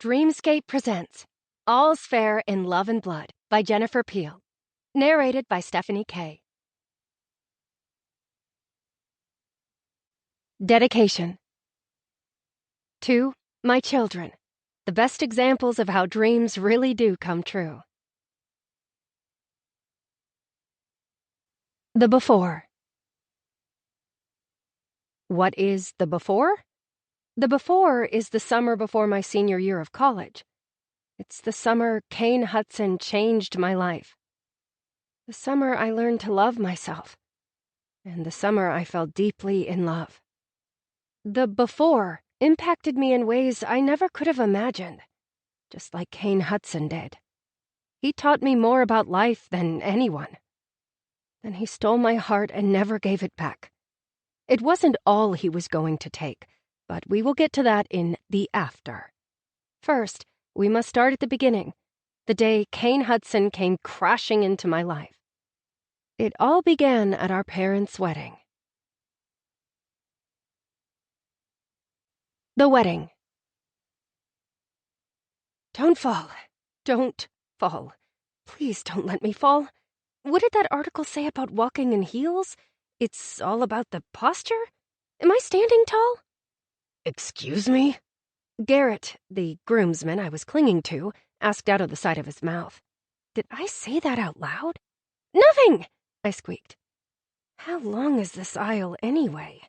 Dreamscape presents All's Fair in Love and Blood by Jennifer Peel. Narrated by Stephanie Kay. Dedication. To my children, the best examples of how dreams really do come true. The before. What is the before? The before is the summer before my senior year of college. It's the summer Kane Hudson changed my life. The summer I learned to love myself. And the summer I fell deeply in love. The before impacted me in ways I never could have imagined, just like Kane Hudson did. He taught me more about life than anyone. Then he stole my heart and never gave it back. It wasn't all he was going to take, but we will get to that in the after. First, we must start at the beginning, the day Kane Hudson came crashing into my life. It all began at our parents' wedding. The wedding. Don't fall. Don't fall. Please don't let me fall. What did that article say about walking in heels? It's all about the posture? Am I standing tall? Excuse me? Garrett, the groomsman I was clinging to, asked out of the side of his mouth. Did I say that out loud? Nothing! I squeaked. How long is this aisle anyway?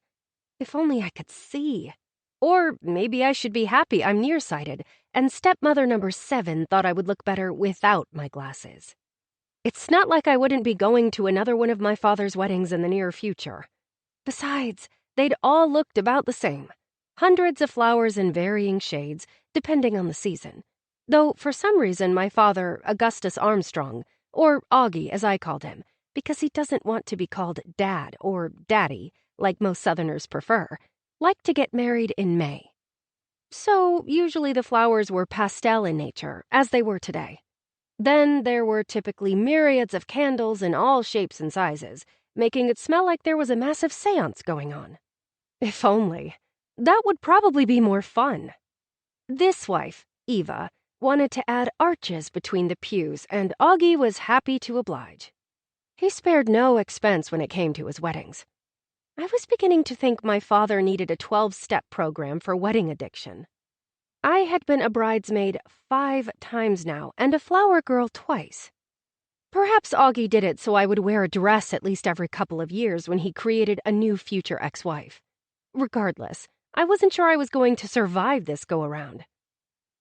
If only I could see. Or maybe I should be happy I'm nearsighted, and stepmother number 7 thought I would look better without my glasses. It's not like I wouldn't be going to another one of my father's weddings in the near future. Besides, they'd all looked about the same. Hundreds of flowers in varying shades, depending on the season. Though, for some reason, my father, Augustus Armstrong, or Augie as I called him, because he doesn't want to be called Dad or Daddy, like most Southerners prefer, liked to get married in May. So, usually the flowers were pastel in nature, as they were today. Then there were typically myriads of candles in all shapes and sizes, making it smell like there was a massive seance going on. If only. That would probably be more fun. This wife, Eva, wanted to add arches between the pews, and Augie was happy to oblige. He spared no expense when it came to his weddings. I was beginning to think my father needed a 12-step program for wedding addiction. I had been a bridesmaid 5 times now, and a flower girl twice. Perhaps Augie did it so I would wear a dress at least every couple of years when he created a new future ex-wife. Regardless, I wasn't sure I was going to survive this go-around.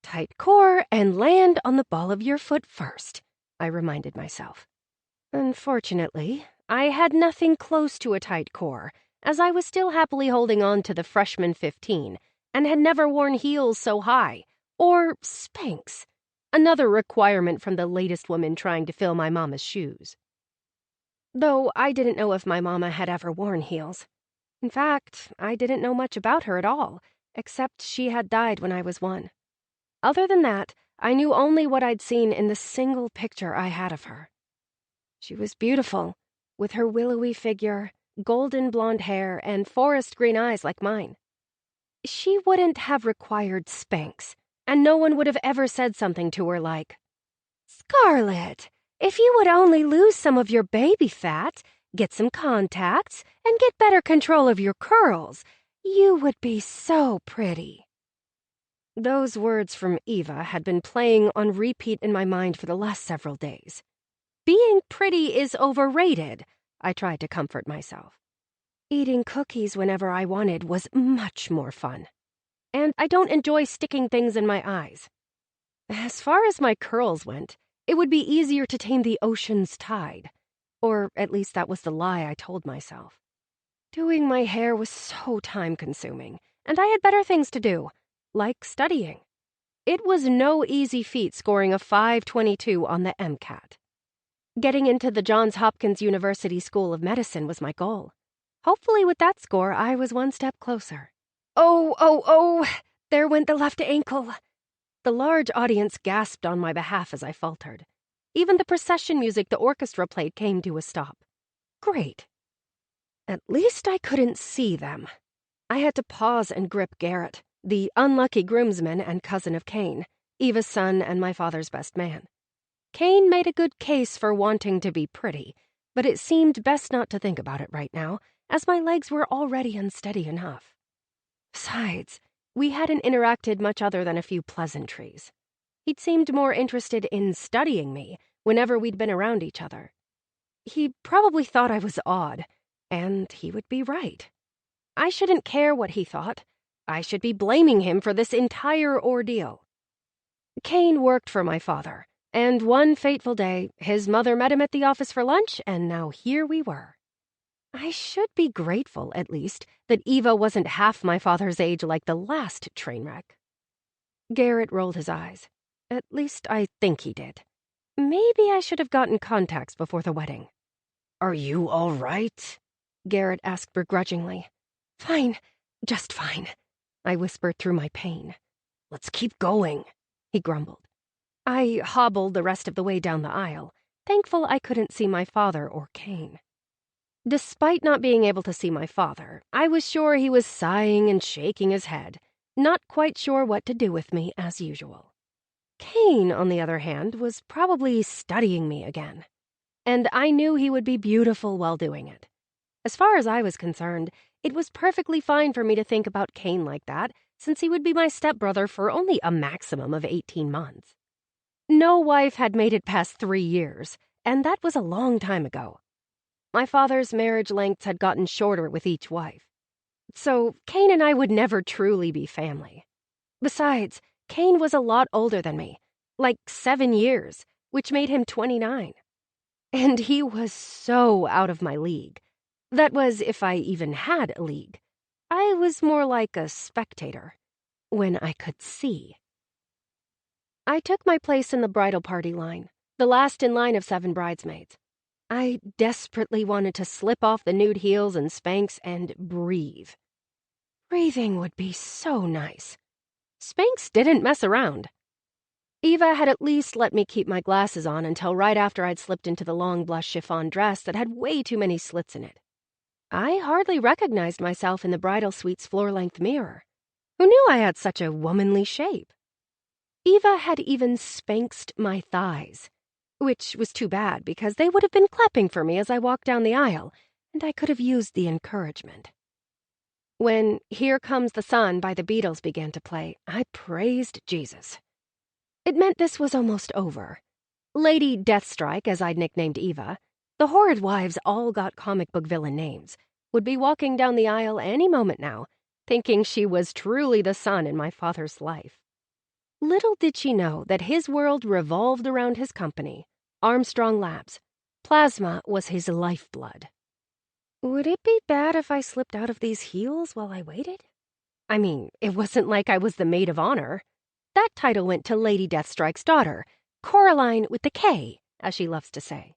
Tight core and land on the ball of your foot first, I reminded myself. Unfortunately, I had nothing close to a tight core, as I was still happily holding on to the freshman 15 and had never worn heels so high, or Spanx, another requirement from the latest woman trying to fill my mama's shoes. Though I didn't know if my mama had ever worn heels. In fact, I didn't know much about her at all, except she had died when I was 1. Other than that, I knew only what I'd seen in the single picture I had of her. She was beautiful, with her willowy figure, golden blonde hair, and forest green eyes like mine. She wouldn't have required Spanx, and no one would have ever said something to her like, "Scarlett, if you would only lose some of your baby fat, get some contacts, and get better control of your curls, you would be so pretty." Those words from Eva had been playing on repeat in my mind for the last several days. Being pretty is overrated, I tried to comfort myself. Eating cookies whenever I wanted was much more fun. And I don't enjoy sticking things in my eyes. As far as my curls went, it would be easier to tame the ocean's tide. Or at least that was the lie I told myself. Doing my hair was so time-consuming, and I had better things to do, like studying. It was no easy feat scoring a 522 on the MCAT. Getting into the Johns Hopkins University School of Medicine was my goal. Hopefully with that score, I was one step closer. Oh, there went the left ankle. The large audience gasped on my behalf as I faltered. Even the procession music the orchestra played came to a stop. Great. At least I couldn't see them. I had to pause and grip Garrett, the unlucky groomsman and cousin of Kane, Eva's son and my father's best man. Kane made a good case for wanting to be pretty, but it seemed best not to think about it right now, as my legs were already unsteady enough. Besides, we hadn't interacted much other than a few pleasantries. He'd seemed more interested in studying me whenever we'd been around each other. He probably thought I was odd, and he would be right. I shouldn't care what he thought. I should be blaming him for this entire ordeal. Kane worked for my father, and one fateful day, his mother met him at the office for lunch, and now here we were. I should be grateful, at least, that Eva wasn't half my father's age like the last train wreck. Garrett rolled his eyes. At least I think he did. Maybe I should have gotten contacts before the wedding. "Are you all right?" Garrett asked begrudgingly. Fine, just fine, I whispered through my pain. "Let's keep going," he grumbled. I hobbled the rest of the way down the aisle, thankful I couldn't see my father or Kane. Despite not being able to see my father, I was sure he was sighing and shaking his head, not quite sure what to do with me as usual. Kane, on the other hand, was probably studying me again, and I knew he would be beautiful while doing it. As far as I was concerned, it was perfectly fine for me to think about Kane like that, since he would be my stepbrother for only a maximum of 18 months. No wife had made it past 3 years, and that was a long time ago. My father's marriage lengths had gotten shorter with each wife. So Kane and I would never truly be family. Besides, Kane was a lot older than me, like 7 years, which made him 29. And he was so out of my league. That was, if I even had a league. I was more like a spectator, when I could see. I took my place in the bridal party line, the last in line of 7 bridesmaids. I desperately wanted to slip off the nude heels and Spanx and breathe. Breathing would be so nice. Spanx didn't mess around. Eva had at least let me keep my glasses on until right after I'd slipped into the long blush chiffon dress that had way too many slits in it. I hardly recognized myself in the bridal suite's floor-length mirror. Who knew I had such a womanly shape? Eva had even Spanxed my thighs, which was too bad because they would have been clapping for me as I walked down the aisle, and I could have used the encouragement. When Here Comes the Sun by the Beatles began to play, I praised Jesus. It meant this was almost over. Lady Deathstrike, as I'd nicknamed Eva, the horrid wives all got comic book villain names, would be walking down the aisle any moment now, thinking she was truly the sun in my father's life. Little did she know that his world revolved around his company, Armstrong Labs. Plasma was his lifeblood. Would it be bad if I slipped out of these heels while I waited? I mean, it wasn't like I was the maid of honor. That title went to Lady Deathstrike's daughter, Coraline with the K, as she loves to say.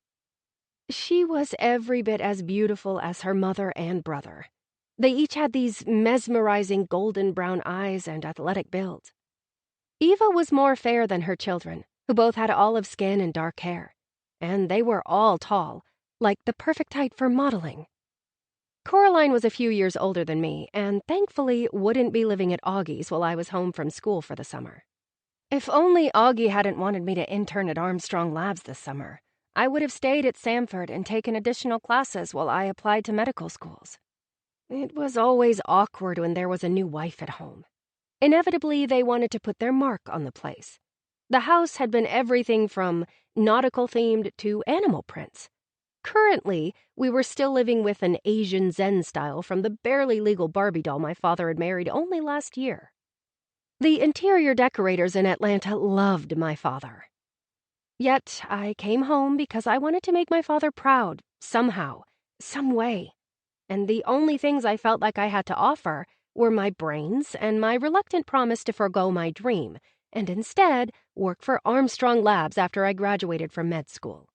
She was every bit as beautiful as her mother and brother. They each had these mesmerizing golden brown eyes and athletic builds. Eva was more fair than her children, who both had olive skin and dark hair, and they were all tall, like the perfect height for modeling. Coraline was a few years older than me, and thankfully wouldn't be living at Augie's while I was home from school for the summer. If only Augie hadn't wanted me to intern at Armstrong Labs this summer, I would have stayed at Samford and taken additional classes while I applied to medical schools. It was always awkward when there was a new wife at home. Inevitably, they wanted to put their mark on the place. The house had been everything from nautical-themed to animal prints. Currently, we were still living with an Asian Zen style from the barely legal Barbie doll my father had married only last year. The interior decorators in Atlanta loved my father. Yet I came home because I wanted to make my father proud, somehow, some way. And the only things I felt like I had to offer were my brains and my reluctant promise to forgo my dream, and instead work for Armstrong Labs after I graduated from med school.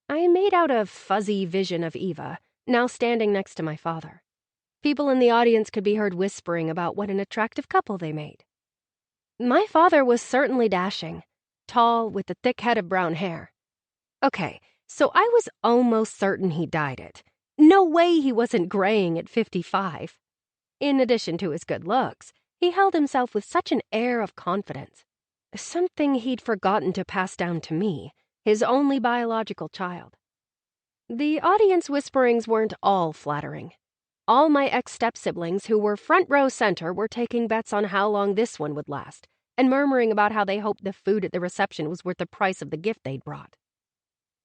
I made out a fuzzy vision of Eva, now standing next to my father. People in the audience could be heard whispering about what an attractive couple they made. My father was certainly dashing, tall with a thick head of brown hair. Okay, so I was almost certain he dyed it. No way he wasn't graying at 55. In addition to his good looks, he held himself with such an air of confidence. something he'd forgotten to pass down to me, his only biological child. The audience whisperings weren't all flattering. All my ex-step-siblings who were front row center were taking bets on how long this one would last, and murmuring about how they hoped the food at the reception was worth the price of the gift they'd brought.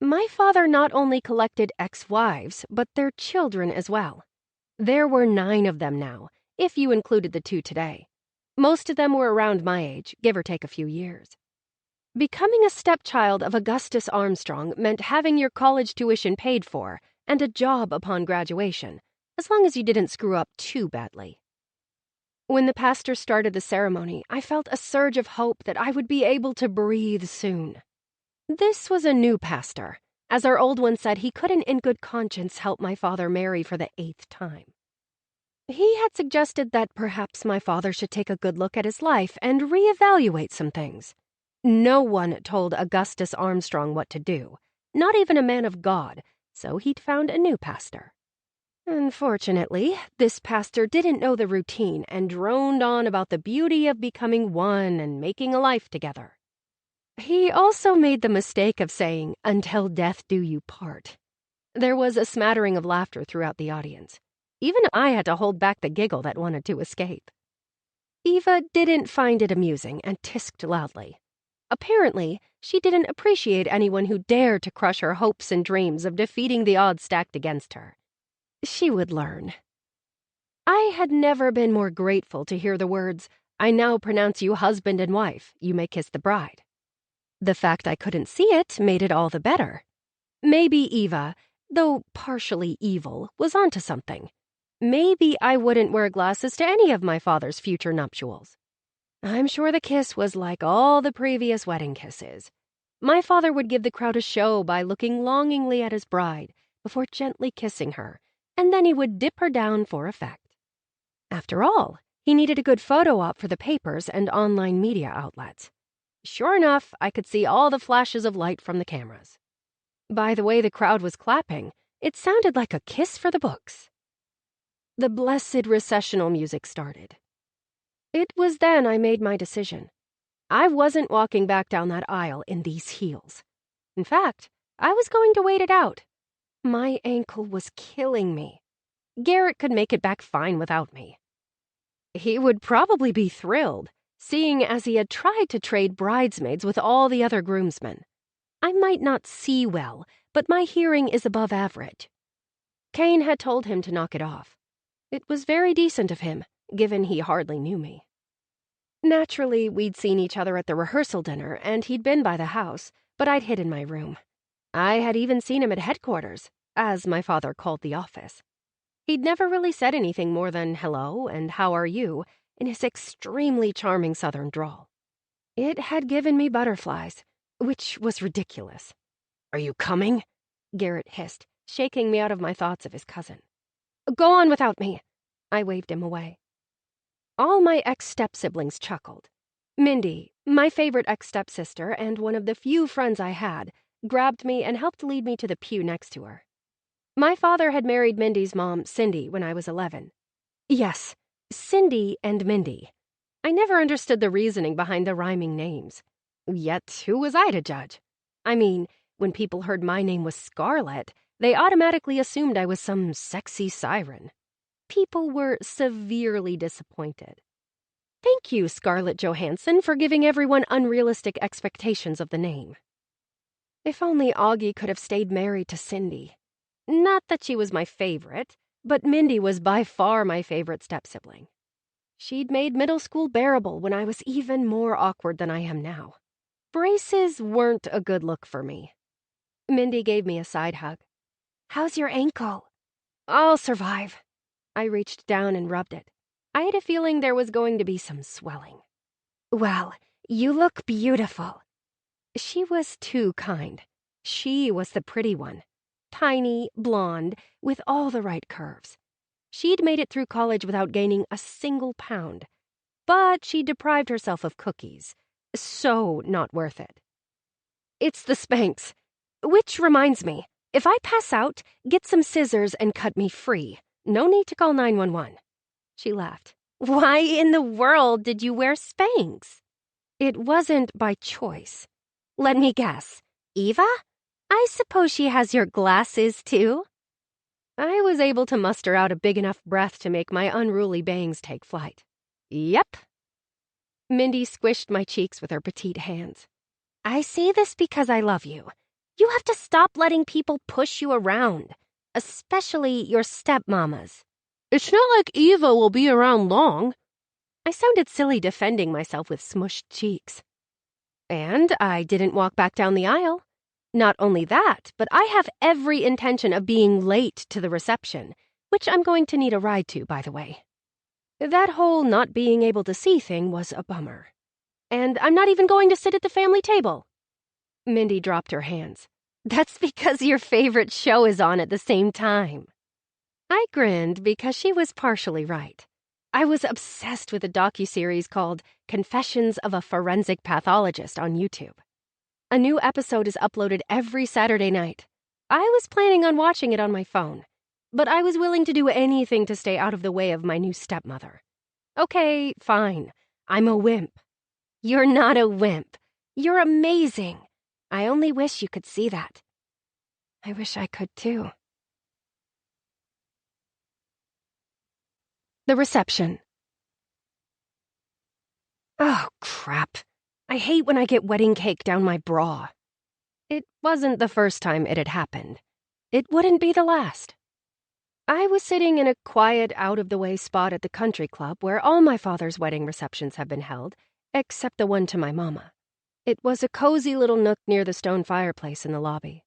My father not only collected ex-wives, but their children as well. There were 9 of them now, if you included the 2 today. Most of them were around my age, give or take a few years. Becoming a stepchild of Augustus Armstrong meant having your college tuition paid for and a job upon graduation, as long as you didn't screw up too badly. When the pastor started the ceremony, I felt a surge of hope that I would be able to breathe soon. This was a new pastor. As our old one said, he couldn't in good conscience help my father marry for the 8th time. He had suggested that perhaps my father should take a good look at his life and reevaluate some things. No one told Augustus Armstrong what to do, not even a man of God, so he'd found a new pastor. Unfortunately, this pastor didn't know the routine and droned on about the beauty of becoming one and making a life together. He also made the mistake of saying, "Until death do you part." There was a smattering of laughter throughout the audience. Even I had to hold back the giggle that wanted to escape. Eva didn't find it amusing and tisked loudly. Apparently, she didn't appreciate anyone who dared to crush her hopes and dreams of defeating the odds stacked against her. She would learn. I had never been more grateful to hear the words, "I now pronounce you husband and wife, you may kiss the bride." The fact I couldn't see it made it all the better. Maybe Eva, though partially evil, was onto something. Maybe I wouldn't wear glasses to any of my father's future nuptials. I'm sure the kiss was like all the previous wedding kisses. My father would give the crowd a show by looking longingly at his bride before gently kissing her, and then he would dip her down for effect. After all, he needed a good photo op for the papers and online media outlets. Sure enough, I could see all the flashes of light from the cameras. By the way the crowd was clapping, it sounded like a kiss for the books. The blessed recessional music started. It was then I made my decision. I wasn't walking back down that aisle in these heels. In fact, I was going to wait it out. My ankle was killing me. Garrett could make it back fine without me. He would probably be thrilled, seeing as he had tried to trade bridesmaids with all the other groomsmen. I might not see well, but my hearing is above average. Kane had told him to knock it off. It was very decent of him, given he hardly knew me. Naturally, we'd seen each other at the rehearsal dinner, and he'd been by the house, but I'd hid in my room. I had even seen him at headquarters, as my father called the office. He'd never really said anything more than hello and how are you in his extremely charming southern drawl. It had given me butterflies, which was ridiculous. "Are you coming?" Garrett hissed, shaking me out of my thoughts of his cousin. "Go on without me." I waved him away. All my ex-step-siblings chuckled. Mindy, my favorite ex-stepsister and one of the few friends I had, grabbed me and helped lead me to the pew next to her. My father had married Mindy's mom, Cindy, when I was 11. Yes, Cindy and Mindy. I never understood the reasoning behind the rhyming names. Yet, who was I to judge? I mean, when people heard my name was Scarlett, they automatically assumed I was some sexy siren. People were severely disappointed. Thank you, Scarlett Johansson, for giving everyone unrealistic expectations of the name. If only Augie could have stayed married to Cindy. Not that she was my favorite, but Mindy was by far my favorite step-sibling. She'd made middle school bearable when I was even more awkward than I am now. Braces weren't a good look for me. Mindy gave me a side hug. "How's your ankle?" "I'll survive." I reached down and rubbed it. I had a feeling there was going to be some swelling. "Well, you look beautiful." She was too kind. She was the pretty one. Tiny, blonde, with all the right curves. She'd made it through college without gaining a single pound. But she deprived herself of cookies. So not worth it. "It's the Spanx. Which reminds me, if I pass out, get some scissors and cut me free. No need to call 911. She laughed. "Why in the world did you wear Spanx?" It wasn't by choice. Let me guess. Eva? I suppose she has your glasses, too? I was able to muster out a big enough breath to make my unruly bangs take flight. Yep. Mindy squished my cheeks with her petite hands. I say this because I love you. You have to stop letting people push you around, especially your stepmamas. It's not like Eva will be around long. I sounded silly defending myself with smushed cheeks. And I didn't walk back down the aisle. Not only that, but I have every intention of being late to the reception, which I'm going to need a ride to, by the way. That whole not being able to see thing was a bummer. And I'm not even going to sit at the family table. Mindy dropped her hands. That's because your favorite show is on at the same time. I grinned because she was partially right. I was obsessed with a docuseries called Confessions of a Forensic Pathologist on YouTube. A new episode is uploaded every Saturday night. I was planning on watching it on my phone, but I was willing to do anything to stay out of the way of my new stepmother. Okay, fine. I'm a wimp. You're not a wimp. You're amazing. I only wish you could see that. I wish I could too. The reception. Oh, crap. I hate when I get wedding cake down my bra. It wasn't the first time it had happened. It wouldn't be the last. I was sitting in a quiet, out-of-the-way spot at the country club where all my father's wedding receptions have been held, except the one to my mama. It was a cozy little nook near the stone fireplace in the lobby.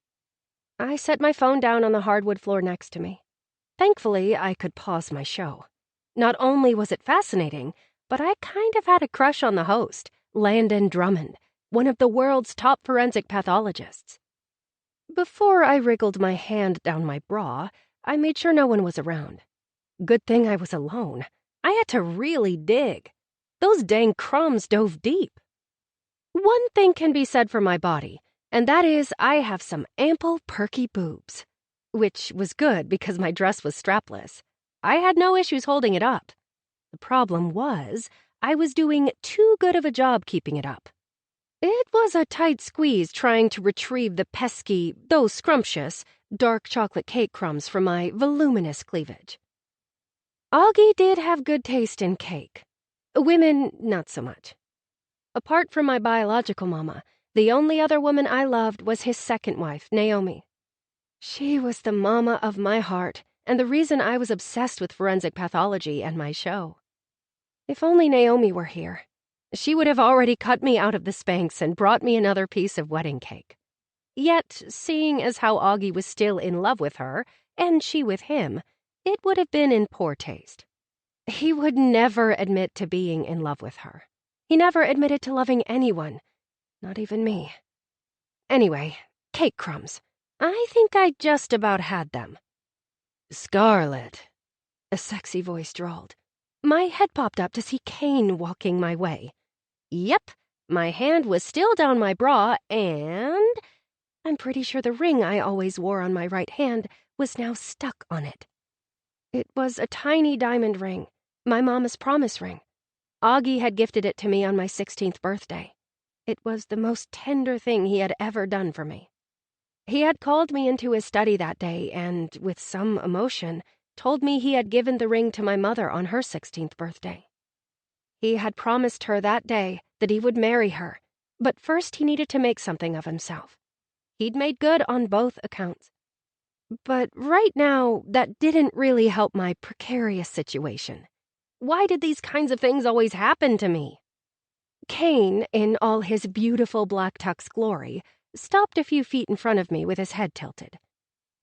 I set my phone down on the hardwood floor next to me. Thankfully, I could pause my show. Not only was it fascinating, but I kind of had a crush on the host, Landon Drummond, one of the world's top forensic pathologists. Before I wriggled my hand down my bra, I made sure no one was around. Good thing I was alone. I had to really dig. Those dang crumbs dove deep. One thing can be said for my body, and that is I have some ample, perky boobs. Which was good because my dress was strapless. I had no issues holding it up. The problem was, I was doing too good of a job keeping it up. It was a tight squeeze trying to retrieve the pesky, though scrumptious, dark chocolate cake crumbs from my voluminous cleavage. Augie did have good taste in cake. Women, not so much. Apart from my biological mama, the only other woman I loved was his second wife, Naomi. She was the mama of my heart, and the reason I was obsessed with forensic pathology and my show. If only Naomi were here. She would have already cut me out of the Spanx and brought me another piece of wedding cake. Yet, seeing as how Augie was still in love with her, and she with him, it would have been in poor taste. He would never admit to being in love with her. He never admitted to loving anyone, not even me. Anyway, cake crumbs. I think I just about had them. Scarlett, a sexy voice drawled. My head popped up to see Kane walking my way. Yep, my hand was still down my bra, and I'm pretty sure the ring I always wore on my right hand was now stuck on it. It was a tiny diamond ring, my mama's promise ring. Augie had gifted it to me on my 16th birthday. It was the most tender thing he had ever done for me. He had called me into his study that day and, with some emotion, told me he had given the ring to my mother on her 16th birthday. He had promised her that day that he would marry her, but first he needed to make something of himself. He'd made good on both accounts. But right now, that didn't really help my precarious situation. Why did these kinds of things always happen to me? Kane, in all his beautiful black tux glory, stopped a few feet in front of me with his head tilted.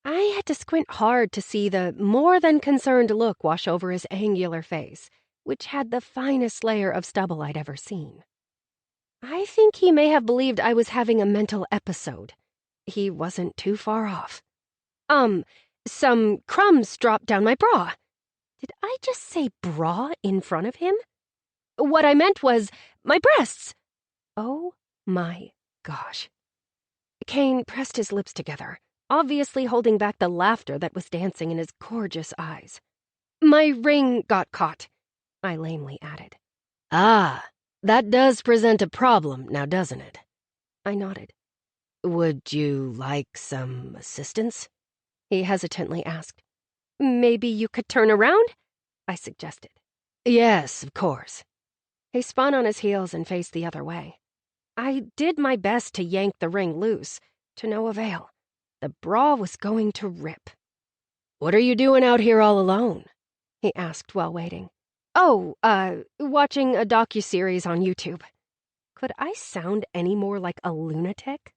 I had to squint hard to see the more than concerned look wash over his angular face, which had the finest layer of stubble I'd ever seen. I think he may have believed I was having a mental episode. He wasn't too far off. Some crumbs dropped down my bra. Did I just say bra in front of him? What I meant was my breasts. Oh my gosh. Kane pressed his lips together, obviously holding back the laughter that was dancing in his gorgeous eyes. My ring got caught, I lamely added. Ah, That does present a problem, now doesn't it? I nodded. Would you like some assistance? He hesitantly asked. Maybe you could turn around? I suggested. Yes, of course. He spun on his heels and faced the other way. I did my best to yank the ring loose, to no avail. The bra was going to rip. What are you doing out here all alone? He asked while waiting. Oh, watching a docuseries on YouTube. Could I sound any more like a lunatic?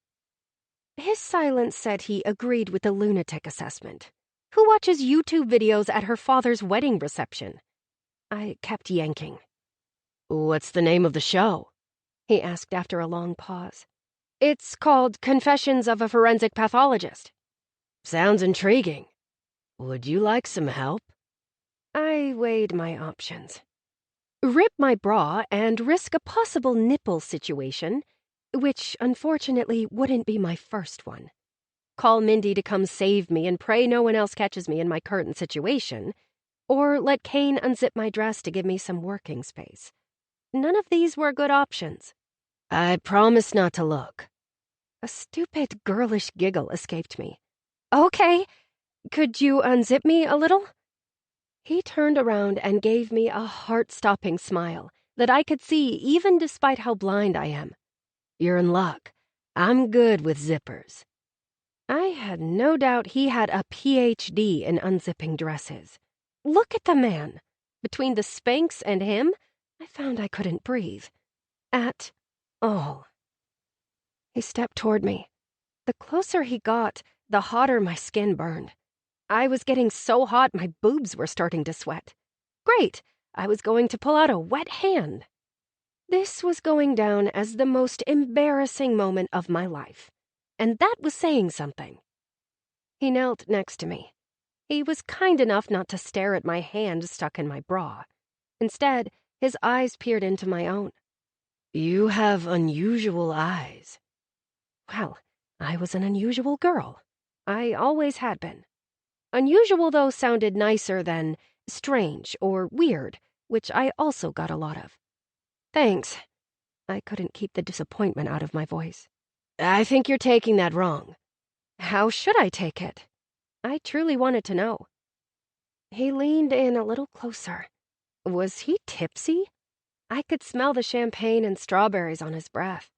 His silence said he agreed with the lunatic assessment. Who watches YouTube videos at her father's wedding reception? I kept yanking. What's the name of the show? He asked after a long pause. It's called Confessions of a Forensic Pathologist. Sounds intriguing. Would you like some help? I weighed my options. Rip my bra and risk a possible nipple situation, which unfortunately wouldn't be my first one. Call Mindy to come save me and pray no one else catches me in my current situation, or let Kane unzip my dress to give me some working space. None of these were good options. I promise not to look. A stupid, girlish giggle escaped me. Okay, could you unzip me a little? He turned around and gave me a heart-stopping smile that I could see even despite how blind I am. You're in luck. I'm good with zippers. I had no doubt he had a PhD in unzipping dresses. Look at the man. Between the Spanx and him, I found I couldn't breathe. At all. He stepped toward me. The closer he got, the hotter my skin burned. I was getting so hot my boobs were starting to sweat. Great, I was going to pull out a wet hand. This was going down as the most embarrassing moment of my life, and that was saying something. He knelt next to me. He was kind enough not to stare at my hand stuck in my bra. Instead, his eyes peered into my own. You have unusual eyes. Well, I was an unusual girl. I always had been. Unusual, though, sounded nicer than strange or weird, which I also got a lot of. Thanks. I couldn't keep the disappointment out of my voice. I think you're taking that wrong. How should I take it? I truly wanted to know. He leaned in a little closer. Was he tipsy? I could smell the champagne and strawberries on his breath.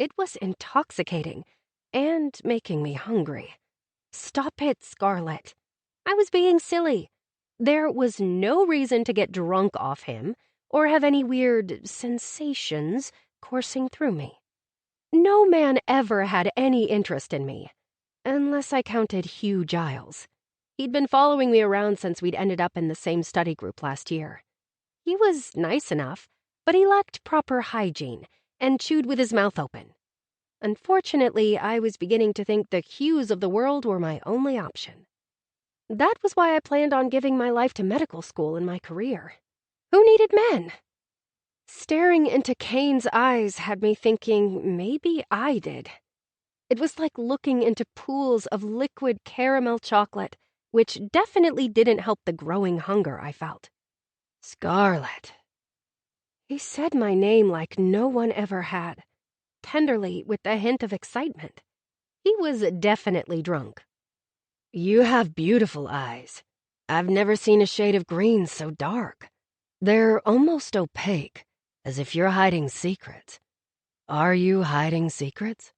It was intoxicating and making me hungry. Stop it, Scarlett. I was being silly. There was no reason to get drunk off him or have any weird sensations coursing through me. No man ever had any interest in me, unless I counted Hugh Giles. He'd been following me around since we'd ended up in the same study group last year. He was nice enough, but he lacked proper hygiene and chewed with his mouth open. Unfortunately, I was beginning to think the Hughs of the world were my only option. That was why I planned on giving my life to medical school in my career. Who needed men? Staring into Kane's eyes had me thinking maybe I did. It was like looking into pools of liquid caramel chocolate, which definitely didn't help the growing hunger I felt. Scarlett. He said my name like no one ever had, tenderly with a hint of excitement. He was definitely drunk. You have beautiful eyes. I've never seen a shade of green so dark. They're almost opaque, as if you're hiding secrets. Are you hiding secrets?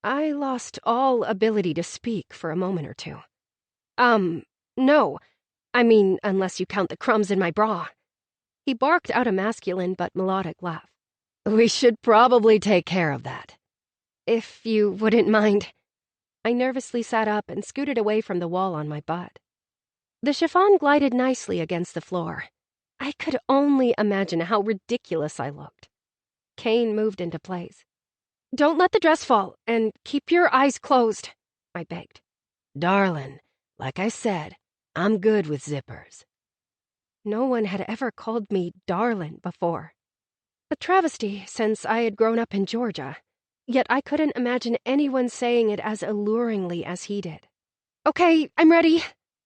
I lost all ability to speak for a moment or two. No. I mean, unless you count the crumbs in my bra. He barked out a masculine but melodic laugh. We should probably take care of that. If you wouldn't mind. I nervously sat up and scooted away from the wall on my butt. The chiffon glided nicely against the floor. I could only imagine how ridiculous I looked. Kane moved into place. Don't let the dress fall, and keep your eyes closed, I begged. Darling, like I said, I'm good with zippers. No one had ever called me darling before. A travesty since I had grown up in Georgia. Yet I couldn't imagine anyone saying it as alluringly as he did. Okay, I'm ready,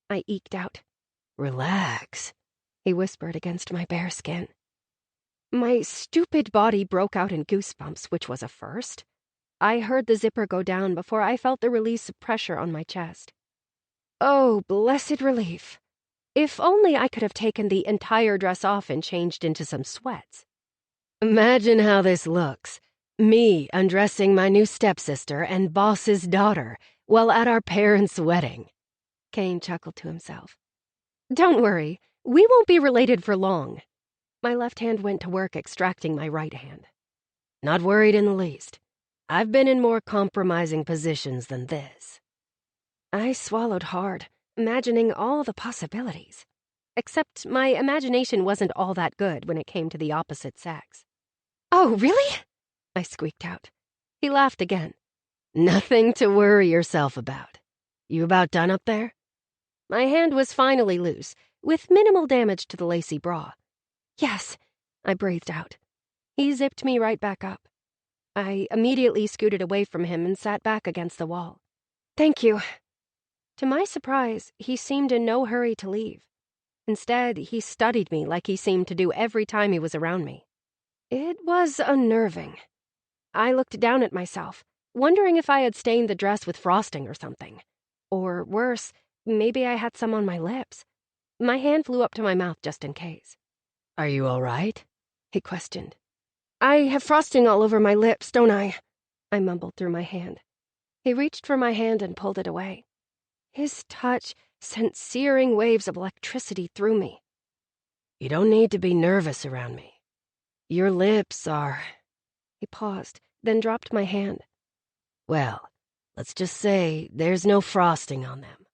I eked out. Relax, he whispered against my bare skin. My stupid body broke out in goosebumps, which was a first. I heard the zipper go down before I felt the release of pressure on my chest. Oh, blessed relief. If only I could have taken the entire dress off and changed into some sweats. Imagine how this looks. Me undressing my new stepsister and boss's daughter while at our parents' wedding. Kane chuckled to himself. Don't worry, we won't be related for long. My left hand went to work extracting my right hand. Not worried in the least. I've been in more compromising positions than this. I swallowed hard, imagining all the possibilities. Except my imagination wasn't all that good when it came to the opposite sex. Oh, really? I squeaked out. He laughed again. Nothing to worry yourself about. You about done up there? My hand was finally loose, with minimal damage to the lacy bra. Yes, I breathed out. He zipped me right back up. I immediately scooted away from him and sat back against the wall. Thank you. To my surprise, he seemed in no hurry to leave. Instead, he studied me like he seemed to do every time he was around me. It was unnerving. I looked down at myself, wondering if I had stained the dress with frosting or something. Or worse, maybe I had some on my lips. My hand flew up to my mouth just in case. Are you all right? He questioned. I have frosting all over my lips, don't I? I mumbled through my hand. He reached for my hand and pulled it away. His touch sent searing waves of electricity through me. You don't need to be nervous around me. Your lips are... He paused, then dropped my hand. Well, let's just say there's no frosting on them.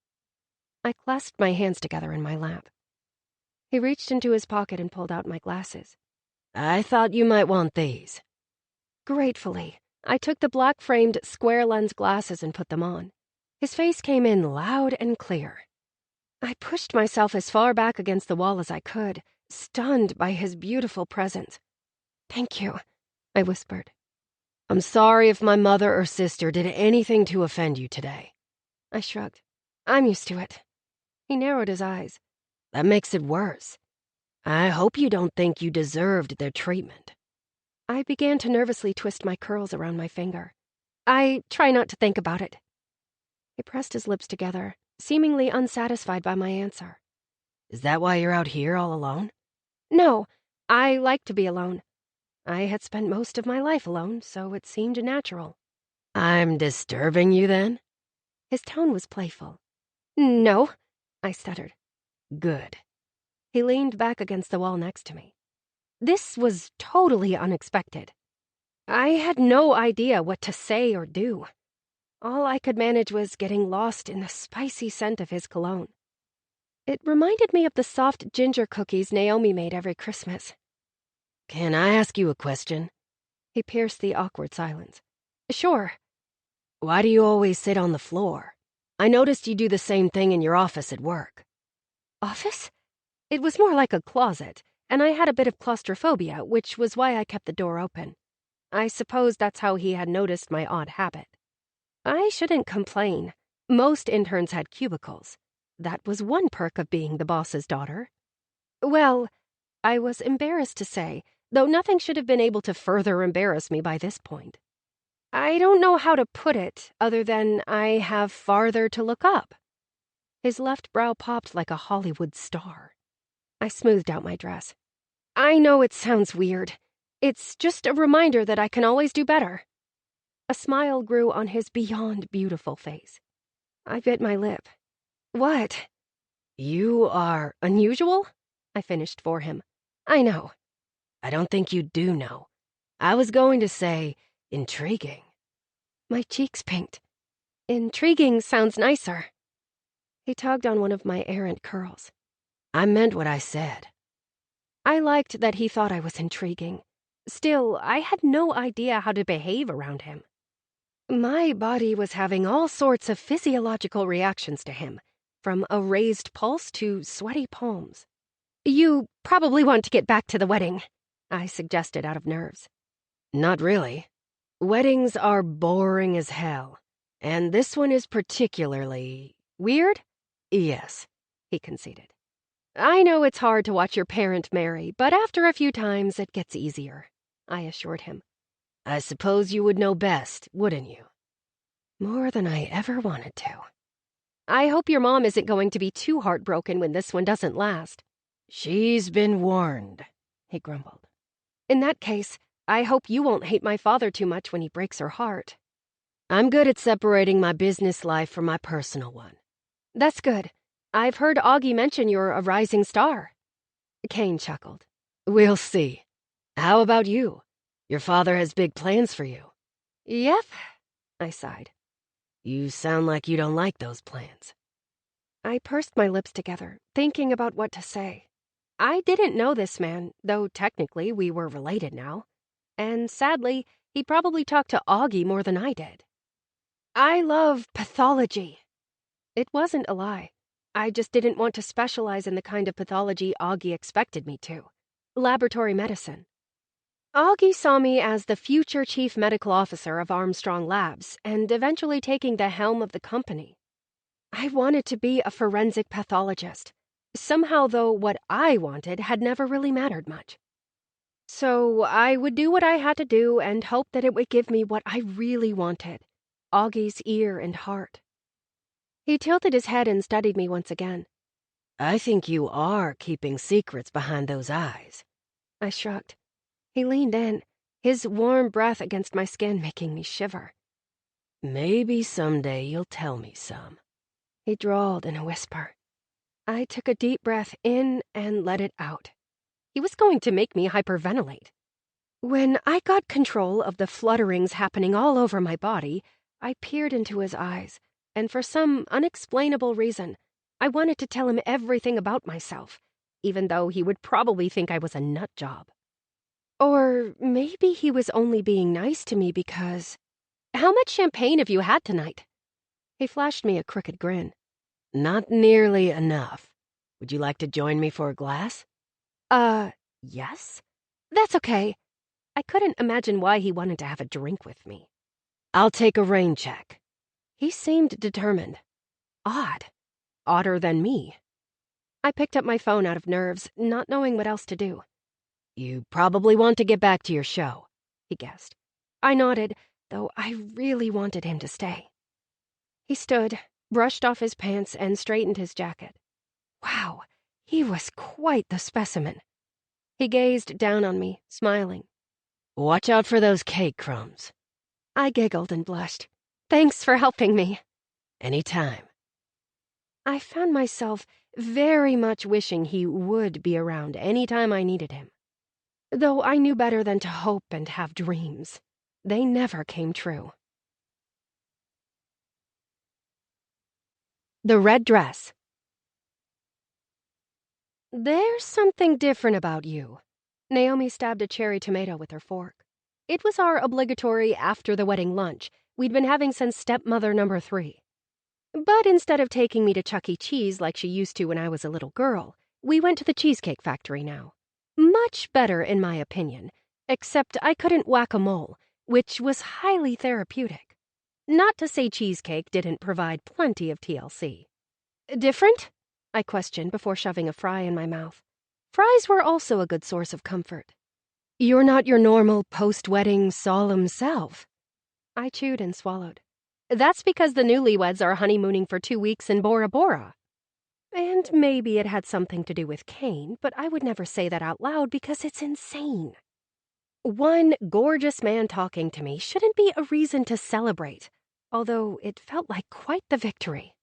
I clasped my hands together in my lap. He reached into his pocket and pulled out my glasses. I thought you might want these. Gratefully, I took the black-framed square-lens glasses and put them on. His face came in loud and clear. I pushed myself as far back against the wall as I could, stunned by his beautiful presence. Thank you, I whispered. I'm sorry if my mother or sister did anything to offend you today. I shrugged. I'm used to it. He narrowed his eyes. That makes it worse. I hope you don't think you deserved their treatment. I began to nervously twist my curls around my finger. I try not to think about it. He pressed his lips together, seemingly unsatisfied by my answer. Is that why you're out here all alone? No, I like to be alone. I had spent most of my life alone, so it seemed natural. I'm disturbing you then? His tone was playful. No, I stuttered. Good. He leaned back against the wall next to me. This was totally unexpected. I had no idea what to say or do. All I could manage was getting lost in the spicy scent of his cologne. It reminded me of the soft ginger cookies Naomi made every Christmas. Can I ask you a question? He pierced the awkward silence. Sure. Why do you always sit on the floor? I noticed you do the same thing in your office at work. Office? It was more like a closet, and I had a bit of claustrophobia, which was why I kept the door open. I suppose that's how he had noticed my odd habit. I shouldn't complain. Most interns had cubicles. That was one perk of being the boss's daughter. Well, I was embarrassed to say, though nothing should have been able to further embarrass me by this point. I don't know how to put it, other than I have farther to look up. His left brow popped like a Hollywood star. I smoothed out my dress. I know it sounds weird. It's just a reminder that I can always do better. A smile grew on his beyond beautiful face. I bit my lip. What? You are Unusual? I finished for him. I know. I don't think you do know. I was going to say intriguing. My cheeks pinked. Intriguing sounds nicer. He tugged on one of my errant curls. I meant what I said. I liked that he thought I was intriguing. Still, I had no idea how to behave around him. My body was having all sorts of physiological reactions to him, from a raised pulse to sweaty palms. You probably want to get back to the wedding, I suggested out of nerves. Not really. Weddings are boring as hell, and this one is particularly... Weird? Yes, he conceded. I know it's hard to watch your parent marry, but after a few times it gets easier, I assured him. I suppose you would know best, wouldn't you? More than I ever wanted to. I hope your mom isn't going to be too heartbroken when this one doesn't last. She's been warned, he grumbled. In that case, I hope you won't hate my father too much when he breaks her heart. I'm good at separating my business life from my personal one. That's good. I've heard Augie mention you're a rising star. Kane chuckled. We'll see. How about you? Your father has big plans for you. Yep, I sighed. You sound like you don't like those plans. I pursed my lips together, thinking about what to say. I didn't know this man, though technically we were related now. And sadly, he probably talked to Augie more than I did. I love pathology. It wasn't a lie. I just didn't want to specialize in the kind of pathology Augie expected me to. Laboratory medicine. Augie saw me as the future chief medical officer of Armstrong Labs and eventually taking the helm of the company. I wanted to be a forensic pathologist. Somehow, though, what I wanted had never really mattered much. So I would do what I had to do and hope that it would give me what I really wanted, Augie's ear and heart. He tilted his head and studied me once again. I think you are keeping secrets behind those eyes. I shrugged. He leaned in, his warm breath against my skin making me shiver. Maybe someday you'll tell me some. He drawled in a whisper. I took a deep breath in and let it out. He was going to make me hyperventilate. When I got control of the flutterings happening all over my body, I peered into his eyes, and for some unexplainable reason, I wanted to tell him everything about myself, even though he would probably think I was a nut job. Or maybe he was only being nice to me because... How much champagne have you had tonight? He flashed me a crooked grin. Not nearly enough. Would you like to join me for a glass? Yes? That's okay. I couldn't imagine why he wanted to have a drink with me. I'll take a rain check. He seemed determined. Odd. Odder than me. I picked up my phone out of nerves, not knowing what else to do. You probably want to get back to your show, he guessed. I nodded, though I really wanted him to stay. He stood, brushed off his pants, and straightened his jacket. Wow, he was quite the specimen. He gazed down on me, smiling. Watch out for those cake crumbs. I giggled and blushed. Thanks for helping me. Anytime. I found myself very much wishing he would be around any time I needed him. Though I knew better than to hope and have dreams. They never came true. The red dress. There's something different about you. Naomi stabbed a cherry tomato with her fork. It was our obligatory after-the-wedding lunch we'd been having since stepmother number 3. But instead of taking me to Chuck E. Cheese like she used to when I was a little girl, we went to the Cheesecake Factory now. Much better, in my opinion, except I couldn't whack-a-mole, which was highly therapeutic. Not to say cheesecake didn't provide plenty of TLC. Different? I questioned before shoving a fry in my mouth. Fries were also a good source of comfort. You're not your normal post-wedding solemn self. I chewed and swallowed. That's because the newlyweds are honeymooning for 2 weeks in Bora Bora. And maybe it had something to do with Kane, but I would never say that out loud because it's insane. One gorgeous man talking to me shouldn't be a reason to celebrate, although it felt like quite the victory.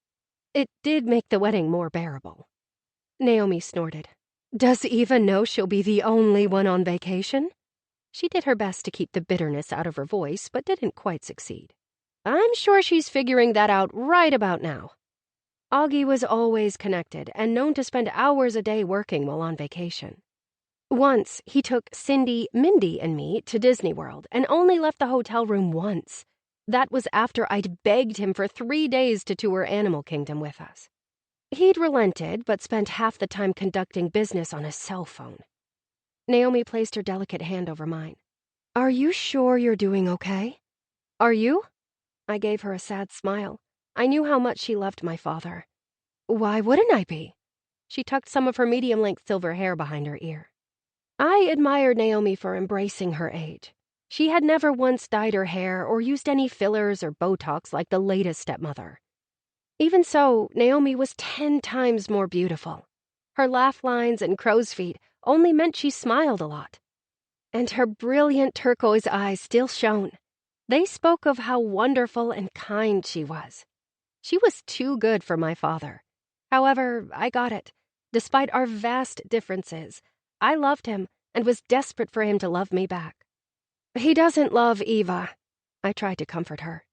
It did make the wedding more bearable. Naomi snorted. Does Eva know she'll be the only one on vacation? She did her best to keep the bitterness out of her voice, but didn't quite succeed. I'm sure she's figuring that out right about now. Augie was always connected and known to spend hours a day working while on vacation. Once, he took Cindy, Mindy, and me to Disney World and only left the hotel room once. That was after I'd begged him for 3 days to tour Animal Kingdom with us. He'd relented, but spent half the time conducting business on his cell phone. Naomi placed her delicate hand over mine. Are you sure you're doing okay? Are you? I gave her a sad smile. I knew how much she loved my father. Why wouldn't I be? She tucked some of her medium-length silver hair behind her ear. I admired Naomi for embracing her age. She had never once dyed her hair or used any fillers or Botox like the latest stepmother. Even so, Naomi was 10 times more beautiful. Her laugh lines and crow's feet only meant she smiled a lot. And her brilliant turquoise eyes still shone. They spoke of how wonderful and kind she was. She was too good for my father. However, I got it. Despite our vast differences, I loved him and was desperate for him to love me back. He doesn't love Eva. I tried to comfort her.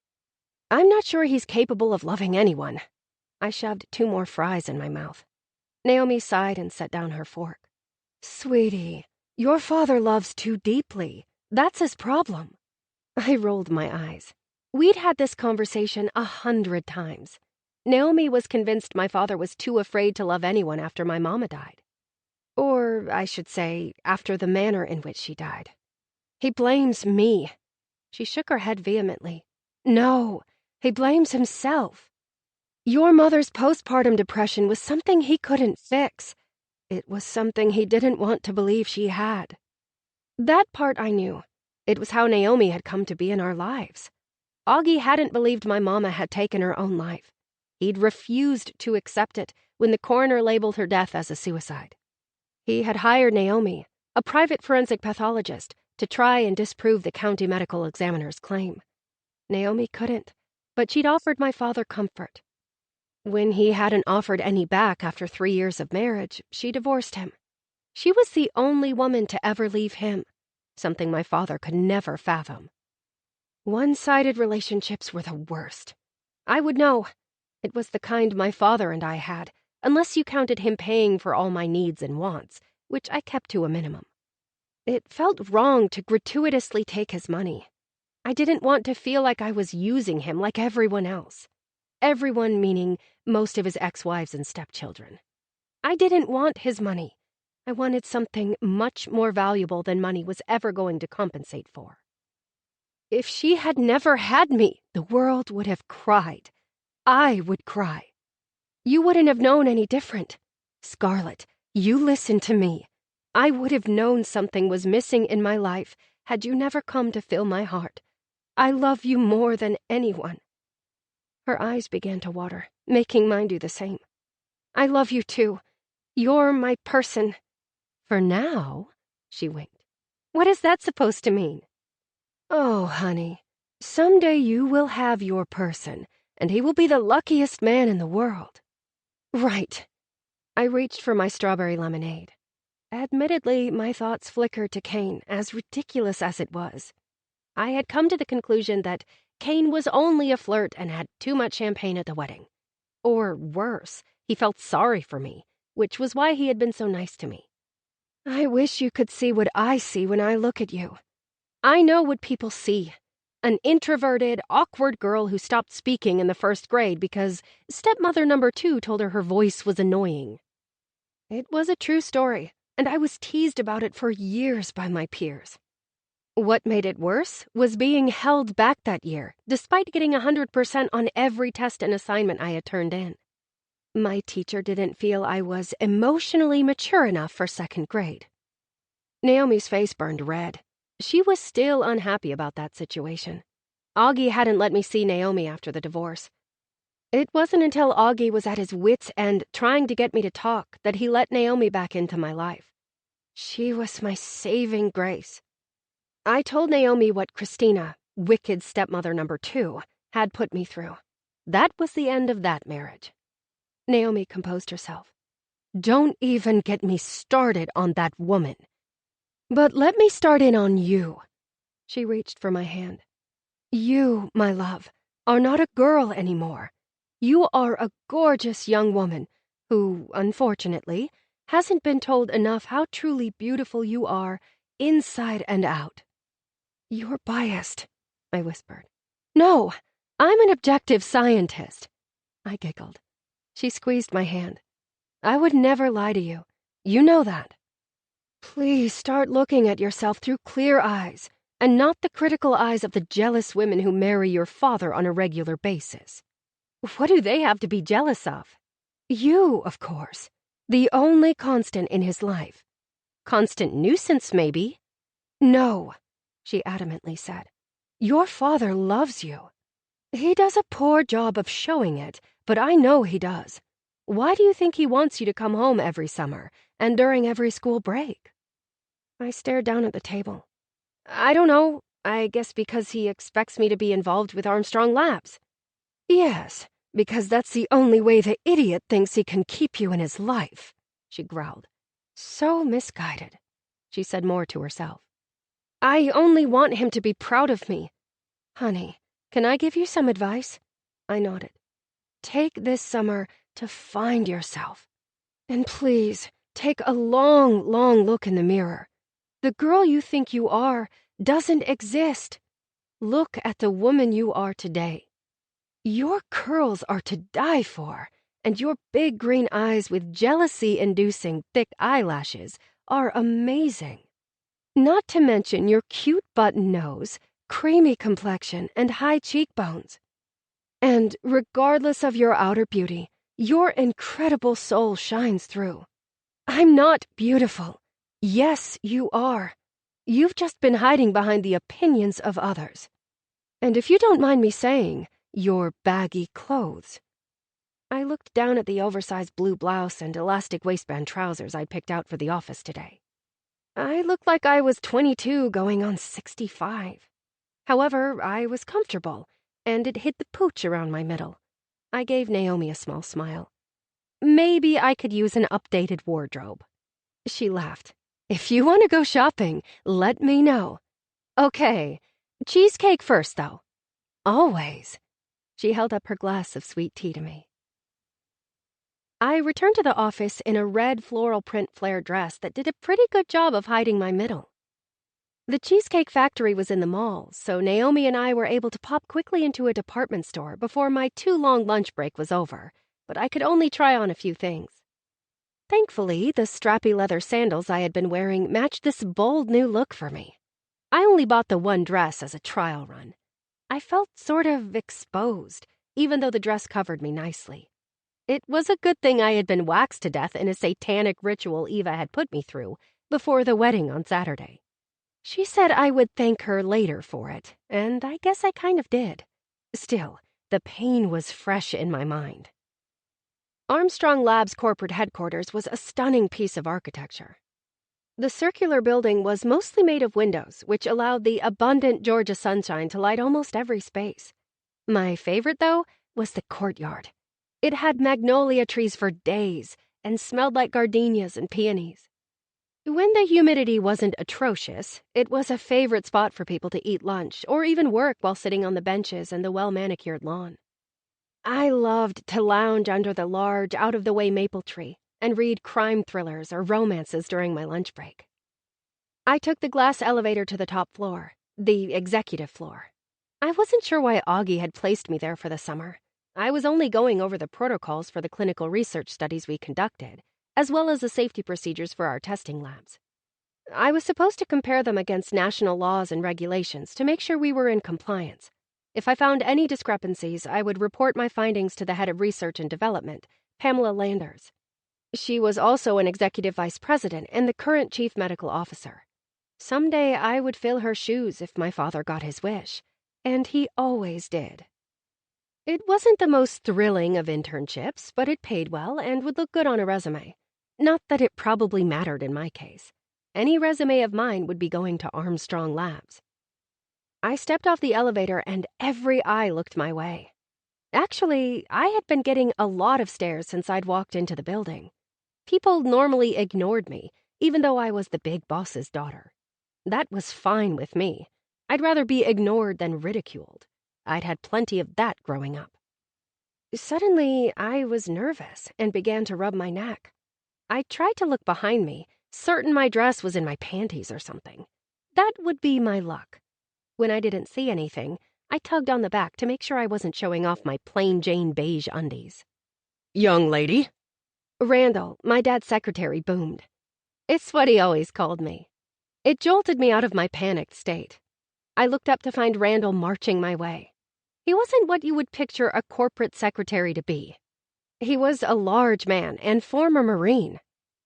I'm not sure he's capable of loving anyone. I shoved 2 more fries in my mouth. Naomi sighed and set down her fork. Sweetie, your father loves too deeply. That's his problem. I rolled my eyes. We'd had this conversation 100 times. Naomi was convinced my father was too afraid to love anyone after my mama died. Or, I should say, after the manner in which she died. He blames me. She shook her head vehemently. No, he blames himself. Your mother's postpartum depression was something he couldn't fix. It was something he didn't want to believe she had. That part I knew. It was how Naomi had come to be in our lives. Augie hadn't believed my mama had taken her own life. He'd refused to accept it when the coroner labeled her death as a suicide. He had hired Naomi, a private forensic pathologist, to try and disprove the county medical examiner's claim. Naomi couldn't, but she'd offered my father comfort. When he hadn't offered any back after 3 years of marriage, she divorced him. She was the only woman to ever leave him, something my father could never fathom. One-sided relationships were the worst. I would know. It was the kind my father and I had, unless you counted him paying for all my needs and wants, which I kept to a minimum. It felt wrong to gratuitously take his money. I didn't want to feel like I was using him like everyone else. Everyone meaning most of his ex-wives and stepchildren. I didn't want his money. I wanted something much more valuable than money was ever going to compensate for. If she had never had me, the world would have cried. I would cry. You wouldn't have known any different. Scarlett, you listen to me. I would have known something was missing in my life had you never come to fill my heart. I love you more than anyone. Her eyes began to water, making mine do the same. I love you too. You're my person. For now, she winked. What is that supposed to mean? Oh, honey, someday you will have your person, and he will be the luckiest man in the world. Right. I reached for my strawberry lemonade. Admittedly, my thoughts flickered to Kane, as ridiculous as it was. I had come to the conclusion that Kane was only a flirt and had too much champagne at the wedding. Or worse, he felt sorry for me, which was why he had been so nice to me. I wish you could see what I see when I look at you. I know what people see. An introverted, awkward girl who stopped speaking in the 1st grade because stepmother number 2 told her voice was annoying. It was a true story, and I was teased about it for years by my peers. What made it worse was being held back that year, despite getting 100% on every test and assignment I had turned in. My teacher didn't feel I was emotionally mature enough for 2nd grade. Naomi's face burned red. She was still unhappy about that situation. Augie hadn't let me see Naomi after the divorce. It wasn't until Augie was at his wits' end trying to get me to talk that he let Naomi back into my life. She was my saving grace. I told Naomi what Christina, wicked stepmother number 2, had put me through. That was the end of that marriage. Naomi composed herself. Don't even get me started on that woman. But let me start in on you. She reached for my hand. You, my love, are not a girl anymore. You are a gorgeous young woman who, unfortunately, hasn't been told enough how truly beautiful you are inside and out. You're biased, I whispered. No, I'm an objective scientist. I giggled. She squeezed my hand. I would never lie to you. You know that. Please start looking at yourself through clear eyes, and not the critical eyes of the jealous women who marry your father on a regular basis. What do they have to be jealous of? You, of course. The only constant in his life. Constant nuisance, maybe. No, she adamantly said. Your father loves you. He does a poor job of showing it, but I know he does. Why do you think he wants you to come home every summer and during every school break? I stared down at the table. I don't know. I guess because he expects me to be involved with Armstrong Labs. Yes, because that's the only way the idiot thinks he can keep you in his life, she growled. So misguided, she said more to herself. I only want him to be proud of me. Honey, can I give you some advice? I nodded. Take this summer to find yourself. And please, take a long, long look in the mirror. The girl you think you are doesn't exist. Look at the woman you are today. Your curls are to die for, and your big green eyes with jealousy-inducing thick eyelashes are amazing. Not to mention your cute button nose, creamy complexion, and high cheekbones. And regardless of your outer beauty, your incredible soul shines through. I'm not beautiful. Yes, you are. You've just been hiding behind the opinions of others. And if you don't mind me saying, your baggy clothes. I looked down at the oversized blue blouse and elastic waistband trousers I'd picked out for the office today. I looked like I was 22 going on 65. However, I was comfortable, and it hid the pooch around my middle. I gave Naomi a small smile. Maybe I could use an updated wardrobe. She laughed. If you want to go shopping, let me know. Okay, cheesecake first, though. Always. She held up her glass of sweet tea to me. I returned to the office in a red floral print flare dress that did a pretty good job of hiding my middle. The Cheesecake Factory was in the mall, so Naomi and I were able to pop quickly into a department store before my too-long lunch break was over, but I could only try on a few things. Thankfully, the strappy leather sandals I had been wearing matched this bold new look for me. I only bought the one dress as a trial run. I felt sort of exposed, even though the dress covered me nicely. It was a good thing I had been waxed to death in a satanic ritual Eva had put me through before the wedding on Saturday. She said I would thank her later for it, and I guess I kind of did. Still, the pain was fresh in my mind. Armstrong Labs corporate headquarters was a stunning piece of architecture. The circular building was mostly made of windows, which allowed the abundant Georgia sunshine to light almost every space. My favorite, though, was the courtyard. It had magnolia trees for days and smelled like gardenias and peonies. When the humidity wasn't atrocious, it was a favorite spot for people to eat lunch or even work while sitting on the benches and the well-manicured lawn. I loved to lounge under the large, out-of-the-way maple tree and read crime thrillers or romances during my lunch break. I took the glass elevator to the top floor, the executive floor. I wasn't sure why Augie had placed me there for the summer. I was only going over the protocols for the clinical research studies we conducted, as well as the safety procedures for our testing labs. I was supposed to compare them against national laws and regulations to make sure we were in compliance. If I found any discrepancies, I would report my findings to the head of research and development, Pamela Landers. She was also an executive vice president and the current chief medical officer. Someday I would fill her shoes if my father got his wish, and he always did. It wasn't the most thrilling of internships, but it paid well and would look good on a resume. Not that it probably mattered in my case. Any resume of mine would be going to Armstrong Labs. I stepped off the elevator and every eye looked my way. Actually, I had been getting a lot of stares since I'd walked into the building. People normally ignored me, even though I was the big boss's daughter. That was fine with me. I'd rather be ignored than ridiculed. I'd had plenty of that growing up. Suddenly, I was nervous and began to rub my neck. I tried to look behind me, certain my dress was in my panties or something. That would be my luck. When I didn't see anything, I tugged on the back to make sure I wasn't showing off my plain Jane beige undies. Young lady? Randall, my dad's secretary, boomed. It's what he always called me. It jolted me out of my panicked state. I looked up to find Randall marching my way. He wasn't what you would picture a corporate secretary to be. He was a large man and former Marine.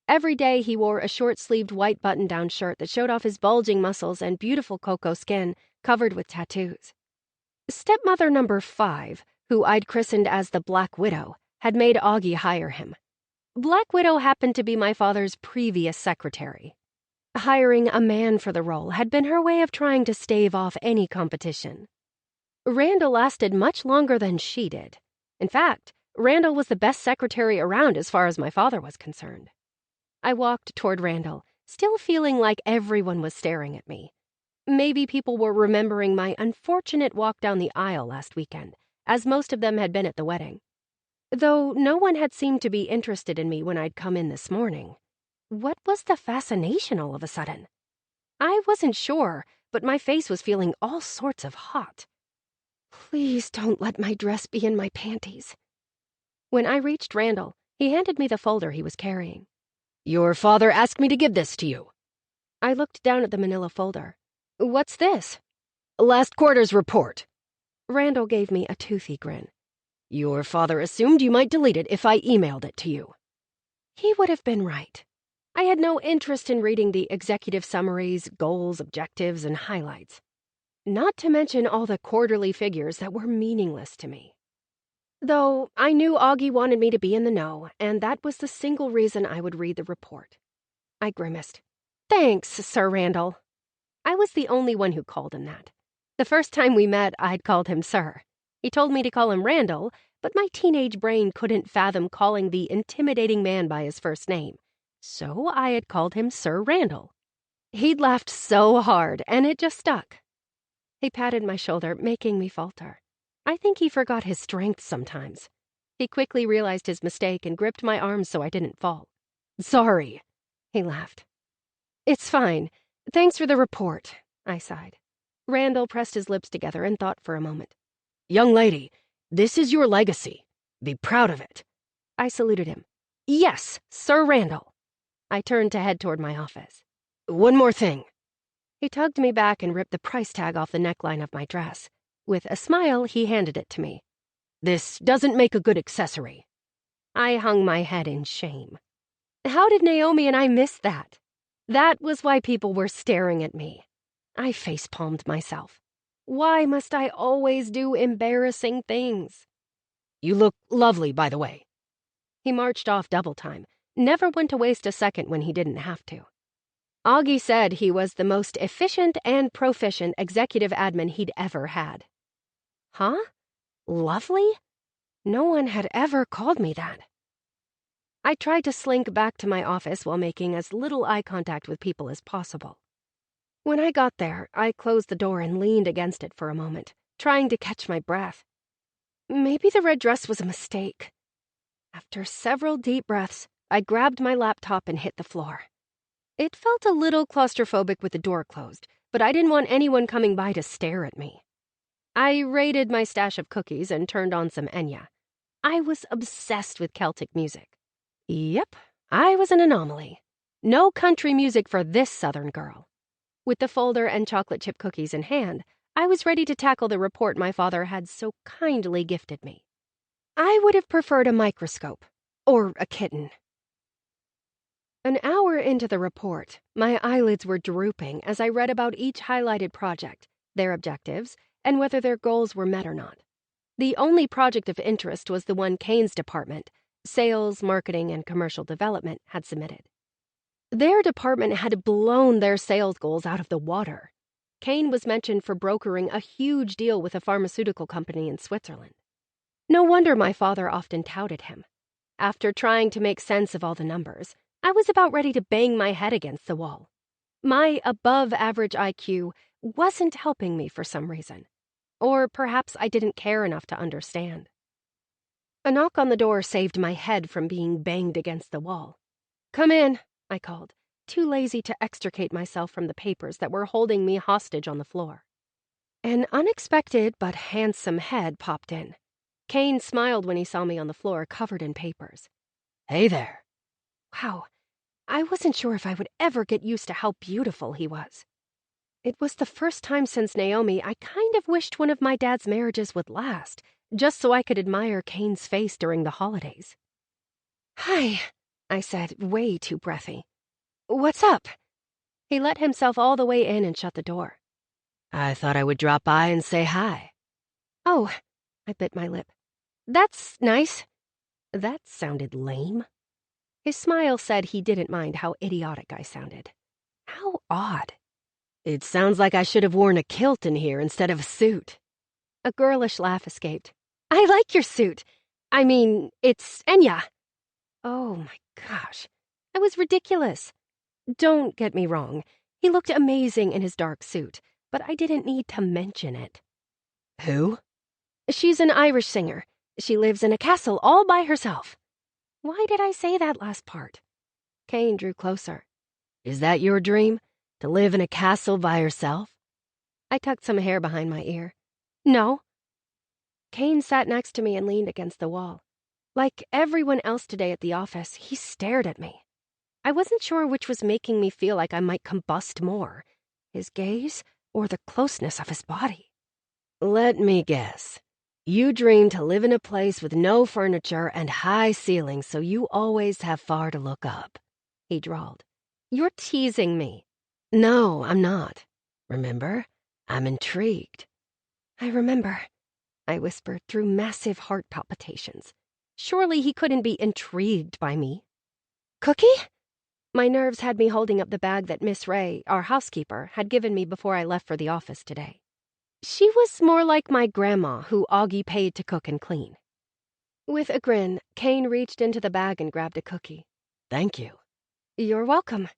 Every day he wore a short-sleeved white button-down shirt that showed off his bulging muscles and beautiful cocoa skin covered with tattoos. Stepmother number 5, who I'd christened as the Black Widow, had made Augie hire him. Black Widow happened to be my father's previous secretary. Hiring a man for the role had been her way of trying to stave off any competition. Randall lasted much longer than she did. In fact, Randall was the best secretary around as far as my father was concerned. I walked toward Randall, still feeling like everyone was staring at me. Maybe people were remembering my unfortunate walk down the aisle last weekend, as most of them had been at the wedding. Though no one had seemed to be interested in me when I'd come in this morning. What was the fascination all of a sudden? I wasn't sure, but my face was feeling all sorts of hot. Please don't let my dress be in my panties. When I reached Randall, he handed me the folder he was carrying. Your father asked me to give this to you. I looked down at the manila folder. What's this? Last quarter's report. Randall gave me a toothy grin. Your father assumed you might delete it if I emailed it to you. He would have been right. I had no interest in reading the executive summaries, goals, objectives, and highlights. Not to mention all the quarterly figures that were meaningless to me. Though I knew Augie wanted me to be in the know, and that was the single reason I would read the report. I grimaced. Thanks, Sir Randall. I was the only one who called him that. The first time we met, I'd called him Sir. He told me to call him Randall, but my teenage brain couldn't fathom calling the intimidating man by his first name, so I had called him Sir Randall. He'd laughed so hard, and it just stuck. He patted my shoulder, making me falter. I think he forgot his strength sometimes. He quickly realized his mistake and gripped my arm so I didn't fall. Sorry, he laughed. It's fine. Thanks for the report, I sighed. Randall pressed his lips together and thought for a moment. Young lady, this is your legacy. Be proud of it. I saluted him. Yes, Sir Randall. I turned to head toward my office. One more thing. He tugged me back and ripped the price tag off the neckline of my dress. With a smile, he handed it to me. This doesn't make a good accessory. I hung my head in shame. How did Naomi and I miss that? That was why people were staring at me. I face-palmed myself. Why must I always do embarrassing things? You look lovely, by the way. He marched off double time, never one to waste a second when he didn't have to. Augie said he was the most efficient and proficient executive admin he'd ever had. Huh? Lovely? No one had ever called me that. I tried to slink back to my office while making as little eye contact with people as possible. When I got there, I closed the door and leaned against it for a moment, trying to catch my breath. Maybe the red dress was a mistake. After several deep breaths, I grabbed my laptop and hit the floor. It felt a little claustrophobic with the door closed, but I didn't want anyone coming by to stare at me. I raided my stash of cookies and turned on some Enya. I was obsessed with Celtic music. Yep, I was an anomaly. No country music for this Southern girl. With the folder and chocolate chip cookies in hand, I was ready to tackle the report my father had so kindly gifted me. I would have preferred a microscope, or a kitten. An hour into the report, my eyelids were drooping as I read about each highlighted project, their objectives, and whether their goals were met or not. The only project of interest was the one Kane's department, Sales, Marketing, and Commercial Development, had submitted. Their department had blown their sales goals out of the water. Kane was mentioned for brokering a huge deal with a pharmaceutical company in Switzerland. No wonder my father often touted him. After trying to make sense of all the numbers, I was about ready to bang my head against the wall. My above-average IQ wasn't helping me for some reason. Or perhaps I didn't care enough to understand. A knock on the door saved my head from being banged against the wall. "Come in," I called, too lazy to extricate myself from the papers that were holding me hostage on the floor. An unexpected but handsome head popped in. Kane smiled when he saw me on the floor covered in papers. Hey there. Wow, I wasn't sure if I would ever get used to how beautiful he was. It was the first time since Naomi I kind of wished one of my dad's marriages would last, just so I could admire Kane's face during the holidays. Hi, I said, way too breathy. What's up? He let himself all the way in and shut the door. I thought I would drop by and say hi. Oh, I bit my lip. That's nice. That sounded lame. His smile said he didn't mind how idiotic I sounded. How odd. It sounds like I should have worn a kilt in here instead of a suit. A girlish laugh escaped. I like your suit. I mean, it's Enya. Oh my gosh. I was ridiculous. Don't get me wrong. He looked amazing in his dark suit, but I didn't need to mention it. Who? She's an Irish singer. She lives in a castle all by herself. Why did I say that last part? Kane drew closer. Is that your dream? To live in a castle by herself? I tucked some hair behind my ear. No. Kane sat next to me and leaned against the wall. Like everyone else today at the office, he stared at me. I wasn't sure which was making me feel like I might combust more, his gaze or the closeness of his body. Let me guess. You dream to live in a place with no furniture and high ceilings so you always have far to look up, he drawled. You're teasing me. No, I'm not. Remember? I'm intrigued. I remember, I whispered through massive heart palpitations. Surely he couldn't be intrigued by me. Cookie? My nerves had me holding up the bag that Miss Ray, our housekeeper, had given me before I left for the office today. She was more like my grandma, who Augie paid to cook and clean. With a grin, Kane reached into the bag and grabbed a cookie. Thank you. You're welcome.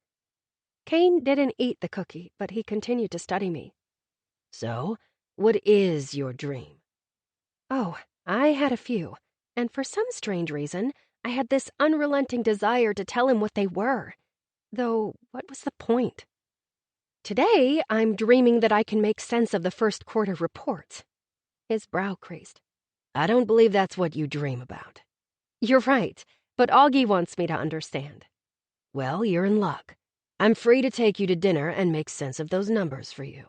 Kane didn't eat the cookie, but he continued to study me. So, what is your dream? Oh, I had a few, and for some strange reason, I had this unrelenting desire to tell him what they were. Though, what was the point? Today, I'm dreaming that I can make sense of the first quarter reports. His brow creased. I don't believe that's what you dream about. You're right, but Augie wants me to understand. Well, you're in luck. I'm free to take you to dinner and make sense of those numbers for you.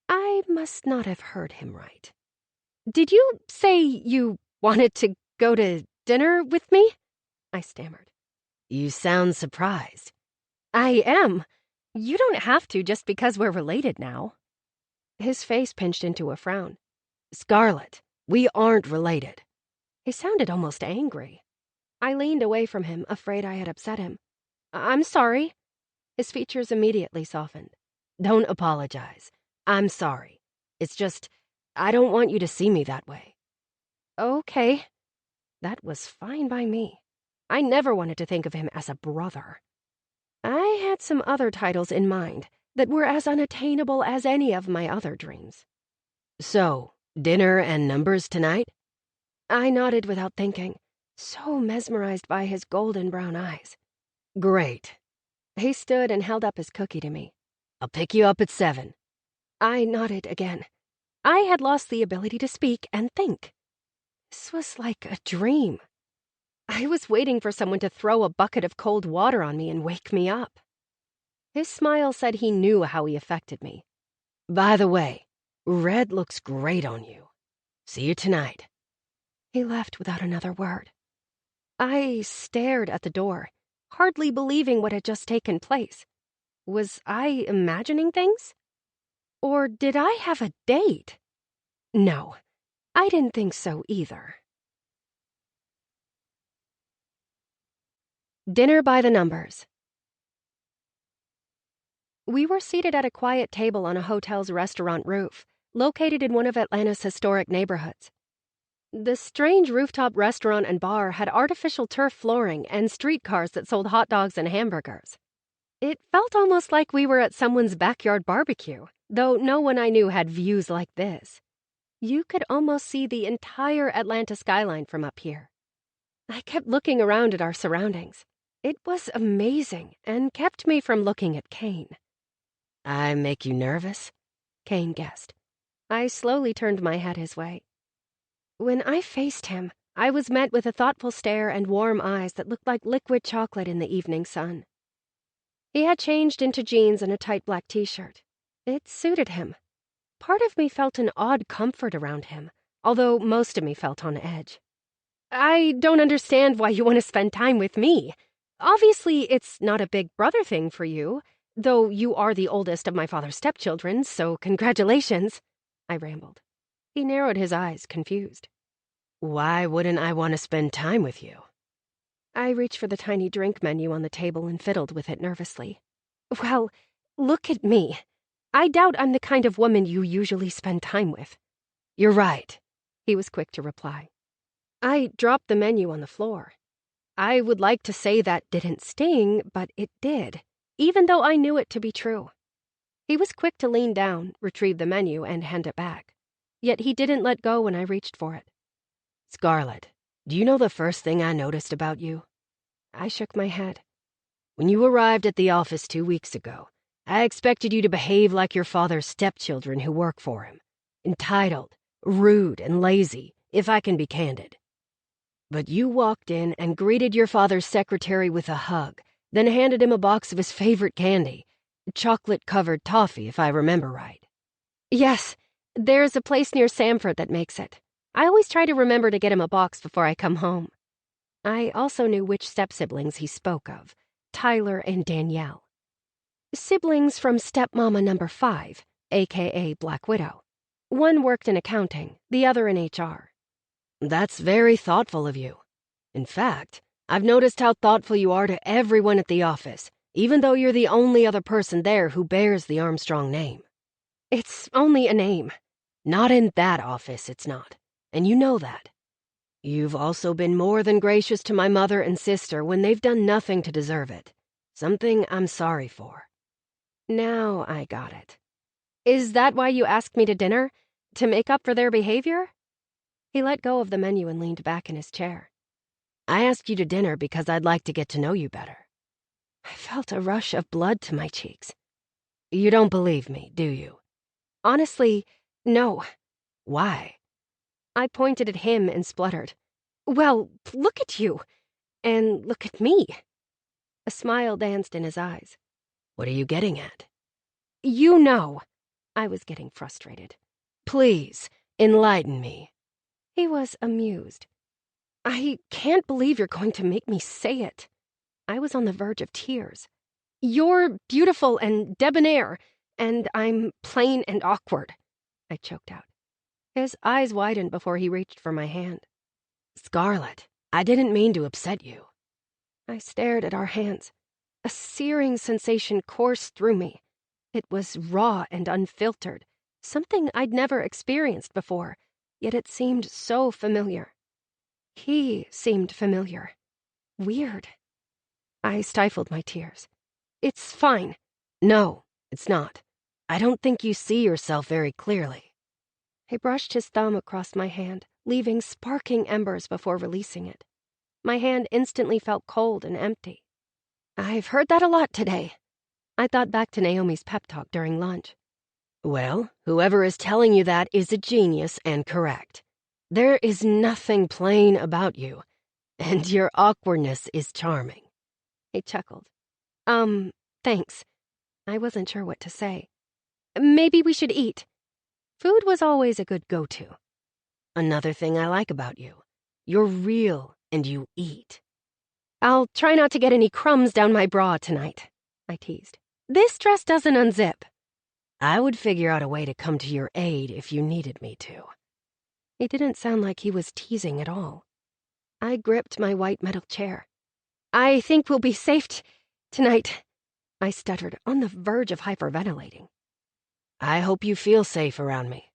I must not have heard him right. Did you say you wanted to go to dinner with me? I stammered. You sound surprised. I am. You don't have to just because we're related now. His face pinched into a frown. Scarlett, we aren't related. He sounded almost angry. I leaned away from him, afraid I had upset him. I'm sorry. His features immediately softened. Don't apologize. I'm sorry. It's just, I don't want you to see me that way. Okay. That was fine by me. I never wanted to think of him as a brother. I had some other titles in mind that were as unattainable as any of my other dreams. So, dinner and numbers tonight? I nodded without thinking, so mesmerized by his golden brown eyes. Great. He stood and held up his cookie to me. I'll pick you up at 7. I nodded again. I had lost the ability to speak and think. This was like a dream. I was waiting for someone to throw a bucket of cold water on me and wake me up. His smile said he knew how he affected me. By the way, red looks great on you. See you tonight. He left without another word. I stared at the door, hardly believing what had just taken place. Was I imagining things? Or did I have a date? No, I didn't think so either. Dinner by the numbers. We were seated at a quiet table on a hotel's restaurant roof, located in one of Atlanta's historic neighborhoods. The strange rooftop restaurant and bar had artificial turf flooring and streetcars that sold hot dogs and hamburgers. It felt almost like we were at someone's backyard barbecue, though no one I knew had views like this. You could almost see the entire Atlanta skyline from up here. I kept looking around at our surroundings. It was amazing and kept me from looking at Kane. I make you nervous? Kane guessed. I slowly turned my head his way. When I faced him, I was met with a thoughtful stare and warm eyes that looked like liquid chocolate in the evening sun. He had changed into jeans and a tight black t-shirt. It suited him. Part of me felt an odd comfort around him, although most of me felt on edge. I don't understand why you want to spend time with me. Obviously, it's not a big brother thing for you, though you are the oldest of my father's stepchildren, so congratulations, I rambled. He narrowed his eyes, confused. Why wouldn't I want to spend time with you? I reached for the tiny drink menu on the table and fiddled with it nervously. Well, look at me. I doubt I'm the kind of woman you usually spend time with. You're right, he was quick to reply. I dropped the menu on the floor. I would like to say that didn't sting, but it did, even though I knew it to be true. He was quick to lean down, retrieve the menu, and hand it back. Yet he didn't let go when I reached for it. Scarlett, do you know the first thing I noticed about you? I shook my head. When you arrived at the office 2 weeks ago, I expected you to behave like your father's stepchildren who work for him. Entitled, rude, and lazy, if I can be candid. But you walked in and greeted your father's secretary with a hug, then handed him a box of his favorite candy, chocolate-covered toffee, if I remember right. Yes, there's a place near Samford that makes it. I always try to remember to get him a box before I come home. I also knew which step-siblings he spoke of, Tyler and Danielle. Siblings from stepmama number 5, a.k.a. Black Widow. One worked in accounting, the other in HR. That's very thoughtful of you. In fact, I've noticed how thoughtful you are to everyone at the office, even though you're the only other person there who bears the Armstrong name. It's only a name. Not in that office, it's not. And you know that. You've also been more than gracious to my mother and sister when they've done nothing to deserve it. Something I'm sorry for. Now I got it. Is that why you asked me to dinner? To make up for their behavior? He let go of the menu and leaned back in his chair. I asked you to dinner because I'd like to get to know you better. I felt a rush of blood to my cheeks. You don't believe me, do you? Honestly, no. Why? I pointed at him and spluttered. Well, look at you. And look at me. A smile danced in his eyes. What are you getting at? You know. I was getting frustrated. Please, enlighten me. He was amused. I can't believe you're going to make me say it. I was on the verge of tears. You're beautiful and debonair, and I'm plain and awkward, I choked out. His eyes widened before he reached for my hand. Scarlett, I didn't mean to upset you. I stared at our hands. A searing sensation coursed through me. It was raw and unfiltered, something I'd never experienced before, yet it seemed so familiar. He seemed familiar. Weird. I stifled my tears. It's fine. No, it's not. I don't think you see yourself very clearly. He brushed his thumb across my hand, leaving sparking embers before releasing it. My hand instantly felt cold and empty. I've heard that a lot today. I thought back to Naomi's pep talk during lunch. Well, whoever is telling you that is a genius and correct. There is nothing plain about you, and your awkwardness is charming. He chuckled. Thanks. I wasn't sure what to say. Maybe we should eat. Food was always a good go-to. Another thing I like about you. You're real and you eat. I'll try not to get any crumbs down my bra tonight, I teased. This dress doesn't unzip. I would figure out a way to come to your aid if you needed me to. He didn't sound like he was teasing at all. I gripped my white metal chair. I think we'll be safe tonight, I stuttered, on the verge of hyperventilating. I hope you feel safe around me.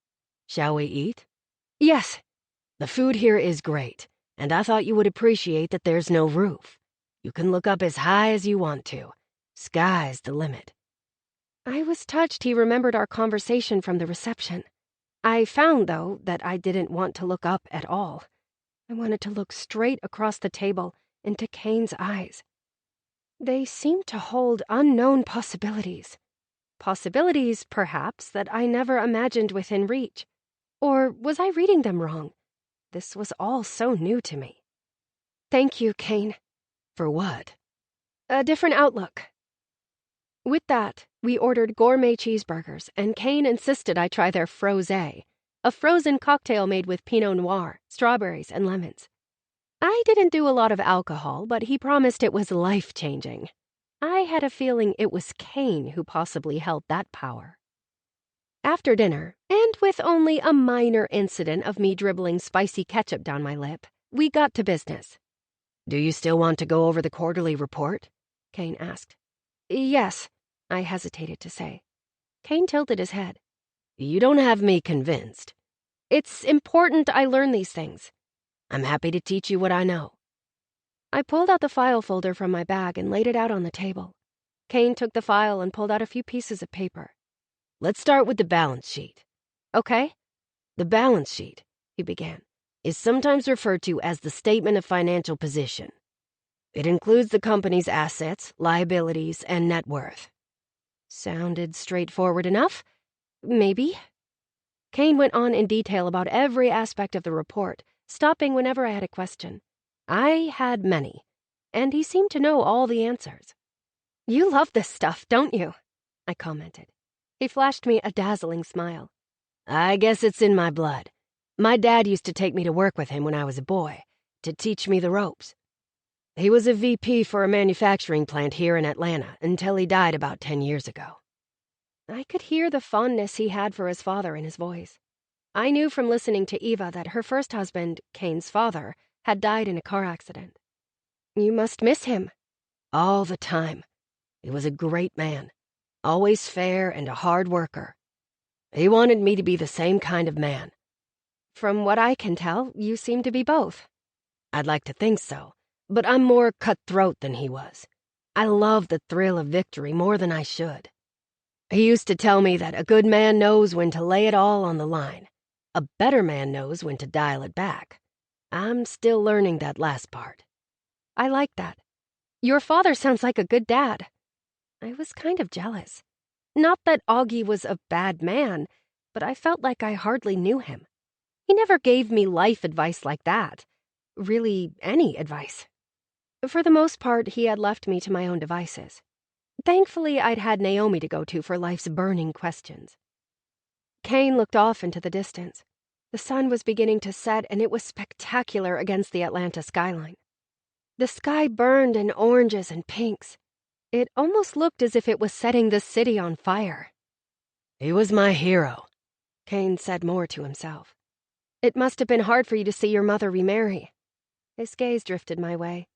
Shall we eat? Yes. The food here is great, and I thought you would appreciate that there's no roof. You can look up as high as you want to. Sky's the limit. I was touched he remembered our conversation from the reception. I found, though, that I didn't want to look up at all. I wanted to look straight across the table into Kane's eyes. They seemed to hold unknown possibilities. Possibilities, perhaps, that I never imagined within reach. Or was I reading them wrong? This was all so new to me. Thank you, Kane. For what? A different outlook. With that, we ordered gourmet cheeseburgers, and Kane insisted I try their frosé, a frozen cocktail made with Pinot Noir, strawberries, and lemons. I didn't do a lot of alcohol, but he promised it was life-changing. I had a feeling it was Kane who possibly held that power. After dinner, and with only a minor incident of me dribbling spicy ketchup down my lip, we got to business. Do you still want to go over the quarterly report? Kane asked. Yes, I hesitated to say. Kane tilted his head. You don't have me convinced. It's important I learn these things. I'm happy to teach you what I know. I pulled out the file folder from my bag and laid it out on the table. Kane took the file and pulled out a few pieces of paper. Let's start with the balance sheet. Okay? The balance sheet, he began, is sometimes referred to as the statement of financial position. It includes the company's assets, liabilities, and net worth. Sounded straightforward enough. Maybe. Kane went on in detail about every aspect of the report, stopping whenever I had a question. I had many, and he seemed to know all the answers. You love this stuff, don't you? I commented. He flashed me a dazzling smile. I guess it's in my blood. My dad used to take me to work with him when I was a boy, to teach me the ropes. He was a VP for a manufacturing plant here in Atlanta until he died about 10 years ago. I could hear the fondness he had for his father in his voice. I knew from listening to Eva that her first husband, Kane's father, had died in a car accident. You must miss him. All the time. He was a great man, always fair and a hard worker. He wanted me to be the same kind of man. From what I can tell, you seem to be both. I'd like to think so, but I'm more cutthroat than he was. I love the thrill of victory more than I should. He used to tell me that a good man knows when to lay it all on the line. A better man knows when to dial it back. I'm still learning that last part. I like that. Your father sounds like a good dad. I was kind of jealous. Not that Augie was a bad man, but I felt like I hardly knew him. He never gave me life advice like that. Really, any advice. For the most part, he had left me to my own devices. Thankfully, I'd had Naomi to go to for life's burning questions. Kane looked off into the distance. The sun was beginning to set, and it was spectacular against the Atlanta skyline. The sky burned in oranges and pinks. It almost looked as if it was setting the city on fire. He was my hero, Kane said more to himself. It must have been hard for you to see your mother remarry. His gaze drifted my way.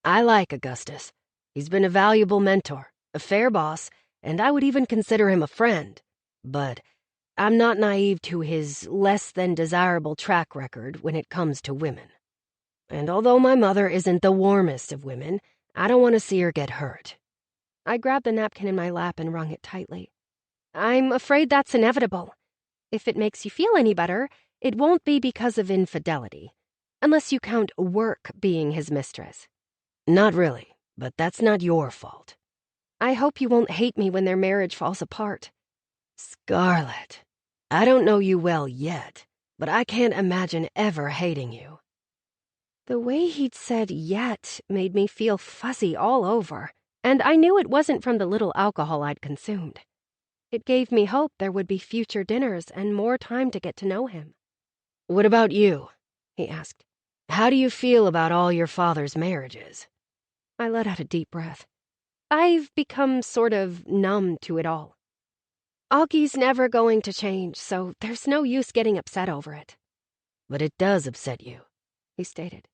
I like Augustus. He's been a valuable mentor, a fair boss, and I would even consider him a friend. But I'm not naive to his less than desirable track record when it comes to women. And although my mother isn't the warmest of women, I don't want to see her get hurt. I grabbed the napkin in my lap and wrung it tightly. I'm afraid that's inevitable. If it makes you feel any better, it won't be because of infidelity, unless you count work being his mistress. Not really, but that's not your fault. I hope you won't hate me when their marriage falls apart. Scarlett, I don't know you well yet, but I can't imagine ever hating you. The way he'd said yet made me feel fuzzy all over, and I knew it wasn't from the little alcohol I'd consumed. It gave me hope there would be future dinners and more time to get to know him. What about you? He asked. How do you feel about all your father's marriages? I let out a deep breath. I've become sort of numb to it all. Augie's never going to change, so there's no use getting upset over it. But it does upset you, he stated.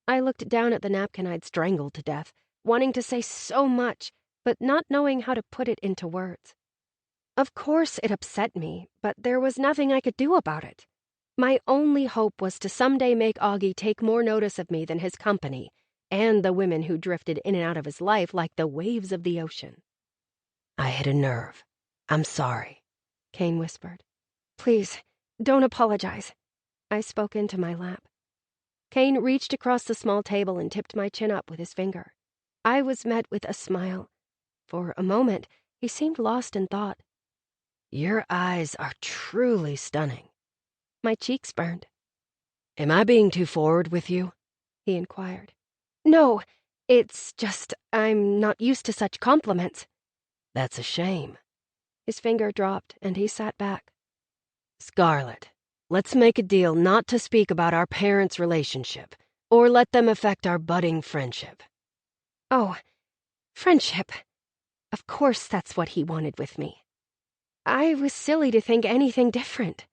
I looked down at the napkin I'd strangled to death, wanting to say so much, but not knowing how to put it into words. Of course it upset me, but there was nothing I could do about it. My only hope was to someday make Augie take more notice of me than his company, and the women who drifted in and out of his life like the waves of the ocean. I hit a nerve. I'm sorry, Kane whispered. Please, don't apologize. I spoke into my lap. Kane reached across the small table and tipped my chin up with his finger. I was met with a smile. For a moment, he seemed lost in thought. Your eyes are truly stunning. My cheeks burned. Am I being too forward with you? He inquired. No, it's just I'm not used to such compliments. That's a shame. His finger dropped, and he sat back. Scarlett, let's make a deal not to speak about our parents' relationship, or let them affect our budding friendship? Oh, friendship. Of course that's what he wanted with me. I was silly to think anything different.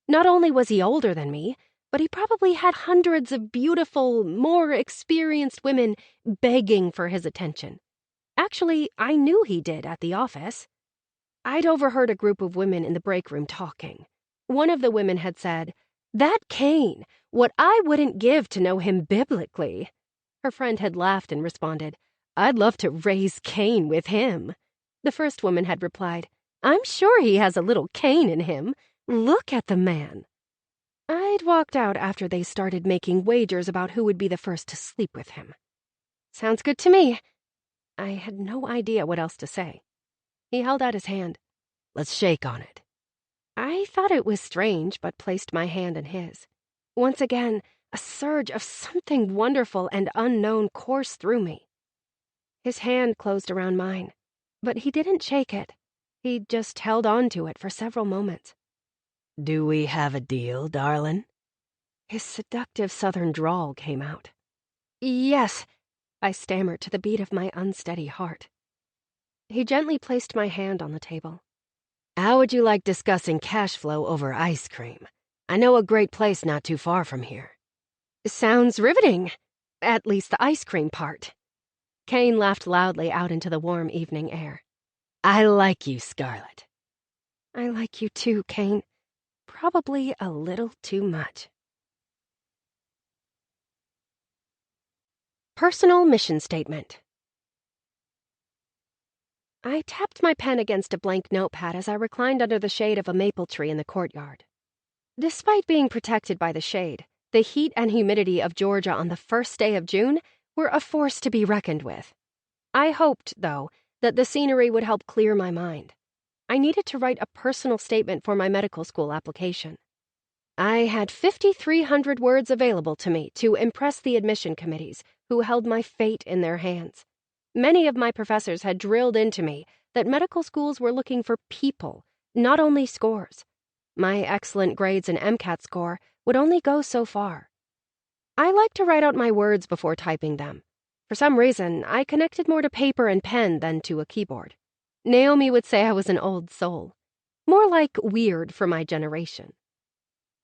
Not only was he older than me, but he probably had hundreds of beautiful, more experienced women begging for his attention. Actually, I knew he did at the office. I'd overheard a group of women in the break room talking. One of the women had said, "That Cain, what I wouldn't give to know him biblically." Her friend had laughed and responded, "I'd love to raise Cain with him." The first woman had replied, "I'm sure he has a little Cain in him. Look at the man." I'd walked out after they started making wagers about who would be the first to sleep with him. "Sounds good to me." I had no idea what else to say. He held out his hand. Let's shake on it. I thought it was strange, but placed my hand in his. Once again, a surge of something wonderful and unknown coursed through me. His hand closed around mine, but he didn't shake it. He just held on to it for several moments. Do we have a deal, darling? His seductive southern drawl came out. "Yes," I stammered to the beat of my unsteady heart. He gently placed my hand on the table. How would you like discussing cash flow over ice cream? I know a great place not too far from here. Sounds riveting. At least the ice cream part. Cain laughed loudly out into the warm evening air. I like you, Scarlett. I like you too, Cain. Probably a little too much. Personal mission statement. I tapped my pen against a blank notepad as I reclined under the shade of a maple tree in the courtyard. Despite being protected by the shade, the heat and humidity of Georgia on the first day of June were a force to be reckoned with. I hoped, though, that the scenery would help clear my mind. I needed to write a personal statement for my medical school application. I had 5,300 words available to me to impress the admission committees, who held my fate in their hands. Many of my professors had drilled into me that medical schools were looking for people, not only scores. My excellent grades and MCAT score would only go so far. I like to write out my words before typing them. For some reason, I connected more to paper and pen than to a keyboard. Naomi would say I was an old soul. More like weird for my generation.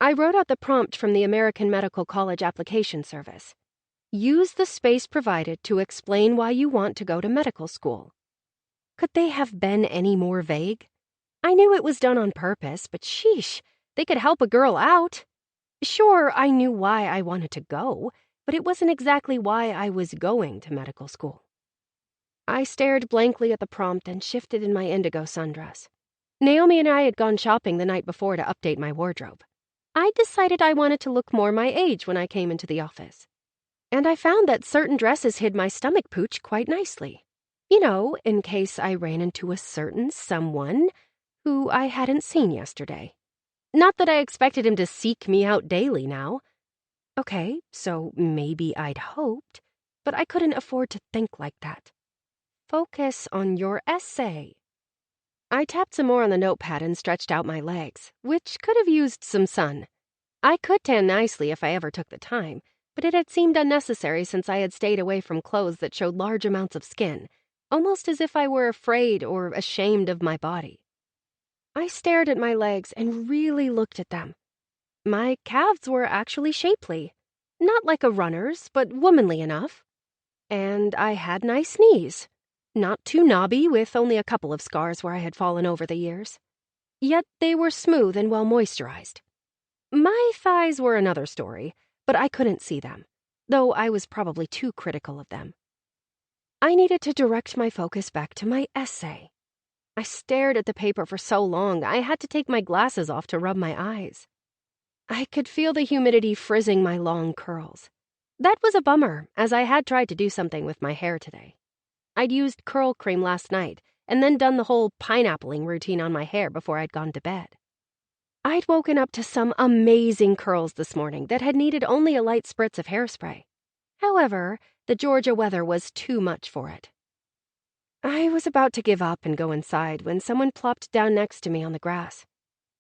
I wrote out the prompt from the American Medical College Application Service. Use the space provided to explain why you want to go to medical school. Could they have been any more vague? I knew it was done on purpose, but sheesh, they could help a girl out. Sure, I knew why I wanted to go, but it wasn't exactly why I was going to medical school. I stared blankly at the prompt and shifted in my indigo sundress. Naomi and I had gone shopping the night before to update my wardrobe. I decided I wanted to look more my age when I came into the office. And I found that certain dresses hid my stomach pooch quite nicely. You know, in case I ran into a certain someone who I hadn't seen yesterday. Not that I expected him to seek me out daily now. Okay, so maybe I'd hoped, but I couldn't afford to think like that. Focus on your essay. I tapped some more on the notepad and stretched out my legs, which could have used some sun. I could tan nicely if I ever took the time, but it had seemed unnecessary since I had stayed away from clothes that showed large amounts of skin, almost as if I were afraid or ashamed of my body. I stared at my legs and really looked at them. My calves were actually shapely. Not like a runner's, but womanly enough. And I had nice knees. Not too knobby, with only a couple of scars where I had fallen over the years. Yet they were smooth and well moisturized. My thighs were another story, but I couldn't see them, though I was probably too critical of them. I needed to direct my focus back to my essay. I stared at the paper for so long, I had to take my glasses off to rub my eyes. I could feel the humidity frizzing my long curls. That was a bummer, as I had tried to do something with my hair today. I'd used curl cream last night, and then done the whole pineappling routine on my hair before I'd gone to bed. I'd woken up to some amazing curls this morning that had needed only a light spritz of hairspray. However, the Georgia weather was too much for it. I was about to give up and go inside when someone plopped down next to me on the grass.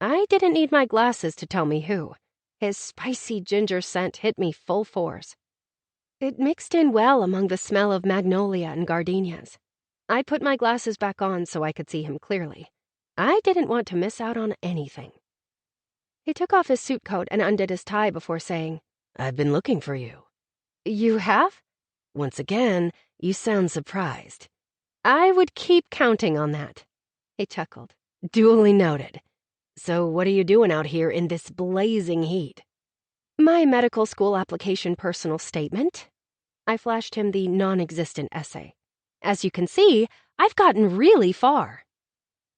I didn't need my glasses to tell me who. His spicy ginger scent hit me full force. It mixed in well among the smell of magnolia and gardenias. I put my glasses back on so I could see him clearly. I didn't want to miss out on anything. He took off his suit coat and undid his tie before saying, "I've been looking for you." "You have?" "Once again, you sound surprised." "I would keep counting on that." He chuckled. "Duly noted. So what are you doing out here in this blazing heat?" "My medical school application personal statement." I flashed him the non-existent essay. "As you can see, I've gotten really far."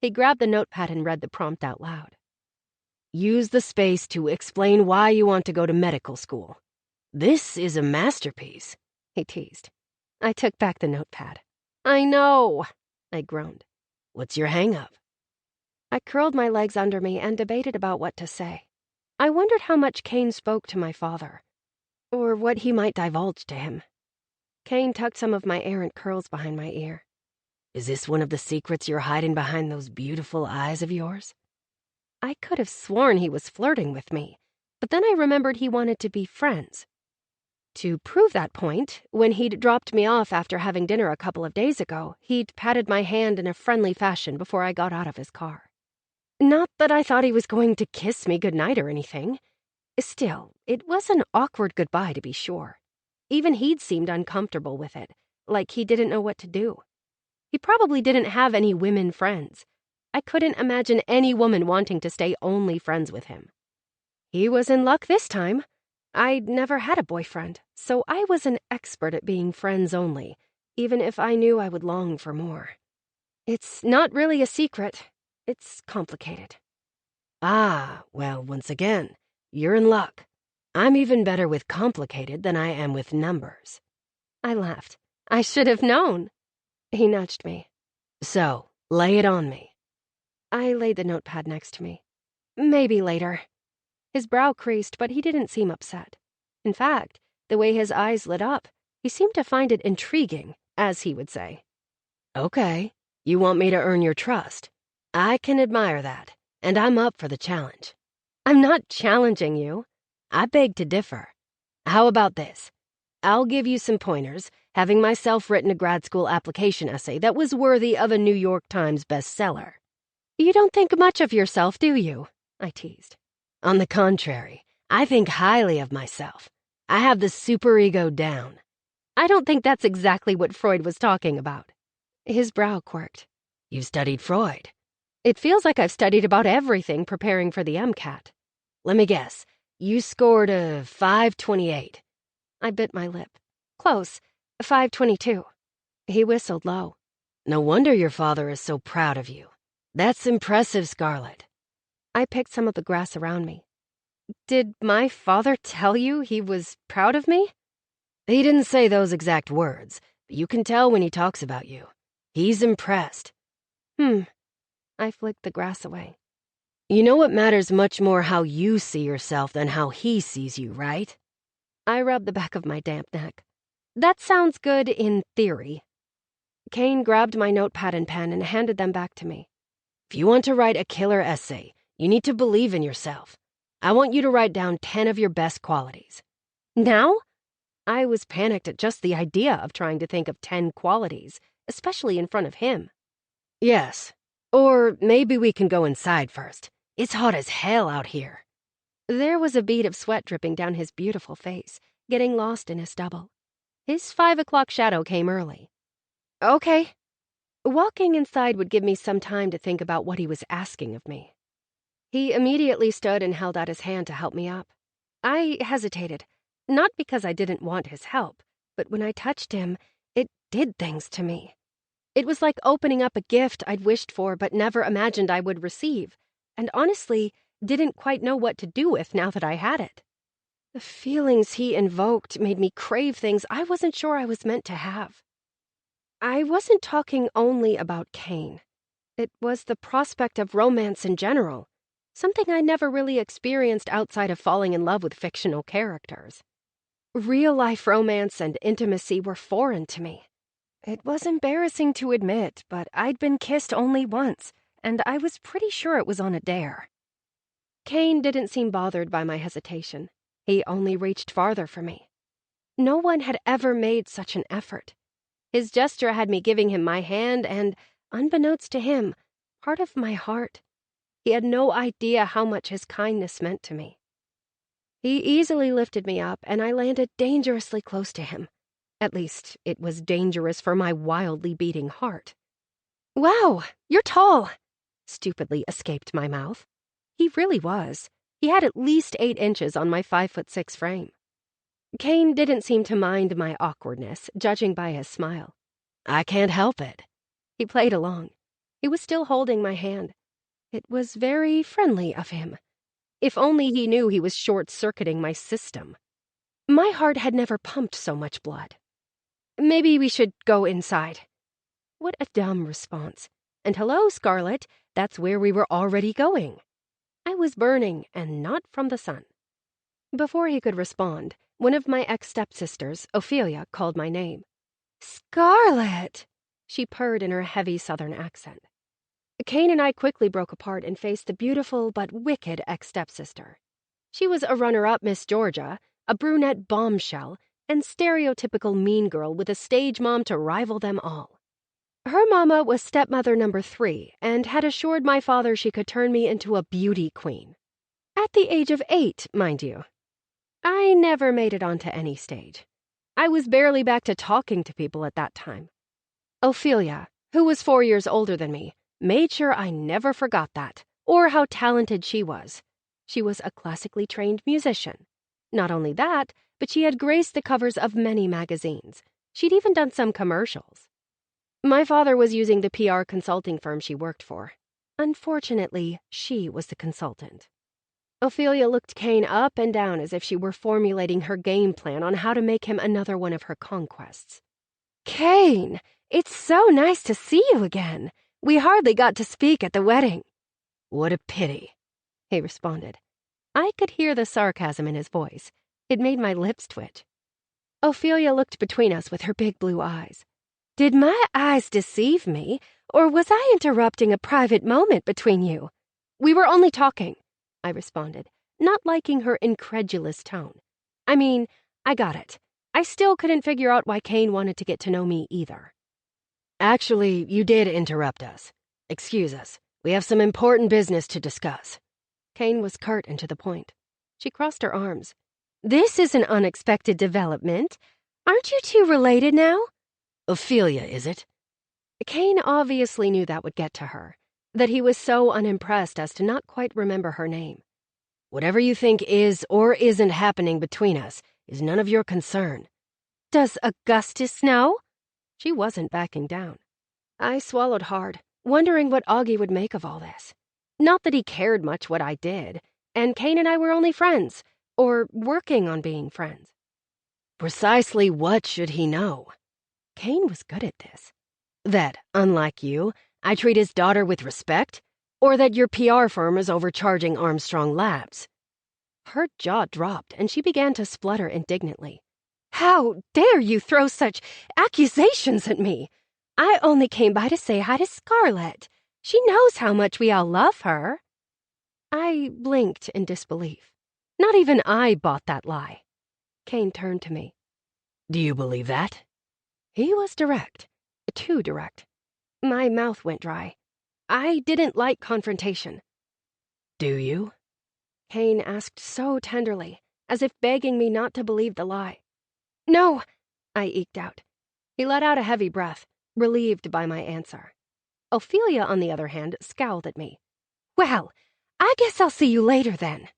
He grabbed the notepad and read the prompt out loud. "Use the space to explain why you want to go to medical school. This is a masterpiece," he teased. I took back the notepad. "I know," I groaned. "What's your hang-up?" I curled my legs under me and debated about what to say. I wondered how much Kane spoke to my father, or what he might divulge to him. Kane tucked some of my errant curls behind my ear. "Is this one of the secrets you're hiding behind those beautiful eyes of yours?" I could have sworn he was flirting with me, but then I remembered he wanted to be friends. To prove that point, when he'd dropped me off after having dinner a couple of days ago, he'd patted my hand in a friendly fashion before I got out of his car. Not that I thought he was going to kiss me goodnight or anything. Still, it was an awkward goodbye to be sure. Even he'd seemed uncomfortable with it, like he didn't know what to do. He probably didn't have any women friends. I couldn't imagine any woman wanting to stay only friends with him. He was in luck this time. I'd never had a boyfriend, so I was an expert at being friends only, even if I knew I would long for more. It's not really a secret. It's complicated. "Ah, well, once again, you're in luck. I'm even better with complicated than I am with numbers." I laughed. I should have known. He nudged me. "So, lay it on me." I laid the notepad next to me. "Maybe later." His brow creased, but he didn't seem upset. In fact, the way his eyes lit up, he seemed to find it intriguing, as he would say. "Okay, you want me to earn your trust. I can admire that, and I'm up for the challenge." "I'm not challenging you." "I beg to differ. How about this? I'll give you some pointers, having myself written a grad school application essay that was worthy of a New York Times bestseller." "You don't think much of yourself, do you?" I teased. "On the contrary, I think highly of myself. I have the superego down." "I don't think that's exactly what Freud was talking about." His brow quirked. "You've studied Freud." "It feels like I've studied about everything preparing for the MCAT." "Let me guess. You scored a 528. I bit my lip. "Close. 522. He whistled low. "No wonder your father is so proud of you. That's impressive, Scarlett." I picked some of the grass around me. "Did my father tell you he was proud of me?" "He didn't say those exact words, but you can tell when he talks about you. He's impressed." I flicked the grass away. "You know what matters much more how you see yourself than how he sees you, right?" I rubbed the back of my damp neck. "That sounds good in theory." Kane grabbed my notepad and pen and handed them back to me. "If you want to write a killer essay, you need to believe in yourself. I want you to write down 10 of your best qualities." "Now?" I was panicked at just the idea of trying to think of 10 qualities, especially in front of him. "Yes. Or maybe we can go inside first. It's hot as hell out here." There was a bead of sweat dripping down his beautiful face, getting lost in his stubble. His 5 o'clock shadow came early. "Okay." Walking inside would give me some time to think about what he was asking of me. He immediately stood and held out his hand to help me up. I hesitated, not because I didn't want his help, but when I touched him, it did things to me. It was like opening up a gift I'd wished for but never imagined I would receive, and honestly, didn't quite know what to do with now that I had it. The feelings he invoked made me crave things I wasn't sure I was meant to have. I wasn't talking only about Kane. It was the prospect of romance in general, something I never really experienced outside of falling in love with fictional characters. Real-life romance and intimacy were foreign to me. It was embarrassing to admit, but I'd been kissed only once, and I was pretty sure it was on a dare. Kane didn't seem bothered by my hesitation. He only reached farther for me. No one had ever made such an effort. His gesture had me giving him my hand and, unbeknownst to him, part of my heart. He had no idea how much his kindness meant to me. He easily lifted me up, and I landed dangerously close to him. At least, it was dangerous for my wildly beating heart. "Wow, you're tall," stupidly escaped my mouth. He really was. He had at least 8 inches on my 5'6" frame. Kane didn't seem to mind my awkwardness, judging by his smile. I can't help it. He played along. He was still holding my hand. It was very friendly of him. If only he knew he was short-circuiting my system. My heart had never pumped so much blood. "Maybe we should go inside." What a dumb response. And hello, Scarlet, that's where we were already going. I was burning, and not from the sun. Before he could respond, one of my ex-stepsisters, Ophelia, called my name. "Scarlet!" she purred in her heavy southern accent. Kane and I quickly broke apart and faced the beautiful but wicked ex-stepsister. She was a runner-up Miss Georgia, a brunette bombshell, and stereotypical mean girl with a stage mom to rival them all. Her mama was stepmother number 3 and had assured my father she could turn me into a beauty queen. At the age of 8, mind you. I never made it onto any stage. I was barely back to talking to people at that time. Ophelia, who was 4 years older than me, made sure I never forgot that, or how talented she was. She was a classically trained musician. Not only that, but she had graced the covers of many magazines. She'd even done some commercials. My father was using the PR consulting firm she worked for. Unfortunately, she was the consultant. Ophelia looked Kane up and down as if she were formulating her game plan on how to make him another one of her conquests. "Kane, it's so nice to see you again. We hardly got to speak at the wedding." What a pity, he responded. I could hear the sarcasm in his voice. It made my lips twitch. Ophelia looked between us with her big blue eyes. "Did my eyes deceive me, or was I interrupting a private moment between you?" "We were only talking," I responded, not liking her incredulous tone. I mean, I got it. I still couldn't figure out why Kane wanted to get to know me either. Actually, you did interrupt us. Excuse us. We have some important business to discuss. Kane was curt and to the point. She crossed her arms. "This is an unexpected development. Aren't you two related now?" Ophelia, is it? Kane obviously knew that would get to her, that he was so unimpressed as to not quite remember her name. Whatever you think is or isn't happening between us is none of your concern. "Does Augustus know?" She wasn't backing down. I swallowed hard, wondering what Augie would make of all this. Not that he cared much what I did, and Kane and I were only friends, or working on being friends. Precisely what should he know? Kane was good at this. That, unlike you, I treat his daughter with respect? Or that your PR firm is overcharging Armstrong Labs? Her jaw dropped, and she began to splutter indignantly. "How dare you throw such accusations at me? I only came by to say hi to Scarlet. She knows how much we all love her." I blinked in disbelief. Not even I bought that lie. Kane turned to me. "Do you believe that?" He was direct. Too direct. My mouth went dry. I didn't like confrontation. "Do you?" Kane asked so tenderly, as if begging me not to believe the lie. "No," I eked out. He let out a heavy breath, relieved by my answer. Ophelia, on the other hand, scowled at me. "Well, I guess I'll see you later then."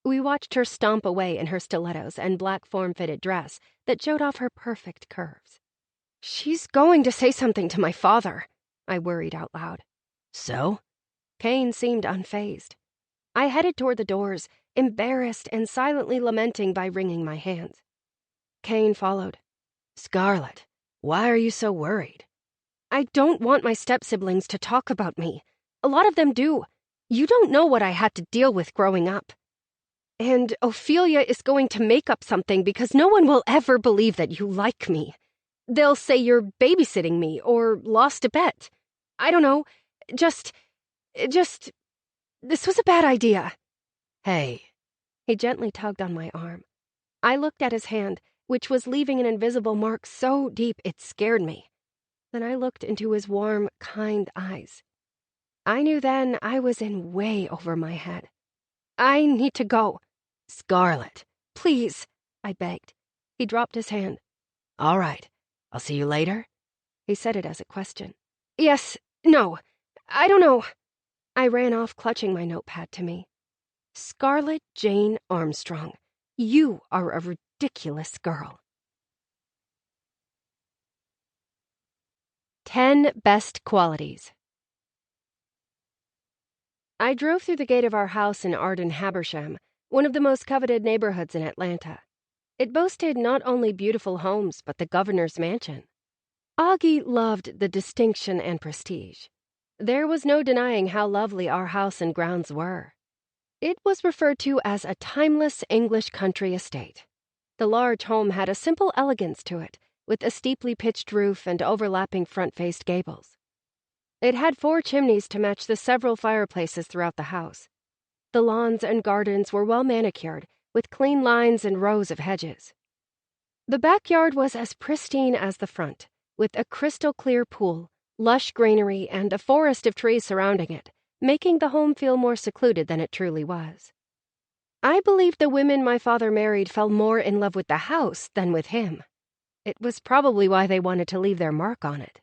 We watched her stomp away in her stilettos and black form-fitted dress that showed off her perfect curves. "She's going to say something to my father," I worried out loud. "So?" Kane seemed unfazed. I headed toward the doors, embarrassed and silently lamenting by wringing my hands. Kane followed. "Scarlet, why are you so worried?" "I don't want my step-siblings to talk about me. A lot of them do. You don't know what I had to deal with growing up. And Ophelia is going to make up something because no one will ever believe that you like me. They'll say you're babysitting me or lost a bet. I don't know. Just, this was a bad idea." "Hey." He gently tugged on my arm. I looked at his hand, which was leaving an invisible mark so deep it scared me. Then I looked into his warm, kind eyes. I knew then I was in way over my head. I need to go. Scarlet. Please, I begged. He dropped his hand. All right. I'll see you later. He said it as a question. Yes, no, I don't know. I ran off, clutching my notepad to me. Scarlett Jane Armstrong, you are a ridiculous girl. 10 Best Qualities. I drove through the gate of our house in Arden, Habersham, one of the most coveted neighborhoods in Atlanta. It boasted not only beautiful homes, but the governor's mansion. Augie loved the distinction and prestige. There was no denying how lovely our house and grounds were. It was referred to as a timeless English country estate. The large home had a simple elegance to it, with a steeply pitched roof and overlapping front-faced gables. It had 4 chimneys to match the several fireplaces throughout the house. The lawns and gardens were well manicured, with clean lines and rows of hedges. The backyard was as pristine as the front, with a crystal-clear pool, lush greenery, and a forest of trees surrounding it, making the home feel more secluded than it truly was. I believed the women my father married fell more in love with the house than with him. It was probably why they wanted to leave their mark on it.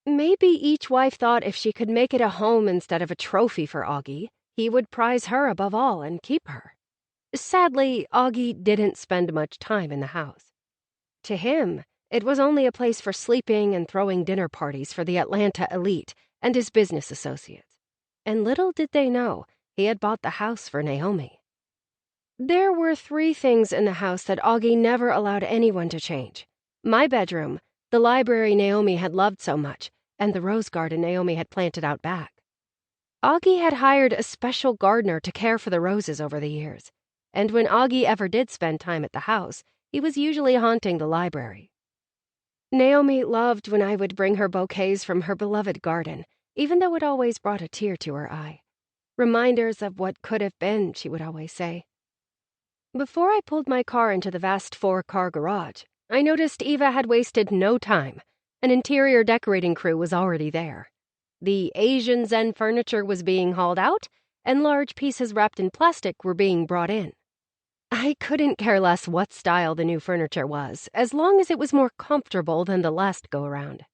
Maybe each wife thought if she could make it a home instead of a trophy for Augie, he would prize her above all and keep her. Sadly, Augie didn't spend much time in the house. To him, it was only a place for sleeping and throwing dinner parties for the Atlanta elite and his business associates. And little did they know, he had bought the house for Naomi. There were 3 things in the house that Augie never allowed anyone to change. My bedroom, the library Naomi had loved so much, and the rose garden Naomi had planted out back. Augie had hired a special gardener to care for the roses over the years, and when Augie ever did spend time at the house, he was usually haunting the library. Naomi loved when I would bring her bouquets from her beloved garden, even though it always brought a tear to her eye. Reminders of what could have been, she would always say. Before I pulled my car into the vast 4-car garage, I noticed Eva had wasted no time. An interior decorating crew was already there. The Asian Zen furniture was being hauled out, and large pieces wrapped in plastic were being brought in. I couldn't care less what style the new furniture was, as long as it was more comfortable than the last go-around.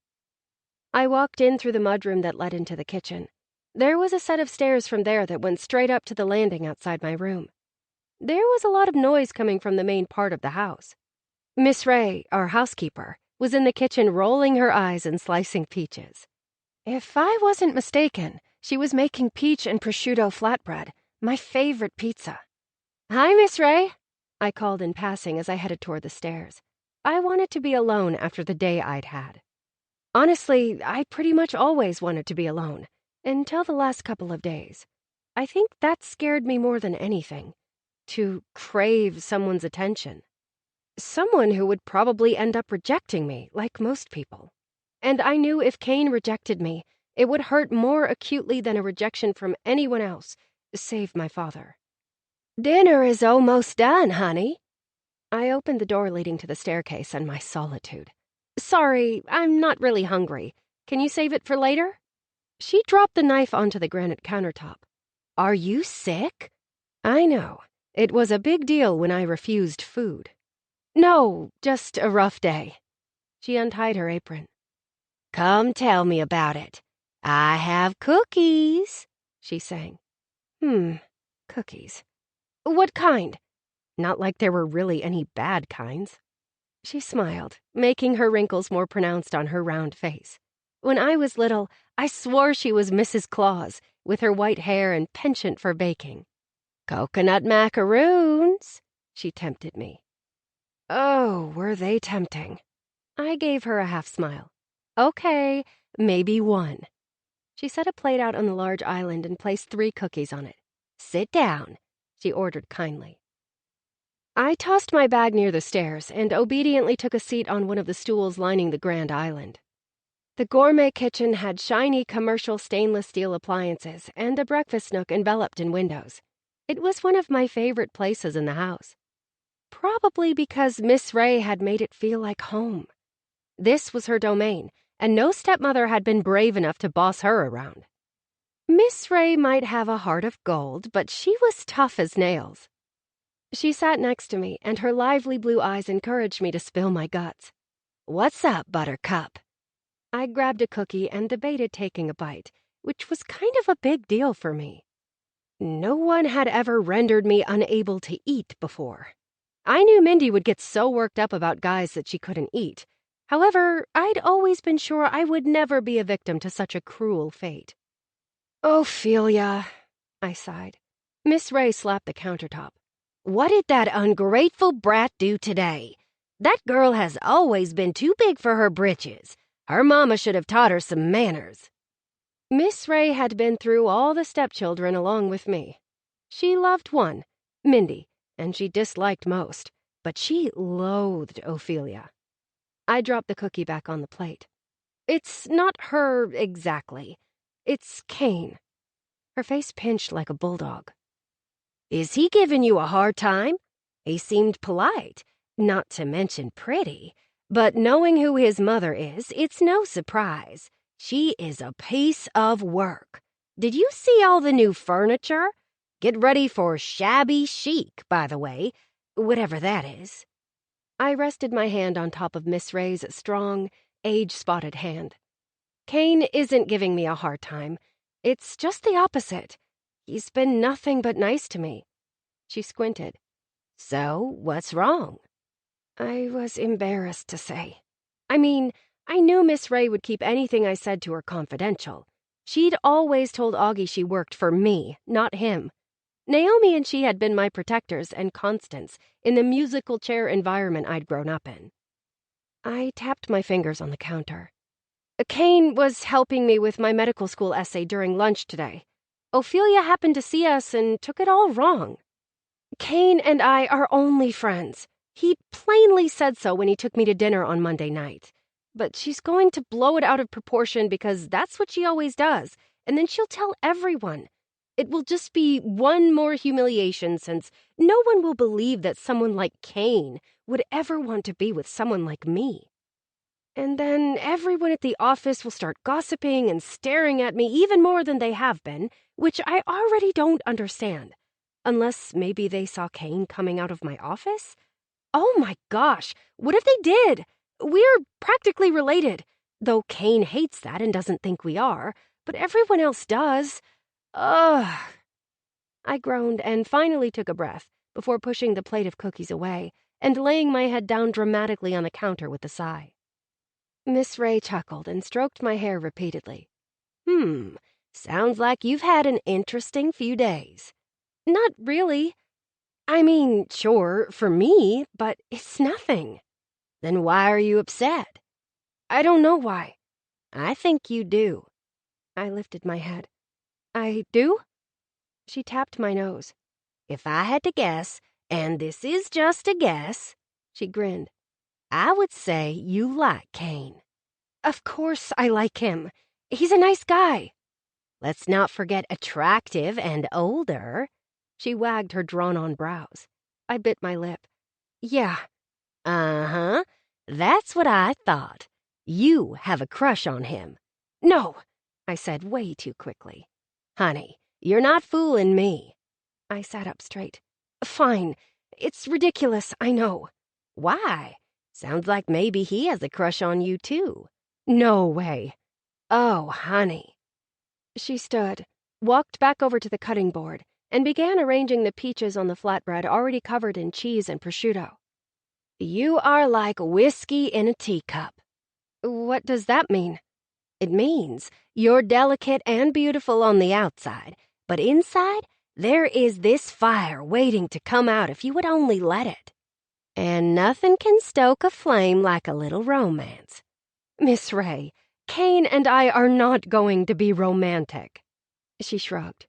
I walked in through the mudroom that led into the kitchen. There was a set of stairs from there that went straight up to the landing outside my room. There was a lot of noise coming from the main part of the house. Miss Ray, our housekeeper, was in the kitchen rolling her eyes and slicing peaches. If I wasn't mistaken, she was making peach and prosciutto flatbread, my favorite pizza. "Hi, Miss Ray," I called in passing as I headed toward the stairs. I wanted to be alone after the day I'd had. Honestly, I pretty much always wanted to be alone, until the last couple of days. I think that scared me more than anything, to crave someone's attention. Someone who would probably end up rejecting me, like most people. And I knew if Kane rejected me, it would hurt more acutely than a rejection from anyone else, save my father. "Dinner is almost done, honey." I opened the door leading to the staircase and my solitude. "Sorry, I'm not really hungry. Can you save it for later?" She dropped the knife onto the granite countertop. "Are you sick?" I know. It was a big deal when I refused food. "No, just a rough day." She untied her apron. "Come tell me about it. I have cookies," she sang. Cookies. "What kind?" Not like there were really any bad kinds. She smiled, making her wrinkles more pronounced on her round face. When I was little, I swore she was Mrs. Claus, with her white hair and penchant for baking. "Coconut macaroons," she tempted me. Oh, were they tempting. I gave her a half smile. "Okay, maybe one." She set a plate out on the large island and placed 3 cookies on it. "Sit down," she ordered kindly. I tossed my bag near the stairs and obediently took a seat on one of the stools lining the grand island. The gourmet kitchen had shiny commercial stainless steel appliances and a breakfast nook enveloped in windows. It was one of my favorite places in the house. Probably because Miss Ray had made it feel like home. This was her domain, and no stepmother had been brave enough to boss her around. Miss Ray might have a heart of gold, but she was tough as nails. She sat next to me, and her lively blue eyes encouraged me to spill my guts. "What's up, Buttercup?" I grabbed a cookie and debated taking a bite, which was kind of a big deal for me. No one had ever rendered me unable to eat before. I knew Mindy would get so worked up about guys that she couldn't eat. However, I'd always been sure I would never be a victim to such a cruel fate. "Ophelia," I sighed. Miss Ray slapped the countertop. "What did that ungrateful brat do today? That girl has always been too big for her britches. Her mama should have taught her some manners." Miss Ray had been through all the stepchildren along with me. She loved one, Mindy, and she disliked most, but she loathed Ophelia. I dropped the cookie back on the plate. "It's not her exactly. It's Kane." Her face pinched like a bulldog. "Is he giving you a hard time? He seemed polite, not to mention pretty, but knowing who his mother is, it's no surprise. She is a piece of work. Did you see all the new furniture? Get ready for shabby chic, by the way, whatever that is." I rested my hand on top of Miss Ray's strong, age-spotted hand. "Kane isn't giving me a hard time. It's just the opposite. He's been nothing but nice to me." She squinted. "So, what's wrong?" I was embarrassed to say. I mean, I knew Miss Ray would keep anything I said to her confidential. She'd always told Augie she worked for me, not him. Naomi and she had been my protectors and constants in the musical chair environment I'd grown up in. I tapped my fingers on the counter. "Kane was helping me with my medical school essay during lunch today. Ophelia happened to see us and took it all wrong. Kane and I are only friends. He plainly said so when he took me to dinner on Monday night. But she's going to blow it out of proportion because that's what she always does, and then she'll tell everyone. It will just be one more humiliation since no one will believe that someone like Kane would ever want to be with someone like me. And then everyone at the office will start gossiping and staring at me even more than they have been, which I already don't understand. Unless maybe they saw Kane coming out of my office? Oh my gosh, what if they did? We're practically related, though Kane hates that and doesn't think we are, but everyone else does. Ugh. I groaned and finally took a breath before pushing the plate of cookies away and laying my head down dramatically on the counter with a sigh. Miss Ray chuckled and stroked my hair repeatedly. Sounds like you've had an interesting few days." "Not really. I mean, sure, for me, but it's nothing." "Then why are you upset?" "I don't know why." "I think you do." I lifted my head. "I do?" She tapped my nose. "If I had to guess, and this is just a guess," she grinned, "I would say you like Kane." "Of course I like him. He's a nice guy." "Let's not forget attractive and older." She wagged her drawn-on brows. I bit my lip. "Yeah." "Uh-huh. That's what I thought. You have a crush on him." "No," I said way too quickly. "Honey, you're not fooling me." I sat up straight. "Fine. It's ridiculous, I know." "Why? Sounds like maybe he has a crush on you, too." "No way." "Oh, honey." She stood, walked back over to the cutting board, and began arranging the peaches on the flatbread already covered in cheese and prosciutto. "You are like whiskey in a teacup." "What does that mean?" "It means you're delicate and beautiful on the outside, but inside there is this fire waiting to come out if you would only let it. And nothing can stoke a flame like a little romance." "Miss Ray, Kane and I are not going to be romantic." She shrugged.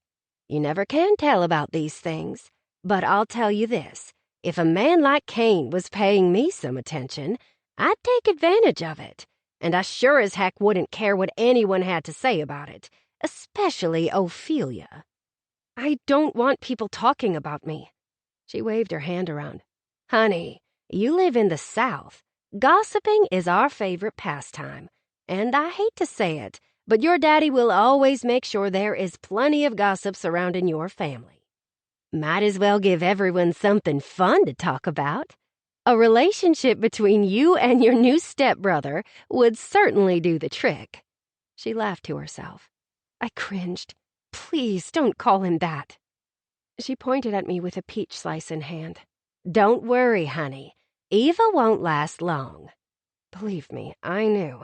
"You never can tell about these things, but I'll tell you this. If a man like Kane was paying me some attention, I'd take advantage of it, and I sure as heck wouldn't care what anyone had to say about it, especially Ophelia." "I don't want people talking about me." She waved her hand around. Honey, you live in the South. Gossiping is our favorite pastime. And I hate to say it, but your daddy will always make sure there is plenty of gossip surrounding your family. Might as well give everyone something fun to talk about. A relationship between you and your new stepbrother would certainly do the trick. She laughed to herself. I cringed. Please don't call him that. She pointed at me with a peach slice in hand. Don't worry, honey. Eva won't last long. Believe me, I knew.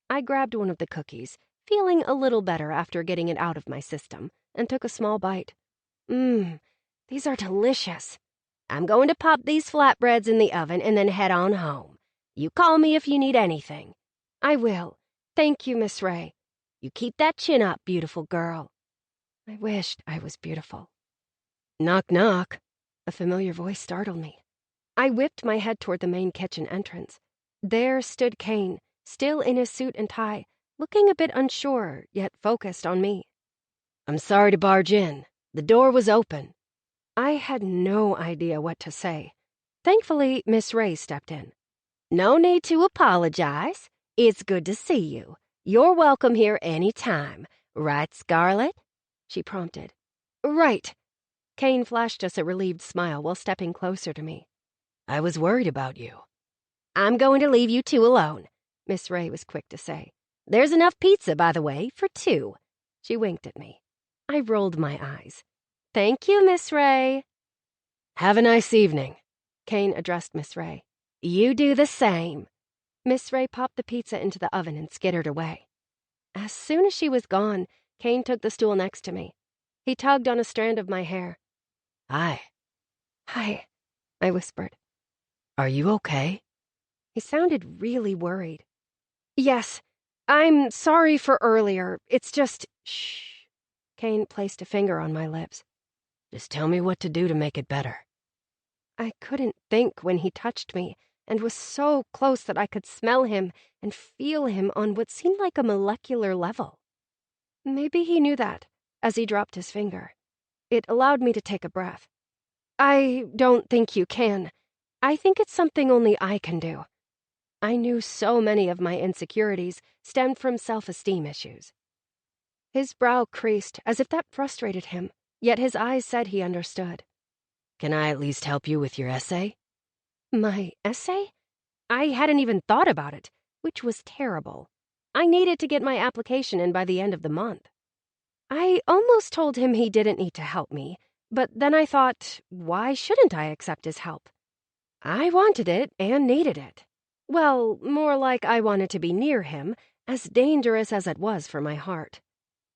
I grabbed one of the cookies, feeling a little better after getting it out of my system, and took a small bite. These are delicious. I'm going to pop these flatbreads in the oven and then head on home. You call me if you need anything. I will. Thank you, Miss Ray. You keep that chin up, beautiful girl. I wished I was beautiful. Knock, knock. A familiar voice startled me. I whipped my head toward the main kitchen entrance. There stood Kane, still in his suit and tie, looking a bit unsure, yet focused on me. I'm sorry to barge in. The door was open. I had no idea what to say. Thankfully, Miss Ray stepped in. No need to apologize. It's good to see you. You're welcome here any time. Right, Scarlett? She prompted. Right. Kane flashed us a relieved smile while stepping closer to me. I was worried about you. I'm going to leave you two alone, Miss Ray was quick to say. There's enough pizza, by the way, for two. She winked at me. I rolled my eyes. Thank you, Miss Ray. Have a nice evening, Kane addressed Miss Ray. You do the same. Miss Ray popped the pizza into the oven and skittered away. As soon as she was gone, Kane took the stool next to me. He tugged on a strand of my hair. Hi. Hi, I whispered. Are you okay? He sounded really worried. Yes, I'm sorry for earlier. It's just... Shh. Kane placed a finger on my lips. Just tell me what to do to make it better. I couldn't think when he touched me, and was so close that I could smell him and feel him on what seemed like a molecular level. Maybe he knew that, as he dropped his finger. It allowed me to take a breath. I don't think you can. I think it's something only I can do. I knew so many of my insecurities stemmed from self-esteem issues. His brow creased as if that frustrated him, yet his eyes said he understood. Can I at least help you with your essay? My essay? I hadn't even thought about it, which was terrible. I needed to get my application in by the end of the month. I almost told him he didn't need to help me, but then I thought, why shouldn't I accept his help? I wanted it and needed it. Well, more like I wanted to be near him, as dangerous as it was for my heart.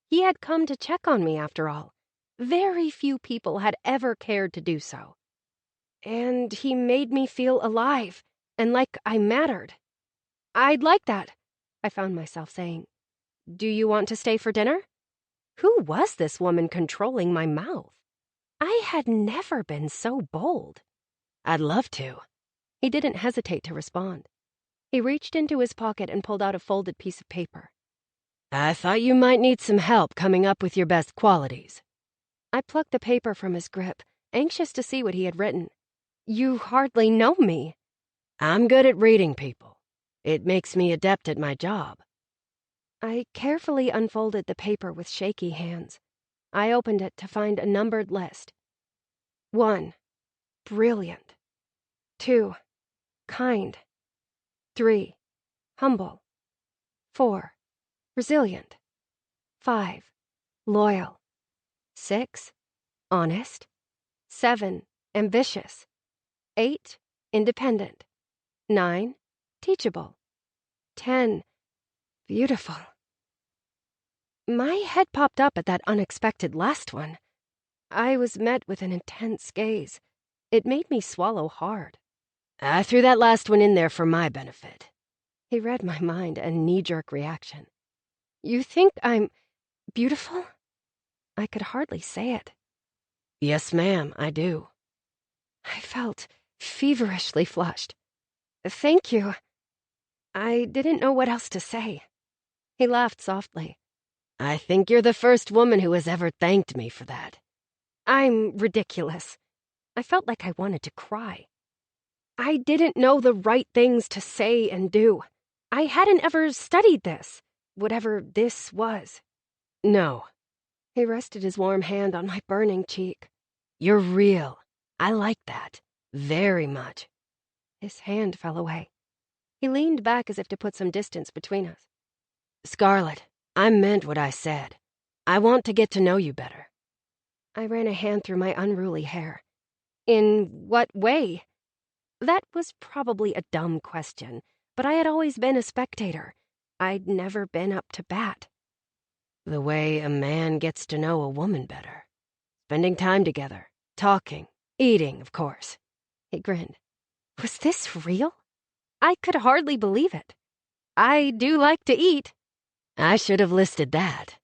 He had come to check on me, after all. Very few people had ever cared to do so. And he made me feel alive, and like I mattered. I'd like that, I found myself saying. Do you want to stay for dinner? Who was this woman controlling my mouth? I had never been so bold. I'd love to. He didn't hesitate to respond. He reached into his pocket and pulled out a folded piece of paper. I thought you might need some help coming up with your best qualities. I plucked the paper from his grip, anxious to see what he had written. You hardly know me. I'm good at reading people. It makes me adept at my job. I carefully unfolded the paper with shaky hands. I opened it to find a numbered list. 1. Brilliant. 2. Kind. 3. Humble. 4. Resilient. 5. Loyal. 6. Honest. 7. Ambitious. 8. Independent. 9. Teachable. 10. Beautiful. My head popped up at that unexpected last one. I was met with an intense gaze. It made me swallow hard. I threw that last one in there for my benefit. He read my mind, a knee-jerk reaction. You think I'm beautiful? I could hardly say it. Yes, ma'am, I do. I felt feverishly flushed. Thank you. I didn't know what else to say. He laughed softly. I think you're the first woman who has ever thanked me for that. I'm ridiculous. I felt like I wanted to cry. I didn't know the right things to say and do. I hadn't ever studied this, whatever this was. No. He rested his warm hand on my burning cheek. You're real. I like that. Very much. His hand fell away. He leaned back as if to put some distance between us. Scarlett, I meant what I said. I want to get to know you better. I ran a hand through my unruly hair. In what way? That was probably a dumb question, but I had always been a spectator. I'd never been up to bat. The way a man gets to know a woman better. Spending time together, talking, eating, of course. He grinned. Was this real? I could hardly believe it. I do like to eat. I should have listed that.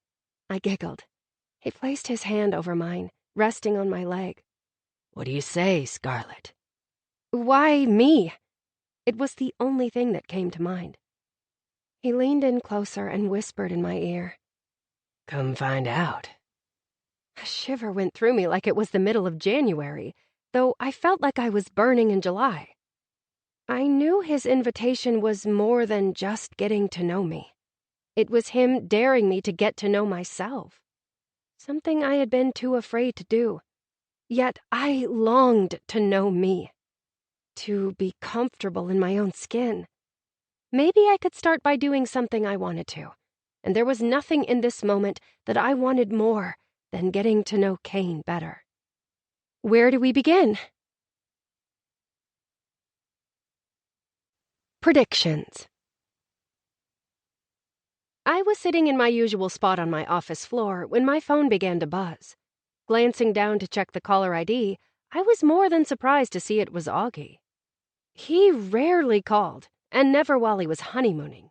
I giggled. He placed his hand over mine, resting on my leg. What do you say, Scarlett? Why me? It was the only thing that came to mind. He leaned in closer and whispered in my ear. Come find out. A shiver went through me like it was the middle of January, though I felt like I was burning in July. I knew his invitation was more than just getting to know me. It was him daring me to get to know myself. Something I had been too afraid to do. Yet I longed to know me. To be comfortable in my own skin. Maybe I could start by doing something I wanted to, and there was nothing in this moment that I wanted more than getting to know Kane better. Where do we begin? Predictions. I was sitting in my usual spot on my office floor when my phone began to buzz. Glancing down to check the caller ID, I was more than surprised to see it was Augie. He rarely called, and never while he was honeymooning.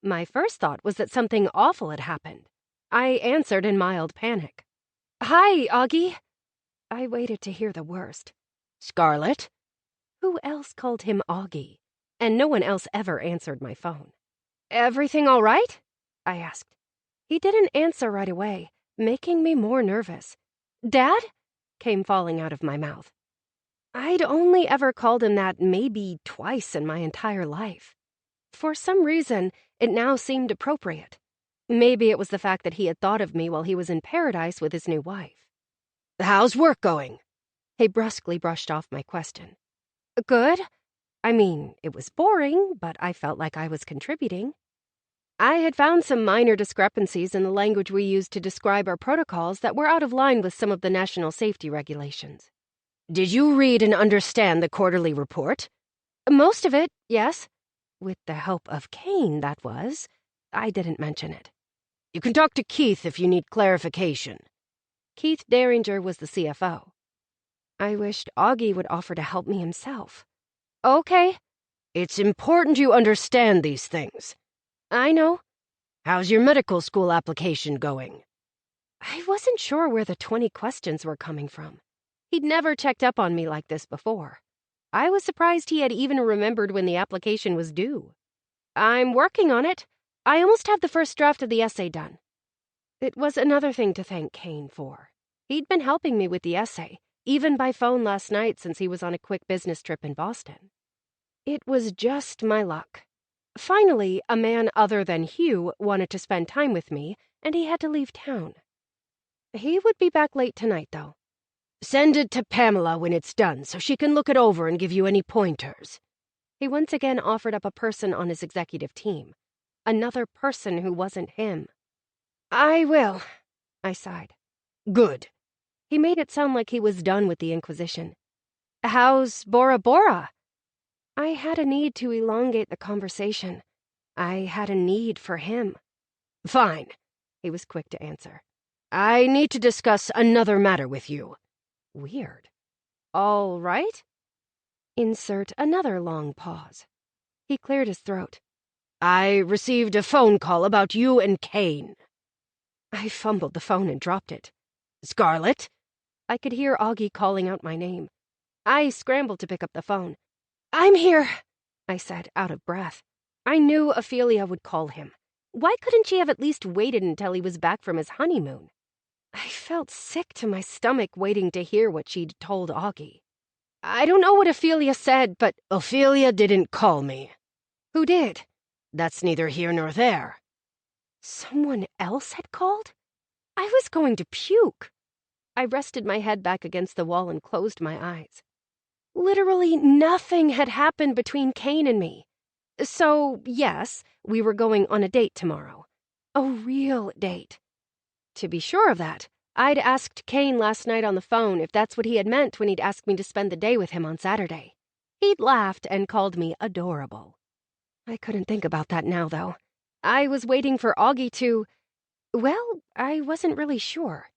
My first thought was that something awful had happened. I answered in mild panic. Hi, Augie. I waited to hear the worst. Scarlett? Who else called him Augie? And no one else ever answered my phone. Everything all right? I asked. He didn't answer right away, making me more nervous. Dad? Came falling out of my mouth. I'd only ever called him that maybe twice in my entire life. For some reason, it now seemed appropriate. Maybe it was the fact that he had thought of me while he was in paradise with his new wife. How's work going? He brusquely brushed off my question. Good. I mean, it was boring, but I felt like I was contributing. I had found some minor discrepancies in the language we used to describe our protocols that were out of line with some of the national safety regulations. Did you read and understand the quarterly report? Most of it, yes. With the help of Kane, that was. I didn't mention it. You can talk to Keith if you need clarification. Keith Derringer was the CFO. I wished Augie would offer to help me himself. Okay. It's important you understand these things. I know. How's your medical school application going? I wasn't sure where the 20 questions were coming from. He'd never checked up on me like this before. I was surprised he had even remembered when the application was due. I'm working on it. I almost have the first draft of the essay done. It was another thing to thank Kane for. He'd been helping me with the essay, even by phone last night since he was on a quick business trip in Boston. It was just my luck. Finally, a man other than Hugh wanted to spend time with me, and he had to leave town. He would be back late tonight, though. Send it to Pamela when it's done so she can look it over and give you any pointers. He once again offered up a person on his executive team. Another person who wasn't him. I will, I sighed. Good. He made it sound like he was done with the Inquisition. How's Bora Bora? I had a need to elongate the conversation. I had a need for him. Fine, he was quick to answer. I need to discuss another matter with you. Weird. All right. Insert another long pause. He cleared his throat. I received a phone call about you and Kane. I fumbled the phone and dropped it. Scarlett? I could hear Augie calling out my name. I scrambled to pick up the phone. I'm here, I said, out of breath. I knew Ophelia would call him. Why couldn't she have at least waited until he was back from his honeymoon? I felt sick to my stomach waiting to hear what she'd told Augie. I don't know what Ophelia said, but Ophelia didn't call me. who did? That's neither here nor there. Someone else had called? I was going to puke. I rested my head back against the wall and closed my eyes. Literally nothing had happened between Kane and me. So, yes, we were going on a date tomorrow. A real date. To be sure of that, I'd asked Kane last night on the phone if that's what he had meant when he'd asked me to spend the day with him on Saturday. He'd laughed and called me adorable. I couldn't think about that now, though. I was waiting for Augie to... Well, I wasn't really sure.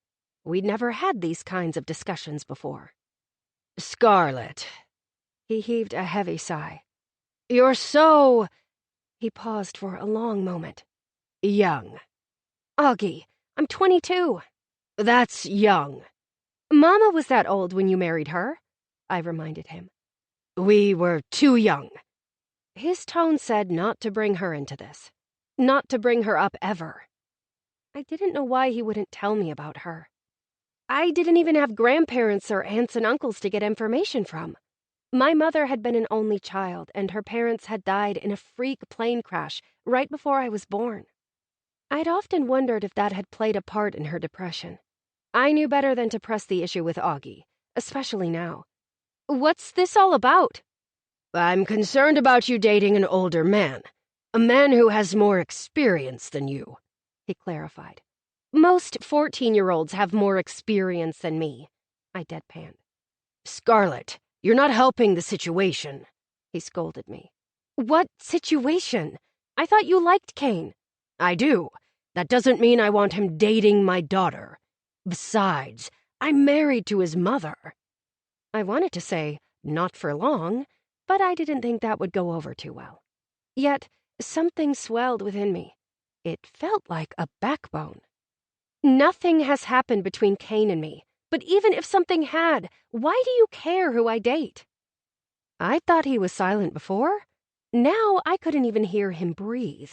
We'd never had these kinds of discussions before. Scarlett. He heaved a heavy sigh. You're so... He paused for a long moment. young. Augie, I'm 22. That's young. Mama was that old when you married her, I reminded him. We were too young. His tone said not to bring her into this. Not to bring her up ever. I didn't know why he wouldn't tell me about her. I didn't even have grandparents or aunts and uncles to get information from. My mother had been an only child, and her parents had died in a freak plane crash right before I was born. I'd often wondered if that had played a part in her depression. I knew better than to press the issue with Augie, especially now. What's this all about? I'm concerned about you dating an older man. A man who has more experience than you, he clarified. Most 14-year-olds have more experience than me, I deadpanned. Scarlett, you're not helping the situation, he scolded me. What situation? I thought you liked Kane. I do. That doesn't mean I want him dating my daughter. Besides, I'm married to his mother. I wanted to say, not for long, but I didn't think that would go over too well. Yet, something swelled within me. It felt like a backbone. Nothing has happened between Kane and me, but even if something had, why do you care who I date? I thought he was silent before. Now I couldn't even hear him breathe.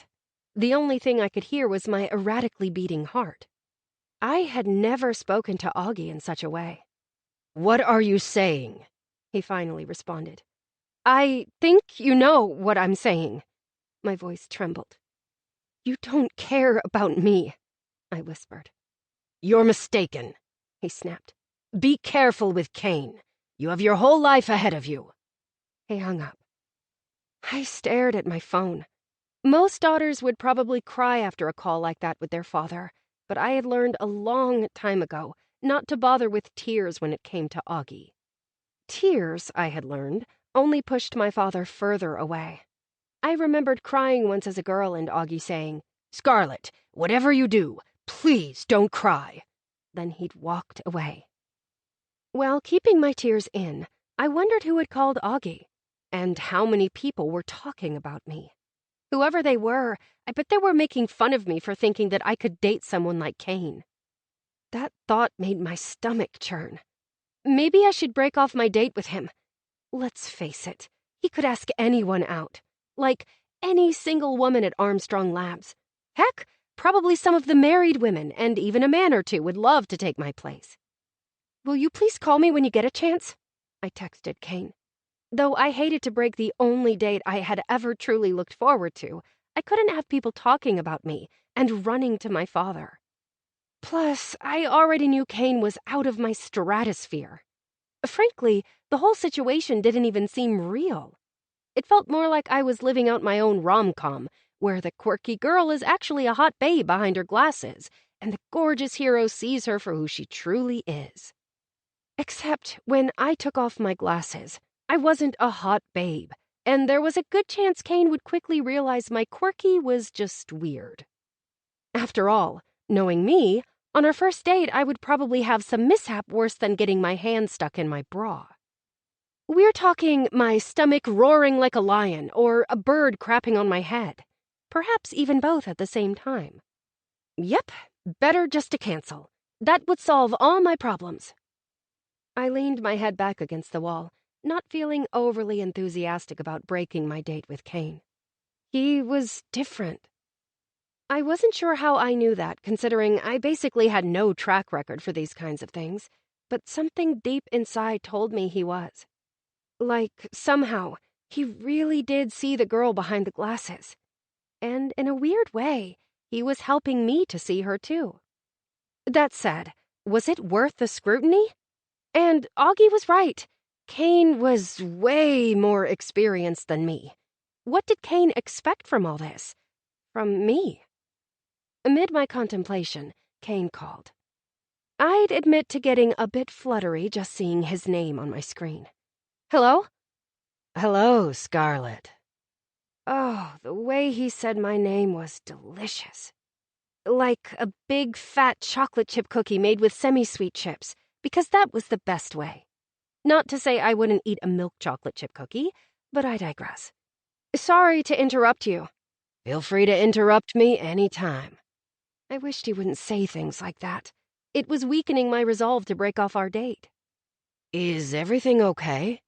The only thing I could hear was my erratically beating heart. I had never spoken to Augie in such a way. What are you saying? He finally responded. I think you know what I'm saying. My voice trembled. You don't care about me, I whispered. You're mistaken, he snapped. Be careful with Kane. You have your whole life ahead of you. He hung up. I stared at my phone. Most daughters would probably cry after a call like that with their father, but I had learned a long time ago not to bother with tears when it came to Augie. Tears, I had learned, only pushed my father further away. I remembered crying once as a girl and Augie saying, Scarlett, whatever you do, please don't cry. Then he'd walked away. While keeping my tears in, I wondered who had called Augie, and how many people were talking about me. Whoever they were, I bet they were making fun of me for thinking that I could date someone like Kane. That thought made my stomach churn. Maybe I should break off my date with him. Let's face it, he could ask anyone out. Like any single woman at Armstrong Labs. Heck, probably some of the married women, and even a man or two would love to take my place. Will you please call me when you get a chance? I texted Kane. Though I hated to break the only date I had ever truly looked forward to, I couldn't have people talking about me and running to my father. Plus, I already knew Kane was out of my stratosphere. Frankly, the whole situation didn't even seem real. It felt more like I was living out my own rom-com, where the quirky girl is actually a hot babe behind her glasses, and the gorgeous hero sees her for who she truly is. Except when I took off my glasses, I wasn't a hot babe, and there was a good chance Kane would quickly realize my quirky was just weird. After all, knowing me, on our first date I would probably have some mishap worse than getting my hand stuck in my bra. We're talking my stomach roaring like a lion or a bird crapping on my head. Perhaps even both at the same time. Yep, better just to cancel. That would solve all my problems. I leaned my head back against the wall, not feeling overly enthusiastic about breaking my date with Kane. He was different. I wasn't sure how I knew that, considering I basically had no track record for these kinds of things, but something deep inside told me he was. Like, somehow, he really did see the girl behind the glasses. And in a weird way, he was helping me to see her too. That said, was it worth the scrutiny? And Augie was right. Kane was way more experienced than me. What did Kane expect from all this? From me? Amid my contemplation, Kane called. I'd admit to getting a bit fluttery just seeing his name on my screen. Hello? Hello, Scarlet. Oh, the way he said my name was delicious. Like a big, fat chocolate chip cookie made with semi-sweet chips, because that was the best way. Not to say I wouldn't eat a milk chocolate chip cookie, but I digress. Sorry to interrupt you. Feel free to interrupt me anytime. I wished he wouldn't say things like that. It was weakening my resolve to break off our date. Is everything okay?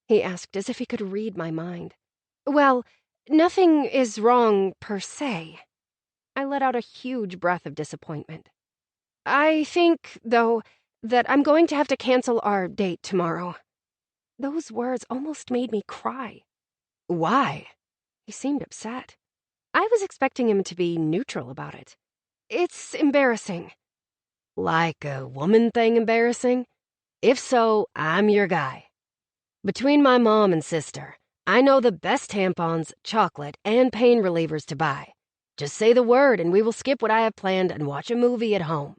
He asked as if he could read my mind. Well, nothing is wrong per se. I let out a huge breath of disappointment. I think, though, that I'm going to have to cancel our date tomorrow. Those words almost made me cry. Why? He seemed upset. I was expecting him to be neutral about it. It's embarrassing. Like a woman thing embarrassing? If so, I'm your guy. Between my mom and sister, I know the best tampons, chocolate, and pain relievers to buy. Just say the word and we will skip what I have planned and watch a movie at home.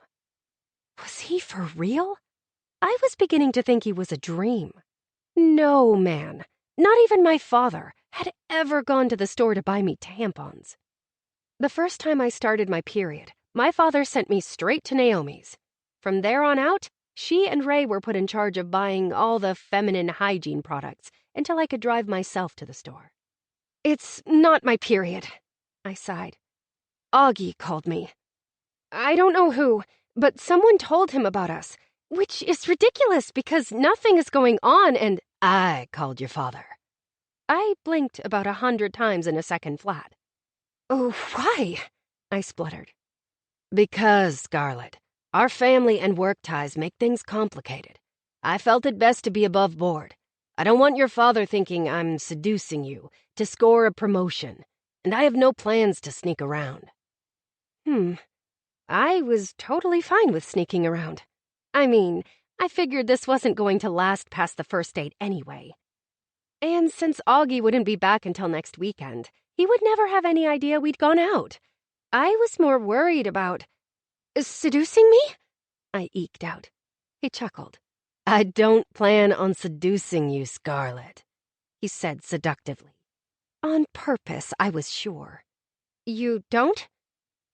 Was he for real? I was beginning to think he was a dream. No man, not even my father, had ever gone to the store to buy me tampons. The first time I started my period, my father sent me straight to Naomi's. From there on out, she and Ray were put in charge of buying all the feminine hygiene products until I could drive myself to the store. It's not my period, I sighed. Augie called me. I don't know who, but someone told him about us, which is ridiculous because nothing is going on and I called your father. I blinked about 100 times in a second flat. Oh, why? I spluttered. Because, Scarlet, our family and work ties make things complicated. I felt it best to be above board. I don't want your father thinking I'm seducing you to score a promotion, and I have no plans to sneak around. I was totally fine with sneaking around. I mean, I figured this wasn't going to last past the first date anyway. And since Augie wouldn't be back until next weekend, he would never have any idea we'd gone out. I was more worried about... Seducing me? I eked out. He chuckled. I don't plan on seducing you, Scarlet, he said seductively. On purpose, I was sure. You don't?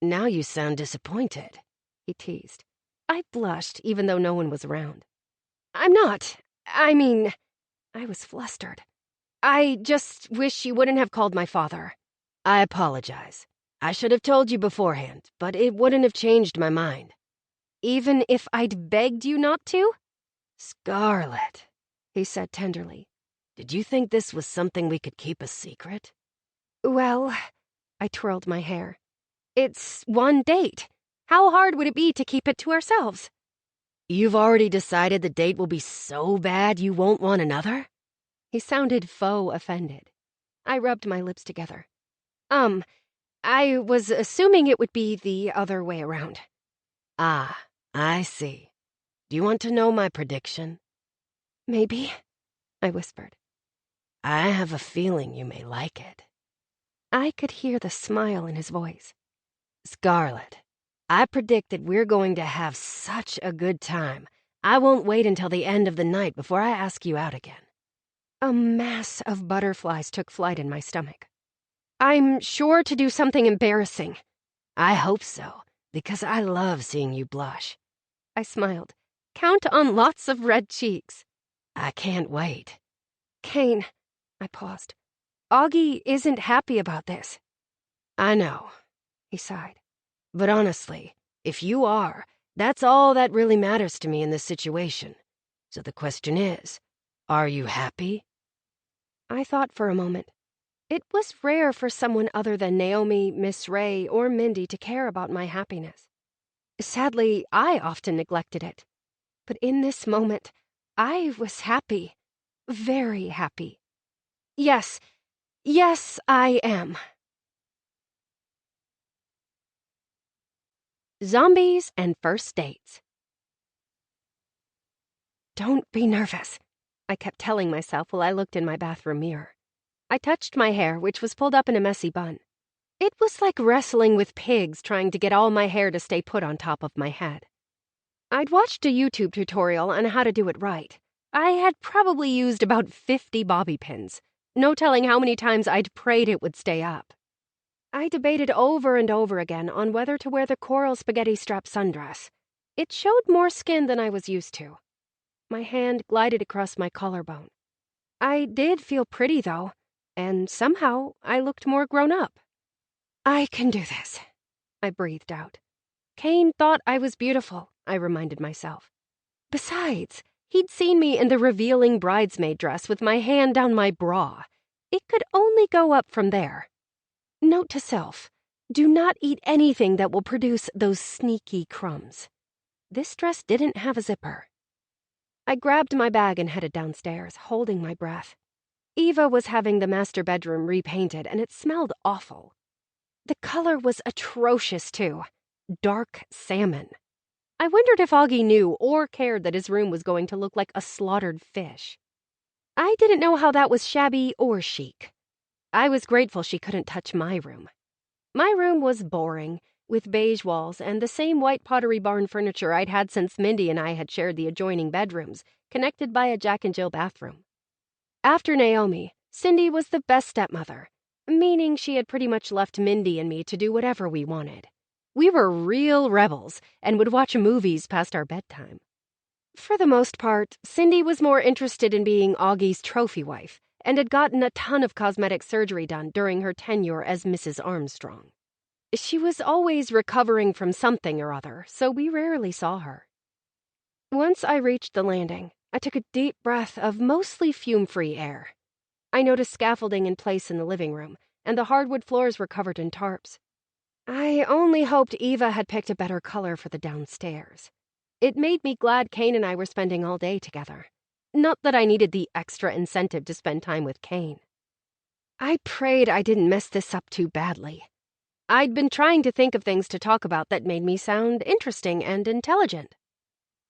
Now you sound disappointed, he teased. I blushed, even though no one was around. I'm not. I mean, I was flustered. I just wish you wouldn't have called my father. I apologize. I should have told you beforehand, but it wouldn't have changed my mind. Even if I'd begged you not to? Scarlet, he said tenderly. Did you think this was something we could keep a secret? Well, I twirled my hair. It's one date. How hard would it be to keep it to ourselves? You've already decided the date will be so bad you won't want another? He sounded faux offended. I rubbed my lips together. I was assuming it would be the other way around. Ah, I see. Do you want to know my prediction? Maybe, I whispered. I have a feeling you may like it. I could hear the smile in his voice. Scarlet, I predict that we're going to have such a good time. I won't wait until the end of the night before I ask you out again. A mass of butterflies took flight in my stomach. I'm sure to do something embarrassing. I hope so, because I love seeing you blush. I smiled. Count on lots of red cheeks. I can't wait. Kane, I paused. Augie isn't happy about this. I know, he sighed. But honestly, if you are, that's all that really matters to me in this situation. So the question is, are you happy? I thought for a moment. It was rare for someone other than Naomi, Miss Ray, or Mindy to care about my happiness. Sadly, I often neglected it. But in this moment, I was happy. very happy. Yes, I am. Zombies and first dates. Don't be nervous, I kept telling myself while I looked in my bathroom mirror. I touched my hair, which was pulled up in a messy bun. It was like wrestling with pigs trying to get all my hair to stay put on top of my head. I'd watched a YouTube tutorial on how to do it right. I had probably used about 50 bobby pins. No telling how many times I'd prayed it would stay up. I debated over and over again on whether to wear the coral spaghetti strap sundress. It showed more skin than I was used to. My hand glided across my collarbone. I did feel pretty, though, and somehow I looked more grown up. I can do this, I breathed out. Kane thought I was beautiful, I reminded myself. Besides, he'd seen me in the revealing bridesmaid dress with my hand down my bra. It could only go up from there. Note to self, do not eat anything that will produce those sneaky crumbs. This dress didn't have a zipper. I grabbed my bag and headed downstairs, holding my breath. Eva was having the master bedroom repainted, and it smelled awful. The color was atrocious, too. Dark salmon. I wondered if Augie knew or cared that his room was going to look like a slaughtered fish. I didn't know how that was shabby or chic. I was grateful she couldn't touch my room. My room was boring, with beige walls and the same white Pottery Barn furniture I'd had since Mindy and I had shared the adjoining bedrooms, connected by a Jack and Jill bathroom. After Naomi, Cindy was the best stepmother, meaning she had pretty much left Mindy and me to do whatever we wanted. We were real rebels and would watch movies past our bedtime. For the most part, Cindy was more interested in being Augie's trophy wife and had gotten a ton of cosmetic surgery done during her tenure as Mrs. Armstrong. She was always recovering from something or other, so we rarely saw her. Once I reached the landing, I took a deep breath of mostly fume-free air. I noticed scaffolding in place in the living room, and the hardwood floors were covered in tarps. I only hoped Eva had picked a better color for the downstairs. It made me glad Kane and I were spending all day together. Not that I needed the extra incentive to spend time with Kane. I prayed I didn't mess this up too badly. I'd been trying to think of things to talk about that made me sound interesting and intelligent.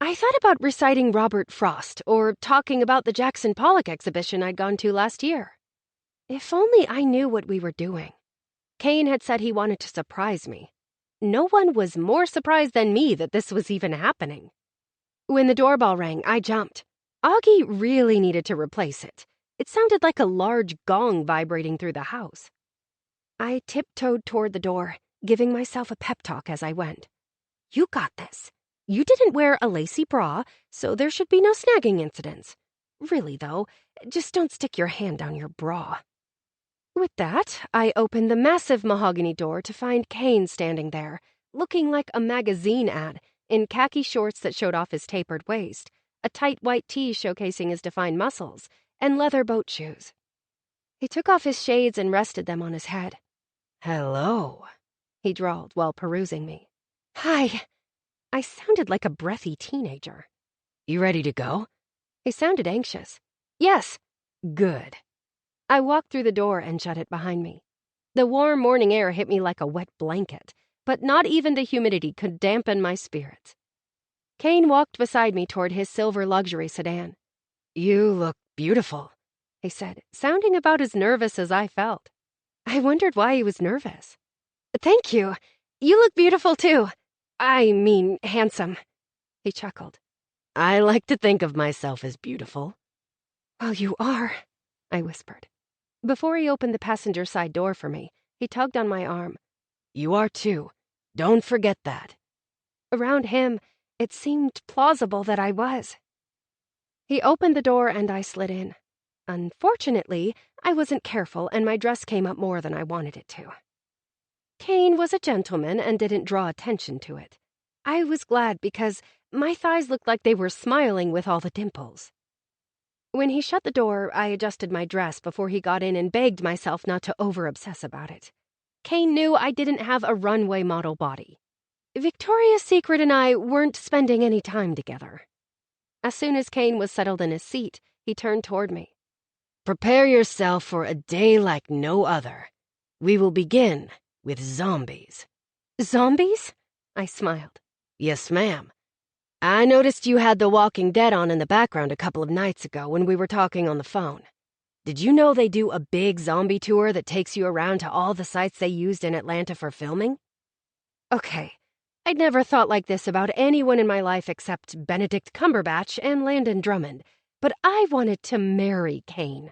I thought about reciting Robert Frost or talking about the Jackson Pollock exhibition I'd gone to last year. If only I knew what we were doing. Kane had said he wanted to surprise me. No one was more surprised than me that this was even happening. When the doorbell rang, I jumped. Augie really needed to replace it. It sounded like a large gong vibrating through the house. I tiptoed toward the door, giving myself a pep talk as I went. You got this. You didn't wear a lacy bra, so there should be no snagging incidents. Really, though, just don't stick your hand down your bra. With that, I opened the massive mahogany door to find Kane standing there, looking like a magazine ad, in khaki shorts that showed off his tapered waist, a tight white tee showcasing his defined muscles, and leather boat shoes. He took off his shades and rested them on his head. "Hello," he drawled while perusing me. "Hi." I sounded like a breathy teenager. "You ready to go?" He sounded anxious. "Yes." "Good." I walked through the door and shut it behind me. The warm morning air hit me like a wet blanket, but not even the humidity could dampen my spirits. Kane walked beside me toward his silver luxury sedan. "You look beautiful," he said, sounding about as nervous as I felt. I wondered why he was nervous. "Thank you. You look beautiful, too. I mean, handsome." He chuckled. "I like to think of myself as beautiful." "Well, you are," I whispered. Before he opened the passenger side door for me, he tugged on my arm. "You are, too. Don't forget that." Around him, it seemed plausible that I was. He opened the door and I slid in. Unfortunately, I wasn't careful and my dress came up more than I wanted it to. Kane was a gentleman and didn't draw attention to it. I was glad because my thighs looked like they were smiling with all the dimples. When he shut the door, I adjusted my dress before he got in and begged myself not to over-obsess about it. Kane knew I didn't have a runway model body. Victoria's Secret and I weren't spending any time together. As soon as Kane was settled in his seat, he turned toward me. Prepare yourself for a day like no other. We will begin with zombies. Zombies? I smiled. Yes, ma'am. I noticed you had The Walking Dead on in the background a couple of nights ago when we were talking on the phone. Did you know they do a big zombie tour that takes you around to all the sites they used in Atlanta for filming? Okay, I'd never thought like this about anyone in my life except Benedict Cumberbatch and Landon Drummond, but I wanted to marry Kane.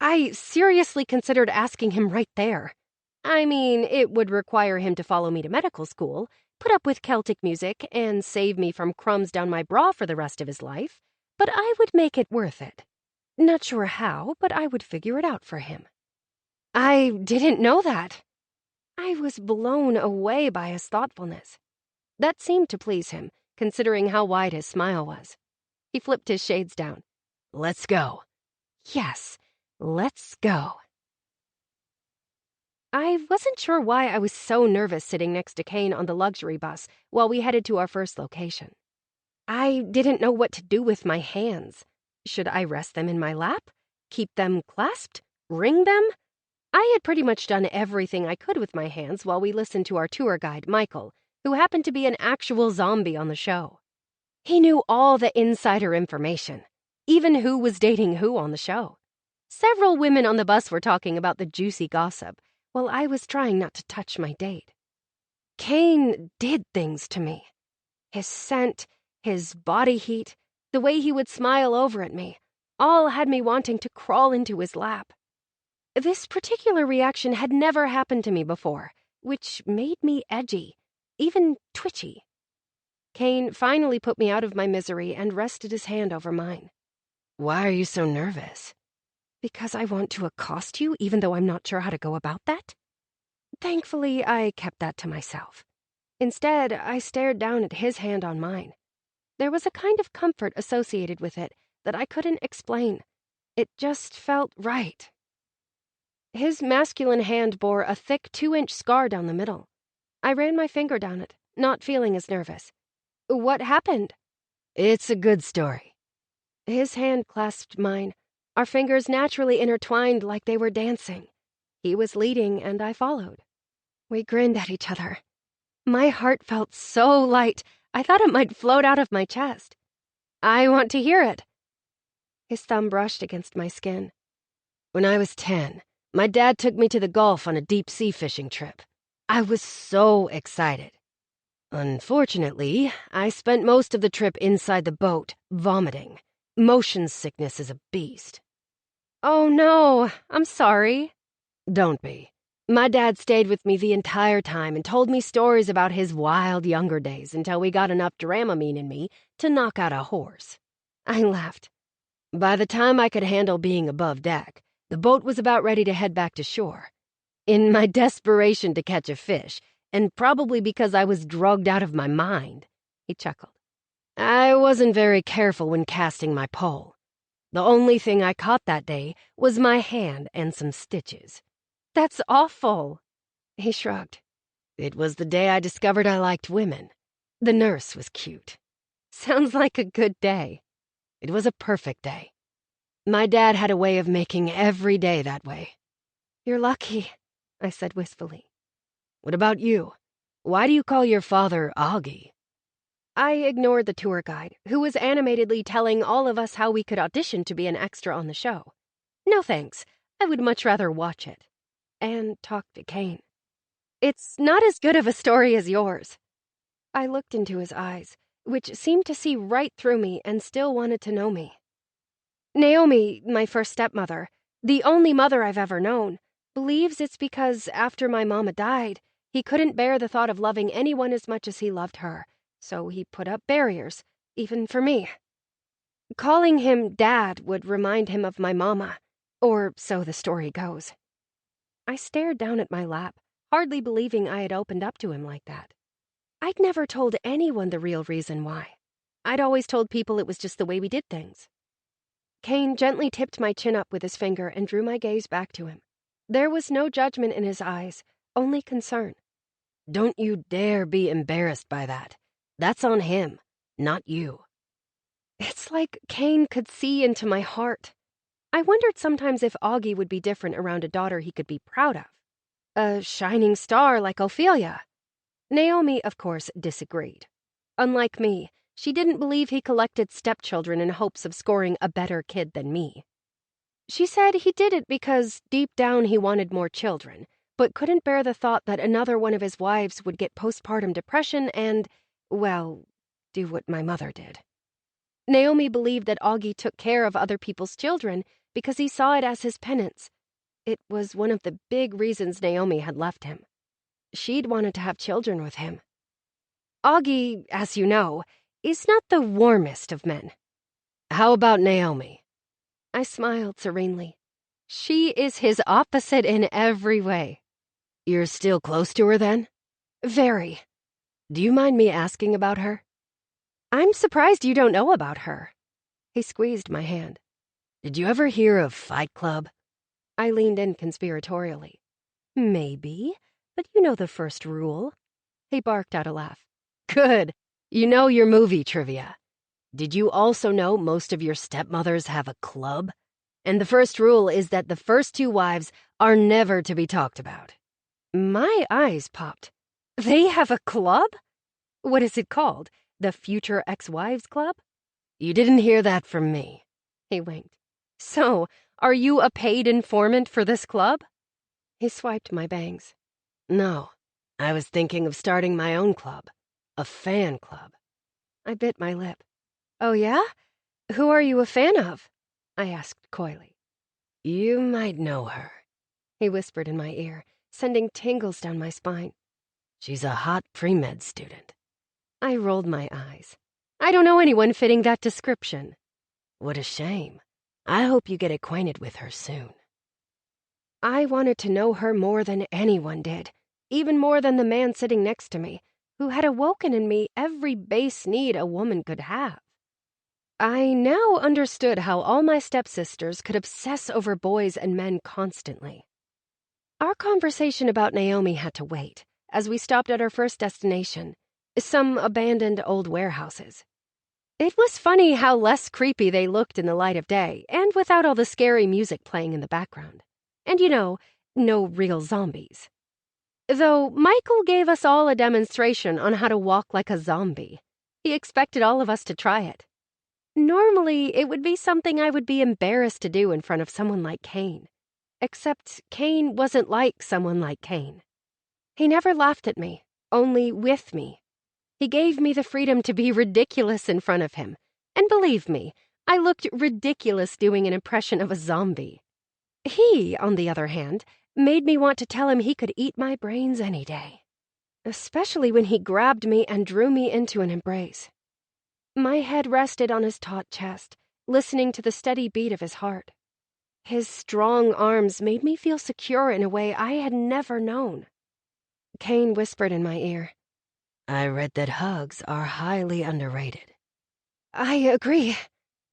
I seriously considered asking him right there. I mean, it would require him to follow me to medical school, put up with Celtic music, and save me from crumbs down my bra for the rest of his life, but I would make it worth it. Not sure how, but I would figure it out for him. I didn't know that. I was blown away by his thoughtfulness. That seemed to please him, considering how wide his smile was. He flipped his shades down. Let's go. Yes, let's go. I wasn't sure why I was so nervous sitting next to Kane on the luxury bus while we headed to our first location. I didn't know what to do with my hands. Should I rest them in my lap? Keep them clasped? Wring them? I had pretty much done everything I could with my hands while we listened to our tour guide, Michael, who happened to be an actual zombie on the show. He knew all the insider information, even who was dating who on the show. Several women on the bus were talking about the juicy gossip, while I was trying not to touch my date. Kane did things to me. His scent, his body heat, the way he would smile over at me, all had me wanting to crawl into his lap. This particular reaction had never happened to me before, which made me edgy, even twitchy. Kane finally put me out of my misery and rested his hand over mine. Why are you so nervous? Because I want to accost you, even though I'm not sure how to go about that? Thankfully, I kept that to myself. Instead, I stared down at his hand on mine. There was a kind of comfort associated with it that I couldn't explain. It just felt right. His masculine hand bore a thick 2-inch scar down the middle. I ran my finger down it, not feeling as nervous. What happened? It's a good story. His hand clasped mine, our fingers naturally intertwined like they were dancing. He was leading, and I followed. We grinned at each other. My heart felt so light, I thought it might float out of my chest. I want to hear it. His thumb brushed against my skin. When I was 10, my dad took me to the Gulf on a deep-sea fishing trip. I was so excited. Unfortunately, I spent most of the trip inside the boat, vomiting. Motion sickness is a beast. Oh no, I'm sorry. Don't be. My dad stayed with me the entire time and told me stories about his wild younger days until we got enough Dramamine in me to knock out a horse. I laughed. By the time I could handle being above deck, the boat was about ready to head back to shore. In my desperation to catch a fish, and probably because I was drugged out of my mind, he chuckled, I wasn't very careful when casting my pole. The only thing I caught that day was my hand and some stitches. That's awful. He shrugged. It was the day I discovered I liked women. The nurse was cute. Sounds like a good day. It was a perfect day. My dad had a way of making every day that way. You're lucky, I said wistfully. What about you? Why do you call your father Augie? I ignored the tour guide, who was animatedly telling all of us how we could audition to be an extra on the show. No thanks, I would much rather watch it. And talk to Kane. It's not as good of a story as yours. I looked into his eyes, which seemed to see right through me and still wanted to know me. Naomi, my first stepmother, the only mother I've ever known, believes it's because after my mama died, he couldn't bear the thought of loving anyone as much as he loved her, so he put up barriers, even for me. Calling him Dad would remind him of my mama, or so the story goes. I stared down at my lap, hardly believing I had opened up to him like that. I'd never told anyone the real reason why. I'd always told people it was just the way we did things. Kane gently tipped my chin up with his finger and drew my gaze back to him. There was no judgment in his eyes, only concern. Don't you dare be embarrassed by that. That's on him, not you. It's like Kane could see into my heart. I wondered sometimes if Augie would be different around a daughter he could be proud of. A shining star like Ophelia. Naomi, of course, disagreed. Unlike me, she didn't believe he collected stepchildren in hopes of scoring a better kid than me. She said he did it because deep down he wanted more children, but couldn't bear the thought that another one of his wives would get postpartum depression and, well, do what my mother did. Naomi believed that Augie took care of other people's children because he saw it as his penance. It was one of the big reasons Naomi had left him. She'd wanted to have children with him. Augie, as you know, is not the warmest of men. How about Naomi? I smiled serenely. She is his opposite in every way. You're still close to her, then? Very. Do you mind me asking about her? I'm surprised you don't know about her. He squeezed my hand. Did you ever hear of Fight Club? I leaned in conspiratorially. Maybe, but you know the first rule. He barked out a laugh. Good. You know your movie trivia. Did you also know most of your stepmothers have a club? And the first rule is that the first two wives are never to be talked about. My eyes popped. They have a club? What is it called? The Future Ex-Wives Club? You didn't hear that from me. He winked. So, are you a paid informant for this club? He swiped my bangs. No, I was thinking of starting my own club. A fan club. I bit my lip. Oh, yeah? Who are you a fan of? I asked coyly. You might know her, he whispered in my ear, sending tingles down my spine. She's a hot pre-med student. I rolled my eyes. I don't know anyone fitting that description. What a shame. I hope you get acquainted with her soon. I wanted to know her more than anyone did, even more than the man sitting next to me, who had awoken in me every base need a woman could have. I now understood how all my stepsisters could obsess over boys and men constantly. Our conversation about Naomi had to wait, as we stopped at our first destination, some abandoned old warehouses. It was funny how less creepy they looked in the light of day, and without all the scary music playing in the background. And no real zombies. Though Michael gave us all a demonstration on how to walk like a zombie. He expected all of us to try it. Normally, it would be something I would be embarrassed to do in front of someone like Kane. Except Kane wasn't like someone like Kane. He never laughed at me, only with me. He gave me the freedom to be ridiculous in front of him. And believe me, I looked ridiculous doing an impression of a zombie. He, on the other hand, made me want to tell him he could eat my brains any day. Especially when he grabbed me and drew me into an embrace. My head rested on his taut chest, listening to the steady beat of his heart. His strong arms made me feel secure in a way I had never known. Kane whispered in my ear. I read that hugs are highly underrated. I agree,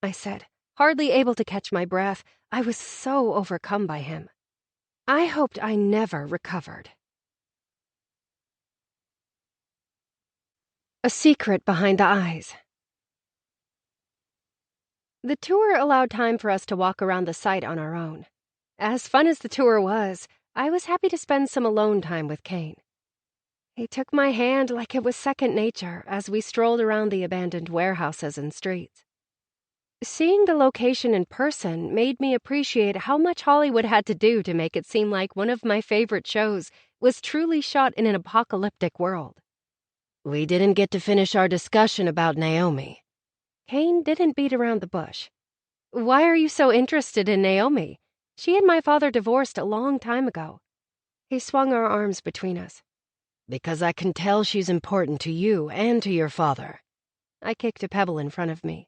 I said, hardly able to catch my breath. I was so overcome by him. I hoped I never recovered. A secret behind the eyes. The tour allowed time for us to walk around the site on our own. As fun as the tour was, I was happy to spend some alone time with Kane. He took my hand like it was second nature as we strolled around the abandoned warehouses and streets. Seeing the location in person made me appreciate how much Hollywood had to do to make it seem like one of my favorite shows was truly shot in an apocalyptic world. We didn't get to finish our discussion about Naomi. Kane didn't beat around the bush. Why are you so interested in Naomi? She and my father divorced a long time ago. He swung our arms between us. Because I can tell she's important to you and to your father. I kicked a pebble in front of me.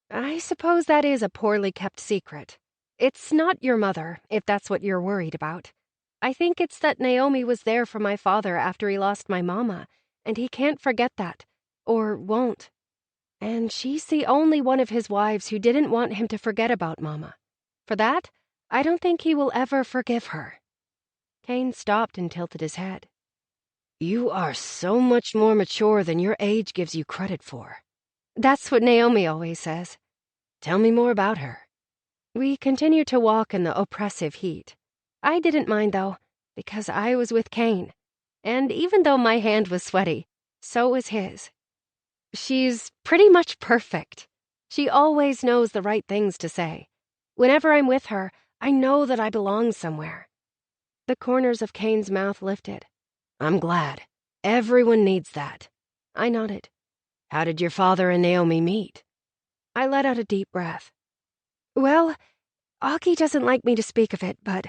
I suppose that is a poorly kept secret. It's not your mother, if that's what you're worried about. I think it's that Naomi was there for my father after he lost my mama, and he can't forget that, or won't. And she's the only one of his wives who didn't want him to forget about Mama. For that, I don't think he will ever forgive her. Kane stopped and tilted his head. You are so much more mature than your age gives you credit for. That's what Naomi always says. Tell me more about her. We continued to walk in the oppressive heat. I didn't mind, though, because I was with Kane. And even though my hand was sweaty, so was his. She's pretty much perfect. She always knows the right things to say. Whenever I'm with her, I know that I belong somewhere. The corners of Kane's mouth lifted. I'm glad. Everyone needs that. I nodded. How did your father and Naomi meet? I let out a deep breath. Well, Augie doesn't like me to speak of it, but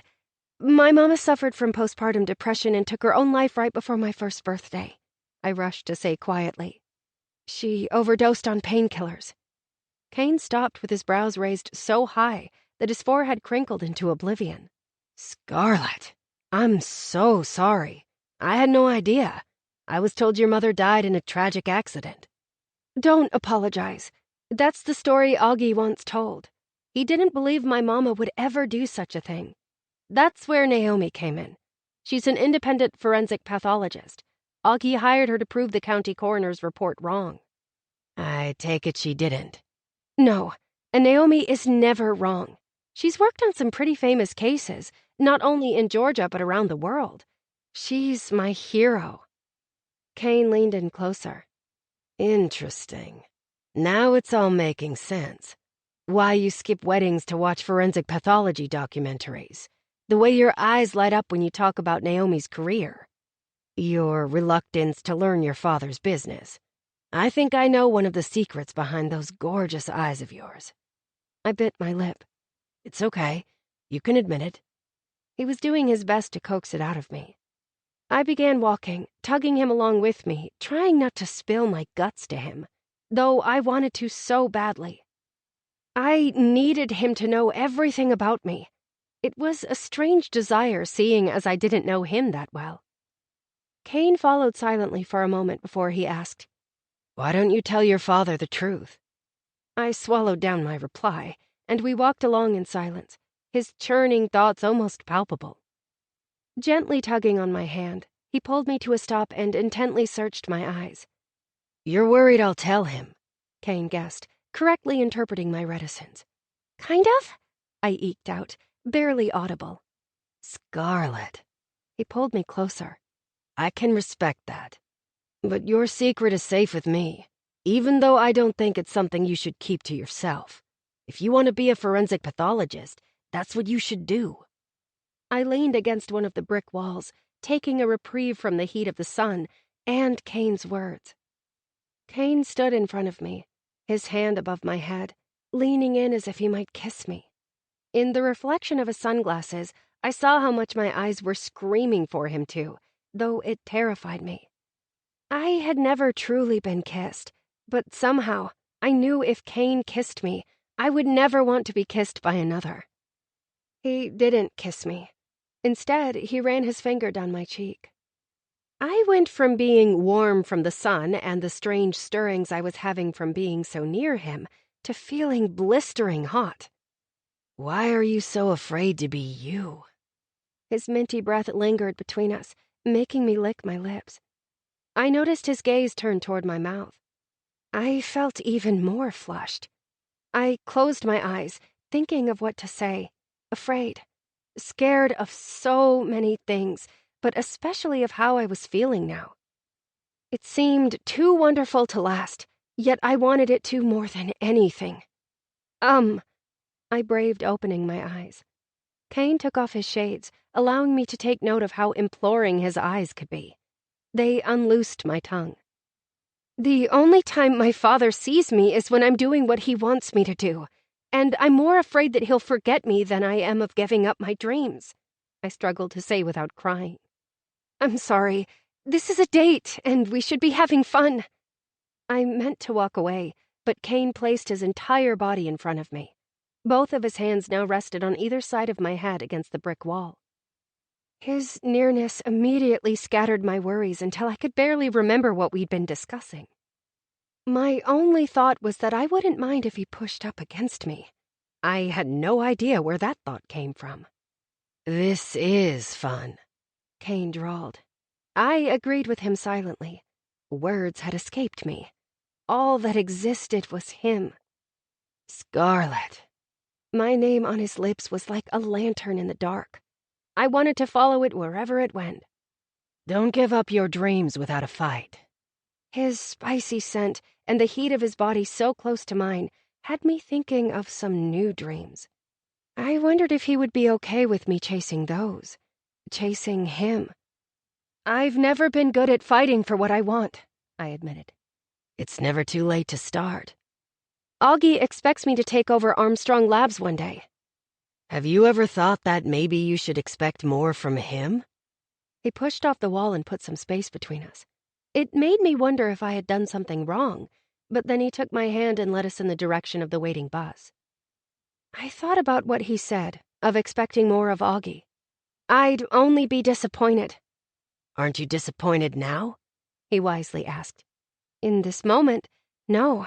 my mama suffered from postpartum depression and took her own life right before my first birthday, I rushed to say quietly. She overdosed on painkillers. Kane stopped with his brows raised so high that his forehead crinkled into oblivion. Scarlett, I'm so sorry. I had no idea. I was told your mother died in a tragic accident. Don't apologize. That's the story Augie once told. He didn't believe my mama would ever do such a thing. That's where Naomi came in. She's an independent forensic pathologist. Augie hired her to prove the county coroner's report wrong. I take it she didn't. No, and Naomi is never wrong. She's worked on some pretty famous cases, not only in Georgia but around the world. She's my hero. Kane leaned in closer. Interesting. Now it's all making sense. Why you skip weddings to watch forensic pathology documentaries. The way your eyes light up when you talk about Naomi's career. Your reluctance to learn your father's business. I think I know one of the secrets behind those gorgeous eyes of yours. I bit my lip. It's okay. You can admit it. He was doing his best to coax it out of me. I began walking, tugging him along with me, trying not to spill my guts to him, though I wanted to so badly. I needed him to know everything about me. It was a strange desire, seeing as I didn't know him that well. Kane followed silently for a moment before he asked, Why don't you tell your father the truth? I swallowed down my reply, and we walked along in silence, his churning thoughts almost palpable. Gently tugging on my hand, he pulled me to a stop and intently searched my eyes. You're worried I'll tell him, Kane guessed, correctly interpreting my reticence. Kind of? I eked out, barely audible. Scarlett. He pulled me closer. I can respect that. But your secret is safe with me, even though I don't think it's something you should keep to yourself. If you want to be a forensic pathologist, that's what you should do. I leaned against one of the brick walls, taking a reprieve from the heat of the sun and Kane's words. Kane stood in front of me, his hand above my head, leaning in as if he might kiss me. In the reflection of his sunglasses, I saw how much my eyes were screaming for him to, though it terrified me. I had never truly been kissed, but somehow I knew if Kane kissed me, I would never want to be kissed by another. He didn't kiss me. Instead, he ran his finger down my cheek. I went from being warm from the sun and the strange stirrings I was having from being so near him to feeling blistering hot. Why are you so afraid to be you? His minty breath lingered between us, making me lick my lips. I noticed his gaze turn toward my mouth. I felt even more flushed. I closed my eyes, thinking of what to say, afraid, scared of so many things, but especially of how I was feeling now. It seemed too wonderful to last, yet I wanted it to more than anything. I braved opening my eyes. Kane took off his shades, allowing me to take note of how imploring his eyes could be. They unloosed my tongue. The only time my father sees me is when I'm doing what he wants me to do, and I'm more afraid that he'll forget me than I am of giving up my dreams, I struggled to say without crying. I'm sorry. This is a date, and we should be having fun. I meant to walk away, but Kane placed his entire body in front of me. Both of his hands now rested on either side of my head against the brick wall. His nearness immediately scattered my worries until I could barely remember what we'd been discussing. My only thought was that I wouldn't mind if he pushed up against me. I had no idea where that thought came from. This is fun, Kane drawled. I agreed with him silently. Words had escaped me. All that existed was him. Scarlett. My name on his lips was like a lantern in the dark. I wanted to follow it wherever it went. Don't give up your dreams without a fight. His spicy scent and the heat of his body so close to mine had me thinking of some new dreams. I wondered if he would be okay with me chasing those. Chasing him. I've never been good at fighting for what I want, I admitted. It's never too late to start. Augie expects me to take over Armstrong Labs one day. Have you ever thought that maybe you should expect more from him? He pushed off the wall and put some space between us. It made me wonder if I had done something wrong, but then he took my hand and led us in the direction of the waiting bus. I thought about what he said, of expecting more of Augie. I'd only be disappointed. Aren't you disappointed now? He wisely asked. In this moment, no.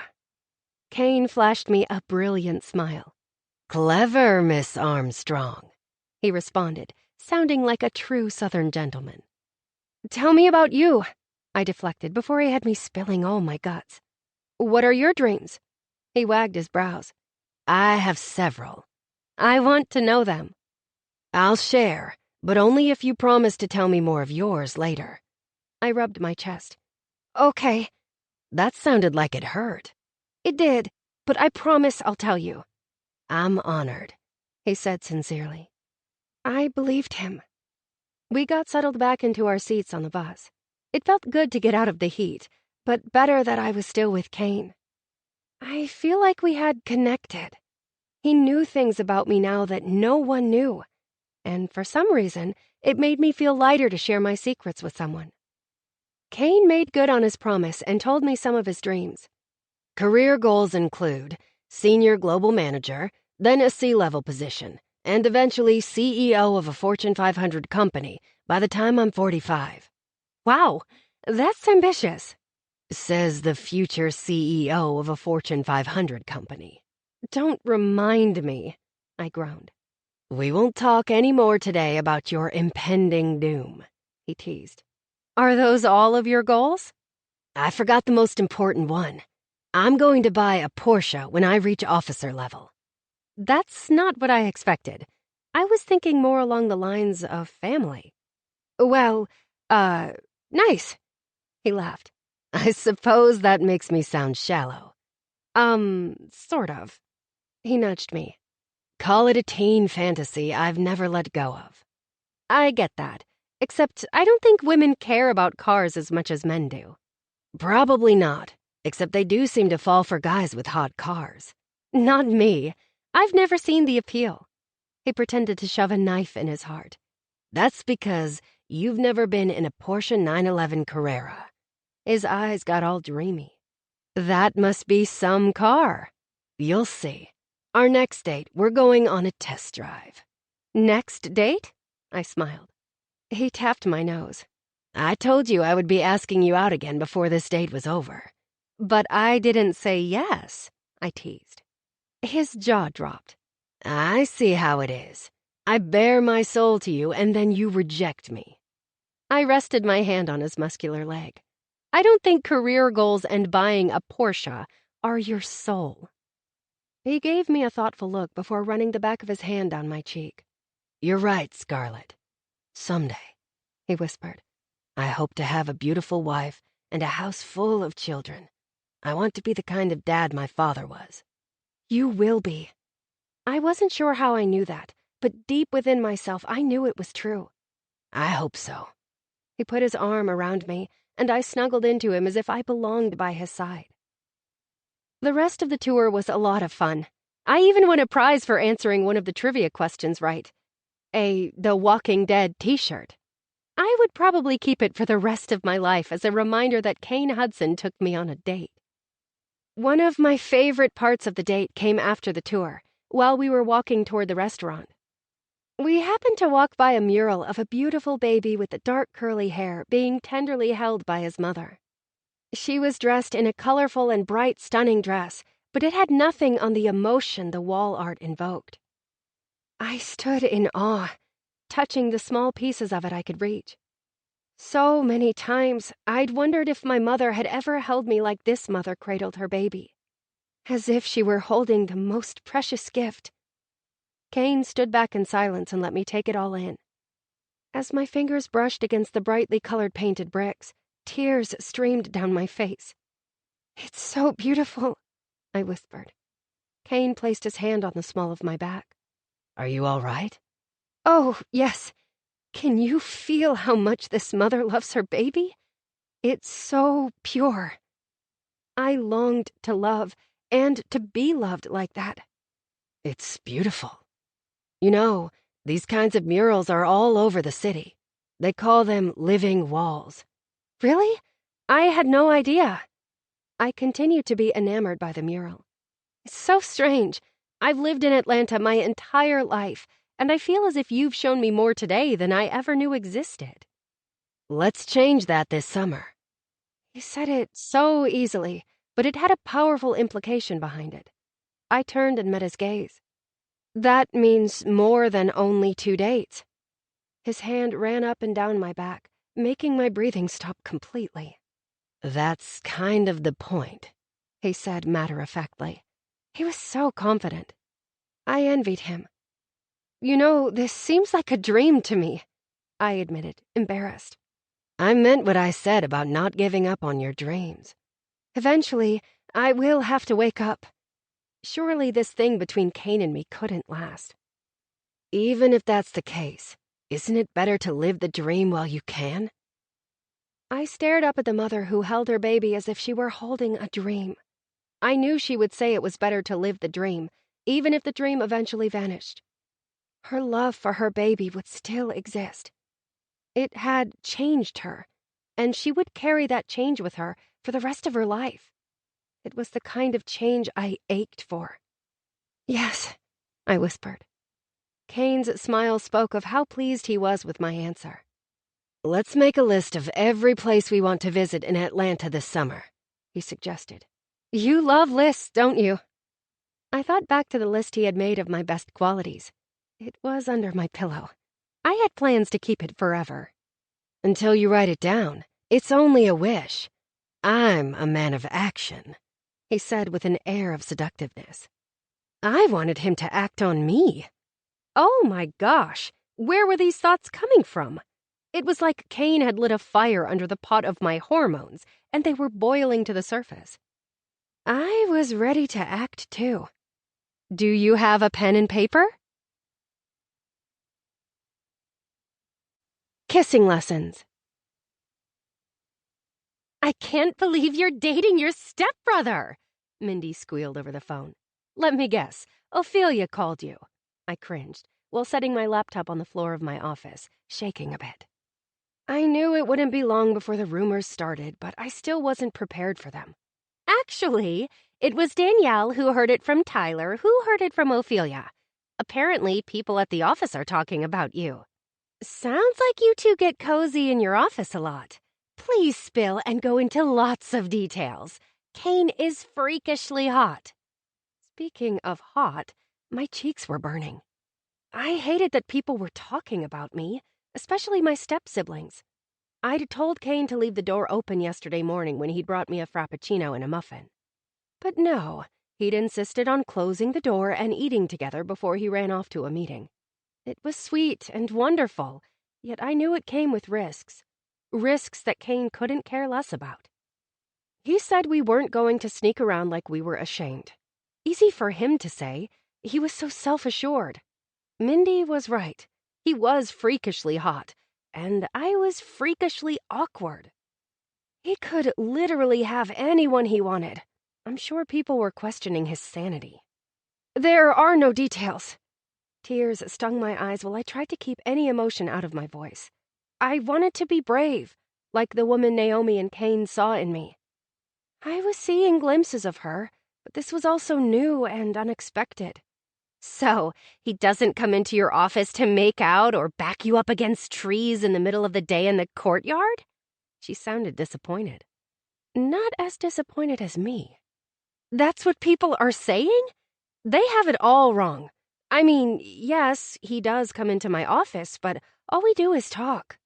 Kane flashed me a brilliant smile. Clever, Miss Armstrong, he responded, sounding like a true Southern gentleman. Tell me about you, I deflected before he had me spilling all my guts. What are your dreams? He wagged his brows. I have several. I want to know them. I'll share, but only if you promise to tell me more of yours later. I rubbed my chest. Okay. That sounded like it hurt. It did, but I promise I'll tell you. I'm honored, he said sincerely. I believed him. We got settled back into our seats on the bus. It felt good to get out of the heat, but better that I was still with Kane. I feel like we had connected. He knew things about me now that no one knew, and for some reason, it made me feel lighter to share my secrets with someone. Kane made good on his promise and told me some of his dreams. Career goals include senior global manager, then a C-level position, and eventually CEO of a Fortune 500 company by the time I'm 45. Wow, that's ambitious, says the future CEO of a Fortune 500 company. Don't remind me, I groaned. We won't talk any more today about your impending doom, he teased. Are those all of your goals? I forgot the most important one. I'm going to buy a Porsche when I reach officer level. That's not what I expected. I was thinking more along the lines of family. Well, nice, he laughed. I suppose that makes me sound shallow. Sort of. He nudged me. Call it a teen fantasy I've never let go of. I get that, except I don't think women care about cars as much as men do. Probably not, except they do seem to fall for guys with hot cars. Not me. I've never seen the appeal. He pretended to shove a knife in his heart. That's because you've never been in a Porsche 911 Carrera. His eyes got all dreamy. That must be some car. You'll see. Our next date, we're going on a test drive. Next date? I smiled. He tapped my nose. I told you I would be asking you out again before this date was over. But I didn't say yes, I teased. His jaw dropped. I see how it is. I bare my soul to you and then you reject me. I rested my hand on his muscular leg. I don't think career goals and buying a Porsche are your soul. He gave me a thoughtful look before running the back of his hand down my cheek. You're right, Scarlett. Someday, he whispered. I hope to have a beautiful wife and a house full of children. I want to be the kind of dad my father was. You will be. I wasn't sure how I knew that, but deep within myself, I knew it was true. I hope so. He put his arm around me, and I snuggled into him as if I belonged by his side. The rest of the tour was a lot of fun. I even won a prize for answering one of the trivia questions right. The Walking Dead t-shirt. I would probably keep it for the rest of my life as a reminder that Kane Hudson took me on a date. One of my favorite parts of the date came after the tour, while we were walking toward the restaurant. We happened to walk by a mural of a beautiful baby with the dark curly hair being tenderly held by his mother. She was dressed in a colorful and bright, stunning dress, but it had nothing on the emotion the wall art invoked. I stood in awe, touching the small pieces of it I could reach. So many times, I'd wondered if my mother had ever held me like this mother cradled her baby, as if she were holding the most precious gift Kane stood back in silence and let me take it all in. As my fingers brushed against the brightly colored painted bricks, tears streamed down my face. "It's so beautiful," I whispered. Kane placed his hand on the small of my back. "Are you all right?" "Oh, yes. Can you feel how much this mother loves her baby? It's so pure." I longed to love and to be loved like that. "It's beautiful. You know, these kinds of murals are all over the city. They call them living walls." "Really? I had no idea." I continued to be enamored by the mural. "It's so strange. I've lived in Atlanta my entire life, and I feel as if you've shown me more today than I ever knew existed." "Let's change that this summer." He said it so easily, but it had a powerful implication behind it. I turned and met his gaze. "That means more than only 2 dates." His hand ran up and down my back, making my breathing stop completely. "That's kind of the point," he said matter-of-factly. He was so confident. I envied him. "You know, this seems like a dream to me," I admitted, embarrassed. "I meant what I said about not giving up on your dreams." "Eventually, I will have to wake up. Surely this thing between Kane and me couldn't last." "Even if that's the case, isn't it better to live the dream while you can?" I stared up at the mother who held her baby as if she were holding a dream. I knew she would say it was better to live the dream, even if the dream eventually vanished. Her love for her baby would still exist. It had changed her, and she would carry that change with her for the rest of her life. It was the kind of change I ached for. "Yes," I whispered. Kane's smile spoke of how pleased he was with my answer. "Let's make a list of every place we want to visit in Atlanta this summer," he suggested. "You love lists, don't you?" I thought back to the list he had made of my best qualities. It was under my pillow. I had plans to keep it forever. "Until you write it down. It's only a wish. I'm a man of action," he said with an air of seductiveness. I wanted him to act on me. Oh my gosh, where were these thoughts coming from? It was like Kane had lit a fire under the pot of my hormones, and they were boiling to the surface. I was ready to act too. "Do you have a pen and paper?" Kissing lessons. "I can't believe you're dating your stepbrother," Mindy squealed over the phone. "Let me guess, Ophelia called you." I cringed, while setting my laptop on the floor of my office, shaking a bit. I knew it wouldn't be long before the rumors started, but I still wasn't prepared for them. "Actually, it was Danielle who heard it from Tyler, who heard it from Ophelia. Apparently, people at the office are talking about you." "Sounds like you two get cozy in your office a lot. Please spill and go into lots of details. Kane is freakishly hot." Speaking of hot, my cheeks were burning. I hated that people were talking about me, especially my step-siblings. I'd told Kane to leave the door open yesterday morning when he'd brought me a frappuccino and a muffin. But no, he'd insisted on closing the door and eating together before he ran off to a meeting. It was sweet and wonderful, yet I knew it came with risks. Risks that Kane couldn't care less about. He said we weren't going to sneak around like we were ashamed. Easy for him to say. He was so self-assured. Mindy was right. He was freakishly hot, and I was freakishly awkward. He could literally have anyone he wanted. I'm sure people were questioning his sanity. "There are no details." Tears stung my eyes while I tried to keep any emotion out of my voice. I wanted to be brave, like the woman Naomi and Kane saw in me. I was seeing glimpses of her, but this was also new and unexpected. "So, he doesn't come into your office to make out or back you up against trees in the middle of the day in the courtyard?" She sounded disappointed. Not as disappointed as me. "That's what people are saying? They have it all wrong. I mean, yes, he does come into my office, but all we do is talk."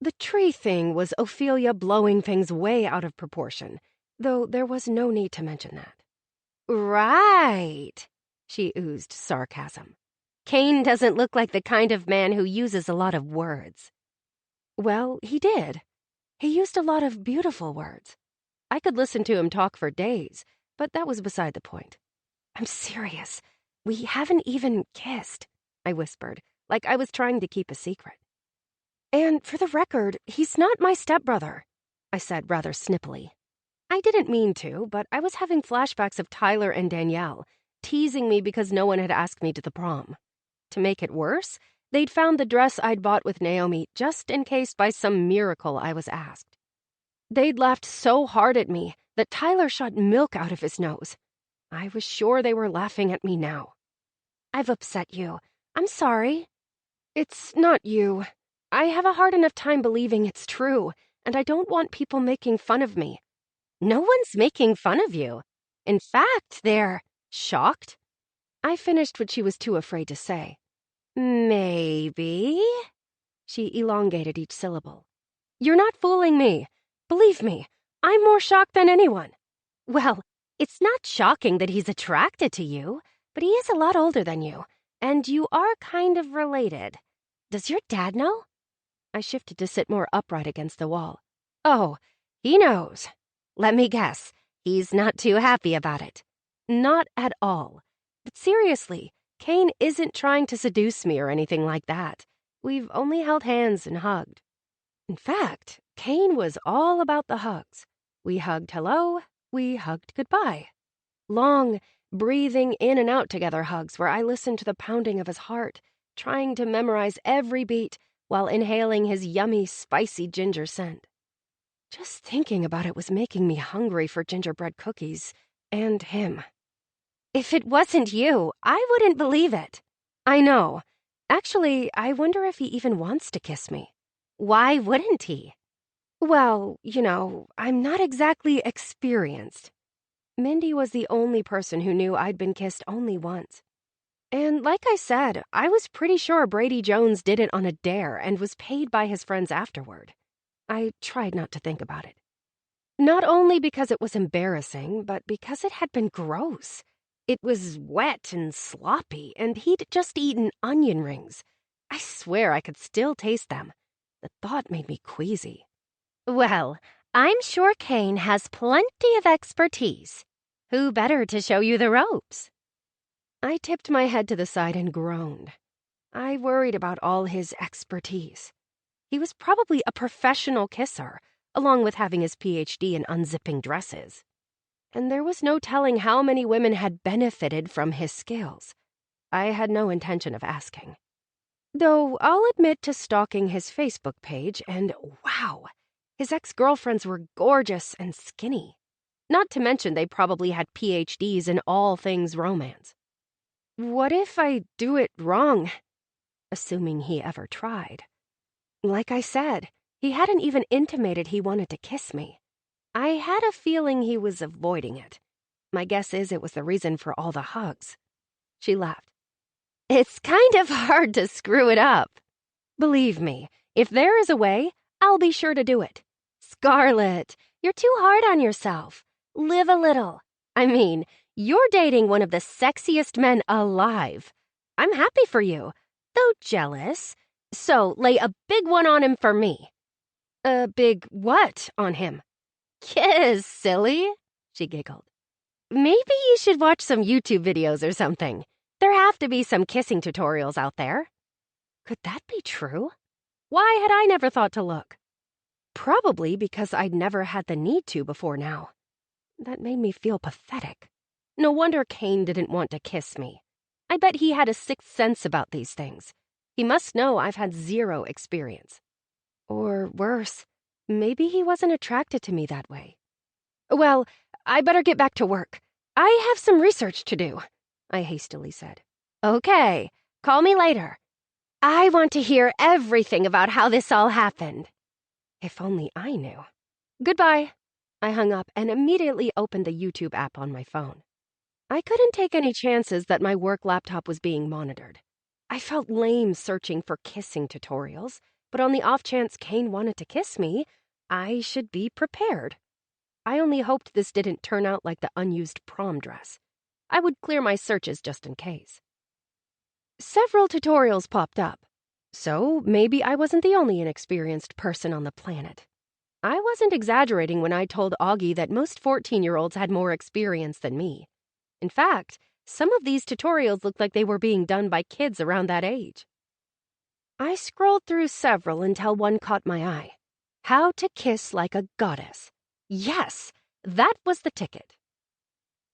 The tree thing was Ophelia blowing things way out of proportion, though there was no need to mention that. "Right," she oozed sarcasm. Kane doesn't look like the kind of man who uses a lot of words. Well, he did. He used a lot of beautiful words. I could listen to him talk for days, but that was beside the point. I'm serious. We haven't even kissed, I whispered, like I was trying to keep a secret. And for the record, he's not my stepbrother, I said rather snippily. I didn't mean to, but I was having flashbacks of Tyler and Danielle, teasing me because no one had asked me to the prom. To make it worse, they'd found the dress I'd bought with Naomi just in case by some miracle I was asked. They'd laughed so hard at me that Tyler shot milk out of his nose. I was sure they were laughing at me now. I've upset you. I'm sorry. It's not you. I have a hard enough time believing it's true, and I don't want people making fun of me. No one's making fun of you. In fact, they're shocked. I finished what she was too afraid to say. Maybe. She elongated each syllable. You're not fooling me. Believe me, I'm more shocked than anyone. Well, it's not shocking that he's attracted to you, but he is a lot older than you, and you are kind of related. Does your dad know? I shifted to sit more upright against the wall. Oh, he knows. Let me guess, he's not too happy about it. Not at all. But seriously, Kane isn't trying to seduce me or anything like that. We've only held hands and hugged. In fact, Kane was all about the hugs. We hugged hello, we hugged goodbye. Long, breathing in and out together hugs where I listened to the pounding of his heart, trying to memorize every beat while inhaling his yummy, spicy ginger scent. Just thinking about it was making me hungry for gingerbread cookies and him. If it wasn't you, I wouldn't believe it. I know. Actually, I wonder if he even wants to kiss me. Why wouldn't he? Well, I'm not exactly experienced. Mindy was the only person who knew I'd been kissed only once. And like I said, I was pretty sure Brady Jones did it on a dare and was paid by his friends afterward. I tried not to think about it. Not only because it was embarrassing, but because it had been gross. It was wet and sloppy, and he'd just eaten onion rings. I swear I could still taste them. The thought made me queasy. Well, I'm sure Kane has plenty of expertise. Who better to show you the ropes? I tipped my head to the side and groaned. I worried about all his expertise. He was probably a professional kisser, along with having his PhD in unzipping dresses. And there was no telling how many women had benefited from his skills. I had no intention of asking. Though I'll admit to stalking his Facebook page, and wow, his ex-girlfriends were gorgeous and skinny. Not to mention they probably had PhDs in all things romance. What if I do it wrong? Assuming he ever tried. Like I said, he hadn't even intimated he wanted to kiss me. I had a feeling he was avoiding it. My guess is it was the reason for all the hugs. She laughed. It's kind of hard to screw it up. Believe me, if there is a way, I'll be sure to do it. Scarlett, you're too hard on yourself. Live a little. I mean, you're dating one of the sexiest men alive. I'm happy for you, though jealous. So lay a big one on him for me. A big what on him? Kiss, silly, she giggled. Maybe you should watch some YouTube videos or something. There have to be some kissing tutorials out there. Could that be true? Why had I never thought to look? Probably because I'd never had the need to before now. That made me feel pathetic. No wonder Kane didn't want to kiss me. I bet he had a sixth sense about these things. He must know I've had zero experience. Or worse, maybe he wasn't attracted to me that way. Well, I better get back to work. I have some research to do, I hastily said. Okay, call me later. I want to hear everything about how this all happened. If only I knew. Goodbye. I hung up and immediately opened the YouTube app on my phone. I couldn't take any chances that my work laptop was being monitored. I felt lame searching for kissing tutorials, but on the off chance Kane wanted to kiss me, I should be prepared. I only hoped this didn't turn out like the unused prom dress. I would clear my searches just in case. Several tutorials popped up, so maybe I wasn't the only inexperienced person on the planet. I wasn't exaggerating when I told Augie that most 14-year-olds had more experience than me. In fact, some of these tutorials looked like they were being done by kids around that age. I scrolled through several until one caught my eye. How to kiss like a goddess. Yes, that was the ticket.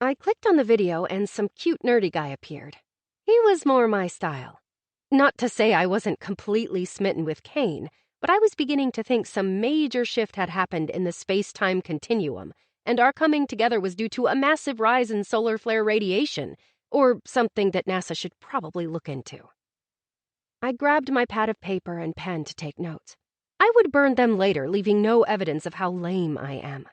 I clicked on the video and some cute nerdy guy appeared. He was more my style. Not to say I wasn't completely smitten with Kane, but I was beginning to think some major shift had happened in the space-time continuum, and our coming together was due to a massive rise in solar flare radiation, or something that NASA should probably look into. I grabbed my pad of paper and pen to take notes. I would burn them later, leaving no evidence of how lame I am.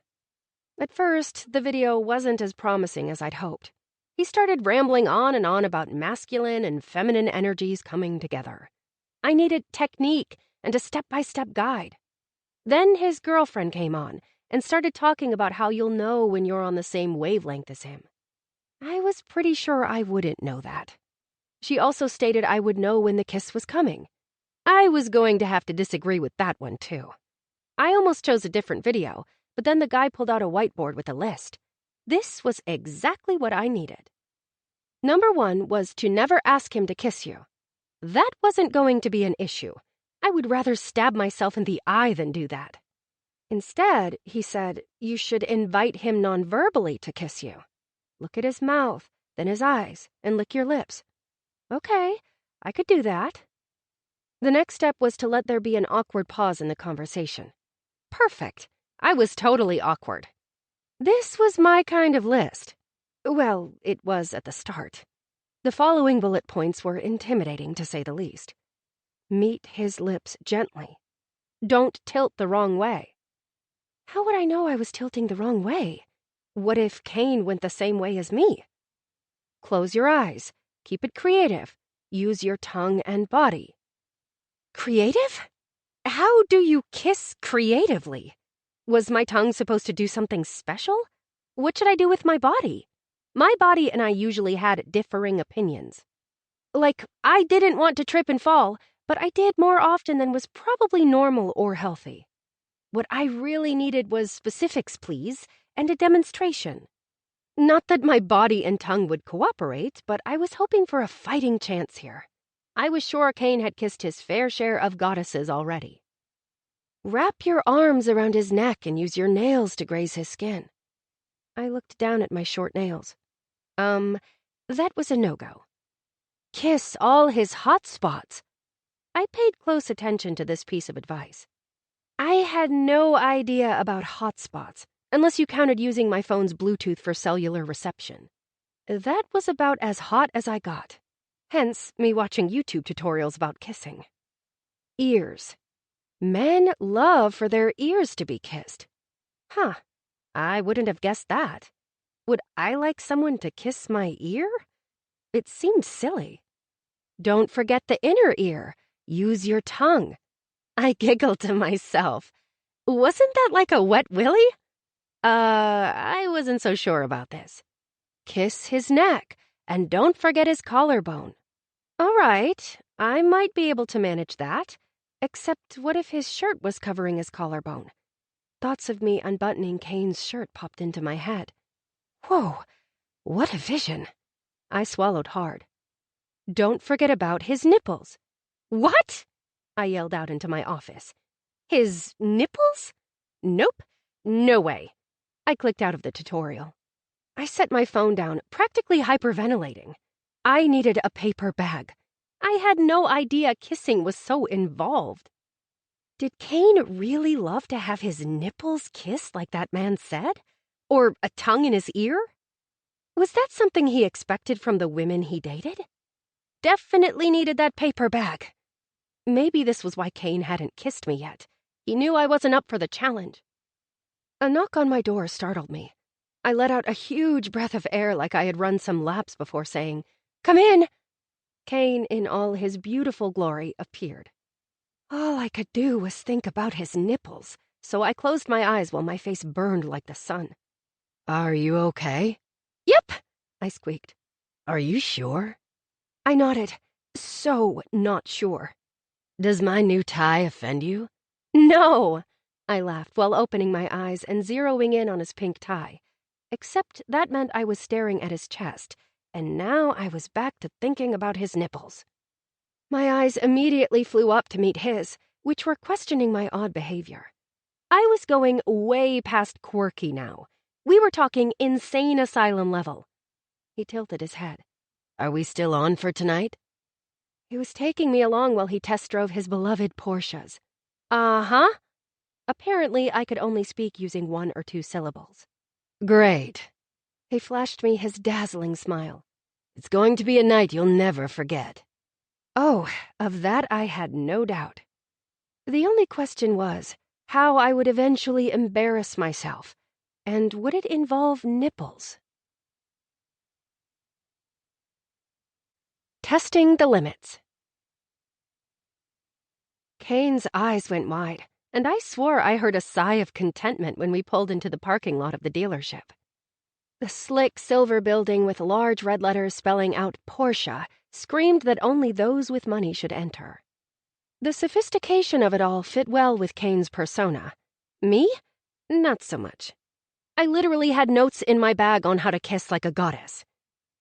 At first, the video wasn't as promising as I'd hoped. He started rambling on and on about masculine and feminine energies coming together. I needed technique and a step-by-step guide. Then his girlfriend came on and started talking about how you'll know when you're on the same wavelength as him. I was pretty sure I wouldn't know that. She also stated I would know when the kiss was coming. I was going to have to disagree with that one, too. I almost chose a different video, but then the guy pulled out a whiteboard with a list. This was exactly what I needed. Number 1 was to never ask him to kiss you. That wasn't going to be an issue. I would rather stab myself in the eye than do that. Instead, he said, you should invite him non-verbally to kiss you. Look at his mouth, then his eyes, and lick your lips. Okay, I could do that. The next step was to let there be an awkward pause in the conversation. Perfect. I was totally awkward. This was my kind of list. Well, it was at the start. The following bullet points were intimidating, to say the least. Meet his lips gently. Don't tilt the wrong way. How would I know I was tilting the wrong way? What if Kane went the same way as me? Close your eyes. Keep it creative. Use your tongue and body. Creative? How do you kiss creatively? Was my tongue supposed to do something special? What should I do with my body? My body and I usually had differing opinions. Like, I didn't want to trip and fall, but I did more often than was probably normal or healthy. What I really needed was specifics, please, and a demonstration. Not that my body and tongue would cooperate, but I was hoping for a fighting chance here. I was sure Kane had kissed his fair share of goddesses already. Wrap your arms around his neck and use your nails to graze his skin. I looked down at my short nails. That was a no-go. Kiss all his hot spots. I paid close attention to this piece of advice. I had no idea about hot spots, unless you counted using my phone's Bluetooth for cellular reception. That was about as hot as I got. Hence, me watching YouTube tutorials about kissing. Ears. Men love for their ears to be kissed. Huh, I wouldn't have guessed that. Would I like someone to kiss my ear? It seemed silly. Don't forget the inner ear. Use your tongue. I giggled to myself. Wasn't that like a wet willy? I wasn't so sure about this. Kiss his neck, and don't forget his collarbone. All right, I might be able to manage that. Except what if his shirt was covering his collarbone? Thoughts of me unbuttoning Kane's shirt popped into my head. Whoa, what a vision. I swallowed hard. Don't forget about his nipples. What? I yelled out into my office. His nipples? Nope, no way. I clicked out of the tutorial. I set my phone down, practically hyperventilating. I needed a paper bag. I had no idea kissing was so involved. Did Kane really love to have his nipples kissed like that man said? Or a tongue in his ear? Was that something he expected from the women he dated? Definitely needed that paper bag. Maybe this was why Kane hadn't kissed me yet. He knew I wasn't up for the challenge. A knock on my door startled me. I let out a huge breath of air like I had run some laps before saying, "Come in!" Kane, in all his beautiful glory, appeared. All I could do was think about his nipples, so I closed my eyes while my face burned like the sun. Are you okay? Yep, I squeaked. Are you sure? I nodded. so not sure. Does my new tie offend you? No, I laughed while opening my eyes and zeroing in on his pink tie. Except that meant I was staring at his chest, and now I was back to thinking about his nipples. My eyes immediately flew up to meet his, which were questioning my odd behavior. I was going way past quirky now. We were talking insane asylum level. He tilted his head. Are we still on for tonight? He was taking me along while he test drove his beloved Porsches. Uh-huh. Apparently, I could only speak using 1 or 2 syllables. Great. He flashed me his dazzling smile. It's going to be a night you'll never forget. Oh, of that I had no doubt. The only question was how I would eventually embarrass myself, and would it involve nipples? Testing the limits. Kane's eyes went wide, and I swore I heard a sigh of contentment when we pulled into the parking lot of the dealership. The slick silver building with large red letters spelling out Porsche screamed that only those with money should enter. The sophistication of it all fit well with Kane's persona. Me? Not so much. I literally had notes in my bag on how to kiss like a goddess.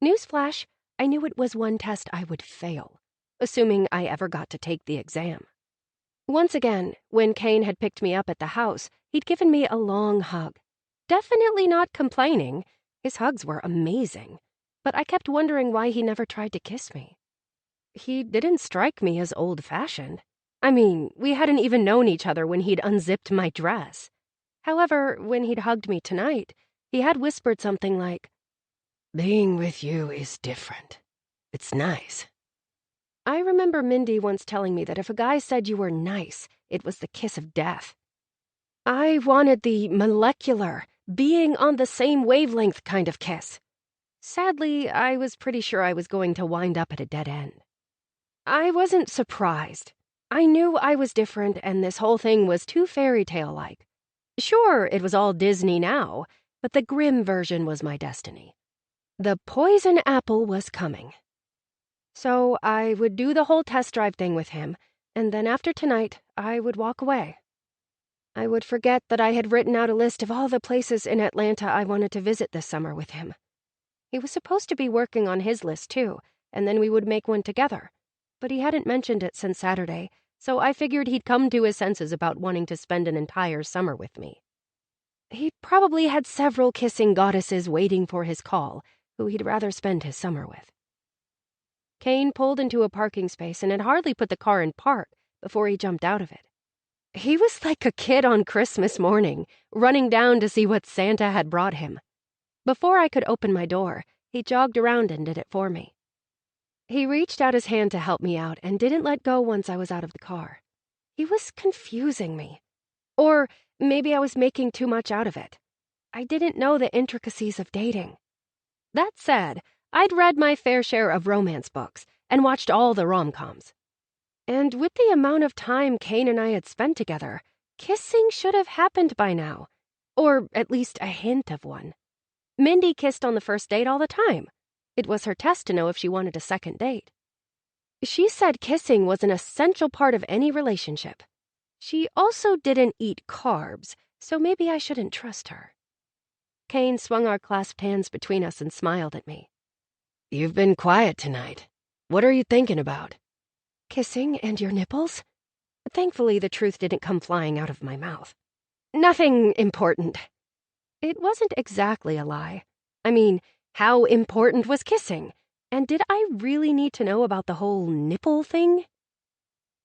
Newsflash, I knew it was one test I would fail, assuming I ever got to take the exam. Once again, when Kane had picked me up at the house, he'd given me a long hug. Definitely not complaining. His hugs were amazing, but I kept wondering why he never tried to kiss me. He didn't strike me as old-fashioned. I mean, we hadn't even known each other when he'd unzipped my dress. However, when he'd hugged me tonight, he had whispered something like, "Being with you is different. It's nice." I remember Mindy once telling me that if a guy said you were nice, it was the kiss of death. I wanted the molecular, being on the same wavelength kind of kiss. Sadly, I was pretty sure I was going to wind up at a dead end. I wasn't surprised. I knew I was different and this whole thing was too fairy tale-like. Sure, it was all Disney now, but the grim version was my destiny. The poison apple was coming. So I would do the whole test drive thing with him, and then after tonight, I would walk away. I would forget that I had written out a list of all the places in Atlanta I wanted to visit this summer with him. He was supposed to be working on his list too, and then we would make one together. But he hadn't mentioned it since Saturday, so I figured he'd come to his senses about wanting to spend an entire summer with me. He probably had several kissing goddesses waiting for his call, who he'd rather spend his summer with. Kane pulled into a parking space and had hardly put the car in park before he jumped out of it. He was like a kid on Christmas morning, running down to see what Santa had brought him. Before I could open my door, he jogged around and did it for me. He reached out his hand to help me out and didn't let go once I was out of the car. He was confusing me. Or maybe I was making too much out of it. I didn't know the intricacies of dating. That said, I'd read my fair share of romance books and watched all the rom-coms. And with the amount of time Kane and I had spent together, kissing should have happened by now. Or at least a hint of one. Mindy kissed on the first date all the time. It was her test to know if she wanted a second date. She said kissing was an essential part of any relationship. She also didn't eat carbs, so maybe I shouldn't trust her. Kane swung our clasped hands between us and smiled at me. You've been quiet tonight. What are you thinking about? Kissing and your nipples? Thankfully, the truth didn't come flying out of my mouth. Nothing important. It wasn't exactly a lie. I mean, how important was kissing? And did I really need to know about the whole nipple thing?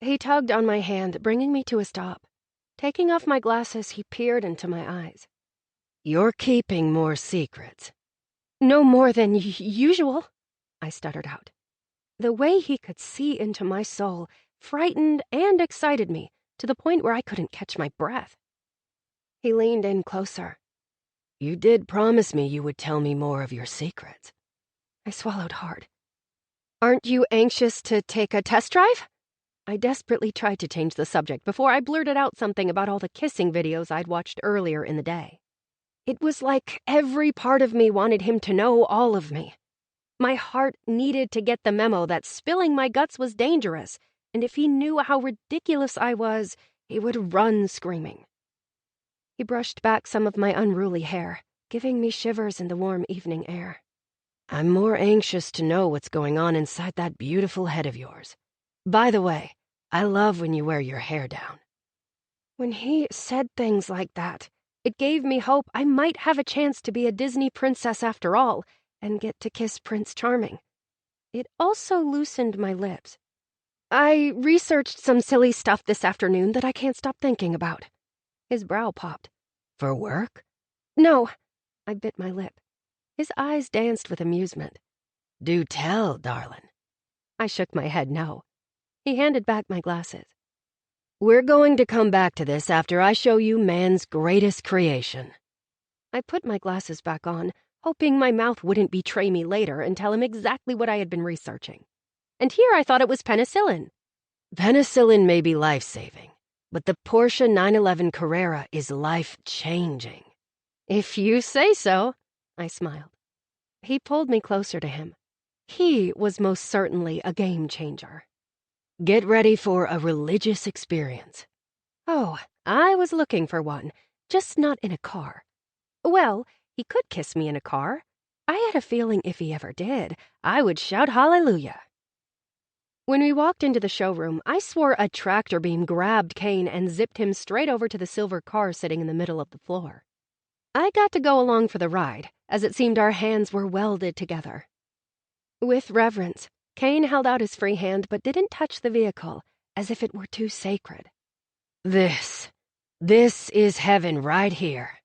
He tugged on my hand, bringing me to a stop. Taking off my glasses, he peered into my eyes. You're keeping more secrets. No more than usual, I stuttered out. The way he could see into my soul frightened and excited me to the point where I couldn't catch my breath. He leaned in closer. You did promise me you would tell me more of your secrets. I swallowed hard. Aren't you anxious to take a test drive? I desperately tried to change the subject before I blurted out something about all the kissing videos I'd watched earlier in the day. It was like every part of me wanted him to know all of me. My heart needed to get the memo that spilling my guts was dangerous, and if he knew how ridiculous I was, he would run screaming. He brushed back some of my unruly hair, giving me shivers in the warm evening air. I'm more anxious to know what's going on inside that beautiful head of yours. By the way, I love when you wear your hair down. When he said things like that, it gave me hope I might have a chance to be a Disney princess after all and get to kiss Prince Charming. It also loosened my lips. I researched some silly stuff this afternoon that I can't stop thinking about. His brow popped. For work? No. I bit my lip. His eyes danced with amusement. Do tell, darling. I shook my head no. He handed back my glasses. We're going to come back to this after I show you man's greatest creation. I put my glasses back on, hoping my mouth wouldn't betray me later and tell him exactly what I had been researching. And here I thought it was penicillin. Penicillin may be life-saving, but the Porsche 911 Carrera is life-changing. If you say so, I smiled. He pulled me closer to him. He was most certainly a game changer. Get ready for a religious experience. Oh, I was looking for one, just not in a car. Well, he could kiss me in a car. I had a feeling if he ever did, I would shout hallelujah. When we walked into the showroom, I swore a tractor beam grabbed Kane and zipped him straight over to the silver car sitting in the middle of the floor. I got to go along for the ride, as it seemed our hands were welded together. With reverence, Kane held out his free hand but didn't touch the vehicle, as if it were too sacred. This is heaven right here.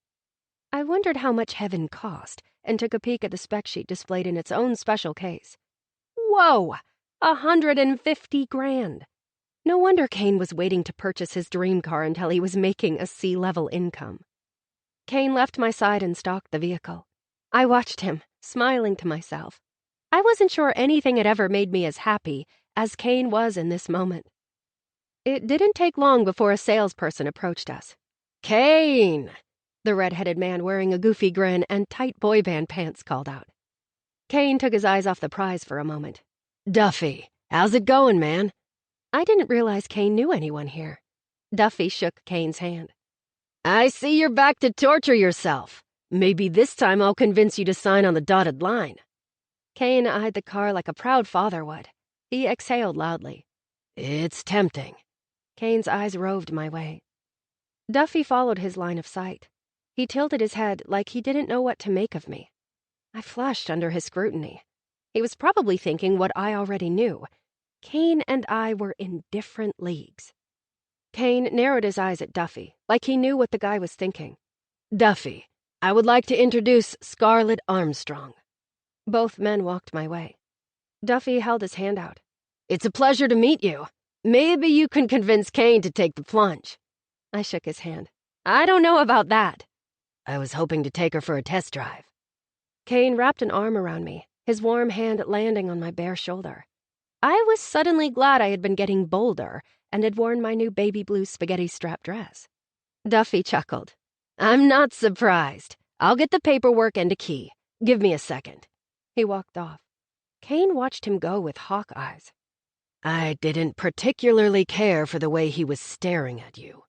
I wondered how much heaven cost, and took a peek at the spec sheet displayed in its own special case. Whoa! 150 grand. No wonder Kane was waiting to purchase his dream car until he was making a C-level income. Kane left my side and stalked the vehicle. I watched him, smiling to myself. I wasn't sure anything had ever made me as happy as Kane was in this moment. It didn't take long before a salesperson approached us. Kane! The red-headed man wearing a goofy grin and tight boy band pants called out. Kane took his eyes off the prize for a moment. Duffy, how's it going, man? I didn't realize Kane knew anyone here. Duffy shook Kane's hand. I see you're back to torture yourself. Maybe this time I'll convince you to sign on the dotted line. Kane eyed the car like a proud father would. He exhaled loudly. It's tempting. Kane's eyes roved my way. Duffy followed his line of sight. He tilted his head like he didn't know what to make of me. I flushed under his scrutiny. He was probably thinking what I already knew. Kane and I were in different leagues. Kane narrowed his eyes at Duffy, like he knew what the guy was thinking. Duffy, I would like to introduce Scarlett Armstrong. Both men walked my way. Duffy held his hand out. It's a pleasure to meet you. Maybe you can convince Kane to take the plunge. I shook his hand. I don't know about that. I was hoping to take her for a test drive. Kane wrapped an arm around me, his warm hand landing on my bare shoulder. I was suddenly glad I had been getting bolder and had worn my new baby blue spaghetti strap dress. Duffy chuckled. I'm not surprised. I'll get the paperwork and a key. Give me a second. He walked off. Kane watched him go with hawk eyes. I didn't particularly care for the way he was staring at you.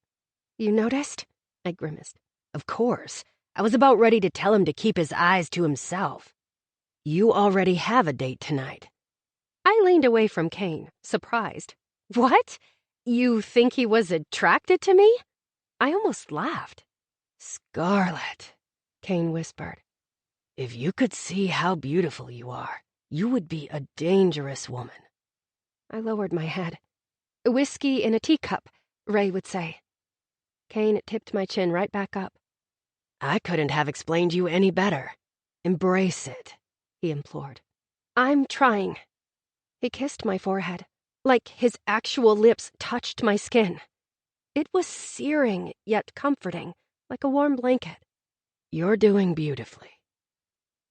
You noticed? I grimaced. Of course. I was about ready to tell him to keep his eyes to himself. You already have a date tonight. I leaned away from Kane, surprised. What? You think he was attracted to me? I almost laughed. Scarlett, Kane whispered. If you could see how beautiful you are, you would be a dangerous woman. I lowered my head. Whiskey in a teacup, Ray would say. Kane tipped my chin right back up. I couldn't have explained you any better. Embrace it, he implored. I'm trying. He kissed my forehead, like his actual lips touched my skin. It was searing, yet comforting, like a warm blanket. You're doing beautifully.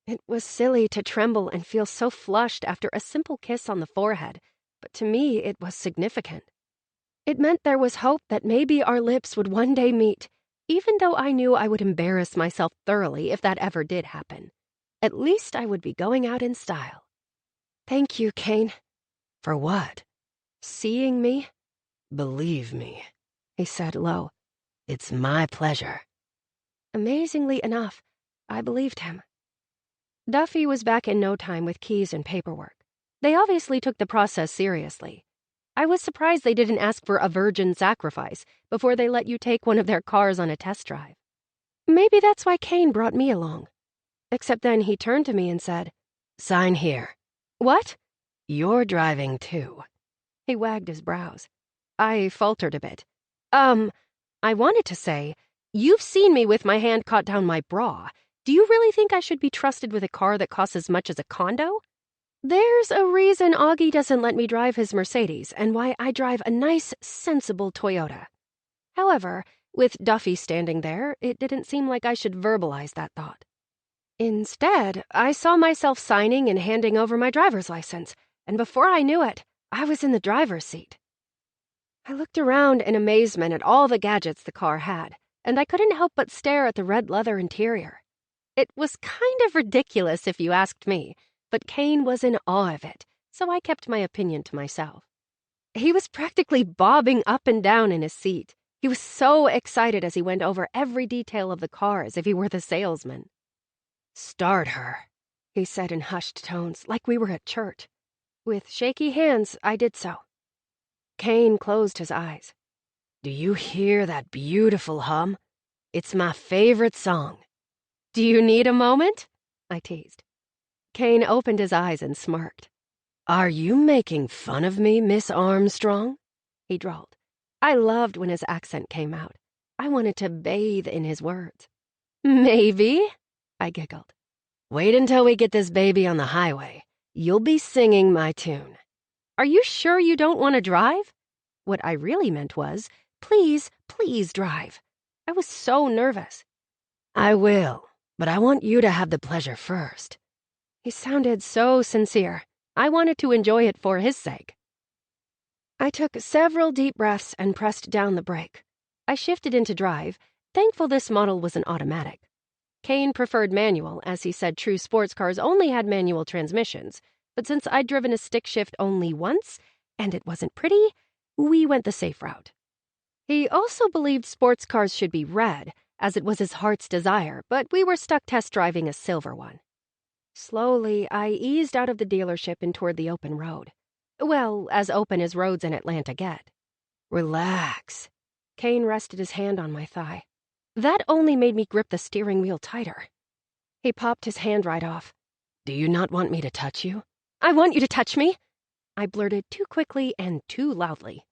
It was silly to tremble and feel so flushed after a simple kiss on the forehead, but to me it was significant. It meant there was hope that maybe our lips would one day meet, even though I knew I would embarrass myself thoroughly if that ever did happen. At least I would be going out in style. Thank you, Kane. For what? Seeing me? Believe me, He said low. it's my pleasure. Amazingly enough, I believed him. Duffy was back in no time with keys and paperwork. They obviously took the process seriously. I was surprised they didn't ask for a virgin sacrifice before they let you take one of their cars on a test drive. Maybe that's why Kane brought me along. Except then he turned to me and said, Sign here. "What?" You're driving too. He wagged his brows. I faltered a bit. I wanted to say, "You've seen me with my hand caught down my bra. Do you really think I should be trusted with a car that costs as much as a condo?" There's a reason Augie doesn't let me drive his Mercedes and why I drive a nice, sensible Toyota. However, with Duffy standing there, it didn't seem like I should verbalize that thought. Instead, I saw myself signing and handing over my driver's license, and before I knew it, I was in the driver's seat. I looked around in amazement at all the gadgets the car had, and I couldn't help but stare at the red leather interior. It was kind of ridiculous if you asked me, but Kane was in awe of it, so I kept my opinion to myself. He was practically bobbing up and down in his seat. He was so excited as he went over every detail of the car as if he were the salesman. Start her, he said in hushed tones, like we were at church. With shaky hands, I did so. Kane closed his eyes. Do you hear that beautiful hum? It's my favorite song. Do you need a moment? I teased. Kane opened his eyes and smirked. Are you making fun of me, Miss Armstrong? He drawled. I loved when his accent came out. I wanted to bathe in his words. Maybe, I giggled. Wait until we get this baby on the highway. You'll be singing my tune. Are you sure you don't want to drive? What I really meant was, please, please drive. I was so nervous. I will, but I want you to have the pleasure first. He sounded so sincere. I wanted to enjoy it for his sake. I took several deep breaths and pressed down the brake. I shifted into drive, thankful this model was an automatic. Kane preferred manual, as he said true sports cars only had manual transmissions, but since I'd driven a stick shift only once, and it wasn't pretty, we went the safe route. He also believed sports cars should be red, as it was his heart's desire, but we were stuck test driving a silver one. Slowly, I eased out of the dealership and toward the open road. Well, as open as roads in Atlanta get. Relax. Kane rested his hand on my thigh. That only made me grip the steering wheel tighter. He popped his hand right off. Do you not want me to touch you? I want you to touch me, I blurted too quickly and too loudly.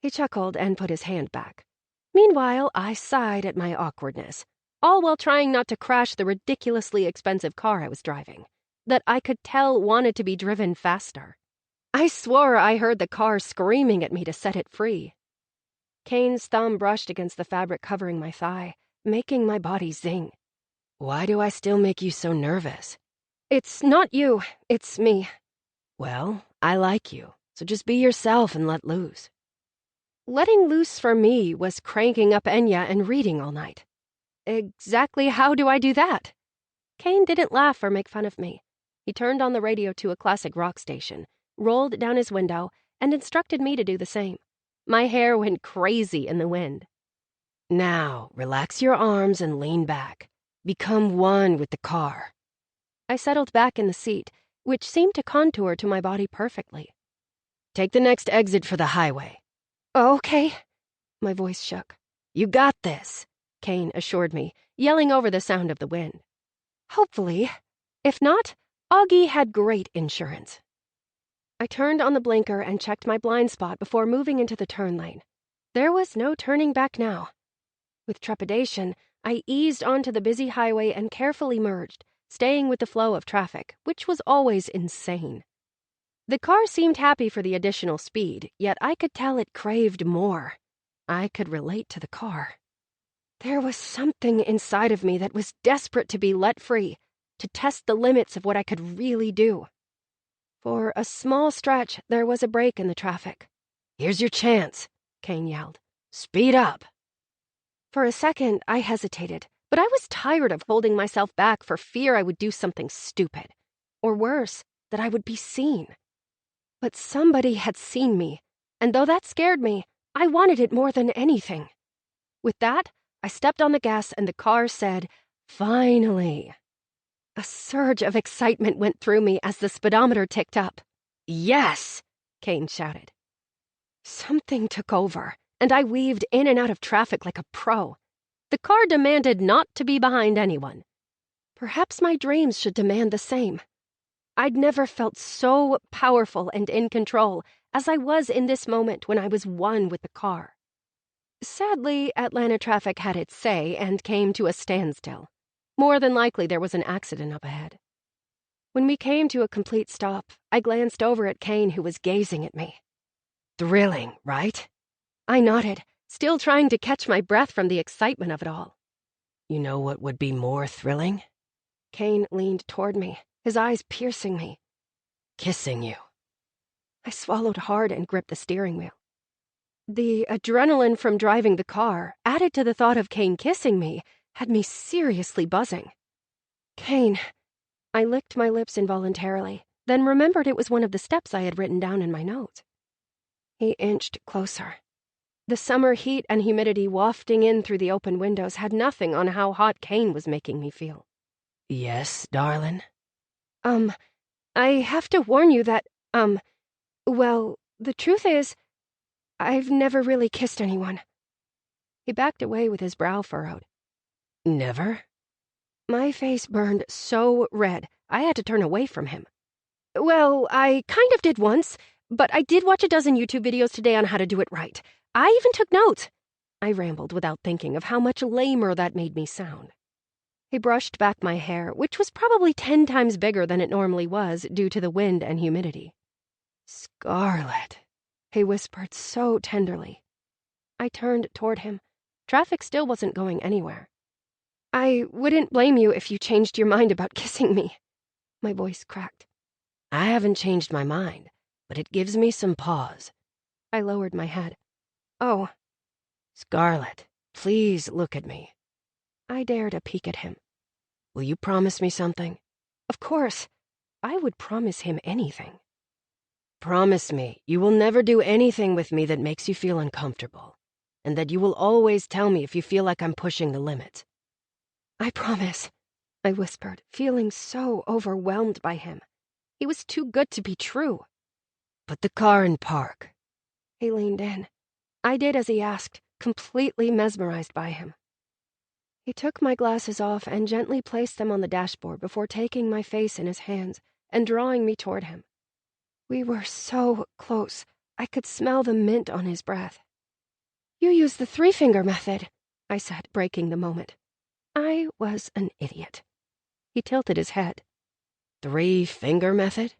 He chuckled and put his hand back. Meanwhile, I sighed at my awkwardness, all while trying not to crash the ridiculously expensive car I was driving, that I could tell wanted to be driven faster. I swore I heard the car screaming at me to set it free. Kane's thumb brushed against the fabric covering my thigh, making my body zing. Why do I still make you so nervous? It's not you, it's me. Well, I like you, so just be yourself and let loose. Letting loose for me was cranking up Enya and reading all night. Exactly how do I do that? Kane didn't laugh or make fun of me. He turned on the radio to a classic rock station, rolled down his window, and instructed me to do the same. My hair went crazy in the wind. Now, relax your arms and lean back. Become one with the car. I settled back in the seat, which seemed to contour to my body perfectly. Take the next exit for the highway. Okay. My voice shook. You got this, Kane assured me, yelling over the sound of the wind. Hopefully. If not, Augie had great insurance. I turned on the blinker and checked my blind spot before moving into the turn lane. There was no turning back now. With trepidation, I eased onto the busy highway and carefully merged, staying with the flow of traffic, which was always insane. The car seemed happy for the additional speed, yet I could tell it craved more. I could relate to the car. There was something inside of me that was desperate to be let free, to test the limits of what I could really do. For a small stretch, there was a break in the traffic. Here's your chance, Kane yelled. Speed up. For a second, I hesitated, but I was tired of holding myself back for fear I would do something stupid. Or worse, that I would be seen. But somebody had seen me, and though that scared me, I wanted it more than anything. With that, I stepped on the gas and the car said, "Finally." A surge of excitement went through me as the speedometer ticked up. "Yes!" Kane shouted. Something took over, and I weaved in and out of traffic like a pro. The car demanded not to be behind anyone. Perhaps my dreams should demand the same. I'd never felt so powerful and in control as I was in this moment when I was one with the car. Sadly, Atlanta traffic had its say and came to a standstill. More than likely, there was an accident up ahead. When we came to a complete stop, I glanced over at Kane, who was gazing at me. "Thrilling, right?" I nodded, still trying to catch my breath from the excitement of it all. "You know what would be more thrilling?" Kane leaned toward me, his eyes piercing me. "Kissing you." I swallowed hard and gripped the steering wheel. The adrenaline from driving the car, added to the thought of Kane kissing me, had me seriously buzzing. "Kane." I licked my lips involuntarily, then remembered it was one of the steps I had written down in my notes. He inched closer. The summer heat and humidity wafting in through the open windows had nothing on how hot Kane was making me feel. "Yes, darling?" I have to warn you that, well, the truth is, I've never really kissed anyone." He backed away with his brow furrowed. "Never?" My face burned so red, I had to turn away from him. "Well, I kind of did once, but I did watch a dozen YouTube videos today on how to do it right. I even took notes." I rambled without thinking of how much lamer that made me sound. He brushed back my hair, which was probably 10 times bigger than it normally was due to the wind and humidity. "Scarlett," he whispered so tenderly. I turned toward him. Traffic still wasn't going anywhere. "I wouldn't blame you if you changed your mind about kissing me." My voice cracked. "I haven't changed my mind, but it gives me some pause." I lowered my head. "Oh." "Scarlett, please look at me." I dared a peek at him. "Will you promise me something?" Of course. I would promise him anything. "Promise me you will never do anything with me that makes you feel uncomfortable, and that you will always tell me if you feel like I'm pushing the limit." "I promise," I whispered, feeling so overwhelmed by him. He was too good to be true. "Put the car in park." He leaned in. I did as he asked, completely mesmerized by him. He took my glasses off and gently placed them on the dashboard before taking my face in his hands and drawing me toward him. We were so close, I could smell the mint on his breath. "You use the 3-finger method," I said, breaking the moment. I was an idiot. He tilted his head. 3-finger method?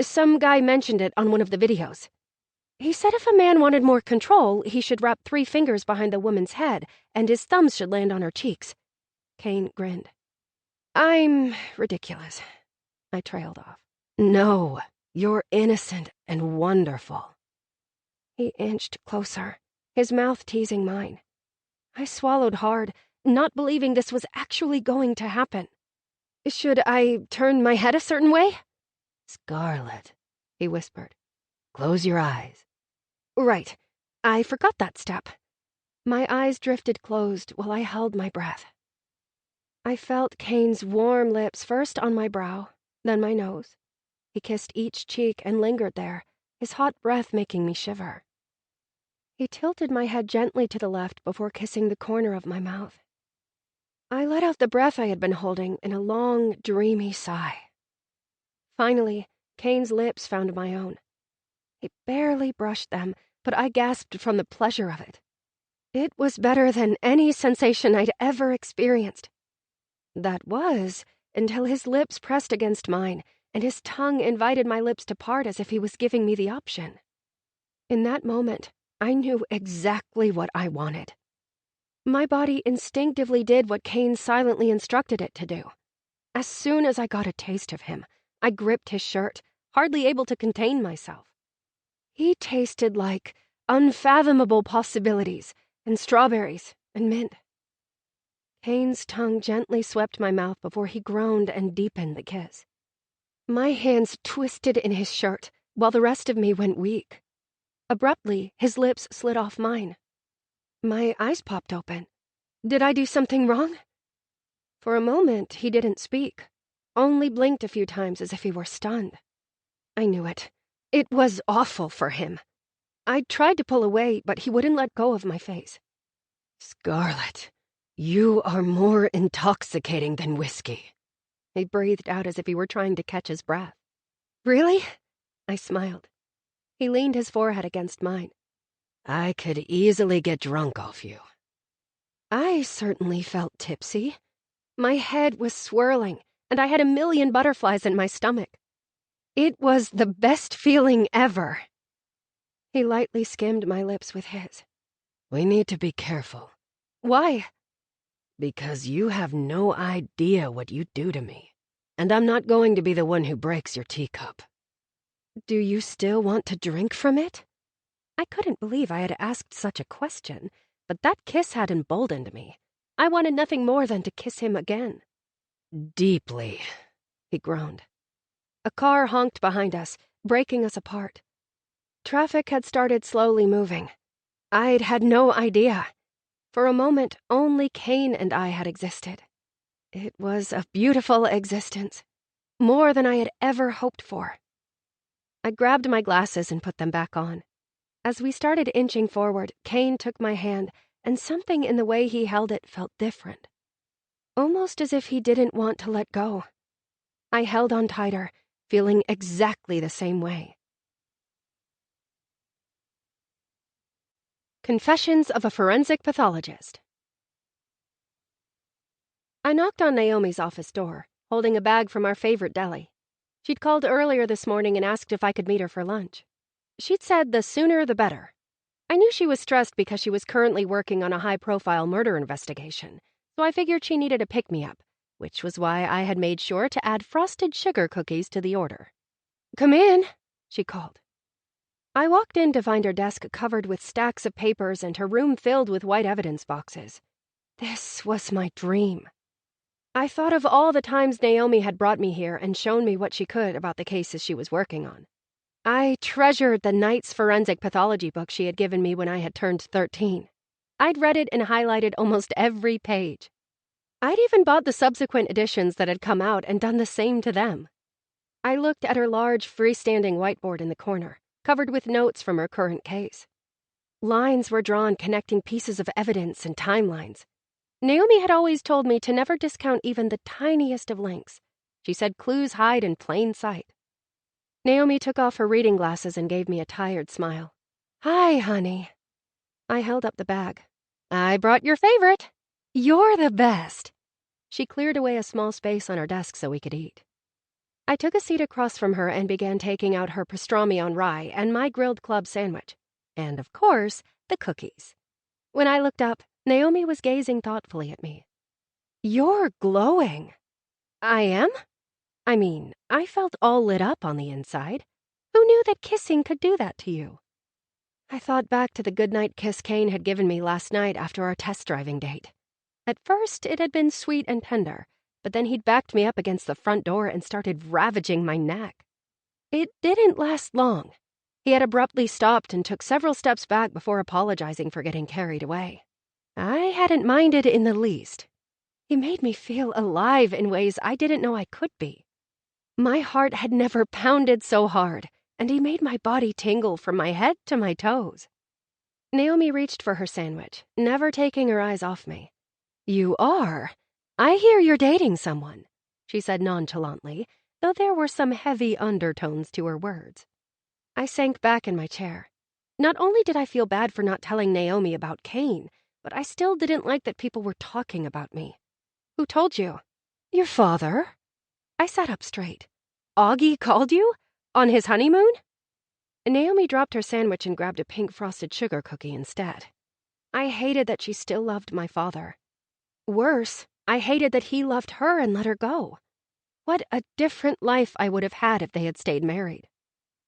Some guy mentioned it on one of the videos. He said if a man wanted more control, he should wrap 3 fingers behind the woman's head, and his thumbs should land on her cheeks. Kane grinned. "I'm ridiculous." I trailed off. "No, you're innocent and wonderful." He inched closer, his mouth teasing mine. I swallowed hard, not believing this was actually going to happen. "Should I turn my head a certain way?" "Scarlett," he whispered. "Close your eyes." Right. I forgot that step. My eyes drifted closed while I held my breath. I felt Kane's warm lips first on my brow, then my nose. He kissed each cheek and lingered there, his hot breath making me shiver. He tilted my head gently to the left before kissing the corner of my mouth. I let out the breath I had been holding in a long, dreamy sigh. Finally, Kane's lips found my own. He barely brushed them, but I gasped from the pleasure of it. It was better than any sensation I'd ever experienced. That was, until his lips pressed against mine, and his tongue invited my lips to part as if he was giving me the option. In that moment, I knew exactly what I wanted. My body instinctively did what Kane silently instructed it to do. As soon as I got a taste of him, I gripped his shirt, hardly able to contain myself. He tasted like unfathomable possibilities, and strawberries, and mint. Kane's tongue gently swept my mouth before he groaned and deepened the kiss. My hands twisted in his shirt, while the rest of me went weak. Abruptly, his lips slid off mine. My eyes popped open. Did I do something wrong? For a moment, he didn't speak, only blinked a few times as if he were stunned. I knew it. It was awful for him. I tried to pull away, but he wouldn't let go of my face. Scarlett, you are more intoxicating than whiskey. He breathed out as if he were trying to catch his breath. Really? I smiled. He leaned his forehead against mine. I could easily get drunk off you. I certainly felt tipsy. My head was swirling, and I had a million butterflies in my stomach. It was the best feeling ever. He lightly skimmed my lips with his. We need to be careful. Why? Because you have no idea what you do to me, and I'm not going to be the one who breaks your teacup. Do you still want to drink from it? I couldn't believe I had asked such a question, but that kiss had emboldened me. I wanted nothing more than to kiss him again. Deeply, he groaned. A car honked behind us, breaking us apart. Traffic had started slowly moving. I'd had no idea. For a moment, only Kane and I had existed. It was a beautiful existence, more than I had ever hoped for. I grabbed my glasses and put them back on. As we started inching forward, Kane took my hand, and something in the way he held it felt different. Almost as if he didn't want to let go. I held on tighter, feeling exactly the same way. Confessions of a Forensic Pathologist. I knocked on Naomi's office door, holding a bag from our favorite deli. She'd called earlier this morning and asked if I could meet her for lunch. She'd said the sooner the better. I knew she was stressed because she was currently working on a high-profile murder investigation, so I figured she needed a pick-me-up, which was why I had made sure to add frosted sugar cookies to the order. "Come in," she called. I walked in to find her desk covered with stacks of papers and her room filled with white evidence boxes. This was my dream. I thought of all the times Naomi had brought me here and shown me what she could about the cases she was working on. I treasured the Knight's Forensic Pathology book she had given me when I had turned 13. I'd read it and highlighted almost every page. I'd even bought the subsequent editions that had come out and done the same to them. I looked at her large, freestanding whiteboard in the corner, covered with notes from her current case. Lines were drawn connecting pieces of evidence and timelines. Naomi had always told me to never discount even the tiniest of links. She said clues hide in plain sight. Naomi took off her reading glasses and gave me a tired smile. "Hi, honey." I held up the bag. "I brought your favorite." "You're the best." She cleared away a small space on her desk so we could eat. I took a seat across from her and began taking out her pastrami on rye and my grilled club sandwich. And, of course, the cookies. When I looked up, Naomi was gazing thoughtfully at me. "You're glowing." "I am?" I mean, I felt all lit up on the inside. Who knew that kissing could do that to you? I thought back to the goodnight kiss Kane had given me last night after our test driving date. At first, it had been sweet and tender, but then he'd backed me up against the front door and started ravaging my neck. It didn't last long. He had abruptly stopped and took several steps back before apologizing for getting carried away. I hadn't minded in the least. He made me feel alive in ways I didn't know I could be. My heart had never pounded so hard, and he made my body tingle from my head to my toes. Naomi reached for her sandwich, never taking her eyes off me. "You are? I hear you're dating someone," she said nonchalantly, though there were some heavy undertones to her words. I sank back in my chair. Not only did I feel bad for not telling Naomi about Kane, but I still didn't like that people were talking about me. "Who told you?" "Your father." I sat up straight. "Augie called you? On his honeymoon?" Naomi dropped her sandwich and grabbed a pink frosted sugar cookie instead. I hated that she still loved my father. Worse, I hated that he loved her and let her go. What a different life I would have had if they had stayed married.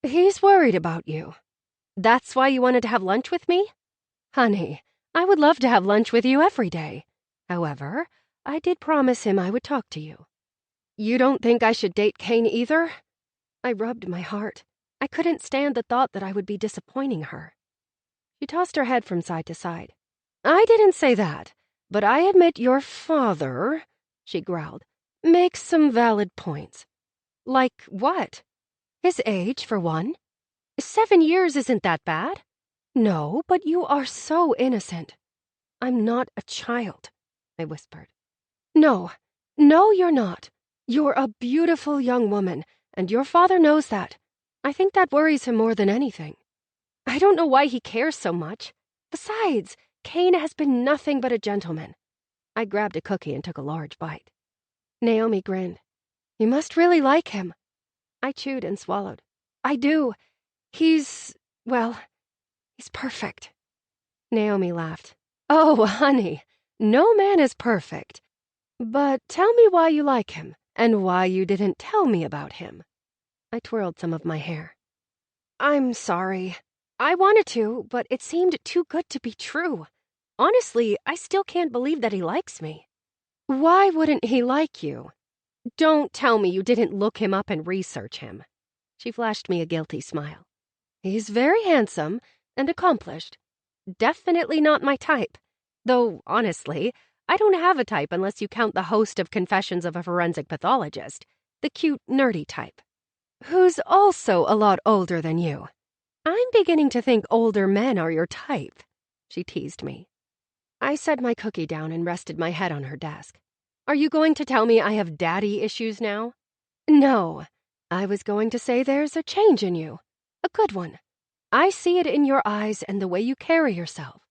"He's worried about you." "That's why you wanted to have lunch with me?" "Honey, I would love to have lunch with you every day. However, I did promise him I would talk to you." "You don't think I should date Kane either?" I rubbed my heart. I couldn't stand the thought that I would be disappointing her. She tossed her head from side to side. I didn't say that, but I admit your father, she growled, makes some valid points. Like what? His age, for one. 7 years isn't that bad. No, but you are so innocent. I'm not a child, I whispered. No, you're not. You're a beautiful young woman, and your father knows that. I think that worries him more than anything. I don't know why he cares so much. Besides, Kane has been nothing but a gentleman. I grabbed a cookie and took a large bite. Naomi grinned. You must really like him. I chewed and swallowed. I do. He's perfect. Naomi laughed. Oh, honey, no man is perfect. But tell me why you like him, and why you didn't tell me about him. I twirled some of my hair. I'm sorry. I wanted to, but it seemed too good to be true. Honestly, I still can't believe that he likes me. Why wouldn't he like you? Don't tell me you didn't look him up and research him. She flashed me a guilty smile. He's very handsome and accomplished. Definitely not my type. Though, honestly, I don't have a type unless you count the host of Confessions of a Forensic Pathologist, the cute, nerdy type. Who's also a lot older than you. I'm beginning to think older men are your type, she teased me. I set my cookie down and rested my head on her desk. Are you going to tell me I have daddy issues now? No, I was going to say there's a change in you. A good one. I see it in your eyes and the way you carry yourself.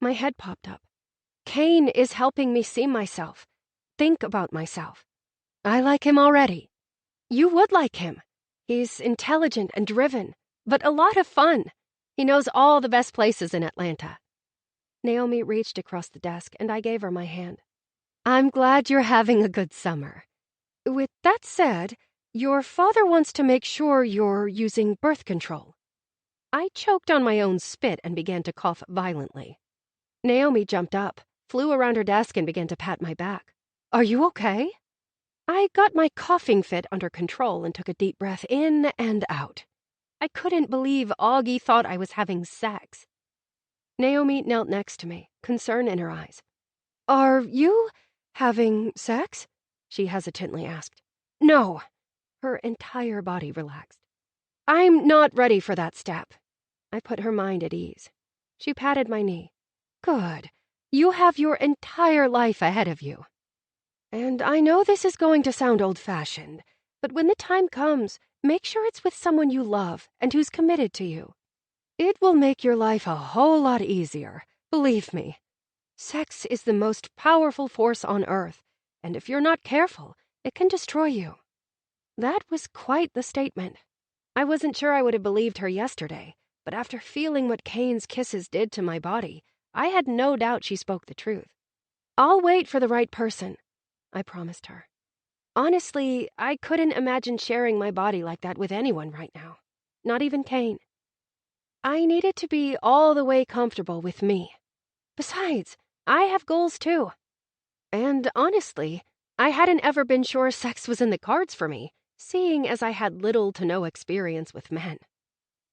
My head popped up. Kane is helping me see myself, think about myself. I like him already. You would like him. He's intelligent and driven, but a lot of fun. He knows all the best places in Atlanta. Naomi reached across the desk, and I gave her my hand. I'm glad you're having a good summer. With that said, your father wants to make sure you're using birth control. I choked on my own spit and began to cough violently. Naomi jumped up, flew around her desk, and began to pat my back. Are you okay? I got my coughing fit under control and took a deep breath in and out. I couldn't believe Augie thought I was having sex. Naomi knelt next to me, concern in her eyes. Are you having sex? She hesitantly asked. No. Her entire body relaxed. I'm not ready for that step. I put her mind at ease. She patted my knee. Good. You have your entire life ahead of you. And I know this is going to sound old-fashioned, but when the time comes, make sure it's with someone you love and who's committed to you. It will make your life a whole lot easier, believe me. Sex is the most powerful force on Earth, and if you're not careful, it can destroy you. That was quite the statement. I wasn't sure I would have believed her yesterday, but after feeling what Kane's kisses did to my body, I had no doubt she spoke the truth. I'll wait for the right person, I promised her. Honestly, I couldn't imagine sharing my body like that with anyone right now, not even Kane. I needed to be all the way comfortable with me. Besides, I have goals too. And honestly, I hadn't ever been sure sex was in the cards for me, seeing as I had little to no experience with men.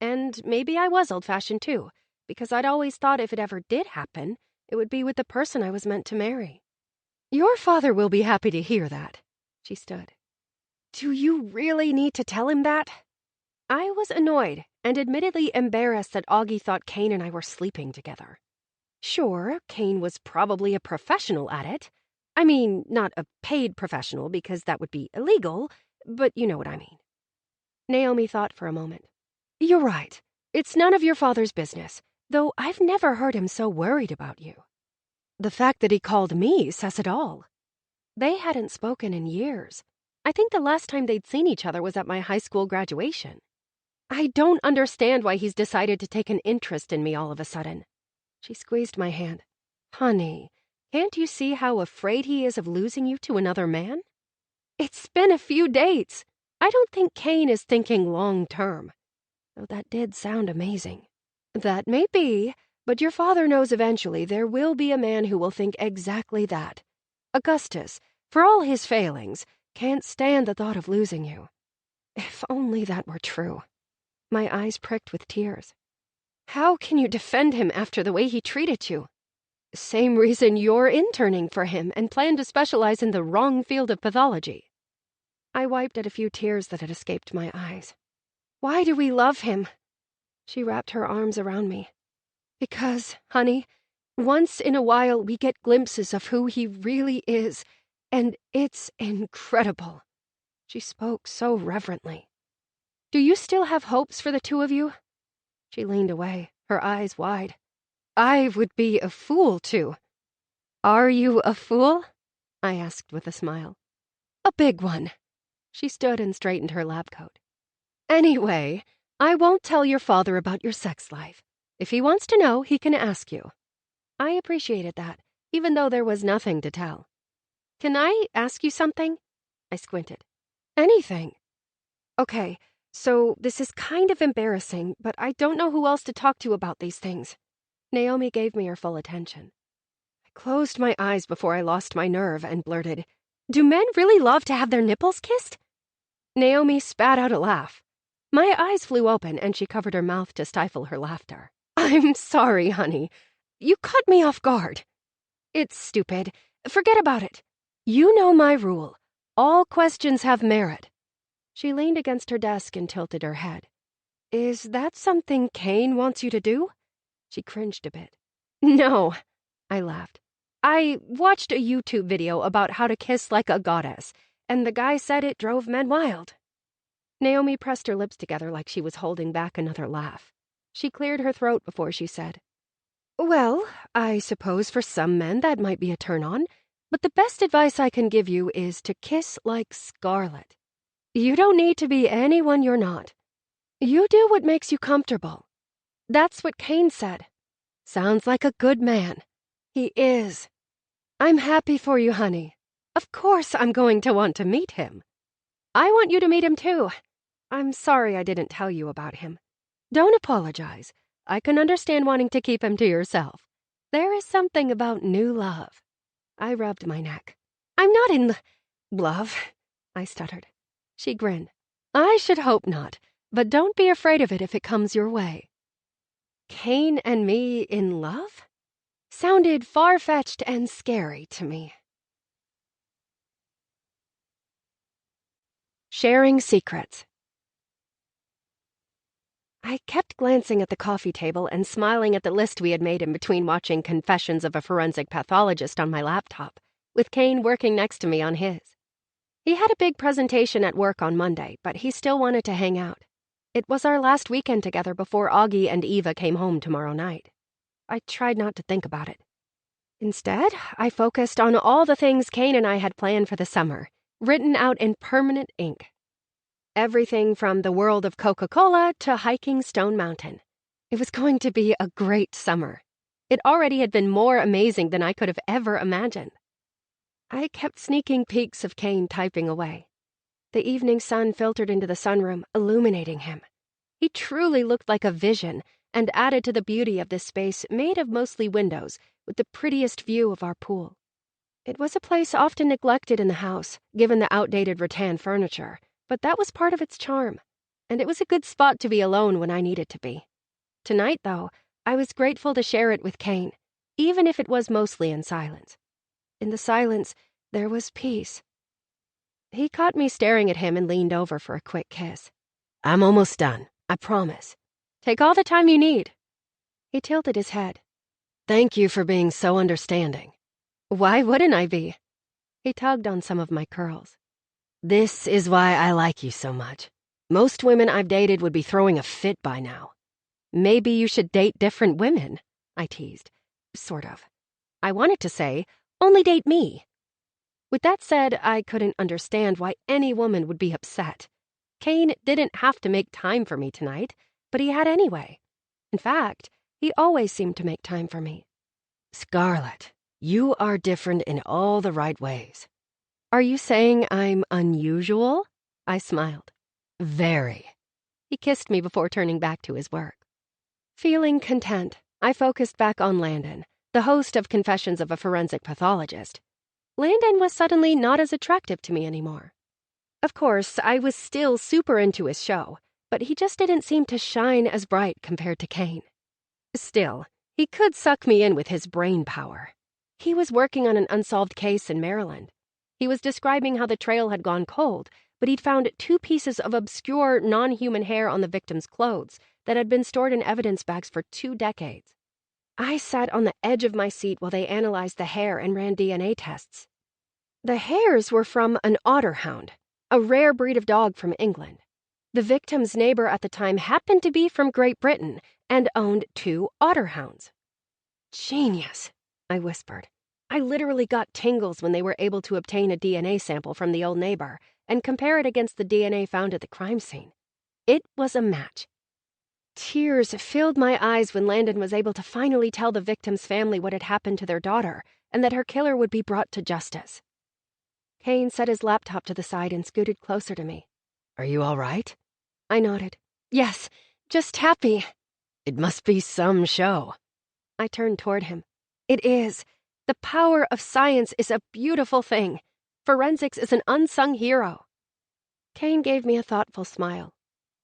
And maybe I was old-fashioned too, because I'd always thought if it ever did happen, it would be with the person I was meant to marry. Your father will be happy to hear that. She stood. Do you really need to tell him that? I was annoyed and admittedly embarrassed that Augie thought Kane and I were sleeping together. Sure, Kane was probably a professional at it. I mean, not a paid professional because that would be illegal, but you know what I mean. Naomi thought for a moment. You're right. It's none of your father's business, though I've never heard him so worried about you. The fact that he called me says it all. They hadn't spoken in years. I think the last time they'd seen each other was at my high school graduation. I don't understand why he's decided to take an interest in me all of a sudden. She squeezed my hand. Honey, can't you see how afraid he is of losing you to another man? It's been a few dates. I don't think Kane is thinking long-term. Though that did sound amazing. That may be, but your father knows eventually there will be a man who will think exactly that. Augustus, for all his failings, can't stand the thought of losing you. If only that were true. My eyes pricked with tears. How can you defend him after the way he treated you? Same reason you're interning for him and plan to specialize in the wrong field of pathology. I wiped at a few tears that had escaped my eyes. Why do we love him? She wrapped her arms around me. Because, honey, once in a while we get glimpses of who he really is, and it's incredible. She spoke so reverently. Do you still have hopes for the two of you? She leaned away, her eyes wide. I would be a fool to. Are you a fool? I asked with a smile. A big one. She stood and straightened her lab coat. Anyway, I won't tell your father about your sex life. If he wants to know, he can ask you. I appreciated that, even though there was nothing to tell. Can I ask you something? I squinted. Anything. Okay, so this is kind of embarrassing, but I don't know who else to talk to about these things. Naomi gave me her full attention. I closed my eyes before I lost my nerve and blurted, Do men really love to have their nipples kissed? Naomi spat out a laugh. My eyes flew open and she covered her mouth to stifle her laughter. I'm sorry, honey. You caught me off guard. It's stupid. Forget about it. You know my rule. All questions have merit. She leaned against her desk and tilted her head. Is that something Kane wants you to do? She cringed a bit. No, I laughed. I watched a YouTube video about how to kiss like a goddess, and the guy said it drove men wild. Naomi pressed her lips together like she was holding back another laugh. She cleared her throat before she said, Well, I suppose for some men that might be a turn-on, but the best advice I can give you is to kiss like Scarlet. You don't need to be anyone you're not. You do what makes you comfortable. That's what Kane said. Sounds like a good man. He is. I'm happy for you, honey. Of course I'm going to want to meet him. I want you to meet him too. I'm sorry I didn't tell you about him. Don't apologize. I can understand wanting to keep him to yourself. There is something about new love. I rubbed my neck. I'm not in love, I stuttered. She grinned. I should hope not, but don't be afraid of it if it comes your way. Kane and me in love? Sounded far-fetched and scary to me. Sharing secrets. I kept glancing at the coffee table and smiling at the list we had made in between watching Confessions of a Forensic Pathologist on my laptop, with Kane working next to me on his. He had a big presentation at work on Monday, but he still wanted to hang out. It was our last weekend together before Augie and Eva came home tomorrow night. I tried not to think about it. Instead, I focused on all the things Kane and I had planned for the summer, written out in permanent ink. Everything from the world of Coca-Cola to hiking Stone Mountain. It was going to be a great summer. It already had been more amazing than I could have ever imagined. I kept sneaking peeks of Kane typing away. The evening sun filtered into the sunroom, illuminating him. He truly looked like a vision and added to the beauty of this space made of mostly windows with the prettiest view of our pool. It was a place often neglected in the house, given the outdated rattan furniture, but that was part of its charm, and it was a good spot to be alone when I needed to be. Tonight, though, I was grateful to share it with Kane, even if it was mostly in silence. In the silence, there was peace. He caught me staring at him and leaned over for a quick kiss. I'm almost done, I promise. Take all the time you need. He tilted his head. Thank you for being so understanding. Why wouldn't I be? He tugged on some of my curls. This is why I like you so much. Most women I've dated would be throwing a fit by now. Maybe you should date different women, I teased. Sort of. I wanted to say, only date me. With that said, I couldn't understand why any woman would be upset. Kane didn't have to make time for me tonight, but he had anyway. In fact, he always seemed to make time for me. Scarlet, you are different in all the right ways. Are you saying I'm unusual? I smiled. Very. He kissed me before turning back to his work. Feeling content, I focused back on Landon, the host of Confessions of a Forensic Pathologist. Landon was suddenly not as attractive to me anymore. Of course, I was still super into his show, but he just didn't seem to shine as bright compared to Kane. Still, he could suck me in with his brain power. He was working on an unsolved case in Maryland. He was describing how the trail had gone cold, but he'd found 2 pieces of obscure, non-human hair on the victim's clothes that had been stored in evidence bags for 2 decades. I sat on the edge of my seat while they analyzed the hair and ran DNA tests. The hairs were from an otterhound, a rare breed of dog from England. The victim's neighbor at the time happened to be from Great Britain and owned 2 otterhounds. Genius, I whispered. I literally got tingles when they were able to obtain a DNA sample from the old neighbor and compare it against the DNA found at the crime scene. It was a match. Tears filled my eyes when Landon was able to finally tell the victim's family what had happened to their daughter and that her killer would be brought to justice. Kane set his laptop to the side and scooted closer to me. Are you all right? I nodded. Yes, just happy. It must be some show. I turned toward him. It is. The power of science is a beautiful thing. Forensics is an unsung hero. Kane gave me a thoughtful smile.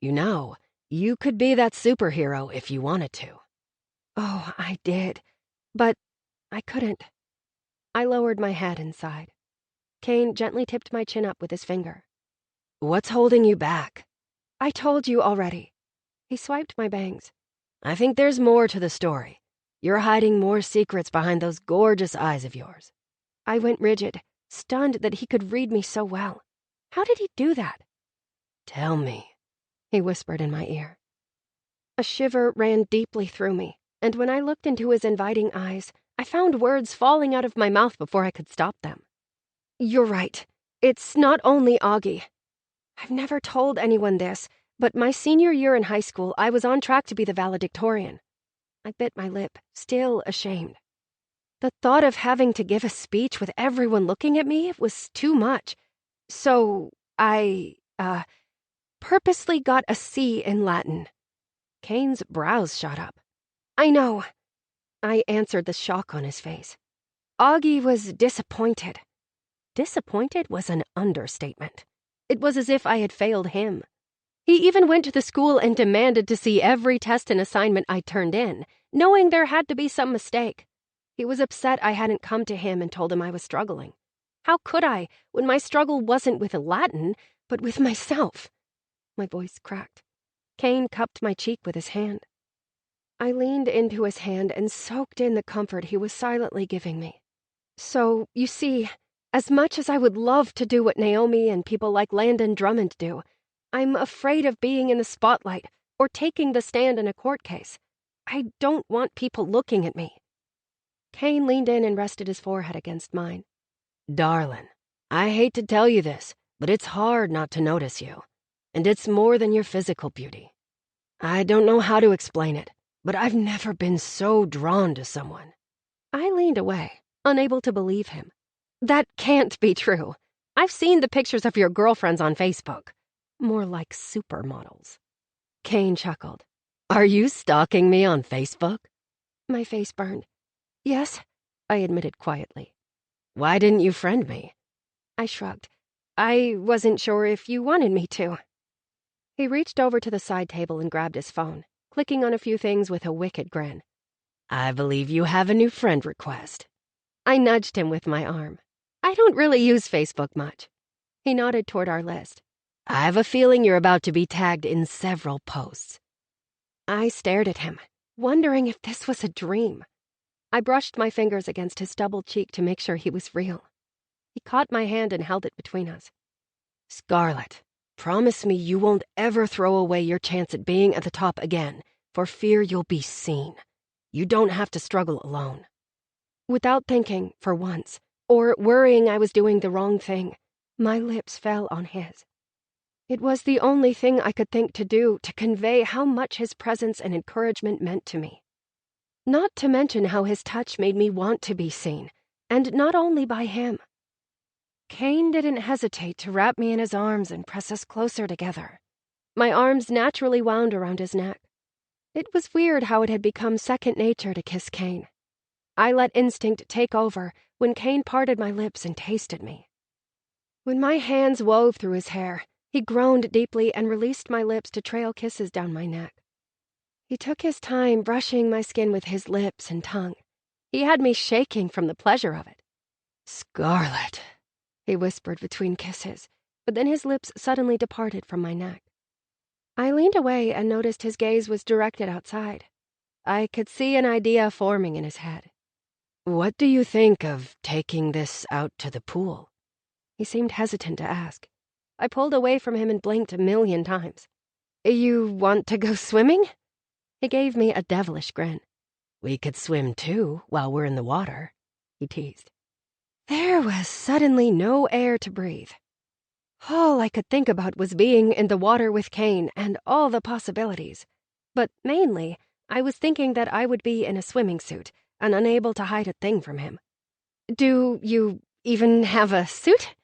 You know, you could be that superhero if you wanted to. Oh, I did. But I couldn't. I lowered my head and sighed. Kane gently tipped my chin up with his finger. What's holding you back? I told you already. He swiped my bangs. I think there's more to the story. You're hiding more secrets behind those gorgeous eyes of yours. I went rigid, stunned that he could read me so well. How did he do that? Tell me, he whispered in my ear. A shiver ran deeply through me, and when I looked into his inviting eyes, I found words falling out of my mouth before I could stop them. You're right. It's not only Augie. I've never told anyone this, but my senior year in high school, I was on track to be the valedictorian. I bit my lip, still ashamed. The thought of having to give a speech with everyone looking at me was too much. So I, purposely got a C in Latin. Kane's brows shot up. I know. I answered, the shock on his face. Augie was disappointed. Disappointed was an understatement. It was as if I had failed him. He even went to the school and demanded to see every test and assignment I turned in, knowing there had to be some mistake. He was upset I hadn't come to him and told him I was struggling. How could I, when my struggle wasn't with Latin, but with myself? My voice cracked. Kane cupped my cheek with his hand. I leaned into his hand and soaked in the comfort he was silently giving me. So, you see, as much as I would love to do what Naomi and people like Landon Drummond do, I'm afraid of being in the spotlight or taking the stand in a court case. I don't want people looking at me. Kane leaned in and rested his forehead against mine. Darling, I hate to tell you this, but it's hard not to notice you. And it's more than your physical beauty. I don't know how to explain it, but I've never been so drawn to someone. I leaned away, unable to believe him. That can't be true. I've seen the pictures of your girlfriends on Facebook. More like supermodels. Kane chuckled. Are you stalking me on Facebook? My face burned. Yes, I admitted quietly. Why didn't you friend me? I shrugged. I wasn't sure if you wanted me to. He reached over to the side table and grabbed his phone, clicking on a few things with a wicked grin. I believe you have a new friend request. I nudged him with my arm. I don't really use Facebook much. He nodded toward our list. I have a feeling you're about to be tagged in several posts. I stared at him, wondering if this was a dream. I brushed my fingers against his stubble cheek to make sure he was real. He caught my hand and held it between us. Scarlett, promise me you won't ever throw away your chance at being at the top again, for fear you'll be seen. You don't have to struggle alone. Without thinking, for once, or worrying I was doing the wrong thing, my lips fell on his. It was the only thing I could think to do to convey how much his presence and encouragement meant to me. Not to mention how his touch made me want to be seen, and not only by him. Kane didn't hesitate to wrap me in his arms and press us closer together. My arms naturally wound around his neck. It was weird how it had become second nature to kiss Kane. I let instinct take over when Kane parted my lips and tasted me. When my hands wove through his hair, he groaned deeply and released my lips to trail kisses down my neck. He took his time brushing my skin with his lips and tongue. He had me shaking from the pleasure of it. Scarlet, he whispered between kisses, but then his lips suddenly departed from my neck. I leaned away and noticed his gaze was directed outside. I could see an idea forming in his head. what do you think of taking this out to the pool? He seemed hesitant to ask. I pulled away from him and blinked 1,000,000 times. You want to go swimming? He gave me a devilish grin. We could swim too while we're in the water, he teased. There was suddenly no air to breathe. All I could think about was being in the water with Kane and all the possibilities. But mainly, I was thinking that I would be in a swimming suit and unable to hide a thing from him. Do you even have a suit?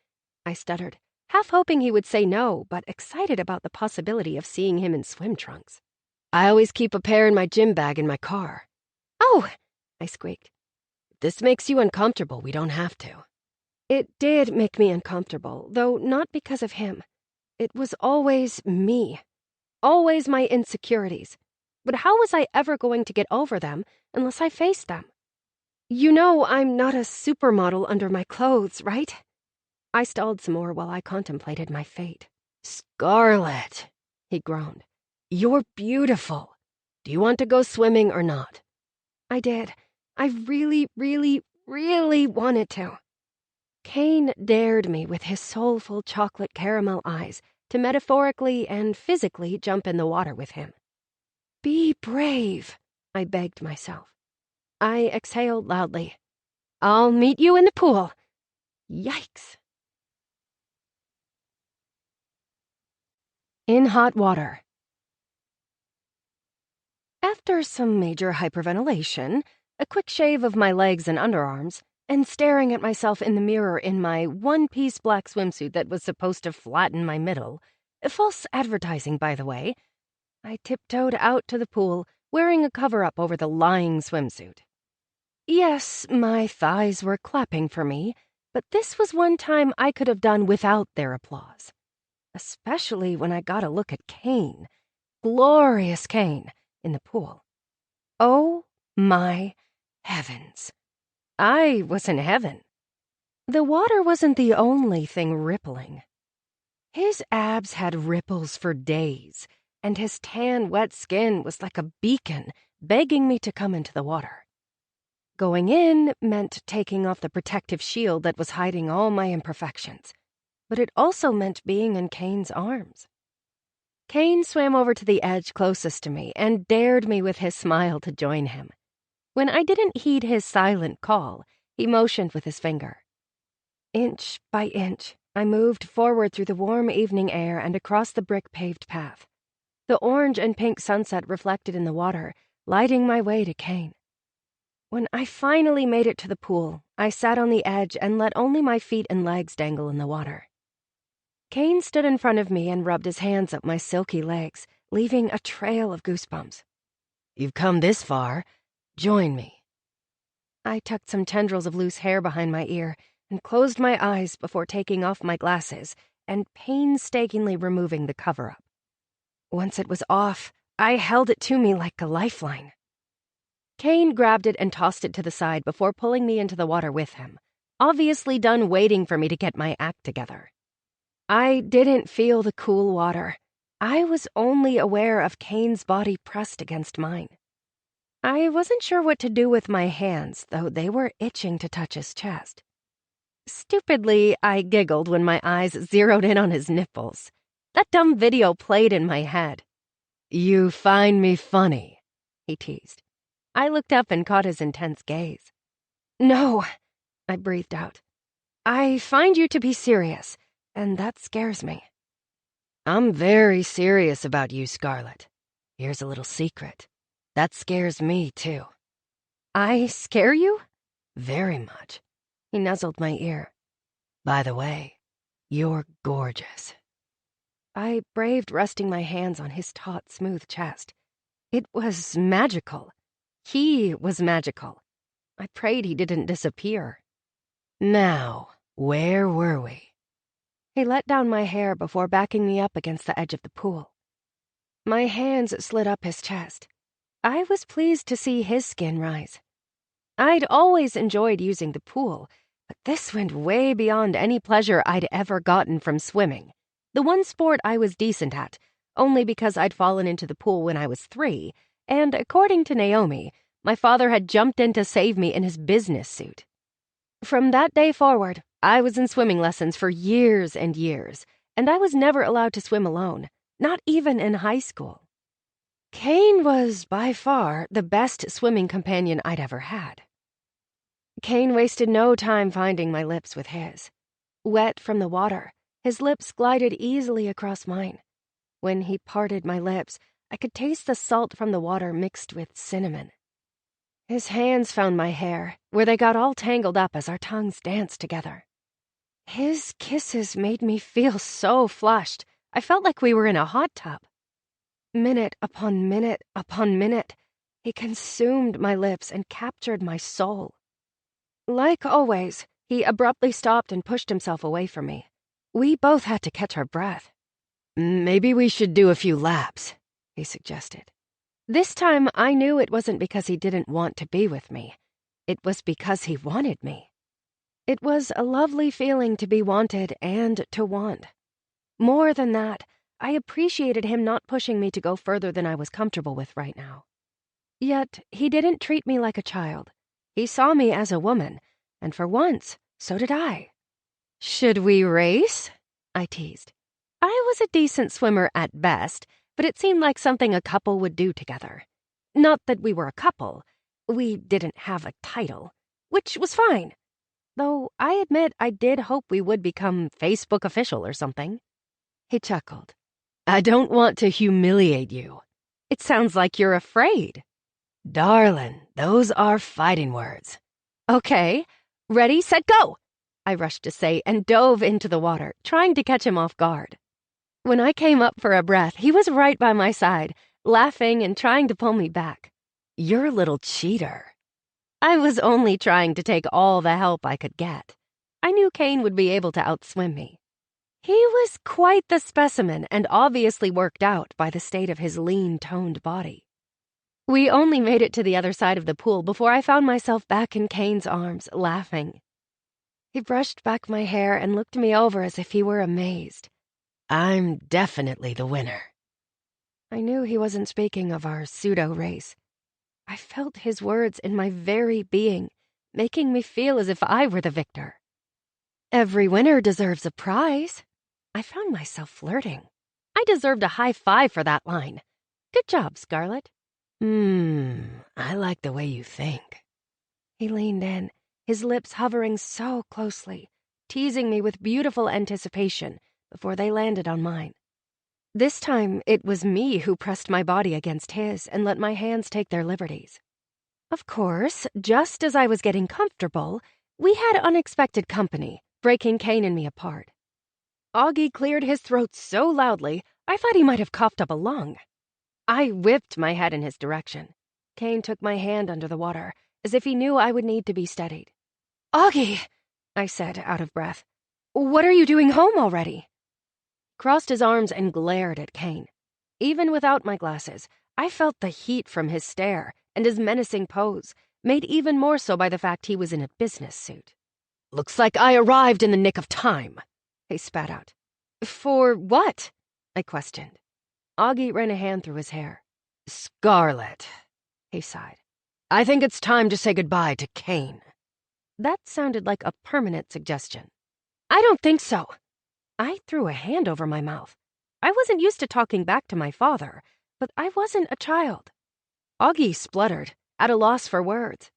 I stuttered, half hoping he would say no, but excited about the possibility of seeing him in swim trunks. I always keep a pair in my gym bag in my car. Oh, I squeaked. If this makes you uncomfortable, we don't have to. It did make me uncomfortable, though not because of him. It was always me. Always my insecurities. But how was I ever going to get over them unless I faced them? You know I'm not a supermodel under my clothes, right? I stalled some more while I contemplated my fate. Scarlet, he groaned. You're beautiful. Do you want to go swimming or not? I did. I really, really, really wanted to. Kane dared me with his soulful chocolate caramel eyes to metaphorically and physically jump in the water with him. Be brave, I begged myself. I exhaled loudly. I'll meet you in the pool. Yikes. In hot water. After some major hyperventilation, a quick shave of my legs and underarms, and staring at myself in the mirror in my one-piece black swimsuit that was supposed to flatten my middle, false advertising, by the way, I tiptoed out to the pool, wearing a cover-up over the lying swimsuit. Yes, my thighs were clapping for me, but this was one time I could have done without their applause. Especially when I got a look at Kane, glorious Kane, in the pool. Oh my heavens. I was in heaven. The water wasn't the only thing rippling. His abs had ripples for days, and his tan, wet skin was like a beacon begging me to come into the water. Going in meant taking off the protective shield that was hiding all my imperfections, but it also meant being in Kane's arms. Kane swam over to the edge closest to me and dared me with his smile to join him. When I didn't heed his silent call, he motioned with his finger. Inch by inch, I moved forward through the warm evening air and across the brick-paved path. The orange and pink sunset reflected in the water, lighting my way to Kane. When I finally made it to the pool, I sat on the edge and let only my feet and legs dangle in the water. Kane stood in front of me and rubbed his hands up my silky legs, leaving a trail of goosebumps. You've come this far. Join me. I tucked some tendrils of loose hair behind my ear and closed my eyes before taking off my glasses and painstakingly removing the cover-up. Once it was off, I held it to me like a lifeline. Kane grabbed it and tossed it to the side before pulling me into the water with him, obviously done waiting for me to get my act together. I didn't feel the cool water. I was only aware of Kane's body pressed against mine. I wasn't sure what to do with my hands, though they were itching to touch his chest. Stupidly, I giggled when my eyes zeroed in on his nipples. That dumb video played in my head. You find me funny, he teased. I looked up and caught his intense gaze. No, I breathed out. I find you to be serious, and that scares me. I'm very serious about you, Scarlet. Here's a little secret. That scares me, too. I scare you? Very much. He nuzzled my ear. By the way, you're gorgeous. I braved resting my hands on his taut, smooth chest. It was magical. He was magical. I prayed he didn't disappear. Now, where were we? He let down my hair before backing me up against the edge of the pool. My hands slid up his chest. I was pleased to see his skin rise. I'd always enjoyed using the pool, but this went way beyond any pleasure I'd ever gotten from swimming, the one sport I was decent at, only because I'd fallen into the pool when I was 3, and according to Naomi, my father had jumped in to save me in his business suit. From that day forward, I was in swimming lessons for years and years, and I was never allowed to swim alone, not even in high school. Kane was, by far, the best swimming companion I'd ever had. Kane wasted no time finding my lips with his. Wet from the water, his lips glided easily across mine. When he parted my lips, I could taste the salt from the water mixed with cinnamon. His hands found my hair, where they got all tangled up as our tongues danced together. His kisses made me feel so flushed, I felt like we were in a hot tub. Minute upon minute upon minute, he consumed my lips and captured my soul. Like always, he abruptly stopped and pushed himself away from me. We both had to catch our breath. "Maybe we should do a few laps," he suggested. This time, I knew it wasn't because he didn't want to be with me. It was because he wanted me. It was a lovely feeling to be wanted and to want. More than that, I appreciated him not pushing me to go further than I was comfortable with right now. Yet, he didn't treat me like a child. He saw me as a woman, and for once, so did I. "Should we race?" I teased. I was a decent swimmer at best, but it seemed like something a couple would do together. Not that we were a couple. We didn't have a title, which was fine. Though I admit I did hope we would become Facebook official or something. He chuckled. "I don't want to humiliate you." "It sounds like you're afraid." "Darling, those are fighting words." "Okay, ready, set, go!" I rushed to say and dove into the water, trying to catch him off guard. When I came up for a breath, he was right by my side, laughing and trying to pull me back. "You're a little cheater." I was only trying to take all the help I could get. I knew Kane would be able to outswim me. He was quite the specimen and obviously worked out by the state of his lean-toned body. We only made it to the other side of the pool before I found myself back in Kane's arms, laughing. He brushed back my hair and looked me over as if he were amazed. "I'm definitely the winner." I knew he wasn't speaking of our pseudo-race. I felt his words in my very being, making me feel as if I were the victor. "Every winner deserves a prize." I found myself flirting. I deserved a high five for that line. Good job, Scarlett. I like the way you think." He leaned in, his lips hovering so closely, teasing me with beautiful anticipation before they landed on mine. This time, it was me who pressed my body against his and let my hands take their liberties. Of course, just as I was getting comfortable, we had unexpected company, breaking Kane and me apart. Augie cleared his throat so loudly, I thought he might have coughed up a lung. I whipped my head in his direction. Kane took my hand under the water, as if he knew I would need to be steadied. "Augie," I said, out of breath. "What are you doing home already?" Crossed his arms and glared at Kane. Even without my glasses, I felt the heat from his stare and his menacing pose, made even more so by the fact he was in a business suit. "Looks like I arrived in the nick of time," he spat out. "For what?" I questioned. Augie ran a hand through his hair. "Scarlett," he sighed. "I think it's time to say goodbye to Kane." That sounded like a permanent suggestion. "I don't think so." I threw a hand over my mouth. I wasn't used to talking back to my father, but I wasn't a child. Augie spluttered, at a loss for words.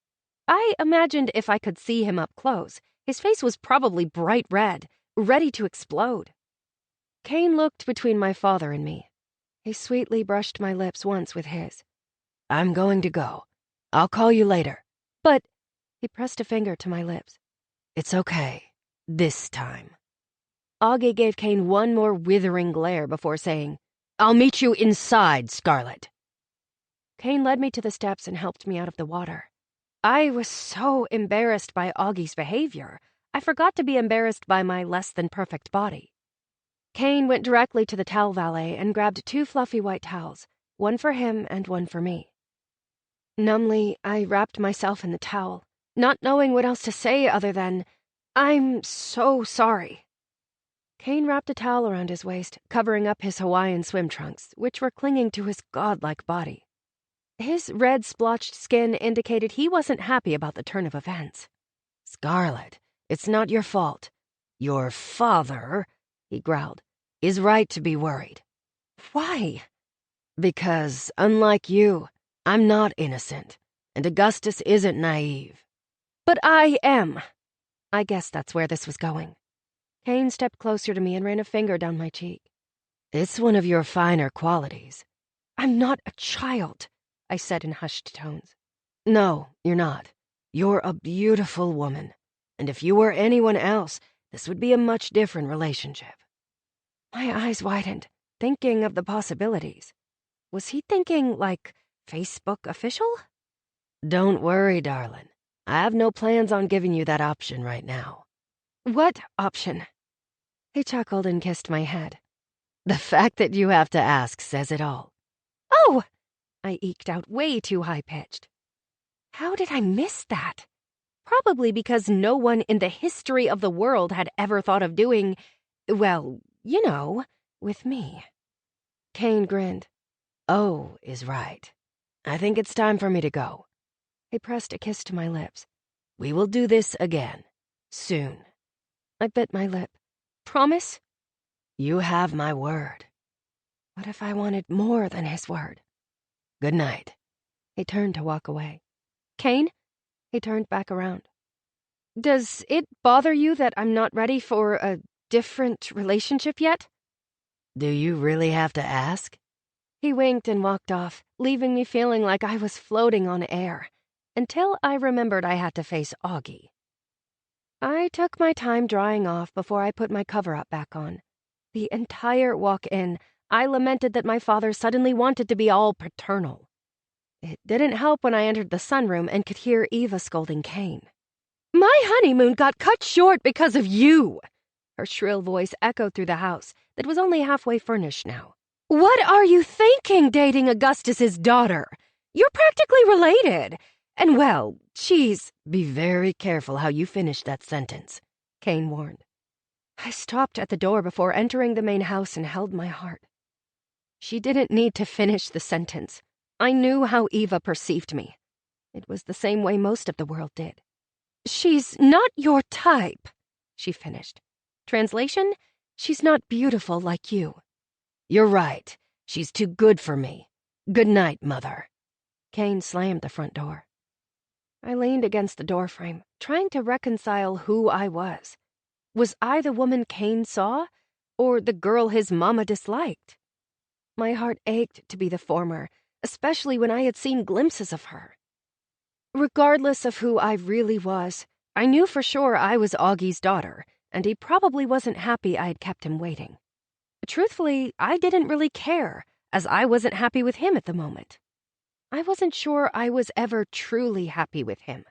I imagined if I could see him up close, his face was probably bright red, ready to explode. Kane looked between my father and me. He sweetly brushed my lips once with his. "I'm going to go. I'll call you later." "But—" He pressed a finger to my lips. "It's okay. This time." Augie gave Kane one more withering glare before saying, "I'll meet you inside, Scarlett." Kane led me to the steps and helped me out of the water. I was so embarrassed by Augie's behavior, I forgot to be embarrassed by my less-than-perfect body. Kane went directly to the towel valet and grabbed 2 fluffy white towels, one for him and one for me. Numbly, I wrapped myself in the towel, not knowing what else to say other than, "I'm so sorry." Kane wrapped a towel around his waist, covering up his Hawaiian swim trunks, which were clinging to his godlike body. His red splotched skin indicated he wasn't happy about the turn of events. "Scarlet, it's not your fault. Your father," he growled, "is right to be worried." "Why?" "Because, unlike you, I'm not innocent, and Augustus isn't naive." "But I am." I guess that's where this was going. Kane stepped closer to me and ran a finger down my cheek. "It's one of your finer qualities." "I'm not a child," I said in hushed tones. "No, you're not. You're a beautiful woman, and if you were anyone else, this would be a much different relationship." My eyes widened, thinking of the possibilities. Was he thinking, like, Facebook official? "Don't worry, darling. I have no plans on giving you that option right now." "What option?" He chuckled and kissed my head. "The fact that you have to ask says it all." "Oh!" I eked out, way too high-pitched. How did I miss that? Probably because no one in the history of the world had ever thought of doing, well, you know, with me. Kane grinned. "Oh is right. I think it's time for me to go." He pressed a kiss to my lips. "We will do this again. Soon." I bit my lip. "Promise?" "You have my word." What if I wanted more than his word? "Good night." He turned to walk away. "Kane?" He turned back around. "Does it bother you that I'm not ready for a different relationship yet?" "Do you really have to ask?" He winked and walked off, leaving me feeling like I was floating on air, until I remembered I had to face Augie. I took my time drying off before I put my cover-up back on. The entire walk in, I lamented that my father suddenly wanted to be all paternal. It didn't help when I entered the sunroom and could hear Eva scolding Kane. "My honeymoon got cut short because of you!" Her shrill voice echoed through the house that was only halfway furnished now. "What are you thinking, dating Augustus's daughter? You're practically related. And, well, she's—" "Be very careful how you finish that sentence," Kane warned. I stopped at the door before entering the main house and held my heart. She didn't need to finish the sentence. I knew how Eva perceived me. It was the same way most of the world did. "She's not your type," she finished. Translation, she's not beautiful like you. "You're right. She's too good for me. Good night, Mother." Kane slammed the front door. I leaned against the doorframe, trying to reconcile who I was. Was I the woman Kane saw, or the girl his mama disliked? My heart ached to be the former, especially when I had seen glimpses of her. Regardless of who I really was, I knew for sure I was Augie's daughter, and he probably wasn't happy I had kept him waiting. Truthfully, I didn't really care, as I wasn't happy with him at the moment. I wasn't sure I was ever truly happy with him.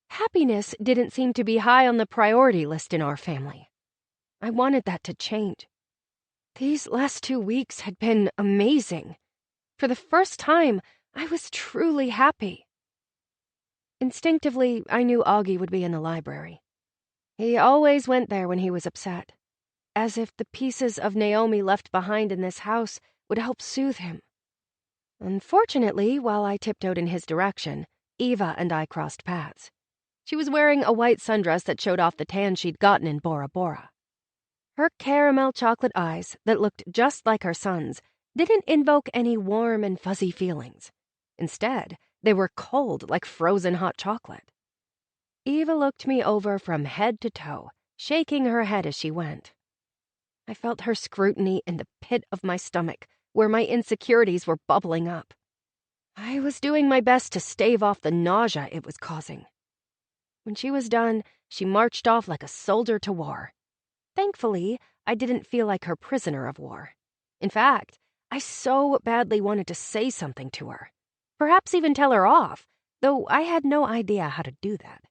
Happiness didn't seem to be high on the priority list in our family. I wanted that to change. These last 2 weeks had been amazing. For the first time, I was truly happy. Instinctively, I knew Augie would be in the library. He always went there when he was upset, as if the pieces of Naomi left behind in this house would help soothe him. Unfortunately, while I tiptoed in his direction, Eva and I crossed paths. She was wearing a white sundress that showed off the tan she'd gotten in Bora Bora. Her caramel chocolate eyes, that looked just like her son's, didn't invoke any warm and fuzzy feelings. Instead, they were cold like frozen hot chocolate. Eva looked me over from head to toe, shaking her head as she went. I felt her scrutiny in the pit of my stomach, where my insecurities were bubbling up. I was doing my best to stave off the nausea it was causing. When she was done, she marched off like a soldier to war. Thankfully, I didn't feel like her prisoner of war. In fact, I so badly wanted to say something to her. Perhaps even tell her off, though I had no idea how to do that.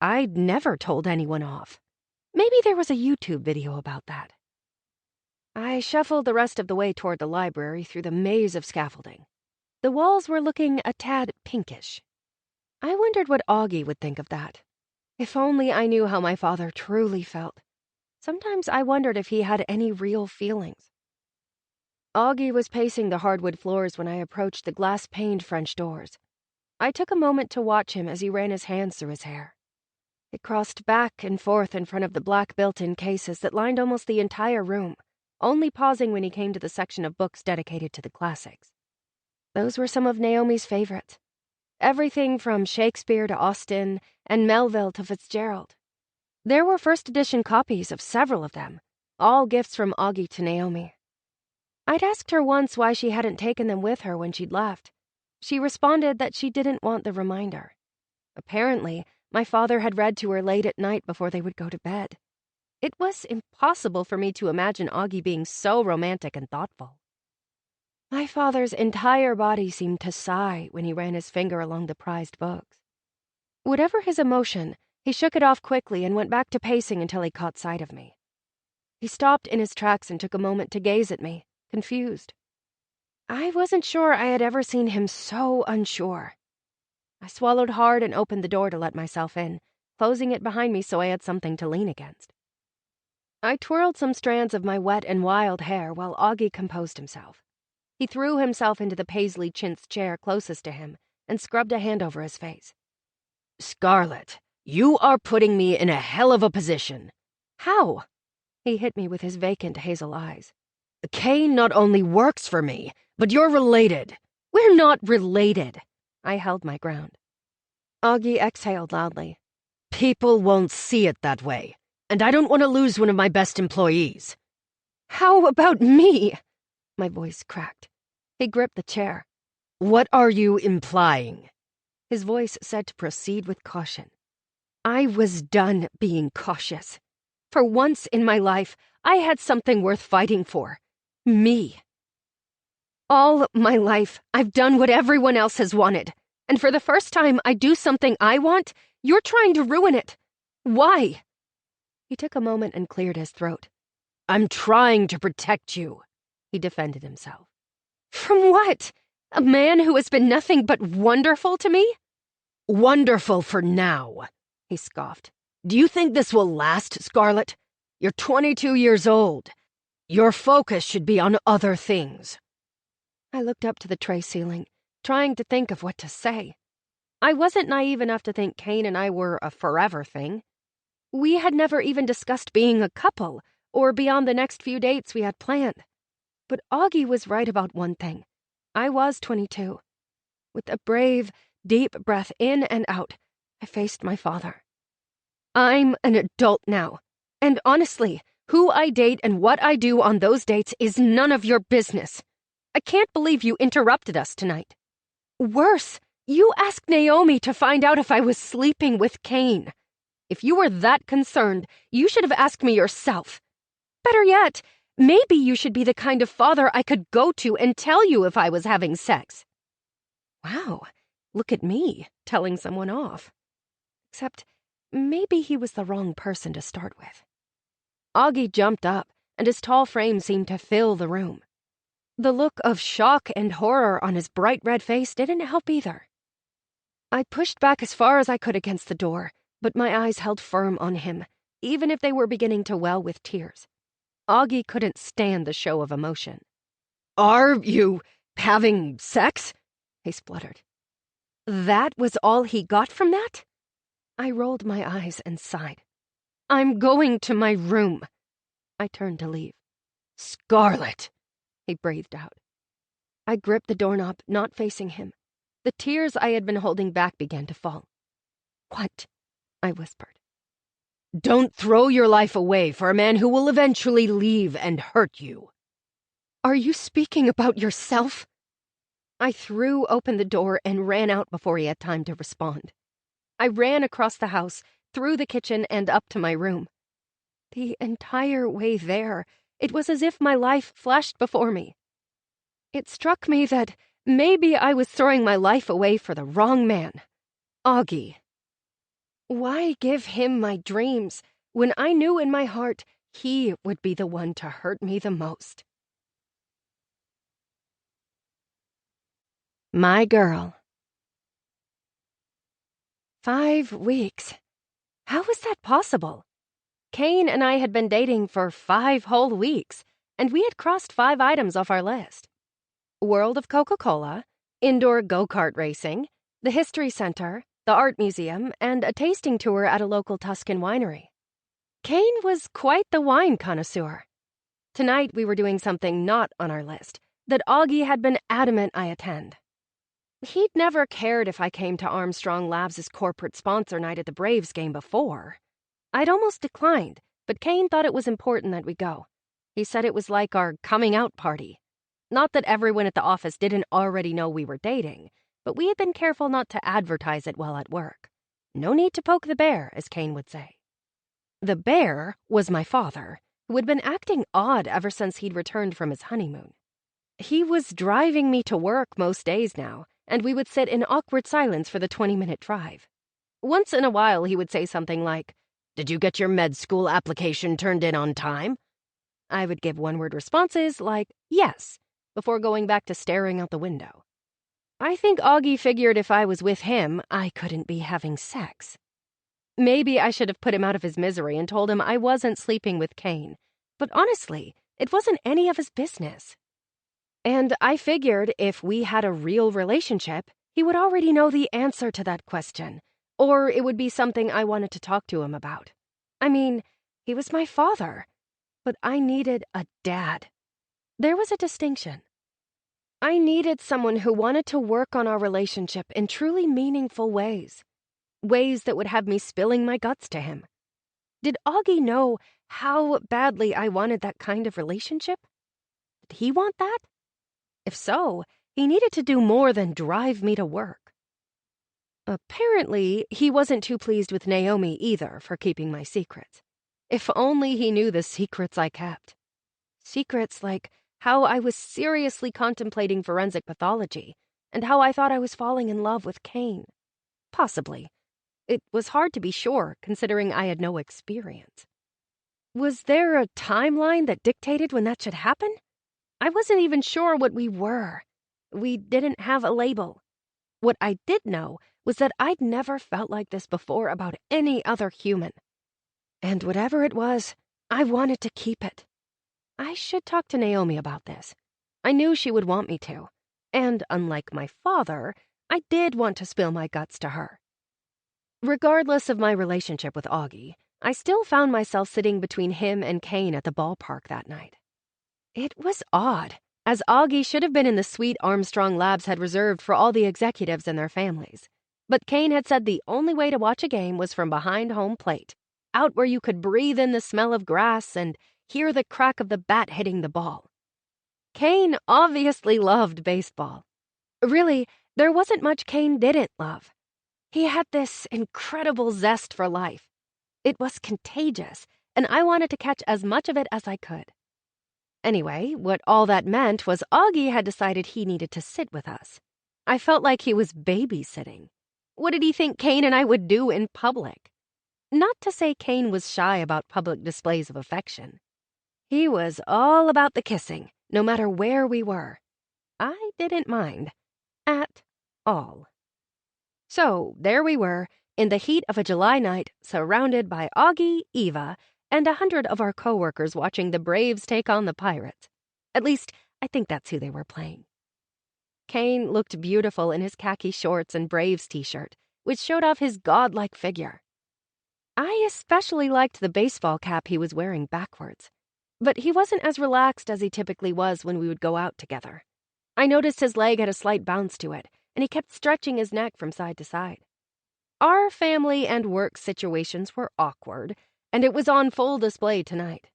I'd never told anyone off. Maybe there was a YouTube video about that. I shuffled the rest of the way toward the library through the maze of scaffolding. The walls were looking a tad pinkish. I wondered what Augie would think of that. If only I knew how my father truly felt. Sometimes I wondered if he had any real feelings. Augie was pacing the hardwood floors when I approached the glass-paned French doors. I took a moment to watch him as he ran his hands through his hair. It crossed back and forth in front of the black built-in cases that lined almost the entire room, only pausing when he came to the section of books dedicated to the classics. Those were some of Naomi's favorites. Everything from Shakespeare to Austen and Melville to Fitzgerald. There were first edition copies of several of them, all gifts from Augie to Naomi. I'd asked her once why she hadn't taken them with her when she'd left. She responded that she didn't want the reminder. Apparently, my father had read to her late at night before they would go to bed. It was impossible for me to imagine Augie being so romantic and thoughtful. My father's entire body seemed to sigh when he ran his finger along the prized books. Whatever his emotion, he shook it off quickly and went back to pacing until he caught sight of me. He stopped in his tracks and took a moment to gaze at me, confused. I wasn't sure I had ever seen him so unsure. I swallowed hard and opened the door to let myself in, closing it behind me so I had something to lean against. I twirled some strands of my wet and wild hair while Augie composed himself. He threw himself into the paisley chintz chair closest to him and scrubbed a hand over his face. Scarlet, you are putting me in a hell of a position. How? He hit me with his vacant hazel eyes. Kane not only works for me, but you're related. We're not related. I held my ground. Augie exhaled loudly. People won't see it that way, and I don't want to lose one of my best employees. How about me? My voice cracked. He gripped the chair. What are you implying? His voice said to proceed with caution. I was done being cautious. For once in my life, I had something worth fighting for. Me. All my life, I've done what everyone else has wanted. And for the first time I do something I want, you're trying to ruin it. Why? He took a moment and cleared his throat. I'm trying to protect you, he defended himself. From what? A man who has been nothing but wonderful to me? Wonderful for now, he scoffed. Do you think this will last, Scarlet? You're 22 years old. Your focus should be on other things. I looked up to the tray ceiling, trying to think of what to say. I wasn't naive enough to think Kane and I were a forever thing. We had never even discussed being a couple, or beyond the next few dates we had planned. But Augie was right about one thing. I was 22. With a brave, deep breath in and out, I faced my father. I'm an adult now, and honestly, who I date and what I do on those dates is none of your business. I can't believe you interrupted us tonight. Worse, you asked Naomi to find out if I was sleeping with Kane. If you were that concerned, you should have asked me yourself. Better yet, maybe you should be the kind of father I could go to and tell you if I was having sex. Wow, look at me, telling someone off. Except, maybe he was the wrong person to start with. Augie jumped up, and his tall frame seemed to fill the room. The look of shock and horror on his bright red face didn't help either. I pushed back as far as I could against the door, but my eyes held firm on him, even if they were beginning to well with tears. Augie couldn't stand the show of emotion. Are you having sex? He spluttered. That was all he got from that? I rolled my eyes and sighed. I'm going to my room. I turned to leave. Scarlet, he breathed out. I gripped the doorknob, not facing him. The tears I had been holding back began to fall. What? I whispered. Don't throw your life away for a man who will eventually leave and hurt you. Are you speaking about yourself? I threw open the door and ran out before he had time to respond. I ran across the house, through the kitchen, and up to my room. The entire way there, it was as if my life flashed before me. It struck me that maybe I was throwing my life away for the wrong man. Augie. Why give him my dreams when I knew in my heart he would be the one to hurt me the most. My girl. 5 weeks. How was that possible? Kane and I had been dating for 5 whole weeks, and we had crossed 5 items off our list. World of Coca-Cola, indoor go-kart racing, the History Center, the Art Museum, and a tasting tour at a local Tuscan winery. Kane was quite the wine connoisseur. Tonight we were doing something not on our list that Augie had been adamant I attend. He'd never cared if I came to Armstrong Labs' corporate sponsor night at the Braves game before. I'd almost declined, but Kane thought it was important that we go. He said it was like our coming out party. Not that everyone at the office didn't already know we were dating, but we had been careful not to advertise it while at work. No need to poke the bear, as Kane would say. The bear was my father, who had been acting odd ever since he'd returned from his honeymoon. He was driving me to work most days now, and we would sit in awkward silence for the 20-minute drive. Once in a while, he would say something like, "Did you get your med school application turned in on time?" I would give one-word responses like, "Yes," before going back to staring out the window. I think Augie figured if I was with him, I couldn't be having sex. Maybe I should have put him out of his misery and told him I wasn't sleeping with Kane, but honestly, it wasn't any of his business. And I figured if we had a real relationship, he would already know the answer to that question, or it would be something I wanted to talk to him about. I mean, he was my father, but I needed a dad. There was a distinction. I needed someone who wanted to work on our relationship in truly meaningful ways that would have me spilling my guts to him. Did Augie know how badly I wanted that kind of relationship? Did he want that? If so, he needed to do more than drive me to work. Apparently, he wasn't too pleased with Naomi either for keeping my secrets. If only he knew the secrets I kept. Secrets like how I was seriously contemplating forensic pathology and how I thought I was falling in love with Kane. Possibly. It was hard to be sure, considering I had no experience. Was there a timeline that dictated when that should happen? I wasn't even sure what we were. We didn't have a label. What I did know was that I'd never felt like this before about any other human. And whatever it was, I wanted to keep it. I should talk to Naomi about this. I knew she would want me to. And unlike my father, I did want to spill my guts to her. Regardless of my relationship with Augie, I still found myself sitting between him and Kane at the ballpark that night. It was odd, as Augie should have been in the suite Armstrong Labs had reserved for all the executives and their families. But Kane had said the only way to watch a game was from behind home plate, out where you could breathe in the smell of grass and hear the crack of the bat hitting the ball. Kane obviously loved baseball. Really, there wasn't much Kane didn't love. He had this incredible zest for life. It was contagious, and I wanted to catch as much of it as I could. Anyway, what all that meant was Augie had decided he needed to sit with us. I felt like he was babysitting. What did he think Kane and I would do in public? Not to say Kane was shy about public displays of affection. He was all about the kissing, no matter where we were. I didn't mind. At all. So, there we were, in the heat of a July night, surrounded by Augie, Eva, and 100 of our coworkers watching the Braves take on the Pirates. At least, I think that's who they were playing. Kane looked beautiful in his khaki shorts and Braves t-shirt, which showed off his godlike figure. I especially liked the baseball cap he was wearing backwards. But he wasn't as relaxed as he typically was when we would go out together. I noticed his leg had a slight bounce to it, and he kept stretching his neck from side to side. Our family and work situations were awkward, and it was on full display tonight.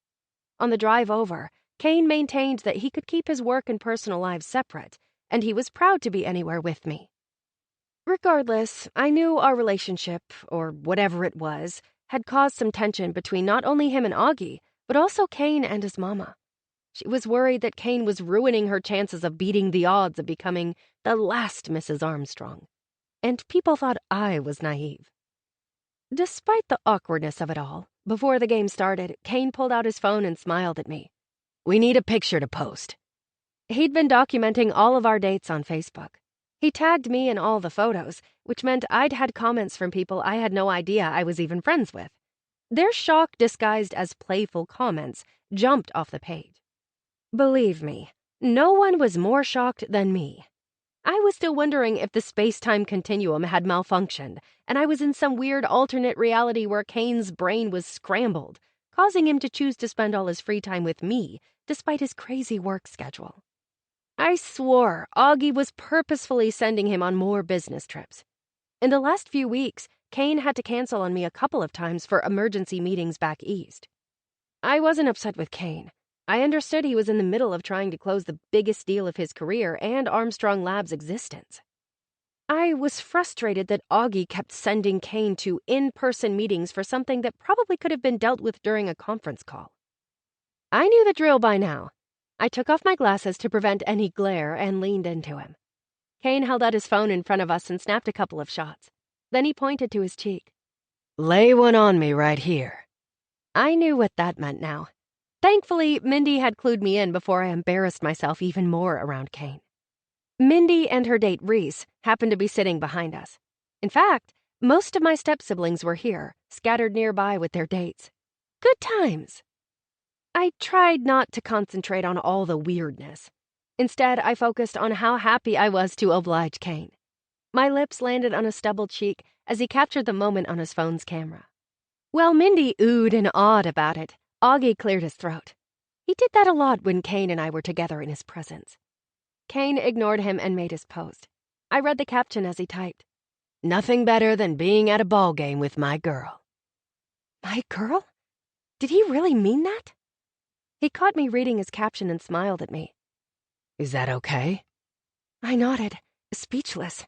On the drive over, Kane maintained that he could keep his work and personal lives separate, and he was proud to be anywhere with me. Regardless, I knew our relationship, or whatever it was, had caused some tension between not only him and Augie, but also Kane and his mama. She was worried that Kane was ruining her chances of beating the odds of becoming the last Mrs. Armstrong. And people thought I was naive. Despite the awkwardness of it all, Before the game started, Kane pulled out his phone and smiled at me. We need a picture to post. He'd been documenting all of our dates on Facebook. He tagged me in all the photos, which meant I'd had comments from people I had no idea I was even friends with. Their shock disguised as playful comments jumped off the page. Believe me, no one was more shocked than me. I was still wondering if the space-time continuum had malfunctioned, and I was in some weird alternate reality where Kane's brain was scrambled, causing him to choose to spend all his free time with me, despite his crazy work schedule. I swore Augie was purposefully sending him on more business trips. In the last few weeks, Kane had to cancel on me a couple of times for emergency meetings back east. I wasn't upset with Kane. I understood he was in the middle of trying to close the biggest deal of his career and Armstrong Labs' existence. I was frustrated that Augie kept sending Kane to in-person meetings for something that probably could have been dealt with during a conference call. I knew the drill by now. I took off my glasses to prevent any glare and leaned into him. Kane held out his phone in front of us and snapped a couple of shots. Then he pointed to his cheek. Lay one on me right here. I knew what that meant now. Thankfully, Mindy had clued me in before I embarrassed myself even more around Kane. Mindy and her date Reese happened to be sitting behind us. In fact, most of my step-siblings were here, scattered nearby with their dates. Good times. I tried not to concentrate on all the weirdness. Instead, I focused on how happy I was to oblige Kane. My lips landed on a stubbled cheek as he captured the moment on his phone's camera. While Mindy oohed and awed about it, Augie cleared his throat. He did that a lot when Kane and I were together in his presence. Kane ignored him and made his post. I read the caption as he typed. Nothing better than being at a ball game with my girl. My girl? Did he really mean that? He caught me reading his caption and smiled at me. Is that okay? I nodded, speechless.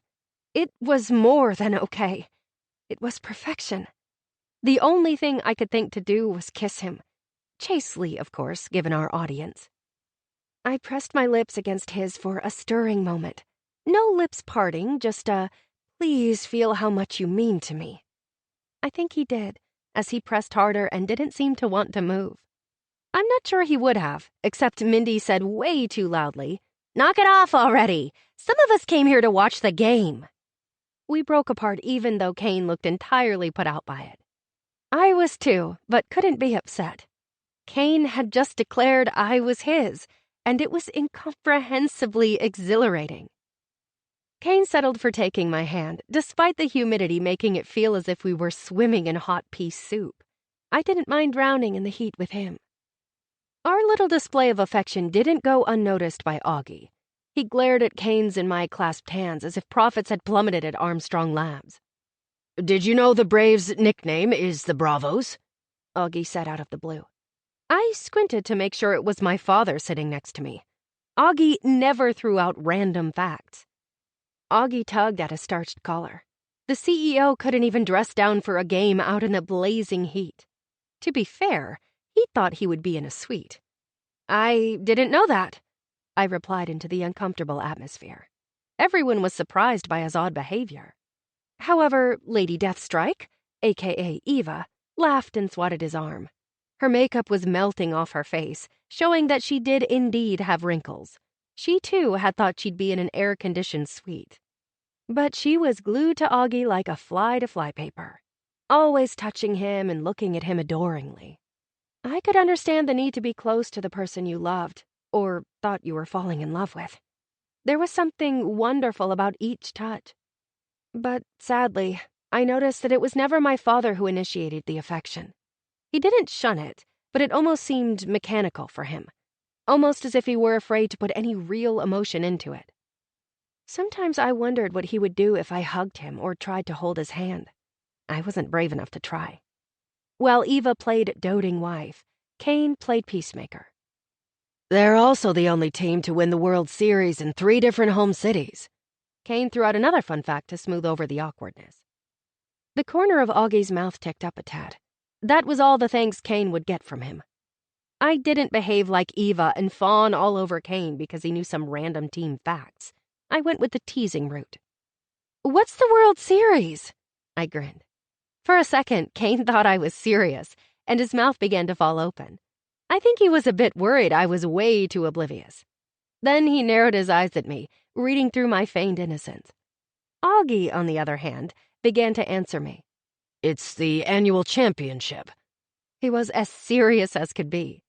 It was more than okay. It was perfection. The only thing I could think to do was kiss him. Chastely, of course, given our audience. I pressed my lips against his for a stirring moment. No lips parting, just a, please feel how much you mean to me. I think he did, as he pressed harder and didn't seem to want to move. I'm not sure he would have, except Mindy said way too loudly, "Knock it off already! Some of us came here to watch the game." We broke apart even though Kane looked entirely put out by it. I was too, but couldn't be upset. Kane had just declared I was his, and it was incomprehensibly exhilarating. Kane settled for taking my hand, despite the humidity making it feel as if we were swimming in hot pea soup. I didn't mind drowning in the heat with him. Our little display of affection didn't go unnoticed by Augie. He glared at Kane's and my clasped hands as if profits had plummeted at Armstrong Labs. Did you know the Braves' nickname is the Bravos? Augie said out of the blue. I squinted to make sure it was my father sitting next to me. Augie never threw out random facts. Augie tugged at a starched collar. The CEO couldn't even dress down for a game out in the blazing heat. To be fair, he thought he would be in a suite. I didn't know that, I replied into the uncomfortable atmosphere. Everyone was surprised by his odd behavior. However, Lady Deathstrike, aka Eva, laughed and swatted his arm. Her makeup was melting off her face, showing that she did indeed have wrinkles. She, too, had thought she'd be in an air-conditioned suite. But she was glued to Augie like a fly to flypaper, always touching him and looking at him adoringly. I could understand the need to be close to the person you loved, or thought you were falling in love with. There was something wonderful about each touch. But sadly, I noticed that it was never my father who initiated the affection. He didn't shun it, but it almost seemed mechanical for him, almost as if he were afraid to put any real emotion into it. Sometimes I wondered what he would do if I hugged him or tried to hold his hand. I wasn't brave enough to try. While Eva played doting wife, Kane played peacemaker. They're also the only team to win the World Series in 3 different home cities. Kane threw out another fun fact to smooth over the awkwardness. The corner of Augie's mouth ticked up a tad. That was all the thanks Kane would get from him. I didn't behave like Eva and fawn all over Kane because he knew some random team facts. I went with the teasing route. "What's the World Series?" I grinned. For a second, Kane thought I was serious, and his mouth began to fall open. I think he was a bit worried I was way too oblivious. Then he narrowed his eyes at me, reading through my feigned innocence. Augie, on the other hand, began to answer me. It's the annual championship. He was as serious as could be.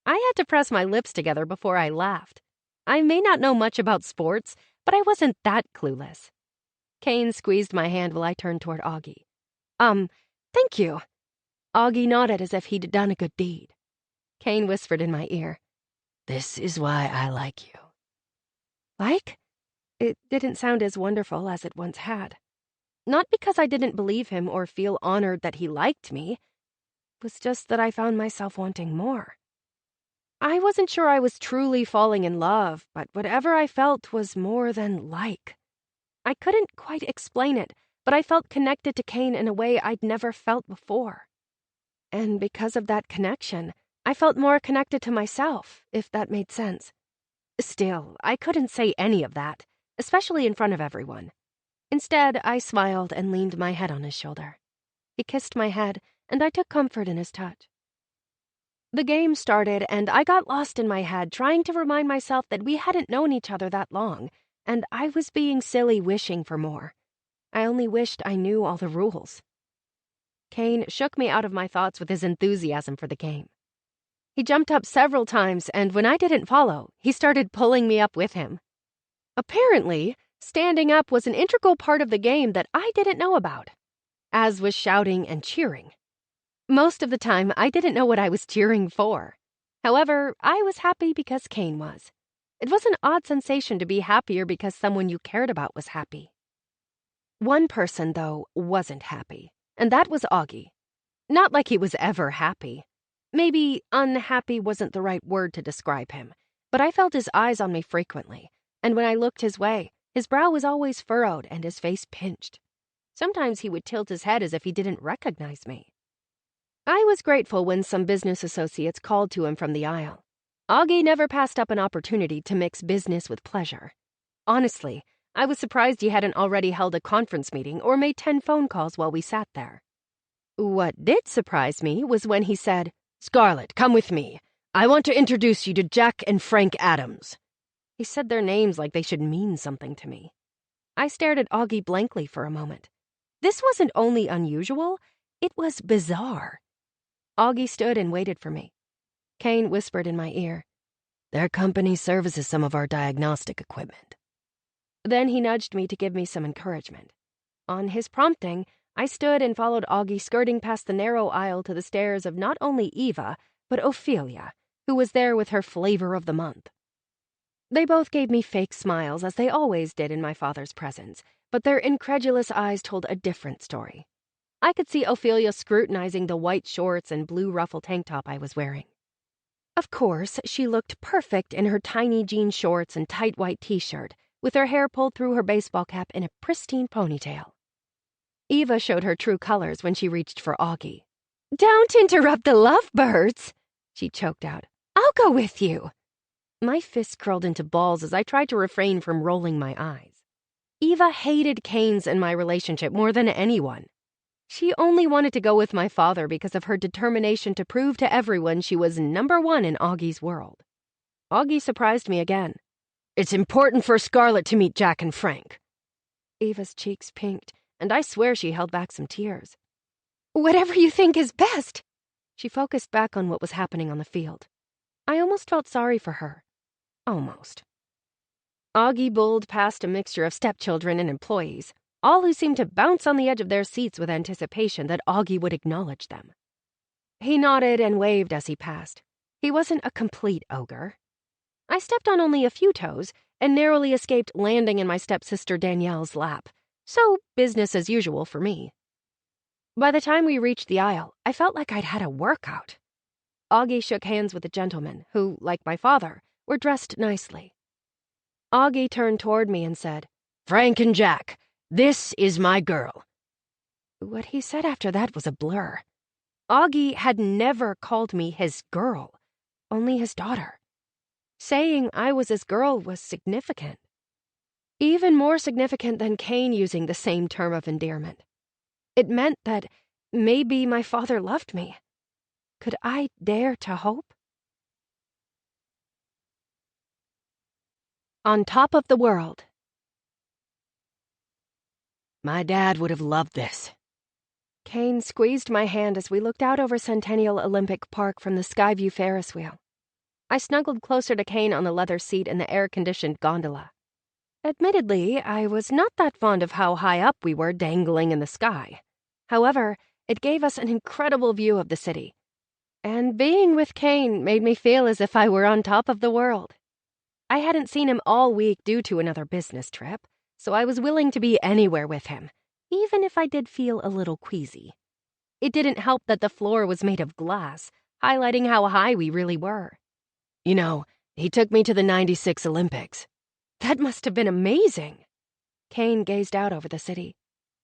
I had to press my lips together before I laughed. I may not know much about sports, but I wasn't that clueless. Kane squeezed my hand while I turned toward Augie. Thank you. Augie nodded as if he'd done a good deed. Kane whispered in my ear. This is why I like you. Like? It didn't sound as wonderful as it once had. Not because I didn't believe him or feel honored that he liked me. It was just that I found myself wanting more. I wasn't sure I was truly falling in love, but whatever I felt was more than like. I couldn't quite explain it, but I felt connected to Kane in a way I'd never felt before. And because of that connection, I felt more connected to myself, if that made sense. Still, I couldn't say any of that, especially in front of everyone. Instead, I smiled and leaned my head on his shoulder. He kissed my head, and I took comfort in his touch. The game started, and I got lost in my head trying to remind myself that we hadn't known each other that long, and I was being silly wishing for more. I only wished I knew all the rules. Kane shook me out of my thoughts with his enthusiasm for the game. He jumped up several times, and when I didn't follow, he started pulling me up with him. Apparently, standing up was an integral part of the game that I didn't know about, as was shouting and cheering. Most of the time, I didn't know what I was cheering for. However, I was happy because Kane was. It was an odd sensation to be happier because someone you cared about was happy. One person, though, wasn't happy, and that was Augie. Not like he was ever happy. Maybe unhappy wasn't the right word to describe him, but I felt his eyes on me frequently, and when I looked his way, his brow was always furrowed and his face pinched. Sometimes he would tilt his head as if he didn't recognize me. I was grateful when some business associates called to him from the aisle. Augie never passed up an opportunity to mix business with pleasure. Honestly, I was surprised he hadn't already held a conference meeting or made 10 phone calls while we sat there. What did surprise me was when he said, Scarlett, come with me. I want to introduce you to Jack and Frank Adams. He said their names like they should mean something to me. I stared at Augie blankly for a moment. This wasn't only unusual, it was bizarre. Augie stood and waited for me. Kane whispered in my ear, Their company services some of our diagnostic equipment. Then he nudged me to give me some encouragement. On his prompting, I stood and followed Augie skirting past the narrow aisle to the stares of not only Eva, but Ophelia, who was there with her flavor of the month. They both gave me fake smiles, as they always did in my father's presence, but their incredulous eyes told a different story. I could see Ophelia scrutinizing the white shorts and blue ruffle tank top I was wearing. Of course, she looked perfect in her tiny jean shorts and tight white t-shirt, with her hair pulled through her baseball cap in a pristine ponytail. Eva showed her true colors when she reached for Augie. "Don't interrupt the lovebirds," she choked out. "I'll go with you." My fists curled into balls as I tried to refrain from rolling my eyes. Eva hated Kane's and my relationship more than anyone. She only wanted to go with my father because of her determination to prove to everyone she was number one in Augie's world. Augie surprised me again. It's important for Scarlett to meet Jack and Frank. Eva's cheeks pinked, and I swear she held back some tears. Whatever you think is best. She focused back on what was happening on the field. I almost felt sorry for her. Almost. Augie bowled past a mixture of stepchildren and employees, all who seemed to bounce on the edge of their seats with anticipation that Augie would acknowledge them. He nodded and waved as he passed. He wasn't a complete ogre. I stepped on only a few toes and narrowly escaped landing in my stepsister Danielle's lap, so business as usual for me. By the time we reached the aisle, I felt like I'd had a workout. Augie shook hands with the gentlemen who, like my father, were dressed nicely. Augie turned toward me and said, Frank and Jack, this is my girl. What he said after that was a blur. Augie had never called me his girl, only his daughter. Saying I was his girl was significant. Even more significant than Kane using the same term of endearment. It meant that maybe my father loved me. Could I dare to hope? On top of the world. My dad would have loved this. Kane squeezed my hand as we looked out over Centennial Olympic Park from the Skyview Ferris wheel. I snuggled closer to Kane on the leather seat in the air-conditioned gondola. Admittedly, I was not that fond of how high up we were dangling in the sky. However, it gave us an incredible view of the city. And being with Kane made me feel as if I were on top of the world. I hadn't seen him all week due to another business trip, so I was willing to be anywhere with him, even if I did feel a little queasy. It didn't help that the floor was made of glass, highlighting how high we really were. You know, he took me to the '96 Olympics. That must have been amazing. Kane gazed out over the city.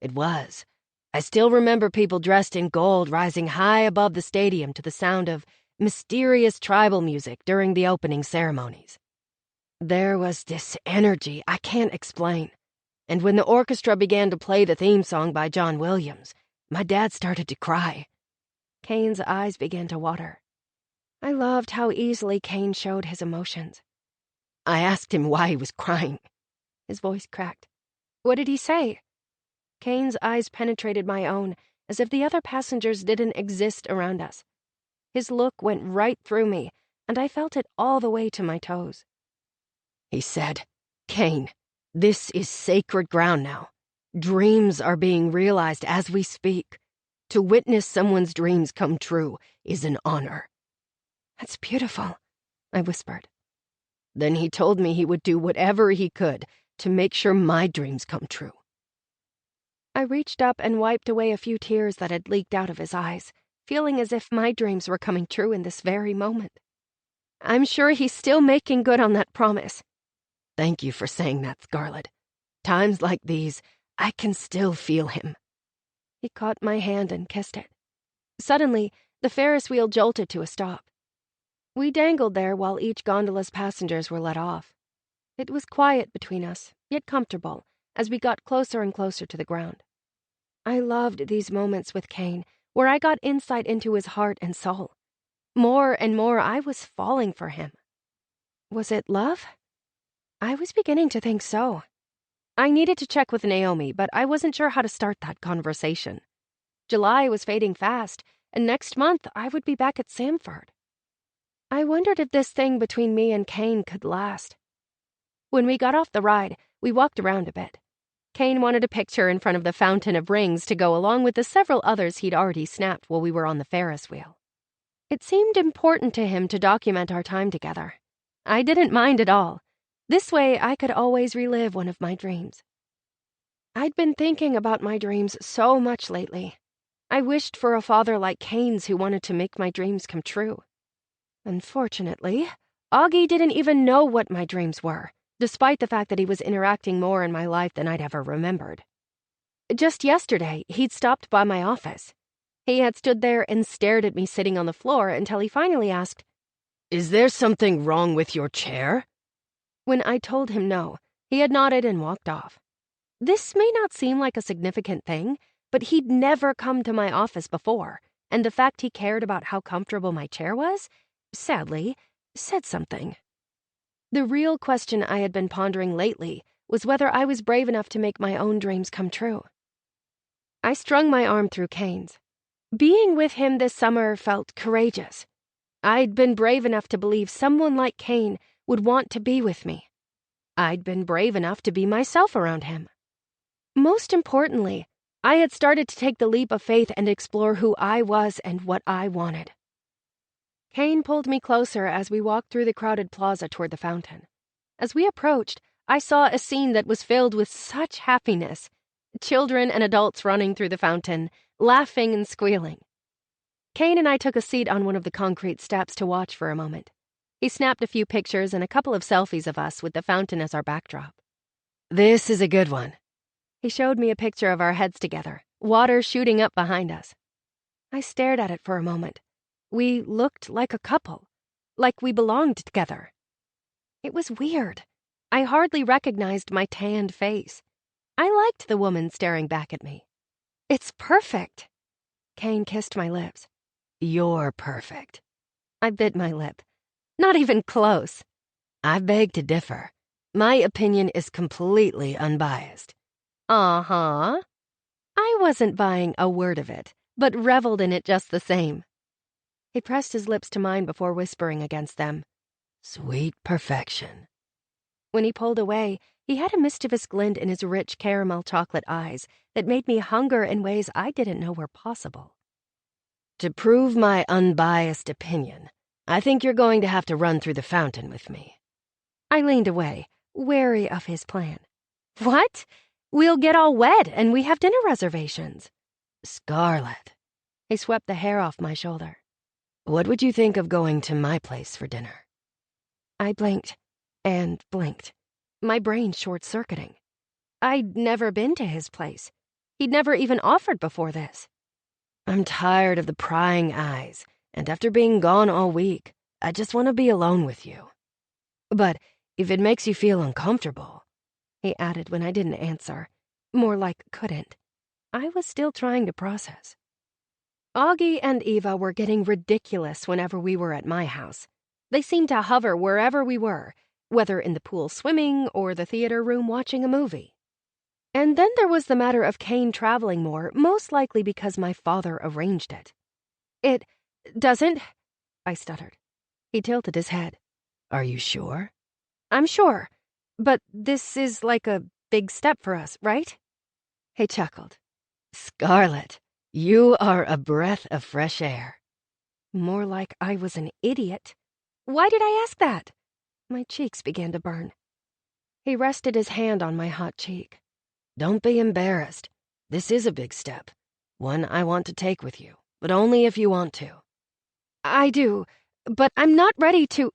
It was. I still remember people dressed in gold rising high above the stadium to the sound of mysterious tribal music during the opening ceremonies. There was this energy I can't explain. And when the orchestra began to play the theme song by John Williams, my dad started to cry. Kane's eyes began to water. I loved how easily Kane showed his emotions. I asked him why he was crying. His voice cracked. What did he say? Kane's eyes penetrated my own, as if the other passengers didn't exist around us. His look went right through me, and I felt it all the way to my toes. He said, "Kane, this is sacred ground now. Dreams are being realized as we speak. To witness someone's dreams come true is an honor." That's beautiful, I whispered. Then he told me he would do whatever he could to make sure my dreams come true. I reached up and wiped away a few tears that had leaked out of his eyes, feeling as if my dreams were coming true in this very moment. I'm sure he's still making good on that promise. Thank you for saying that, Scarlett. Times like these, I can still feel him. He caught my hand and kissed it. Suddenly, the Ferris wheel jolted to a stop. We dangled there while each gondola's passengers were let off. It was quiet between us, yet comfortable, as we got closer and closer to the ground. I loved these moments with Kane, where I got insight into his heart and soul. More and more, I was falling for him. Was it love? I was beginning to think so. I needed to check with Naomi, but I wasn't sure how to start that conversation. July was fading fast, and next month I would be back at Samford. I wondered if this thing between me and Kane could last. When we got off the ride, we walked around a bit. Kane wanted a picture in front of the Fountain of Rings to go along with the several others he'd already snapped while we were on the Ferris wheel. It seemed important to him to document our time together. I didn't mind at all. This way, I could always relive one of my dreams. I'd been thinking about my dreams so much lately. I wished for a father like Kane's who wanted to make my dreams come true. Unfortunately, Augie didn't even know what my dreams were, despite the fact that he was interacting more in my life than I'd ever remembered. Just yesterday, he'd stopped by my office. He had stood there and stared at me sitting on the floor until he finally asked, "Is there something wrong with your chair?" When I told him no, he had nodded and walked off. This may not seem like a significant thing, but he'd never come to my office before, and the fact he cared about how comfortable my chair was, sadly, said something. The real question I had been pondering lately was whether I was brave enough to make my own dreams come true. I strung my arm through Kane's. Being with him this summer felt courageous. I'd been brave enough to believe someone like Kane would want to be with me. I'd been brave enough to be myself around him. Most importantly, I had started to take the leap of faith and explore who I was and what I wanted. Kane pulled me closer as we walked through the crowded plaza toward the fountain. As we approached, I saw a scene that was filled with such happiness. Children and adults running through the fountain, laughing and squealing. Kane and I took a seat on one of the concrete steps to watch for a moment. He snapped a few pictures and a couple of selfies of us with the fountain as our backdrop. "This is a good one." He showed me a picture of our heads together, water shooting up behind us. I stared at it for a moment. We looked like a couple, like we belonged together. It was weird. I hardly recognized my tanned face. I liked the woman staring back at me. It's perfect. Kane kissed my lips. You're perfect. I bit my lip. Not even close. I beg to differ. My opinion is completely unbiased. Uh-huh. I wasn't buying a word of it, but reveled in it just the same. He pressed his lips to mine before whispering against them. Sweet perfection. When he pulled away, he had a mischievous glint in his rich caramel chocolate eyes that made me hunger in ways I didn't know were possible. To prove my unbiased opinion, I think you're going to have to run through the fountain with me. I leaned away, wary of his plan. What? We'll get all wet and we have dinner reservations. Scarlet. He swept the hair off my shoulder. What would you think of going to my place for dinner? I blinked and blinked, my brain short-circuiting. I'd never been to his place. He'd never even offered before this. I'm tired of the prying eyes, and after being gone all week, I just want to be alone with you. But if it makes you feel uncomfortable, he added when I didn't answer, more like couldn't. I was still trying to process. Augie and Eva were getting ridiculous whenever we were at my house. They seemed to hover wherever we were, whether in the pool swimming or the theater room watching a movie. And then there was the matter of Kane traveling more, most likely because my father arranged it. It doesn't, I stuttered. He tilted his head. Are you sure? I'm sure, but this is like a big step for us, right? He chuckled. Scarlet, you are a breath of fresh air. More like I was an idiot. Why did I ask that? My cheeks began to burn. He rested his hand on my hot cheek. Don't be embarrassed. This is a big step. One I want to take with you, but only if you want to. I do, but I'm not ready to...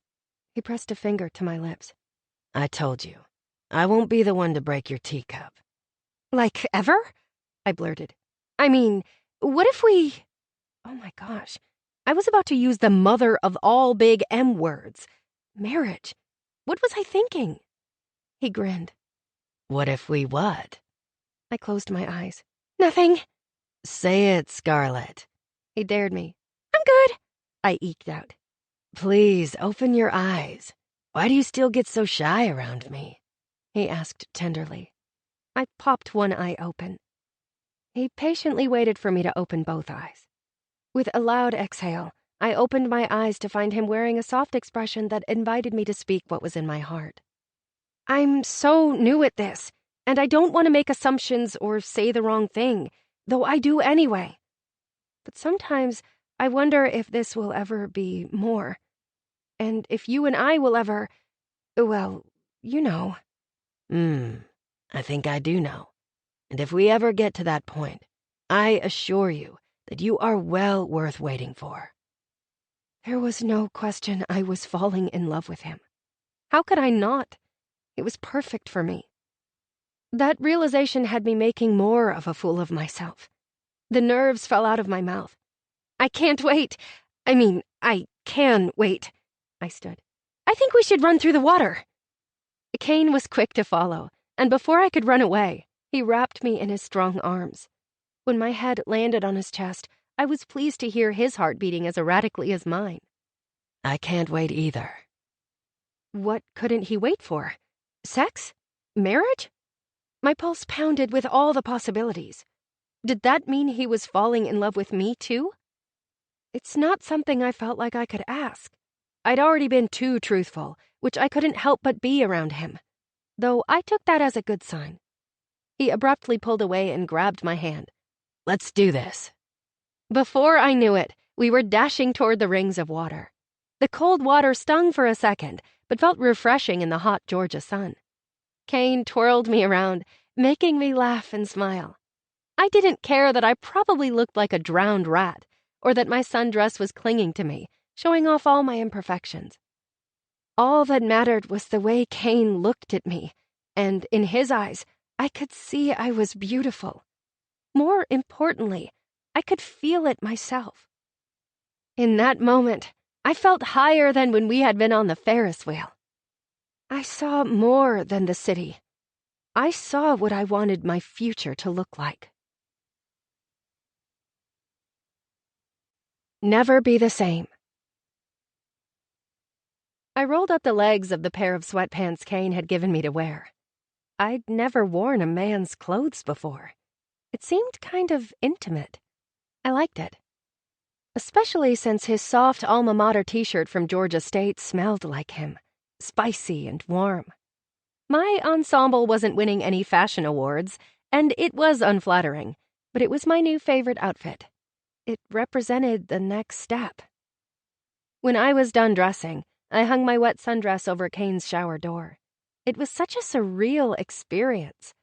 He pressed a finger to my lips. I told you. I won't be the one to break your teacup. Like ever? I blurted. I mean, what if we... Oh my gosh. I was about to use the mother of all big M words. Marriage. What was I thinking? He grinned. What if we what? I closed my eyes. Nothing. Say it, Scarlet. He dared me. I'm good, I eked out. Please, open your eyes. Why do you still get so shy around me? He asked tenderly. I popped one eye open. He patiently waited for me to open both eyes. With a loud exhale, I opened my eyes to find him wearing a soft expression that invited me to speak what was in my heart. I'm so new at this, and I don't want to make assumptions or say the wrong thing, though I do anyway. But sometimes I wonder if this will ever be more. And if you and I will ever, well, you know. I think I do know. And if we ever get to that point, I assure you that you are well worth waiting for. There was no question I was falling in love with him. How could I not? It was perfect for me. That realization had me making more of a fool of myself. The nerves fell out of my mouth. I can't wait. I can wait. I stood. I think we should run through the water. Kane was quick to follow, and before I could run away, he wrapped me in his strong arms. When my head landed on his chest, I was pleased to hear his heart beating as erratically as mine. I can't wait either. What couldn't he wait for? Sex? Marriage? My pulse pounded with all the possibilities. Did that mean he was falling in love with me, too? It's not something I felt like I could ask. I'd already been too truthful, which I couldn't help but be around him, though I took that as a good sign. He abruptly pulled away and grabbed my hand. Let's do this. Before I knew it, we were dashing toward the rings of water. The cold water stung for a second, but felt refreshing in the hot Georgia sun. Kane twirled me around, making me laugh and smile. I didn't care that I probably looked like a drowned rat, or that my sundress was clinging to me, showing off all my imperfections. All that mattered was the way Kane looked at me, and in his eyes, I could see I was beautiful. More importantly, I could feel it myself. In that moment, I felt higher than when we had been on the Ferris wheel. I saw more than the city. I saw what I wanted my future to look like. never be the same. I rolled up the legs of the pair of sweatpants Kane had given me to wear. I'd never worn a man's clothes before. It seemed kind of intimate. I liked it. Especially since his soft alma mater t-shirt from Georgia State smelled like him, spicy and warm. My ensemble wasn't winning any fashion awards, and it was unflattering, but it was my new favorite outfit. It represented the next step. When I was done dressing, I hung my wet sundress over Kane's shower door. It was such a surreal experience.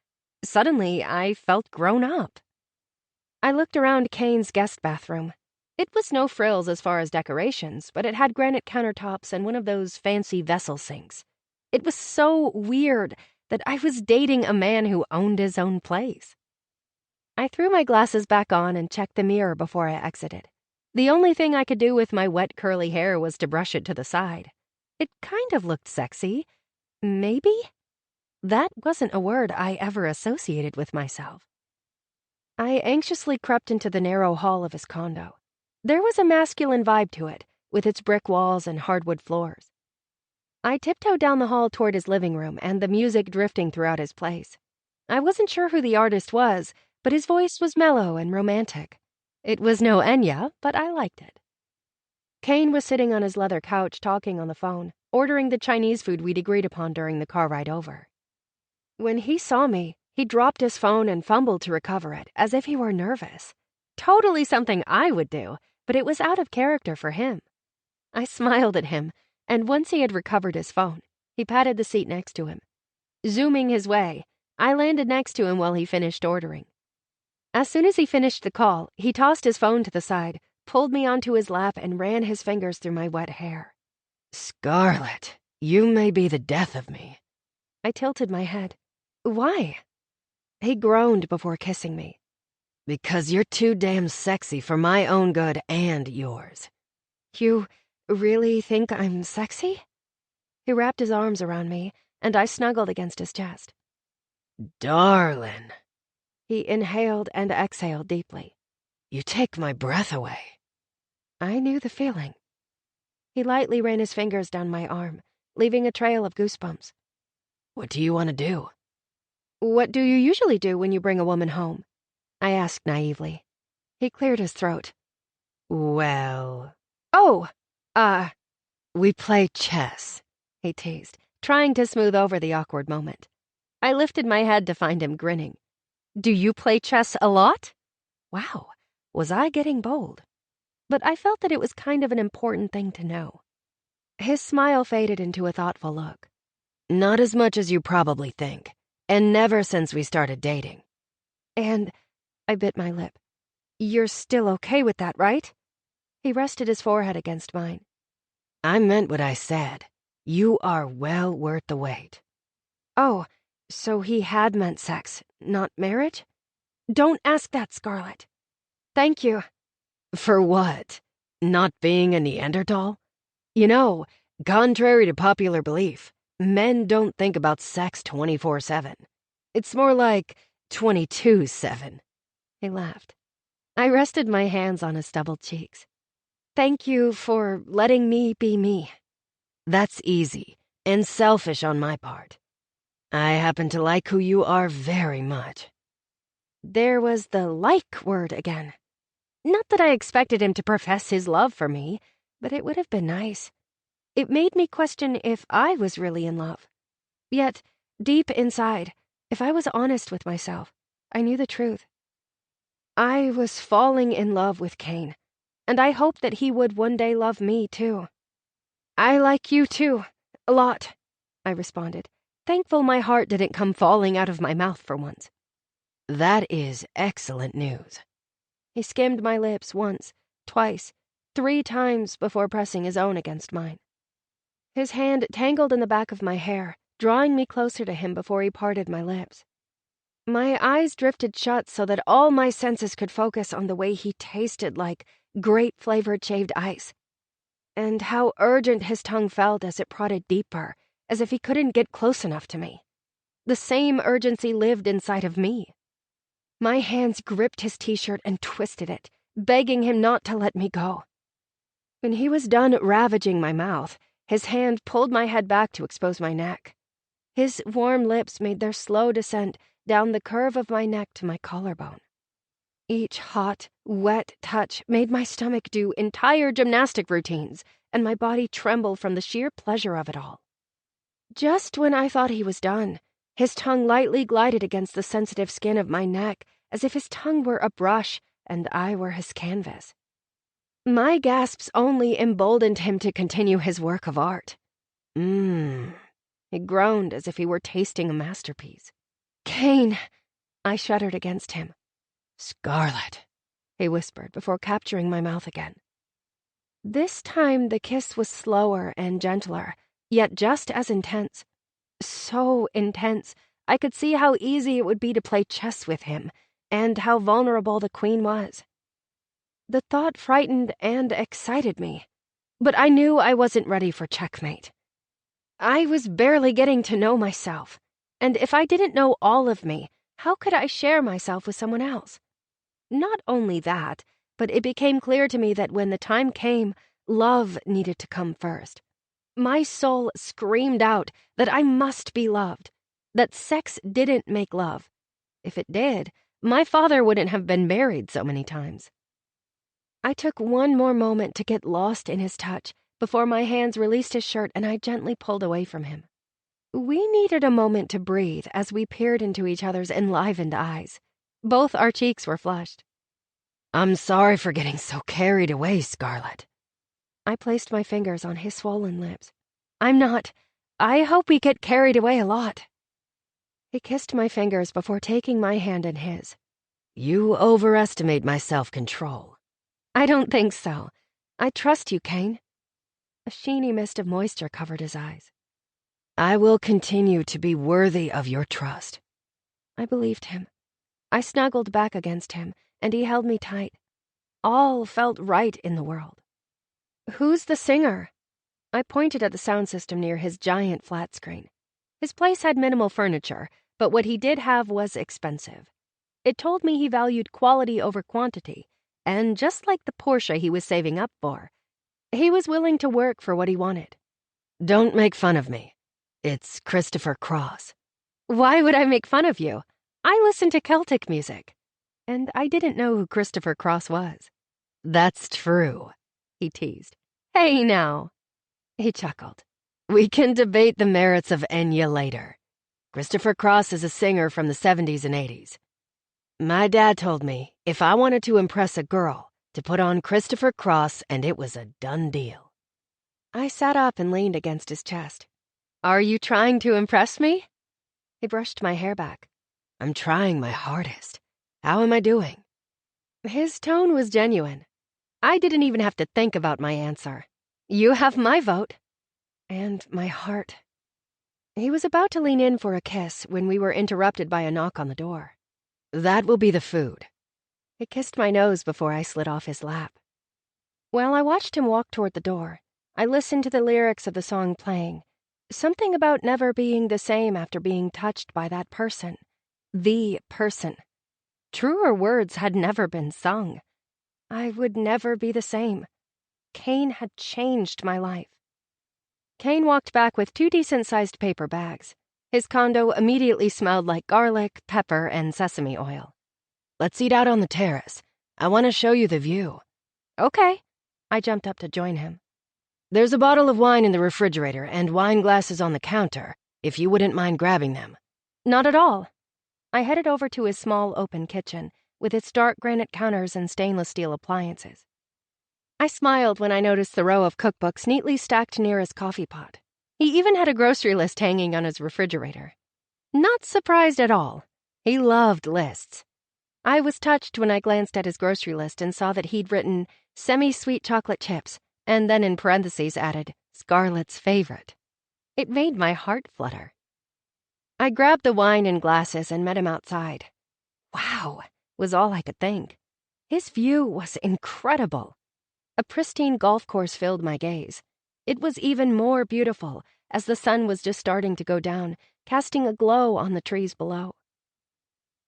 Suddenly, I felt grown up. I looked around Kane's guest bathroom. It was no frills as far as decorations, but it had granite countertops and one of those fancy vessel sinks. It was so weird that I was dating a man who owned his own place. I threw my glasses back on and checked the mirror before I exited. The only thing I could do with my wet curly hair was to brush it to the side. It kind of looked sexy. Maybe? That wasn't a word I ever associated with myself. I anxiously crept into the narrow hall of his condo. There was a masculine vibe to it, with its brick walls and hardwood floors. I tiptoed down the hall toward his living room and the music drifting throughout his place. I wasn't sure who the artist was, but his voice was mellow and romantic. It was no Enya, but I liked it. Kane was sitting on his leather couch talking on the phone, ordering the Chinese food we'd agreed upon during the car ride over. When he saw me, he dropped his phone and fumbled to recover it, as if he were nervous. Totally something I would do, but it was out of character for him. I smiled at him, and once he had recovered his phone, he patted the seat next to him. Zooming his way, I landed next to him while he finished ordering. As soon as he finished the call, he tossed his phone to the side, pulled me onto his lap, and ran his fingers through my wet hair. Scarlett, you may be the death of me. I tilted my head. Why? He groaned before kissing me. Because you're too damn sexy for my own good and yours. You really think I'm sexy? He wrapped his arms around me, and I snuggled against his chest. Darling. He inhaled and exhaled deeply. You take my breath away. I knew the feeling. He lightly ran his fingers down my arm, leaving a trail of goosebumps. What do you want to do? What do you usually do when you bring a woman home? I asked naively. He cleared his throat. Well... Oh, we play chess, he teased, trying to smooth over the awkward moment. I lifted my head to find him grinning. Do you play chess a lot? Wow, was I getting bold? But I felt that it was kind of an important thing to know. His smile faded into a thoughtful look. Not as much as you probably think, and never since we started dating. And I bit my lip. You're still okay with that, right? He rested his forehead against mine. I meant what I said. You are well worth the wait. Oh, so he had meant sex, not marriage? Don't ask that, Scarlett. Thank you. For what? Not being a Neanderthal? You know, contrary to popular belief, men don't think about sex 24/7. It's more like 22/7. He laughed. I rested my hands on his stubbled cheeks. Thank you for letting me be me. That's easy and selfish on my part. I happen to like who you are very much. There was the like word again. Not that I expected him to profess his love for me, but it would have been nice. It made me question if I was really in love. Yet, deep inside, if I was honest with myself, I knew the truth. I was falling in love with Kane, and I hoped that he would one day love me too. I like you too, a lot, I responded, thankful my heart didn't come falling out of my mouth for once. That is excellent news. He skimmed my lips once, twice, 3 times before pressing his own against mine. His hand tangled in the back of my hair, drawing me closer to him before he parted my lips. My eyes drifted shut so that all my senses could focus on the way he tasted like grape-flavored shaved ice, and how urgent his tongue felt as it prodded deeper, as if he couldn't get close enough to me. The same urgency lived inside of me. My hands gripped his t-shirt and twisted it, begging him not to let me go. When he was done ravaging my mouth, his hand pulled my head back to expose my neck. His warm lips made their slow descent down the curve of my neck to my collarbone. Each hot, wet touch made my stomach do entire gymnastic routines and my body tremble from the sheer pleasure of it all. Just when I thought he was done, his tongue lightly glided against the sensitive skin of my neck as if his tongue were a brush and I were his canvas. My gasps only emboldened him to continue his work of art. He groaned as if he were tasting a masterpiece. Kane! I shuddered against him. Scarlet, he whispered before capturing my mouth again. This time the kiss was slower and gentler, yet just as intense. So intense, I could see how easy it would be to play chess with him, and how vulnerable the queen was. The thought frightened and excited me, but I knew I wasn't ready for checkmate. I was barely getting to know myself, and if I didn't know all of me, how could I share myself with someone else? Not only that, but it became clear to me that when the time came, love needed to come first. My soul screamed out that I must be loved, that sex didn't make love. If it did, my father wouldn't have been married so many times. I took one more moment to get lost in his touch before my hands released his shirt and I gently pulled away from him. We needed a moment to breathe as we peered into each other's enlivened eyes. Both our cheeks were flushed. I'm sorry for getting so carried away, Scarlet. I placed my fingers on his swollen lips. I'm not. I hope we get carried away a lot. He kissed my fingers before taking my hand in his. You overestimate my self-control. I don't think so. I trust you, Kane. A sheeny mist of moisture covered his eyes. I will continue to be worthy of your trust. I believed him. I snuggled back against him, and he held me tight. All felt right in the world. Who's the singer? I pointed at the sound system near his giant flat screen. His place had minimal furniture, but what he did have was expensive. It told me he valued quality over quantity, and just like the Porsche he was saving up for, he was willing to work for what he wanted. Don't make fun of me. It's Christopher Cross. Why would I make fun of you? I listen to Celtic music. And I didn't know who Christopher Cross was. That's true, he teased. Hey now. He chuckled. We can debate the merits of Enya later. Christopher Cross is a singer from the 70s and 80s. My dad told me if I wanted to impress a girl, to put on Christopher Cross and it was a done deal. I sat up and leaned against his chest. Are you trying to impress me? He brushed my hair back. I'm trying my hardest. How am I doing? His tone was genuine. I didn't even have to think about my answer. You have my vote. And my heart. He was about to lean in for a kiss when we were interrupted by a knock on the door. That will be the food. He kissed my nose before I slid off his lap. While I watched him walk toward the door, I listened to the lyrics of the song playing. Something about never being the same after being touched by that person. The person. Truer words had never been sung. I would never be the same. Kane had changed my life. Kane walked back with 2 decent-sized paper bags. His condo immediately smelled like garlic, pepper, and sesame oil. Let's eat out on the terrace. I want to show you the view. Okay. I jumped up to join him. There's a bottle of wine in the refrigerator and wine glasses on the counter, if you wouldn't mind grabbing them. Not at all. I headed over to his small open kitchen, with its dark granite counters and stainless steel appliances. I smiled when I noticed the row of cookbooks neatly stacked near his coffee pot. He even had a grocery list hanging on his refrigerator. Not surprised at all. He loved lists. I was touched when I glanced at his grocery list and saw that he'd written semi-sweet chocolate chips, and then in parentheses added, Scarlet's favorite. It made my heart flutter. I grabbed the wine and glasses and met him outside. Wow, was all I could think. His view was incredible. A pristine golf course filled my gaze. It was even more beautiful as the sun was just starting to go down, casting a glow on the trees below.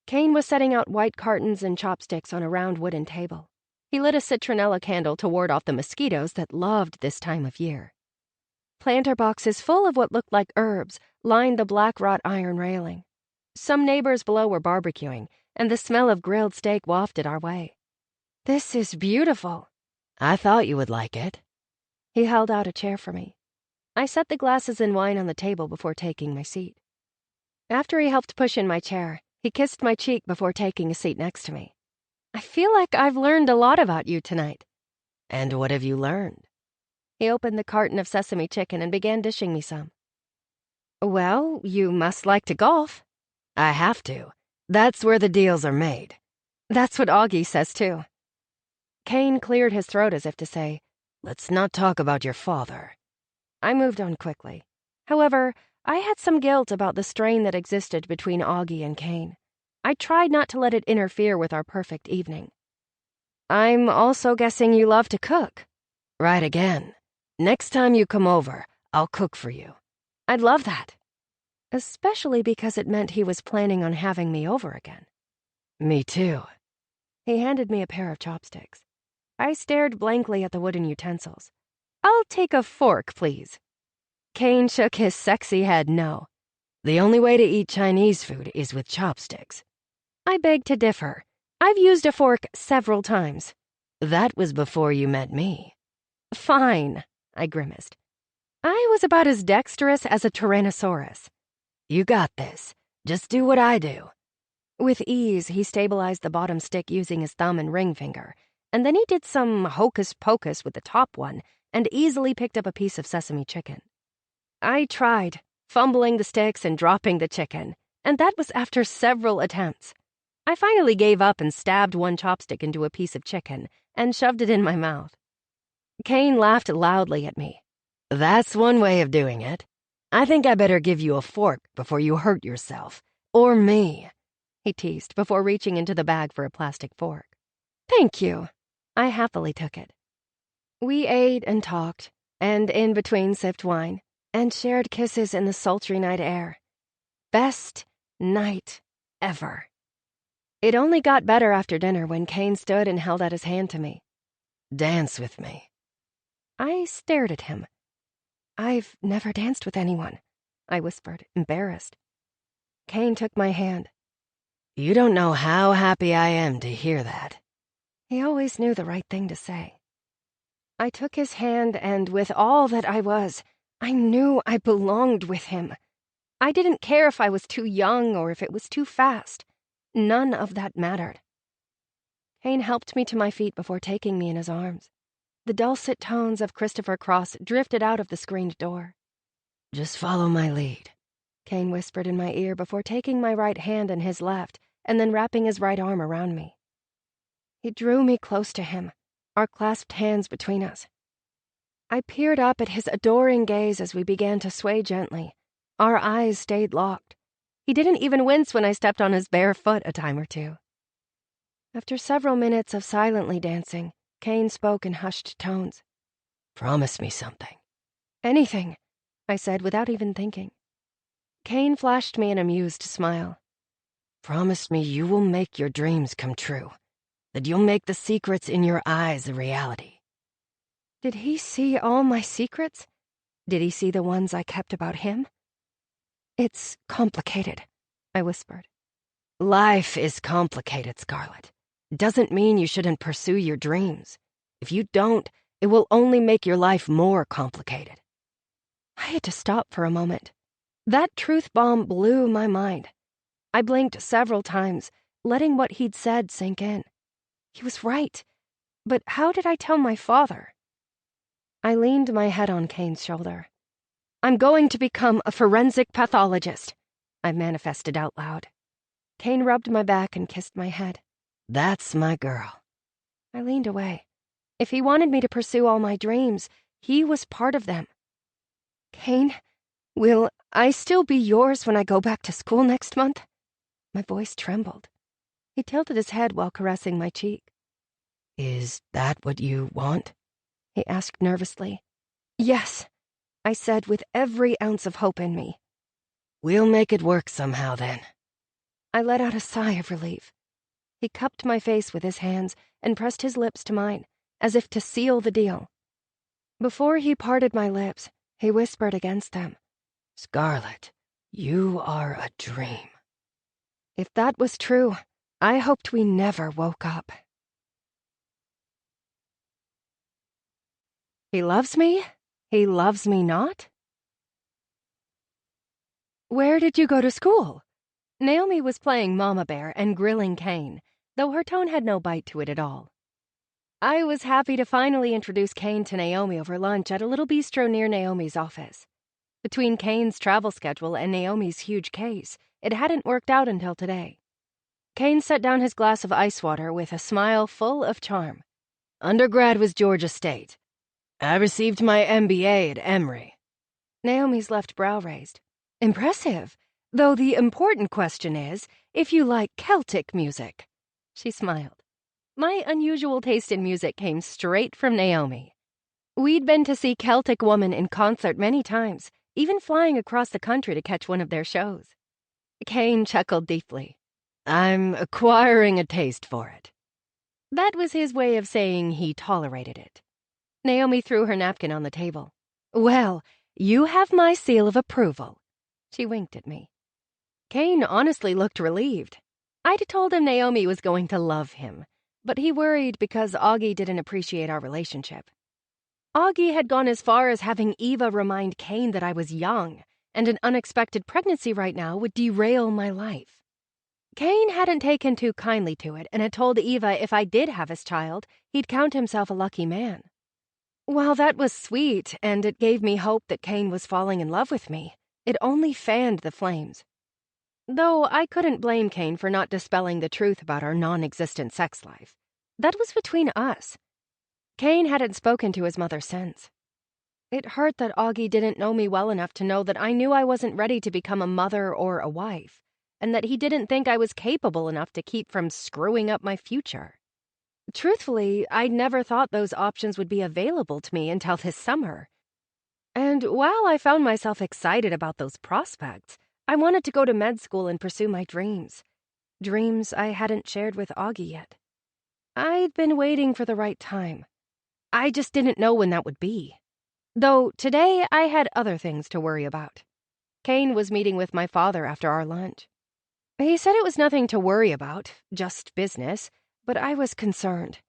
Kane was setting out white cartons and chopsticks on a round wooden table. He lit a citronella candle to ward off the mosquitoes that loved this time of year. Planter boxes full of what looked like herbs lined the black wrought iron railing. Some neighbors below were barbecuing, and the smell of grilled steak wafted our way. "This is beautiful." I thought you would like it. He held out a chair for me. I set the glasses and wine on the table before taking my seat. After he helped push in my chair, he kissed my cheek before taking a seat next to me. "I feel like I've learned a lot about you tonight." And what have you learned? He opened the carton of sesame chicken and began dishing me some. "Well, you must like to golf." I have to. That's where the deals are made. "That's what Augie says, too." Kane cleared his throat as if to say, Let's not talk about your father. I moved on quickly. However, I had some guilt about the strain that existed between Augie and Kane. I tried not to let it interfere with our perfect evening. "I'm also guessing you love to cook." Right again. Next time you come over, I'll cook for you. "I'd love that." Especially because it meant he was planning on having me over again. Me too. He handed me a pair of chopsticks. I stared blankly at the wooden utensils. "I'll take a fork, please." Kane shook his sexy head no. The only way to eat Chinese food is with chopsticks. I beg to differ. I've used a fork several times. That was before you met me. "Fine," I grimaced. I was about as dexterous as a Tyrannosaurus. You got this. Just do what I do. With ease, he stabilized the bottom stick using his thumb and ring finger, and then he did some hocus-pocus with the top one and easily picked up a piece of sesame chicken. I tried, fumbling the sticks and dropping the chicken, and that was after several attempts. I finally gave up and stabbed one chopstick into a piece of chicken and shoved it in my mouth. Kane laughed loudly at me. That's one way of doing it. I think I better give you a fork before you hurt yourself. Or me," he teased before reaching into the bag for a plastic fork. "Thank you." I happily took it. We ate and talked, and in between sipped wine, and shared kisses in the sultry night air. Best night ever. It only got better after dinner when Kane stood and held out his hand to me. Dance with me. I stared at him. "I've never danced with anyone," I whispered, embarrassed. Kane took my hand. You don't know how happy I am to hear that. He always knew the right thing to say. I took his hand, and with all that I was, I knew I belonged with him. I didn't care if I was too young or if it was too fast. None of that mattered. Kane helped me to my feet before taking me in his arms. The dulcet tones of Christopher Cross drifted out of the screened door. Just follow my lead, Kane whispered in my ear before taking my right hand in his left and then wrapping his right arm around me. He drew me close to him, our clasped hands between us. I peered up at his adoring gaze as we began to sway gently. Our eyes stayed locked. He didn't even wince when I stepped on his bare foot a time or two. After several minutes of silently dancing, Kane spoke in hushed tones. Promise me something. "Anything," I said without even thinking. Kane flashed me an amused smile. Promise me you will make your dreams come true. That you'll make the secrets in your eyes a reality. Did he see all my secrets? Did he see the ones I kept about him? "It's complicated," I whispered. Life is complicated, Scarlet. Doesn't mean you shouldn't pursue your dreams. If you don't, it will only make your life more complicated. I had to stop for a moment. That truth bomb blew my mind. I blinked several times, letting what he'd said sink in. He was right. But how did I tell my father? I leaned my head on Kane's shoulder. "I'm going to become a forensic pathologist," I manifested out loud. Kane rubbed my back and kissed my head. That's my girl. I leaned away. If he wanted me to pursue all my dreams, he was part of them. "Kane, will I still be yours when I go back to school next month?" My voice trembled. He tilted his head while caressing my cheek. Is that what you want? He asked nervously. "Yes," I said with every ounce of hope in me. We'll make it work somehow then. I let out a sigh of relief. He cupped my face with his hands and pressed his lips to mine, as if to seal the deal. Before he parted my lips, he whispered against them, "Scarlett, you are a dream." If that was true, I hoped we never woke up. He loves me? He loves me not? Where did you go to school? Naomi was playing Mama Bear and grilling Kane, though her tone had no bite to it at all. I was happy to finally introduce Kane to Naomi over lunch at a little bistro near Naomi's office. Between Kane's travel schedule and Naomi's huge case, it hadn't worked out until today. Kane set down his glass of ice water with a smile full of charm. Undergrad was Georgia State. I received my MBA at Emory. Naomi's left brow raised. Impressive, though the important question is if you like Celtic music. She smiled. My unusual taste in music came straight from Naomi. We'd been to see Celtic Woman in concert many times, even flying across the country to catch one of their shows. Kane chuckled deeply. I'm acquiring a taste for it. That was his way of saying he tolerated it. Naomi threw her napkin on the table. Well, you have my seal of approval. She winked at me. Kane honestly looked relieved. I'd told him Naomi was going to love him, but he worried because Augie didn't appreciate our relationship. Augie had gone as far as having Eva remind Kane that I was young, and an unexpected pregnancy right now would derail my life. Kane hadn't taken too kindly to it and had told Eva if I did have his child, he'd count himself a lucky man. While that was sweet and it gave me hope that Kane was falling in love with me, it only fanned the flames. Though I couldn't blame Kane for not dispelling the truth about our non-existent sex life. That was between us. Kane hadn't spoken to his mother since. It hurt that Augie didn't know me well enough to know that I knew I wasn't ready to become a mother or a wife, and that he didn't think I was capable enough to keep from screwing up my future. Truthfully, I'd never thought those options would be available to me until this summer. And while I found myself excited about those prospects, I wanted to go to med school and pursue my dreams. Dreams I hadn't shared with Augie yet. I'd been waiting for the right time. I just didn't know when that would be. Though today I had other things to worry about. Kane was meeting with my father after our lunch. He said it was nothing to worry about, just business, but I was concerned.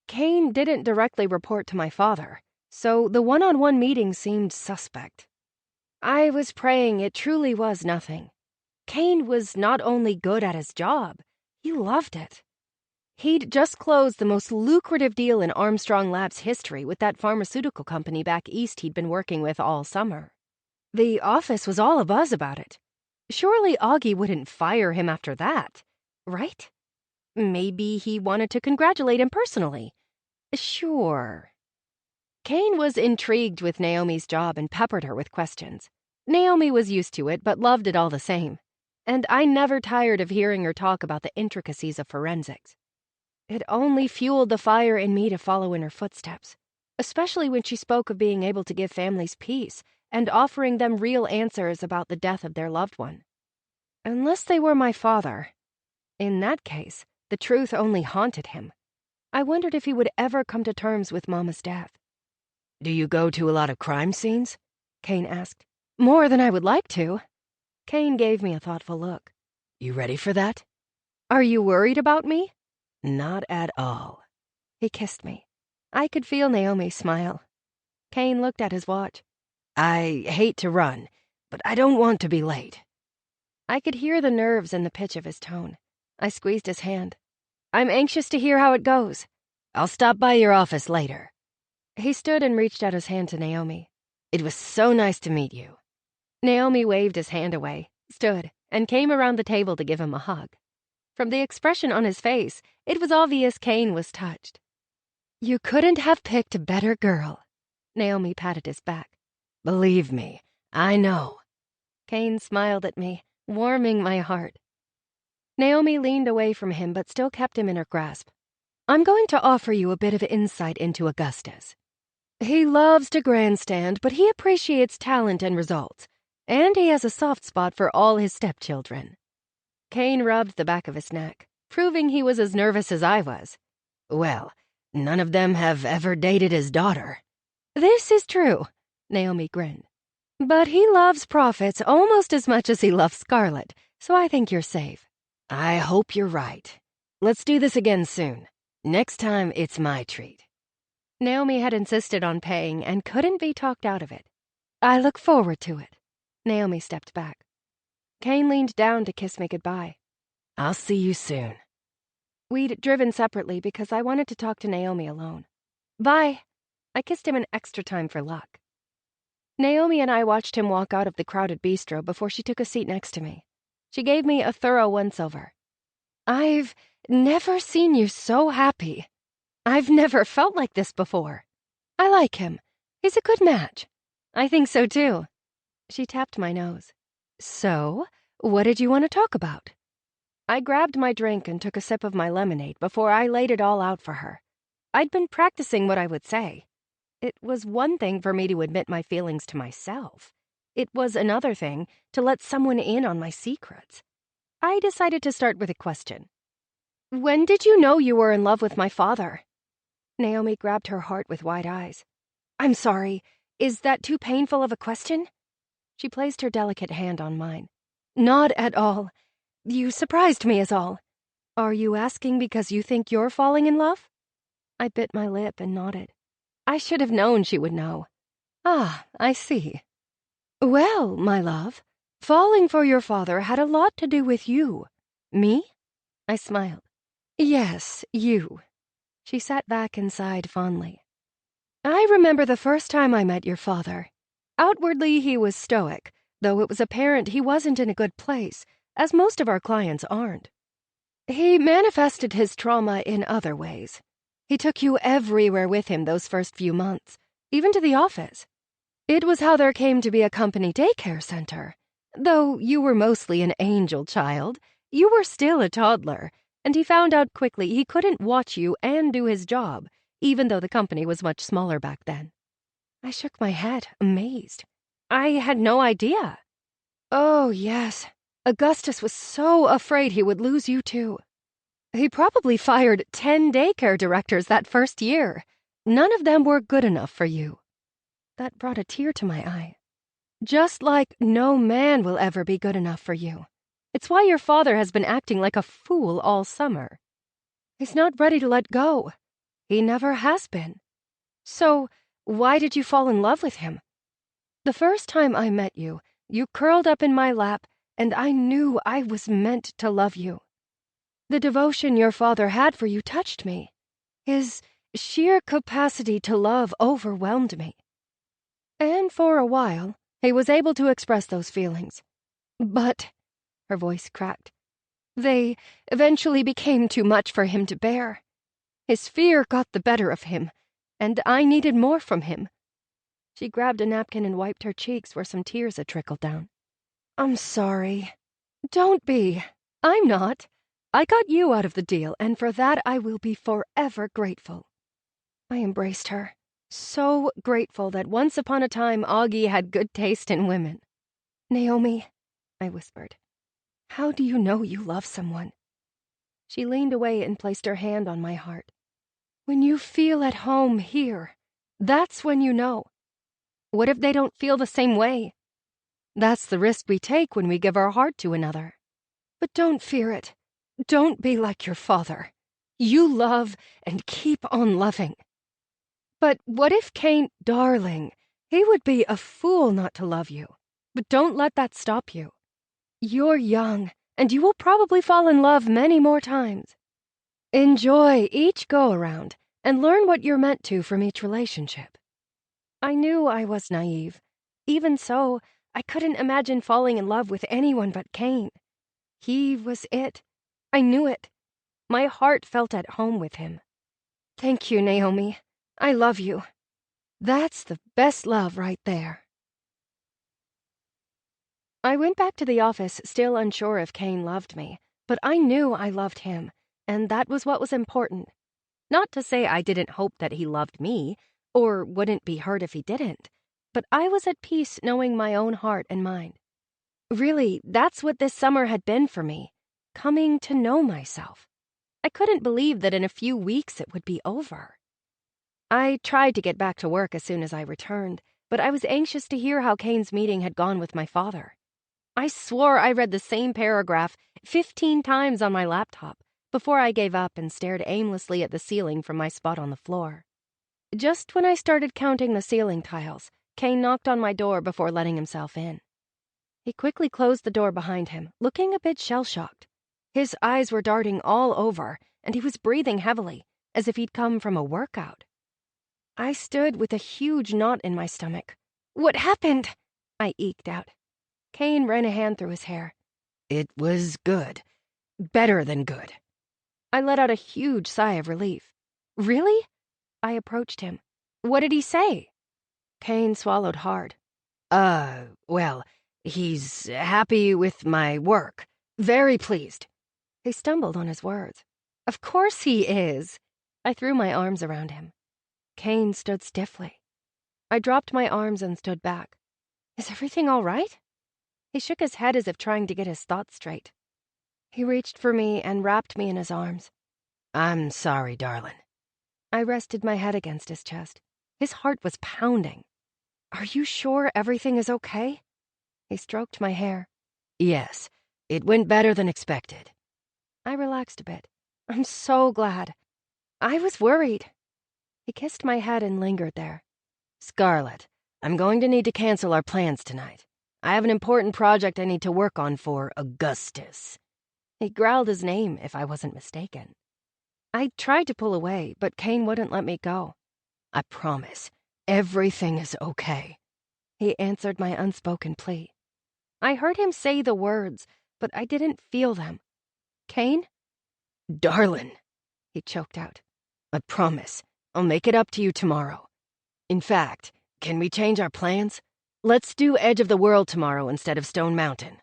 Kane didn't directly report to my father, so the one-on-one meeting seemed suspect. I was praying it truly was nothing. Kane was not only good at his job, he loved it. He'd just closed the most lucrative deal in Armstrong Labs history with that pharmaceutical company back east he'd been working with all summer. The office was all abuzz about it. Surely Augie wouldn't fire him after that, right? Maybe he wanted to congratulate him personally. Sure. Kane was intrigued with Naomi's job and peppered her with questions. Naomi was used to it, but loved it all the same. And I never tired of hearing her talk about the intricacies of forensics. It only fueled the fire in me to follow in her footsteps, especially when she spoke of being able to give families peace and offering them real answers about the death of their loved one. Unless they were my father. In that case, the truth only haunted him. I wondered if he would ever come to terms with Mama's death. Do you go to a lot of crime scenes? Kane asked. More than I would like to. Kane gave me a thoughtful look. You ready for that? Are you worried about me? Not at all. He kissed me. I could feel Naomi smile. Kane looked at his watch. I hate to run, but I don't want to be late. I could hear the nerves and the pitch of his tone. I squeezed his hand. I'm anxious to hear how it goes. I'll stop by your office later. He stood and reached out his hand to Naomi. It was so nice to meet you. Naomi waved his hand away, stood, and came around the table to give him a hug. From the expression on his face, it was obvious Kane was touched. You couldn't have picked a better girl. Naomi patted his back. Believe me, I know. Kane smiled at me, warming my heart. Naomi leaned away from him but still kept him in her grasp. I'm going to offer you a bit of insight into Augustus. He loves to grandstand, but he appreciates talent and results, and he has a soft spot for all his stepchildren. Kane rubbed the back of his neck. proving he was as nervous as I was. Well, none of them have ever dated his daughter. This is true, Naomi grinned. But he loves Profits almost as much as he loves Scarlet, so I think you're safe. I hope you're right. Let's do this again soon. Next time, it's my treat. Naomi had insisted on paying and couldn't be talked out of it. I look forward to it. Naomi stepped back. Kane leaned down to kiss me goodbye. I'll see you soon. We'd driven separately because I wanted to talk to Naomi alone. Bye. I kissed him an extra time for luck. Naomi and I watched him walk out of the crowded bistro before she took a seat next to me. She gave me a thorough once-over. I've never seen you so happy. I've never felt like this before. I like him. He's a good match. I think so too. She tapped my nose. So, what did you want to talk about? I grabbed my drink and took a sip of my lemonade before I laid it all out for her. I'd been practicing what I would say. It was one thing for me to admit my feelings to myself. It was another thing to let someone in on my secrets. I decided to start with a question. When did you know you were in love with my father? Naomi grabbed her heart with wide eyes. I'm sorry, is that too painful of a question? She placed her delicate hand on mine. Not at all. You surprised me is all. Are you asking because you think you're falling in love? I bit my lip and nodded. I should have known she would know. Ah, I see. Well, my love, falling for your father had a lot to do with you. Me? I smiled. Yes, you. She sat back and sighed fondly. I remember the first time I met your father. Outwardly, he was stoic, though it was apparent he wasn't in a good place, as most of our clients aren't. He manifested his trauma in other ways. He took you everywhere with him those first few months, even to the office. It was how there came to be a company daycare center. Though you were mostly an angel child, you were still a toddler, and he found out quickly he couldn't watch you and do his job, even though the company was much smaller back then. I shook my head, amazed. I had no idea. Oh, yes. Augustus was so afraid he would lose you, too. He probably fired 10 daycare directors that first year. None of them were good enough for you. That brought a tear to my eye. Just like no man will ever be good enough for you. It's why your father has been acting like a fool all summer. He's not ready to let go. He never has been. So, why did you fall in love with him? The first time I met you, you curled up in my lap, and I knew I was meant to love you. The devotion your father had for you touched me. His sheer capacity to love overwhelmed me. And for a while, he was able to express those feelings. But, her voice cracked, they eventually became too much for him to bear. His fear got the better of him, and I needed more from him. She grabbed a napkin and wiped her cheeks where some tears had trickled down. I'm sorry. Don't be. I'm not. I got you out of the deal, and for that I will be forever grateful. I embraced her, so grateful that once upon a time Augie had good taste in women. Naomi, I whispered, how do you know you love someone? She leaned away and placed her hand on my heart. When you feel at home here, that's when you know. What if they don't feel the same way? That's the risk we take when we give our heart to another. But don't fear it. Don't be like your father. You love and keep on loving. But what if Kane, darling, he would be a fool not to love you. But don't let that stop you. You're young, and you will probably fall in love many more times. Enjoy each go-around and learn what you're meant to from each relationship. I knew I was naive. Even so, I couldn't imagine falling in love with anyone but Kane. He was it. I knew it. My heart felt at home with him. Thank you, Naomi. I love you. That's the best love right there. I went back to the office still unsure if Kane loved me, but I knew I loved him, and that was what was important. Not to say I didn't hope that he loved me, or wouldn't be hurt if he didn't, but I was at peace knowing my own heart and mind. Really, that's what this summer had been for me, coming to know myself. I couldn't believe that in a few weeks it would be over. I tried to get back to work as soon as I returned, but I was anxious to hear how Kane's meeting had gone with my father. I swore I read the same paragraph 15 times on my laptop before I gave up and stared aimlessly at the ceiling from my spot on the floor. Just when I started counting the ceiling tiles, Kane knocked on my door before letting himself in. He quickly closed the door behind him, looking a bit shell-shocked. His eyes were darting all over, and he was breathing heavily, as if he'd come from a workout. I stood with a huge knot in my stomach. "What happened?" I eked out. Kane ran a hand through his hair. It was good. Better than good. I let out a huge sigh of relief. "Really?" I approached him. "What did he say?" Kane swallowed hard. Well, he's happy with my work. Very pleased." He stumbled on his words. "Of course he is." I threw my arms around him. Kane stood stiffly. I dropped my arms and stood back. "Is everything all right?" He shook his head as if trying to get his thoughts straight. He reached for me and wrapped me in his arms. "I'm sorry, darling." I rested my head against his chest. His heart was pounding. "Are you sure everything is okay?" He stroked my hair. "Yes, it went better than expected." I relaxed a bit. "I'm so glad. I was worried." He kissed my head and lingered there. "Scarlett, I'm going to need to cancel our plans tonight. I have an important project I need to work on for Augustus." He growled his name, if I wasn't mistaken. I tried to pull away, but Kane wouldn't let me go. "I promise, everything is okay," he answered my unspoken plea. I heard him say the words, but I didn't feel them. "Kane?" "Darling," he choked out. "I promise, I'll make it up to you tomorrow. In fact, can we change our plans? Let's do Edge of the World tomorrow instead of Stone Mountain."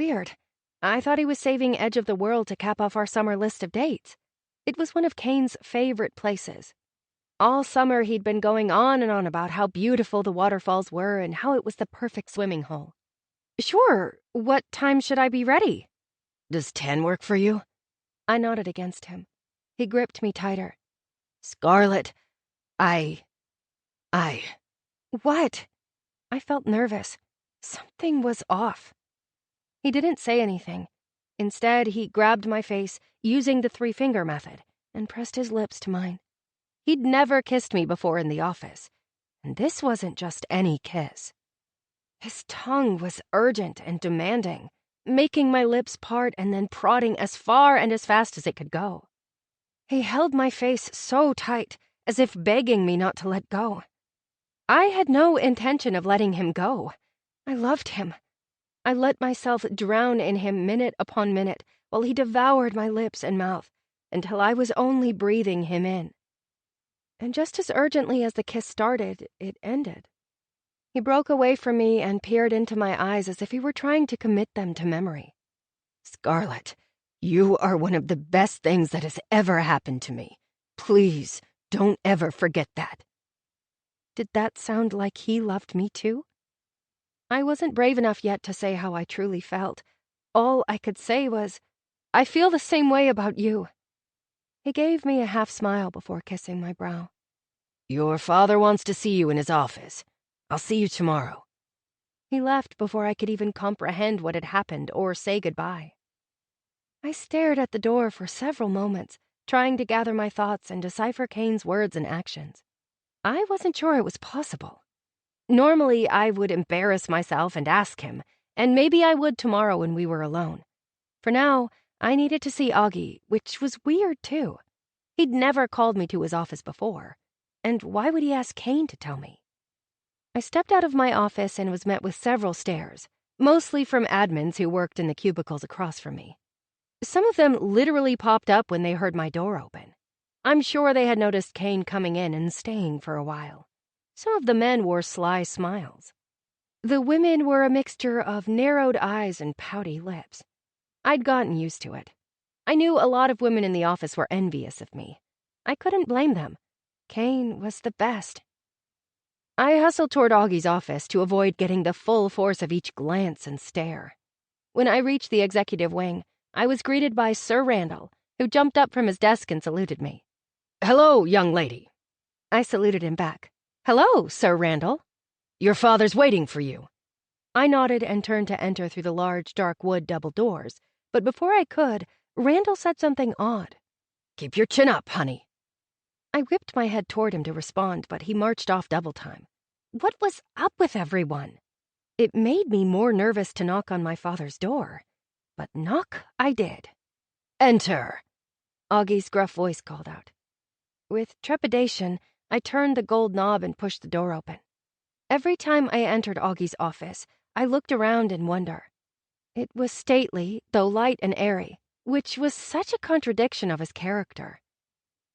Weird. I thought he was saving Edge of the World to cap off our summer list of dates. It was one of Kane's favorite places. All summer he'd been going on and on about how beautiful the waterfalls were and how it was the perfect swimming hole. "Sure, what time should I be ready?" "Does 10 work for you?" I nodded against him. He gripped me tighter. "Scarlett, I... What?" I felt nervous. Something was off. He didn't say anything. Instead, he grabbed my face, using the 3-finger method, and pressed his lips to mine. He'd never kissed me before in the office, and this wasn't just any kiss. His tongue was urgent and demanding, making my lips part and then prodding as far and as fast as it could go. He held my face so tight, as if begging me not to let go. I had no intention of letting him go. I loved him. I let myself drown in him minute upon minute while he devoured my lips and mouth until I was only breathing him in. And just as urgently as the kiss started, it ended. He broke away from me and peered into my eyes as if he were trying to commit them to memory. "Scarlett, you are one of the best things that has ever happened to me. Please, don't ever forget that." Did that sound like he loved me too? I wasn't brave enough yet to say how I truly felt. All I could say was, "I feel the same way about you." He gave me a half smile before kissing my brow. "Your father wants to see you in his office. I'll see you tomorrow." He left before I could even comprehend what had happened or say goodbye. I stared at the door for several moments, trying to gather my thoughts and decipher Kane's words and actions. I wasn't sure it was possible. Normally, I would embarrass myself and ask him, and maybe I would tomorrow when we were alone. For now, I needed to see Augie, which was weird too. He'd never called me to his office before, and why would he ask Kane to tell me? I stepped out of my office and was met with several stares, mostly from admins who worked in the cubicles across from me. Some of them literally popped up when they heard my door open. I'm sure they had noticed Kane coming in and staying for a while. Some of the men wore sly smiles. The women were a mixture of narrowed eyes and pouty lips. I'd gotten used to it. I knew a lot of women in the office were envious of me. I couldn't blame them. Kane was the best. I hustled toward Augie's office to avoid getting the full force of each glance and stare. When I reached the executive wing, I was greeted by Sir Randall, who jumped up from his desk and saluted me. "Hello, young lady." I saluted him back. "Hello, Sir Randall." "Your father's waiting for you." I nodded and turned to enter through the large, dark wood double doors, but before I could, Randall said something odd. "Keep your chin up, honey." I whipped my head toward him to respond, but he marched off double time. What was up with everyone? It made me more nervous to knock on my father's door, but knock I did. "Enter," Augie's gruff voice called out. With trepidation, I turned the gold knob and pushed the door open. Every time I entered Augie's office, I looked around in wonder. It was stately, though light and airy, which was such a contradiction of his character.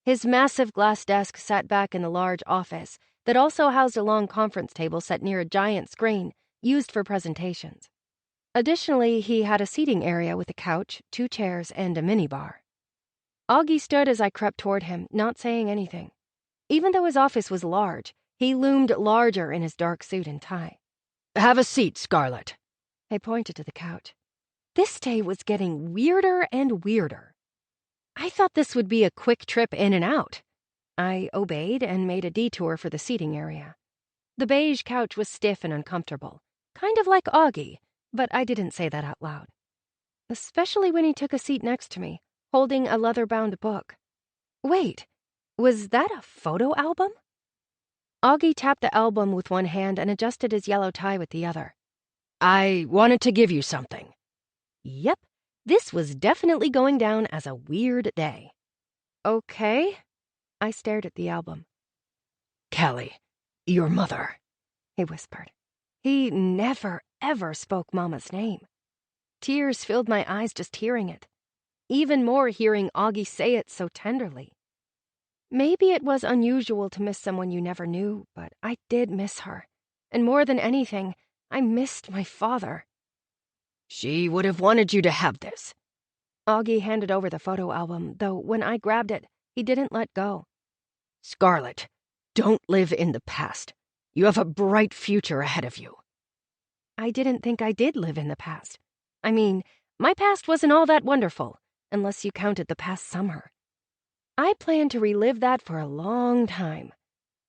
His massive glass desk sat back in the large office that also housed a long conference table set near a giant screen used for presentations. Additionally, he had a seating area with a couch, 2 chairs, and a minibar. Augie stood as I crept toward him, not saying anything. Even though his office was large, he loomed larger in his dark suit and tie. "Have a seat, Scarlet." I pointed to the couch. This day was getting weirder and weirder. I thought this would be a quick trip in and out. I obeyed and made a detour for the seating area. The beige couch was stiff and uncomfortable, kind of like Augie, but I didn't say that out loud. Especially when he took a seat next to me, holding a leather-bound book. Wait, was that a photo album? Augie tapped the album with one hand and adjusted his yellow tie with the other. "I wanted to give you something." Yep, this was definitely going down as a weird day. Okay. I stared at the album. "Callie, your mother," he whispered. He never, ever spoke Mama's name. Tears filled my eyes just hearing it. Even more hearing Augie say it so tenderly. Maybe it was unusual to miss someone you never knew, but I did miss her. And more than anything, I missed my father. "She would have wanted you to have this." Augie handed over the photo album, though when I grabbed it, he didn't let go. "Scarlet, don't live in the past. You have a bright future ahead of you." I didn't think I did live in the past. I mean, my past wasn't all that wonderful, unless you counted the past summer. I planned to relive that for a long time,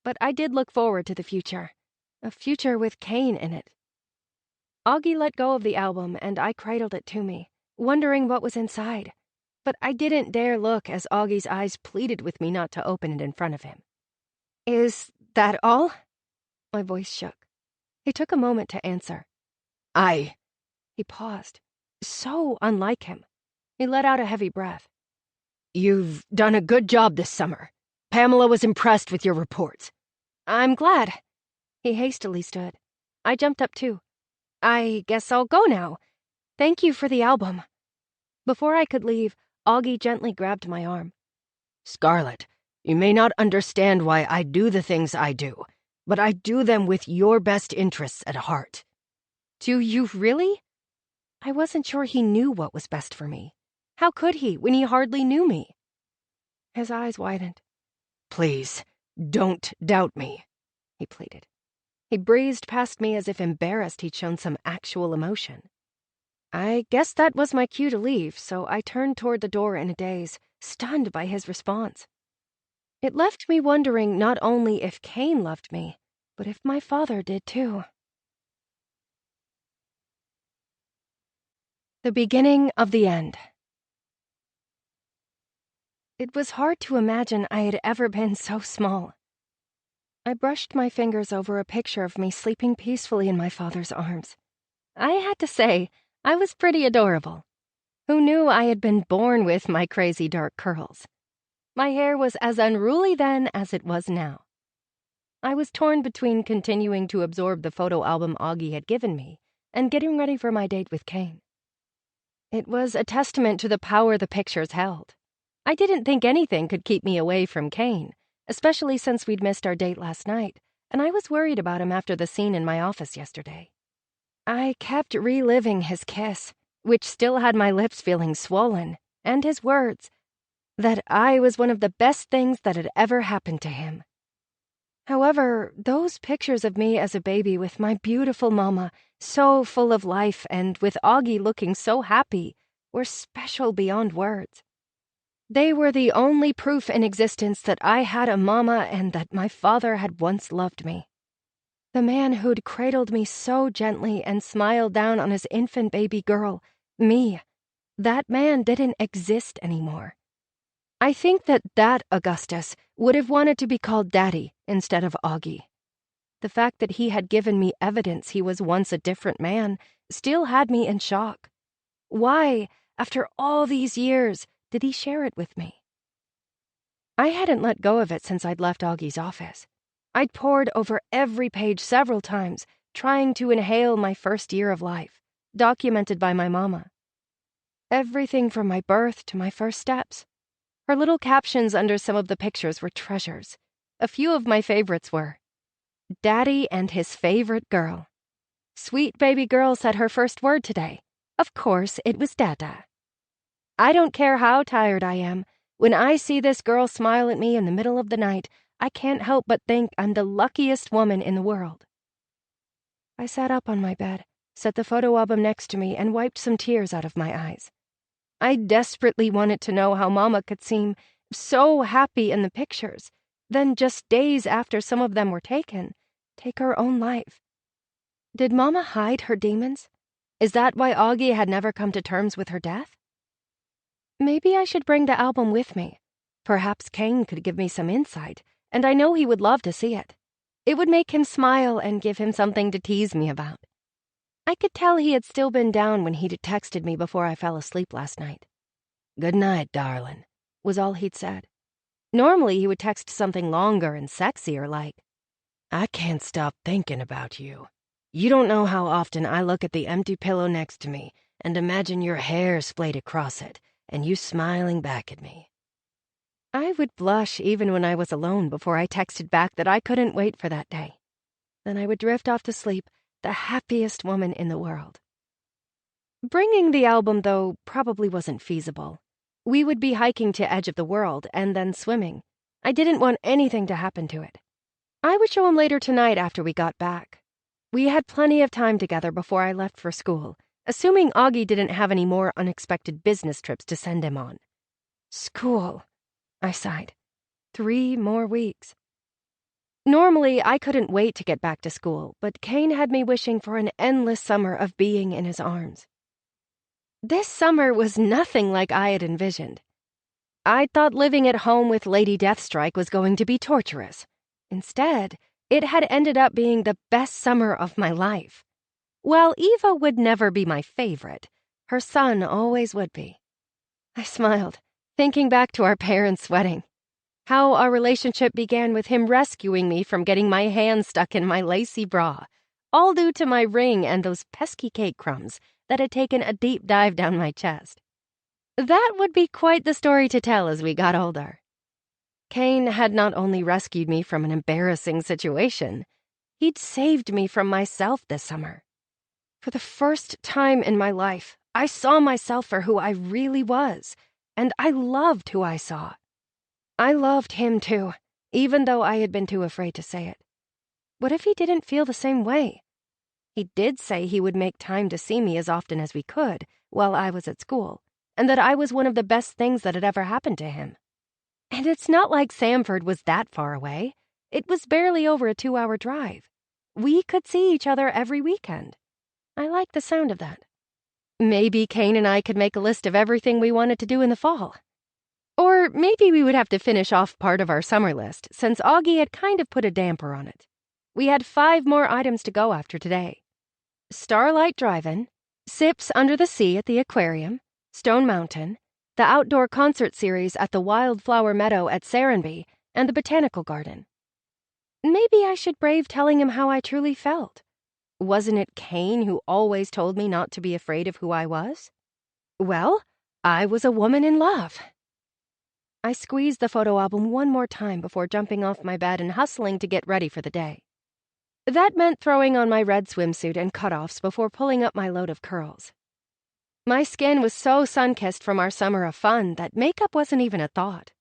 but I did look forward to the future, a future with Kane in it. Augie let go of the album and I cradled it to me, wondering what was inside, but I didn't dare look as Augie's eyes pleaded with me not to open it in front of him. Is that all? My voice shook. He took a moment to answer. He paused. So unlike him. He let out a heavy breath. "You've done a good job this summer. Pamela was impressed with your reports." I'm glad. He hastily stood. I jumped up too. I guess I'll go now. Thank you for the album. Before I could leave, Augie gently grabbed my arm. "Scarlet, you may not understand why I do the things I do, but I do them with your best interests at heart." Do you really? I wasn't sure he knew what was best for me. How could he when he hardly knew me? His eyes widened. "Please, don't doubt me," he pleaded. He breezed past me as if embarrassed he'd shown some actual emotion. I guess that was my cue to leave, so I turned toward the door in a daze, stunned by his response. It left me wondering not only if Kane loved me, but if my father did too. The beginning of the end. It was hard to imagine I had ever been so small. I brushed my fingers over a picture of me sleeping peacefully in my father's arms. I had to say, I was pretty adorable. Who knew I had been born with my crazy dark curls? My hair was as unruly then as it was now. I was torn between continuing to absorb the photo album Augie had given me and getting ready for my date with Kane. It was a testament to the power the pictures held. I didn't think anything could keep me away from Kane, especially since we'd missed our date last night, and I was worried about him after the scene in my office yesterday. I kept reliving his kiss, which still had my lips feeling swollen, and his words, that I was one of the best things that had ever happened to him. However, those pictures of me as a baby with my beautiful mama, so full of life, and with Augie looking so happy, were special beyond words. They were the only proof in existence that I had a mama and that my father had once loved me. The man who'd cradled me so gently and smiled down on his infant baby girl, me, that man didn't exist anymore. I think that Augustus would have wanted to be called Daddy instead of Augie. The fact that he had given me evidence he was once a different man still had me in shock. Why, after all these years, did he share it with me? I hadn't let go of it since I'd left Augie's office. I'd pored over every page several times, trying to inhale my first year of life, documented by my mama. Everything from my birth to my first steps. Her little captions under some of the pictures were treasures. A few of my favorites were, Daddy and his favorite girl. Sweet baby girl said her first word today. Of course, it was Dada. I don't care how tired I am. When I see this girl smile at me in the middle of the night, I can't help but think I'm the luckiest woman in the world. I sat up on my bed, set the photo album next to me, and wiped some tears out of my eyes. I desperately wanted to know how Mama could seem so happy in the pictures, then just days after some of them were taken, take her own life. Did Mama hide her demons? Is that why Augie had never come to terms with her death? Maybe I should bring the album with me. Perhaps Kane could give me some insight, and I know he would love to see it. It would make him smile and give him something to tease me about. I could tell he had still been down when he'd texted me before I fell asleep last night. "Good night, darling," was all he'd said. Normally he would text something longer and sexier like, "I can't stop thinking about you. You don't know how often I look at the empty pillow next to me and imagine your hair splayed across it and you smiling back at me." I would blush even when I was alone before I texted back that I couldn't wait for that day. Then I would drift off to sleep, the happiest woman in the world. Bringing the album, though, probably wasn't feasible. We would be hiking to Edge of the World and then swimming. I didn't want anything to happen to it. I would show him later tonight after we got back. We had plenty of time together before I left for school, assuming Augie didn't have any more unexpected business trips to send him on. School, I sighed. 3 more weeks. Normally, I couldn't wait to get back to school, but Kane had me wishing for an endless summer of being in his arms. This summer was nothing like I had envisioned. I thought living at home with Lady Deathstrike was going to be torturous. Instead, it had ended up being the best summer of my life. While Eva would never be my favorite, her son always would be. I smiled, thinking back to our parents' wedding. How our relationship began with him rescuing me from getting my hand stuck in my lacy bra, all due to my ring and those pesky cake crumbs that had taken a deep dive down my chest. That would be quite the story to tell as we got older. Kane had not only rescued me from an embarrassing situation, he'd saved me from myself this summer. For the first time in my life, I saw myself for who I really was, and I loved who I saw. I loved him too, even though I had been too afraid to say it. What if he didn't feel the same way? He did say he would make time to see me as often as we could while I was at school, and that I was one of the best things that had ever happened to him. And it's not like Samford was that far away. It was barely over a 2-hour drive. We could see each other every weekend. I liked the sound of that. Maybe Kane and I could make a list of everything we wanted to do in the fall. Or maybe we would have to finish off part of our summer list, since Augie had kind of put a damper on it. We had 5 more items to go after today. Starlight Drive-In, Sips Under the Sea at the aquarium, Stone Mountain, the outdoor concert series at the Wildflower Meadow at Serenby, and the Botanical Garden. Maybe I should brave telling him how I truly felt. Wasn't it Kane who always told me not to be afraid of who I was? Well, I was a woman in love. I squeezed the photo album one more time before jumping off my bed and hustling to get ready for the day. That meant throwing on my red swimsuit and cutoffs before pulling up my load of curls. My skin was so sun-kissed from our summer of fun that makeup wasn't even a thought.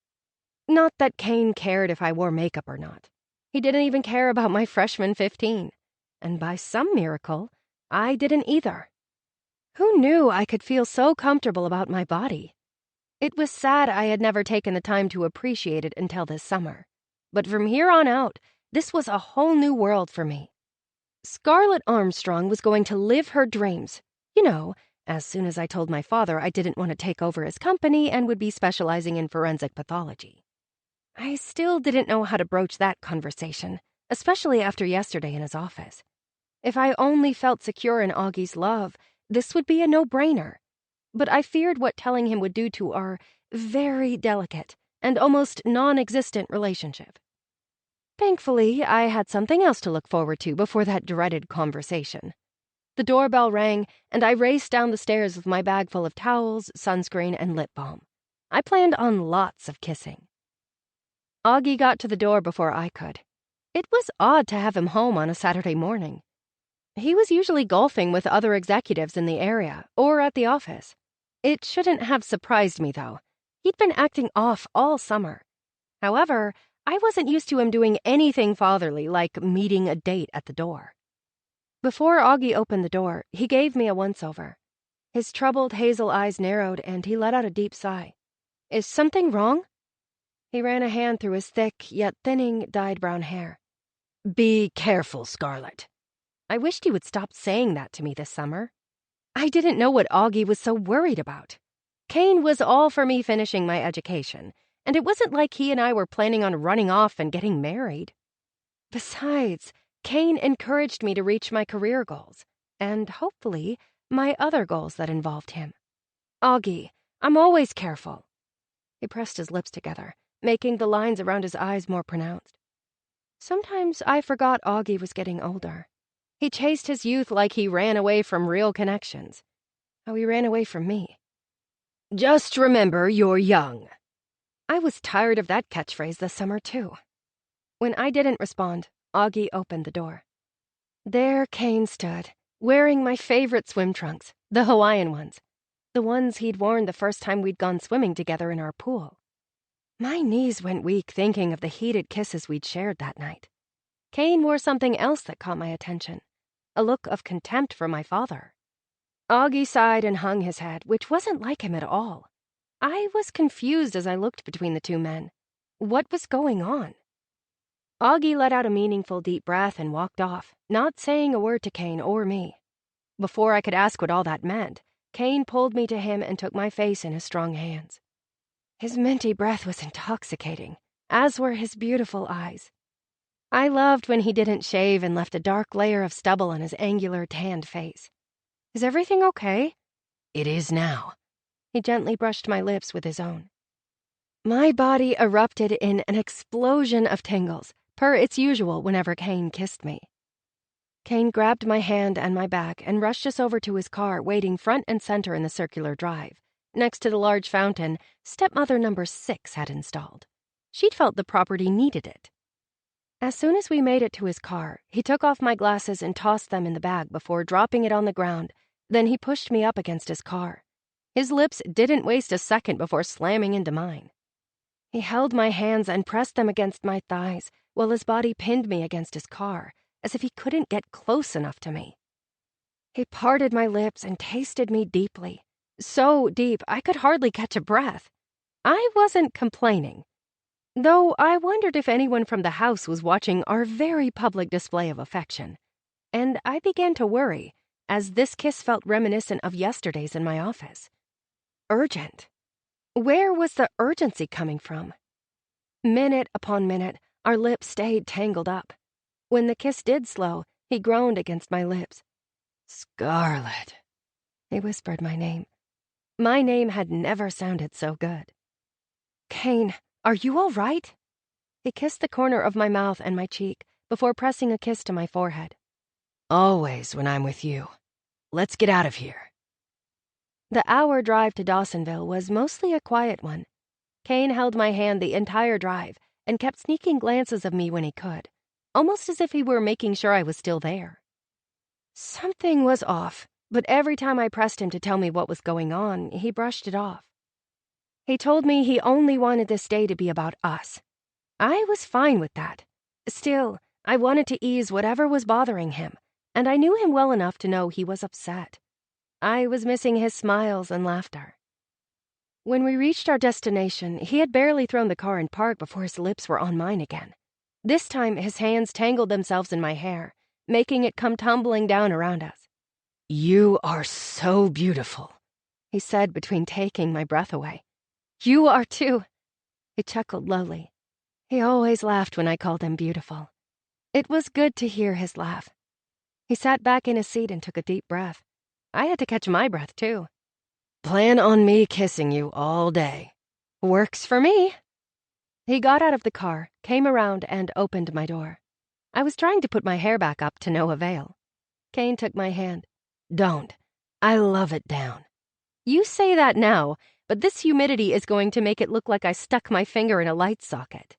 Not that Kane cared if I wore makeup or not. He didn't even care about my freshman 15. And by some miracle, I didn't either. Who knew I could feel so comfortable about my body? It was sad I had never taken the time to appreciate it until this summer. But from here on out, this was a whole new world for me. Scarlett Armstrong was going to live her dreams. You know, as soon as I told my father I didn't want to take over his company and would be specializing in forensic pathology. I still didn't know how to broach that conversation, especially after yesterday in his office. If I only felt secure in Augie's love, this would be a no-brainer. But I feared what telling him would do to our very delicate and almost non-existent relationship. Thankfully, I had something else to look forward to before that dreaded conversation. The doorbell rang, and I raced down the stairs with my bag full of towels, sunscreen, and lip balm. I planned on lots of kissing. Augie got to the door before I could. It was odd to have him home on a Saturday morning. He was usually golfing with other executives in the area or at the office. It shouldn't have surprised me, though. He'd been acting off all summer. However, I wasn't used to him doing anything fatherly like meeting a date at the door. Before Augie opened the door, he gave me a once-over. His troubled hazel eyes narrowed and he let out a deep sigh. "Is something wrong?" He ran a hand through his thick, yet thinning, dyed brown hair. Be careful, Scarlett. I wished he would stop saying that to me this summer. I didn't know what Augie was so worried about. Kane was all for me finishing my education, and it wasn't like he and I were planning on running off and getting married. Besides, Kane encouraged me to reach my career goals, and hopefully, my other goals that involved him. "Augie, I'm always careful." He pressed his lips together, making the lines around his eyes more pronounced. Sometimes I forgot Augie was getting older. He chased his youth like he ran away from real connections. How he ran away from me. Just remember you're young. I was tired of that catchphrase this summer, too. When I didn't respond, Augie opened the door. There Kane stood, wearing my favorite swim trunks, the Hawaiian ones, the ones he'd worn the first time we'd gone swimming together in our pool. My knees went weak thinking of the heated kisses we'd shared that night. Kane wore something else that caught my attention, a look of contempt for my father. Augie sighed and hung his head, which wasn't like him at all. I was confused as I looked between the two men. What was going on? Augie let out a meaningful deep breath and walked off, not saying a word to Kane or me. Before I could ask what all that meant, Kane pulled me to him and took my face in his strong hands. His minty breath was intoxicating, as were his beautiful eyes. I loved when he didn't shave and left a dark layer of stubble on his angular, tanned face. "Is everything okay?" It is now. He gently brushed my lips with his own. My body erupted in an explosion of tingles, per its usual whenever Kane kissed me. Kane grabbed my hand and my back and rushed us over to his car waiting front and center in the circular drive, next to the large fountain stepmother number 6 had installed. She'd felt the property needed it. As soon as we made it to his car, he took off my glasses and tossed them in the bag before dropping it on the ground. Then he pushed me up against his car. His lips didn't waste a second before slamming into mine. He held my hands and pressed them against my thighs while his body pinned me against his car, as if he couldn't get close enough to me. He parted my lips and tasted me deeply, so deep I could hardly catch a breath. I wasn't complaining, though I wondered if anyone from the house was watching our very public display of affection, and I began to worry, as this kiss felt reminiscent of yesterday's in my office. Urgent. Where was the urgency coming from? Minute upon minute, our lips stayed tangled up. When the kiss did slow, he groaned against my lips. Scarlett. He whispered my name. My name had never sounded so good. Kane, are you all right? He kissed the corner of my mouth and my cheek before pressing a kiss to my forehead. Always when I'm with you. Let's get out of here. The hour drive to Dawsonville was mostly a quiet one. Kane held my hand the entire drive and kept sneaking glances of me when he could, almost as if he were making sure I was still there. Something was off, but every time I pressed him to tell me what was going on, he brushed it off. He told me he only wanted this day to be about us. I was fine with that. Still, I wanted to ease whatever was bothering him, and I knew him well enough to know he was upset. I was missing his smiles and laughter. When we reached our destination, he had barely thrown the car in park before his lips were on mine again. This time, his hands tangled themselves in my hair, making it come tumbling down around us. "You are so beautiful," he said between taking my breath away. "You are too." He chuckled lowly. He always laughed when I called him beautiful. It was good to hear his laugh. He sat back in his seat and took a deep breath. I had to catch my breath, too. "Plan on me kissing you all day." "Works for me." He got out of the car, came around, and opened my door. I was trying to put my hair back up to no avail. Kane took my hand. "Don't. I love it down." "You say that now, but this humidity is going to make it look like I stuck my finger in a light socket."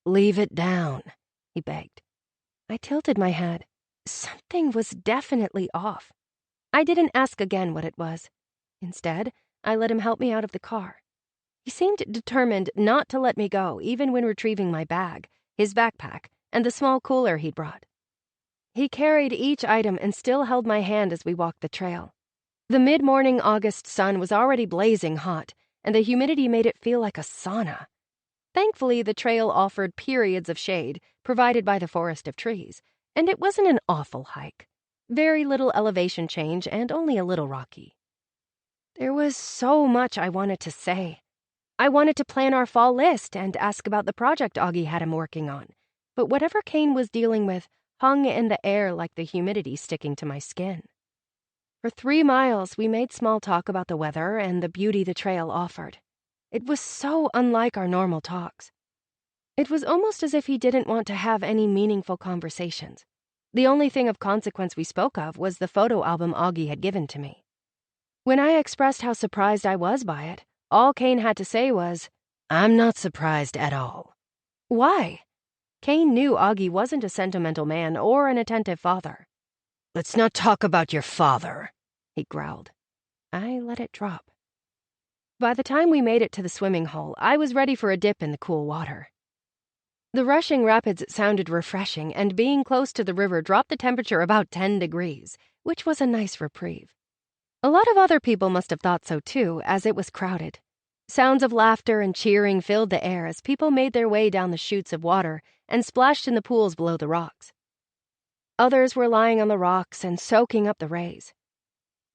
"Leave it down," he begged. I tilted my head. Something was definitely off. I didn't ask again what it was. Instead, I let him help me out of the car. He seemed determined not to let me go, even when retrieving my bag, his backpack, and the small cooler he'd brought. He carried each item and still held my hand as we walked the trail. The mid-morning August sun was already blazing hot, and the humidity made it feel like a sauna. Thankfully, the trail offered periods of shade, provided by the forest of trees, and it wasn't an awful hike. Very little elevation change and only a little rocky. There was so much I wanted to say. I wanted to plan our fall list and ask about the project Augie had him working on, but whatever Kane was dealing with hung in the air like the humidity sticking to my skin. For 3 miles, we made small talk about the weather and the beauty the trail offered. It was so unlike our normal talks. It was almost as if he didn't want to have any meaningful conversations. The only thing of consequence we spoke of was the photo album Augie had given to me. When I expressed how surprised I was by it, all Kane had to say was, "I'm not surprised at all." "Why?" Kane knew Augie wasn't a sentimental man or an attentive father. "Let's not talk about your father," he growled. I let it drop. By the time we made it to the swimming hole, I was ready for a dip in the cool water. The rushing rapids sounded refreshing, and being close to the river dropped the temperature about 10 degrees, which was a nice reprieve. A lot of other people must have thought so too, as it was crowded. Sounds of laughter and cheering filled the air as people made their way down the chutes of water and splashed in the pools below the rocks. Others were lying on the rocks and soaking up the rays.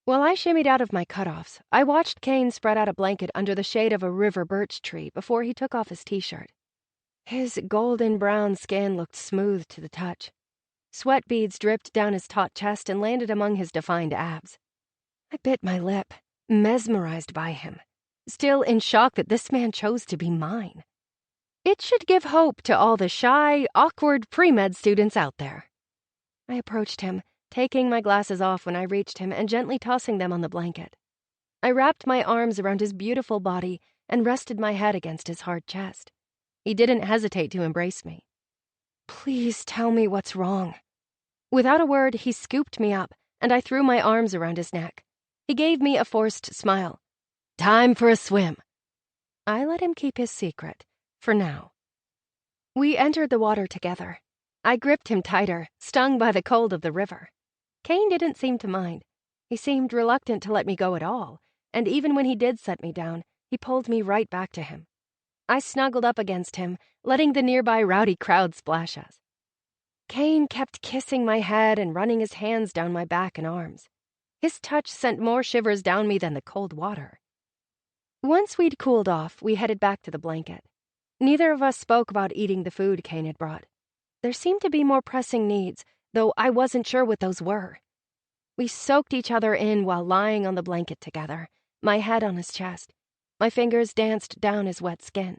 While I shimmied out of my cutoffs, I watched Kane spread out a blanket under the shade of a river birch tree before he took off his t-shirt. His golden brown skin looked smooth to the touch. Sweat beads dripped down his taut chest and landed among his defined abs. I bit my lip, mesmerized by him, still in shock that this man chose to be mine. It should give hope to all the shy, awkward pre-med students out there. I approached him, taking my glasses off when I reached him and gently tossing them on the blanket. I wrapped my arms around his beautiful body and rested my head against his hard chest. He didn't hesitate to embrace me. "Please tell me what's wrong." Without a word, he scooped me up, and I threw my arms around his neck. He gave me a forced smile. "Time for a swim." I let him keep his secret, for now. We entered the water together. I gripped him tighter, stung by the cold of the river. Kane didn't seem to mind. He seemed reluctant to let me go at all, and even when he did set me down, he pulled me right back to him. I snuggled up against him, letting the nearby rowdy crowd splash us. Kane kept kissing my head and running his hands down my back and arms. His touch sent more shivers down me than the cold water. Once we'd cooled off, we headed back to the blanket. Neither of us spoke about eating the food Kane had brought. There seemed to be more pressing needs, though I wasn't sure what those were. We soaked each other in while lying on the blanket together, my head on his chest. My fingers danced down his wet skin.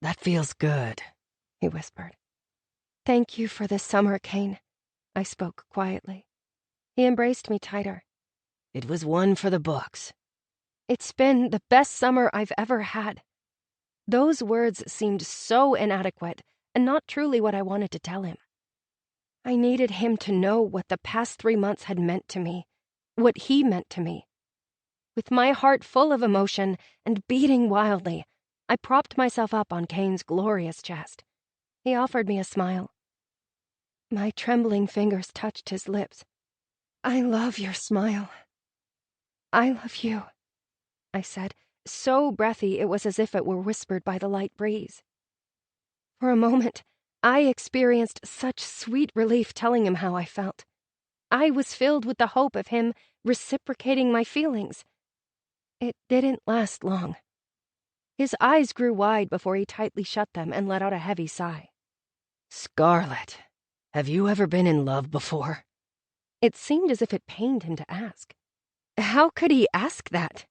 "That feels good," he whispered. "Thank you for this summer, Kane," I spoke quietly. He embraced me tighter. "It was one for the books." "It's been the best summer I've ever had." Those words seemed so inadequate and not truly what I wanted to tell him. I needed him to know what the past 3 months had meant to me, what he meant to me. With my heart full of emotion and beating wildly, I propped myself up on Kane's glorious chest. He offered me a smile. My trembling fingers touched his lips. "I love your smile." "I love you," I said, so breathy it was as if it were whispered by the light breeze. For a moment, I experienced such sweet relief telling him how I felt. I was filled with the hope of him reciprocating my feelings. It didn't last long. His eyes grew wide before he tightly shut them and let out a heavy sigh. Scarlett, have you ever been in love before? It seemed as if it pained him to ask. How could he ask that?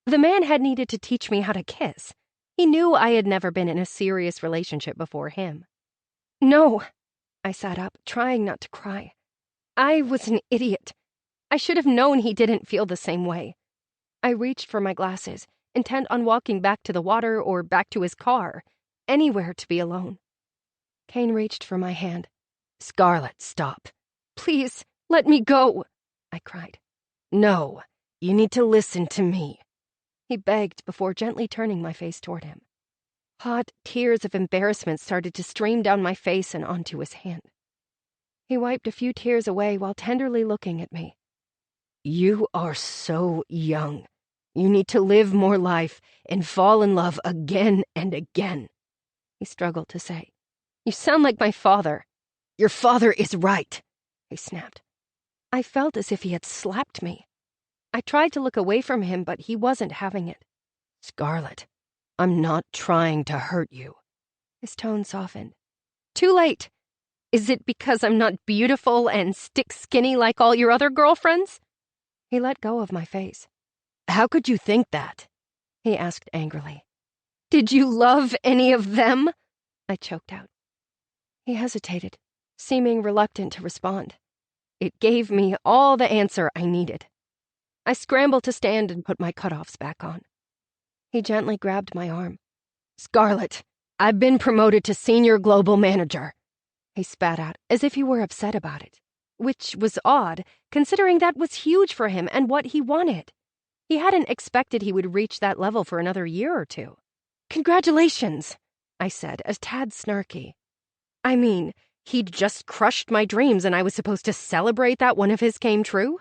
The man had needed to teach me how to kiss. He knew I had never been in a serious relationship before him. No, I sat up, trying not to cry. I was an idiot. I should have known he didn't feel the same way. I reached for my glasses, intent on walking back to the water or back to his car, anywhere to be alone. Kane reached for my hand. Scarlett, stop. Please, let me go, I cried. No, you need to listen to me, he begged before gently turning my face toward him. Hot tears of embarrassment started to stream down my face and onto his hand. He wiped a few tears away while tenderly looking at me. You are so young. You need to live more life and fall in love again and again, he struggled to say. You sound like my father. Your father is right, he snapped. I felt as if he had slapped me. I tried to look away from him, but he wasn't having it. Scarlett, I'm not trying to hurt you. His tone softened. Too late. Is it because I'm not beautiful and stick skinny like all your other girlfriends? He let go of my face. How could you think that? He asked angrily. Did you love any of them? I choked out. He hesitated, seeming reluctant to respond. It gave me all the answer I needed. I scrambled to stand and put my cutoffs back on. He gently grabbed my arm. Scarlett, I've been promoted to senior global manager. He spat out, as if he were upset about it, which was odd, considering that was huge for him and what he wanted. He hadn't expected he would reach that level for another year or two. Congratulations, I said, a tad snarky. I mean, he'd just crushed my dreams and I was supposed to celebrate that one of his came true?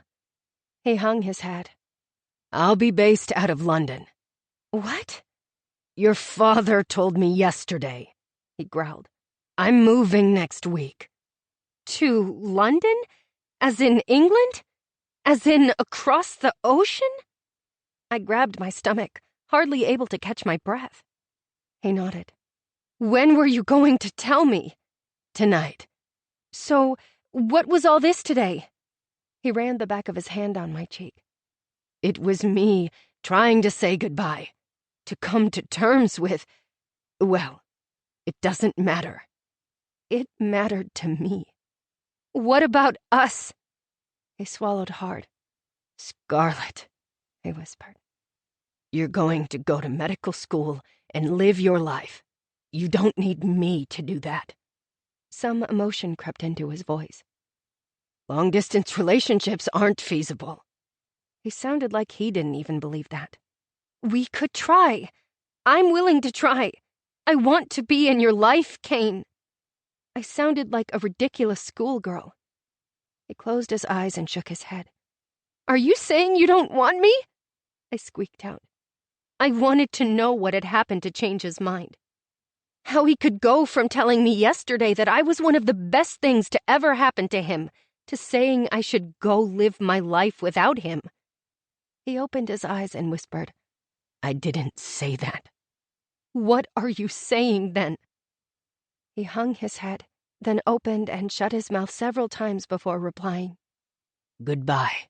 He hung his head. I'll be based out of London. What? Your father told me yesterday, he growled. I'm moving next week. To London? As in England? As in across the ocean? I grabbed my stomach, hardly able to catch my breath. He nodded. When were you going to tell me? Tonight. So, what was all this today? He ran the back of his hand down my cheek. It was me trying to say goodbye, to come to terms with, well, it doesn't matter. It mattered to me. What about us? He swallowed hard. Scarlett, he whispered. You're going to go to medical school and live your life. You don't need me to do that. Some emotion crept into his voice. Long-distance relationships aren't feasible. He sounded like he didn't even believe that. We could try. I'm willing to try. I want to be in your life, Kane. I sounded like a ridiculous schoolgirl. He closed his eyes and shook his head. Are you saying you don't want me? I squeaked out. I wanted to know what had happened to change his mind. How he could go from telling me yesterday that I was one of the best things to ever happen to him to saying I should go live my life without him. He opened his eyes and whispered, I didn't say that. What are you saying then? He hung his head, then opened and shut his mouth several times before replying, Goodbye.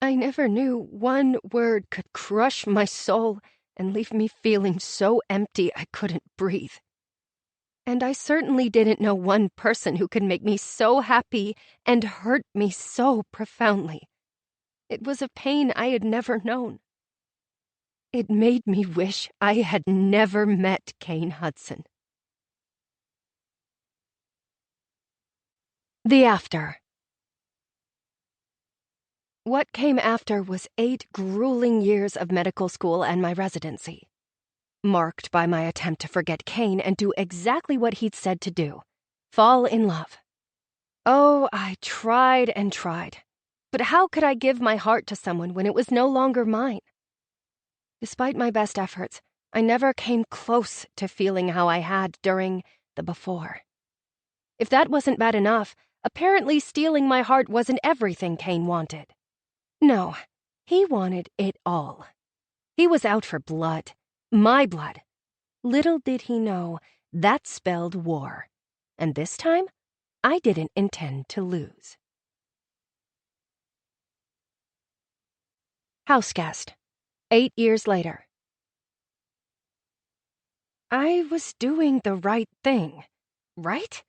I never knew one word could crush my soul and leave me feeling so empty I couldn't breathe. And I certainly didn't know one person who could make me so happy and hurt me so profoundly. It was a pain I had never known. It made me wish I had never met Kane Hudson. The After. What came after was 8 grueling years of medical school and my residency, marked by my attempt to forget Kane and do exactly what he'd said to do, fall in love. Oh, I tried and tried. But how could I give my heart to someone when it was no longer mine? Despite my best efforts, I never came close to feeling how I had during the before. If that wasn't bad enough, apparently stealing my heart wasn't everything Kane wanted. No, he wanted it all. He was out for blood. My blood. Little did he know, that spelled war. And this time, I didn't intend to lose. Houseguest. 8 years later. I was doing the right thing, right?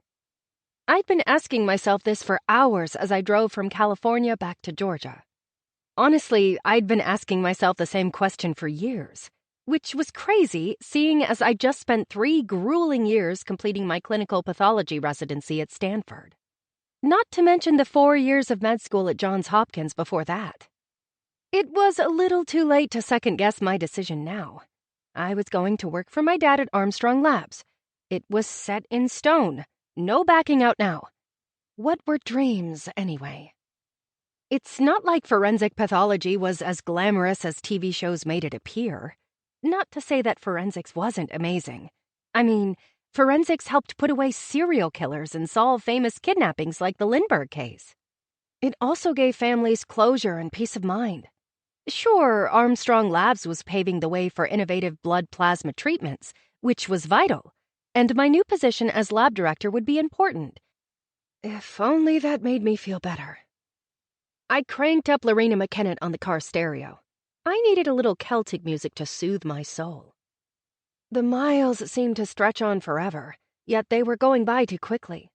I'd been asking myself this for hours as I drove from California back to Georgia. Honestly, I'd been asking myself the same question for years, which was crazy, seeing as I just spent 3 grueling years completing my clinical pathology residency at Stanford. Not to mention the 4 years of med school at Johns Hopkins before that. It was a little too late to second-guess my decision now. I was going to work for my dad at Armstrong Labs. It was set in stone. No backing out now. What were dreams, anyway? It's not like forensic pathology was as glamorous as TV shows made it appear. Not to say that forensics wasn't amazing. I mean, forensics helped put away serial killers and solve famous kidnappings like the Lindbergh case. It also gave families closure and peace of mind. Sure, Armstrong Labs was paving the way for innovative blood plasma treatments, which was vital, and my new position as lab director would be important. If only that made me feel better. I cranked up Lorena McKennitt on the car stereo. I needed a little Celtic music to soothe my soul. The miles seemed to stretch on forever, yet they were going by too quickly.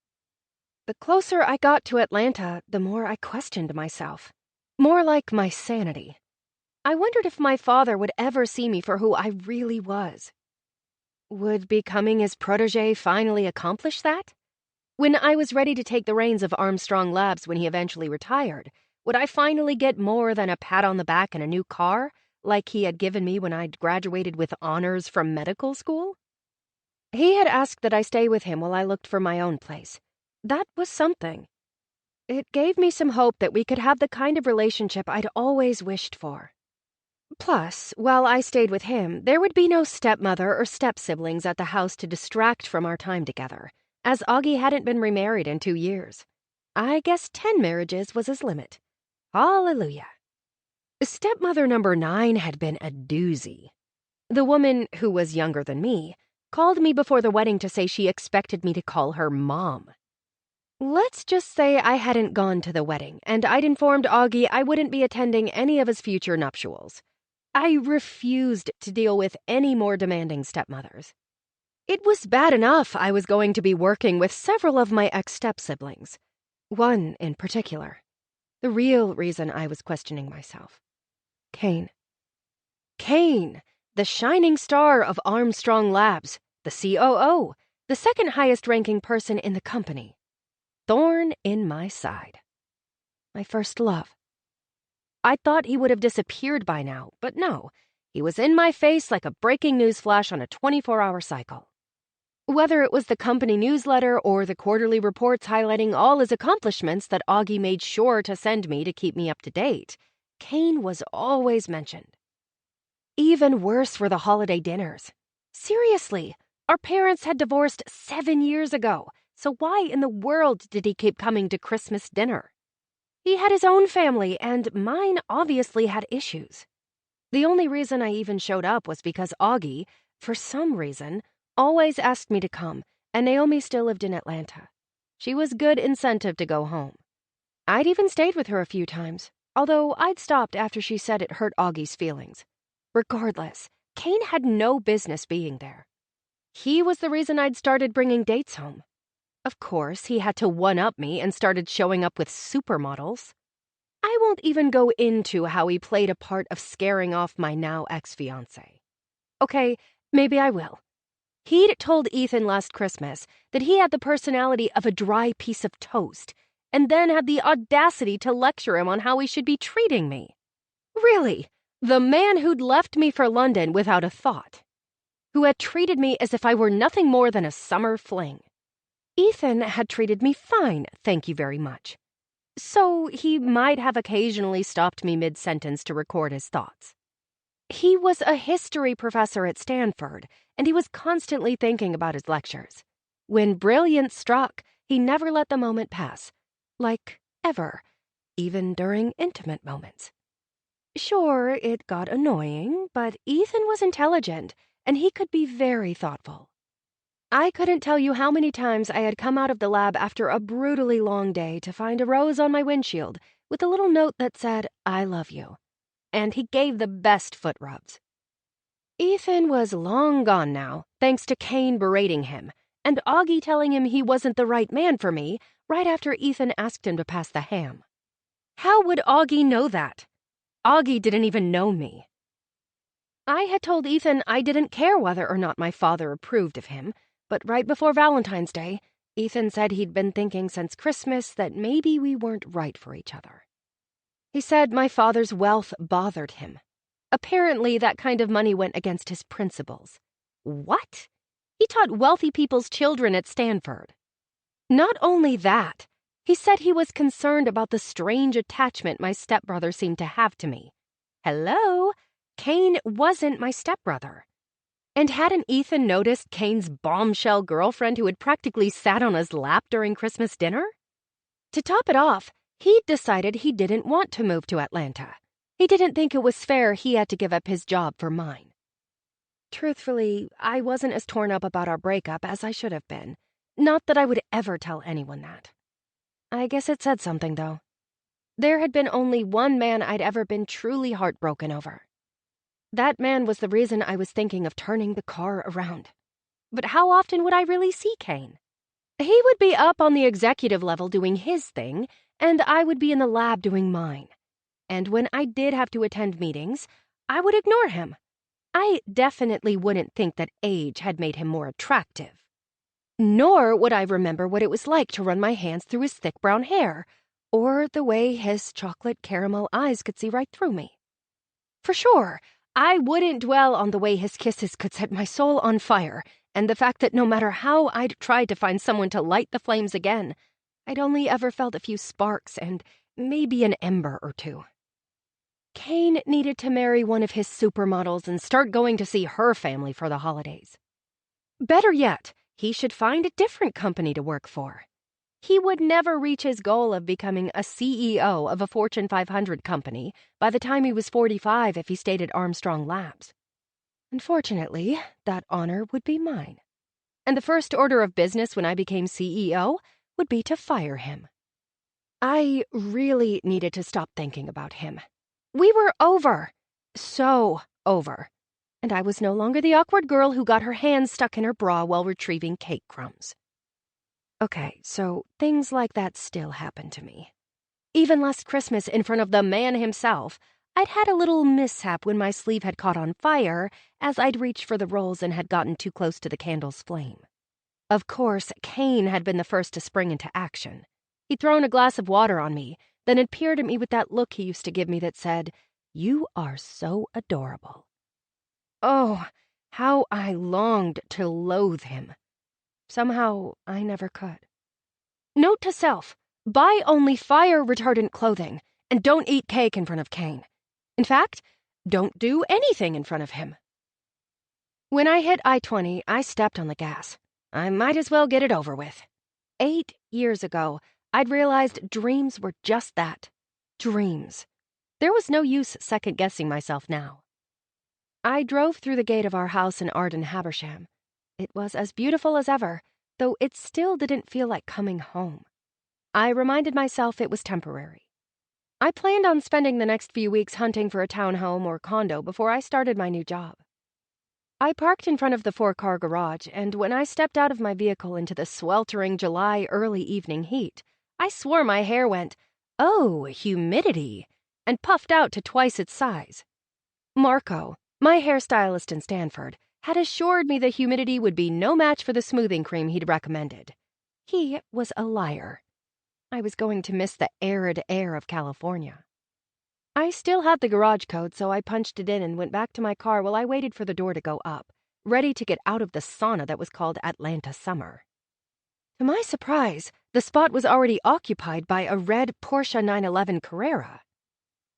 The closer I got to Atlanta, the more I questioned myself. More like my sanity. I wondered if my father would ever see me for who I really was. Would becoming his protege finally accomplish that? When I was ready to take the reins of Armstrong Labs when he eventually retired, would I finally get more than a pat on the back and a new car, like he had given me when I'd graduated with honors from medical school? He had asked that I stay with him while I looked for my own place. That was something. It gave me some hope that we could have the kind of relationship I'd always wished for. Plus, while I stayed with him, there would be no stepmother or step-siblings at the house to distract from our time together, as Augie hadn't been remarried in 2 years. I guess 10 marriages was his limit. Hallelujah. Stepmother number 9 had been a doozy. The woman, who was younger than me, called me before the wedding to say she expected me to call her Mom. Let's just say I hadn't gone to the wedding, and I'd informed Augie I wouldn't be attending any of his future nuptials. I refused to deal with any more demanding stepmothers. It was bad enough I was going to be working with several of my ex-step-siblings. One in particular. The real reason I was questioning myself. Kane. Kane, the shining star of Armstrong Labs, the COO, the second highest-ranking person in the company. Thorn in my side. My first love. I thought he would have disappeared by now, but no. He was in my face like a breaking news flash on a 24-hour cycle. Whether it was the company newsletter or the quarterly reports highlighting all his accomplishments that Augie made sure to send me to keep me up to date, Kane was always mentioned. Even worse were the holiday dinners. Seriously, our parents had divorced 7 years ago, so why in the world did he keep coming to Christmas dinner? He had his own family, and mine obviously had issues. The only reason I even showed up was because Augie, for some reason, always asked me to come, and Naomi still lived in Atlanta. She was good incentive to go home. I'd even stayed with her a few times, although I'd stopped after she said it hurt Augie's feelings. Regardless, Kane had no business being there. He was the reason I'd started bringing dates home. Of course, he had to one-up me and started showing up with supermodels. I won't even go into how he played a part of scaring off my now ex-fiancé. Okay, maybe I will. He'd told Ethan last Christmas that he had the personality of a dry piece of toast, and then had the audacity to lecture him on how he should be treating me. Really, the man who'd left me for London without a thought. Who had treated me as if I were nothing more than a summer fling. Ethan had treated me fine, thank you very much. so he might have occasionally stopped me mid-sentence to record his thoughts. He was a history professor at Stanford, and he was constantly thinking about his lectures. When brilliance struck, he never let the moment pass. Like, ever. Even during intimate moments. Sure, it got annoying, but Ethan was intelligent, and he could be very thoughtful. I couldn't tell you how many times I had come out of the lab after a brutally long day to find a rose on my windshield with a little note that said, "I love you." And he gave the best foot rubs. Ethan was long gone now, thanks to Kane berating him, and Augie telling him he wasn't the right man for me right after Ethan asked him to pass the ham. How would Augie know that? Augie didn't even know me. I had told Ethan I didn't care whether or not my father approved of him, but right before Valentine's Day, Ethan said he'd been thinking since Christmas that maybe we weren't right for each other. He said my father's wealth bothered him. Apparently, that kind of money went against his principles. What? He taught wealthy people's children at Stanford. Not only that, he said he was concerned about the strange attachment my stepbrother seemed to have to me. Hello? Kane wasn't my stepbrother. And hadn't Ethan noticed Kane's bombshell girlfriend who had practically sat on his lap during Christmas dinner? To top it off, he'd decided he didn't want to move to Atlanta. He didn't think it was fair he had to give up his job for mine. Truthfully, I wasn't as torn up about our breakup as I should have been. Not that I would ever tell anyone that. I guess it said something, though. There had been only one man I'd ever been truly heartbroken over. That man was the reason I was thinking of turning the car around. But how often would I really see Kane? He would be up on the executive level doing his thing, and I would be in the lab doing mine. And when I did have to attend meetings, I would ignore him. I definitely wouldn't think that age had made him more attractive. Nor would I remember what it was like to run my hands through his thick brown hair, or the way his chocolate caramel eyes could see right through me. For sure, I wouldn't dwell on the way his kisses could set my soul on fire, and the fact that no matter how I'd tried to find someone to light the flames again, I'd only ever felt a few sparks and maybe an ember or two. Kane needed to marry one of his supermodels and start going to see her family for the holidays. Better yet, he should find a different company to work for. He would never reach his goal of becoming a CEO of a Fortune 500 company by the time he was 45 if he stayed at Armstrong Labs. Unfortunately, that honor would be mine. And the first order of business when I became CEO would be to fire him. I really needed to stop thinking about him. We were over. So over. And I was no longer the awkward girl who got her hands stuck in her bra while retrieving cake crumbs. Okay, so things like that still happen to me. Even last Christmas, in front of the man himself, I'd had a little mishap when my sleeve had caught on fire as I'd reached for the rolls and had gotten too close to the candle's flame. Of course, Kane had been the first to spring into action. He'd thrown a glass of water on me, then had peered at me with that look he used to give me that said, "You are so adorable." Oh, how I longed to loathe him. Somehow, I never could. Note to self, buy only fire-retardant clothing, and don't eat cake in front of Kane. In fact, don't do anything in front of him. When I hit I-20, I stepped on the gas. I might as well get it over with. 8 years ago, I'd realized dreams were just that. Dreams. There was no use second-guessing myself now. I drove through the gate of our house in Arden, Habersham. It was as beautiful as ever, though it still didn't feel like coming home. I reminded myself it was temporary. I planned on spending the next few weeks hunting for a townhome or condo before I started my new job. I parked in front of the 4-car garage, and when I stepped out of my vehicle into the sweltering July early evening heat, I swore my hair went, "Oh, humidity," and puffed out to twice its size. Marco, my hairstylist in Stanford, had assured me the humidity would be no match for the smoothing cream he'd recommended. He was a liar. I was going to miss the arid air of California. I still had the garage code, so I punched it in and went back to my car while I waited for the door to go up, ready to get out of the sauna that was called Atlanta summer. To my surprise, The spot was already occupied by a red Porsche 911 Carrera.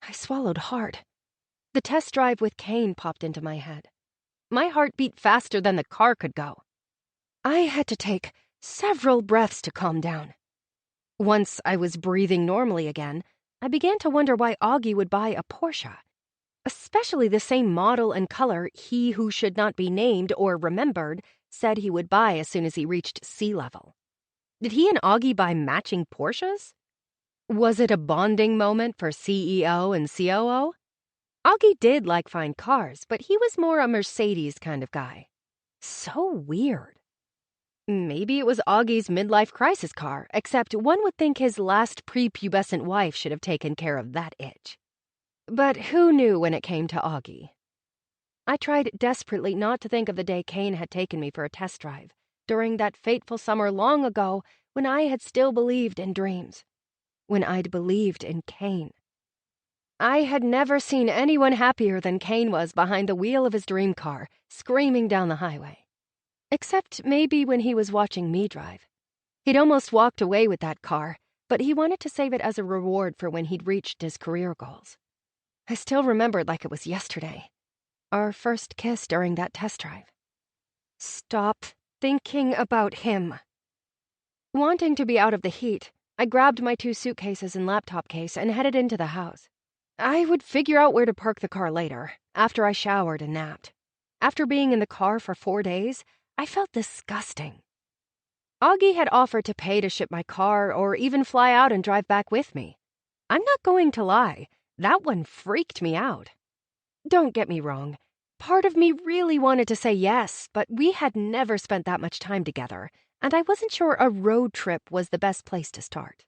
I swallowed hard. The test drive with Kane popped into my head. My heart beat faster than the car could go. I had to take several breaths to calm down. Once I was breathing normally again, I began to wonder why Augie would buy a Porsche, especially the same model and color he who should not be named or remembered said he would buy as soon as he reached sea level. Did he and Augie buy matching Porsches? Was it a bonding moment for CEO and COO? Augie did like fine cars, but he was more a Mercedes kind of guy. So weird. Maybe it was Augie's midlife crisis car, except one would think his last prepubescent wife should have taken care of that itch. But who knew when it came to Augie? I tried desperately not to think of the day Kane had taken me for a test drive, during that fateful summer long ago when I had still believed in dreams, when I'd believed in Kane. I had never seen anyone happier than Kane was behind the wheel of his dream car, screaming down the highway. Except maybe when he was watching me drive. He'd almost walked away with that car, but he wanted to save it as a reward for when he'd reached his career goals. I still remembered like it was yesterday. Our first kiss during that test drive. Stop thinking about him. Wanting to be out of the heat, I grabbed my 2 suitcases and laptop case and headed into the house. I would figure out where to park the car later, after I showered and napped. After being in the car for 4 days, I felt disgusting. Augie had offered to pay to ship my car or even fly out and drive back with me. I'm not going to lie, that one freaked me out. Don't get me wrong, part of me really wanted to say yes, but we had never spent that much time together, and I wasn't sure a road trip was the best place to start.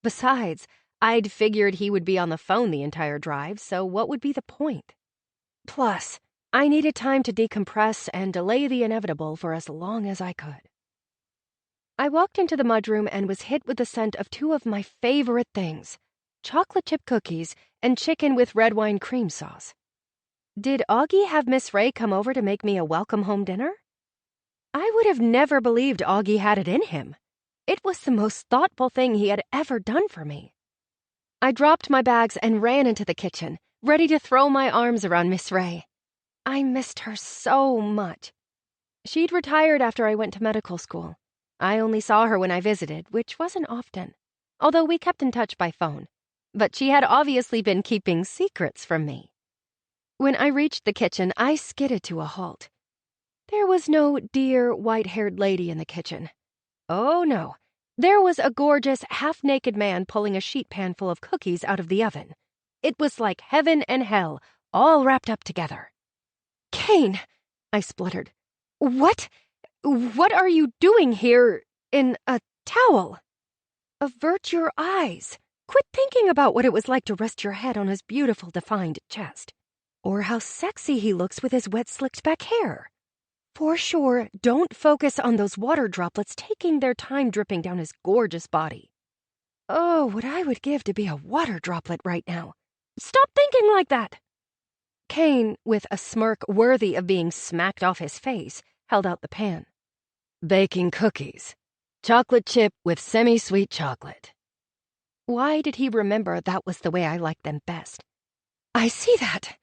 Besides, I'd figured he would be on the phone the entire drive, so what would be the point? Plus, I needed time to decompress and delay the inevitable for as long as I could. I walked into the mudroom and was hit with the scent of 2 of my favorite things, chocolate chip cookies and chicken with red wine cream sauce. Did Augie have Miss Ray come over to make me a welcome home dinner? I would have never believed Augie had it in him. It was the most thoughtful thing he had ever done for me. I dropped my bags and ran into the kitchen, ready to throw my arms around Miss Ray. I missed her so much. She'd retired after I went to medical school. I only saw her when I visited, which wasn't often, although we kept in touch by phone. But she had obviously been keeping secrets from me. When I reached the kitchen, I skidded to a halt. There was no dear, white-haired lady in the kitchen. Oh, no. There was a gorgeous, half-naked man pulling a sheet pan full of cookies out of the oven. It was like heaven and hell, all wrapped up together. Kane, I spluttered. What are you doing here in a towel? Avert your eyes. Quit thinking about what it was like to rest your head on his beautiful, defined chest. Or how sexy he looks with his wet, slicked-back hair. For sure, don't focus on those water droplets taking their time dripping down his gorgeous body. Oh, what I would give to be a water droplet right now. Stop thinking like that! Kane, with a smirk worthy of being smacked off his face, held out the pan. Baking cookies. Chocolate chip with semi-sweet chocolate. Why did he remember that was the way I liked them best? I see that,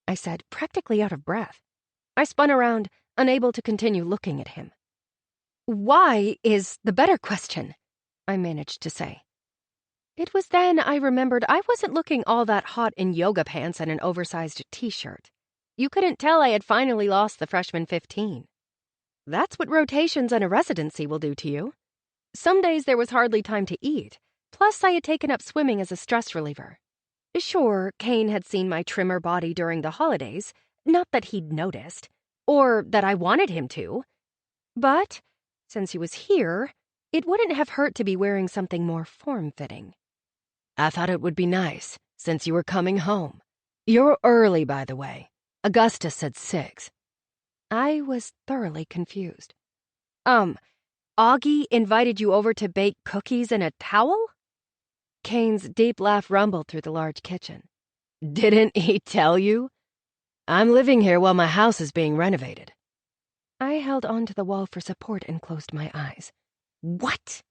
I said, practically out of breath. I spun around, unable to continue looking at him. Why is the better question, I managed to say. It was then I remembered I wasn't looking all that hot in yoga pants and an oversized t-shirt. You couldn't tell I had finally lost the freshman 15. That's what rotations and a residency will do to you. Some days there was hardly time to eat, plus I had taken up swimming as a stress reliever. Sure, Kane had seen my trimmer body during the holidays, not that he'd noticed, or that I wanted him to. But, since he was here, it wouldn't have hurt to be wearing something more form-fitting. I thought it would be nice, since you were coming home. You're early, by the way. Augusta said 6. I was thoroughly confused. Augie invited you over to bake cookies in a towel? Kane's deep laugh rumbled through the large kitchen. Didn't he tell you? I'm living here while my house is being renovated. I held onto the wall for support and closed my eyes. What?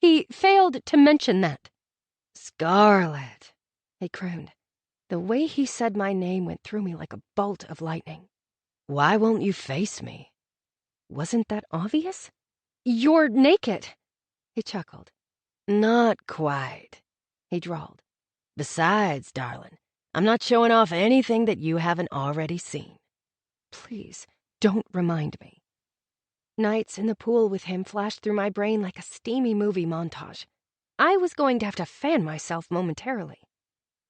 He failed to mention that. Scarlet, he crooned. The way he said my name went through me like a bolt of lightning. Why won't you face me? Wasn't that obvious? You're naked, he chuckled. Not quite, he drawled. Besides, darling, I'm not showing off anything that you haven't already seen. Please, don't remind me. Nights in the pool with him flashed through my brain like a steamy movie montage. I was going to have to fan myself momentarily.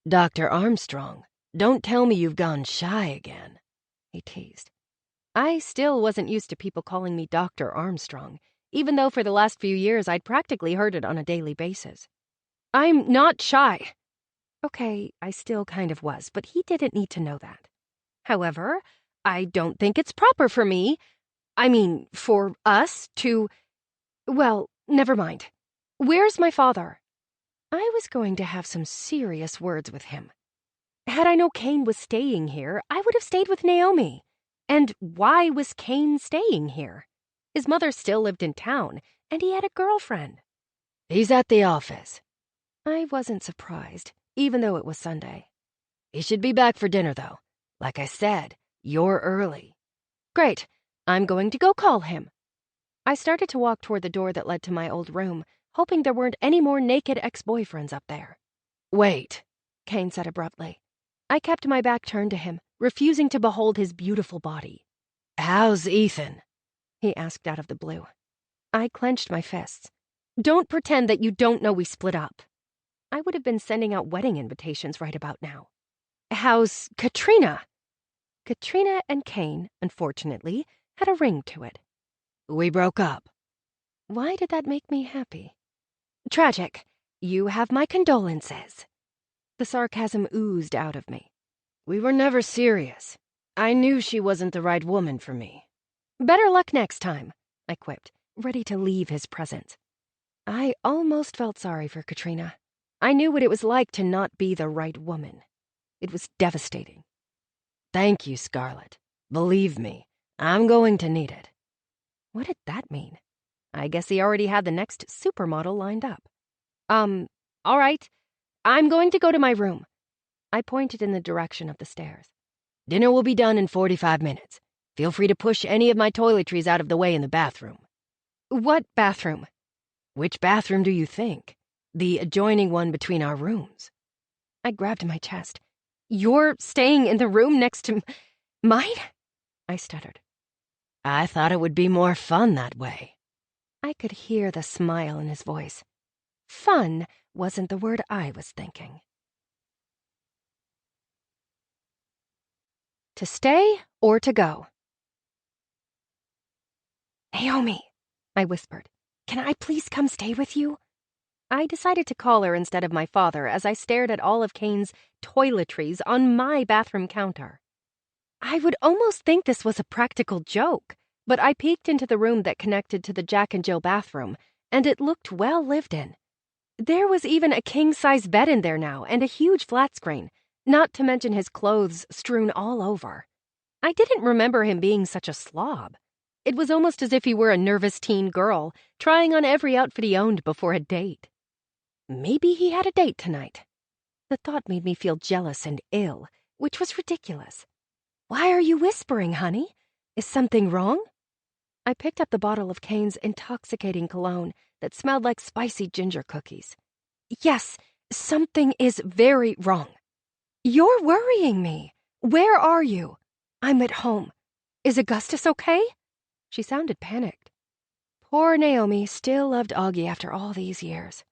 Dr. Armstrong, don't tell me you've gone shy again, he teased. I still wasn't used to people calling me Dr. Armstrong, even though for the last few years I'd practically heard it on a daily basis. I'm not shy. Okay, I still kind of was, but he didn't need to know that. However, I don't think it's proper for me, for us to... Well, never mind. Where's my father? I was going to have some serious words with him. Had I known Kane was staying here, I would have stayed with Naomi. And why was Kane staying here? His mother still lived in town, and he had a girlfriend. He's at the office. I wasn't surprised, even though it was Sunday. He should be back for dinner, though. Like I said, you're early. Great. I'm going to go call him. I started to walk toward the door that led to my old room, hoping there weren't any more naked ex-boyfriends up there. Wait, Kane said abruptly. I kept my back turned to him, refusing to behold his beautiful body. How's Ethan? He asked out of the blue. I clenched my fists. Don't pretend that you don't know we split up. I would have been sending out wedding invitations right about now. How's Katrina? Katrina and Kane, unfortunately, had a ring to it. We broke up. Why did that make me happy? Tragic. You have my condolences. The sarcasm oozed out of me. We were never serious. I knew she wasn't the right woman for me. Better luck next time, I quipped, ready to leave his presence. I almost felt sorry for Katrina. I knew what it was like to not be the right woman. It was devastating. Thank you, Scarlet. Believe me, I'm going to need it. What did that mean? I guess he already had the next supermodel lined up. All right. I'm going to go to my room. I pointed in the direction of the stairs. Dinner will be done in 45 minutes. Feel free to push any of my toiletries out of the way in the bathroom. What bathroom? Which bathroom do you think? The adjoining one between our rooms. I grabbed my chest. You're staying in the room next to mine? I stuttered. I thought it would be more fun that way. I could hear the smile in his voice. Fun wasn't the word I was thinking. To stay or to go? Naomi, I whispered, can I please come stay with you? I decided to call her instead of my father as I stared at all of Kane's toiletries on my bathroom counter. I would almost think this was a practical joke, but I peeked into the room that connected to the Jack and Jill bathroom, and it looked well lived in. There was even a king-size bed in there now and a huge flat screen, not to mention his clothes strewn all over. I didn't remember him being such a slob. It was almost as if he were a nervous teen girl, trying on every outfit he owned before a date. Maybe he had a date tonight. The thought made me feel jealous and ill, which was ridiculous. Why are you whispering, honey? Is something wrong? I picked up the bottle of Kane's intoxicating cologne that smelled like spicy ginger cookies. Yes, something is very wrong. You're worrying me. Where are you? I'm at home. Is Augustus okay? She sounded panicked. Poor Naomi still loved Augie after all these years.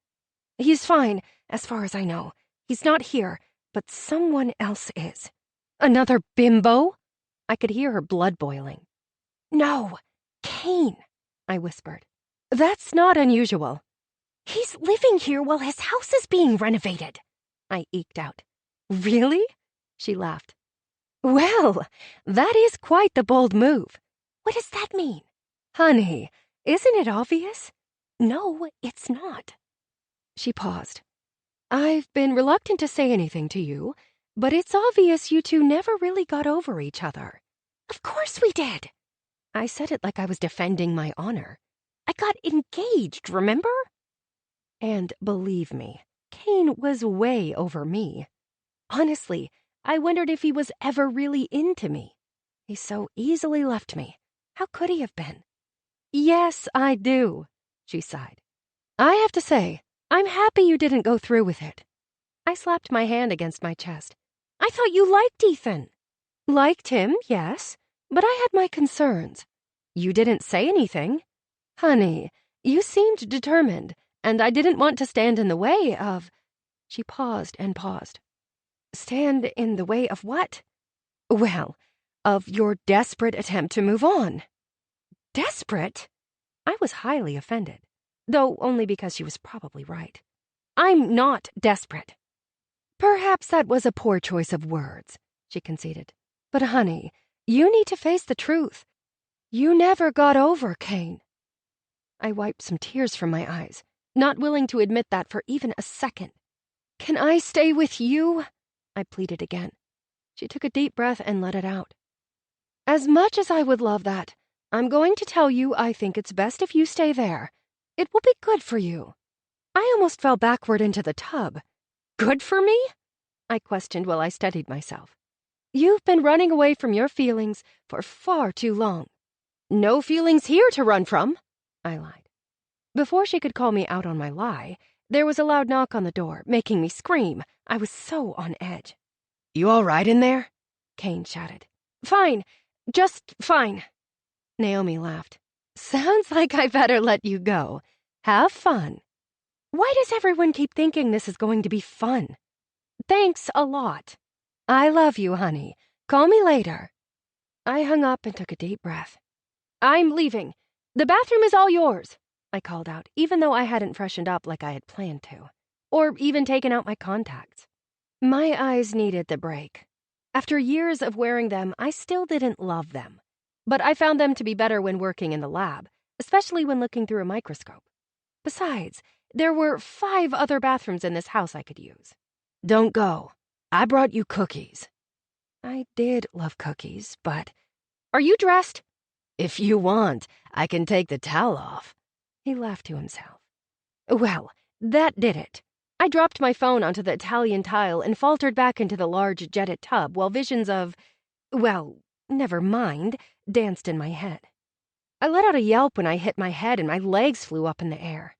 He's fine, as far as I know. He's not here, but someone else is. Another bimbo? I could hear her blood boiling. No, Kane, I whispered. That's not unusual. He's living here while his house is being renovated, I eked out. Really? She laughed. Well, that is quite the bold move. What does that mean? Honey, isn't it obvious? No, it's not. She paused. I've been reluctant to say anything to you, but it's obvious you two never really got over each other. Of course we did. I said it like I was defending my honor. I got engaged, remember? And believe me, Kane was way over me. Honestly, I wondered if he was ever really into me. He so easily left me. How could he have been? Yes, I do, she sighed. I have to say, I'm happy you didn't go through with it. I slapped my hand against my chest. I thought you liked Ethan. Liked him, yes, but I had my concerns. You didn't say anything. Honey, you seemed determined, and I didn't want to stand in the way of... She paused and paused. Stand in the way of what? Well, of your desperate attempt to move on. Desperate? I was highly offended, though only because she was probably right. I'm not desperate. Perhaps that was a poor choice of words, she conceded. But honey, you need to face the truth. You never got over Kane. I wiped some tears from my eyes, not willing to admit that for even a second. Can I stay with you? I pleaded again. She took a deep breath and let it out. As much as I would love that, I'm going to tell you I think it's best if you stay there. It will be good for you. I almost fell backward into the tub. Good for me? I questioned while I steadied myself. You've been running away from your feelings for far too long. No feelings here to run from, I lied. Before she could call me out on my lie, there was a loud knock on the door, making me scream. I was so on edge. You all right in there? Kane shouted. Fine. Just fine. Naomi laughed. Sounds like I better let you go. Have fun. Why does everyone keep thinking this is going to be fun? Thanks a lot. I love you, honey. Call me later. I hung up and took a deep breath. I'm leaving. The bathroom is all yours, I called out, even though I hadn't freshened up like I had planned to, or even taken out my contacts. My eyes needed the break. After years of wearing them, I still didn't love them. But I found them to be better when working in the lab, especially when looking through a microscope. Besides, there were 5 other bathrooms in this house I could use. Don't go. I brought you cookies. I did love cookies, but... Are you dressed? If you want, I can take the towel off. He laughed to himself. Well, that did it. I dropped my phone onto the Italian tile and faltered back into the large jetted tub while visions of, well, never mind, danced in my head. I let out a yelp when I hit my head and my legs flew up in the air.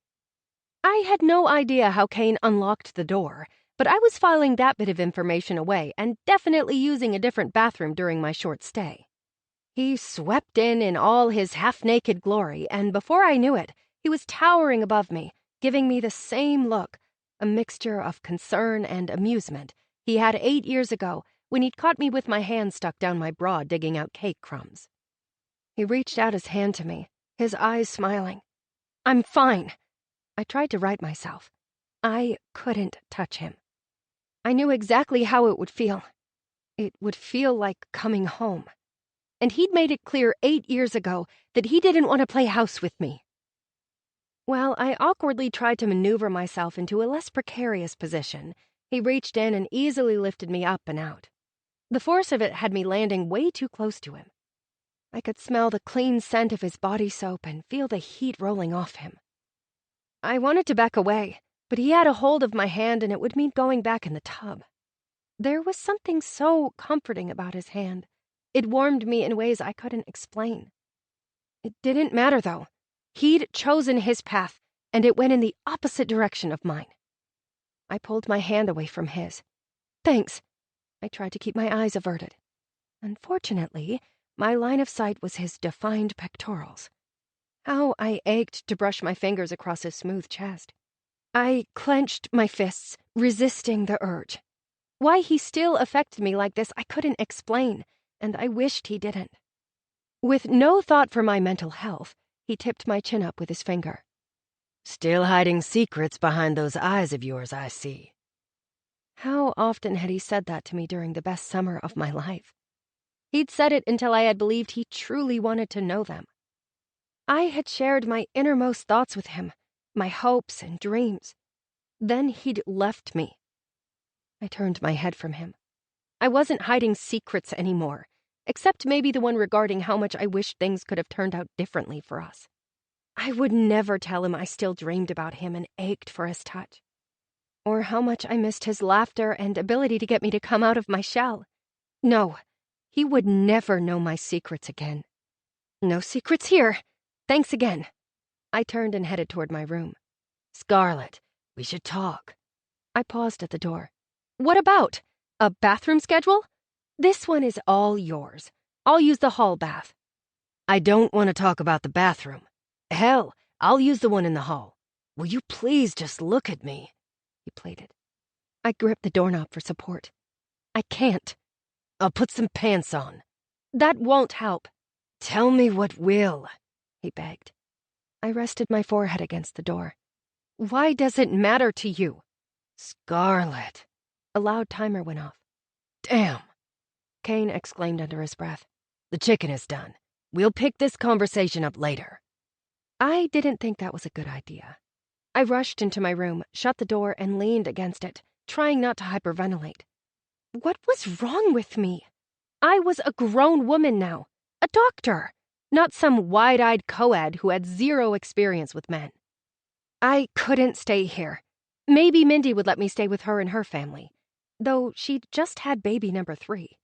I had no idea how Kane unlocked the door, but I was filing that bit of information away and definitely using a different bathroom during my short stay. He swept in all his half-naked glory, and before I knew it, he was towering above me, giving me the same look, a mixture of concern and amusement, he had 8 years ago when he'd caught me with my hand stuck down my bra digging out cake crumbs. He reached out his hand to me, his eyes smiling. I'm fine. I tried to right myself. I couldn't touch him. I knew exactly how it would feel. It would feel like coming home. And he'd made it clear 8 years ago that he didn't want to play house with me. While I awkwardly tried to maneuver myself into a less precarious position, he reached in and easily lifted me up and out. The force of it had me landing way too close to him. I could smell the clean scent of his body soap and feel the heat rolling off him. I wanted to back away, but he had a hold of my hand and it would mean going back in the tub. There was something so comforting about his hand. It warmed me in ways I couldn't explain. It didn't matter, though. He'd chosen his path, and it went in the opposite direction of mine. I pulled my hand away from his. Thanks. I tried to keep my eyes averted. Unfortunately, my line of sight was his defined pectorals. How I ached to brush my fingers across his smooth chest. I clenched my fists, resisting the urge. Why he still affected me like this I couldn't explain, and I wished he didn't. With no thought for my mental health, he tipped my chin up with his finger. Still hiding secrets behind those eyes of yours, I see. How often had he said that to me during the best summer of my life? He'd said it until I had believed he truly wanted to know them. I had shared my innermost thoughts with him, my hopes and dreams. Then he'd left me. I turned my head from him. I wasn't hiding secrets anymore, except maybe the one regarding how much I wished things could have turned out differently for us. I would never tell him I still dreamed about him and ached for his touch. Or how much I missed his laughter and ability to get me to come out of my shell. No, he would never know my secrets again. No secrets here. Thanks again. I turned and headed toward my room. Scarlett, we should talk. I paused at the door. What about? A bathroom schedule? This one is all yours. I'll use the hall bath. I don't want to talk about the bathroom. Hell, I'll use the one in the hall. Will you please just look at me? He pleaded. I gripped the doorknob for support. I can't. I'll put some pants on. That won't help. Tell me what will, he begged. I rested my forehead against the door. Why does it matter to you? Scarlett. A loud timer went off. Damn, Kane exclaimed under his breath. The chicken is done. We'll pick this conversation up later. I didn't think that was a good idea. I rushed into my room, shut the door, and leaned against it, trying not to hyperventilate. What was wrong with me? I was a grown woman now, a doctor, not some wide-eyed co-ed who had zero experience with men. I couldn't stay here. Maybe Mindy would let me stay with her and her family, though she'd just had baby number 3.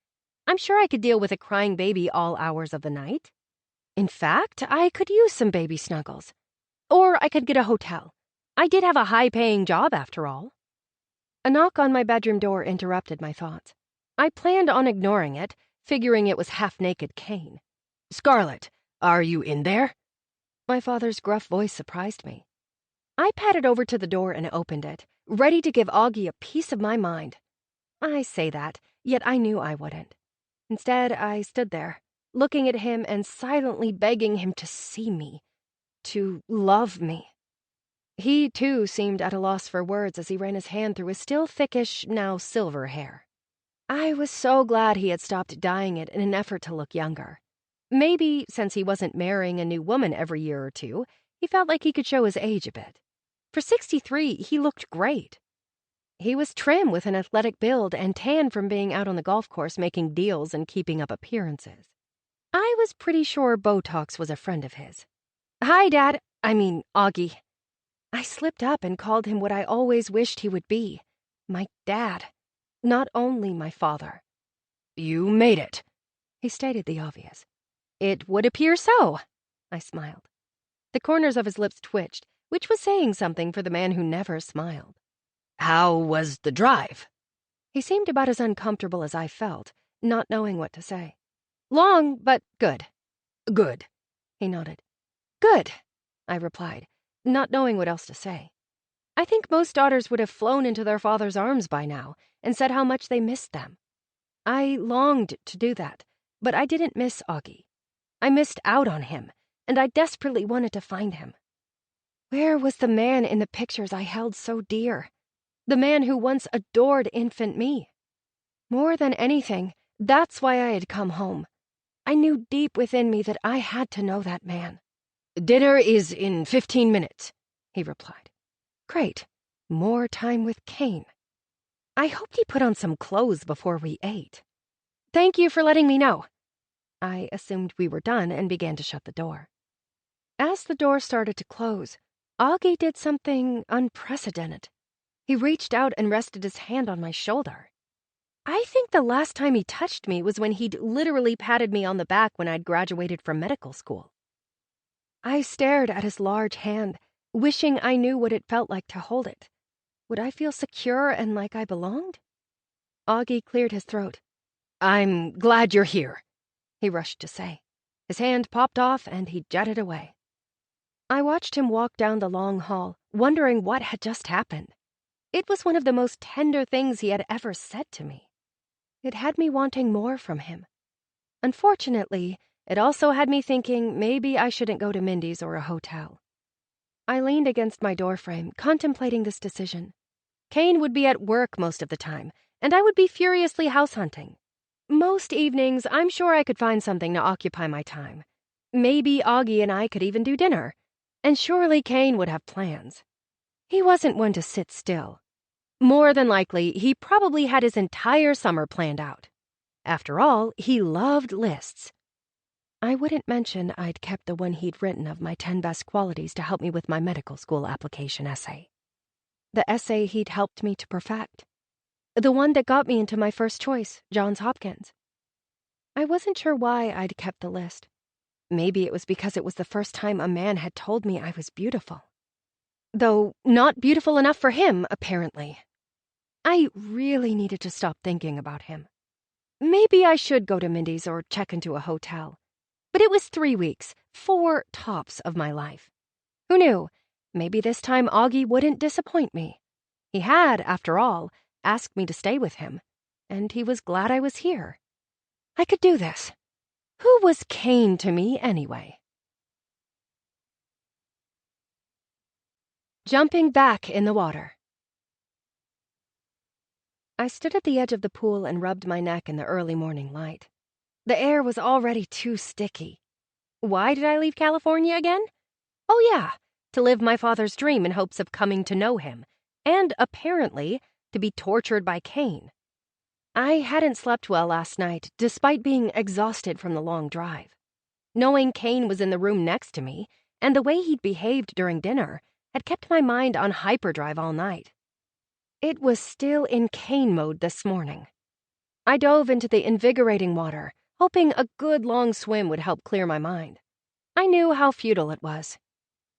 I'm sure I could deal with a crying baby all hours of the night. In fact, I could use some baby snuggles. Or I could get a hotel. I did have a high-paying job, after all. A knock on my bedroom door interrupted my thoughts. I planned on ignoring it, figuring it was half-naked Kane. Scarlett, are you in there? My father's gruff voice surprised me. I padded over to the door and opened it, ready to give Augie a piece of my mind. I say that, yet I knew I wouldn't. Instead, I stood there, looking at him and silently begging him to see me, to love me. He, too, seemed at a loss for words as he ran his hand through his still thickish, now silver hair. I was so glad he had stopped dyeing it in an effort to look younger. Maybe, since he wasn't marrying a new woman every year or two, he felt like he could show his age a bit. For 63, he looked great. He was trim with an athletic build and tan from being out on the golf course making deals and keeping up appearances. I was pretty sure Botox was a friend of his. Hi, Dad. Augie. I slipped up and called him what I always wished he would be. My dad. Not only my father. You made it. He stated the obvious. It would appear so. I smiled. The corners of his lips twitched, which was saying something for the man who never smiled. How was the drive? He seemed about as uncomfortable as I felt, not knowing what to say. Long, but good. Good. He nodded. Good, I replied, not knowing what else to say. I think most daughters would have flown into their father's arms by now and said how much they missed them. I longed to do that, but I didn't miss Augie. I missed out on him, and I desperately wanted to find him. Where was the man in the pictures I held so dear? The man who once adored infant me? More than anything, that's why I had come home. I knew deep within me that I had to know that man. Dinner is in 15 minutes, he replied. Great. More time with Kane. I hoped he put on some clothes before we ate. Thank you for letting me know. I assumed we were done and began to shut the door. As the door started to close, Augie did something unprecedented. He reached out and rested his hand on my shoulder. I think the last time he touched me was when he'd literally patted me on the back when I'd graduated from medical school. I stared at his large hand, wishing I knew what it felt like to hold it. Would I feel secure and like I belonged? Augie cleared his throat. I'm glad you're here, he rushed to say. His hand popped off and he jetted away. I watched him walk down the long hall, wondering what had just happened. It was one of the most tender things he had ever said to me. It had me wanting more from him. Unfortunately, it also had me thinking maybe I shouldn't go to Mindy's or a hotel. I leaned against my doorframe, contemplating this decision. Kane would be at work most of the time, and I would be furiously house hunting. Most evenings, I'm sure I could find something to occupy my time. Maybe Augie and I could even do dinner. And surely Kane would have plans. He wasn't one to sit still. More than likely, he probably had his entire summer planned out. After all, he loved lists. I wouldn't mention I'd kept the one he'd written of my 10 best qualities to help me with my medical school application essay. The essay he'd helped me to perfect. The one that got me into my first choice, Johns Hopkins. I wasn't sure why I'd kept the list. Maybe it was because it was the first time a man had told me I was beautiful. Though not beautiful enough for him, apparently. I really needed to stop thinking about him. Maybe I should go to Mindy's or check into a hotel. But it was 3 weeks, 4 tops of my life. Who knew? Maybe this time Augie wouldn't disappoint me. He had, after all, asked me to stay with him, and he was glad I was here. I could do this. Who was Kane to me, anyway? Jumping back in the water. I stood at the edge of the pool and rubbed my neck in the early morning light. The air was already too sticky. Why did I leave California again? Oh yeah, to live my father's dream in hopes of coming to know him, and apparently to be tortured by Kane. I hadn't slept well last night, despite being exhausted from the long drive. Knowing Kane was in the room next to me, and the way he'd behaved during dinner, had kept my mind on hyperdrive all night. It was still in Kane mode this morning. I dove into the invigorating water, hoping a good long swim would help clear my mind. I knew how futile it was.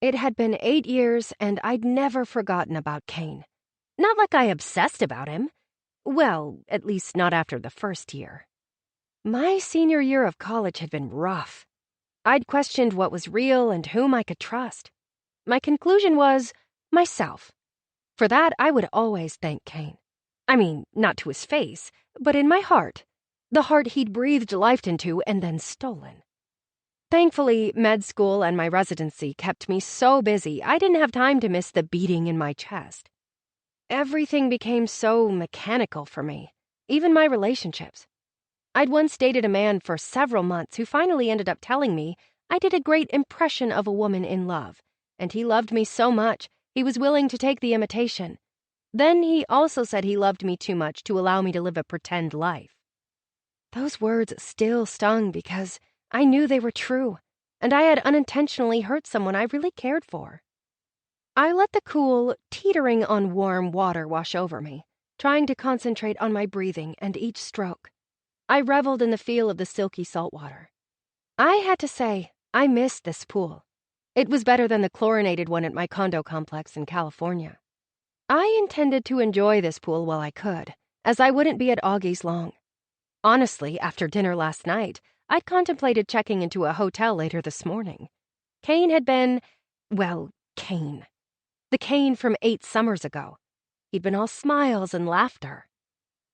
It had been 8 years, and I'd never forgotten about Kane. Not like I obsessed about him. Well, at least not after the first year. My senior year of college had been rough. I'd questioned what was real and whom I could trust. My conclusion was myself. For that, I would always thank Kane. I mean, not to his face, but in my heart. The heart he'd breathed life into and then stolen. Thankfully, med school and my residency kept me so busy I didn't have time to miss the beating in my chest. Everything became so mechanical for me, even my relationships. I'd once dated a man for several months who finally ended up telling me I did a great impression of a woman in love, and he loved me so much he was willing to take the imitation. Then he also said he loved me too much to allow me to live a pretend life. Those words still stung because I knew they were true, and I had unintentionally hurt someone I really cared for. I let the cool, teetering on warm water wash over me, trying to concentrate on my breathing and each stroke. I reveled in the feel of the silky salt water. I had to say, I missed this pool. It was better than the chlorinated one at my condo complex in California. I intended to enjoy this pool while I could, as I wouldn't be at Augie's long. Honestly, after dinner last night, I'd contemplated checking into a hotel later this morning. Kane had been, well, Kane. The Kane from 8 summers ago. He'd been all smiles and laughter.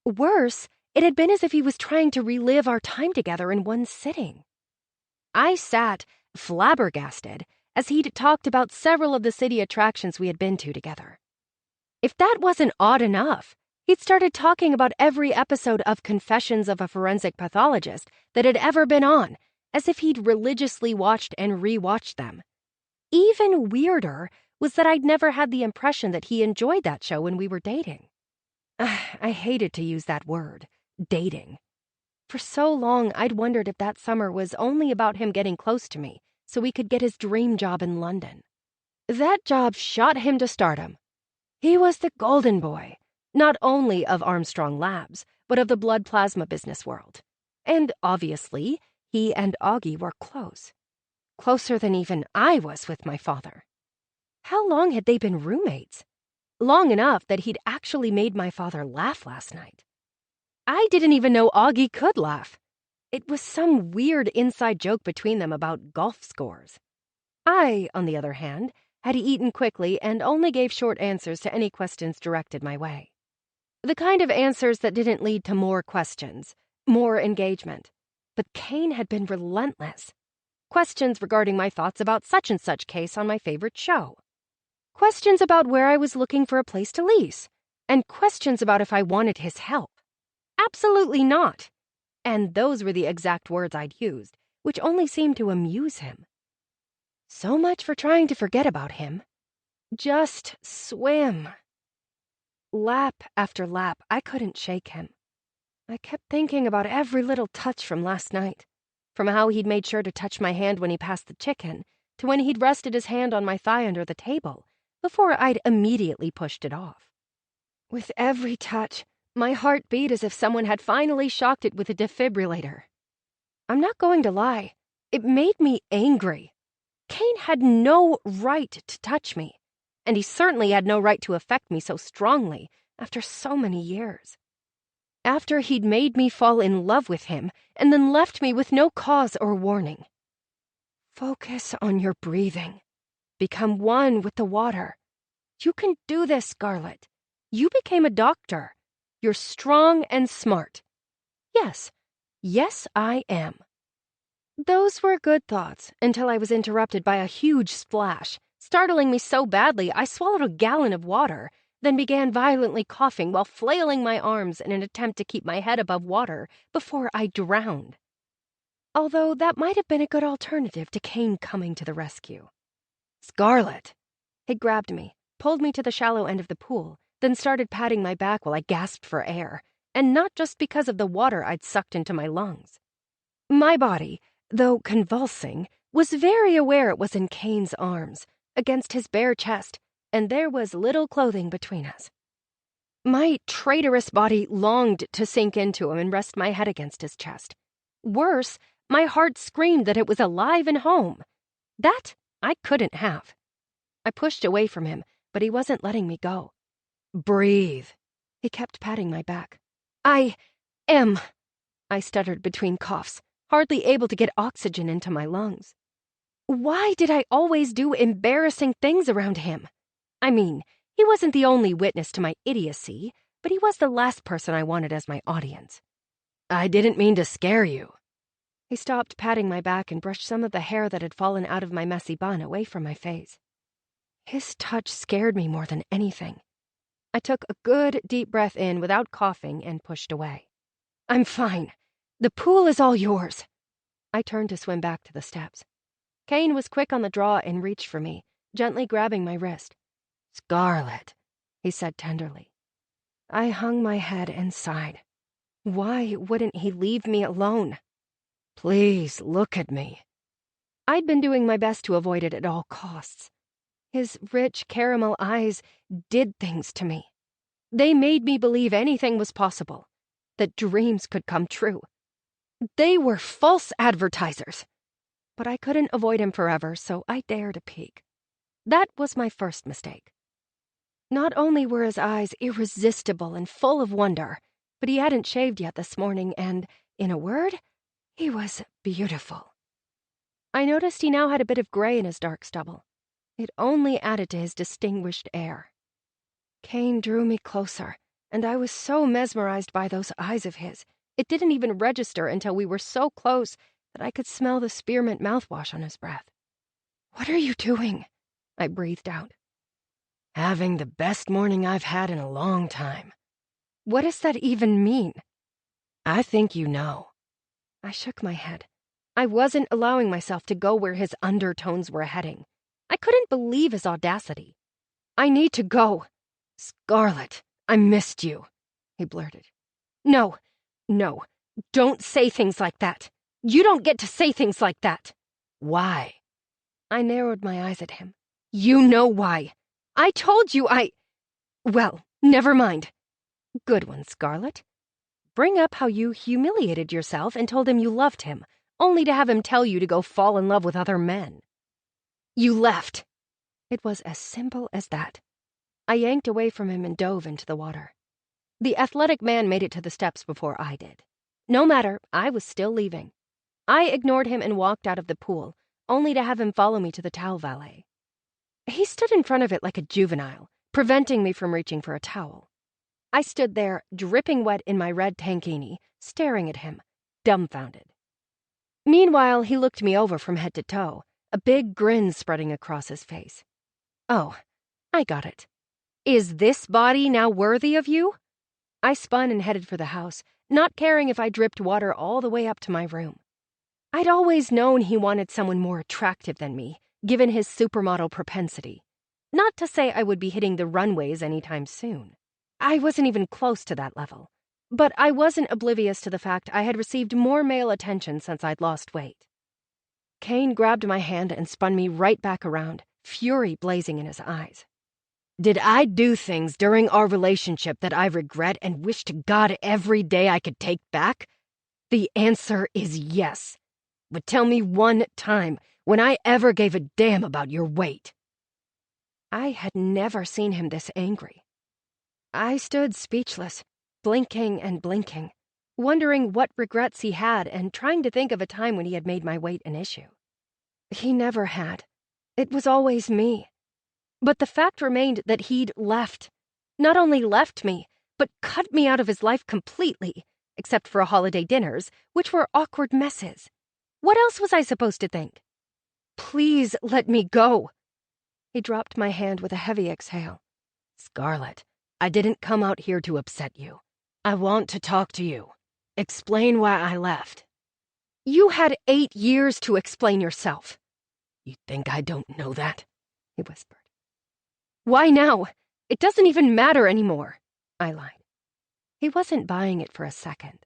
Worse, it had been as if he was trying to relive our time together in one sitting. I sat, flabbergasted, as he'd talked about several of the city attractions we had been to together. If that wasn't odd enough, he'd started talking about every episode of Confessions of a Forensic Pathologist that had ever been on, as if he'd religiously watched and re-watched them. Even weirder was that I'd never had the impression that he enjoyed that show when we were dating. I hated to use that word, dating. For so long, I'd wondered if that summer was only about him getting close to me so he could get his dream job in London. That job shot him to stardom. He was the golden boy, not only of Armstrong Labs, but of the blood plasma business world. And obviously, he and Augie were close. Closer than even I was with my father. How long had they been roommates? Long enough that he'd actually made my father laugh last night. I didn't even know Augie could laugh. It was some weird inside joke between them about golf scores. I, on the other hand, had eaten quickly and only gave short answers to any questions directed my way. The kind of answers that didn't lead to more questions, more engagement. But Kane had been relentless. Questions regarding my thoughts about such and such case on my favorite show. Questions about where I was looking for a place to lease. And questions about if I wanted his help. Absolutely not. And those were the exact words I'd used, which only seemed to amuse him. So much for trying to forget about him. Just swim. Lap after lap, I couldn't shake him. I kept thinking about every little touch from last night. from how he'd made sure to touch my hand when he passed the chicken, to when he'd rested his hand on my thigh under the table, before I'd immediately pushed it off. With every touch, my heart beat as if someone had finally shocked it with a defibrillator. I'm not going to lie, it made me angry. Cain had no right to touch me, and he certainly had no right to affect me so strongly after so many years. After he'd made me fall in love with him and then left me with no cause or warning. Focus on your breathing. Become one with the water. You can do this, Scarlet. You became a doctor. You're strong and smart. Yes, I am. Those were good thoughts until I was interrupted by a huge splash, startling me so badly I swallowed a gallon of water, then began violently coughing while flailing my arms in an attempt to keep my head above water before I drowned. Although that might have been a good alternative to Cain coming to the rescue. Scarlet! He grabbed me, pulled me to the shallow end of the pool, then started patting my back while I gasped for air, and not just because of the water I'd sucked into my lungs. My body, though convulsing, was very aware it was in Cain's arms, against his bare chest, and there was little clothing between us. My traitorous body longed to sink into him and rest my head against his chest. Worse, my heart screamed that it was alive and home. That I couldn't have. I pushed away from him, but he wasn't letting me go. Breathe. He kept patting my back. I stuttered between coughs, hardly able to get oxygen into my lungs. Why did I always do embarrassing things around him? I mean, he wasn't the only witness to my idiocy, but he was the last person I wanted as my audience. I didn't mean to scare you. He stopped patting my back and brushed some of the hair that had fallen out of my messy bun away from my face. His touch scared me more than anything. I took a good, deep breath in without coughing and pushed away. I'm fine. The pool is all yours. I turned to swim back to the steps. Cain was quick on the draw and reached for me, gently grabbing my wrist. Scarlet, he said tenderly. I hung my head and sighed. Why wouldn't he leave me alone? Please look at me. I'd been doing my best to avoid it at all costs. His rich caramel eyes did things to me. They made me believe anything was possible, that dreams could come true. They were false advertisers. But I couldn't avoid him forever, so I dared a peek. That was my first mistake. Not only were his eyes irresistible and full of wonder, but he hadn't shaved yet this morning and, in a word, he was beautiful. I noticed he now had a bit of gray in his dark stubble. It only added to his distinguished air. Cain drew me closer, and I was so mesmerized by those eyes of his, it didn't even register until we were so close that I could smell the spearmint mouthwash on his breath. What are you doing? I breathed out. Having the best morning I've had in a long time. What does that even mean? I think you know. I shook my head. I wasn't allowing myself to go where his undertones were heading. I couldn't believe his audacity. I need to go. Scarlet, I missed you, he blurted. No, don't say things like that. You don't get to say things like that. Why? I narrowed my eyes at him. You know why. I told you Well, never mind. Good one, Scarlet. Bring up how you humiliated yourself and told him you loved him, only to have him tell you to go fall in love with other men. You left. It was as simple as that. I yanked away from him and dove into the water. The athletic man made it to the steps before I did. No matter, I was still leaving. I ignored him and walked out of the pool, only to have him follow me to the towel valet. He stood in front of it like a juvenile, preventing me from reaching for a towel. I stood there, dripping wet in my red tankini, staring at him, dumbfounded. Meanwhile, he looked me over from head to toe, a big grin spreading across his face. Oh, I got it. Is this body now worthy of you? I spun and headed for the house, not caring if I dripped water all the way up to my room. I'd always known he wanted someone more attractive than me, given his supermodel propensity. Not to say I would be hitting the runways anytime soon. I wasn't even close to that level. But I wasn't oblivious to the fact I had received more male attention since I'd lost weight. Kane grabbed my hand and spun me right back around, fury blazing in his eyes. Did I do things during our relationship that I regret and wish to God every day I could take back? The answer is yes. But tell me one time when I ever gave a damn about your weight. I had never seen him this angry. I stood speechless, blinking and blinking, wondering what regrets he had and trying to think of a time when he had made my weight an issue. He never had. It was always me. But the fact remained that he'd left. Not only left me, but cut me out of his life completely, except for holiday dinners, which were awkward messes. What else was I supposed to think? Please let me go. He dropped my hand with a heavy exhale. Scarlett, I didn't come out here to upset you. I want to talk to you. Explain why I left. You had 8 years to explain yourself. You think I don't know that? He whispered. Why now? It doesn't even matter anymore, I lied. He wasn't buying it for a second.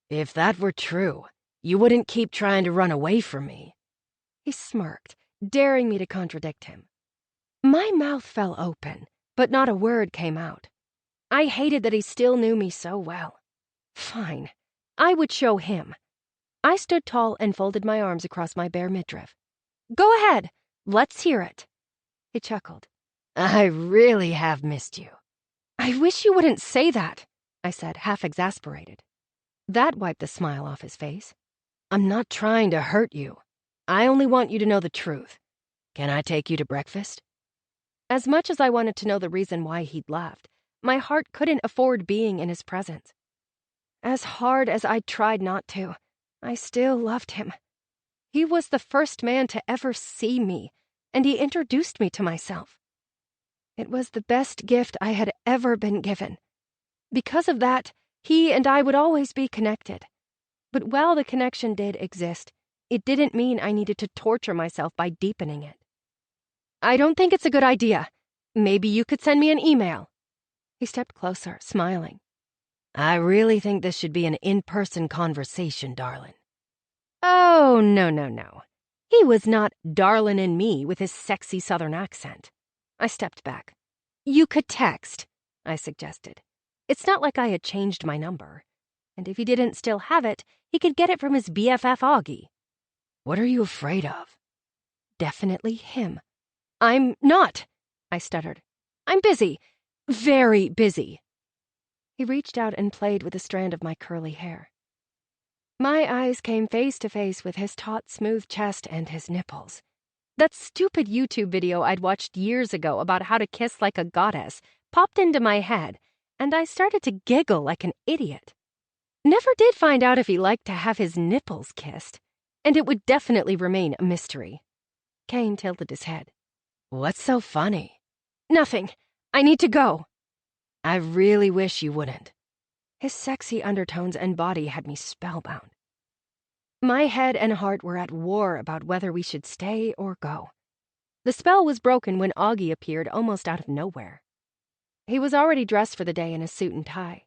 If that were true, you wouldn't keep trying to run away from me. He smirked, daring me to contradict him. My mouth fell open, but not a word came out. I hated that he still knew me so well. Fine, I would show him. I stood tall and folded my arms across my bare midriff. Go ahead, let's hear it. He chuckled. I really have missed you. I wish you wouldn't say that, I said, half exasperated. That wiped the smile off his face. I'm not trying to hurt you. I only want you to know the truth. Can I take you to breakfast? As much as I wanted to know the reason why he'd left, my heart couldn't afford being in his presence. As hard as I tried not to, I still loved him. He was the first man to ever see me, and he introduced me to myself. It was the best gift I had ever been given. Because of that, he and I would always be connected. But while the connection did exist, it didn't mean I needed to torture myself by deepening it. I don't think it's a good idea. Maybe you could send me an email. He stepped closer, smiling. I really think this should be an in-person conversation, darling. Oh, no. He was not darlin' in me with his sexy southern accent. I stepped back. You could text, I suggested. It's not like I had changed my number. And if he didn't still have it, he could get it from his BFF Augie. What are you afraid of? Definitely him. I'm not, I stuttered. I'm busy. Very busy. He reached out and played with a strand of my curly hair. My eyes came face to face with his taut, smooth chest and his nipples. That stupid YouTube video I'd watched years ago about how to kiss like a goddess popped into my head, and I started to giggle like an idiot. Never did find out if he liked to have his nipples kissed, and it would definitely remain a mystery. Kane tilted his head. What's so funny? Nothing. I need to go. I really wish you wouldn't. His sexy undertones and body had me spellbound. My head and heart were at war about whether we should stay or go. The spell was broken when Augie appeared almost out of nowhere. He was already dressed for the day in a suit and tie.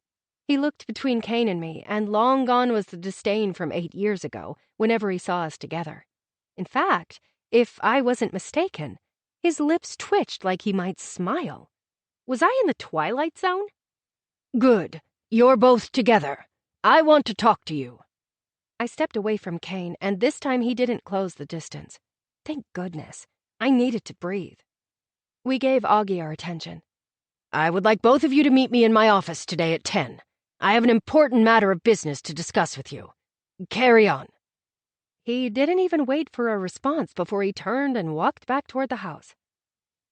He looked between Kane and me, and long gone was the disdain from 8 years ago, whenever he saw us together. In fact, if I wasn't mistaken, his lips twitched like he might smile. Was I in the Twilight Zone? Good. You're both together. I want to talk to you. I stepped away from Kane, and this time he didn't close the distance. Thank goodness. I needed to breathe. We gave Augie our attention. I would like both of you to meet me in my office today at 10. I have an important matter of business to discuss with you. Carry on. He didn't even wait for a response before he turned and walked back toward the house.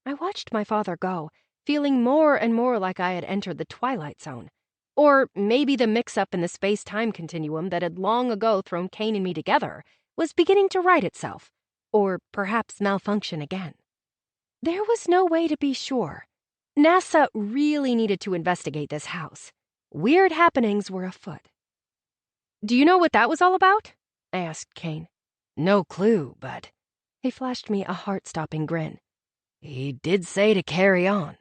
I watched my father go, feeling more and more like I had entered the Twilight Zone. Or maybe the mix-up in the space-time continuum that had long ago thrown Kane and me together was beginning to right itself, or perhaps malfunction again. There was no way to be sure. NASA really needed to investigate this house. Weird happenings were afoot. Do you know what that was all about? I asked Kane. No clue, but... He flashed me a heart-stopping grin. He did say to carry on.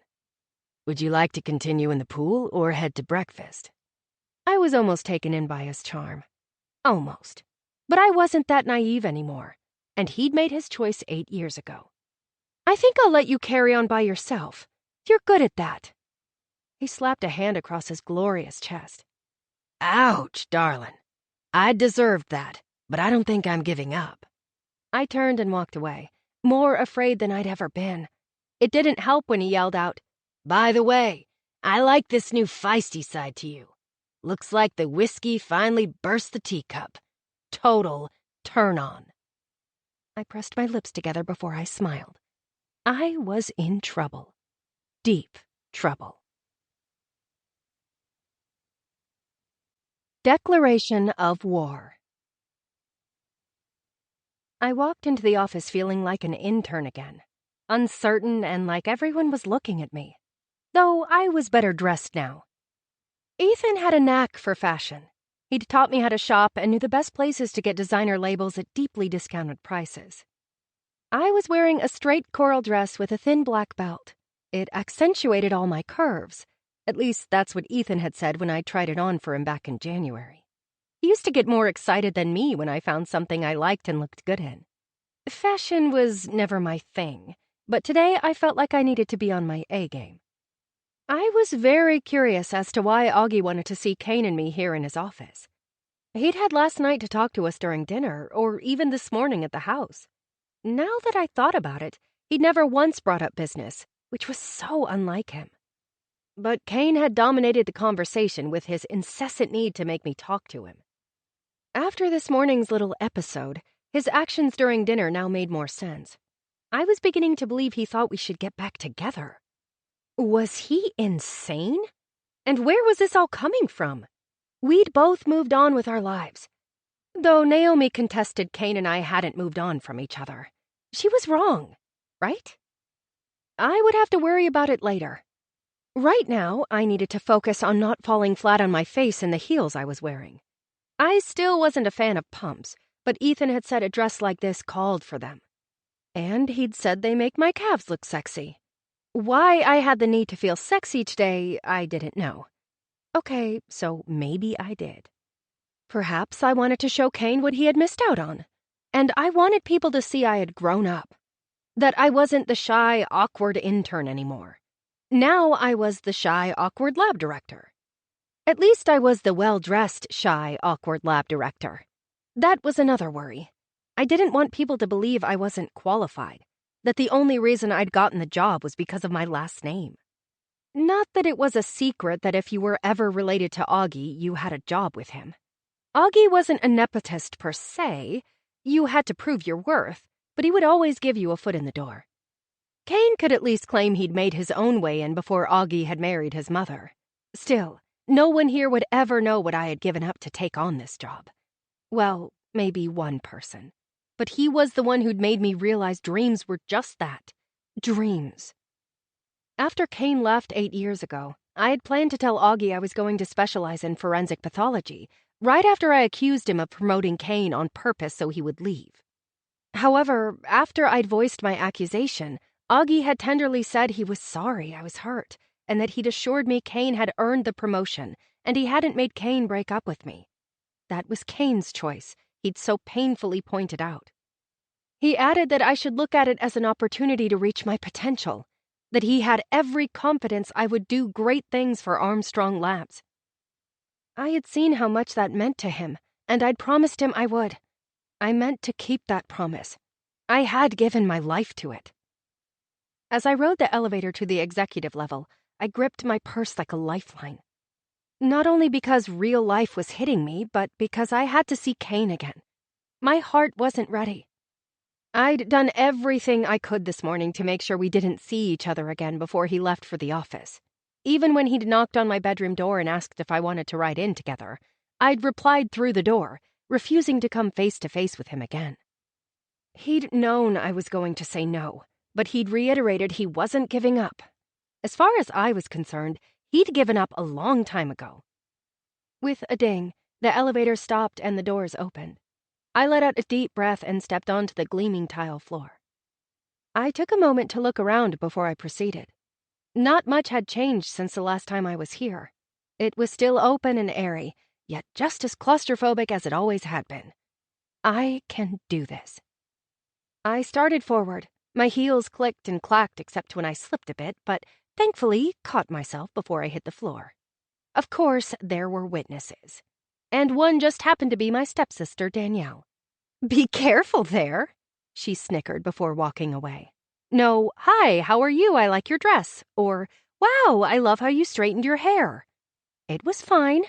Would you like to continue in the pool or head to breakfast? I was almost taken in by his charm. Almost. But I wasn't that naive anymore, and he'd made his choice 8 years ago. I think I'll let you carry on by yourself. You're good at that. He slapped a hand across his glorious chest. Ouch, darling. I deserved that, but I don't think I'm giving up. I turned and walked away, more afraid than I'd ever been. It didn't help when he yelled out, By the way, I like this new feisty side to you. Looks like the whiskey finally burst the teacup. Total turn on. I pressed my lips together before I smiled. I was in trouble. Deep trouble. Declaration of War. I walked into the office feeling like an intern again, uncertain and like everyone was looking at me, though I was better dressed now. Ethan had a knack for fashion. He'd taught me how to shop and knew the best places to get designer labels at deeply discounted prices. I was wearing a straight coral dress with a thin black belt. It accentuated all my curves. At least that's what Ethan had said when I tried it on for him back in January. He used to get more excited than me when I found something I liked and looked good in. Fashion was never my thing, but today I felt like I needed to be on my A game. I was very curious as to why Augie wanted to see Kane and me here in his office. He'd had last night to talk to us during dinner, or even this morning at the house. Now that I thought about it, he'd never once brought up business, which was so unlike him. But Kane had dominated the conversation with his incessant need to make me talk to him. After this morning's little episode, his actions during dinner now made more sense. I was beginning to believe he thought we should get back together. Was he insane? And where was this all coming from? We'd both moved on with our lives. Though Naomi contested Kane and I hadn't moved on from each other. She was wrong, right? I would have to worry about it later. Right now, I needed to focus on not falling flat on my face in the heels I was wearing. I still wasn't a fan of pumps, but Ethan had said a dress like this called for them. And he'd said they make my calves look sexy. Why I had the need to feel sexy today, I didn't know. Okay, so maybe I did. Perhaps I wanted to show Kane what he had missed out on. And I wanted people to see I had grown up. That I wasn't the shy, awkward intern anymore. Now I was the shy, awkward lab director. At least I was the well-dressed, shy, awkward lab director. That was another worry. I didn't want people to believe I wasn't qualified, that the only reason I'd gotten the job was because of my last name. Not that it was a secret that if you were ever related to Augie, you had a job with him. Augie wasn't a nepotist per se. You had to prove your worth, but he would always give you a foot in the door. Kane could at least claim he'd made his own way in before Augie had married his mother. Still, no one here would ever know what I had given up to take on this job. Well, maybe one person. But he was the one who'd made me realize dreams were just that. Dreams. After Kane left 8 years ago, I had planned to tell Augie I was going to specialize in forensic pathology, right after I accused him of promoting Kane on purpose so he would leave. However, after I'd voiced my accusation, Augie had tenderly said he was sorry I was hurt, and that he'd assured me Kane had earned the promotion, and he hadn't made Kane break up with me. That was Kane's choice, he'd so painfully pointed out. He added that I should look at it as an opportunity to reach my potential, that he had every confidence I would do great things for Armstrong Labs. I had seen how much that meant to him, and I'd promised him I would. I meant to keep that promise. I had given my life to it. As I rode the elevator to the executive level, I gripped my purse like a lifeline. Not only because real life was hitting me, but because I had to see Kane again. My heart wasn't ready. I'd done everything I could this morning to make sure we didn't see each other again before he left for the office. Even when he'd knocked on my bedroom door and asked if I wanted to ride in together, I'd replied through the door, refusing to come face to face with him again. He'd known I was going to say no, but he'd reiterated he wasn't giving up. As far as I was concerned, he'd given up a long time ago. With a ding, the elevator stopped and the doors opened. I let out a deep breath and stepped onto the gleaming tile floor. I took a moment to look around before I proceeded. Not much had changed since the last time I was here. It was still open and airy, yet just as claustrophobic as it always had been. I can do this. I started forward. My heels clicked and clacked except when I slipped a bit, but thankfully caught myself before I hit the floor. Of course, there were witnesses. And one just happened to be my stepsister, Danielle. "Be careful there," she snickered before walking away. No, "Hi, how are you? I like your dress." Or, "Wow, I love how you straightened your hair." It was fine.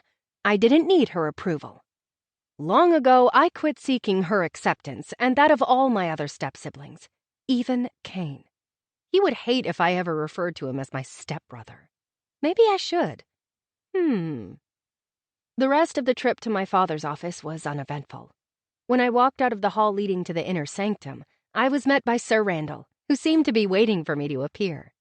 I didn't need her approval. Long ago, I quit seeking her acceptance and that of all my other step-siblings, even Kane. He would hate if I ever referred to him as my stepbrother. Maybe I should. The rest of the trip to my father's office was uneventful. When I walked out of the hall leading to the inner sanctum, I was met by Sir Randall, who seemed to be waiting for me to appear.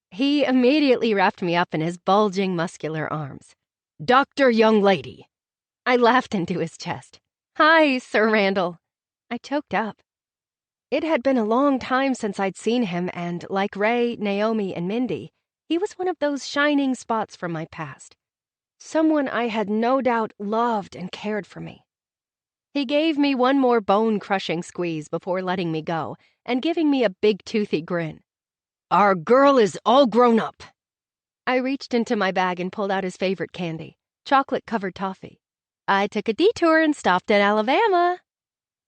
He immediately wrapped me up in his bulging, muscular arms. "Dr. Young Lady." I laughed into his chest. "Hi, Sir Randall." I choked up. It had been a long time since I'd seen him, and like Ray, Naomi, and Mindy, he was one of those shining spots from my past. Someone I had no doubt loved and cared for me. He gave me one more bone-crushing squeeze before letting me go and giving me a big toothy grin. "Our girl is all grown up." I reached into my bag and pulled out his favorite candy, chocolate-covered toffee. "I took a detour and stopped in Alabama."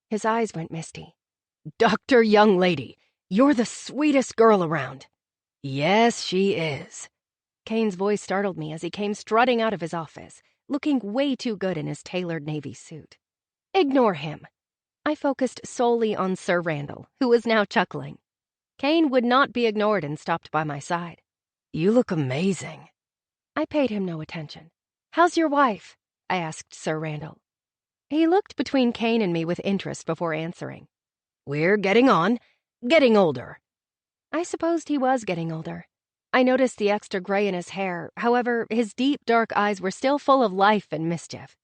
His eyes went misty. "Dr. Young Lady, you're the sweetest girl around." "Yes, she is." Kane's voice startled me as he came strutting out of his office, looking way too good in his tailored navy suit. Ignore him. I focused solely on Sir Randall, who was now chuckling. Kane would not be ignored and stopped by my side. "You look amazing." I paid him no attention. "How's your wife?" I asked Sir Randall. He looked between Kane and me with interest before answering. "We're getting on. Getting older." I supposed he was getting older. I noticed the extra gray in his hair. However, his deep, dark eyes were still full of life and mischief.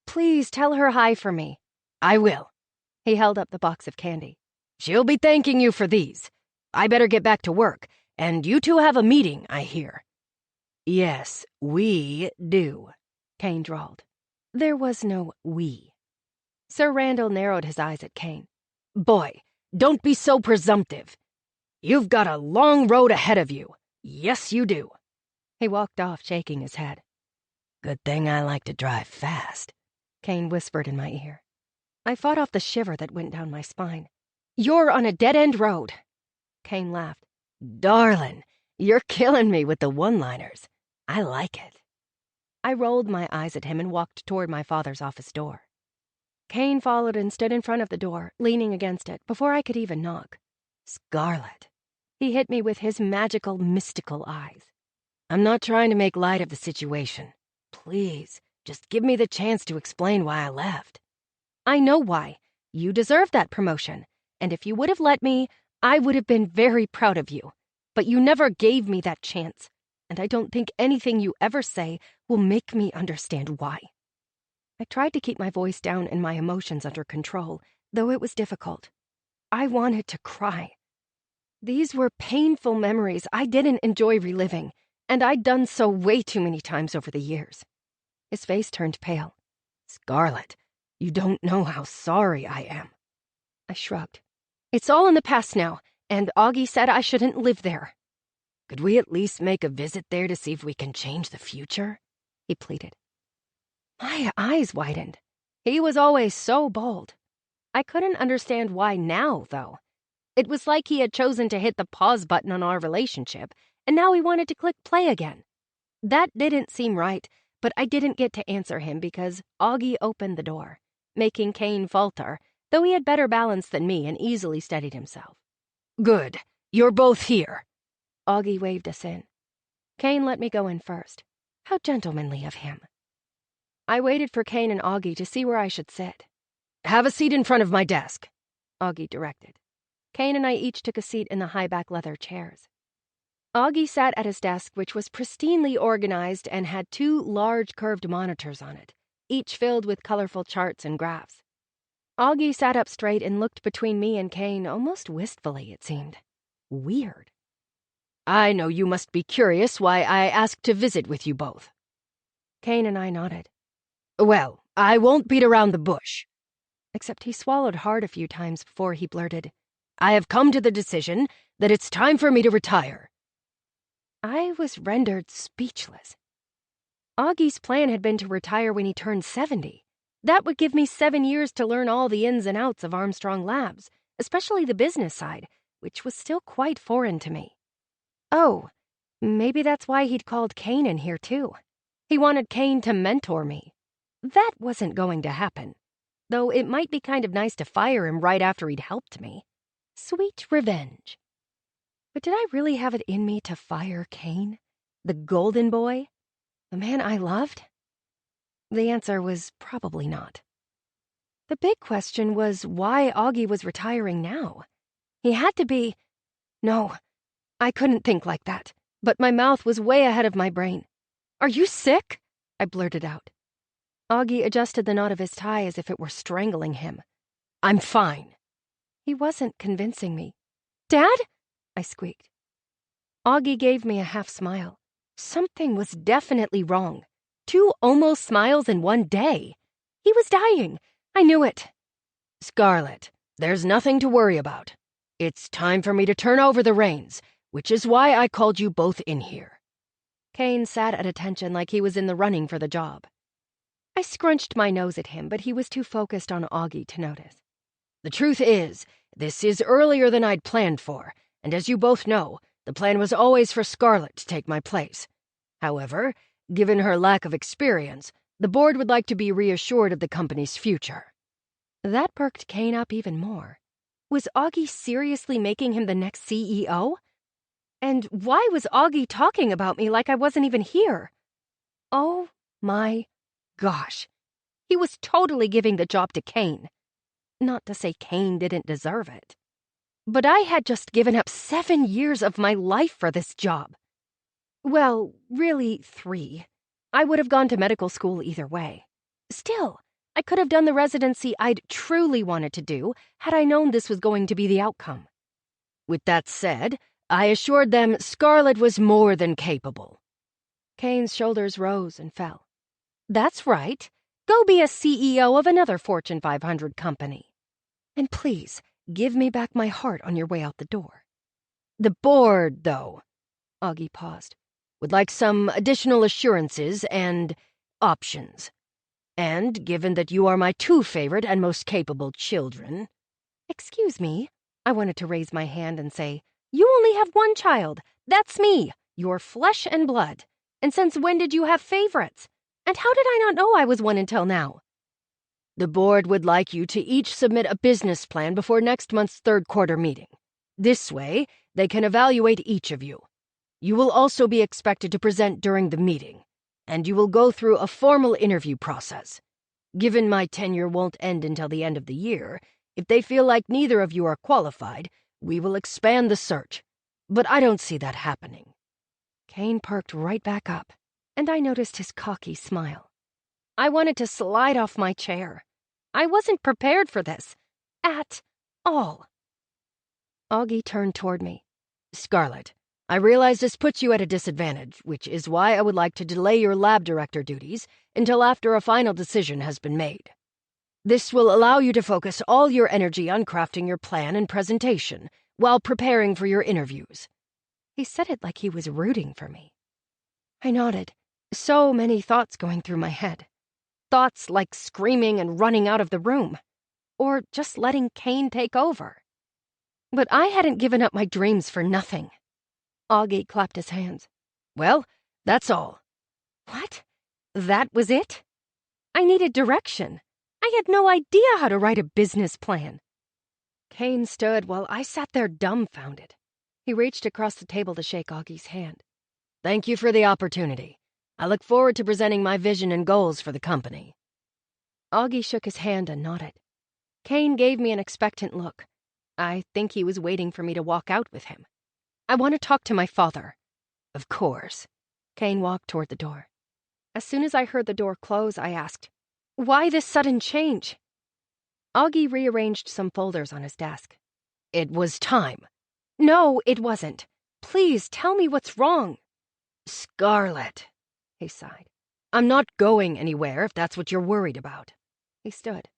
"Please tell her hi for me." "I will." He held up the box of candy. "She'll be thanking you for these. I better get back to work, and you two have a meeting, I hear." "Yes, we do," Kane drawled. There was no we. Sir Randall narrowed his eyes at Kane. "Boy, don't be so presumptive. You've got a long road ahead of you. Yes, you do." He walked off, shaking his head. "Good thing I like to drive fast," Kane whispered in my ear. I fought off the shiver that went down my spine. "You're on a dead-end road." Kane laughed. "Darling, you're killing me with the one-liners. I like it." I rolled my eyes at him and walked toward my father's office door. Kane followed and stood in front of the door, leaning against it, before I could even knock. "Scarlet." He hit me with his magical, mystical eyes. "I'm not trying to make light of the situation. Please, just give me the chance to explain why I left." "I know why. You deserve that promotion. And if you would have let me, I would have been very proud of you. But you never gave me that chance. And I don't think anything you ever say will make me understand why." I tried to keep my voice down and my emotions under control, though it was difficult. I wanted to cry. These were painful memories I didn't enjoy reliving, and I'd done so way too many times over the years. His face turned pale. "Scarlet, you don't know how sorry I am." I shrugged. "It's all in the past now, and Augie said I shouldn't live there." "Could we at least make a visit there to see if we can change the future?" he pleaded. My eyes widened. He was always so bold. I couldn't understand why now, though. It was like he had chosen to hit the pause button on our relationship, and now he wanted to click play again. That didn't seem right, but I didn't get to answer him because Augie opened the door, making Kane falter, though he had better balance than me and easily steadied himself. "Good. You're both here." Augie waved us in. Kane let me go in first. How gentlemanly of him. I waited for Kane and Augie to see where I should sit. "Have a seat in front of my desk," Augie directed. Kane and I each took a seat in the high-back leather chairs. Augie sat at his desk, which was pristinely organized and had 2 large curved monitors on it, each filled with colorful charts and graphs. Augie sat up straight and looked between me and Kane almost wistfully, it seemed. Weird. "I know you must be curious why I asked to visit with you both." Kane and I nodded. Well, I won't beat around the bush. Except he swallowed hard a few times before he blurted, I have come to the decision that it's time for me to retire. I was rendered speechless. Augie's plan had been to retire when he turned 70. That would give me 7 years to learn all the ins and outs of Armstrong Labs, especially the business side, which was still quite foreign to me. Oh, maybe that's why he'd called Kane in here too. He wanted Kane to mentor me. That wasn't going to happen, though it might be kind of nice to fire him right after he'd helped me. Sweet revenge. But did I really have it in me to fire Kane, the golden boy, the man I loved? The answer was probably not. The big question was why Augie was retiring now. He had to be... No, I couldn't think like that, but my mouth was way ahead of my brain. Are you sick? I blurted out. Augie adjusted the knot of his tie as if it were strangling him. I'm fine. He wasn't convincing me. Dad? I squeaked. Augie gave me a half smile. Something was definitely wrong. 2 almost smiles in one day. He was dying. I knew it. Scarlett, there's nothing to worry about. It's time for me to turn over the reins, which is why I called you both in here. Kane sat at attention like he was in the running for the job. I scrunched my nose at him, but he was too focused on Augie to notice. The truth is, this is earlier than I'd planned for, and as you both know, the plan was always for Scarlett to take my place. However, given her lack of experience, the board would like to be reassured of the company's future. That perked Kane up even more. Was Augie seriously making him the next CEO? And why was Augie talking about me like I wasn't even here? Oh my gosh. He was totally giving the job to Kane. Not to say Kane didn't deserve it. But I had just given up 7 years of my life for this job. Well, really 3. I would have gone to medical school either way. Still, I could have done the residency I'd truly wanted to do had I known this was going to be the outcome. With that said, I assured them Scarlett was more than capable. Kane's shoulders rose and fell. That's right. Go be a CEO of another Fortune 500 company. And please, give me back my heart on your way out the door. The board, though, Augie paused, would like some additional assurances and options. And given that you are my 2 favorite and most capable children... Excuse me. I wanted to raise my hand and say, you only have 1 child. That's me, your flesh and blood. And since when did you have favorites? And how did I not know I was one until now? The board would like you to each submit a business plan before next month's 3rd quarter meeting. This way, they can evaluate each of you. You will also be expected to present during the meeting, and you will go through a formal interview process. Given my tenure won't end until the end of the year, if they feel like neither of you are qualified, we will expand the search. But I don't see that happening. Kane perked right back up, and I noticed his cocky smile. I wanted to slide off my chair. I wasn't prepared for this. At all. Augie turned toward me. Scarlett, I realize this puts you at a disadvantage, which is why I would like to delay your lab director duties until after a final decision has been made. This will allow you to focus all your energy on crafting your plan and presentation while preparing for your interviews. He said it like he was rooting for me. I nodded, so many thoughts going through my head. Thoughts like screaming and running out of the room, or just letting Kane take over. But I hadn't given up my dreams for nothing. Augie clapped his hands. Well, that's all. What? That was it? I needed direction. I had no idea how to write a business plan. Kane stood while I sat there dumbfounded. He reached across the table to shake Augie's hand. Thank you for the opportunity. I look forward to presenting my vision and goals for the company. Augie shook his hand and nodded. Kane gave me an expectant look. I think he was waiting for me to walk out with him. I want to talk to my father. Of course. Kane walked toward the door. As soon as I heard the door close, I asked, why this sudden change? Augie rearranged some folders on his desk. It was time. No, it wasn't. Please tell me what's wrong. Scarlett, he sighed. I'm not going anywhere if that's what you're worried about. He stood.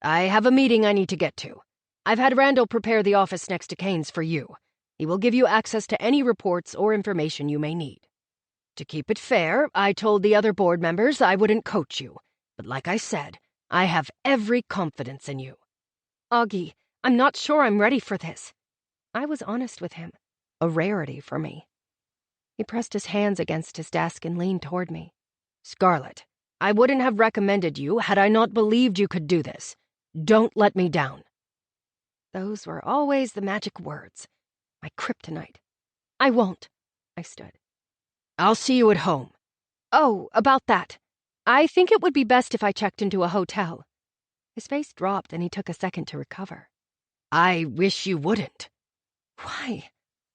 I have a meeting I need to get to. I've had Randall prepare the office next to Kane's for you. He will give you access to any reports or information you may need. To keep it fair, I told the other board members I wouldn't coach you, but like I said, I have every confidence in you. Augie, I'm not sure I'm ready for this. I was honest with him, a rarity for me. He pressed his hands against his desk and leaned toward me. Scarlett, I wouldn't have recommended you had I not believed you could do this. Don't let me down. Those were always the magic words. My kryptonite. I won't. I stood. I'll see you at home. Oh, about that. I think it would be best if I checked into a hotel. His face dropped and he took a second to recover. I wish you wouldn't. Why?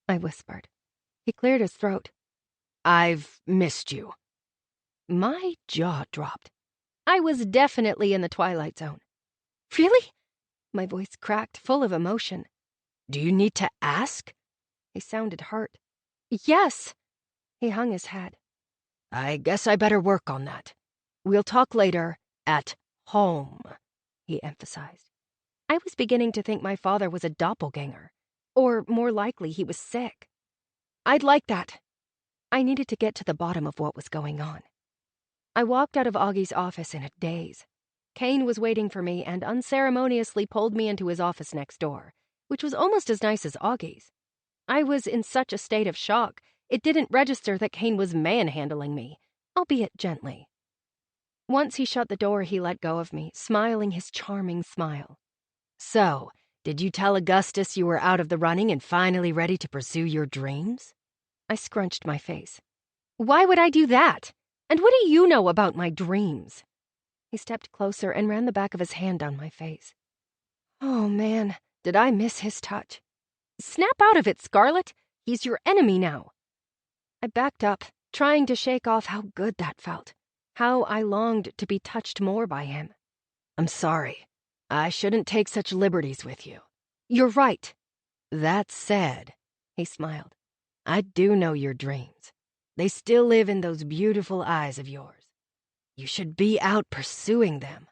I whispered. He cleared his throat. I've missed you. My jaw dropped. I was definitely in the Twilight Zone. Really? My voice cracked, full of emotion. Do you need to ask? He sounded hurt. Yes. He hung his head. I guess I better work on that. We'll talk later at home, he emphasized. I was beginning to think my father was a doppelganger, or more likely he was sick. I'd like that. I needed to get to the bottom of what was going on. I walked out of Augie's office in a daze. Kane was waiting for me and unceremoniously pulled me into his office next door, which was almost as nice as Augie's. I was in such a state of shock, it didn't register that Kane was manhandling me, albeit gently. Once he shut the door, he let go of me, smiling his charming smile. So, did you tell Augustus you were out of the running and finally ready to pursue your dreams? I scrunched my face. Why would I do that? And what do you know about my dreams? He stepped closer and ran the back of his hand down my face. Oh, man, did I miss his touch. Snap out of it, Scarlett. He's your enemy now. I backed up, trying to shake off how good that felt, how I longed to be touched more by him. I'm sorry. I shouldn't take such liberties with you. You're right. That said, he smiled, I do know your dreams. They still live in those beautiful eyes of yours. You should be out pursuing them.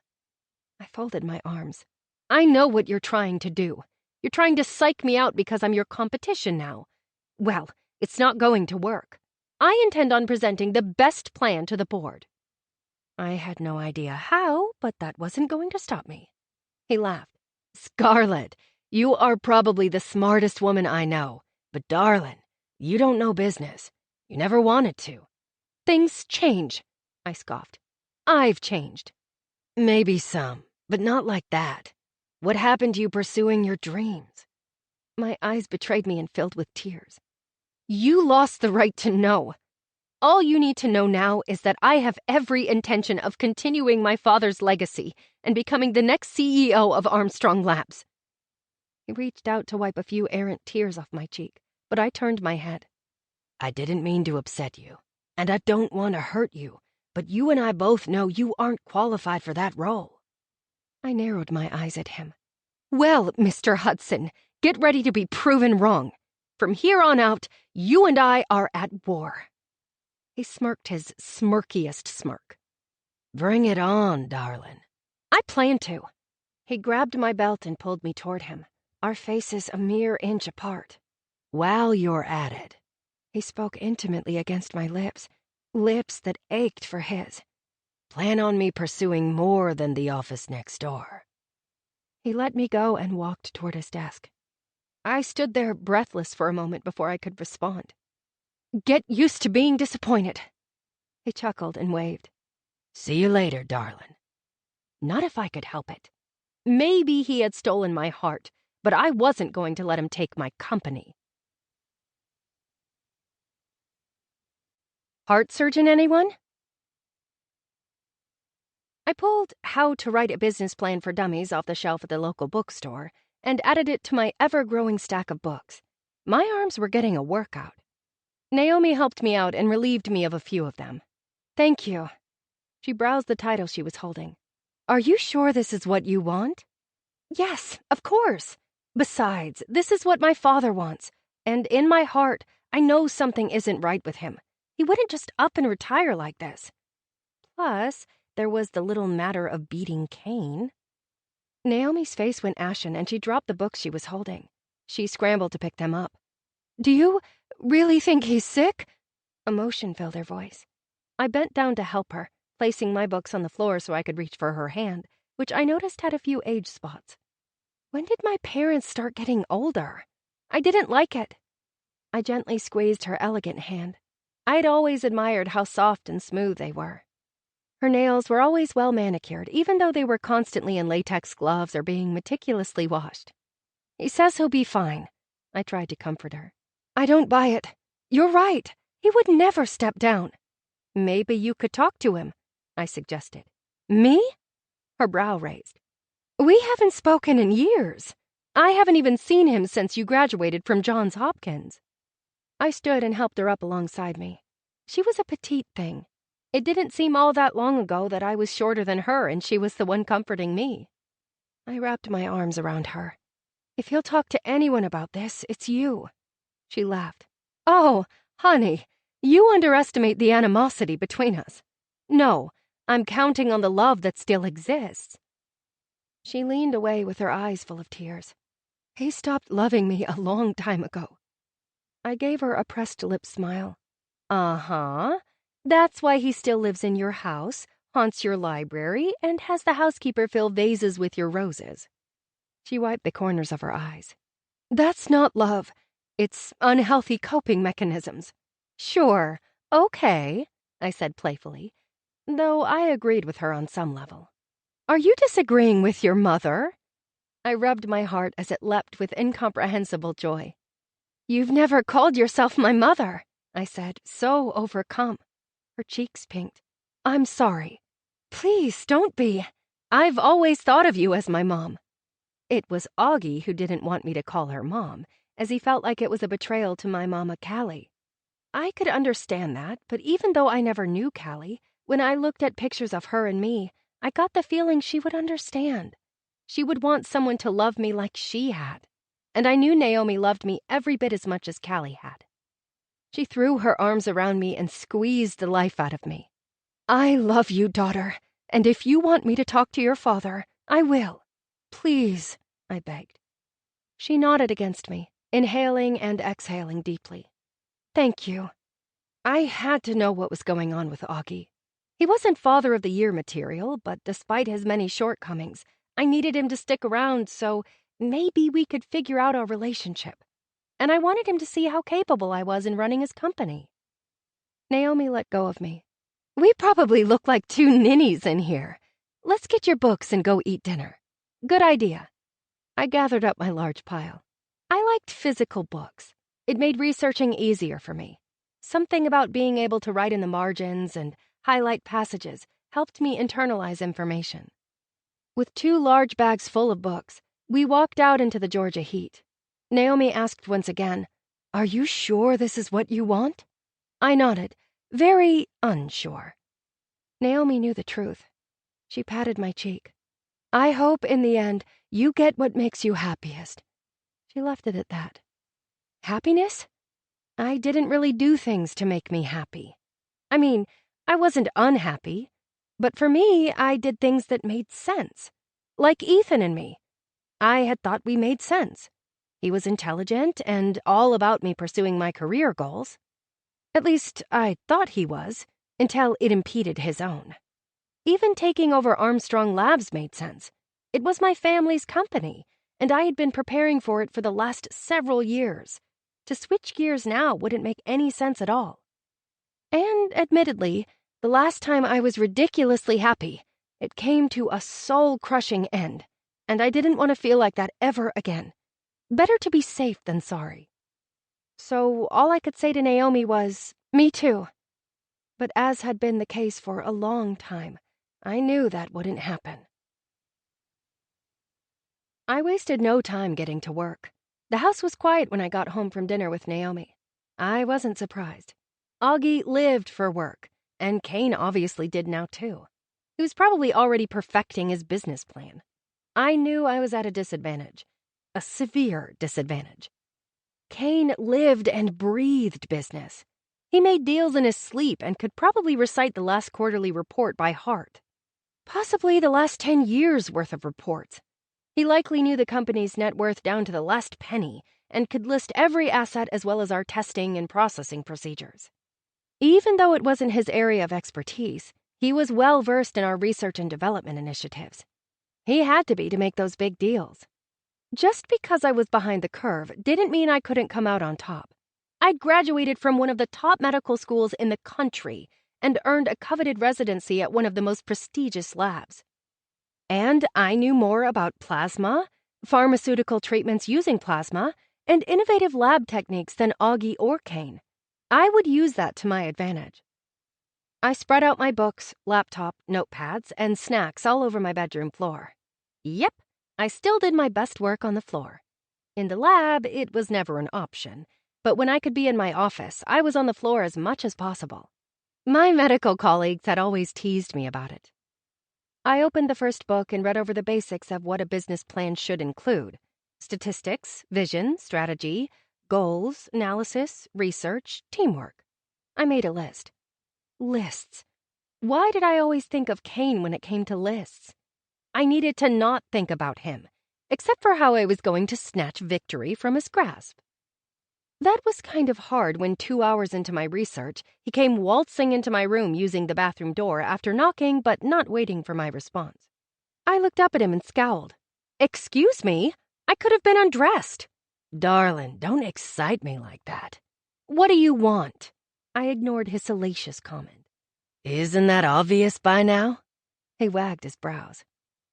I folded my arms. I know what you're trying to do. You're trying to psych me out because I'm your competition now. Well, it's not going to work. I intend on presenting the best plan to the board. I had no idea how, but that wasn't going to stop me. He laughed. Scarlett, you are probably the smartest woman I know, but darling, you don't know business. You never wanted to. Things change, I scoffed. I've changed. Maybe some, but not like that. What happened to you pursuing your dreams? My eyes betrayed me and filled with tears. You lost the right to know. All you need to know now is that I have every intention of continuing my father's legacy and becoming the next CEO of Armstrong Labs. He reached out to wipe a few errant tears off my cheek, but I turned my head. I didn't mean to upset you, and I don't want to hurt you, but you and I both know you aren't qualified for that role. I narrowed my eyes at him. Well, Mr. Hudson, get ready to be proven wrong. From here on out, you and I are at war. He smirked his smirkiest smirk. Bring it on, darling. I plan to. He grabbed my belt and pulled me toward him, our faces a mere inch apart. While you're at it. He spoke intimately against my lips, lips that ached for his. Plan on me pursuing more than the office next door. He let me go and walked toward his desk. I stood there breathless for a moment before I could respond. Get used to being disappointed. He chuckled and waved. See you later, darling. Not if I could help it. Maybe he had stolen my heart, but I wasn't going to let him take my company. Heart surgeon, anyone? I pulled How to Write a Business Plan for Dummies off the shelf at the local bookstore and added it to my ever-growing stack of books. My arms were getting a workout. Naomi helped me out and relieved me of a few of them. Thank you. She browsed the title she was holding. Are you sure this is what you want? Yes, of course. Besides, this is what my father wants, and in my heart, I know something isn't right with him. He wouldn't just up and retire like this. Plus, there was the little matter of beating Kane. Naomi's face went ashen and she dropped the books she was holding. She scrambled to pick them up. Do you really think he's sick? Emotion filled her voice. I bent down to help her, placing my books on the floor so I could reach for her hand, which I noticed had a few age spots. When did my parents start getting older? I didn't like it. I gently squeezed her elegant hand. I'd always admired how soft and smooth they were. Her nails were always well manicured, even though they were constantly in latex gloves or being meticulously washed. He says he'll be fine. I tried to comfort her. I don't buy it. You're right. He would never step down. Maybe you could talk to him, I suggested. Me? Her brow raised. We haven't spoken in years. I haven't even seen him since you graduated from Johns Hopkins. I stood and helped her up alongside me. She was a petite thing. It didn't seem all that long ago that I was shorter than her and she was the one comforting me. I wrapped my arms around her. If he'll talk to anyone about this, it's you. She laughed. Oh, honey, you underestimate the animosity between us. No, I'm counting on the love that still exists. She leaned away with her eyes full of tears. He stopped loving me a long time ago. I gave her a pressed-lip smile. Uh-huh. That's why he still lives in your house, haunts your library, and has the housekeeper fill vases with your roses. She wiped the corners of her eyes. That's not love. It's unhealthy coping mechanisms. Sure, okay, I said playfully, though I agreed with her on some level. Are you disagreeing with your mother? I rubbed my heart as it leapt with incomprehensible joy. You've never called yourself my mother, I said, so overcome. Her cheeks pinked. I'm sorry. Please don't be. I've always thought of you as my mom. It was Augie who didn't want me to call her mom, as he felt like it was a betrayal to my mama Callie. I could understand that, but even though I never knew Callie, when I looked at pictures of her and me, I got the feeling she would understand. She would want someone to love me like she had. And I knew Naomi loved me every bit as much as Callie had. She threw her arms around me and squeezed the life out of me. I love you, daughter, and if you want me to talk to your father, I will. Please, I begged. She nodded against me, inhaling and exhaling deeply. Thank you. I had to know what was going on with Augie. He wasn't Father of the Year material, but despite his many shortcomings, I needed him to stick around so maybe we could figure out our relationship. And I wanted him to see how capable I was in running his company. Naomi let go of me. We probably look like two ninnies in here. Let's get your books and go eat dinner. Good idea. I gathered up my large pile. I liked physical books. It made researching easier for me. Something about being able to write in the margins and highlight passages helped me internalize information. With 2 large bags full of books, we walked out into the Georgia heat. Naomi asked once again, Are you sure this is what you want? I nodded, very unsure. Naomi knew the truth. She patted my cheek. I hope in the end you get what makes you happiest. She left it at that. Happiness? I didn't really do things to make me happy. I mean, I wasn't unhappy, but for me, I did things that made sense. Like Ethan and me. I had thought we made sense. He was intelligent and all about me pursuing my career goals. At least, I thought he was, until it impeded his own. Even taking over Armstrong Labs made sense. It was my family's company, and I had been preparing for it for the last several years. To switch gears now wouldn't make any sense at all. And, admittedly, the last time I was ridiculously happy, it came to a soul-crushing end, and I didn't want to feel like that ever again. Better to be safe than sorry. So all I could say to Naomi was, me too. But as had been the case for a long time, I knew that wouldn't happen. I wasted no time getting to work. The house was quiet when I got home from dinner with Naomi. I wasn't surprised. Augie lived for work, and Kane obviously did now too. He was probably already perfecting his business plan. I knew I was at a disadvantage. A severe disadvantage. Kane lived and breathed business. He made deals in his sleep and could probably recite the last quarterly report by heart. Possibly the last 10 years' worth of reports. He likely knew the company's net worth down to the last penny and could list every asset as well as our testing and processing procedures. Even though it wasn't his area of expertise, he was well versed in our research and development initiatives. He had to be to make those big deals. Just because I was behind the curve didn't mean I couldn't come out on top. I'd graduated from one of the top medical schools in the country and earned a coveted residency at one of the most prestigious labs. And I knew more about plasma, pharmaceutical treatments using plasma, and innovative lab techniques than Augie or Kane. I would use that to my advantage. I spread out my books, laptop, notepads, and snacks all over my bedroom floor. Yep, I still did my best work on the floor. In the lab, it was never an option, but when I could be in my office, I was on the floor as much as possible. My medical colleagues had always teased me about it. I opened the first book and read over the basics of what a business plan should include: statistics, vision, strategy, goals, analysis, research, teamwork. I made a list. Lists. Why did I always think of Kane when it came to lists? I needed to not think about him, except for how I was going to snatch victory from his grasp. That was kind of hard when 2 hours into my research, he came waltzing into my room using the bathroom door after knocking but not waiting for my response. I looked up at him and scowled. "Excuse me? I could have been undressed." Darling, don't excite me like that. "What do you want?" I ignored his salacious comment. Isn't that obvious by now? He wagged his brows.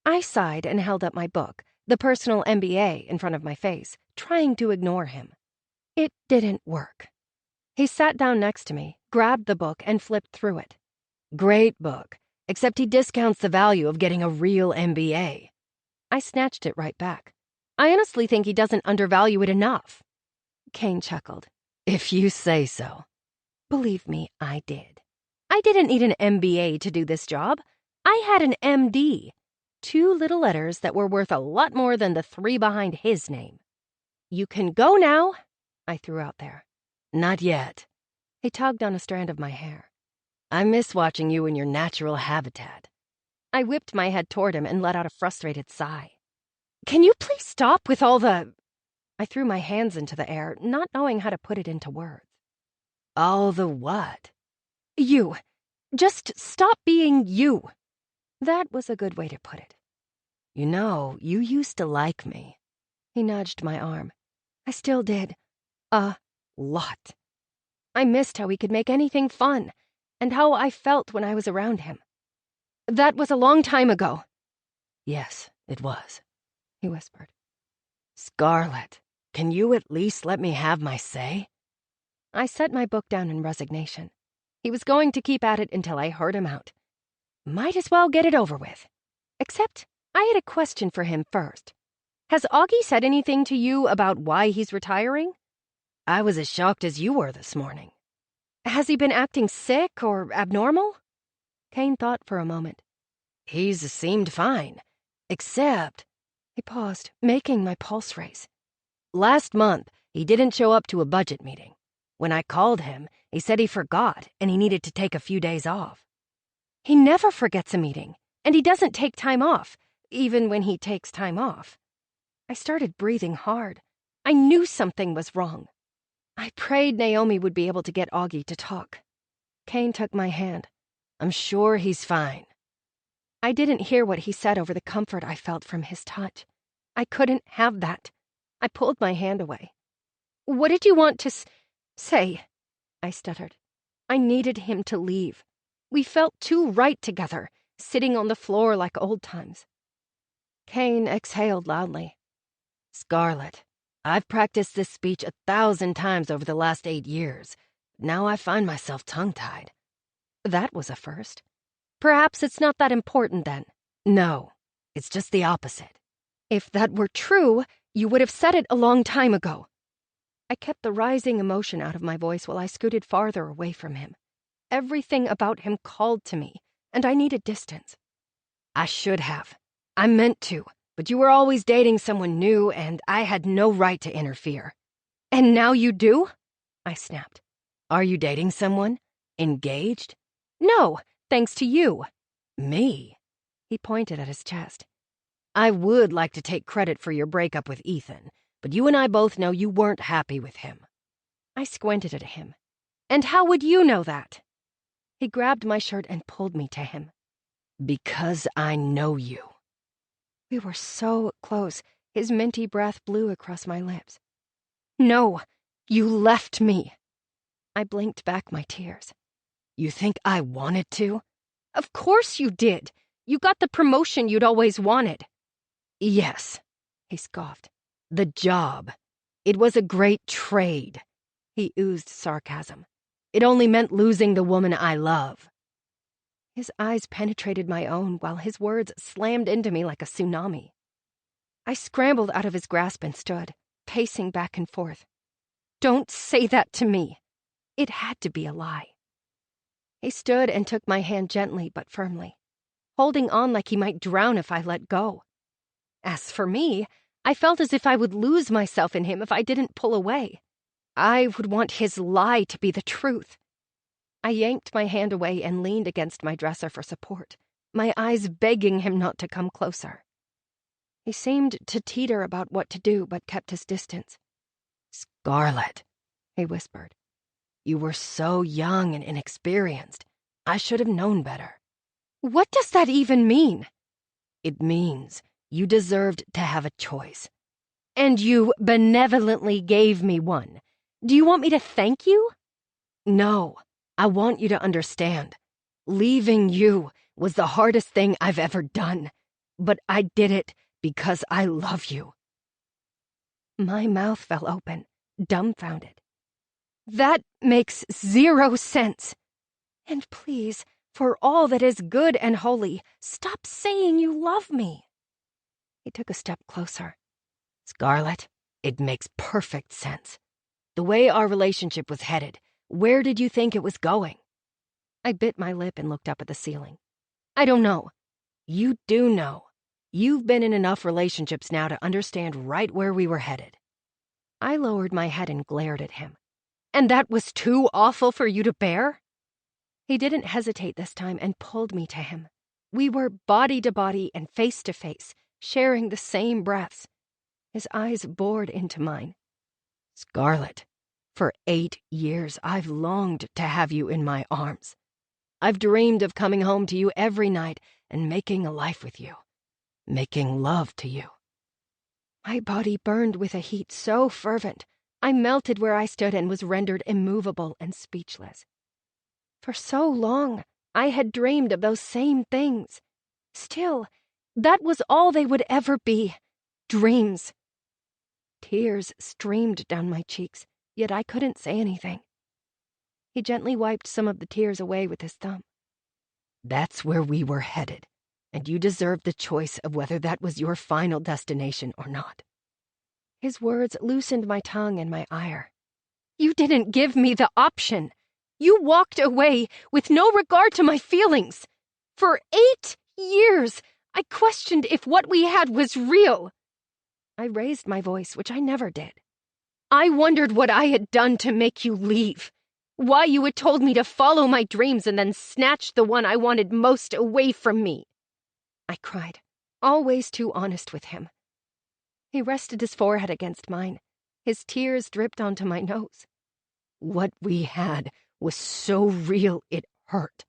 I sighed and held up my book, the personal MBA, in front of my face, trying to ignore him. It didn't work. He sat down next to me, grabbed the book, and flipped through it. Great book, except he discounts the value of getting a real MBA. I snatched it right back. I honestly think he doesn't undervalue it enough. Kane chuckled. If you say so. Believe me, I did. I didn't need an MBA to do this job. I had an MD. 2 little letters that were worth a lot more than the 3 behind his name. "You can go now," I threw out there. Not yet. He tugged on a strand of my hair. I miss watching you in your natural habitat. I whipped my head toward him and let out a frustrated sigh. "Can you please stop with all the—" I threw my hands into the air, not knowing how to put it into words. All the what? You. Just stop being you. That was a good way to put it. You know, you used to like me. He nudged my arm. I still did. A lot. I missed how he could make anything fun, and how I felt when I was around him. "That was a long time ago." Yes, it was, he whispered. Scarlett, can you at least let me have my say? I set my book down in resignation. He was going to keep at it until I heard him out. Might as well get it over with. Except I had a question for him first. Has Augie said anything to you about why he's retiring? I was as shocked as you were this morning. Has he been acting sick or abnormal? Kane thought for a moment. He's seemed fine, except... He paused, making my pulse race. Last month, he didn't show up to a budget meeting. When I called him, he said he forgot and he needed to take a few days off. He never forgets a meeting, and he doesn't take time off, even when he takes time off. I started breathing hard. I knew something was wrong. I prayed Naomi would be able to get Augie to talk. Kane took my hand. I'm sure he's fine. I didn't hear what he said over the comfort I felt from his touch. I couldn't have that. I pulled my hand away. What did you want to say? I stuttered. I needed him to leave. We felt too right together, sitting on the floor like old times. Kane exhaled loudly. Scarlett, I've practiced this speech 1,000 times over the last 8 years. Now I find myself tongue-tied. That was a first. Perhaps it's not that important then. No, it's just the opposite. If that were true, you would have said it a long time ago. I kept the rising emotion out of my voice while I scooted farther away from him. Everything about him called to me, and I needed distance. I should have. I meant to, but you were always dating someone new, and I had no right to interfere. And now you do? I snapped. Are you dating someone? Engaged? No, thanks to you. Me? He pointed at his chest. I would like to take credit for your breakup with Ethan, but you and I both know you weren't happy with him. I squinted at him. And how would you know that? He grabbed my shirt and pulled me to him. Because I know you. We were so close. His minty breath blew across my lips. No, you left me. I blinked back my tears. You think I wanted to? Of course you did. You got the promotion you'd always wanted. Yes, he scoffed. The job. It was a great trade. He oozed sarcasm. It only meant losing the woman I love. His eyes penetrated my own while his words slammed into me like a tsunami. I scrambled out of his grasp and stood, pacing back and forth. Don't say that to me. It had to be a lie. He stood and took my hand gently but firmly, holding on like he might drown if I let go. As for me, I felt as if I would lose myself in him if I didn't pull away. I would want his lie to be the truth. I yanked my hand away and leaned against my dresser for support, my eyes begging him not to come closer. He seemed to teeter about what to do, but kept his distance. Scarlett, he whispered. You were so young and inexperienced. I should have known better. What does that even mean? It means you deserved to have a choice. And you benevolently gave me one. Do you want me to thank you? No, I want you to understand. Leaving you was the hardest thing I've ever done. But I did it because I love you. My mouth fell open, dumbfounded. That makes 0 sense. And please, for all that is good and holy, stop saying you love me. He took a step closer. Scarlett, it makes perfect sense. The way our relationship was headed, where did you think it was going? I bit my lip and looked up at the ceiling. I don't know. You do know. You've been in enough relationships now to understand right where we were headed. I lowered my head and glared at him. And that was too awful for you to bear? He didn't hesitate this time and pulled me to him. We were body to body and face to face, sharing the same breaths. His eyes bored into mine. Scarlett, for 8 years I've longed to have you in my arms. I've dreamed of coming home to you every night and making a life with you. Making love to you. My body burned with a heat so fervent, I melted where I stood and was rendered immovable and speechless. For so long, I had dreamed of those same things. Still, that was all they would ever be. Dreams. Tears streamed down my cheeks, yet I couldn't say anything. He gently wiped some of the tears away with his thumb. That's where we were headed, and you deserved the choice of whether that was your final destination or not. His words loosened my tongue and my ire. You didn't give me the option. You walked away with no regard to my feelings. For 8 years, I questioned if what we had was real. I raised my voice, which I never did. I wondered what I had done to make you leave. Why you had told me to follow my dreams and then snatched the one I wanted most away from me. I cried, always too honest with him. He rested his forehead against mine. His tears dripped onto my nose. What we had was so real it hurt.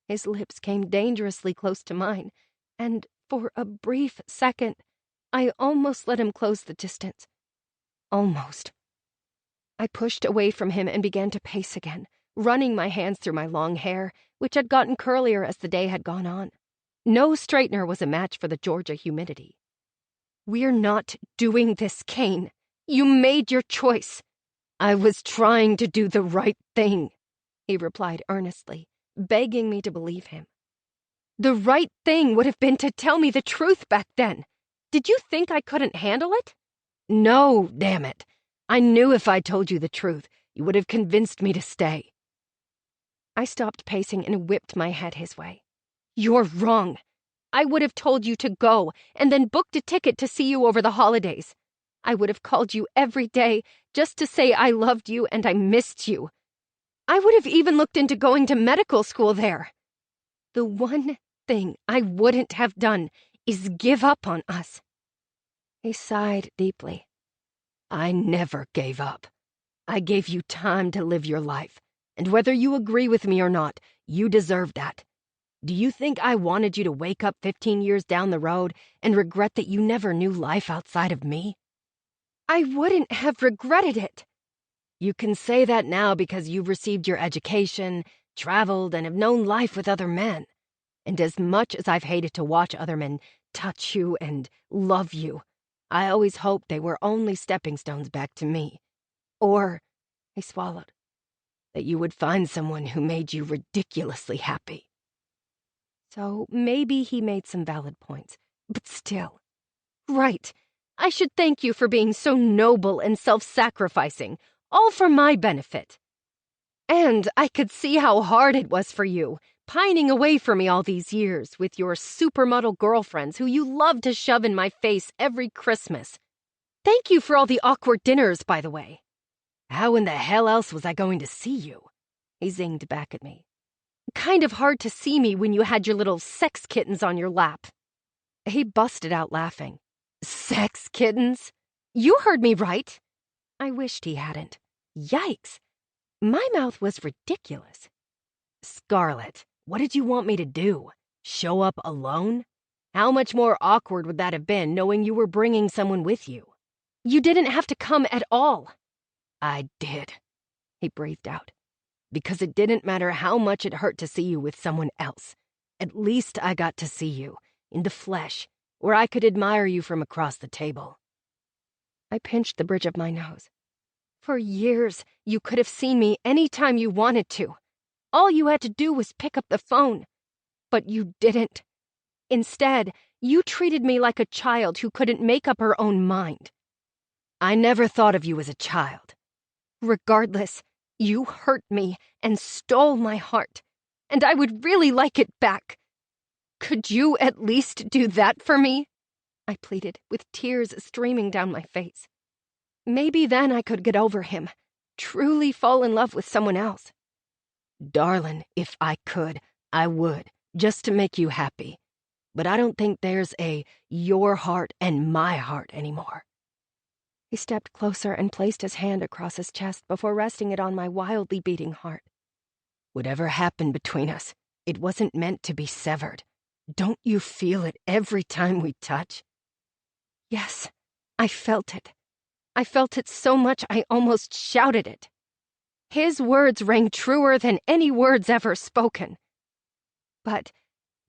His lips came dangerously close to mine, and for a brief second, I almost let him close the distance. Almost. I pushed away from him and began to pace again, running my hands through my long hair, which had gotten curlier as the day had gone on. No straightener was a match for the Georgia humidity. We're not doing this, Kane. You made your choice. I was trying to do the right thing, he replied earnestly, begging me to believe him. The right thing would have been to tell me the truth back then. Did you think I couldn't handle it? No, damn it. I knew if I told you the truth, you would have convinced me to stay. I stopped pacing and whipped my head his way. You're wrong. I would have told you to go and then booked a ticket to see you over the holidays. I would have called you every day just to say I loved you and I missed you. I would have even looked into going to medical school there. The one thing I wouldn't have done is give up on us." He sighed deeply. "I never gave up. I gave you time to live your life, and whether you agree with me or not, you deserve that. Do you think I wanted you to wake up 15 years down the road and regret that you never knew life outside of me?" I wouldn't have regretted it. You can say that now because you've received your education, traveled, and have known life with other men. And as much as I've hated to watch other men touch you and love you, I always hoped they were only stepping stones back to me. Or, he swallowed, that you would find someone who made you ridiculously happy. So maybe he made some valid points, but still. Right. I should thank you for being so noble and self-sacrificing, all for my benefit. And I could see how hard it was for you, pining away from me all these years with your supermodel girlfriends who you love to shove in my face every Christmas. Thank you for all the awkward dinners, by the way. How in the hell else was I going to see you? He zinged back at me. Kind of hard to see me when you had your little sex kittens on your lap. He busted out laughing. Sex kittens? You heard me right. I wished he hadn't. Yikes. My mouth was ridiculous. Scarlet, what did you want me to do? Show up alone? How much more awkward would that have been knowing you were bringing someone with you? You didn't have to come at all. I did, he breathed out. Because it didn't matter how much it hurt to see you with someone else. At least I got to see you, in the flesh, where I could admire you from across the table. I pinched the bridge of my nose. For years, you could have seen me any time you wanted to. All you had to do was pick up the phone. But you didn't. Instead, you treated me like a child who couldn't make up her own mind. I never thought of you as a child. Regardless, you hurt me and stole my heart, and I would really like it back. Could you at least do that for me? I pleaded, with tears streaming down my face. Maybe then I could get over him, truly fall in love with someone else. Darling, if I could, I would, just to make you happy. But I don't think there's a your heart and my heart anymore. He stepped closer and placed his hand across his chest before resting it on my wildly beating heart. Whatever happened between us, it wasn't meant to be severed. Don't you feel it every time we touch? Yes, I felt it. I felt it so much I almost shouted it. His words rang truer than any words ever spoken. But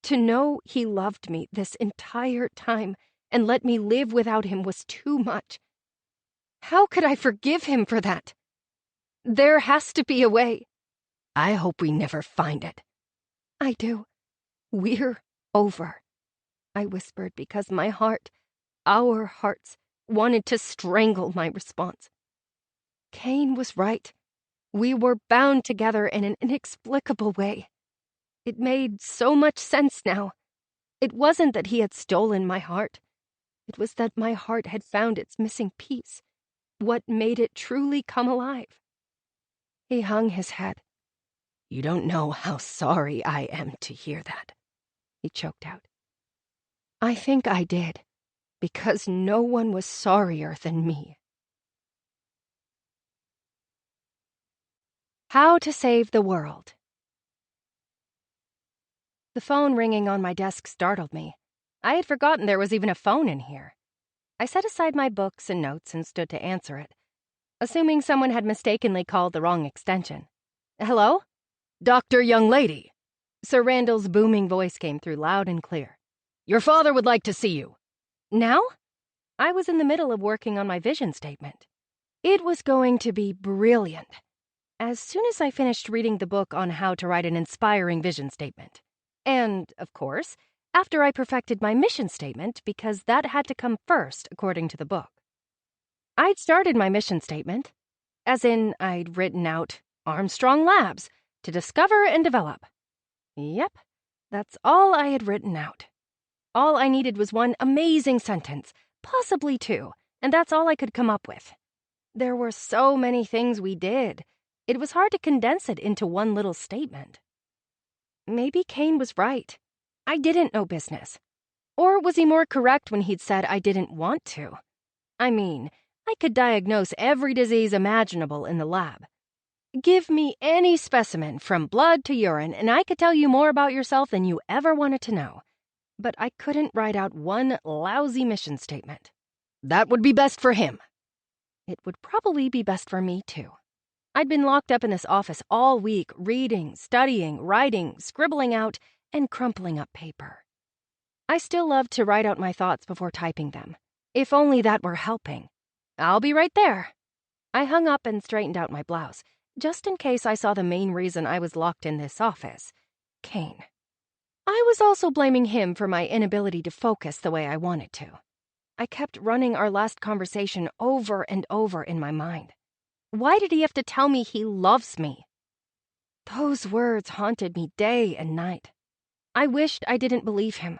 to know he loved me this entire time and let me live without him was too much. How could I forgive him for that? There has to be a way. I hope we never find it. I do. We're over, I whispered because my heart, our hearts, wanted to strangle my response. Kane was right. We were bound together in an inexplicable way. It made so much sense now. It wasn't that he had stolen my heart. It was that my heart had found its missing piece, what made it truly come alive. He hung his head. You don't know how sorry I am to hear that, he choked out. I think I did, because no one was sorrier than me. How to Save the World. The phone ringing on my desk startled me. I had forgotten there was even a phone in here. I set aside my books and notes and stood to answer it, assuming someone had mistakenly called the wrong extension. Hello? Dr. Young Lady. Sir Randall's booming voice came through loud and clear. Your father would like to see you. Now? I was in the middle of working on my vision statement. It was going to be brilliant. As soon as I finished reading the book on how to write an inspiring vision statement. And, of course, after I perfected my mission statement, because that had to come first, according to the book. I'd started my mission statement, as in I'd written out Armstrong Labs to discover and develop. Yep, that's all I had written out. All I needed was one amazing sentence, possibly two, and that's all I could come up with. There were so many things we did. It was hard to condense it into one little statement. Maybe Kane was right. I didn't know business. Or was he more correct when he'd said I didn't want to? I mean, I could diagnose every disease imaginable in the lab. Give me any specimen from blood to urine and I could tell you more about yourself than you ever wanted to know. But I couldn't write out one lousy mission statement. That would be best for him. It would probably be best for me, too. I'd been locked up in this office all week, reading, studying, writing, scribbling out, and crumpling up paper. I still loved to write out my thoughts before typing them. If only that were helping. I'll be right there. I hung up and straightened out my blouse, just in case I saw the main reason I was locked in this office. Kane. I was also blaming him for my inability to focus the way I wanted to. I kept running our last conversation over and over in my mind. Why did he have to tell me he loves me? Those words haunted me day and night. I wished I didn't believe him.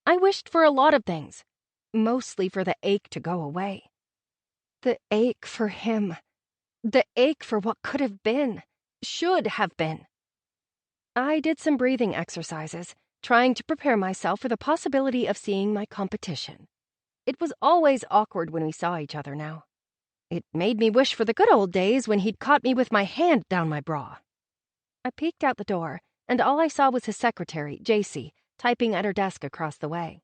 I wished for a lot of things, mostly for the ache to go away. The ache for him. The ache for what could have been, should have been. I did some breathing exercises, trying to prepare myself for the possibility of seeing my competition. It was always awkward when we saw each other now. It made me wish for the good old days when he'd caught me with my hand down my bra. I peeked out the door, and all I saw was his secretary, JC, typing at her desk across the way.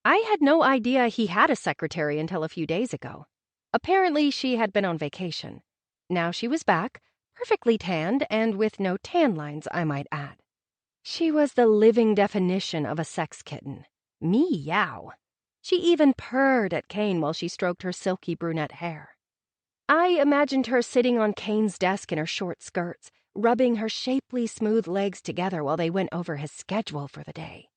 I had no idea he had a secretary until a few days ago. Apparently, she had been on vacation. Now she was back, perfectly tanned and with no tan lines, I might add. She was the living definition of a sex kitten. Meow. She even purred at Kane while she stroked her silky brunette hair. I imagined her sitting on Kane's desk in her short skirts, rubbing her shapely, smooth legs together while they went over his schedule for the day.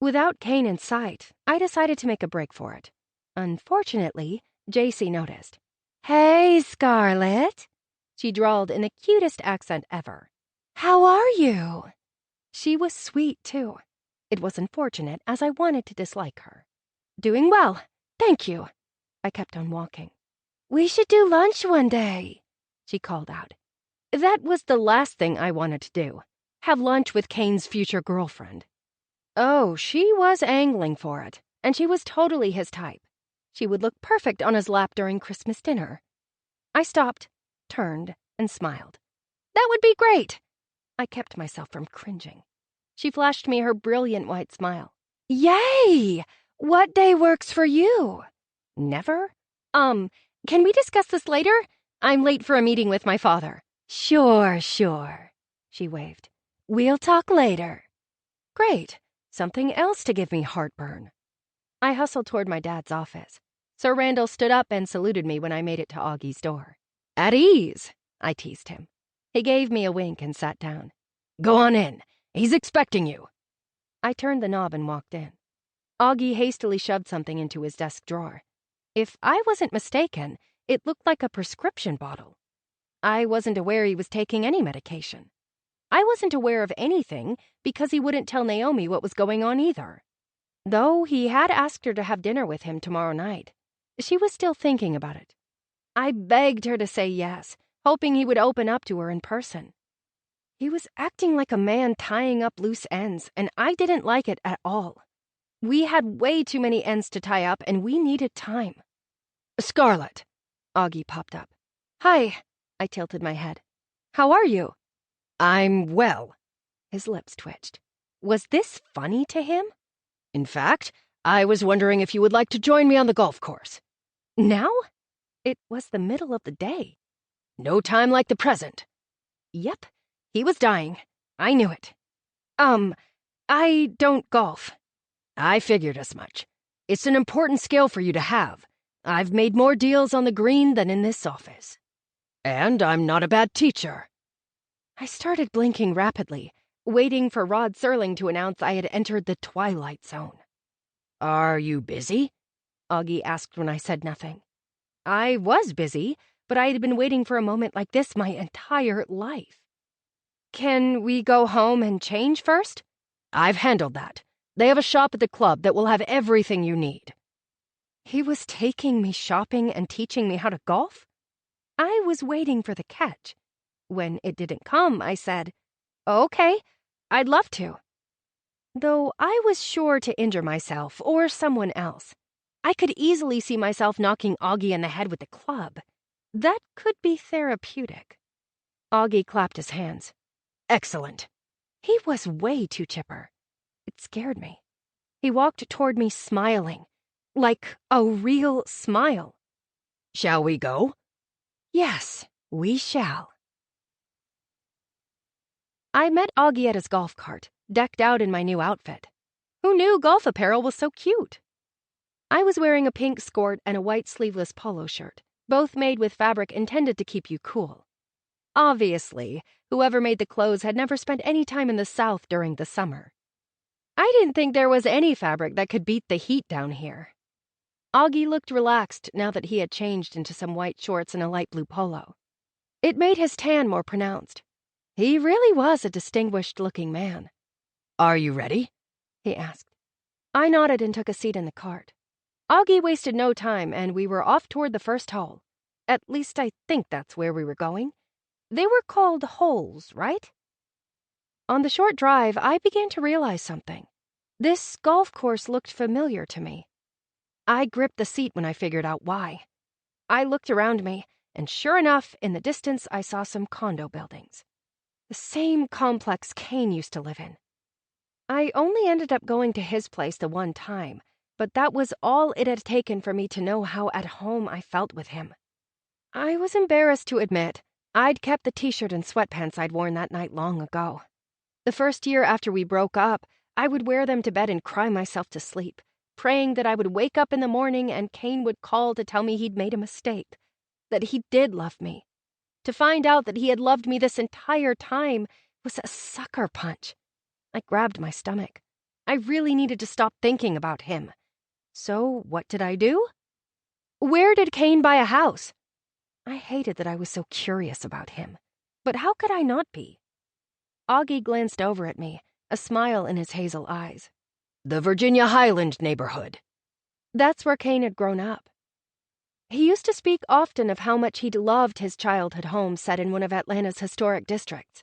Without Kane in sight, I decided to make a break for it. Unfortunately, JC noticed. "Hey, Scarlett," she drawled in the cutest accent ever. "How are you?" She was sweet, too. It was unfortunate, as I wanted to dislike her. "Doing well, thank you." I kept on walking. "We should do lunch one day," she called out. That was the last thing I wanted to do, have lunch with Kane's future girlfriend. Oh, she was angling for it, and she was totally his type. She would look perfect on his lap during Christmas dinner. I stopped, turned, and smiled. That would be great. I kept myself from cringing. She flashed me her brilliant white smile. Yay! What day works for you? Never? Can we discuss this later? I'm late for a meeting with my father. Sure, she waved. We'll talk later. Great. Something else to give me heartburn. I hustled toward my dad's office. Sir Randall stood up and saluted me when I made it to Augie's door. At ease, I teased him. He gave me a wink and sat down. Go on in. He's expecting you. I turned the knob and walked in. Augie hastily shoved something into his desk drawer. If I wasn't mistaken, it looked like a prescription bottle. I wasn't aware he was taking any medication. I wasn't aware of anything because he wouldn't tell Naomi what was going on either. Though he had asked her to have dinner with him tomorrow night. She was still thinking about it. I begged her to say yes, hoping he would open up to her in person. He was acting like a man tying up loose ends, and I didn't like it at all. We had way too many ends to tie up, and we needed time. Scarlett, Augie popped up. Hi, I tilted my head. How are you? I'm well. His lips twitched. Was this funny to him? In fact, I was wondering if you would like to join me on the golf course. Now? It was the middle of the day. No time like the present. Yep, he was dying. I knew it. I don't golf. I figured as much. It's an important skill for you to have. I've made more deals on the green than in this office. And I'm not a bad teacher. I started blinking rapidly, waiting for Rod Serling to announce I had entered the Twilight Zone. Are you busy? Augie asked when I said nothing. I was busy, but I had been waiting for a moment like this my entire life. Can we go home and change first? I've handled that. They have a shop at the club that will have everything you need. He was taking me shopping and teaching me how to golf? I was waiting for the catch. When it didn't come, I said, "Okay, I'd love to." Though I was sure to injure myself or someone else. I could easily see myself knocking Augie in the head with the club. That could be therapeutic. Augie clapped his hands. Excellent. He was way too chipper. It scared me. He walked toward me smiling, like a real smile. Shall we go? Yes, we shall. I met Augie at his golf cart, decked out in my new outfit. Who knew golf apparel was so cute? I was wearing a pink skirt and a white sleeveless polo shirt, both made with fabric intended to keep you cool. Obviously, whoever made the clothes had never spent any time in the South during the summer. I didn't think there was any fabric that could beat the heat down here. Augie looked relaxed now that he had changed into some white shorts and a light blue polo. It made his tan more pronounced. He really was a distinguished-looking man. Are you ready? He asked. I nodded and took a seat in the cart. Augie wasted no time, and we were off toward the first hole. At least I think that's where we were going. They were called holes, right? On the short drive, I began to realize something. This golf course looked familiar to me. I gripped the seat when I figured out why. I looked around me, and sure enough, in the distance, I saw some condo buildings. The same complex Kane used to live in. I only ended up going to his place the one time, but that was all it had taken for me to know how at home I felt with him. I was embarrassed to admit I'd kept the t-shirt and sweatpants I'd worn that night long ago. The first year after we broke up, I would wear them to bed and cry myself to sleep, praying that I would wake up in the morning and Kane would call to tell me he'd made a mistake, that he did love me. To find out that he had loved me this entire time was a sucker punch. I grabbed my stomach. I really needed to stop thinking about him. So what did I do? Where did Kane buy a house? I hated that I was so curious about him. But how could I not be? Augie glanced over at me, a smile in his hazel eyes. The Virginia Highland neighborhood. That's where Kane had grown up. He used to speak often of how much he'd loved his childhood home set in one of Atlanta's historic districts.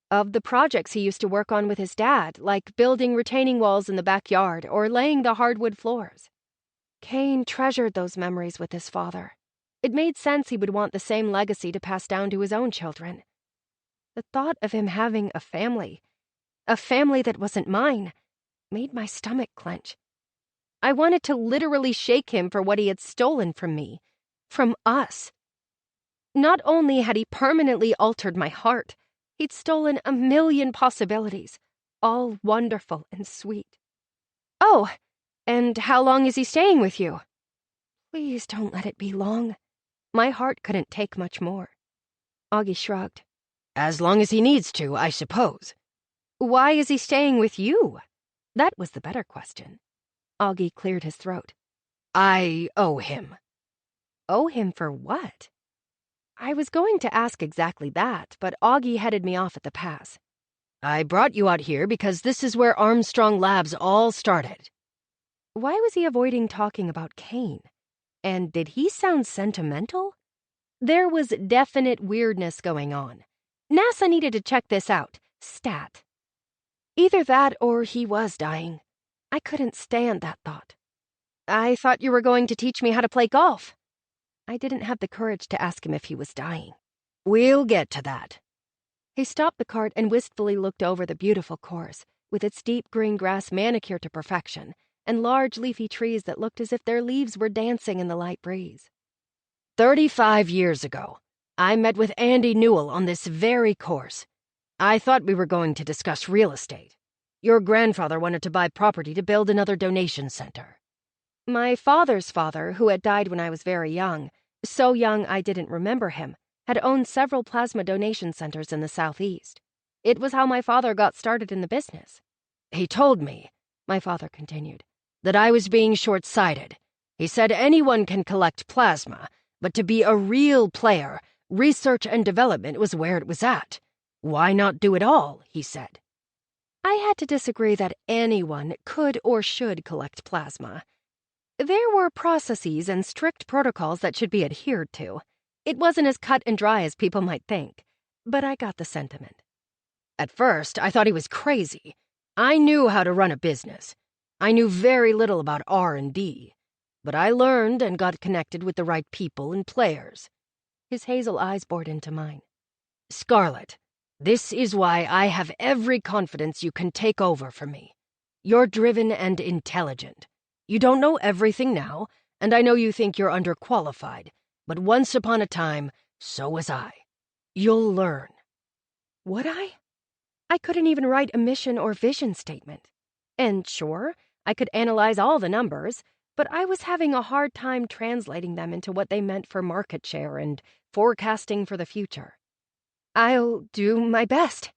Of the projects he used to work on with his dad, like building retaining walls in the backyard or laying the hardwood floors. Kane treasured those memories with his father. It made sense he would want the same legacy to pass down to his own children. The thought of him having a family that wasn't mine, made my stomach clench. I wanted to literally shake him for what he had stolen from me, from us. Not only had he permanently altered my heart, he'd stolen a million possibilities, all wonderful and sweet. Oh, and how long is he staying with you? Please don't let it be long. My heart couldn't take much more. Augie shrugged. As long as he needs to, I suppose. Why is he staying with you? That was the better question. Augie cleared his throat. I owe him. Owe him for what? I was going to ask exactly that, but Augie headed me off at the pass. I brought you out here because this is where Armstrong Labs all started. Why was he avoiding talking about Kane? And did he sound sentimental? There was definite weirdness going on. NASA needed to check this out. Stat. Either that or he was dying. I couldn't stand that thought. I thought you were going to teach me how to play golf. I didn't have the courage to ask him if he was dying. We'll get to that. He stopped the cart and wistfully looked over the beautiful course, with its deep green grass manicured to perfection, and large leafy trees that looked as if their leaves were dancing in the light breeze. 35 years ago, I met with Andy Newell on this very course. I thought we were going to discuss real estate. Your grandfather wanted to buy property to build another donation center. My father's father, who had died when I was very young, so young I didn't remember him, had owned several plasma donation centers in the Southeast. It was how my father got started in the business. He told me, my father continued, that I was being short-sighted. He said anyone can collect plasma, but to be a real player, research and development was where it was at. Why not do it all, he said. I had to disagree that anyone could or should collect plasma. There were processes and strict protocols that should be adhered to. It wasn't as cut and dry as people might think. but I got the sentiment. At first, I thought he was crazy. I knew how to run a business. I knew very little about R&D, but I learned and got connected with the right people and players. His hazel eyes bored into mine. Scarlet, this is why I have every confidence you can take over for me. You're driven and intelligent. You don't know everything now, and I know you think you're underqualified, but once upon a time, so was I. You'll learn. Would I? I couldn't even write a mission or vision statement. And sure, I could analyze all the numbers, but I was having a hard time translating them into what they meant for market share and forecasting for the future. I'll do my best.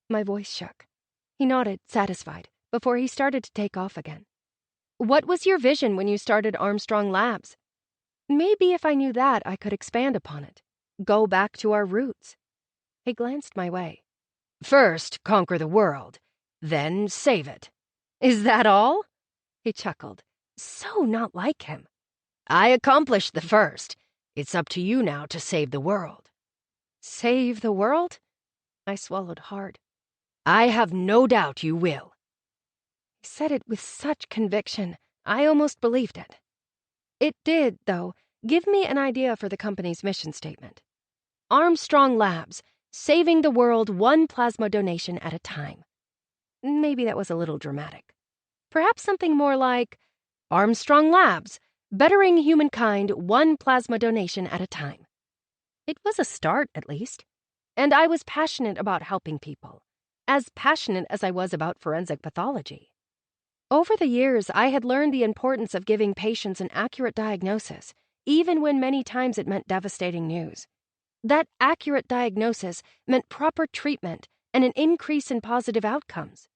My voice shook. He nodded, satisfied, before he started to take off again. What was your vision when you started Armstrong Labs? Maybe if I knew that, I could expand upon it. Go back to our roots. He glanced my way. First, conquer the world, then save it. Is that all? He chuckled. So not like him. I accomplished the first. It's up to you now to save the world. Save the world? I swallowed hard. I have no doubt you will. He said it with such conviction, I almost believed it. It did, though, give me an idea for the company's mission statement. Armstrong Labs, saving the world one plasma donation at a time. Maybe that was a little dramatic. Perhaps something more like Armstrong Labs, bettering humankind one plasma donation at a time. It was a start, at least. And I was passionate about helping people, as passionate as I was about forensic pathology. Over the years, I had learned the importance of giving patients an accurate diagnosis, even when many times it meant devastating news. That accurate diagnosis meant proper treatment and an increase in positive outcomes.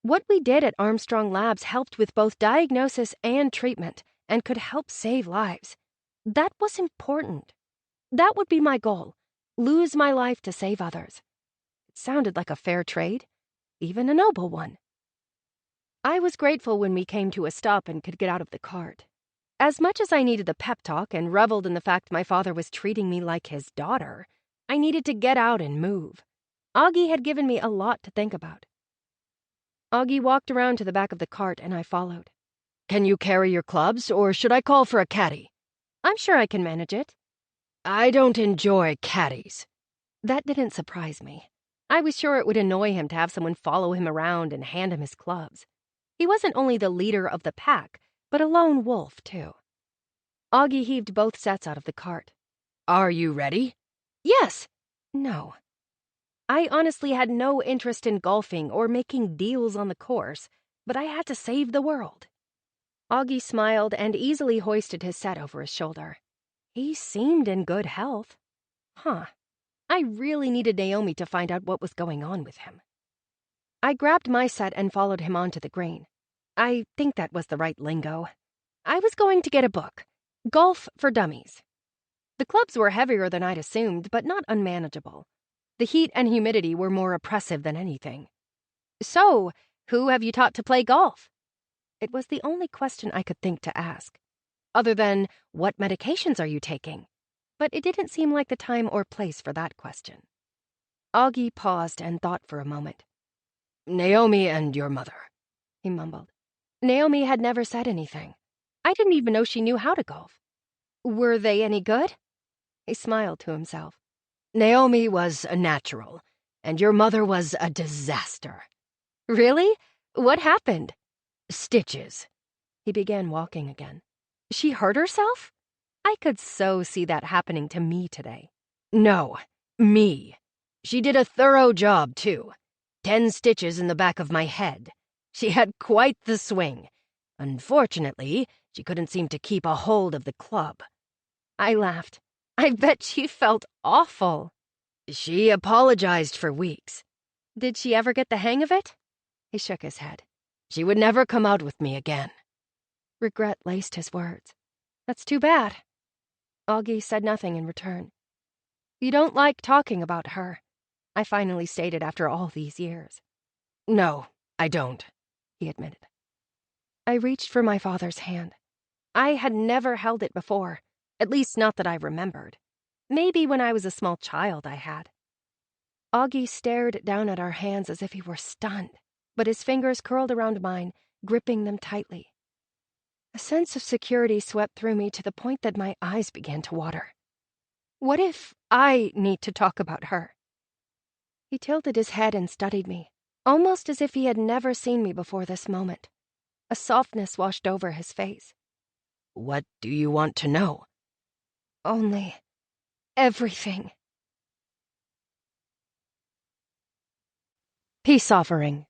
What we did at Armstrong Labs helped with both diagnosis and treatment and could help save lives. That was important. That would be my goal, lose my life to save others. It sounded like a fair trade, even a noble one. I was grateful when we came to a stop and could get out of the cart. As much as I needed the pep talk and reveled in the fact my father was treating me like his daughter, I needed to get out and move. Augie had given me a lot to think about. Augie walked around to the back of the cart and I followed. Can you carry your clubs, or should I call for a caddy? I'm sure I can manage it. I don't enjoy caddies. That didn't surprise me. I was sure it would annoy him to have someone follow him around and hand him his clubs. He wasn't only the leader of the pack, but a lone wolf, too. Augie heaved both sets out of the cart. Are you ready? Yes. No. I honestly had no interest in golfing or making deals on the course, but I had to save the world. Augie smiled and easily hoisted his set over his shoulder. He seemed in good health. I really needed Naomi to find out what was going on with him. I grabbed my set and followed him onto the green. I think that was the right lingo. I was going to get a book, Golf for Dummies. The clubs were heavier than I'd assumed, but not unmanageable. The heat and humidity were more oppressive than anything. So, who have you taught to play golf? It was the only question I could think to ask. Other than, what medications are you taking? But it didn't seem like the time or place for that question. Augie paused and thought for a moment. Naomi and your mother, he mumbled. Naomi had never said anything. I didn't even know she knew how to golf. Were they any good? He smiled to himself. Naomi was a natural, and your mother was a disaster. Really? What happened? Stitches. He began walking again. She hurt herself? I could so see that happening to me today. No, me. She did a thorough job, too. 10 stitches in the back of my head. She had quite the swing. Unfortunately, she couldn't seem to keep a hold of the club. I laughed. I bet she felt awful. She apologized for weeks. Did she ever get the hang of it? He shook his head. She would never come out with me again. Regret laced his words. That's too bad. Augie said nothing in return. You don't like talking about her, I finally stated after all these years. No, I don't, he admitted. I reached for my father's hand. I had never held it before, at least not that I remembered. Maybe when I was a small child I had. Augie stared down at our hands as if he were stunned, but his fingers curled around mine, gripping them tightly. A sense of security swept through me to the point that my eyes began to water. What if I need to talk about her? He tilted his head and studied me, almost as if he had never seen me before this moment. A softness washed over his face. What do you want to know? Only everything. Peace offering.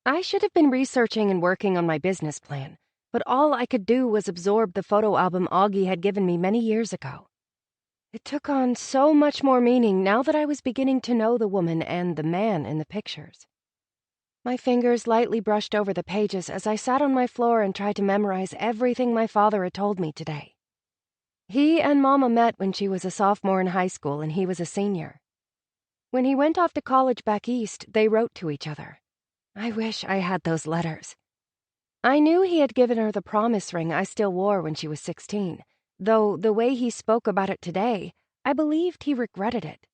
I should have been researching and working on my business plan, but all I could do was absorb the photo album Augie had given me many years ago. It took on so much more meaning now that I was beginning to know the woman and the man in the pictures. My fingers lightly brushed over the pages as I sat on my floor and tried to memorize everything my father had told me today. He and Mama met when she was a sophomore in high school and he was a senior. When he went off to college back east, they wrote to each other. I wish I had those letters. I knew he had given her the promise ring I still wore when she was 16, though the way he spoke about it today, I believed he regretted it.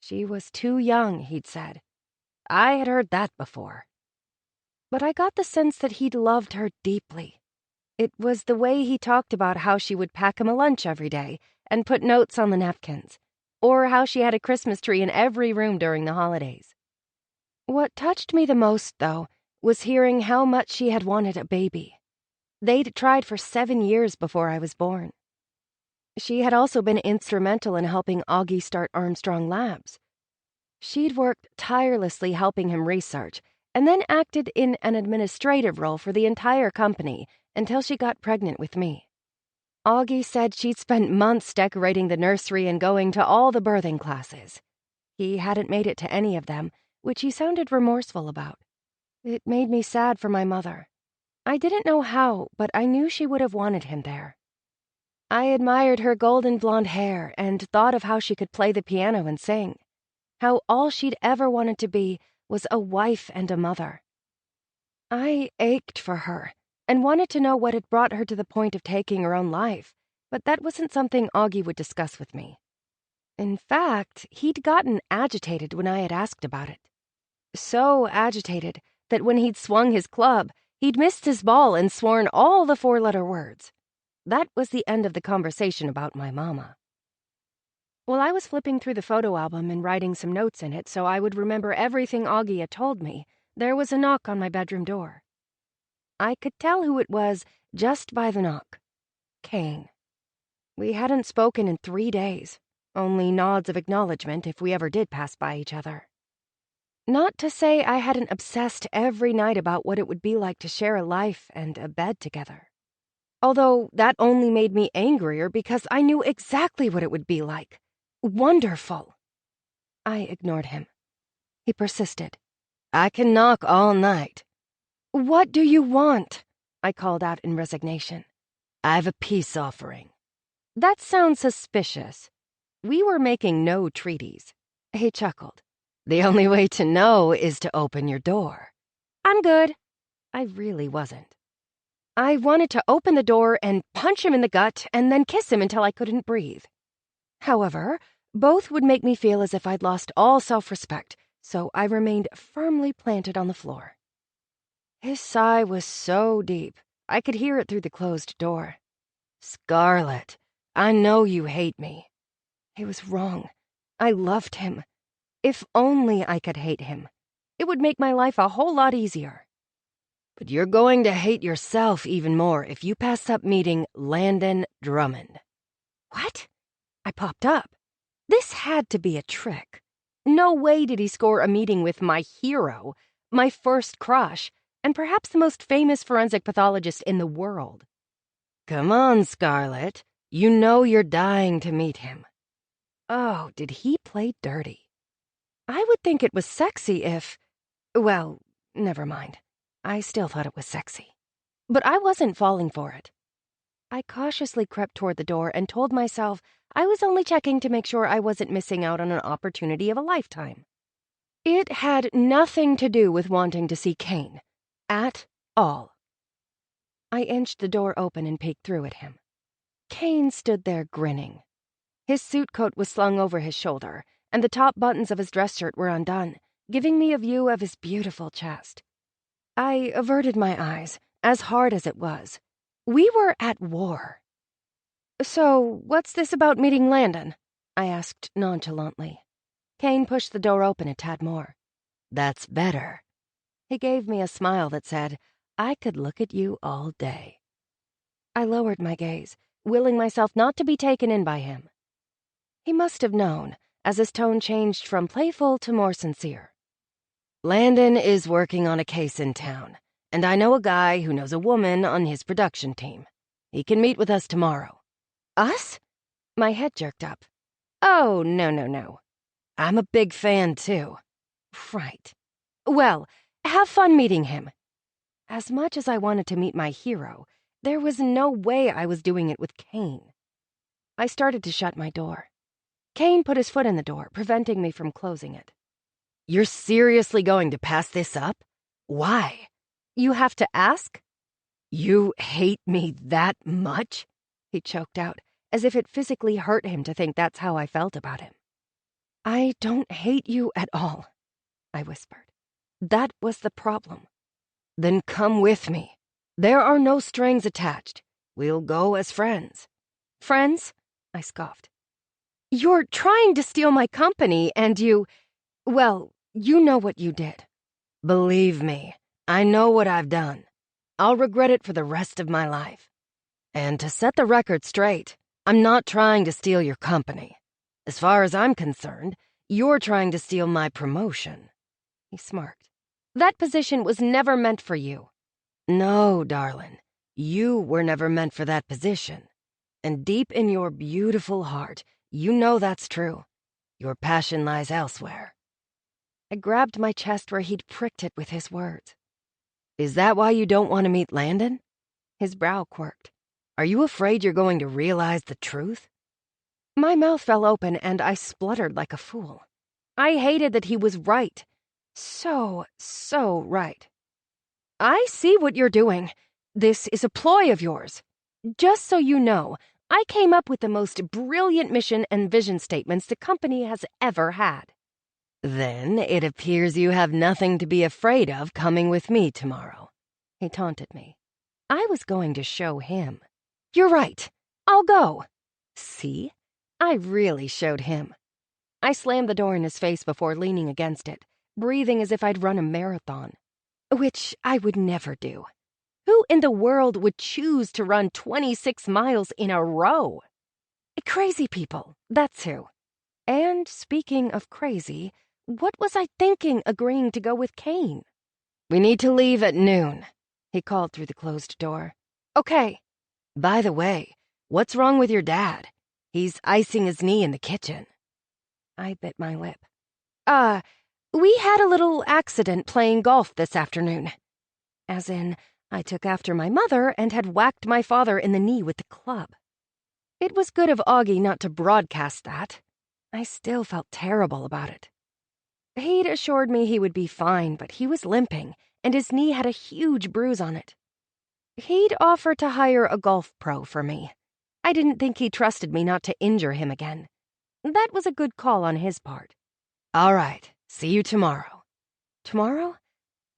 She was too young, he'd said. I had heard that before. But I got the sense that he'd loved her deeply. It was the way he talked about how she would pack him a lunch every day and put notes on the napkins, or how she had a Christmas tree in every room during the holidays. What touched me the most, though, was hearing how much she had wanted a baby. They'd tried for 7 years before I was born. She had also been instrumental in helping Augie start Armstrong Labs. She'd worked tirelessly helping him research, and then acted in an administrative role for the entire company until she got pregnant with me. Augie said she'd spent months decorating the nursery and going to all the birthing classes. He hadn't made it to any of them, which he sounded remorseful about. It made me sad for my mother. I didn't know how, but I knew she would have wanted him there. I admired her golden blonde hair and thought of how she could play the piano and sing, how all she'd ever wanted to be was a wife and a mother. I ached for her and wanted to know what had brought her to the point of taking her own life, but that wasn't something Augie would discuss with me. In fact, he'd gotten agitated when I had asked about it. So agitated that when he'd swung his club, he'd missed his ball and sworn all the 4-letter words. That was the end of the conversation about my mama. While I was flipping through the photo album and writing some notes in it so I would remember everything Augie had told me, there was a knock on my bedroom door. I could tell who it was just by the knock. Kane. We hadn't spoken in 3 days, only nods of acknowledgement if we ever did pass by each other. Not to say I hadn't obsessed every night about what it would be like to share a life and a bed together. Although that only made me angrier because I knew exactly what it would be like. Wonderful. I ignored him. He persisted. I can knock all night. What do you want? I called out in resignation. I have a peace offering. That sounds suspicious. We were making no treaties. He chuckled. The only way to know is to open your door. I'm good. I really wasn't. I wanted to open the door and punch him in the gut and then kiss him until I couldn't breathe. However, both would make me feel as if I'd lost all self-respect, so I remained firmly planted on the floor. His sigh was so deep, I could hear it through the closed door. Scarlett, I know you hate me. He was wrong. I loved him. If only I could hate him. It would make my life a whole lot easier. But you're going to hate yourself even more if you pass up meeting Landon Drummond. What? I popped up. This had to be a trick. No way did he score a meeting with my hero, my first crush, and perhaps the most famous forensic pathologist in the world. Come on, Scarlett. You know you're dying to meet him. Oh, did he play dirty? I would think it was sexy if... Well, never mind. I still thought it was sexy. But I wasn't falling for it. I cautiously crept toward the door and told myself I was only checking to make sure I wasn't missing out on an opportunity of a lifetime. It had nothing to do with wanting to see Kane. At all. I inched the door open and peeked through at him. Kane stood there grinning. His suit coat was slung over his shoulder, and the top buttons of his dress shirt were undone, giving me a view of his beautiful chest. I averted my eyes, as hard as it was. We were at war. "So, what's this about meeting Landon?" I asked nonchalantly. Kane pushed the door open a tad more. "That's better." He gave me a smile that said, "I could look at you all day." I lowered my gaze, willing myself not to be taken in by him. He must have known, as his tone changed from playful to more sincere. "Landon is working on a case in town, and I know a guy who knows a woman on his production team. He can meet with us tomorrow." "Us?" My head jerked up. "Oh, no. I'm a big fan, too." Right. Well, have fun meeting him." As much as I wanted to meet my hero, there was no way I was doing it with Kane. I started to shut my door. Kane put his foot in the door, preventing me from closing it. "You're seriously going to pass this up? Why?" "You have to ask?" "You hate me that much?" he choked out, as if it physically hurt him to think that's how I felt about him. "I don't hate you at all," I whispered. That was the problem. "Then come with me. There are no strings attached. We'll go as friends." "Friends?" I scoffed. "You're trying to steal my company, and well, you know what you did." "Believe me, I know what I've done. I'll regret it for the rest of my life. And to set the record straight, I'm not trying to steal your company. As far as I'm concerned, you're trying to steal my promotion." He smirked. "That position was never meant for you." "No, darling, you were never meant for that position. And deep in your beautiful heart, you know that's true. Your passion lies elsewhere." I grabbed my chest where he'd pricked it with his words. "Is that why you don't want to meet Landon?" His brow quirked. "Are you afraid you're going to realize the truth?" My mouth fell open and I spluttered like a fool. I hated that he was right. So right. "I see what you're doing. This is a ploy of yours. Just so you know, I came up with the most brilliant mission and vision statements the company has ever had." "Then it appears you have nothing to be afraid of coming with me tomorrow," he taunted me. I was going to show him. "You're right. I'll go." See? I really showed him. I slammed the door in his face before leaning against it, breathing as if I'd run a marathon. Which I would never do. Who in the world would choose to run 26 miles in a row? Crazy people, that's who. And speaking of crazy, what was I thinking agreeing to go with Kane? "We need to leave at noon," he called through the closed door. "Okay." "By the way, what's wrong with your dad? He's icing his knee in the kitchen." I bit my lip. We had a little accident playing golf this afternoon. As in, I took after my mother and had whacked my father in the knee with the club. It was good of Augie not to broadcast that. I still felt terrible about it. He'd assured me he would be fine, but he was limping, and his knee had a huge bruise on it. He'd offered to hire a golf pro for me. I didn't think he trusted me not to injure him again. That was a good call on his part. "All right, see you tomorrow." Tomorrow?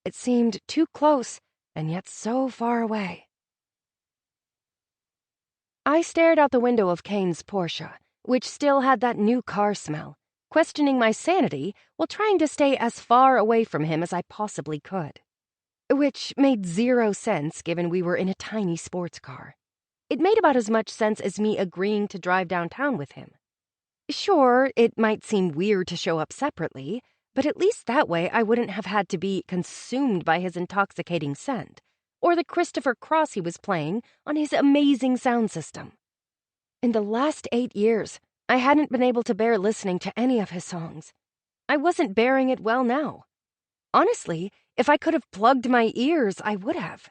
It seemed too close, and yet so far away. I stared out the window of Kane's Porsche, which still had that new car smell, questioning my sanity while trying to stay as far away from him as I possibly could. Which made zero sense given we were in a tiny sports car. It made about as much sense as me agreeing to drive downtown with him. Sure, it might seem weird to show up separately, but at least that way I wouldn't have had to be consumed by his intoxicating scent, or the Christopher Cross he was playing on his amazing sound system. In the last 8 years, I hadn't been able to bear listening to any of his songs. I wasn't bearing it well now. Honestly, if I could have plugged my ears, I would have.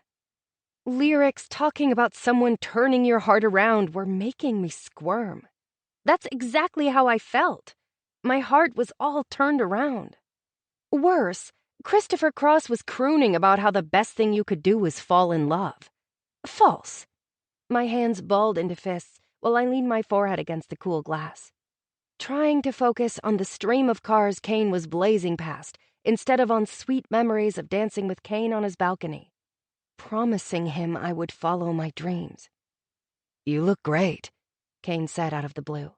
Lyrics talking about someone turning your heart around were making me squirm. That's exactly how I felt. My heart was all turned around. Worse, Christopher Cross was crooning about how the best thing you could do was fall in love. False. My hands balled into fists while I leaned my forehead against the cool glass. trying to focus on the stream of cars Kane was blazing past instead of on sweet memories of dancing with Kane on his balcony, promising him I would follow my dreams. You look great, Kane said out of the blue.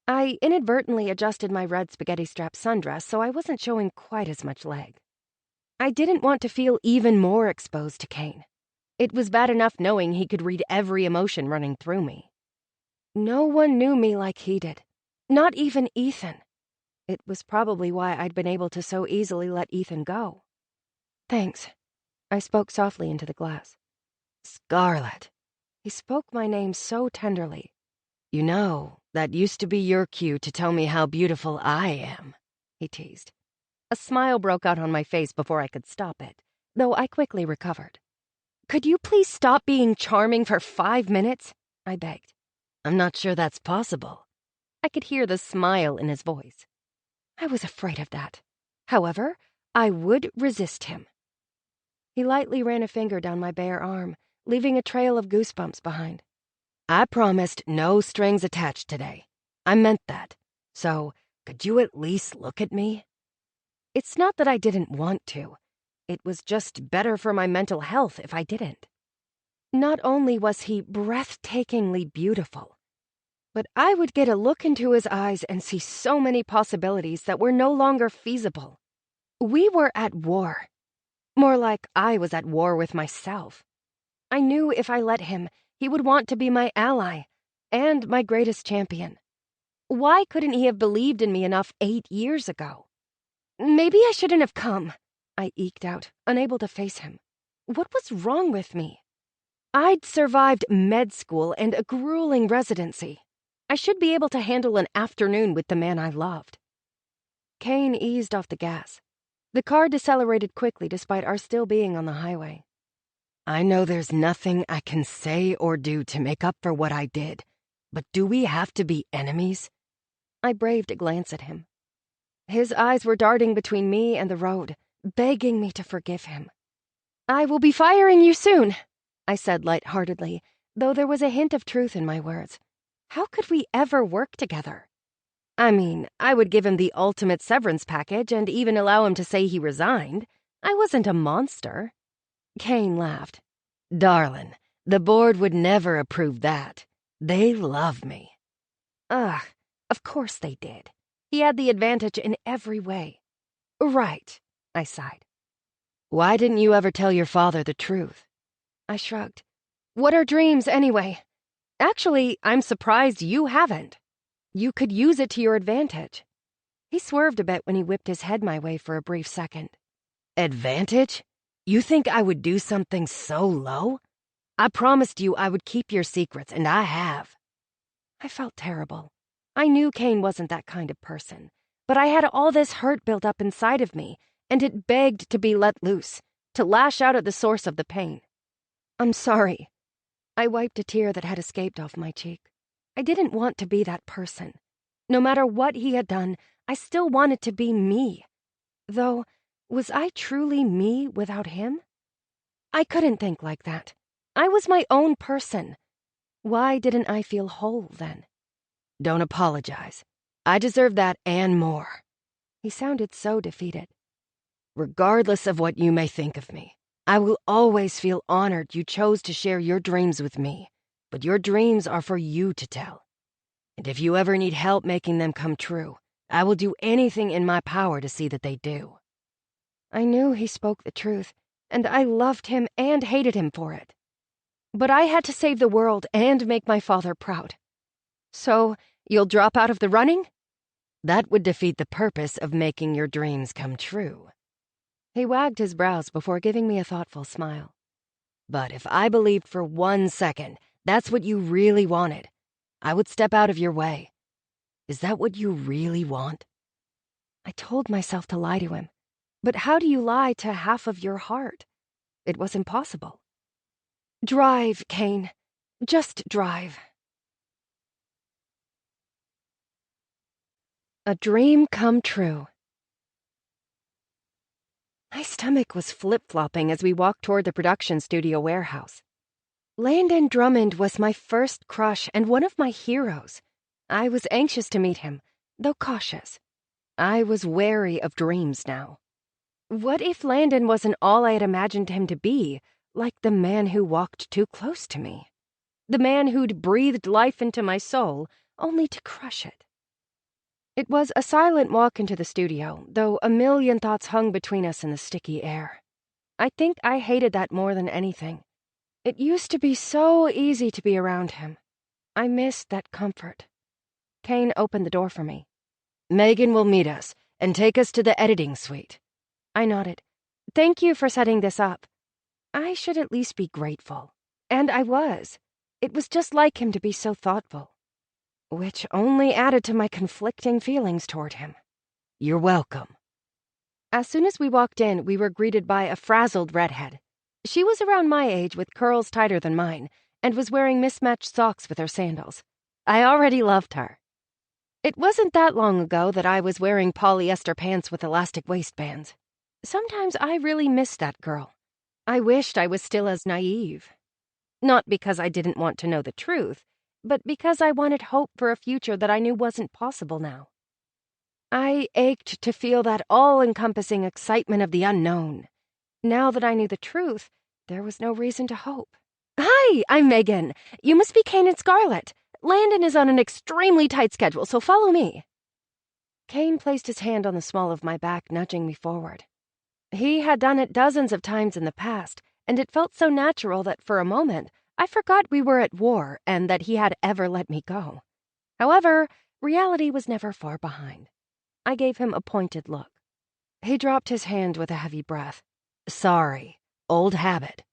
I inadvertently adjusted my red spaghetti strap sundress so I wasn't showing quite as much leg. I didn't want to feel even more exposed to Kane. It was bad enough knowing he could read every emotion running through me. No one knew me like he did. Not even Ethan. It was probably why I'd been able to so easily let Ethan go. Thanks. I spoke softly into the glass. Scarlett. He spoke my name so tenderly. You know, that used to be your cue to tell me how beautiful I am, he teased. A smile broke out on my face before I could stop it, though I quickly recovered. Could you please stop being charming for 5 minutes? I begged. I'm not sure that's possible. I could hear the smile in his voice. I was afraid of that. However, I would resist him. He lightly ran a finger down my bare arm, leaving a trail of goosebumps behind. I promised no strings attached today. I meant that. So, could you at least look at me? It's not that I didn't want to. It was just better for my mental health if I didn't. Not only was he breathtakingly beautiful, but I would get a look into his eyes and see so many possibilities that were no longer feasible. We were at war. More like I was at war with myself. I knew if I let him, he would want to be my ally and my greatest champion. Why couldn't he have believed in me enough 8 years ago? Maybe I shouldn't have come, I eked out, unable to face him. What was wrong with me? I'd survived med school and a grueling residency. I should be able to handle an afternoon with the man I loved. Kane eased off the gas. The car decelerated quickly despite our still being on the highway. I know there's nothing I can say or do to make up for what I did, but do we have to be enemies? I braved a glance at him. His eyes were darting between me and the road, begging me to forgive him. I will be firing you soon, I said lightheartedly, though there was a hint of truth in my words. How could we ever work together? I mean, I would give him the ultimate severance package and even allow him to say he resigned. I wasn't a monster. Kane laughed. Darling, the board would never approve that. They love me. Ugh, of course they did. He had the advantage in every way. Right, I sighed. Why didn't you ever tell your father the truth? I shrugged. What are dreams, anyway? Actually, I'm surprised you haven't. You could use it to your advantage. He swerved a bit when he whipped his head my way for a brief second. Advantage? You think I would do something so low? I promised you I would keep your secrets, and I have. I felt terrible. I knew Kane wasn't that kind of person, but I had all this hurt built up inside of me, and it begged to be let loose, to lash out at the source of the pain. I'm sorry. I wiped a tear that had escaped off my cheek. I didn't want to be that person. No matter what he had done, I still wanted to be me. Though, was I truly me without him? I couldn't think like that. I was my own person. Why didn't I feel whole then? Don't apologize. I deserve that and more. He sounded so defeated. Regardless of what you may think of me, I will always feel honored you chose to share your dreams with me, but your dreams are for you to tell. And if you ever need help making them come true, I will do anything in my power to see that they do. I knew he spoke the truth, and I loved him and hated him for it. But I had to save the world and make my father proud. So, you'll drop out of the running? That would defeat the purpose of making your dreams come true. He wagged his brows before giving me a thoughtful smile. But if I believed for 1 second that's what you really wanted, I would step out of your way. Is that what you really want? I told myself to lie to him. But how do you lie to half of your heart? It was impossible. Drive, Kane. Just drive. A dream come true. My stomach was flip-flopping as we walked toward the production studio warehouse. Landon Drummond was my first crush and one of my heroes. I was anxious to meet him, though cautious. I was wary of dreams now. What if Landon wasn't all I had imagined him to be, like the man who walked too close to me? The man who'd breathed life into my soul, only to crush it. It was a silent walk into the studio, though a million thoughts hung between us in the sticky air. I think I hated that more than anything. It used to be so easy to be around him. I missed that comfort. Kane opened the door for me. Megan will meet us and take us to the editing suite. I nodded. Thank you for setting this up. I should at least be grateful. And I was. It was just like him to be so thoughtful. Which only added to my conflicting feelings toward him. You're welcome. As soon as we walked in, we were greeted by a frazzled redhead. She was around my age with curls tighter than mine, and was wearing mismatched socks with her sandals. I already loved her. It wasn't that long ago that I was wearing polyester pants with elastic waistbands. Sometimes I really missed that girl. I wished I was still as naive. Not because I didn't want to know the truth, but because I wanted hope for a future that I knew wasn't possible now. I ached to feel that all-encompassing excitement of the unknown. Now that I knew the truth, there was no reason to hope. Hi, I'm Megan. You must be Kane and Scarlett. Landon is on an extremely tight schedule, so follow me. Kane placed his hand on the small of my back, nudging me forward. He had done it dozens of times in the past, and it felt so natural that for a moment I forgot we were at war and that he had ever let me go. However, reality was never far behind. I gave him a pointed look. He dropped his hand with a heavy breath. Sorry, old habit.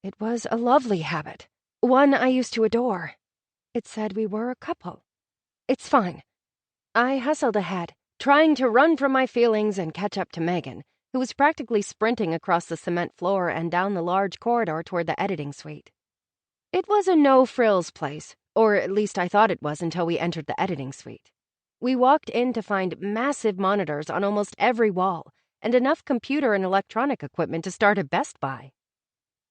It was a lovely habit, one I used to adore. It said we were a couple. It's fine. I hustled ahead, trying to run from my feelings and catch up to Megan, who was practically sprinting across the cement floor and down the large corridor toward the editing suite. It was a no-frills place, or at least I thought it was until we entered the editing suite. We walked in to find massive monitors on almost every wall, and enough computer and electronic equipment to start a Best Buy.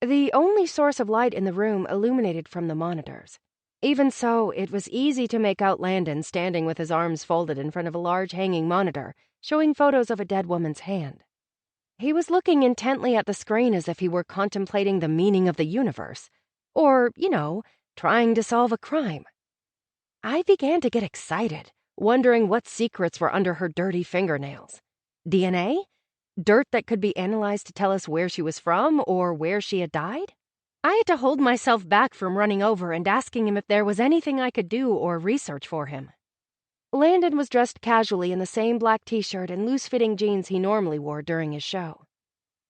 The only source of light in the room illuminated from the monitors. Even so, it was easy to make out Landon standing with his arms folded in front of a large hanging monitor, showing photos of a dead woman's hand. He was looking intently at the screen as if he were contemplating the meaning of the universe, or, trying to solve a crime. I began to get excited, wondering what secrets were under her dirty fingernails. DNA? Dirt that could be analyzed to tell us where she was from or where she had died? I had to hold myself back from running over and asking him if there was anything I could do or research for him. Landon was dressed casually in the same black t-shirt and loose-fitting jeans he normally wore during his show.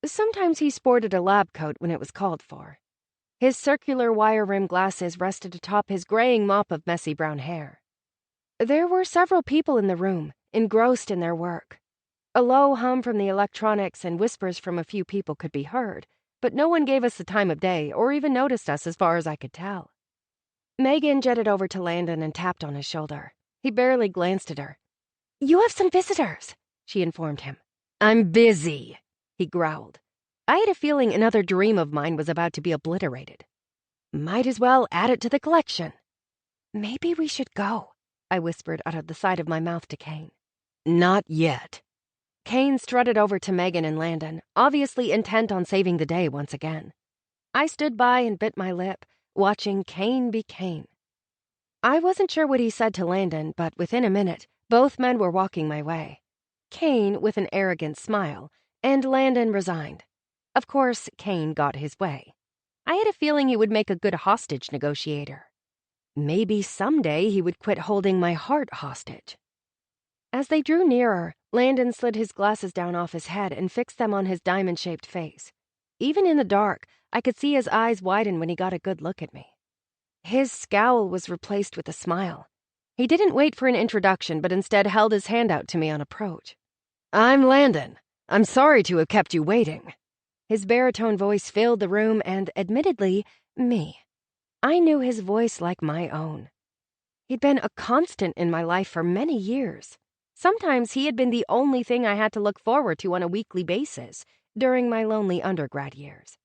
Sometimes he sported a lab coat when it was called for. His circular wire-rimmed glasses rested atop his graying mop of messy brown hair. There were several people in the room, engrossed in their work. A low hum from the electronics and whispers from a few people could be heard, but no one gave us the time of day or even noticed us as far as I could tell. Megan jetted over to Landon and tapped on his shoulder. He barely glanced at her. "You have some visitors," she informed him. I'm busy, he growled. I had a feeling another dream of mine was about to be obliterated. Might as well add it to the collection. "Maybe we should go," I whispered out of the side of my mouth to Kane. Not yet. Kane strutted over to Megan and Landon, obviously intent on saving the day once again. I stood by and bit my lip, watching Kane be Kane. I wasn't sure what he said to Landon, but within a minute, both men were walking my way. Kane with an arrogant smile, and Landon resigned. Of course, Kane got his way. I had a feeling he would make a good hostage negotiator. Maybe someday he would quit holding my heart hostage. As they drew nearer, Landon slid his glasses down off his head and fixed them on his diamond-shaped face. Even in the dark, I could see his eyes widen when he got a good look at me. His scowl was replaced with a smile. He didn't wait for an introduction, but instead held his hand out to me on approach. I'm Landon. I'm sorry to have kept you waiting. His baritone voice filled the room and, admittedly, me. I knew his voice like my own. He'd been a constant in my life for many years. Sometimes he had been the only thing I had to look forward to on a weekly basis during my lonely undergrad years.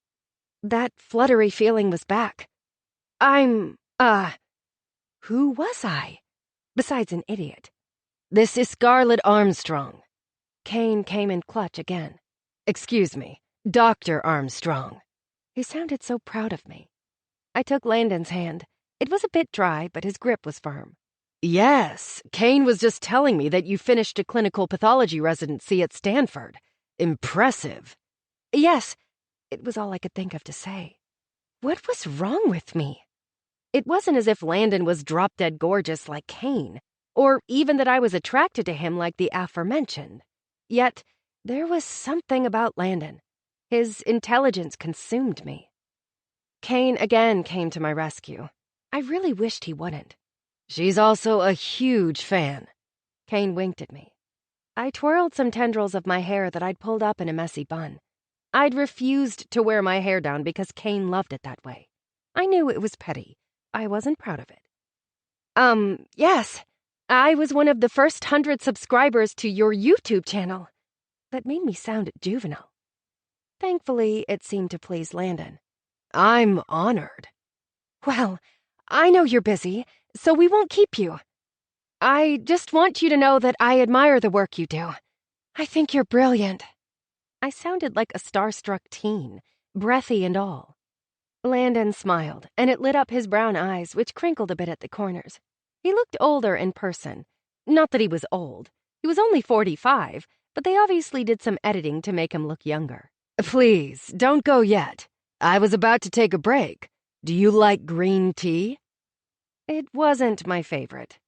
That fluttery feeling was back. Who was I? Besides an idiot. This is Scarlett Armstrong. Kane came in clutch again. Excuse me, Dr. Armstrong. He sounded so proud of me. I took Landon's hand. It was a bit dry, but his grip was firm. Yes, Kane was just telling me that you finished a clinical pathology residency at Stanford. Impressive. Yes, it was all I could think of to say. What was wrong with me? It wasn't as if Landon was drop-dead gorgeous like Kane, or even that I was attracted to him like the aforementioned. Yet, there was something about Landon. His intelligence consumed me. Kane again came to my rescue. I really wished he wouldn't. She's also a huge fan. Kane winked at me. I twirled some tendrils of my hair that I'd pulled up in a messy bun. I'd refused to wear my hair down because Kane loved it that way. I knew it was petty. I wasn't proud of it. Yes. I was one of the first 100 subscribers to your YouTube channel. That made me sound juvenile. Thankfully, it seemed to please Landon. I'm honored. Well, I know you're busy, so we won't keep you. I just want you to know that I admire the work you do. I think you're brilliant. I sounded like a starstruck teen, breathy and all. Landon smiled, and it lit up his brown eyes, which crinkled a bit at the corners. He looked older in person. Not that he was old. He was only 45, but they obviously did some editing to make him look younger. Please, don't go yet. I was about to take a break. Do you like green tea? It wasn't my favorite.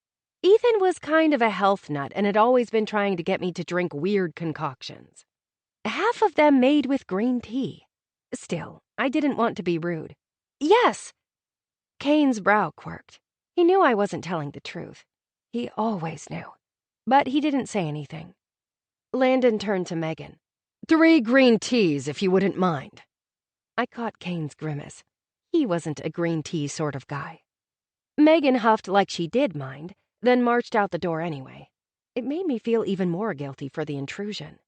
Ethan was kind of a health nut and had always been trying to get me to drink weird concoctions. Half of them made with green tea. Still, I didn't want to be rude. Yes! Kane's brow quirked. He knew I wasn't telling the truth. He always knew. But he didn't say anything. Landon turned to Megan. 3 green teas, if you wouldn't mind. I caught Kane's grimace. He wasn't a green tea sort of guy. Megan huffed like she did mind, then marched out the door anyway. It made me feel even more guilty for the intrusion.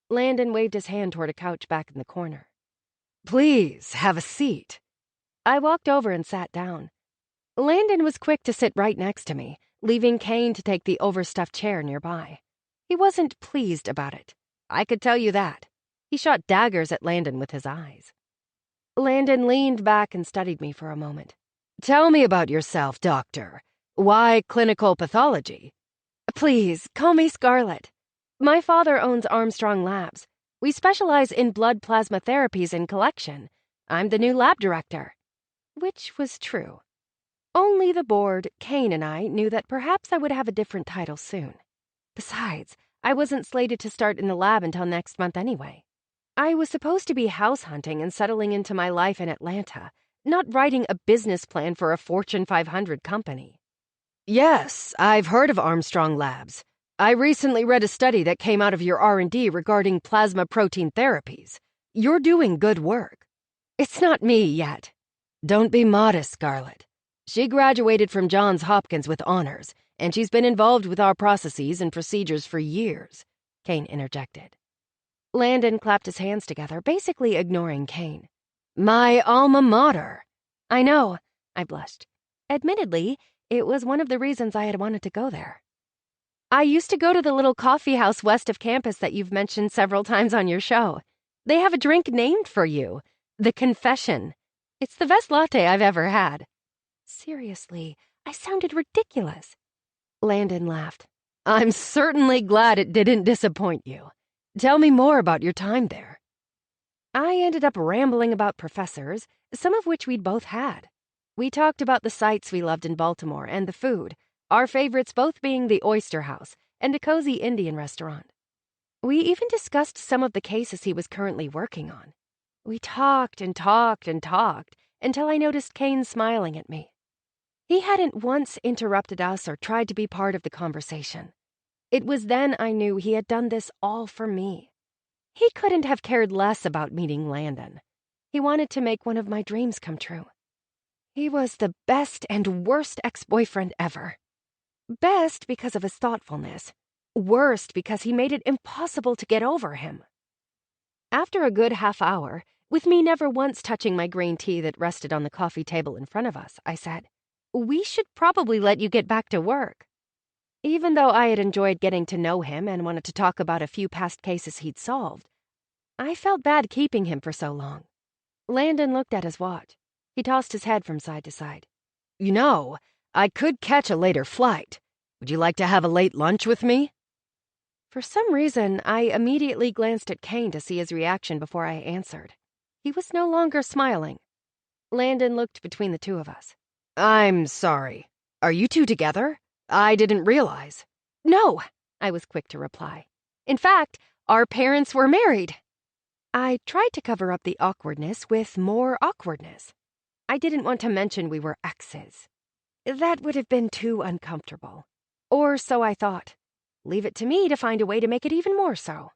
Landon waved his hand toward a couch back in the corner. Please, have a seat. I walked over and sat down. Landon was quick to sit right next to me, leaving Kane to take the overstuffed chair nearby. He wasn't pleased about it. I could tell you that. He shot daggers at Landon with his eyes. Landon leaned back and studied me for a moment. Tell me about yourself, Doctor. Why clinical pathology? Please, call me Scarlett. My father owns Armstrong Labs. We specialize in blood plasma therapies and collection. I'm the new lab director. Which was true. Only the board, Kane and I, knew that perhaps I would have a different title soon. Besides, I wasn't slated to start in the lab until next month anyway. I was supposed to be house hunting and settling into my life in Atlanta, not writing a business plan for a Fortune 500 company. Yes, I've heard of Armstrong Labs. I recently read a study that came out of your R&D regarding plasma protein therapies. You're doing good work. It's not me yet. Don't be modest, Scarlett. She graduated from Johns Hopkins with honors, and she's been involved with our processes and procedures for years, Kane interjected. Landon clapped his hands together, basically ignoring Kane. My alma mater. I know, I blushed. Admittedly, it was one of the reasons I had wanted to go there. I used to go to the little coffee house west of campus that you've mentioned several times on your show. They have a drink named for you, the Confession. It's the best latte I've ever had. Seriously, I sounded ridiculous. Landon laughed. I'm certainly glad it didn't disappoint you. Tell me more about your time there. I ended up rambling about professors, some of which we'd both had. We talked about the sights we loved in Baltimore and the food, our favorites both being the Oyster House and a cozy Indian restaurant. We even discussed some of the cases he was currently working on. We talked and talked and talked until I noticed Kane smiling at me. He hadn't once interrupted us or tried to be part of the conversation. It was then I knew he had done this all for me. He couldn't have cared less about meeting Landon. He wanted to make one of my dreams come true. He was the best and worst ex-boyfriend ever. Best because of his thoughtfulness. Worst because he made it impossible to get over him. After a good half hour, with me never once touching my green tea that rested on the coffee table in front of us, I said, "We should probably let you get back to work." Even though I had enjoyed getting to know him and wanted to talk about a few past cases he'd solved, I felt bad keeping him for so long. Landon looked at his watch. He tossed his head from side to side. You know, I could catch a later flight. Would you like to have a late lunch with me? For some reason, I immediately glanced at Kane to see his reaction before I answered. He was no longer smiling. Landon looked between the two of us. I'm sorry. Are you two together? I didn't realize. No, I was quick to reply. In fact, our parents were married. I tried to cover up the awkwardness with more awkwardness. I didn't want to mention we were exes. That would have been too uncomfortable. Or so I thought. Leave it to me to find a way to make it even more so.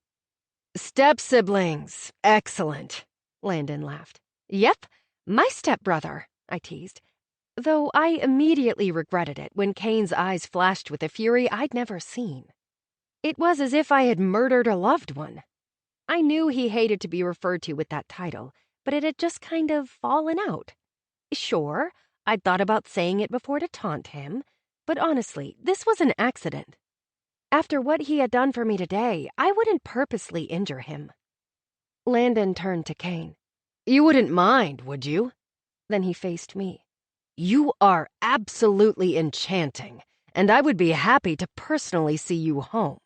Step-siblings. Excellent. Landon laughed. Yep, my stepbrother, I teased, though I immediately regretted it when Kane's eyes flashed with a fury I'd never seen. It was as if I had murdered a loved one. I knew he hated to be referred to with that title, but it had just kind of fallen out. Sure, I'd thought about saying it before to taunt him, but honestly, this was an accident. After what he had done for me today, I wouldn't purposely injure him. Landon turned to Kane. You wouldn't mind, would you? Then he faced me. You are absolutely enchanting, and I would be happy to personally see you home.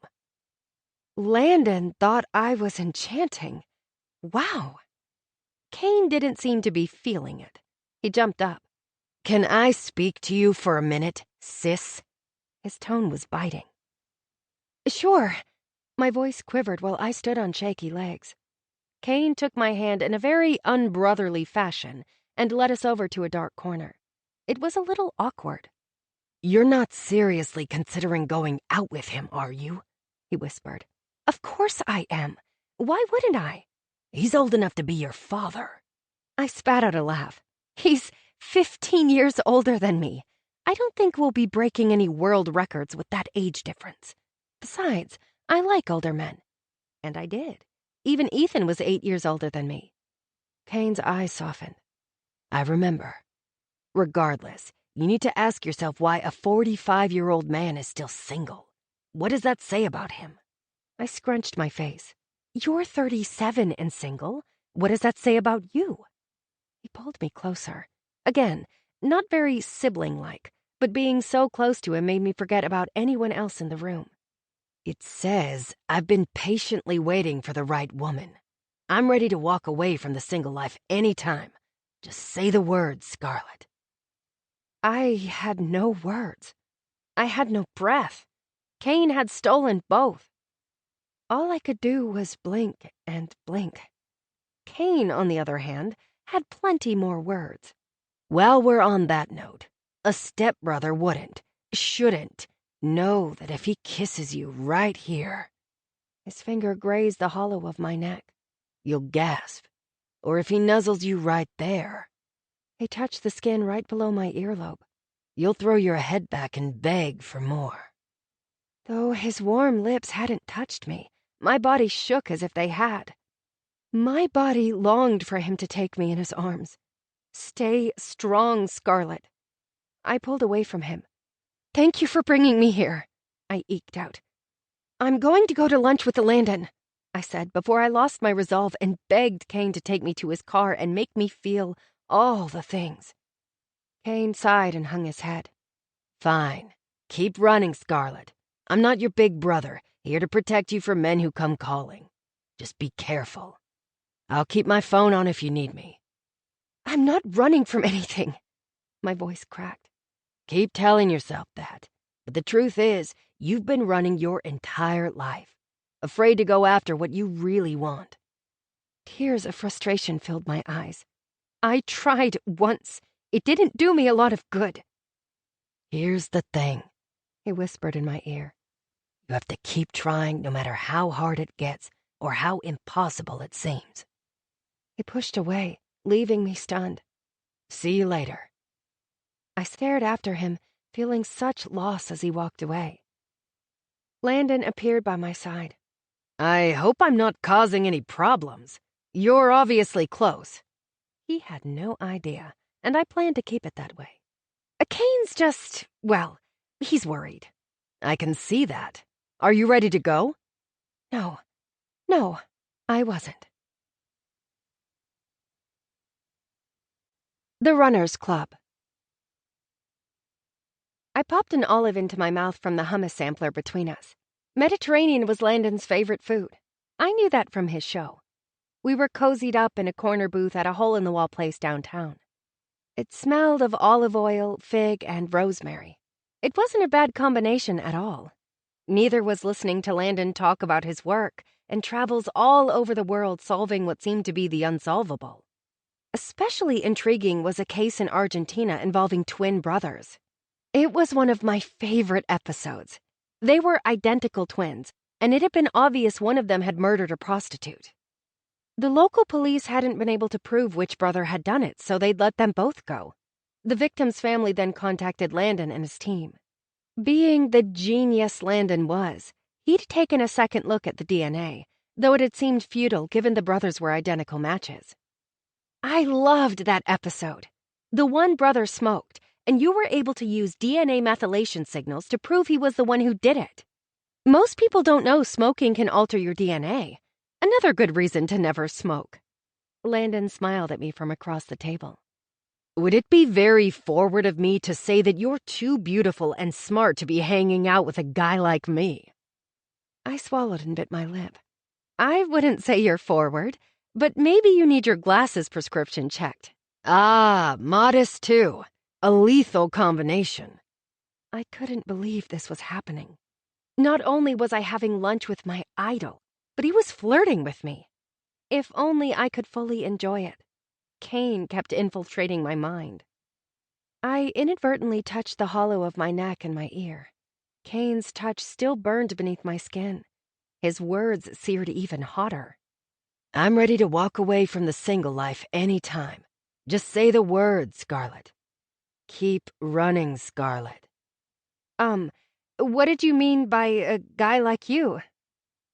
Landon thought I was enchanting. Wow. Kane didn't seem to be feeling it. He jumped up. Can I speak to you for a minute, sis? His tone was biting. Sure. My voice quivered while I stood on shaky legs. Kane took my hand in a very unbrotherly fashion and led us over to a dark corner. It was a little awkward. You're not seriously considering going out with him, are you? He whispered. Of course I am. Why wouldn't I? He's old enough to be your father. I spat out a laugh. He's 15 years older than me. I don't think we'll be breaking any world records with that age difference. Besides, I like older men. And I did. Even Ethan was 8 years older than me. Kane's eyes softened. I remember. Regardless, you need to ask yourself why a 45-year-old man is still single. What does that say about him? I scrunched my face. You're 37 and single. What does that say about you? He pulled me closer. Again, not very sibling-like, but being so close to him made me forget about anyone else in the room. It says I've been patiently waiting for the right woman. I'm ready to walk away from the single life anytime. Just say the words, Scarlet. I had no words. I had no breath. Kane had stolen both. All I could do was blink and blink. Kane, on the other hand, had plenty more words. While we're on that note, a stepbrother shouldn't know that if he kisses you right here, his finger grazed the hollow of my neck, you'll gasp. Or if he nuzzles you right there. He touched the skin right below my earlobe. You'll throw your head back and beg for more. Though his warm lips hadn't touched me, my body shook as if they had. My body longed for him to take me in his arms. Stay strong, Scarlet. I pulled away from him. Thank you for bringing me here, I eked out. I'm going to go to lunch with Landon, I said before I lost my resolve and begged Kane to take me to his car and make me feel all the things. Kane sighed and hung his head. Fine. Keep running, Scarlet. I'm not your big brother, here to protect you from men who come calling. Just be careful. I'll keep my phone on if you need me. I'm not running from anything. My voice cracked. Keep telling yourself that. But the truth is, you've been running your entire life, afraid to go after what you really want. Tears of frustration filled my eyes. I tried once. It didn't do me a lot of good. Here's the thing, he whispered in my ear. You have to keep trying no matter how hard it gets or how impossible it seems. He pushed away, leaving me stunned. See you later. I stared after him, feeling such loss as he walked away. Landon appeared by my side. I hope I'm not causing any problems. You're obviously close. He had no idea, and I planned to keep it that way. Kane's just, well, he's worried. I can see that. Are you ready to go? No, I wasn't. The Runners Club. I popped an olive into my mouth from the hummus sampler between us. Mediterranean was Landon's favorite food. I knew that from his show. We were cozied up in a corner booth at a hole-in-the-wall place downtown. It smelled of olive oil, fig, and rosemary. It wasn't a bad combination at all. Neither was listening to Landon talk about his work and travels all over the world solving what seemed to be the unsolvable. Especially intriguing was a case in Argentina involving twin brothers. It was one of my favorite episodes. They were identical twins, and it had been obvious one of them had murdered a prostitute. The local police hadn't been able to prove which brother had done it, so they'd let them both go. The victim's family then contacted Landon and his team. Being the genius Landon was, he'd taken a second look at the DNA, though it had seemed futile given the brothers were identical matches. I loved that episode. The one brother smoked, and you were able to use DNA methylation signals to prove he was the one who did it. Most people don't know smoking can alter your DNA. Another good reason to never smoke. Landon smiled at me from across the table. Would it be very forward of me to say that you're too beautiful and smart to be hanging out with a guy like me? I swallowed and bit my lip. I wouldn't say you're forward, but maybe you need your glasses prescription checked. Ah, modest too. A lethal combination. I couldn't believe this was happening. Not only was I having lunch with my idol, but he was flirting with me. If only I could fully enjoy it. Kane kept infiltrating my mind. I inadvertently touched the hollow of my neck and my ear. Kane's touch still burned beneath my skin. His words seared even hotter. I'm ready to walk away from the single life anytime. Just say the word, Scarlet. Keep running, Scarlet. What did you mean by a guy like you?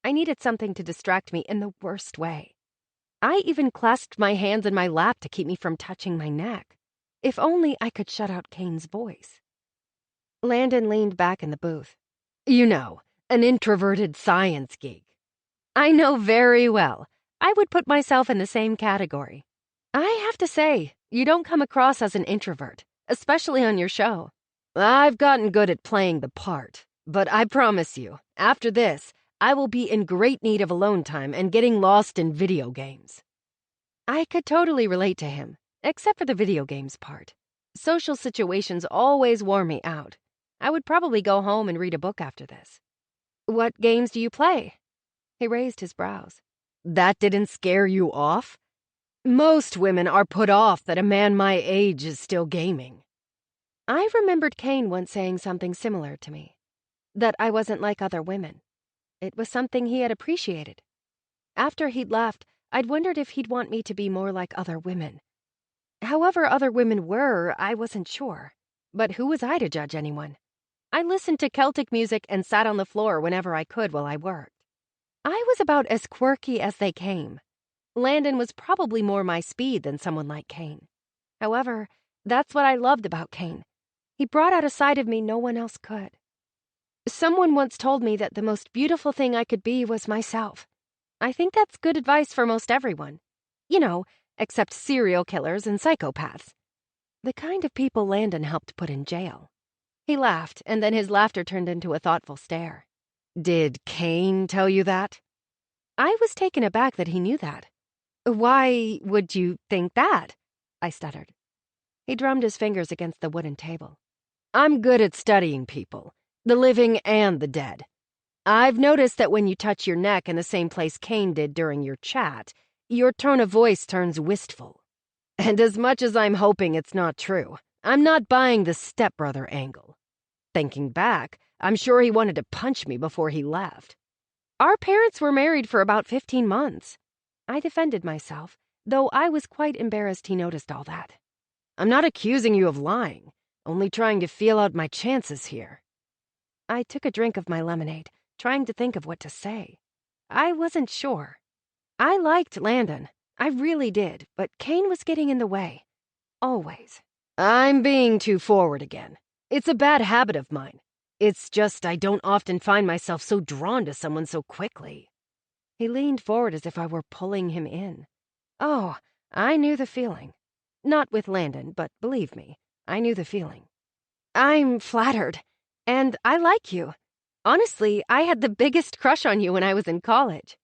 I needed something to distract me in the worst way. I even clasped my hands in my lap to keep me from touching my neck. If only I could shut out Kane's voice. Landon leaned back in the booth. You know, an introverted science geek. I know very well. I would put myself in the same category. I have to say, you don't come across as an introvert, especially on your show. I've gotten good at playing the part, but I promise you, after this, I will be in great need of alone time and getting lost in video games. I could totally relate to him, except for the video games part. Social situations always wore me out. I would probably go home and read a book after this. What games do you play? He raised his brows. That didn't scare you off? Most women are put off that a man my age is still gaming. I remembered Kane once saying something similar to me. That I wasn't like other women. It was something he had appreciated. After he'd left, I'd wondered if he'd want me to be more like other women. However other women were, I wasn't sure. But who was I to judge anyone? I listened to Celtic music and sat on the floor whenever I could while I worked. I was about as quirky as they came. Landon was probably more my speed than someone like Kane. However, that's what I loved about Kane. He brought out a side of me no one else could. Someone once told me that the most beautiful thing I could be was myself. I think that's good advice for most everyone. You know, except serial killers and psychopaths. The kind of people Landon helped put in jail. He laughed, and then his laughter turned into a thoughtful stare. Did Kane tell you that? I was taken aback that he knew that. Why would you think that? I stuttered. He drummed his fingers against the wooden table. I'm good at studying people, the living and the dead. I've noticed that when you touch your neck in the same place Kane did during your chat, your tone of voice turns wistful. And as much as I'm hoping it's not true, I'm not buying the stepbrother angle. Thinking back, I'm sure he wanted to punch me before he left. Our parents were married for about 15 months. I defended myself, though I was quite embarrassed he noticed all that. I'm not accusing you of lying, only trying to feel out my chances here. I took a drink of my lemonade, trying to think of what to say. I wasn't sure. I liked Landon. I really did, but Kane was getting in the way. Always. I'm being too forward again. It's a bad habit of mine. It's just I don't often find myself so drawn to someone so quickly. He leaned forward as if I were pulling him in. Oh, I knew the feeling. Not with Landon, but believe me, I knew the feeling. I'm flattered, and I like you. Honestly, I had the biggest crush on you when I was in college.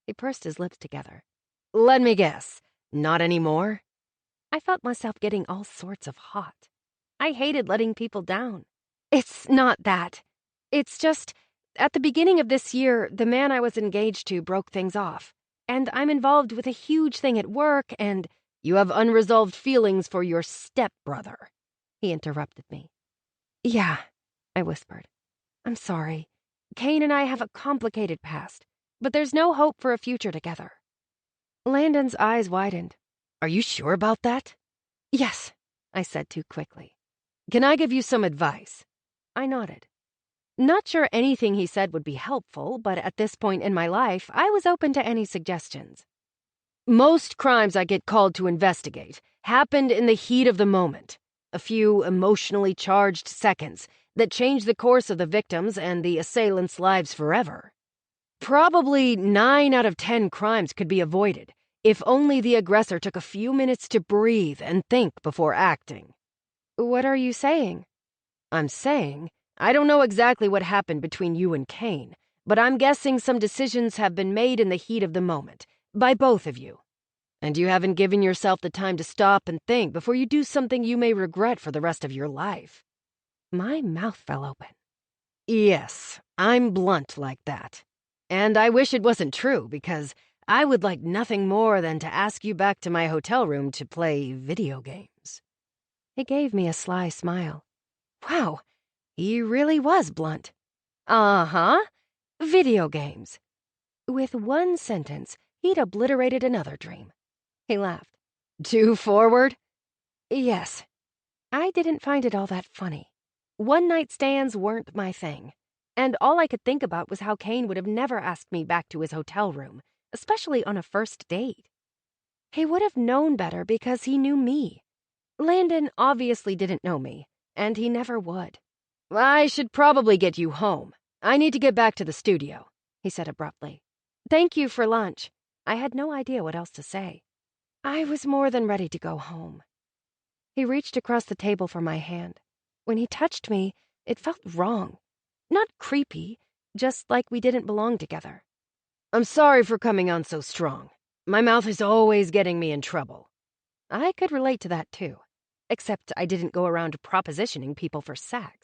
He pursed his lips together. Let me guess, not anymore? I felt myself getting all sorts of hot. I hated letting people down. It's not that. It's just, at the beginning of this year, the man I was engaged to broke things off, and I'm involved with a huge thing at work, and you have unresolved feelings for your stepbrother, he interrupted me. Yeah, I whispered. I'm sorry. Kane and I have a complicated past, but there's no hope for a future together. Landon's eyes widened. Are you sure about that? Yes, I said too quickly. Can I give you some advice? I nodded. Not sure anything he said would be helpful, but at this point in my life, I was open to any suggestions. Most crimes I get called to investigate happened in the heat of the moment. A few emotionally charged seconds that change the course of the victims and the assailants' lives forever. Probably 9 out of 10 crimes could be avoided if only the aggressor took a few minutes to breathe and think before acting. What are you saying? I'm saying I don't know exactly what happened between you and Kane, but I'm guessing some decisions have been made in the heat of the moment, by both of you. And you haven't given yourself the time to stop and think before you do something you may regret for the rest of your life. My mouth fell open. Yes, I'm blunt like that. And I wish it wasn't true, because I would like nothing more than to ask you back to my hotel room to play video games. He gave me a sly smile. Wow, he really was blunt. Uh-huh, video games. With one sentence, he'd obliterated another dream. He laughed. Too forward? Yes. I didn't find it all that funny. One-night stands weren't my thing, and all I could think about was how Kane would have never asked me back to his hotel room, especially on a first date. He would have known better because he knew me. Landon obviously didn't know me, and he never would. I should probably get you home. I need to get back to the studio, he said abruptly. Thank you for lunch. I had no idea what else to say. I was more than ready to go home. He reached across the table for my hand. When he touched me, it felt wrong. Not creepy, just like we didn't belong together. I'm sorry for coming on so strong. My mouth is always getting me in trouble. I could relate to that too, except I didn't go around propositioning people for sex.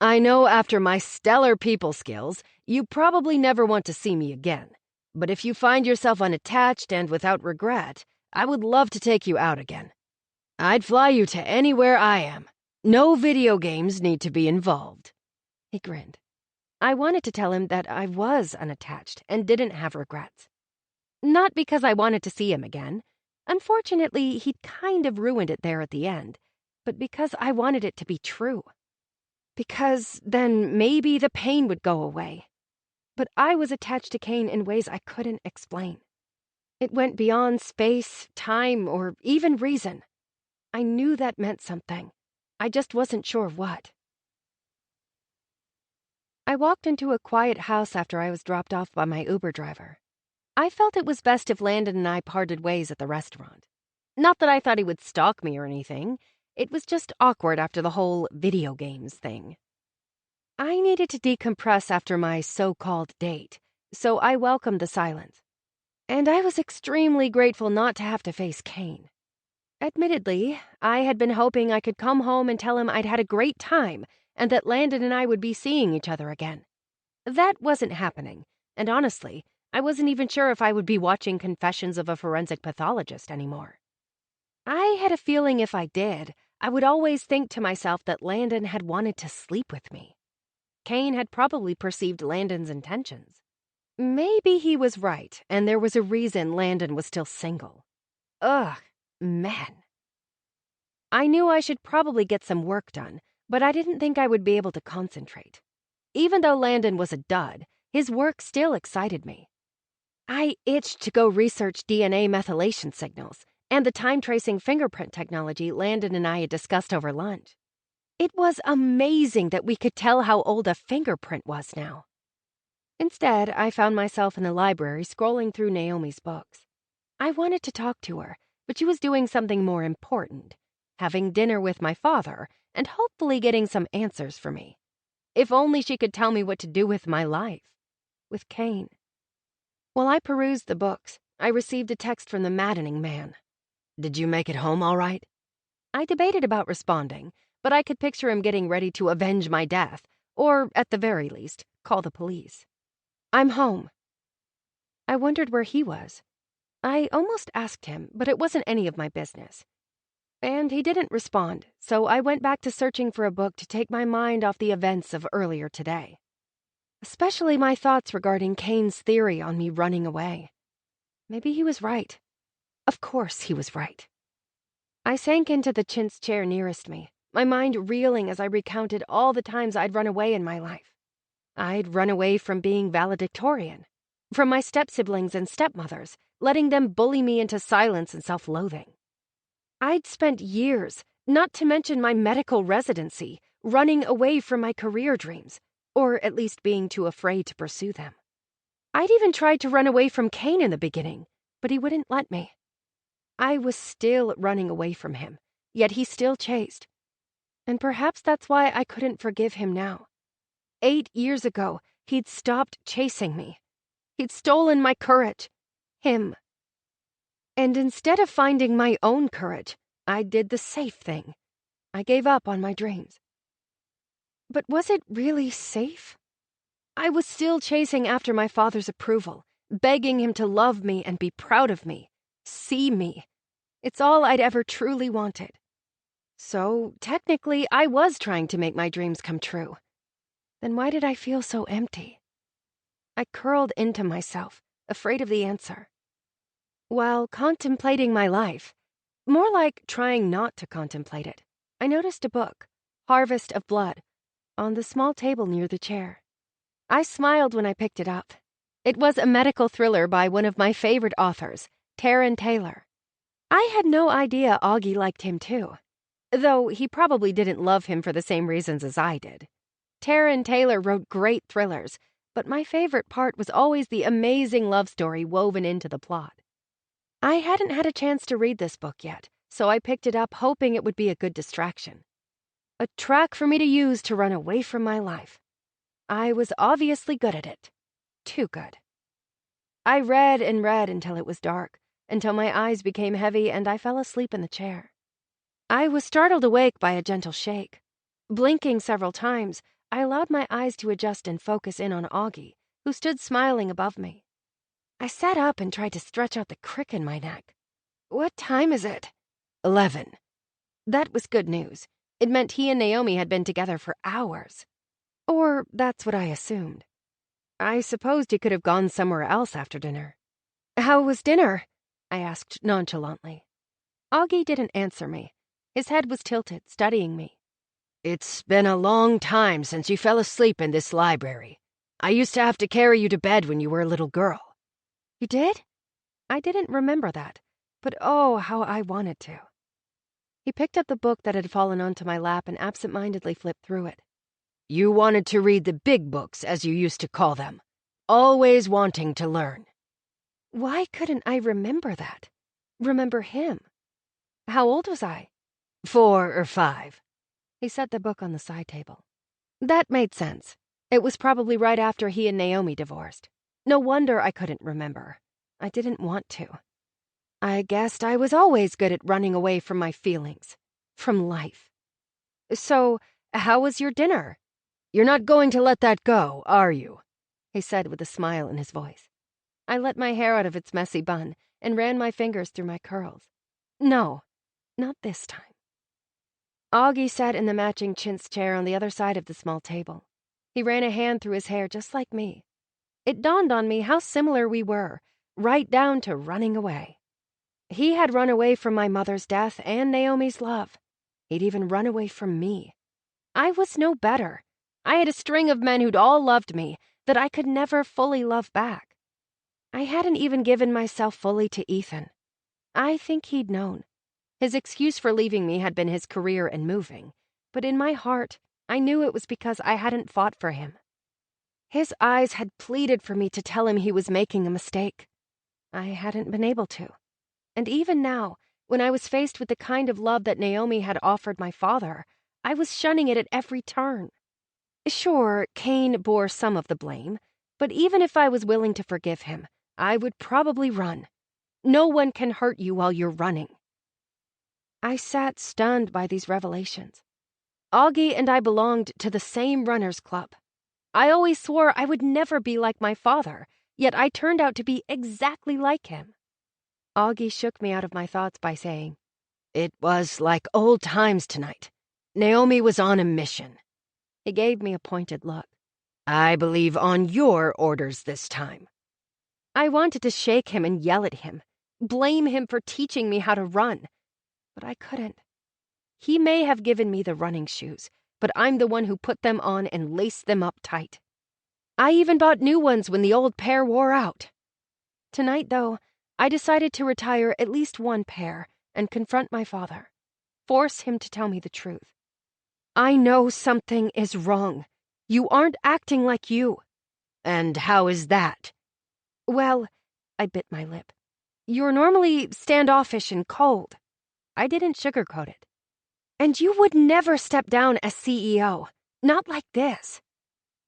I know after my stellar people skills, you probably never want to see me again. But if you find yourself unattached and without regret, I would love to take you out again. I'd fly you to anywhere I am. No video games need to be involved. He grinned. I wanted to tell him that I was unattached and didn't have regrets. Not because I wanted to see him again. Unfortunately, he'd kind of ruined it there at the end, but because I wanted it to be true. Because then maybe the pain would go away. But I was attached to Kane in ways I couldn't explain. It went beyond space, time, or even reason. I knew that meant something. I just wasn't sure what. I walked into a quiet house after I was dropped off by my Uber driver. I felt it was best if Landon and I parted ways at the restaurant. Not that I thought he would stalk me or anything. It was just awkward after the whole video games thing. I needed to decompress after my so-called date, so I welcomed the silence. And I was extremely grateful not to have to face Kane. Admittedly, I had been hoping I could come home and tell him I'd had a great time and that Landon and I would be seeing each other again. That wasn't happening, and honestly, I wasn't even sure if I would be watching Confessions of a Forensic Pathologist anymore. I had a feeling if I did, I would always think to myself that Landon had wanted to sleep with me. Kane had probably perceived Landon's intentions. Maybe he was right, and there was a reason Landon was still single. Ugh, men. I knew I should probably get some work done, but I didn't think I would be able to concentrate. Even though Landon was a dud, his work still excited me. I itched to go research DNA methylation signals and the time-tracing fingerprint technology Landon and I had discussed over lunch. It was amazing that we could tell how old a fingerprint was now. Instead, I found myself in the library scrolling through Naomi's books. I wanted to talk to her, but she was doing something more important, having dinner with my father and hopefully getting some answers for me. If only she could tell me what to do with my life. With Kane. While I perused the books, I received a text from the maddening man. Did you make it home all right? I debated about responding, but I could picture him getting ready to avenge my death, or, at the very least, call the police. I'm home. I wondered where he was. I almost asked him, but it wasn't any of my business. And he didn't respond, so I went back to searching for a book to take my mind off the events of earlier today. Especially my thoughts regarding Kane's theory on me running away. Maybe he was right. Of course he was right. I sank into the chintz chair nearest me, my mind reeling as I recounted all the times I'd run away in my life. I'd run away from being valedictorian, from my step-siblings and stepmothers, letting them bully me into silence and self-loathing. I'd spent years, not to mention my medical residency, running away from my career dreams, or at least being too afraid to pursue them. I'd even tried to run away from Kane in the beginning, but he wouldn't let me. I was still running away from him, yet he still chased. And perhaps that's why I couldn't forgive him now. 8 years ago, he'd stopped chasing me. He'd stolen my courage. Him. And instead of finding my own courage, I did the safe thing. I gave up on my dreams. But was it really safe? I was still chasing after my father's approval, begging him to love me and be proud of me, see me. It's all I'd ever truly wanted. So, technically, I was trying to make my dreams come true. Then why did I feel so empty? I curled into myself, afraid of the answer. While contemplating my life, more like trying not to contemplate it, I noticed a book, Harvest of Blood, on the small table near the chair. I smiled when I picked it up. It was a medical thriller by one of my favorite authors, Taryn Taylor. I had no idea Augie liked him too, though he probably didn't love him for the same reasons as I did. Taryn Taylor wrote great thrillers, but my favorite part was always the amazing love story woven into the plot. I hadn't had a chance to read this book yet, so I picked it up hoping it would be a good distraction. A track for me to use to run away from my life. I was obviously good at it. Too good. I read and read until it was dark, until my eyes became heavy and I fell asleep in the chair. I was startled awake by a gentle shake. Blinking several times, I allowed my eyes to adjust and focus in on Augie, who stood smiling above me. I sat up and tried to stretch out the crick in my neck. What time is it? 11. That was good news. It meant he and Naomi had been together for hours. Or that's what I assumed. I supposed he could have gone somewhere else after dinner. How was dinner? I asked nonchalantly. Augie didn't answer me. His head was tilted, studying me. It's been a long time since you fell asleep in this library. I used to have to carry you to bed when you were a little girl. You did? I didn't remember that, but oh, how I wanted to. He picked up the book that had fallen onto my lap and absent-mindedly flipped through it. You wanted to read the big books, as you used to call them. Always wanting to learn. Why couldn't I remember that? Remember him? How old was I? 4 or 5. He set the book on the side table. That made sense. It was probably right after he and Naomi divorced. No wonder I couldn't remember. I didn't want to. I guessed I was always good at running away from my feelings. From life. So, how was your dinner? You're not going to let that go, are you? He said with a smile in his voice. I let my hair out of its messy bun and ran my fingers through my curls. No, not this time. Augie sat in the matching chintz chair on the other side of the small table. He ran a hand through his hair just like me. It dawned on me how similar we were, right down to running away. He had run away from my mother's death and Naomi's love. He'd even run away from me. I was no better. I had a string of men who'd all loved me that I could never fully love back. I hadn't even given myself fully to Ethan. I think he'd known. His excuse for leaving me had been his career and moving, but in my heart, I knew it was because I hadn't fought for him. His eyes had pleaded for me to tell him he was making a mistake. I hadn't been able to. And even now, when I was faced with the kind of love that Naomi had offered my father, I was shunning it at every turn. Sure, Cain bore some of the blame, but even if I was willing to forgive him, I would probably run. No one can hurt you while you're running. I sat stunned by these revelations. Augie and I belonged to the same runners' club. I always swore I would never be like my father, yet I turned out to be exactly like him. Augie shook me out of my thoughts by saying, "It was like old times tonight. Naomi was on a mission." He gave me a pointed look. "I believe on your orders this time." I wanted to shake him and yell at him, blame him for teaching me how to run, but I couldn't. He may have given me the running shoes, but I'm the one who put them on and laced them up tight. I even bought new ones when the old pair wore out. Tonight, though, I decided to retire at least one pair and confront my father, force him to tell me the truth. I know something is wrong. You aren't acting like you. "And how is that?" Well, I bit my lip. You're normally standoffish and cold. I didn't sugarcoat it. And you would never step down as CEO. Not like this.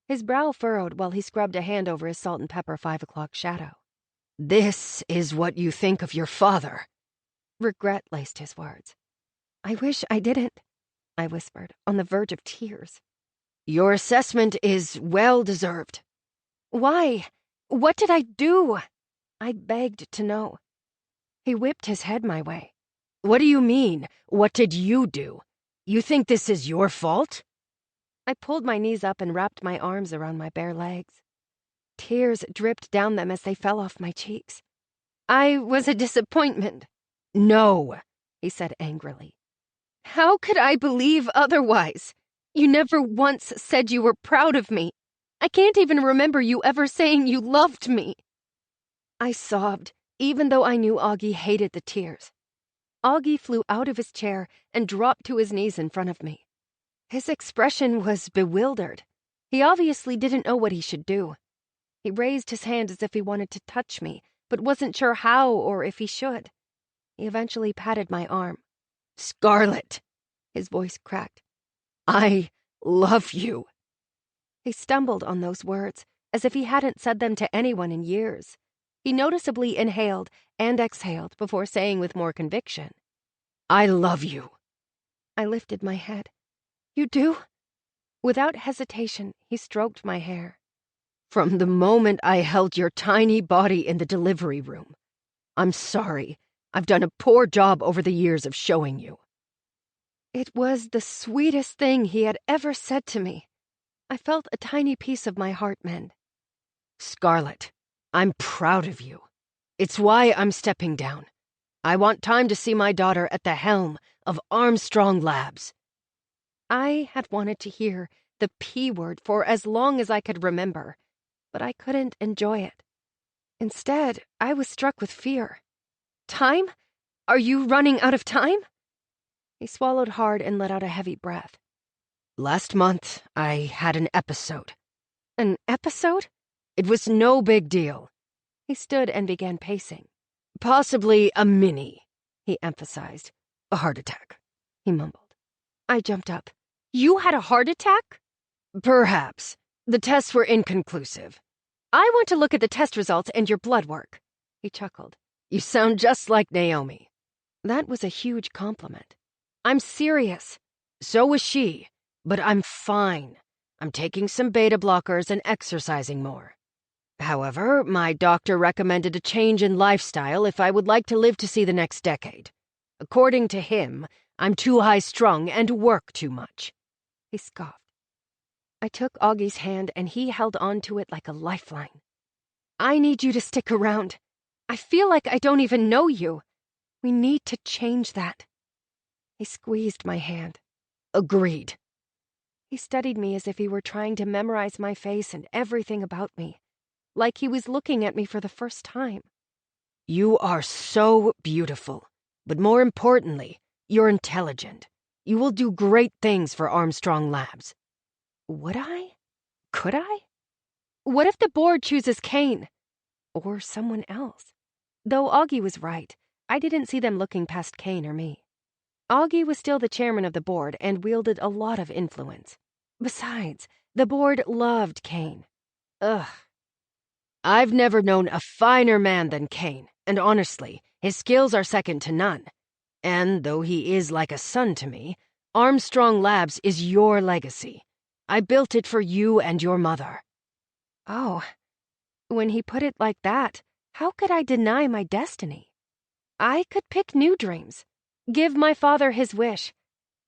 His brow furrowed while he scrubbed a hand over his salt and pepper 5 o'clock shadow. "This is what you think of your father." Regret laced his words. I wish I didn't, I whispered, on the verge of tears. "Your assessment is well-deserved." Why? What did I do? I begged to know. He whipped his head my way. "What do you mean? What did you do? You think this is your fault?" I pulled my knees up and wrapped my arms around my bare legs. Tears dripped down them as they fell off my cheeks. I was a disappointment. "No," he said angrily. How could I believe otherwise? You never once said you were proud of me. I can't even remember you ever saying you loved me. I sobbed, even though I knew Augie hated the tears. Augie flew out of his chair and dropped to his knees in front of me. His expression was bewildered. He obviously didn't know what he should do. He raised his hand as if he wanted to touch me, but wasn't sure how or if he should. He eventually patted my arm. "Scarlett," his voice cracked. "I love you." He stumbled on those words, as if he hadn't said them to anyone in years. He noticeably inhaled and exhaled before saying with more conviction, "I love you." I lifted my head. You do? Without hesitation, he stroked my hair. "From the moment I held your tiny body in the delivery room. I'm sorry. I've done a poor job over the years of showing you." It was the sweetest thing he had ever said to me. I felt a tiny piece of my heart mend. "Scarlett, I'm proud of you. It's why I'm stepping down. I want time to see my daughter at the helm of Armstrong Labs." I had wanted to hear the P word for as long as I could remember, but I couldn't enjoy it. Instead, I was struck with fear. Time? Are you running out of time? He swallowed hard and let out a heavy breath. "Last month, I had an episode." An episode? "It was no big deal." He stood and began pacing. "Possibly a mini," he emphasized. "A heart attack," he mumbled. I jumped up. You had a heart attack? "Perhaps. The tests were inconclusive." I want to look at the test results and your blood work. He chuckled. "You sound just like Naomi." That was a huge compliment. I'm serious. "So was she. But I'm fine. I'm taking some beta blockers and exercising more. However, my doctor recommended a change in lifestyle if I would like to live to see the next decade. According to him, I'm too high-strung and work too much." He scoffed. I took Augie's hand and he held on to it like a lifeline. I need you to stick around. I feel like I don't even know you. We need to change that. He squeezed my hand. "Agreed." He studied me as if he were trying to memorize my face and everything about me, like he was looking at me for the first time. "You are so beautiful, but more importantly, you're intelligent. You will do great things for Armstrong Labs. Would I? Could I? What if the board chooses Kane? Or someone else? Though Augie was right, I didn't see them looking past Kane or me. Augie was still the chairman of the board and wielded a lot of influence. Besides, the board loved Kane. Ugh. I've never known a finer man than Kane, and honestly, his skills are second to none. And though he is like a son to me, Armstrong Labs is your legacy. I built it for you and your mother. Oh, when he put it like that, how could I deny my destiny? I could pick new dreams, give my father his wish,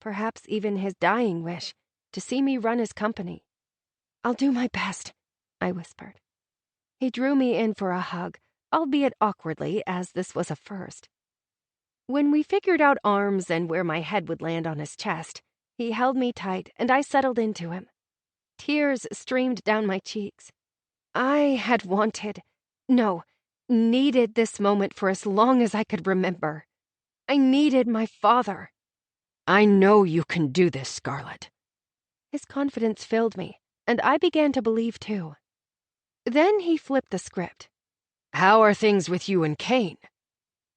perhaps even his dying wish, to see me run his company. I'll do my best, I whispered. He drew me in for a hug, albeit awkwardly, as this was a first. When we figured out arms and where my head would land on his chest, he held me tight and I settled into him. Tears streamed down my cheeks. I had needed this moment for as long as I could remember. I needed my father. I know you can do this, Scarlet. His confidence filled me, and I began to believe too. Then he flipped the script. How are things with you and Kane?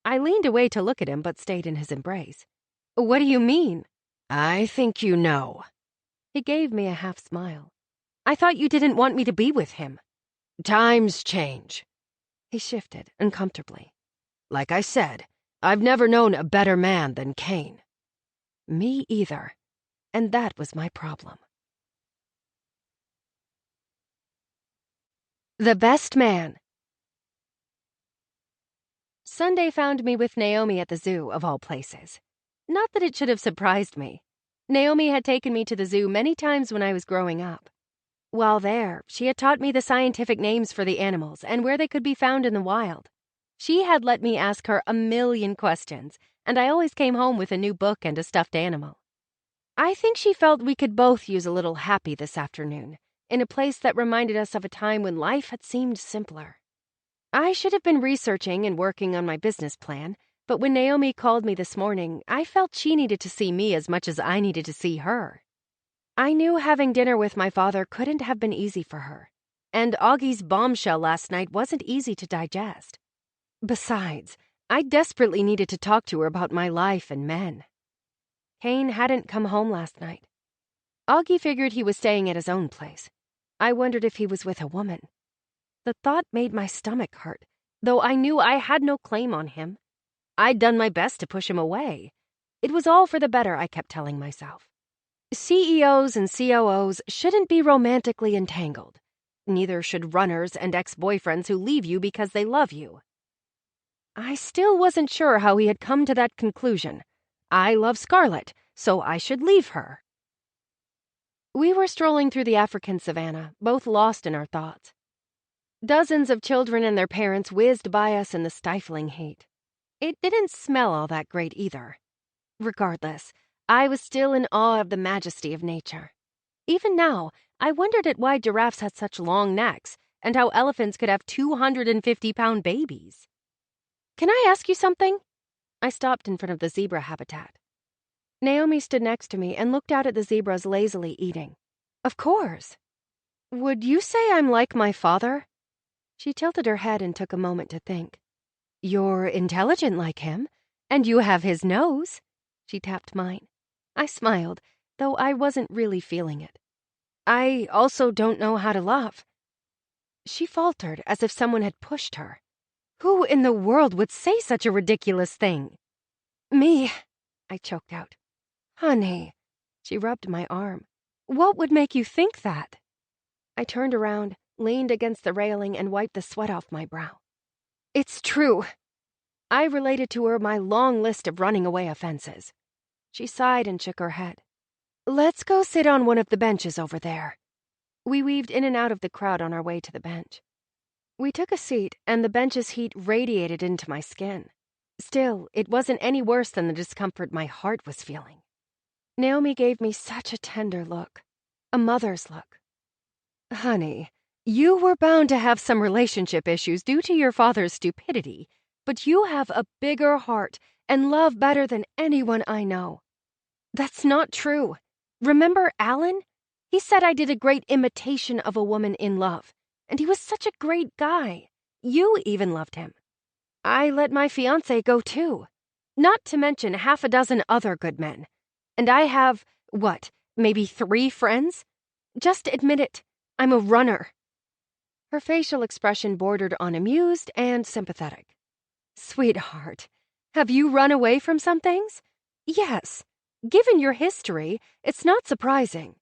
I leaned away to look at him, but stayed in his embrace. What do you mean? I think you know. He gave me a half smile. I thought you didn't want me to be with him. Times change. He shifted uncomfortably. Like I said, I've never known a better man than Kane. Me either. And that was my problem. The Best Man. Sunday found me with Naomi at the zoo, of all places. Not that it should have surprised me. Naomi had taken me to the zoo many times when I was growing up. While there, she had taught me the scientific names for the animals and where they could be found in the wild. She had let me ask her a million questions, and I always came home with a new book and a stuffed animal. I think she felt we could both use a little happy this afternoon, in a place that reminded us of a time when life had seemed simpler. I should have been researching and working on my business plan, but when Naomi called me this morning, I felt she needed to see me as much as I needed to see her. I knew having dinner with my father couldn't have been easy for her, and Augie's bombshell last night wasn't easy to digest. Besides, I desperately needed to talk to her about my life and men. Kane hadn't come home last night. Augie figured he was staying at his own place. I wondered if he was with a woman. The thought made my stomach hurt, though I knew I had no claim on him. I'd done my best to push him away. It was all for the better, I kept telling myself. CEOs and COOs shouldn't be romantically entangled. Neither should runners and ex-boyfriends who leave you because they love you. I still wasn't sure how he had come to that conclusion. I love Scarlet, so I should leave her. We were strolling through the African savannah, both lost in our thoughts. Dozens of children and their parents whizzed by us in the stifling heat. It didn't smell all that great either. Regardless, I was still in awe of the majesty of nature. Even now, I wondered at why giraffes had such long necks and how elephants could have 250-pound babies. Can I ask you something? I stopped in front of the zebra habitat. Naomi stood next to me and looked out at the zebras lazily eating. Of course. Would you say I'm like my father? She tilted her head and took a moment to think. You're intelligent like him, and you have his nose. She tapped mine. I smiled, though I wasn't really feeling it. I also don't know how to love. She faltered as if someone had pushed her. Who in the world would say such a ridiculous thing? Me, I choked out. Honey, she rubbed my arm. What would make you think that? I turned around, leaned against the railing, and wiped the sweat off my brow. It's true. I related to her my long list of running away offenses. She sighed and shook her head. Let's go sit on one of the benches over there. We weaved in and out of the crowd on our way to the bench. We took a seat, and the bench's heat radiated into my skin. Still, it wasn't any worse than the discomfort my heart was feeling. Naomi gave me such a tender look, a mother's look. Honey, you were bound to have some relationship issues due to your father's stupidity, but you have a bigger heart and love better than anyone I know. That's not true. Remember Alan? He said I did a great imitation of a woman in love, and he was such a great guy. You even loved him. I let my fiancé go too. Not to mention half a dozen other good men. And I have, what, maybe 3 friends? Just admit it. I'm a runner. Her facial expression bordered on amused and sympathetic. Sweetheart, have you run away from some things? Yes. Given your history, it's not surprising.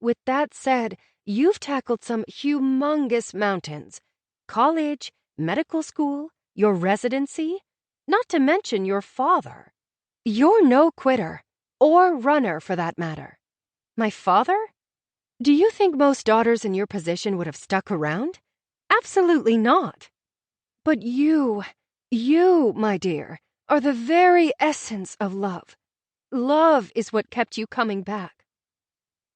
With that said, you've tackled some humongous mountains. College, medical school, your residency, not to mention your father. You're no quitter, or runner for that matter. My father? Do you think most daughters in your position would have stuck around? Absolutely not. But you, my dear, are the very essence of love. Love is what kept you coming back.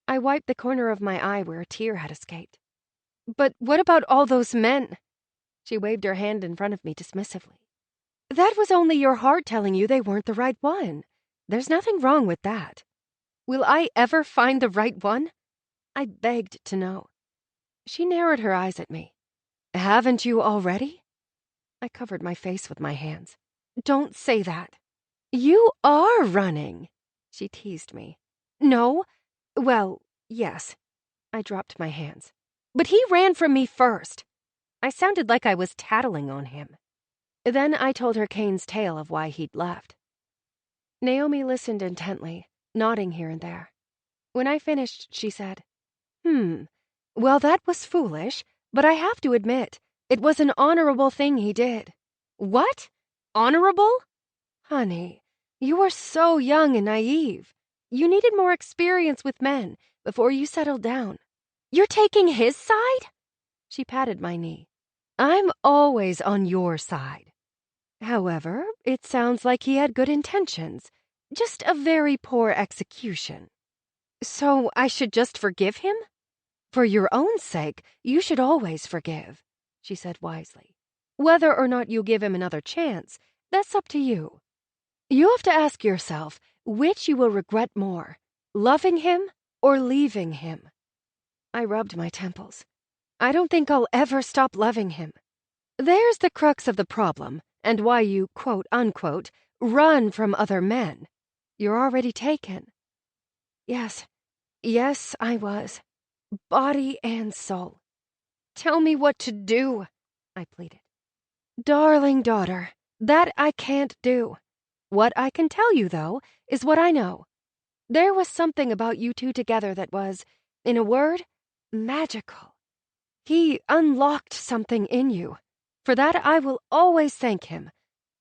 I wiped the corner of my eye where a tear had escaped. But what about all those men? She waved her hand in front of me dismissively. That was only your heart telling you they weren't the right one. There's nothing wrong with that. Will I ever find the right one? I begged to know. She narrowed her eyes at me. Haven't you already? I covered my face with my hands. Don't say that. You are running, she teased me. No? Well, yes. I dropped my hands. But he ran from me first. I sounded like I was tattling on him. Then I told her Kane's tale of why he'd left. Naomi listened intently, nodding here and there. When I finished, she said, well, that was foolish, but I have to admit, it was an honorable thing he did. What? Honorable? Honey, you are so young and naive. You needed more experience with men before you settled down. You're taking his side? She patted my knee. I'm always on your side. However, it sounds like he had good intentions, just a very poor execution. So I should just forgive him? For your own sake, you should always forgive, she said wisely. Whether or not you give him another chance, that's up to you. You have to ask yourself which you will regret more, loving him or leaving him. I rubbed my temples. I don't think I'll ever stop loving him. There's the crux of the problem, and why you, quote unquote, run from other men. You're already taken. Yes, I was. Body and soul. Tell me what to do, I pleaded. Darling daughter, that I can't do. What I can tell you, though, is what I know. There was something about you two together that was, in a word, magical. He unlocked something in you. For that I will always thank him.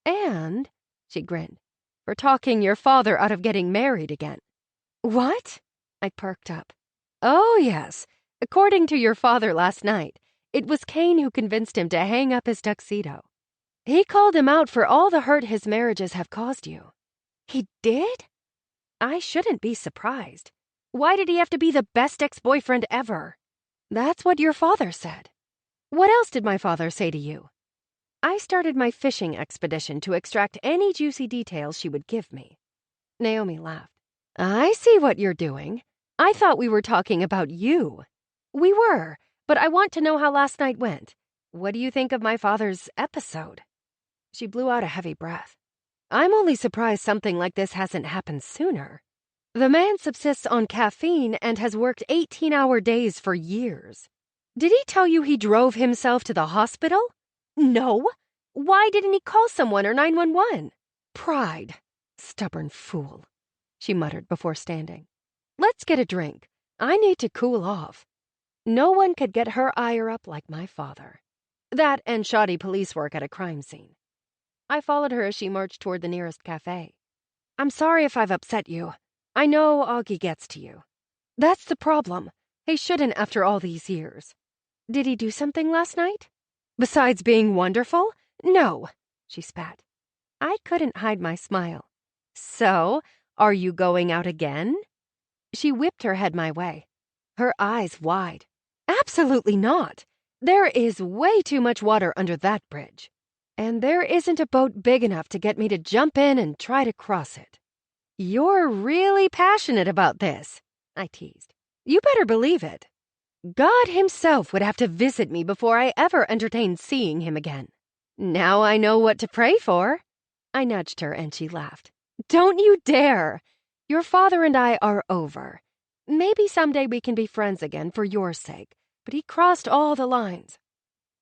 And, she grinned, for talking your father out of getting married again. What? I perked up. Oh, yes. According to your father last night, it was Kane who convinced him to hang up his tuxedo. He called him out for all the hurt his marriages have caused you. He did? I shouldn't be surprised. Why did he have to be the best ex-boyfriend ever? That's what your father said. What else did my father say to you? I started my fishing expedition to extract any juicy details she would give me. Naomi laughed. I see what you're doing. I thought we were talking about you. We were, but I want to know how last night went. What do you think of my father's episode? She blew out a heavy breath. I'm only surprised something like this hasn't happened sooner. The man subsists on caffeine and has worked 18-hour days for years. Did he tell you he drove himself to the hospital? No. Why didn't he call someone or 911? Pride. Stubborn fool, she muttered before standing. Let's get a drink. I need to cool off. No one could get her ire up like my father. That and shoddy police work at a crime scene. I followed her as she marched toward the nearest cafe. I'm sorry if I've upset you. I know Augie gets to you. That's the problem. He shouldn't after all these years. Did he do something last night? Besides being wonderful? No, she spat. I couldn't hide my smile. So, are you going out again? She whipped her head my way, her eyes wide. Absolutely not. There is way too much water under that bridge. And there isn't a boat big enough to get me to jump in and try to cross it. You're really passionate about this, I teased. You better believe it. God himself would have to visit me before I ever entertained seeing him again. Now I know what to pray for. I nudged her and she laughed. Don't you dare! Your father and I are over. Maybe someday we can be friends again for your sake, but he crossed all the lines.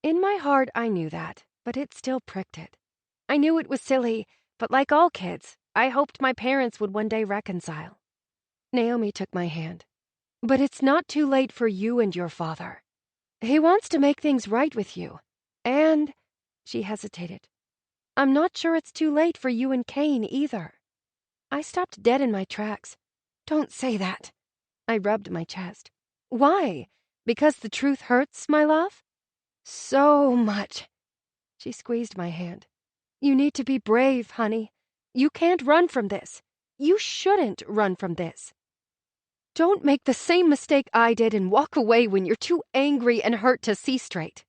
In my heart, I knew that, but it still pricked it. I knew it was silly, but like all kids, I hoped my parents would one day reconcile. Naomi took my hand. But it's not too late for you and your father. He wants to make things right with you. And, she hesitated, I'm not sure it's too late for you and Kane either. I stopped dead in my tracks. Don't say that. I rubbed my chest. Why? Because the truth hurts, my love? So much. She squeezed my hand. You need to be brave, honey. You can't run from this. You shouldn't run from this. Don't make the same mistake I did and walk away when you're too angry and hurt to see straight.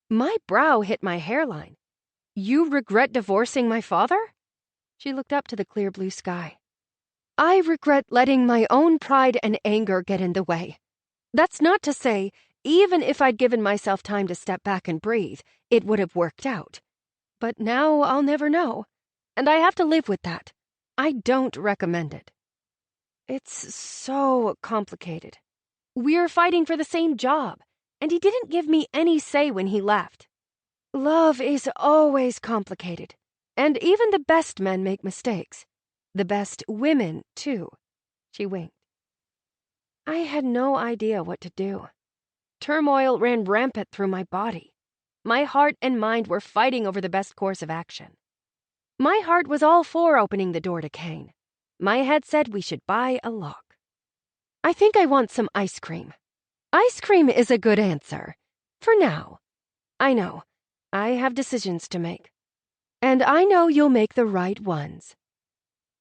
My brow hit my hairline. You regret divorcing my father? She looked up to the clear blue sky. I regret letting my own pride and anger get in the way. That's not to say, even if I'd given myself time to step back and breathe, it would have worked out. But now I'll never know, and I have to live with that. I don't recommend it. It's so complicated. We're fighting for the same job, and he didn't give me any say when he left. Love is always complicated, and even the best men make mistakes. The best women, too. She winked. I had no idea what to do. Turmoil ran rampant through my body. My heart and mind were fighting over the best course of action. My heart was all for opening the door to Kane. My head said we should buy a lock. I think I want some ice cream. Ice cream is a good answer. For now. I know. I have decisions to make. And I know you'll make the right ones.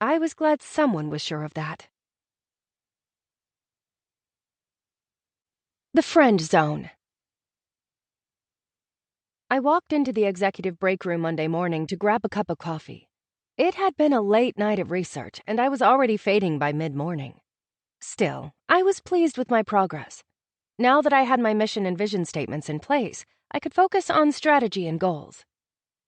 I was glad someone was sure of that. The Friend Zone. I walked into the executive break room Monday morning to grab a cup of coffee. It had been a late night of research, and I was already fading by mid-morning. Still, I was pleased with my progress. Now that I had my mission and vision statements in place, I could focus on strategy and goals.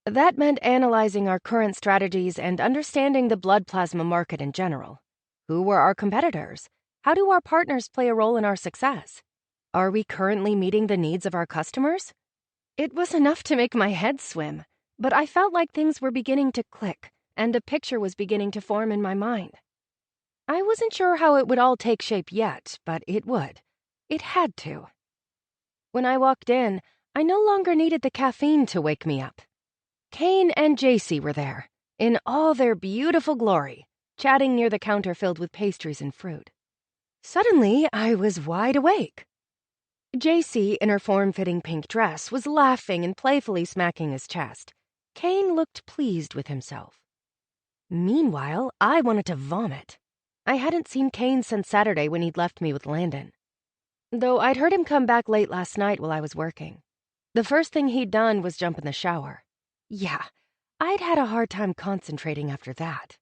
That meant analyzing our current strategies and understanding the blood plasma market in general. Who were our competitors? How do our partners play a role in our success? Are we currently meeting the needs of our customers? It was enough to make my head swim, but I felt like things were beginning to click, and a picture was beginning to form in my mind. I wasn't sure how it would all take shape yet, but it would. It had to. When I walked in, I no longer needed the caffeine to wake me up. Kane and JC were there, in all their beautiful glory, chatting near the counter filled with pastries and fruit. Suddenly, I was wide awake. JC, in her form-fitting pink dress, was laughing and playfully smacking his chest. Kane looked pleased with himself. Meanwhile, I wanted to vomit. I hadn't seen Kane since Saturday when he'd left me with Landon. Though I'd heard him come back late last night while I was working. The first thing he'd done was jump in the shower. Yeah, I'd had a hard time concentrating after that.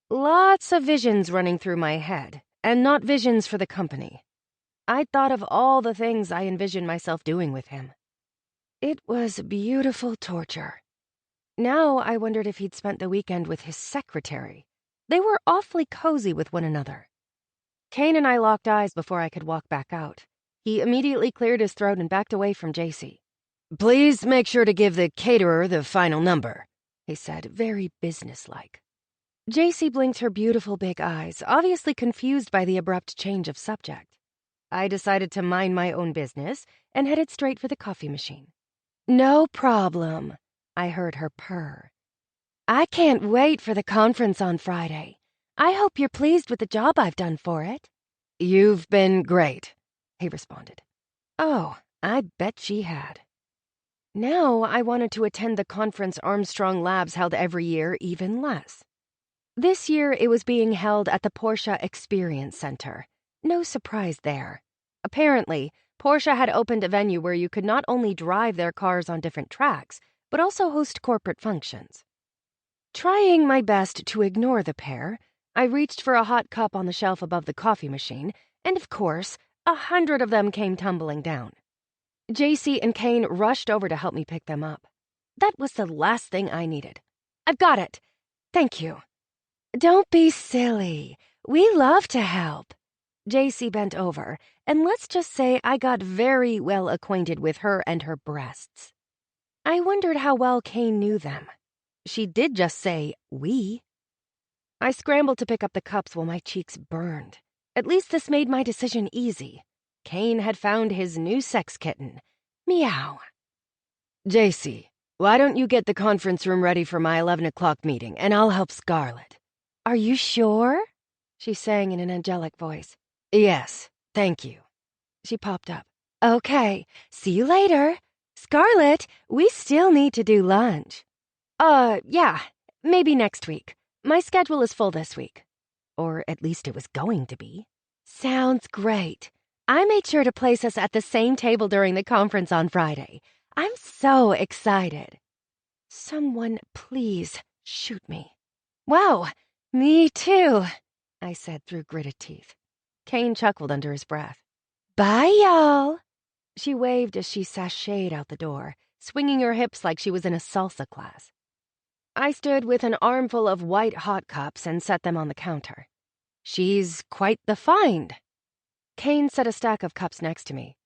Lots of visions running through my head, and not visions for the company. I'd thought of all the things I envisioned myself doing with him. It was beautiful torture. Now I wondered if he'd spent the weekend with his secretary. They were awfully cozy with one another. Kane and I locked eyes before I could walk back out. He immediately cleared his throat and backed away from JC. "Please make sure to give the caterer the final number," he said, very businesslike. JC blinked her beautiful big eyes, obviously confused by the abrupt change of subject. I decided to mind my own business and headed straight for the coffee machine. "No problem," I heard her purr. "I can't wait for the conference on Friday. I hope you're pleased with the job I've done for it." "You've been great," he responded. Oh, I bet she had. Now I wanted to attend the conference Armstrong Labs held every year even less. This year it was being held at the Porsche Experience Center. No surprise there. Apparently, Porsche had opened a venue where you could not only drive their cars on different tracks, but also host corporate functions. Trying my best to ignore the pair, I reached for a hot cup on the shelf above the coffee machine, and of course, 100 of them came tumbling down. JC and Kane rushed over to help me pick them up. That was the last thing I needed. I've got it. Thank you. Don't be silly. We love to help. JC bent over, and let's just say I got very well acquainted with her and her breasts. I wondered how well Kane knew them. She did just say, we. I scrambled to pick up the cups while my cheeks burned. At least this made my decision easy. Kane had found his new sex kitten. Meow. JC, why don't you get the conference room ready for my 11 o'clock meeting, and I'll help Scarlett. Are you sure? She sang in an angelic voice. Yes, thank you. She popped up. Okay, see you later. Scarlett, we still need to do lunch. Yeah, maybe next week. My schedule is full this week. Or at least it was going to be. Sounds great. I made sure to place us at the same table during the conference on Friday. I'm so excited. Someone please shoot me. Wow, me too, I said through gritted teeth. Kane chuckled under his breath. Bye, y'all. She waved as she sashayed out the door, swinging her hips like she was in a salsa class. I stood with an armful of white hot cups and set them on the counter. She's quite the find. Kane set a stack of cups next to me.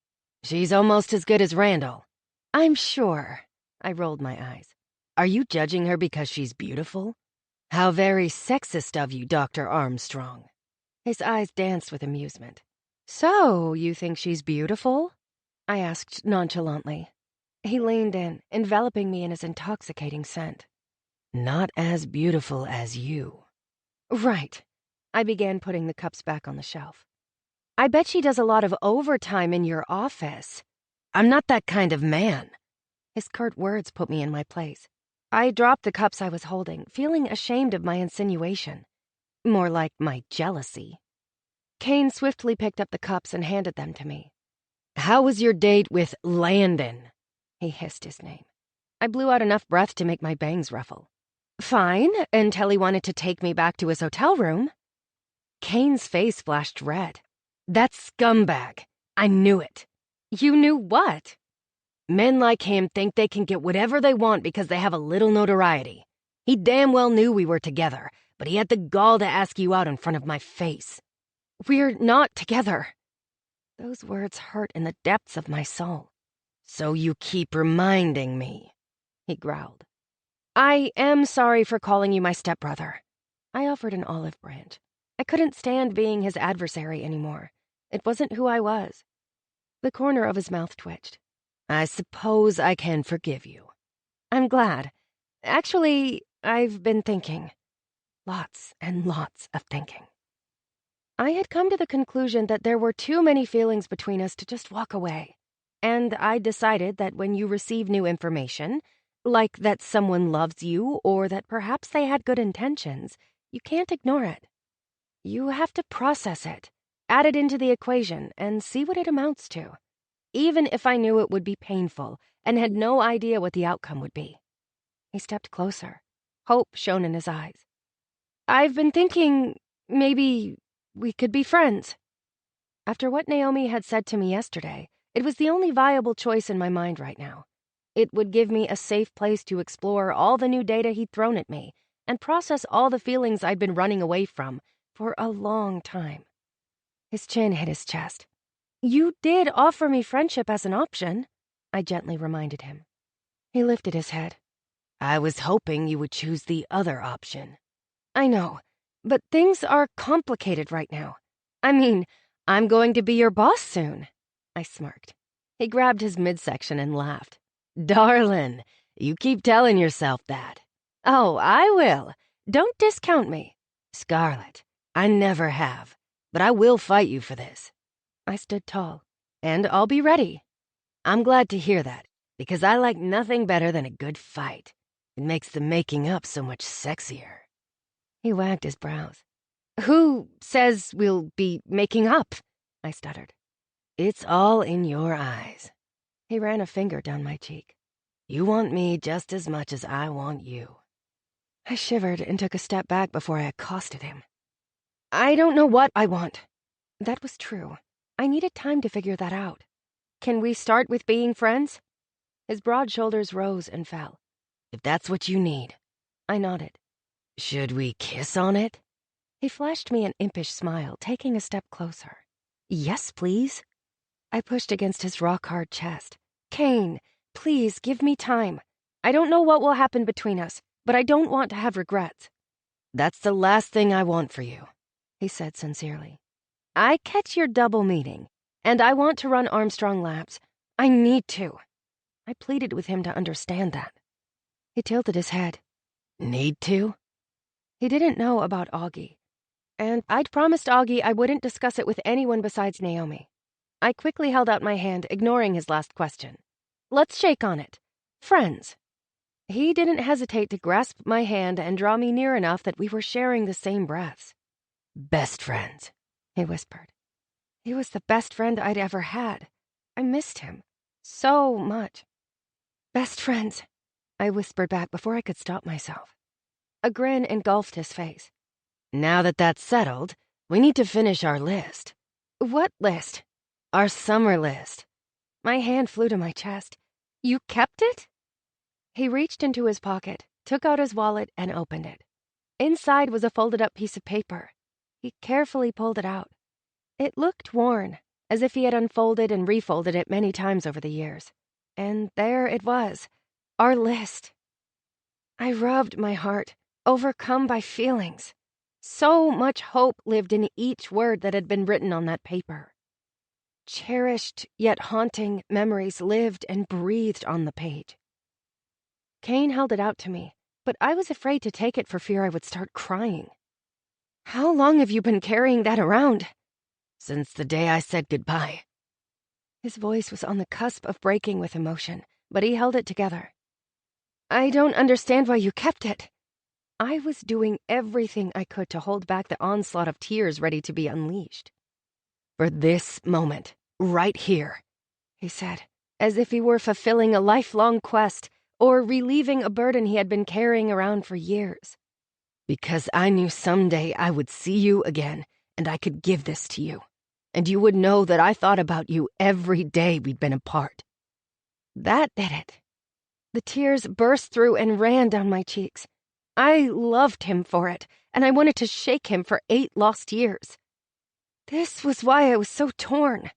She's almost as good as Randall. I'm sure. I rolled my eyes. Are you judging her because she's beautiful? How very sexist of you, Dr. Armstrong. His eyes danced with amusement. So, you think she's beautiful? I asked nonchalantly. He leaned in, enveloping me in his intoxicating scent. Not as beautiful as you. Right. I began putting the cups back on the shelf. I bet she does a lot of overtime in your office. I'm not that kind of man. His curt words put me in my place. I dropped the cups I was holding, feeling ashamed of my insinuation. More like my jealousy. Kane swiftly picked up the cups and handed them to me. How was your date with Landon? He hissed his name. I blew out enough breath to make my bangs ruffle. Fine, until he wanted to take me back to his hotel room. Kane's face flashed red. That scumbag. I knew it. You knew what? Men like him think they can get whatever they want because they have a little notoriety. He damn well knew we were together, but he had the gall to ask you out in front of my face. We're not together. Those words hurt in the depths of my soul. So you keep reminding me, he growled. I am sorry for calling you my stepbrother. I offered an olive branch. I couldn't stand being his adversary anymore. It wasn't who I was. The corner of his mouth twitched. I suppose I can forgive you. I'm glad. Actually, I've been thinking. Lots and lots of thinking. I had come to the conclusion that there were too many feelings between us to just walk away. And I decided that when you receive new information, like that someone loves you or that perhaps they had good intentions, you can't ignore it. You have to process it, add it into the equation, and see what it amounts to. Even if I knew it would be painful and had no idea what the outcome would be. He stepped closer. Hope shone in his eyes. I've been thinking maybe we could be friends. After what Naomi had said to me yesterday, it was the only viable choice in my mind right now. It would give me a safe place to explore all the new data he'd thrown at me and process all the feelings I'd been running away from for a long time. His chin hit his chest. You did offer me friendship as an option, I gently reminded him. He lifted his head. I was hoping you would choose the other option. I know, but things are complicated right now. I mean, I'm going to be your boss soon. I smirked. He grabbed his midsection and laughed. Darlin', you keep telling yourself that. Oh, I will. Don't discount me. Scarlett, I never have, but I will fight you for this. I stood tall, and I'll be ready. I'm glad to hear that, because I like nothing better than a good fight. It makes the making up so much sexier. He wagged his brows. Who says we'll be making up? I stuttered. It's all in your eyes. He ran a finger down my cheek. You want me just as much as I want you. I shivered and took a step back before I accosted him. I don't know what I want. That was true. I needed time to figure that out. Can we start with being friends? His broad shoulders rose and fell. If that's what you need. I nodded. Should we kiss on it? He flashed me an impish smile, taking a step closer. Yes, please. I pushed against his rock-hard chest. Kane, please give me time. I don't know what will happen between us, but I don't want to have regrets. That's the last thing I want for you, he said sincerely. I catch your double meaning, and I want to run Armstrong Labs. I need to. I pleaded with him to understand that. He tilted his head. Need to? He didn't know about Augie, and I'd promised Augie I wouldn't discuss it with anyone besides Naomi. I quickly held out my hand, ignoring his last question. Let's shake on it. Friends. He didn't hesitate to grasp my hand and draw me near enough that we were sharing the same breaths. Best friends, he whispered. He was the best friend I'd ever had. I missed him so much. Best friends, I whispered back before I could stop myself. A grin engulfed his face. Now that that's settled, we need to finish our list. What list? Our summer list. My hand flew to my chest. You kept it? He reached into his pocket, took out his wallet, and opened it. Inside was a folded-up piece of paper. He carefully pulled it out. It looked worn, as if he had unfolded and refolded it many times over the years. And there it was, our list. I rubbed my heart, overcome by feelings. So much hope lived in each word that had been written on that paper. Cherished, yet haunting memories lived and breathed on the page. Kane held it out to me, but I was afraid to take it for fear I would start crying. How long have you been carrying that around? Since the day I said goodbye. His voice was on the cusp of breaking with emotion, but he held it together. I don't understand why you kept it. I was doing everything I could to hold back the onslaught of tears ready to be unleashed. For this moment, right here, he said, as if he were fulfilling a lifelong quest or relieving a burden he had been carrying around for years. Because I knew someday I would see you again, and I could give this to you, and you would know that I thought about you every day we'd been apart. That did it. The tears burst through and ran down my cheeks. I loved him for it, and I wanted to shake him for 8 lost years. This was why I was so torn.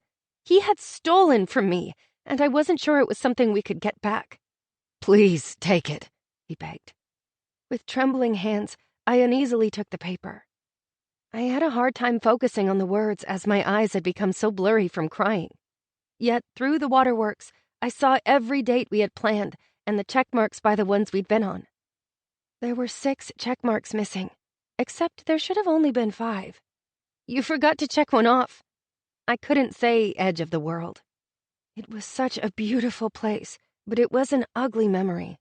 He had stolen from me, and I wasn't sure it was something we could get back. Please take it, he begged. With trembling hands, I uneasily took the paper. I had a hard time focusing on the words as my eyes had become so blurry from crying. Yet, through the waterworks, I saw every date we had planned and the check marks by the ones we'd been on. There were 6 check marks missing, except there should have only been 5. You forgot to check one off. I couldn't say edge of the world. It was such a beautiful place, but it was an ugly memory.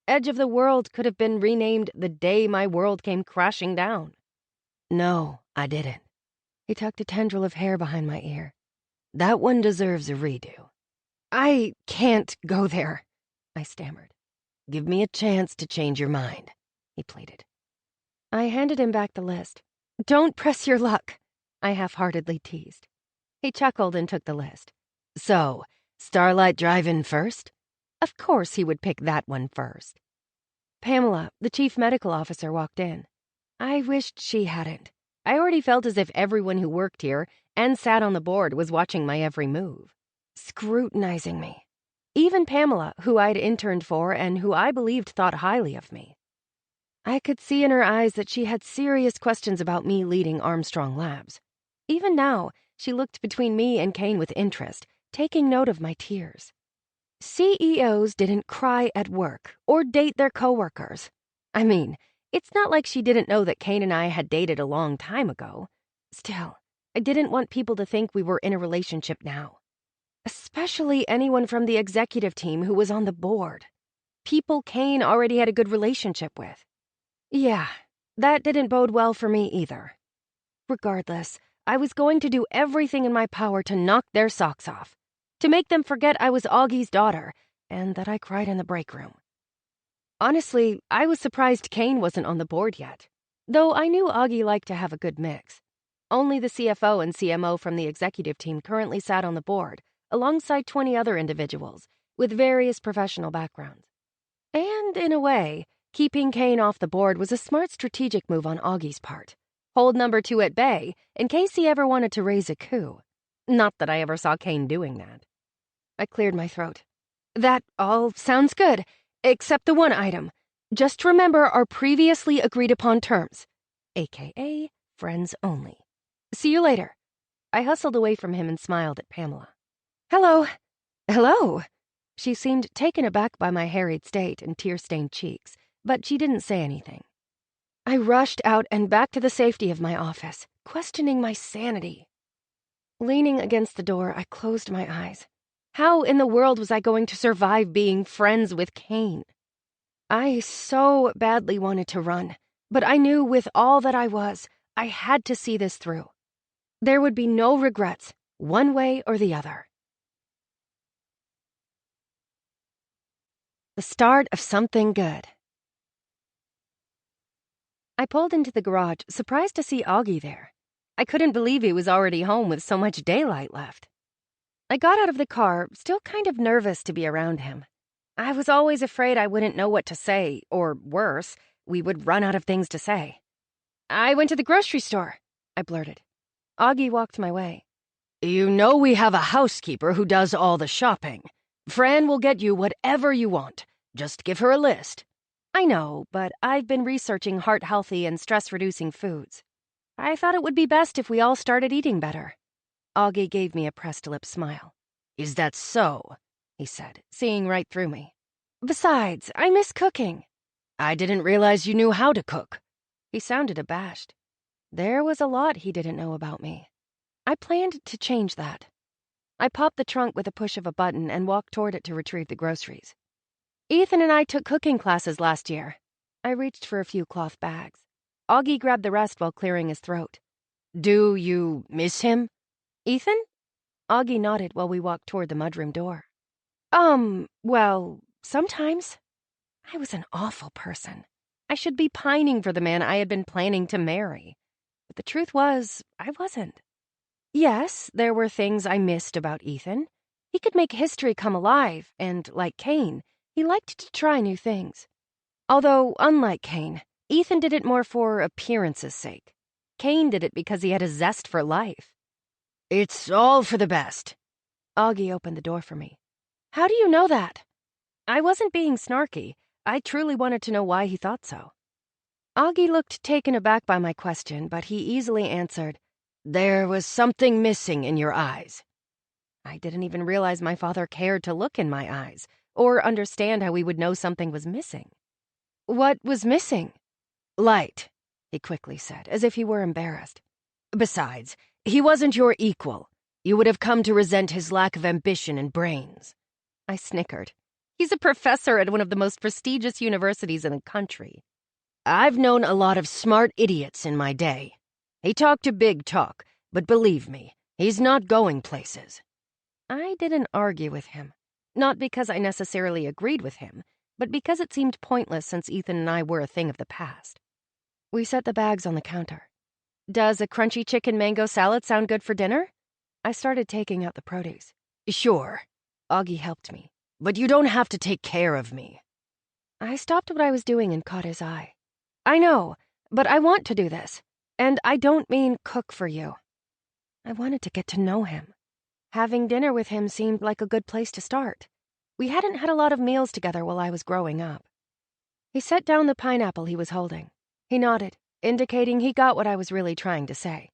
Edge of the world could have been renamed the day my world came crashing down. No, I didn't. He tucked a tendril of hair behind my ear. That one deserves a redo. I can't go there, I stammered. Give me a chance to change your mind, he pleaded. I handed him back the list. Don't press your luck, I half-heartedly teased. He chuckled and took the list. So, Starlight Drive-In first? Of course he would pick that one first. Pamela, the chief medical officer, walked in. I wished she hadn't. I already felt as if everyone who worked here and sat on the board was watching my every move, scrutinizing me. Even Pamela, who I'd interned for and who I believed thought highly of me. I could see in her eyes that she had serious questions about me leading Armstrong Labs. Even now, she looked between me and Kane with interest, taking note of my tears. CEOs didn't cry at work or date their coworkers. I mean, it's not like she didn't know that Kane and I had dated a long time ago. Still, I didn't want people to think we were in a relationship now. Especially anyone from the executive team who was on the board. People Kane already had a good relationship with. Yeah, that didn't bode well for me either. Regardless, I was going to do everything in my power to knock their socks off, to make them forget I was Augie's daughter and that I cried in the break room. Honestly, I was surprised Kane wasn't on the board yet, though I knew Augie liked to have a good mix. Only the CFO and CMO from the executive team currently sat on the board, alongside 20 other individuals with various professional backgrounds. And, in a way, keeping Kane off the board was a smart strategic move on Augie's part. Hold number 2 at bay in case he ever wanted to raise a coup. Not that I ever saw Kane doing that. I cleared my throat. That all sounds good, except the one item. Just remember our previously agreed upon terms, aka friends only. See you later. I hustled away from him and smiled at Pamela. Hello. Hello. She seemed taken aback by my harried state and tear-stained cheeks, but she didn't say anything. I rushed out and back to the safety of my office, questioning my sanity. Leaning against the door, I closed my eyes. How in the world was I going to survive being friends with Kane? I so badly wanted to run, but I knew with all that I was, I had to see this through. There would be no regrets, one way or the other. The start of something good. I pulled into the garage, surprised to see Augie there. I couldn't believe he was already home with so much daylight left. I got out of the car, still kind of nervous to be around him. I was always afraid I wouldn't know what to say, or worse, we would run out of things to say. I went to the grocery store, I blurted. Augie walked my way. You know we have a housekeeper who does all the shopping. Fran will get you whatever you want. Just give her a list. I know, but I've been researching heart-healthy and stress-reducing foods. I thought it would be best if we all started eating better. Augie gave me a pressed-lip smile. Is that so? He said, seeing right through me. Besides, I miss cooking. I didn't realize you knew how to cook. He sounded abashed. There was a lot he didn't know about me. I planned to change that. I popped the trunk with a push of a button and walked toward it to retrieve the groceries. Ethan and I took cooking classes last year. I reached for a few cloth bags. Augie grabbed the rest while clearing his throat. Do you miss him? Ethan? Augie nodded while we walked toward the mudroom door. Well, sometimes. I was an awful person. I should be pining for the man I had been planning to marry. But the truth was, I wasn't. Yes, there were things I missed about Ethan. He could make history come alive, and, like Kane, he liked to try new things. Although, unlike Kane, Ethan did it more for appearance's sake. Kane did it because he had a zest for life. It's all for the best. Augie opened the door for me. How do you know that? I wasn't being snarky. I truly wanted to know why he thought so. Augie looked taken aback by my question, but he easily answered, There was something missing in your eyes. I didn't even realize my father cared to look in my eyes, or understand how he would know something was missing. What was missing? Light, he quickly said, as if he were embarrassed. Besides, he wasn't your equal. You would have come to resent his lack of ambition and brains. I snickered. He's a professor at one of the most prestigious universities in the country. I've known a lot of smart idiots in my day. He talked a big talk, but believe me, he's not going places. I didn't argue with him. Not because I necessarily agreed with him, but because it seemed pointless since Ethan and I were a thing of the past. We set the bags on the counter. Does a crunchy chicken mango salad sound good for dinner? I started taking out the produce. Sure. Augie helped me. But you don't have to take care of me. I stopped what I was doing and caught his eye. I know, but I want to do this. And I don't mean cook for you. I wanted to get to know him. Having dinner with him seemed like a good place to start. We hadn't had a lot of meals together while I was growing up. He set down the pineapple he was holding. He nodded, indicating he got what I was really trying to say.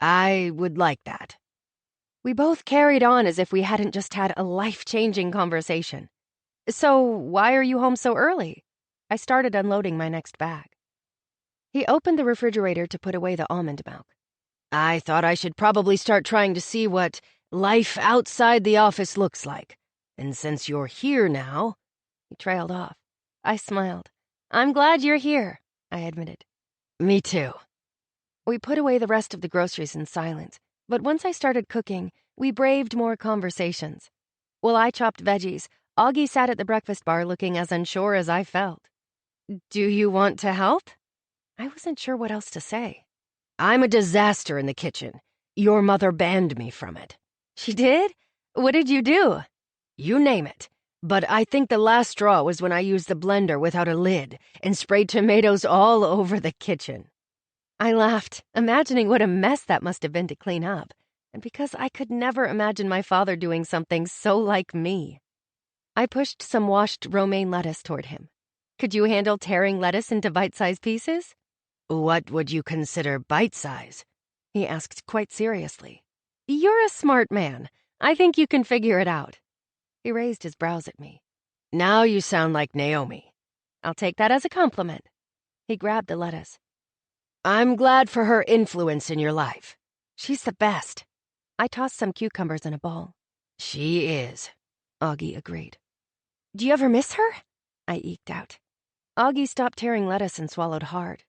I would like that. We both carried on as if we hadn't just had a life-changing conversation. So, why are you home so early? I started unloading my next bag. He opened the refrigerator to put away the almond milk. I thought I should probably start trying to see what life outside the office looks like. And since you're here now... He trailed off. I smiled. I'm glad you're here, I admitted. Me too. We put away the rest of the groceries in silence, but once I started cooking, we braved more conversations. While I chopped veggies, Augie sat at the breakfast bar looking as unsure as I felt. Do you want to help? I wasn't sure what else to say. I'm a disaster in the kitchen. Your mother banned me from it. She did? What did you do? You name it. But I think the last straw was when I used the blender without a lid and sprayed tomatoes all over the kitchen. I laughed, imagining what a mess that must have been to clean up, and because I could never imagine my father doing something so like me. I pushed some washed romaine lettuce toward him. Could you handle tearing lettuce into bite-sized pieces? What would you consider bite-size? He asked quite seriously. You're a smart man. I think you can figure it out. He raised his brows at me. Now you sound like Naomi. I'll take that as a compliment. He grabbed the lettuce. I'm glad for her influence in your life. She's the best. I tossed some cucumbers in a bowl. She is, Augie agreed. Do you ever miss her? I eked out. Augie stopped tearing lettuce and swallowed hard.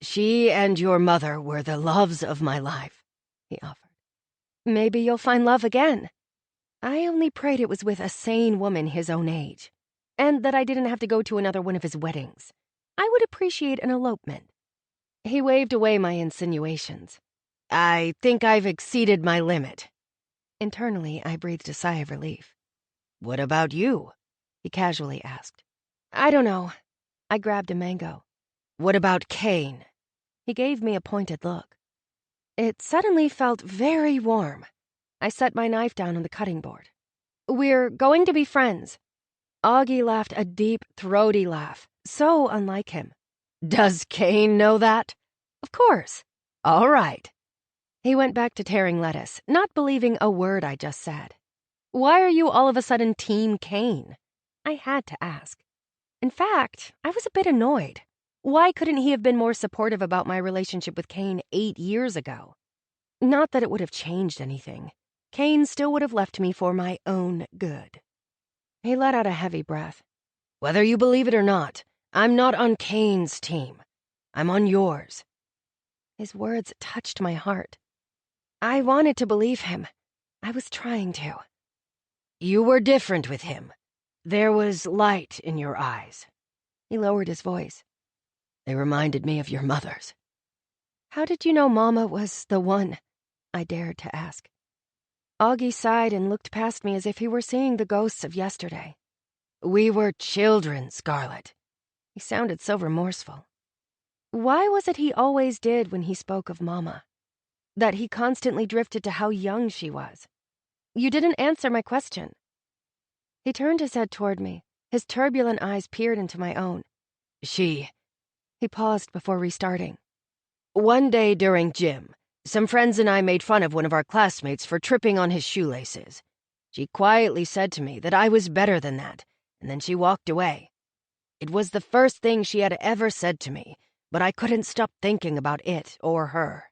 She and your mother were the loves of my life, he offered. Maybe you'll find love again. I only prayed it was with a sane woman his own age, and that I didn't have to go to another one of his weddings. I would appreciate an elopement. He waved away my insinuations. I think I've exceeded my limit. Internally, I breathed a sigh of relief. What about you? He casually asked. I don't know. I grabbed a mango. What about Kane? He gave me a pointed look. It suddenly felt very warm. I set my knife down on the cutting board. We're going to be friends. Augie laughed a deep, throaty laugh, so unlike him. Does Kane know that? Of course. All right. He went back to tearing lettuce, not believing a word I just said. Why are you all of a sudden Team Kane? I had to ask. In fact, I was a bit annoyed. Why couldn't he have been more supportive about my relationship with Kane 8 years ago? Not that it would have changed anything. Kane still would have left me for my own good. He let out a heavy breath. Whether you believe it or not, I'm not on Kane's team. I'm on yours. His words touched my heart. I wanted to believe him. I was trying to. You were different with him. There was light in your eyes. He lowered his voice. They reminded me of your mother's. How did you know Mama was the one? I dared to ask. Augie sighed and looked past me as if he were seeing the ghosts of yesterday. We were children, Scarlett. He sounded so remorseful. Why was it he always did when he spoke of Mama? That he constantly drifted to how young she was? You didn't answer my question. He turned his head toward me. His turbulent eyes peered into my own. He paused before restarting. One day during gym, some friends and I made fun of one of our classmates for tripping on his shoelaces. She quietly said to me that I was better than that, and then she walked away. It was the first thing she had ever said to me, but I couldn't stop thinking about it or her.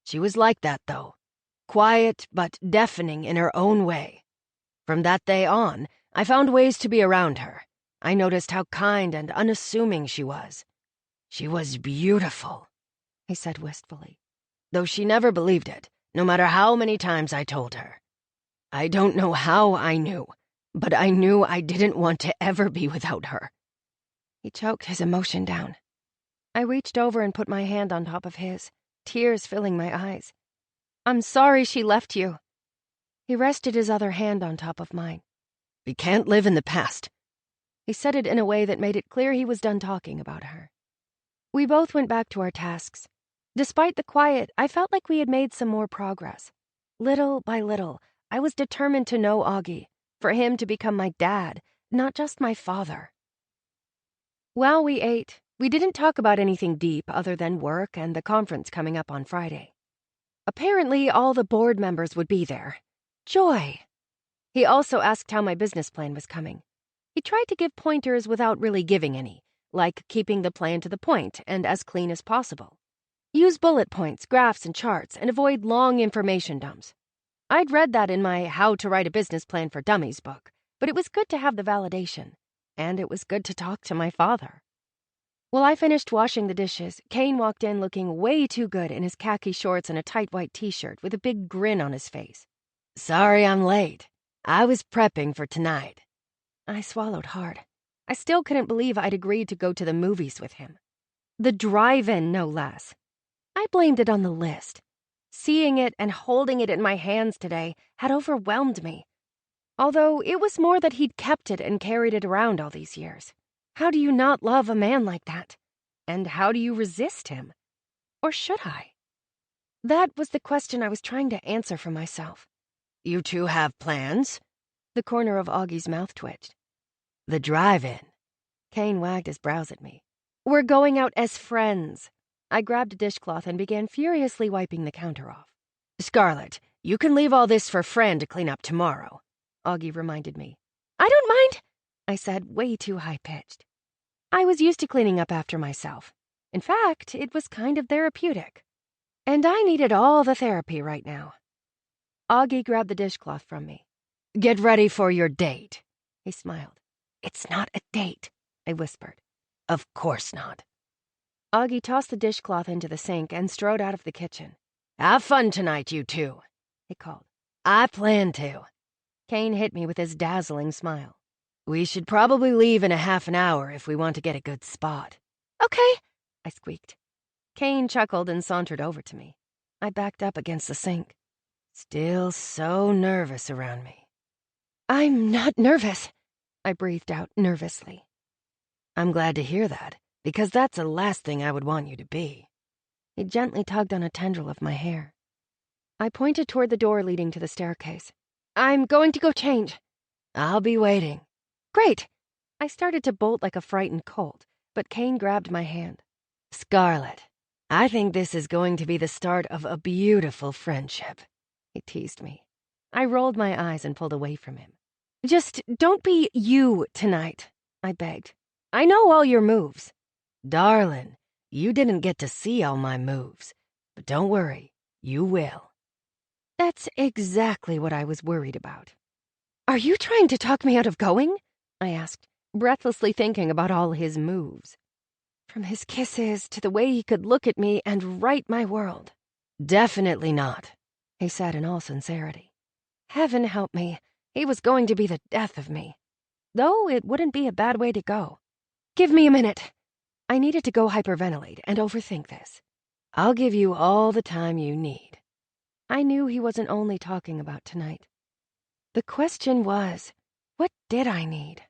She was like that, though. Quiet but deafening in her own way. From that day on, I found ways to be around her. I noticed how kind and unassuming she was. She was beautiful, he said wistfully, though she never believed it, no matter how many times I told her. I don't know how I knew, but I knew I didn't want to ever be without her. He choked his emotion down. I reached over and put my hand on top of his, tears filling my eyes. I'm sorry she left you. He rested his other hand on top of mine. We can't live in the past. He said it in a way that made it clear he was done talking about her. We both went back to our tasks. Despite the quiet, I felt like we had made some more progress. Little by little, I was determined to know Augie, for him to become my dad, not just my father. While we ate, we didn't talk about anything deep other than work and the conference coming up on Friday. Apparently, all the board members would be there. Joy! He also asked how my business plan was coming. He tried to give pointers without really giving any, like keeping the plan to the point and as clean as possible. Use bullet points, graphs, and charts, and avoid long information dumps. I'd read that in my How to Write a Business Plan for Dummies book, but it was good to have the validation, and it was good to talk to my father. While I finished washing the dishes, Kane walked in looking way too good in his khaki shorts and a tight white t-shirt with a big grin on his face. Sorry I'm late. I was prepping for tonight. I swallowed hard. I still couldn't believe I'd agreed to go to the movies with him. The drive-in, no less. I blamed it on the list. Seeing it and holding it in my hands today had overwhelmed me. Although it was more that he'd kept it and carried it around all these years. How do you not love a man like that? And how do you resist him? Or should I? That was the question I was trying to answer for myself. You two have plans? The corner of Augie's mouth twitched. The drive-in. Kane wagged his brows at me. We're going out as friends. I grabbed a dishcloth and began furiously wiping the counter off. Scarlett, you can leave all this for Fran to clean up tomorrow, Augie reminded me. I don't mind, I said, way too high-pitched. I was used to cleaning up after myself. In fact, it was kind of therapeutic. And I needed all the therapy right now. Augie grabbed the dishcloth from me. Get ready for your date, he smiled. It's not a date, I whispered. Of course not. Augie tossed the dishcloth into the sink and strode out of the kitchen. Have fun tonight, you two, he called. I plan to. Kane hit me with his dazzling smile. We should probably leave in a half an hour if we want to get a good spot. Okay, I squeaked. Kane chuckled and sauntered over to me. I backed up against the sink. Still so nervous around me. I'm not nervous, I breathed out nervously. I'm glad to hear that, because that's the last thing I would want you to be. He gently tugged on a tendril of my hair. I pointed toward the door leading to the staircase. I'm going to go change. I'll be waiting. Great. I started to bolt like a frightened colt, but Kane grabbed my hand. Scarlett, I think this is going to be the start of a beautiful friendship, he teased me. I rolled my eyes and pulled away from him. Just don't be you tonight, I begged. I know all your moves. Darling, you didn't get to see all my moves, but don't worry, you will. That's exactly what I was worried about. Are you trying to talk me out of going? I asked, breathlessly thinking about all his moves. From his kisses to the way he could look at me and right my world. Definitely not, he said in all sincerity. Heaven help me, he was going to be the death of me. Though it wouldn't be a bad way to go. Give me a minute. I needed to go hyperventilate and overthink this. I'll give you all the time you need. I knew he wasn't only talking about tonight. The question was, what did I need?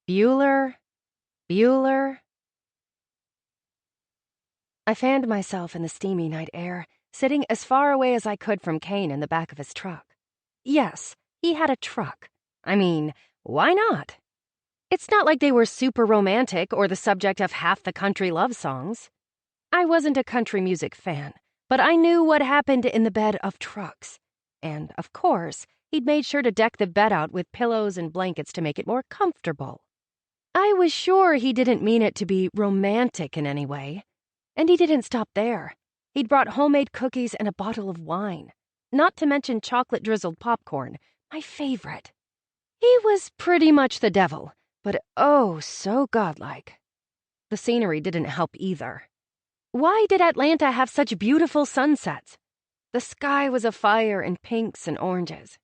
Bueller. I fanned myself in the steamy night air, sitting as far away as I could from Kane in the back of his truck. Yes, he had a truck. I mean, why not? It's not like they were super romantic or the subject of half the country love songs. I wasn't a country music fan, but I knew what happened in the bed of trucks. And, of course, he'd made sure to deck the bed out with pillows and blankets to make it more comfortable. I was sure he didn't mean it to be romantic in any way. And he didn't stop there. He'd brought homemade cookies and a bottle of wine, not to mention chocolate-drizzled popcorn, my favorite. He was pretty much the devil, but oh, so godlike. The scenery didn't help either. Why did Atlanta have such beautiful sunsets? The sky was afire in pinks and oranges.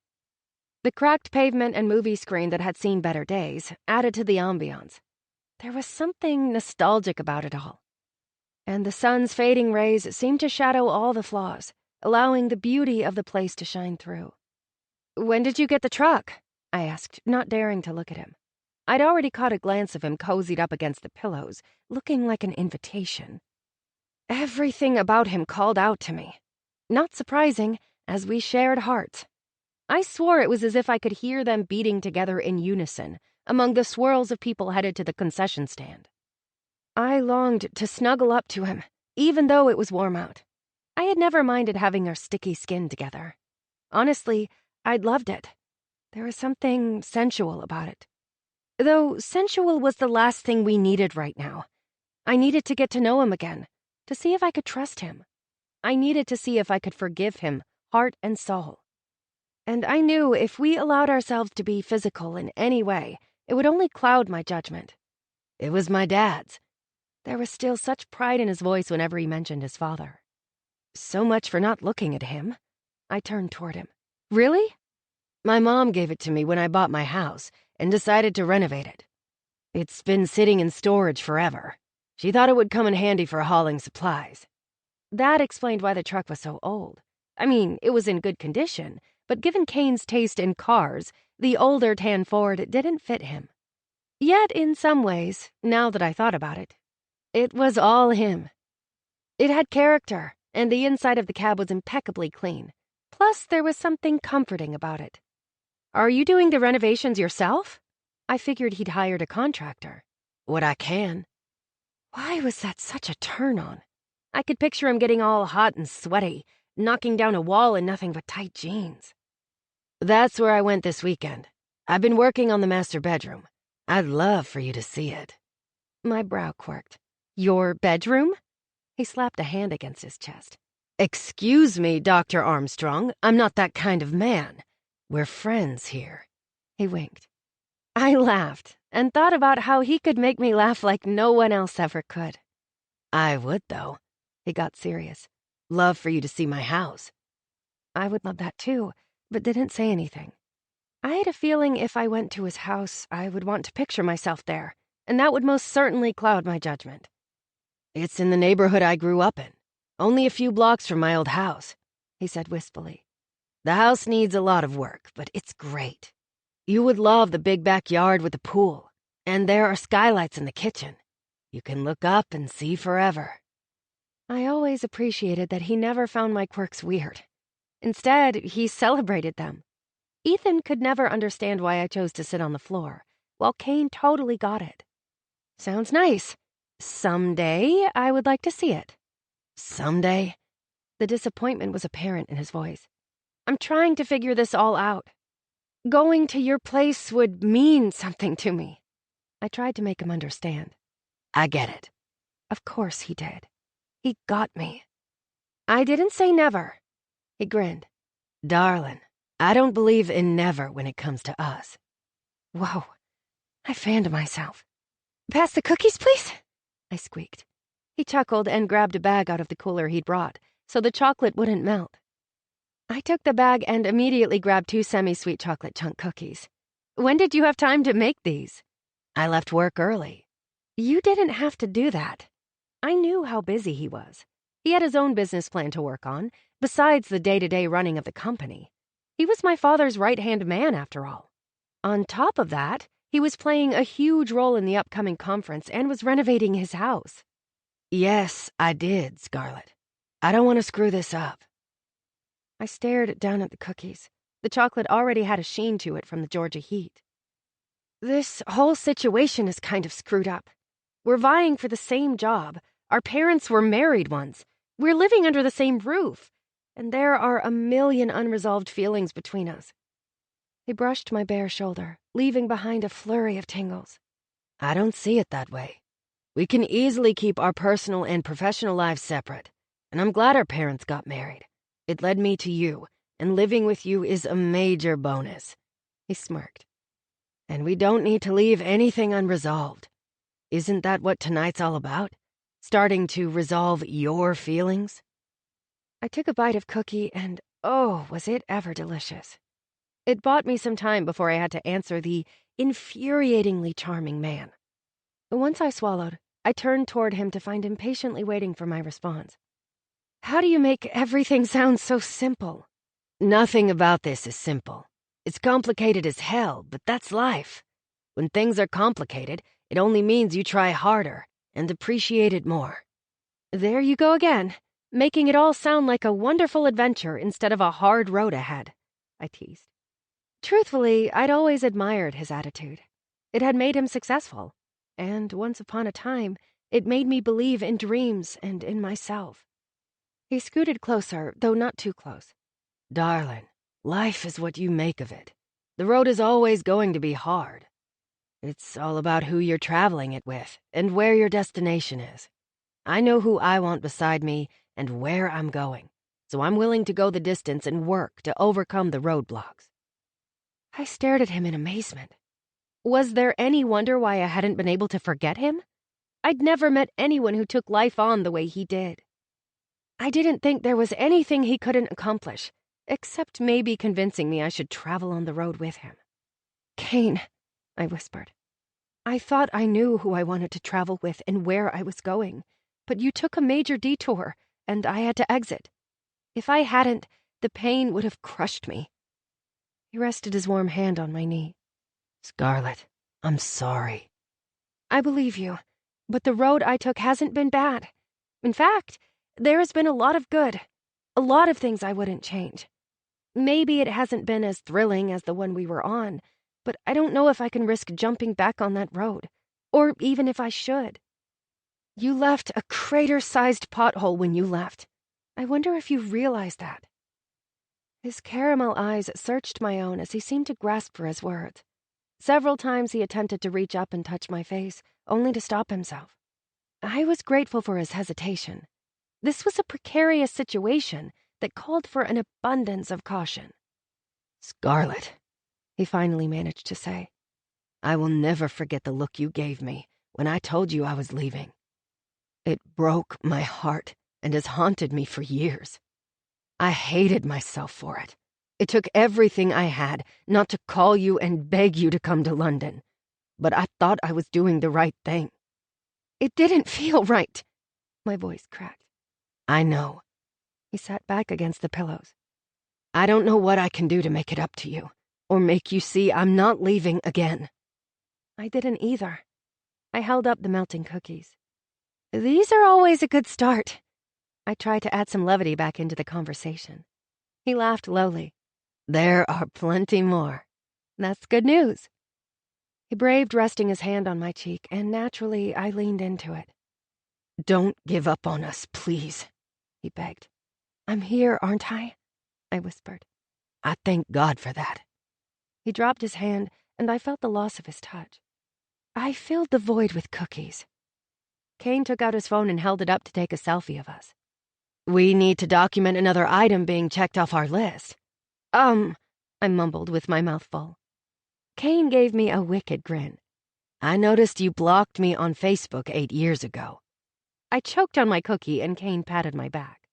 The cracked pavement and movie screen that had seen better days added to the ambiance. There was something nostalgic about it all. And the sun's fading rays seemed to shadow all the flaws, allowing the beauty of the place to shine through. When did you get the truck? I asked, not daring to look at him. I'd already caught a glance of him cozied up against the pillows, looking like an invitation. Everything about him called out to me. Not surprising, as we shared hearts. I swore it was as if I could hear them beating together in unison among the swirls of people headed to the concession stand. I longed to snuggle up to him, even though it was warm out. I had never minded having our sticky skin together. Honestly, I'd loved it. There was something sensual about it. Though sensual was the last thing we needed right now. I needed to get to know him again, to see if I could trust him. I needed to see if I could forgive him, heart and soul. And I knew if we allowed ourselves to be physical in any way, it would only cloud my judgment. It was my dad's. There was still such pride in his voice whenever he mentioned his father. So much for not looking at him. I turned toward him. Really? My mom gave it to me when I bought my house and decided to renovate it. It's been sitting in storage forever. She thought it would come in handy for hauling supplies. That explained why the truck was so old. I mean, it was in good condition, but given Kane's taste in cars, the older tan Ford didn't fit him. Yet, in some ways, now that I thought about it, it was all him. It had character, and the inside of the cab was impeccably clean. Plus, there was something comforting about it. Are you doing the renovations yourself? I figured he'd hired a contractor. What I can. Why was that such a turn-on? I could picture him getting all hot and sweaty, knocking down a wall in nothing but tight jeans. That's where I went this weekend. I've been working on the master bedroom. I'd love for you to see it. My brow quirked. Your bedroom? He slapped a hand against his chest. Excuse me, Dr. Armstrong. I'm not that kind of man. We're friends here. He winked. I laughed and thought about how he could make me laugh like no one else ever could. I would, though. He got serious. Love for you to see my house. I would love that too, but didn't say anything. I had a feeling if I went to his house, I would want to picture myself there, and that would most certainly cloud my judgment. It's in the neighborhood I grew up in. Only a few blocks from my old house, he said wistfully. The house needs a lot of work, but it's great. You would love the big backyard with the pool, and there are skylights in the kitchen. You can look up and see forever. I always appreciated that he never found my quirks weird. Instead, he celebrated them. Ethan could never understand why I chose to sit on the floor, while Kane totally got it. Sounds nice. Someday, I would like to see it. Someday? The disappointment was apparent in his voice. I'm trying to figure this all out. Going to your place would mean something to me. I tried to make him understand. I get it. Of course he did. He got me. I didn't say never. He grinned. Darling, I don't believe in never when it comes to us. Whoa. I fanned myself. Pass the cookies, please? I squeaked. He chuckled and grabbed a bag out of the cooler he'd brought, so the chocolate wouldn't melt. I took the bag and immediately grabbed 2 semi-sweet chocolate chunk cookies. When did you have time to make these? I left work early. You didn't have to do that. I knew how busy he was. He had his own business plan to work on, besides the day-to-day running of the company. He was my father's right-hand man, after all. On top of that, he was playing a huge role in the upcoming conference and was renovating his house. Yes, I did, Scarlett. I don't want to screw this up. I stared down at the cookies. The chocolate already had a sheen to it from the Georgia heat. This whole situation is kind of screwed up. We're vying for the same job. Our parents were married once. We're living under the same roof. And there are a million unresolved feelings between us. He brushed my bare shoulder, leaving behind a flurry of tingles. I don't see it that way. We can easily keep our personal and professional lives separate. And I'm glad our parents got married. It led me to you, and living with you is a major bonus. He smirked. And we don't need to leave anything unresolved. Isn't that what tonight's all about? Starting to resolve your feelings? I took a bite of cookie and, oh, was it ever delicious. It bought me some time before I had to answer the infuriatingly charming man. Once I swallowed, I turned toward him to find him patiently waiting for my response. How do you make everything sound so simple? Nothing about this is simple. It's complicated as hell, but that's life. When things are complicated, it only means you try harder and appreciate it more. There you go again, making it all sound like a wonderful adventure instead of a hard road ahead, I teased. Truthfully, I'd always admired his attitude. It had made him successful, and once upon a time, it made me believe in dreams and in myself. He scooted closer, though not too close. Darling, life is what you make of it. The road is always going to be hard. It's all about who you're traveling it with and where your destination is. I know who I want beside me and where I'm going, so I'm willing to go the distance and work to overcome the roadblocks. I stared at him in amazement. Was there any wonder why I hadn't been able to forget him? I'd never met anyone who took life on the way he did. I didn't think there was anything he couldn't accomplish, except maybe convincing me I should travel on the road with him. Kane, I whispered. I thought I knew who I wanted to travel with and where I was going, but you took a major detour, and I had to exit. If I hadn't, the pain would have crushed me." He rested his warm hand on my knee. "Scarlett, I'm sorry." "I believe you, but the road I took hasn't been bad. In fact, there has been a lot of good, a lot of things I wouldn't change. Maybe it hasn't been as thrilling as the one we were on, but I don't know if I can risk jumping back on that road, or even if I should. You left a crater-sized pothole when you left. I wonder if you realize that." His caramel eyes searched my own as he seemed to grasp for his words. Several times he attempted to reach up and touch my face, only to stop himself. I was grateful for his hesitation. This was a precarious situation that called for an abundance of caution. "Scarlett," he finally managed to say, "I will never forget the look you gave me when I told you I was leaving. It broke my heart and has haunted me for years. I hated myself for it. It took everything I had not to call you and beg you to come to London, but I thought I was doing the right thing." "It didn't feel right." My voice cracked. "I know." He sat back against the pillows. "I don't know what I can do to make it up to you, or make you see I'm not leaving again." I didn't either. I held up the melting cookies. "These are always a good start." I tried to add some levity back into the conversation. He laughed lowly. "There are plenty more." "That's good news." He braved resting his hand on my cheek, and naturally I leaned into it. "Don't give up on us, please," he begged. "I'm here, aren't I?" I whispered. "I thank God for that." He dropped his hand, and I felt the loss of his touch. I filled the void with cookies. Kane took out his phone and held it up to take a selfie of us. "We need to document another item being checked off our list." I mumbled with my mouth full. Kane gave me a wicked grin. "I noticed you blocked me on Facebook 8 years ago." I choked on my cookie and Kane patted my back.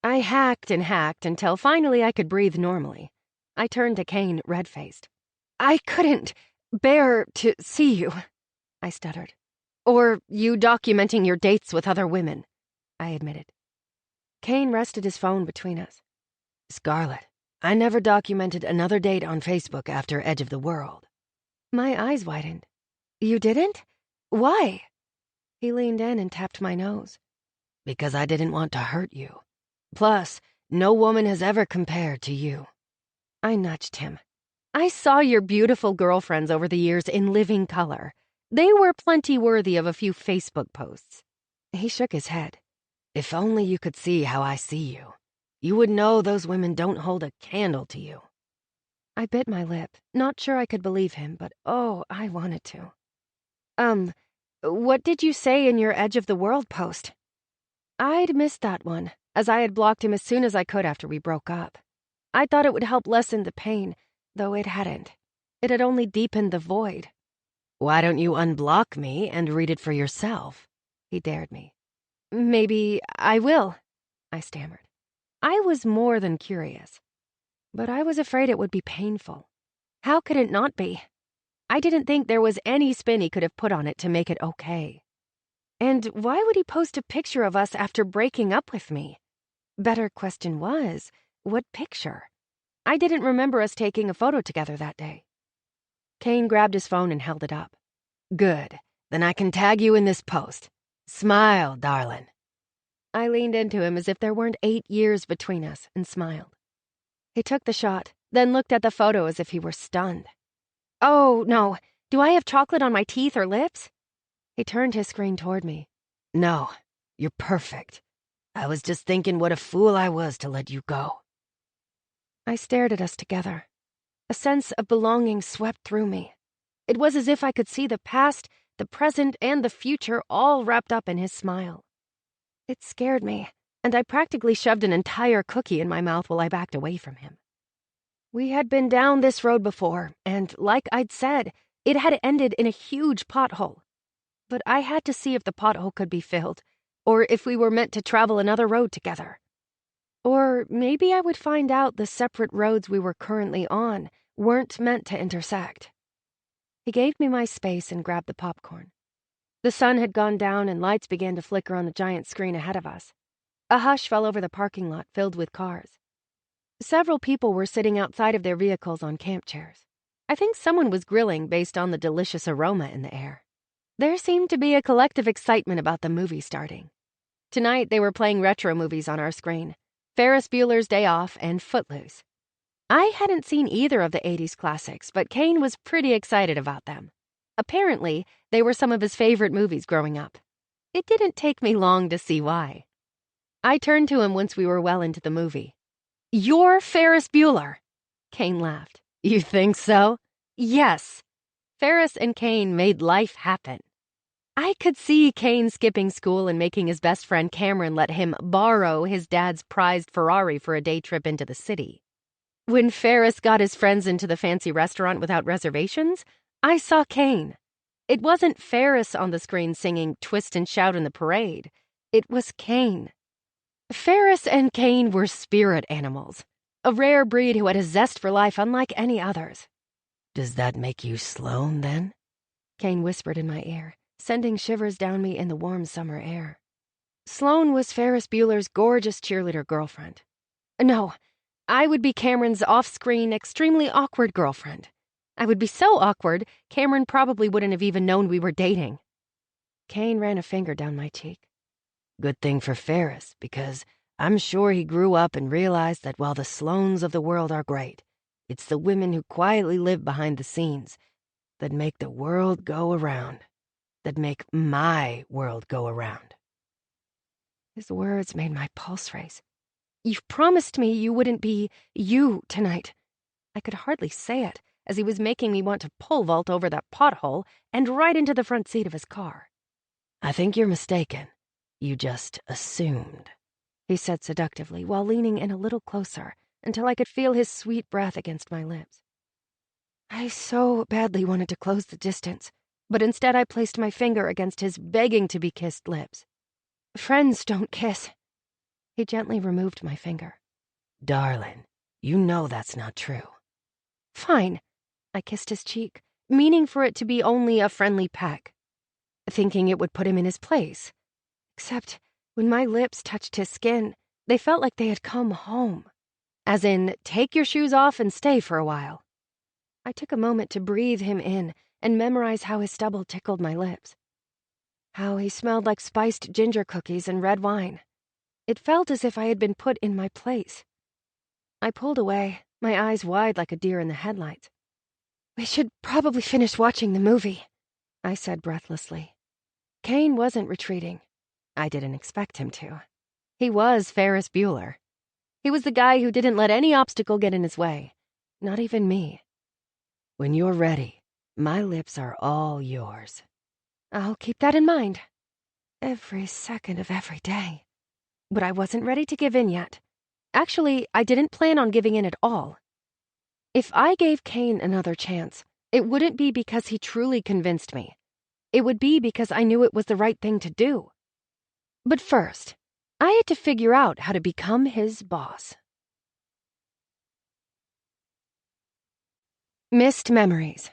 I hacked and hacked until finally I could breathe normally. I turned to Kane, red-faced. "I couldn't bear to see you," I stuttered. "Or you documenting your dates with other women," I admitted. Kane rested his phone between us. "Scarlett, I never documented another date on Facebook after Edge of the World." My eyes widened. "You didn't? Why?" He leaned in and tapped my nose. "Because I didn't want to hurt you. Plus, no woman has ever compared to you." I nudged him. "I saw your beautiful girlfriends over the years in living color. They were plenty worthy of a few Facebook posts." He shook his head. "If only you could see how I see you. You would know those women don't hold a candle to you." I bit my lip, not sure I could believe him, but oh, I wanted to. What did you say in your Edge of the World post?" I'd missed that one, as I had blocked him as soon as I could after we broke up. I thought it would help lessen the pain, though it hadn't. It had only deepened the void. "Why don't you unblock me and read it for yourself?" he dared me. "Maybe I will," I stammered. I was more than curious, but I was afraid it would be painful. How could it not be? I didn't think there was any spin he could have put on it to make it okay. And why would he post a picture of us after breaking up with me? Better question was, what picture? I didn't remember us taking a photo together that day. Kane grabbed his phone and held it up. "Good. Then I can tag you in this post. Smile, darling." I leaned into him as if there weren't 8 years between us and smiled. He took the shot, then looked at the photo as if he were stunned. "Oh, no. Do I have chocolate on my teeth or lips?" He turned his screen toward me. "No, you're perfect. I was just thinking what a fool I was to let you go." I stared at us together. A sense of belonging swept through me. It was as if I could see the past, the present, and the future all wrapped up in his smile. It scared me, and I practically shoved an entire cookie in my mouth while I backed away from him. We had been down this road before, and like I'd said, it had ended in a huge pothole. But I had to see if the pothole could be filled, or if we were meant to travel another road together. Or maybe I would find out the separate roads we were currently on weren't meant to intersect. He gave me my space and grabbed the popcorn. The sun had gone down and lights began to flicker on the giant screen ahead of us. A hush fell over the parking lot filled with cars. Several people were sitting outside of their vehicles on camp chairs. I think someone was grilling based on the delicious aroma in the air. There seemed to be a collective excitement about the movie starting. Tonight they were playing retro movies on our screen, Ferris Bueller's Day Off and Footloose. I hadn't seen either of the 80s classics, but Kane was pretty excited about them. Apparently, they were some of his favorite movies growing up. It didn't take me long to see why. I turned to him once we were well into the movie. "You're Ferris Bueller," Kane laughed. "You think so?" "Yes." Ferris and Kane made life happen. I could see Kane skipping school and making his best friend Cameron let him borrow his dad's prized Ferrari for a day trip into the city. When Ferris got his friends into the fancy restaurant without reservations, I saw Kane. It wasn't Ferris on the screen singing "Twist and Shout" in the parade. It was Kane. Ferris and Kane were spirit animals, a rare breed who had a zest for life unlike any others. Does that make you Sloane, then? Kane whispered in my ear, sending shivers down me in the warm summer air. Sloane was Ferris Bueller's gorgeous cheerleader girlfriend. No, I would be Cameron's off-screen, extremely awkward girlfriend. I would be so awkward, Cameron probably wouldn't have even known we were dating. Kane ran a finger down my cheek. Good thing for Ferris, because I'm sure he grew up and realized that while the Sloanes of the world are great, it's the women who quietly live behind the scenes that make the world go around, that make my world go around. His words made my pulse race. You promised me you wouldn't be you tonight. I could hardly say it, as he was making me want to pole vault over that pothole and right into the front seat of his car. I think you're mistaken. You just assumed, he said seductively while leaning in a little closer until I could feel his sweet breath against my lips. I so badly wanted to close the distance, but instead I placed my finger against his begging-to-be-kissed lips. Friends don't kiss. He gently removed my finger. Darling, you know that's not true. Fine. I kissed his cheek, meaning for it to be only a friendly peck, thinking it would put him in his place. Except when my lips touched his skin, they felt like they had come home. As in, take your shoes off and stay for a while. I took a moment to breathe him in and memorize how his stubble tickled my lips. How he smelled like spiced ginger cookies and red wine. It felt as if I had been put in my place. I pulled away, my eyes wide like a deer in the headlights. We should probably finish watching the movie, I said breathlessly. Kane wasn't retreating. I didn't expect him to. He was Ferris Bueller. He was the guy who didn't let any obstacle get in his way. Not even me. When you're ready, my lips are all yours. I'll keep that in mind. Every second of every day. But I wasn't ready to give in yet. Actually, I didn't plan on giving in at all. If I gave Kane another chance, it wouldn't be because he truly convinced me. It would be because I knew it was the right thing to do. But first, I had to figure out how to become his boss. Missed memories.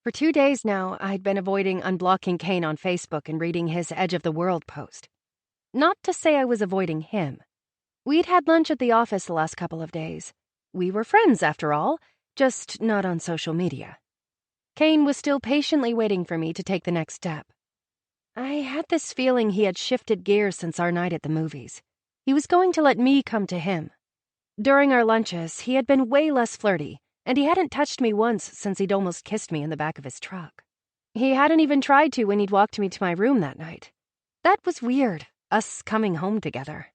For 2 days now, I'd been avoiding unblocking Kane on Facebook and reading his Edge of the World post. Not to say I was avoiding him. We'd had lunch at the office the last couple of days. We were friends, after all, just not on social media. Kane was still patiently waiting for me to take the next step. I had this feeling he had shifted gears since our night at the movies. He was going to let me come to him. During our lunches, he had been way less flirty, and he hadn't touched me once since he'd almost kissed me in the back of his truck. He hadn't even tried to when he'd walked me to my room that night. That was weird, us coming home together.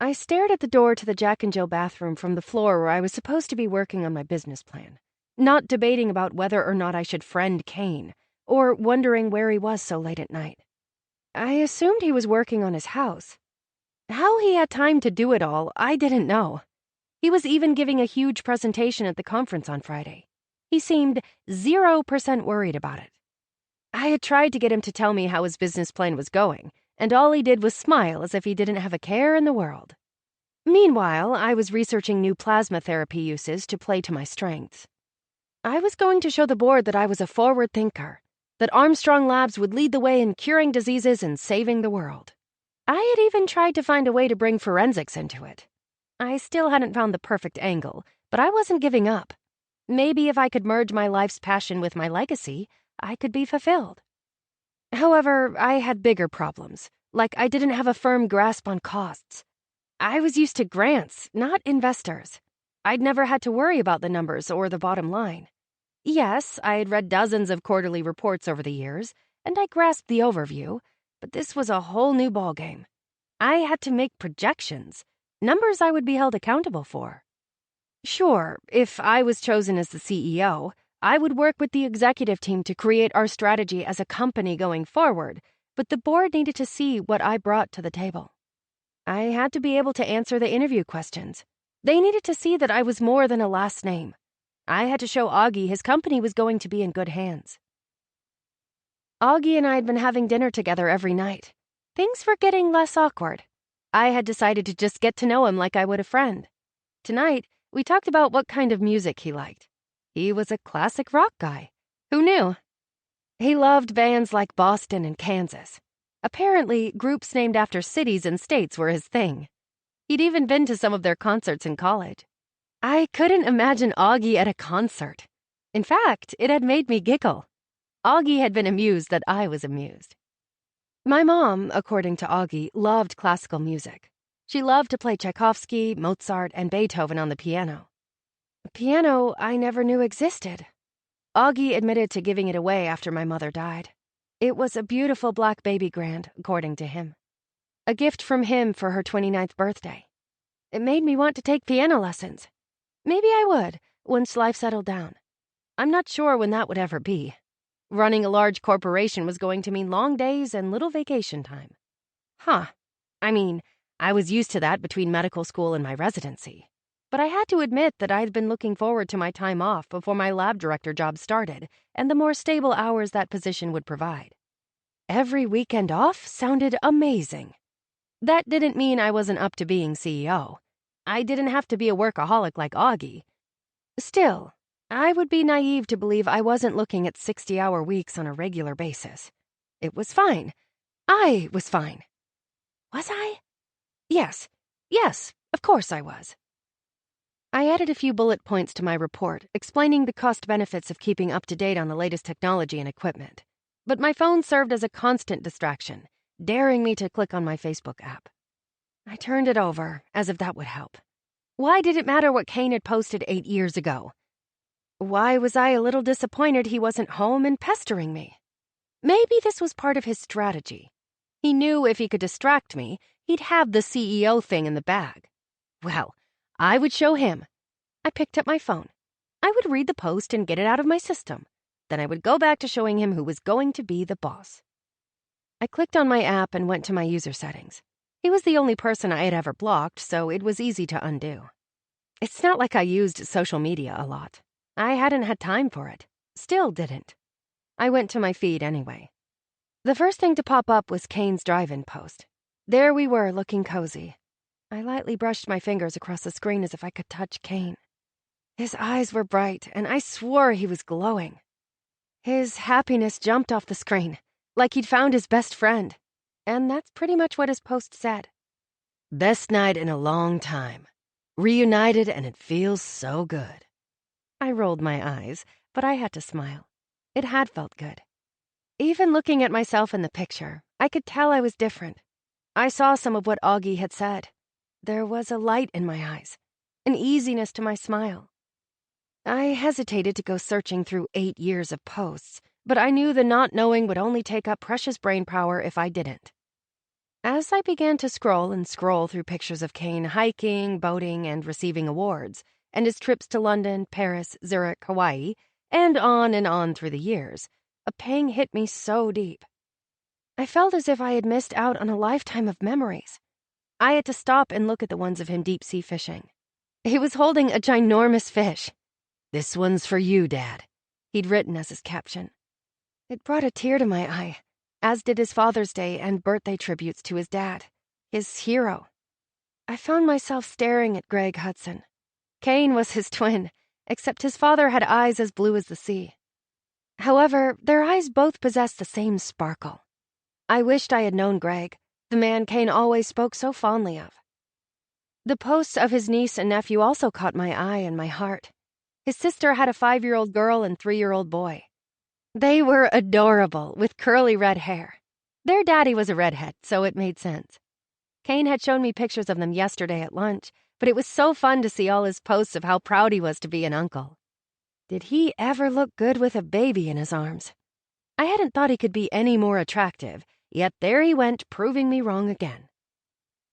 I stared at the door to the Jack and Jill bathroom from the floor where I was supposed to be working on my business plan, not debating about whether or not I should friend Kane, or wondering where he was so late at night. I assumed he was working on his house. How he had time to do it all, I didn't know. He was even giving a huge presentation at the conference on Friday. He seemed 0% worried about it. I had tried to get him to tell me how his business plan was going, and all he did was smile as if he didn't have a care in the world. Meanwhile, I was researching new plasma therapy uses to play to my strengths. I was going to show the board that I was a forward thinker, that Armstrong Labs would lead the way in curing diseases and saving the world. I had even tried to find a way to bring forensics into it. I still hadn't found the perfect angle, but I wasn't giving up. Maybe if I could merge my life's passion with my legacy, I could be fulfilled. However, I had bigger problems, like I didn't have a firm grasp on costs. I was used to grants, not investors. I'd never had to worry about the numbers or the bottom line. Yes, I had read dozens of quarterly reports over the years, and I grasped the overview, but this was a whole new ballgame. I had to make projections, numbers I would be held accountable for. Sure, if I was chosen as the CEO, I would work with the executive team to create our strategy as a company going forward, but the board needed to see what I brought to the table. I had to be able to answer the interview questions. They needed to see that I was more than a last name. I had to show Augie his company was going to be in good hands. Augie and I had been having dinner together every night. Things were getting less awkward. I had decided to just get to know him like I would a friend. Tonight, we talked about what kind of music he liked. He was a classic rock guy. Who knew? He loved bands like Boston and Kansas. Apparently, groups named after cities and states were his thing. He'd even been to some of their concerts in college. I couldn't imagine Augie at a concert. In fact, it had made me giggle. Augie had been amused that I was amused. My mom, according to Augie, loved classical music. She loved to play Tchaikovsky, Mozart, and Beethoven on the piano. A piano I never knew existed. Augie admitted to giving it away after my mother died. It was a beautiful black baby grand, according to him. A gift from him for her 29th birthday. It made me want to take piano lessons. Maybe I would, once life settled down. I'm not sure when that would ever be. Running a large corporation was going to mean long days and little vacation time. I was used to that between medical school and my residency. But I had to admit that I'd been looking forward to my time off before my lab director job started and the more stable hours that position would provide. Every weekend off sounded amazing. That didn't mean I wasn't up to being CEO. I didn't have to be a workaholic like Augie. Still, I would be naive to believe I wasn't looking at 60-hour weeks on a regular basis. It was fine. I was fine. Was I? Yes, of course I was. I added a few bullet points to my report, explaining the cost benefits of keeping up to date on the latest technology and equipment. But my phone served as a constant distraction, daring me to click on my Facebook app. I turned it over, as if that would help. Why did it matter what Kane had posted 8 years ago? Why was I a little disappointed he wasn't home and pestering me? Maybe this was part of his strategy. He knew if he could distract me, he'd have the CEO thing in the bag. Well, I would show him. I picked up my phone. I would read the post and get it out of my system. Then I would go back to showing him who was going to be the boss. I clicked on my app and went to my user settings. He was the only person I had ever blocked, so it was easy to undo. It's not like I used social media a lot. I hadn't had time for it. Still didn't. I went to my feed anyway. The first thing to pop up was Kane's drive-in post. There we were, looking cozy. I lightly brushed my fingers across the screen as if I could touch Kane. His eyes were bright, and I swore he was glowing. His happiness jumped off the screen, like he'd found his best friend. And that's pretty much what his post said. Best night in a long time. Reunited and it feels so good. I rolled my eyes, but I had to smile. It had felt good. Even looking at myself in the picture, I could tell I was different. I saw some of what Augie had said. There was a light in my eyes, an easiness to my smile. I hesitated to go searching through 8 years of posts, but I knew the not knowing would only take up precious brain power if I didn't. As I began to scroll through pictures of Kane hiking, boating, and receiving awards, and his trips to London, Paris, Zurich, Hawaii, and on through the years, a pang hit me so deep. I felt as if I had missed out on a lifetime of memories. I had to stop and look at the ones of him deep-sea fishing. He was holding a ginormous fish. "This one's for you, Dad," he'd written as his caption. It brought a tear to my eye, as did his Father's Day and birthday tributes to his dad, his hero. I found myself staring at Greg Hudson. Kane was his twin, except his father had eyes as blue as the sea. However, their eyes both possessed the same sparkle. I wished I had known Greg, the man Kane always spoke so fondly of. The posts of his niece and nephew also caught my eye and my heart. His sister had a 5-year-old girl and 3-year-old boy. They were adorable, with curly red hair. Their daddy was a redhead, so it made sense. Kane had shown me pictures of them yesterday at lunch, but it was so fun to see all his posts of how proud he was to be an uncle. Did he ever look good with a baby in his arms? I hadn't thought he could be any more attractive, yet there he went, proving me wrong again.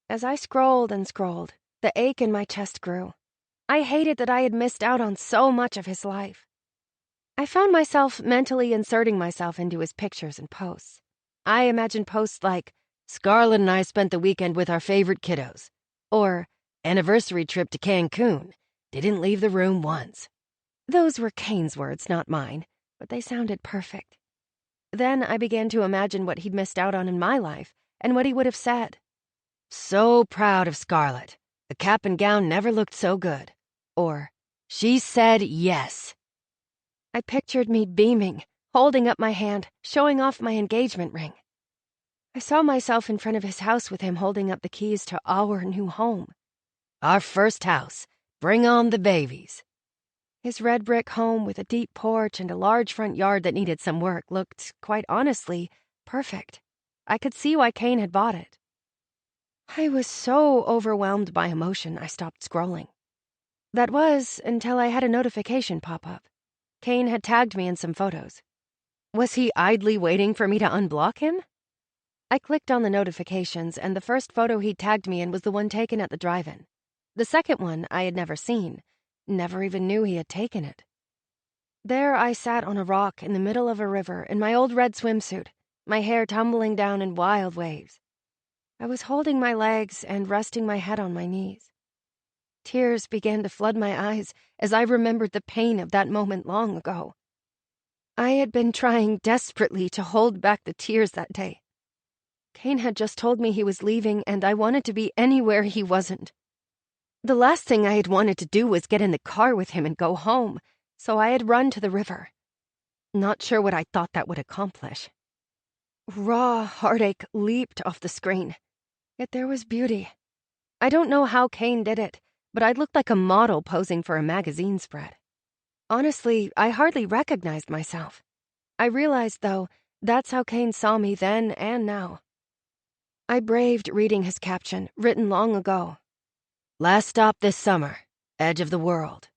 As I scrolled and scrolled, the ache in my chest grew. I hated that I had missed out on so much of his life. I found myself mentally inserting myself into his pictures and posts. I imagined posts like, "Scarlett and I spent the weekend with our favorite kiddos," or "Anniversary trip to Cancun. Didn't leave the room once." Those were Kane's words, not mine, but they sounded perfect. Then I began to imagine what he'd missed out on in my life and what he would have said. "So proud of Scarlett. The cap and gown never looked so good." Or, "She said yes." I pictured me beaming, holding up my hand, showing off my engagement ring. I saw myself in front of his house with him holding up the keys to our new home. "Our first house. Bring on the babies." His red brick home with a deep porch and a large front yard that needed some work looked, quite honestly, perfect. I could see why Kane had bought it. I was so overwhelmed by emotion I stopped scrolling. That was until I had a notification pop up. Kane had tagged me in some photos. Was he idly waiting for me to unblock him? I clicked on the notifications, and the first photo he tagged me in was the one taken at the drive-in. The second one I had never seen, never even knew he had taken it. There I sat on a rock in the middle of a river in my old red swimsuit, my hair tumbling down in wild waves. I was holding my legs and resting my head on my knees. Tears began to flood my eyes as I remembered the pain of that moment long ago. I had been trying desperately to hold back the tears that day. Kane had just told me he was leaving, and I wanted to be anywhere he wasn't. The last thing I had wanted to do was get in the car with him and go home, so I had run to the river. Not sure what I thought that would accomplish. Raw heartache leaped off the screen. Yet there was beauty. I don't know how Kane did it, but I looked like a model posing for a magazine spread. Honestly, I hardly recognized myself. I realized, though, that's how Kane saw me then and now. I braved reading his caption, written long ago. "Last stop this summer, edge of the world.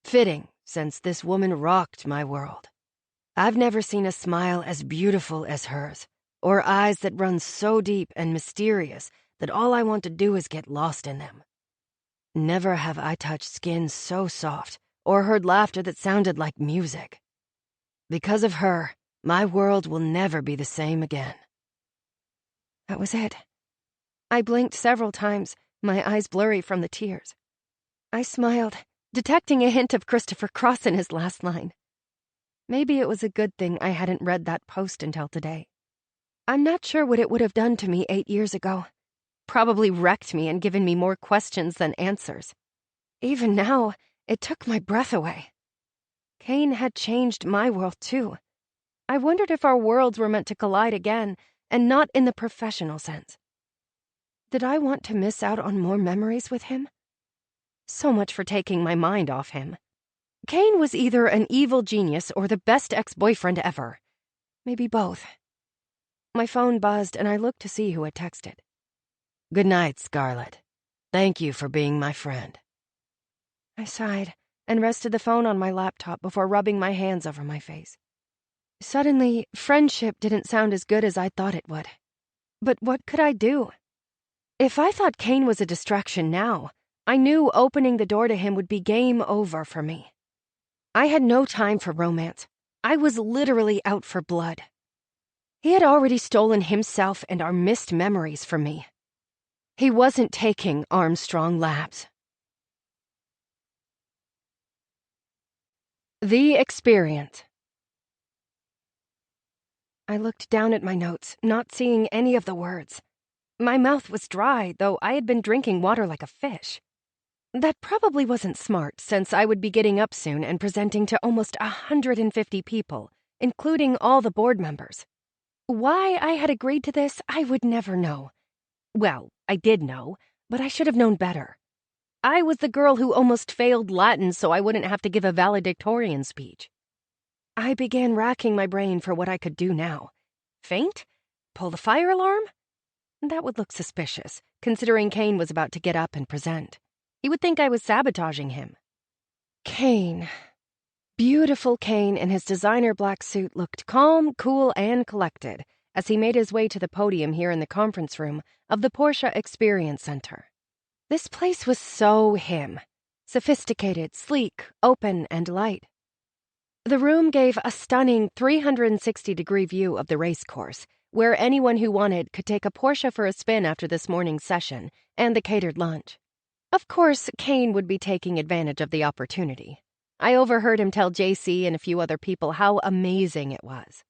Fitting, since this woman rocked my world. I've never seen a smile as beautiful as hers, or eyes that run so deep and mysterious that all I want to do is get lost in them. Never have I touched skin so soft or heard laughter that sounded like music. Because of her, my world will never be the same again." That was it. I blinked several times, my eyes blurry from the tears. I smiled, detecting a hint of Christopher Cross in his last line. Maybe it was a good thing I hadn't read that post until today. I'm not sure what it would have done to me 8 years ago. Probably wrecked me and given me more questions than answers. Even now, it took my breath away. Kane had changed my world too. I wondered if our worlds were meant to collide again, and not in the professional sense. Did I want to miss out on more memories with him? So much for taking my mind off him. Kane was either an evil genius or the best ex-boyfriend ever. Maybe both. My phone buzzed and I looked to see who had texted. "Good night, Scarlett. Thank you for being my friend." I sighed and rested the phone on my laptop before rubbing my hands over my face. Suddenly, friendship didn't sound as good as I thought it would. But what could I do? If I thought Kane was a distraction now, I knew opening the door to him would be game over for me. I had no time for romance. I was literally out for blood. He had already stolen himself and our missed memories from me. He wasn't taking Armstrong Labs. The Experience. I looked down at my notes, not seeing any of the words. My mouth was dry, though I had been drinking water like a fish. That probably wasn't smart, since I would be getting up soon and presenting to almost 150 people, including all the board members. Why I had agreed to this, I would never know. Well, I did know, but I should have known better. I was the girl who almost failed Latin so I wouldn't have to give a valedictorian speech. I began racking my brain for what I could do now. Faint? Pull the fire alarm? That would look suspicious, considering Kane was about to get up and present. He would think I was sabotaging him. Kane. Beautiful Kane in his designer black suit looked calm, cool, and collected as he made his way to the podium here in the conference room of the Porsche Experience Center. This place was so him. Sophisticated, sleek, open, and light. The room gave a stunning 360-degree view of the race course, where anyone who wanted could take a Porsche for a spin after this morning's session and the catered lunch. Of course, Kane would be taking advantage of the opportunity. I overheard him tell JC and a few other people how amazing it was.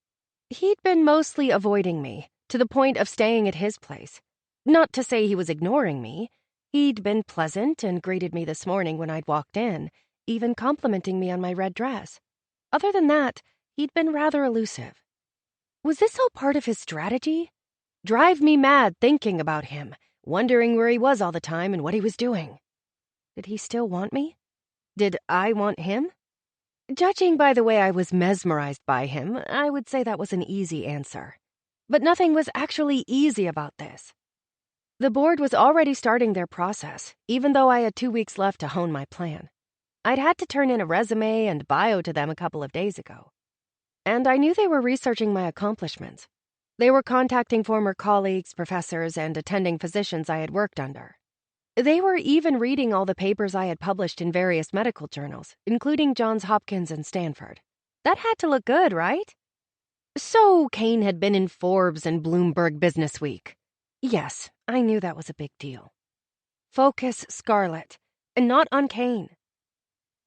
He'd been mostly avoiding me, to the point of staying at his place. Not to say he was ignoring me. He'd been pleasant and greeted me this morning when I'd walked in, even complimenting me on my red dress. Other than that, he'd been rather elusive. Was this all part of his strategy? Drive me mad thinking about him, wondering where he was all the time and what he was doing. Did he still want me? Did I want him? Judging by the way I was mesmerized by him, I would say that was an easy answer. But nothing was actually easy about this. The board was already starting their process, even though I had 2 weeks left to hone my plan. I'd had to turn in a resume and bio to them a couple of days ago. And I knew they were researching my accomplishments. They were contacting former colleagues, professors, and attending physicians I had worked under. They were even reading all the papers I had published in various medical journals, including Johns Hopkins and Stanford. That had to look good, right? So Kane had been in Forbes and Bloomberg Businessweek. Yes, I knew that was a big deal. Focus, Scarlett, and not on Kane.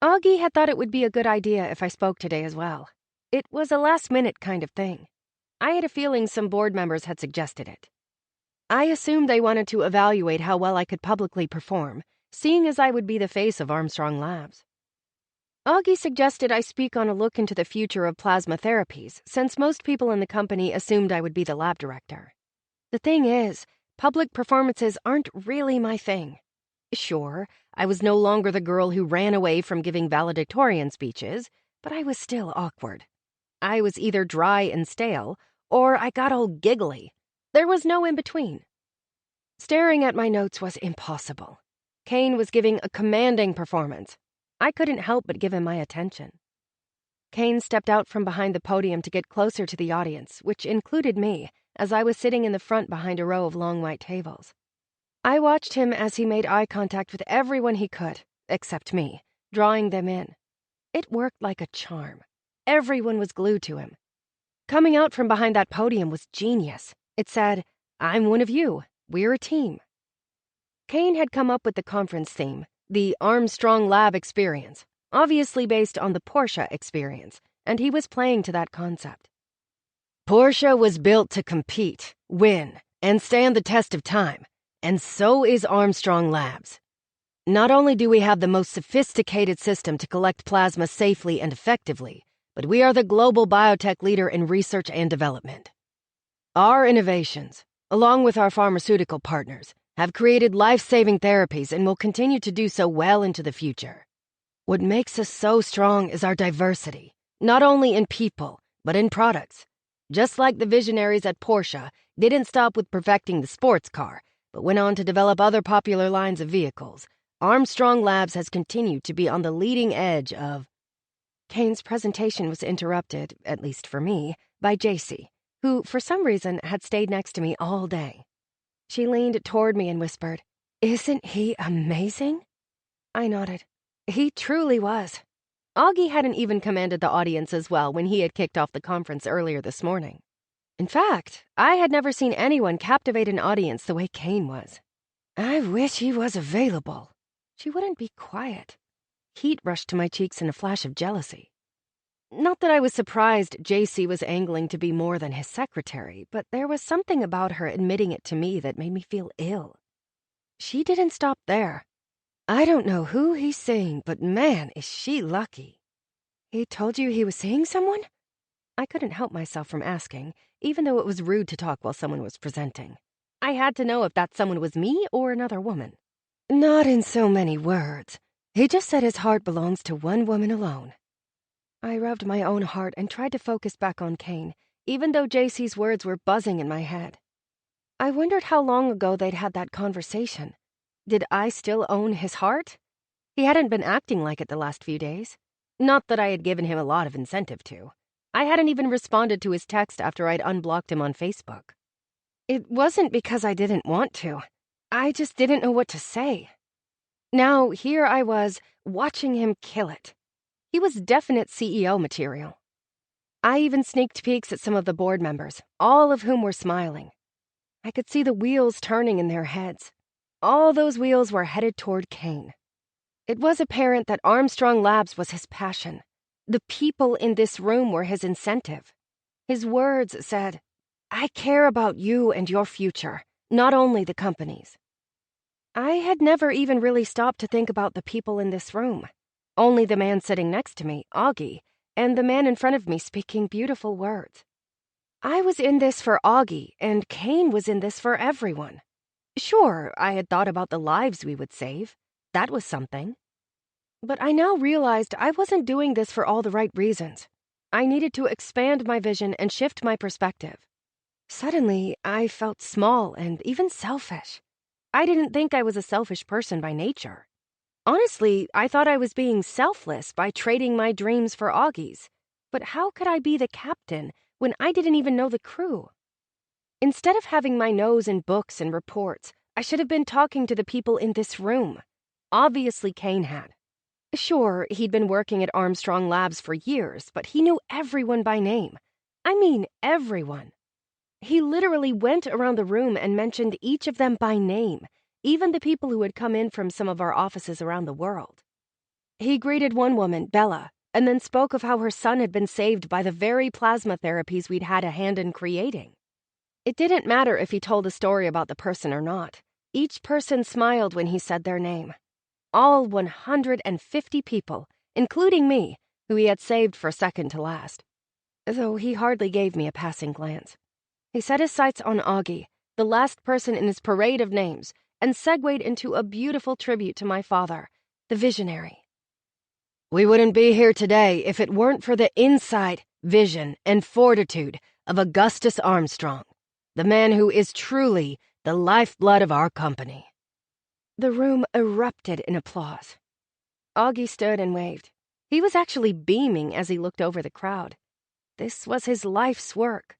Augie had thought it would be a good idea if I spoke today as well. It was a last-minute kind of thing. I had a feeling some board members had suggested it. I assumed they wanted to evaluate how well I could publicly perform, seeing as I would be the face of Armstrong Labs. Augie suggested I speak on a look into the future of plasma therapies, since most people in the company assumed I would be the lab director. The thing is, public performances aren't really my thing. Sure, I was no longer the girl who ran away from giving valedictorian speeches, but I was still awkward. I was either dry and stale, or I got all giggly. There was no in between. Staring at my notes was impossible. Kane was giving a commanding performance. I couldn't help but give him my attention. Kane stepped out from behind the podium to get closer to the audience, which included me, as I was sitting in the front behind a row of long white tables. I watched him as he made eye contact with everyone he could, except me, drawing them in. It worked like a charm. Everyone was glued to him. Coming out from behind that podium was genius. It said, "I'm one of you. We're a team." Kane had come up with the conference theme, the Armstrong Lab Experience, obviously based on the Porsche experience, and he was playing to that concept. Porsche was built to compete, win, and stand the test of time, and so is Armstrong Labs. Not only do we have the most sophisticated system to collect plasma safely and effectively, but we are the global biotech leader in research and development. Our innovations, along with our pharmaceutical partners, have created life-saving therapies and will continue to do so well into the future. What makes us so strong is our diversity, not only in people, but in products. Just like the visionaries at Porsche didn't stop with perfecting the sports car, but went on to develop other popular lines of vehicles, Armstrong Labs has continued to be on the leading edge of... Kane's presentation was interrupted, at least for me, by JC, who, for some reason, had stayed next to me all day. She leaned toward me and whispered, "Isn't he amazing?" I nodded. He truly was. Augie hadn't even commanded the audience as well when he had kicked off the conference earlier this morning. In fact, I had never seen anyone captivate an audience the way Kane was. I wish he was available. She wouldn't be quiet. Heat rushed to my cheeks in a flash of jealousy. Not that I was surprised JC was angling to be more than his secretary, but there was something about her admitting it to me that made me feel ill. She didn't stop there. I don't know who he's seeing, but man, is she lucky. He told you he was seeing someone? I couldn't help myself from asking, even though it was rude to talk while someone was presenting. I had to know if that someone was me or another woman. Not in so many words. He just said his heart belongs to one woman alone. I rubbed my own heart and tried to focus back on Kane, even though JC's words were buzzing in my head. I wondered how long ago they'd had that conversation. Did I still own his heart? He hadn't been acting like it the last few days. Not that I had given him a lot of incentive to. I hadn't even responded to his text after I'd unblocked him on Facebook. It wasn't because I didn't want to. I just didn't know what to say. Now, here I was, watching him kill it. He was definite CEO material. I even sneaked peeks at some of the board members, all of whom were smiling. I could see the wheels turning in their heads. All those wheels were headed toward Kane. It was apparent that Armstrong Labs was his passion. The people in this room were his incentive. His words said, "I care about you and your future, not only the company's." I had never even really stopped to think about the people in this room. Only the man sitting next to me, Augie, and the man in front of me speaking beautiful words. I was in this for Augie, and Kane was in this for everyone. Sure, I had thought about the lives we would save. That was something. But I now realized I wasn't doing this for all the right reasons. I needed to expand my vision and shift my perspective. Suddenly, I felt small and even selfish. I didn't think I was a selfish person by nature. Honestly, I thought I was being selfless by trading my dreams for Augie's. But how could I be the captain when I didn't even know the crew? Instead of having my nose in books and reports, I should have been talking to the people in this room. Obviously, Kane had. Sure, he'd been working at Armstrong Labs for years, but he knew everyone by name. I mean, everyone. He literally went around the room and mentioned each of them by name, even the people who had come in from some of our offices around the world. He greeted one woman, Bella, and then spoke of how her son had been saved by the very plasma therapies we'd had a hand in creating. It didn't matter if he told a story about the person or not. Each person smiled when he said their name. All 150 people, including me, who he had saved for second to last. Though he hardly gave me a passing glance. He set his sights on Augie, the last person in his parade of names, and segued into a beautiful tribute to my father, the visionary. We wouldn't be here today if it weren't for the insight, vision, and fortitude of Augustus Armstrong, the man who is truly the lifeblood of our company. The room erupted in applause. Augie stood and waved. He was actually beaming as he looked over the crowd. This was his life's work.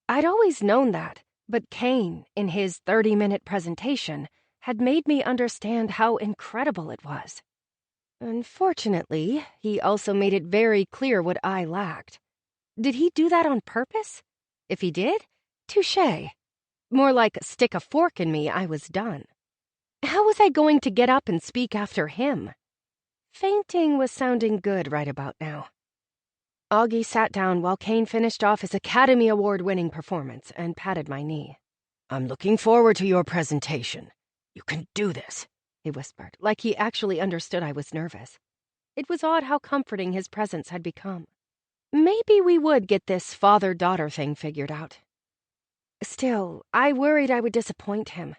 I'd always known that, but Kane, in his 30-minute presentation, had made me understand how incredible it was. Unfortunately, he also made it very clear what I lacked. Did he do that on purpose? If he did, touché. More like stick a fork in me, I was done. How was I going to get up and speak after him? Fainting was sounding good right about now. Augie sat down while Kane finished off his Academy Award-winning performance and patted my knee. I'm looking forward to your presentation. You can do this, he whispered, like he actually understood I was nervous. It was odd how comforting his presence had become. Maybe we would get this father-daughter thing figured out. Still, I worried I would disappoint him.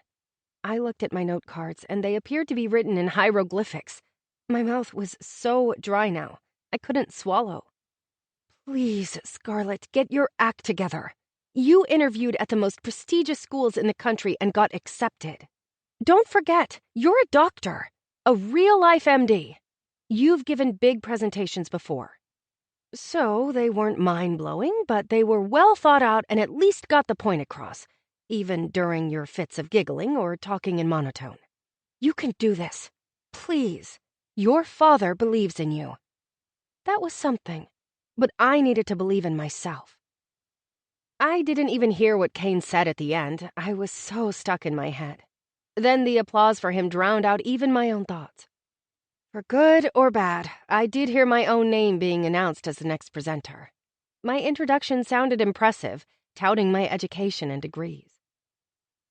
I looked at my note cards, and they appeared to be written in hieroglyphics. My mouth was so dry now, I couldn't swallow. Please, Scarlett, get your act together. You interviewed at the most prestigious schools in the country and got accepted. Don't forget, you're a doctor, a real-life MD. You've given big presentations before. So they weren't mind-blowing, but they were well thought out and at least got the point across, even during your fits of giggling or talking in monotone. You can do this. Please. Your father believes in you. That was something, but I needed to believe in myself. I didn't even hear what Kane said at the end. I was so stuck in my head. Then the applause for him drowned out even my own thoughts. For good or bad, I did hear my own name being announced as the next presenter. My introduction sounded impressive, touting my education and degrees.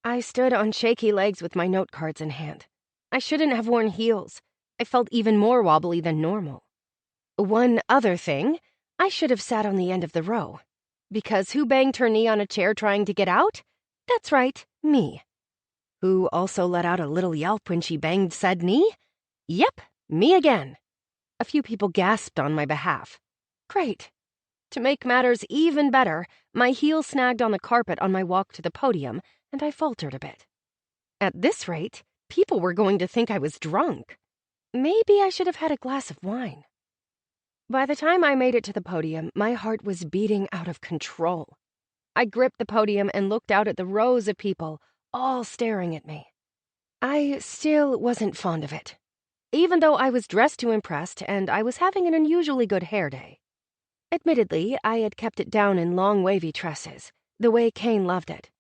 I stood on shaky legs with my note cards in hand. I shouldn't have worn heels. I felt even more wobbly than normal. One other thing, I should have sat on the end of the row. Because who banged her knee on a chair trying to get out? That's right, me. Who also let out a little yelp when she banged said knee? Yep, me again. A few people gasped on my behalf. Great. To make matters even better, my heel snagged on the carpet on my walk to the podium, and I faltered a bit. At this rate, people were going to think I was drunk. Maybe I should have had a glass of wine. By the time I made it to the podium, my heart was beating out of control. I gripped the podium and looked out at the rows of people, all staring at me. I still wasn't fond of it, even though I was dressed to impress and I was having an unusually good hair day. Admittedly, I had kept it down in long wavy tresses, the way Kane loved it.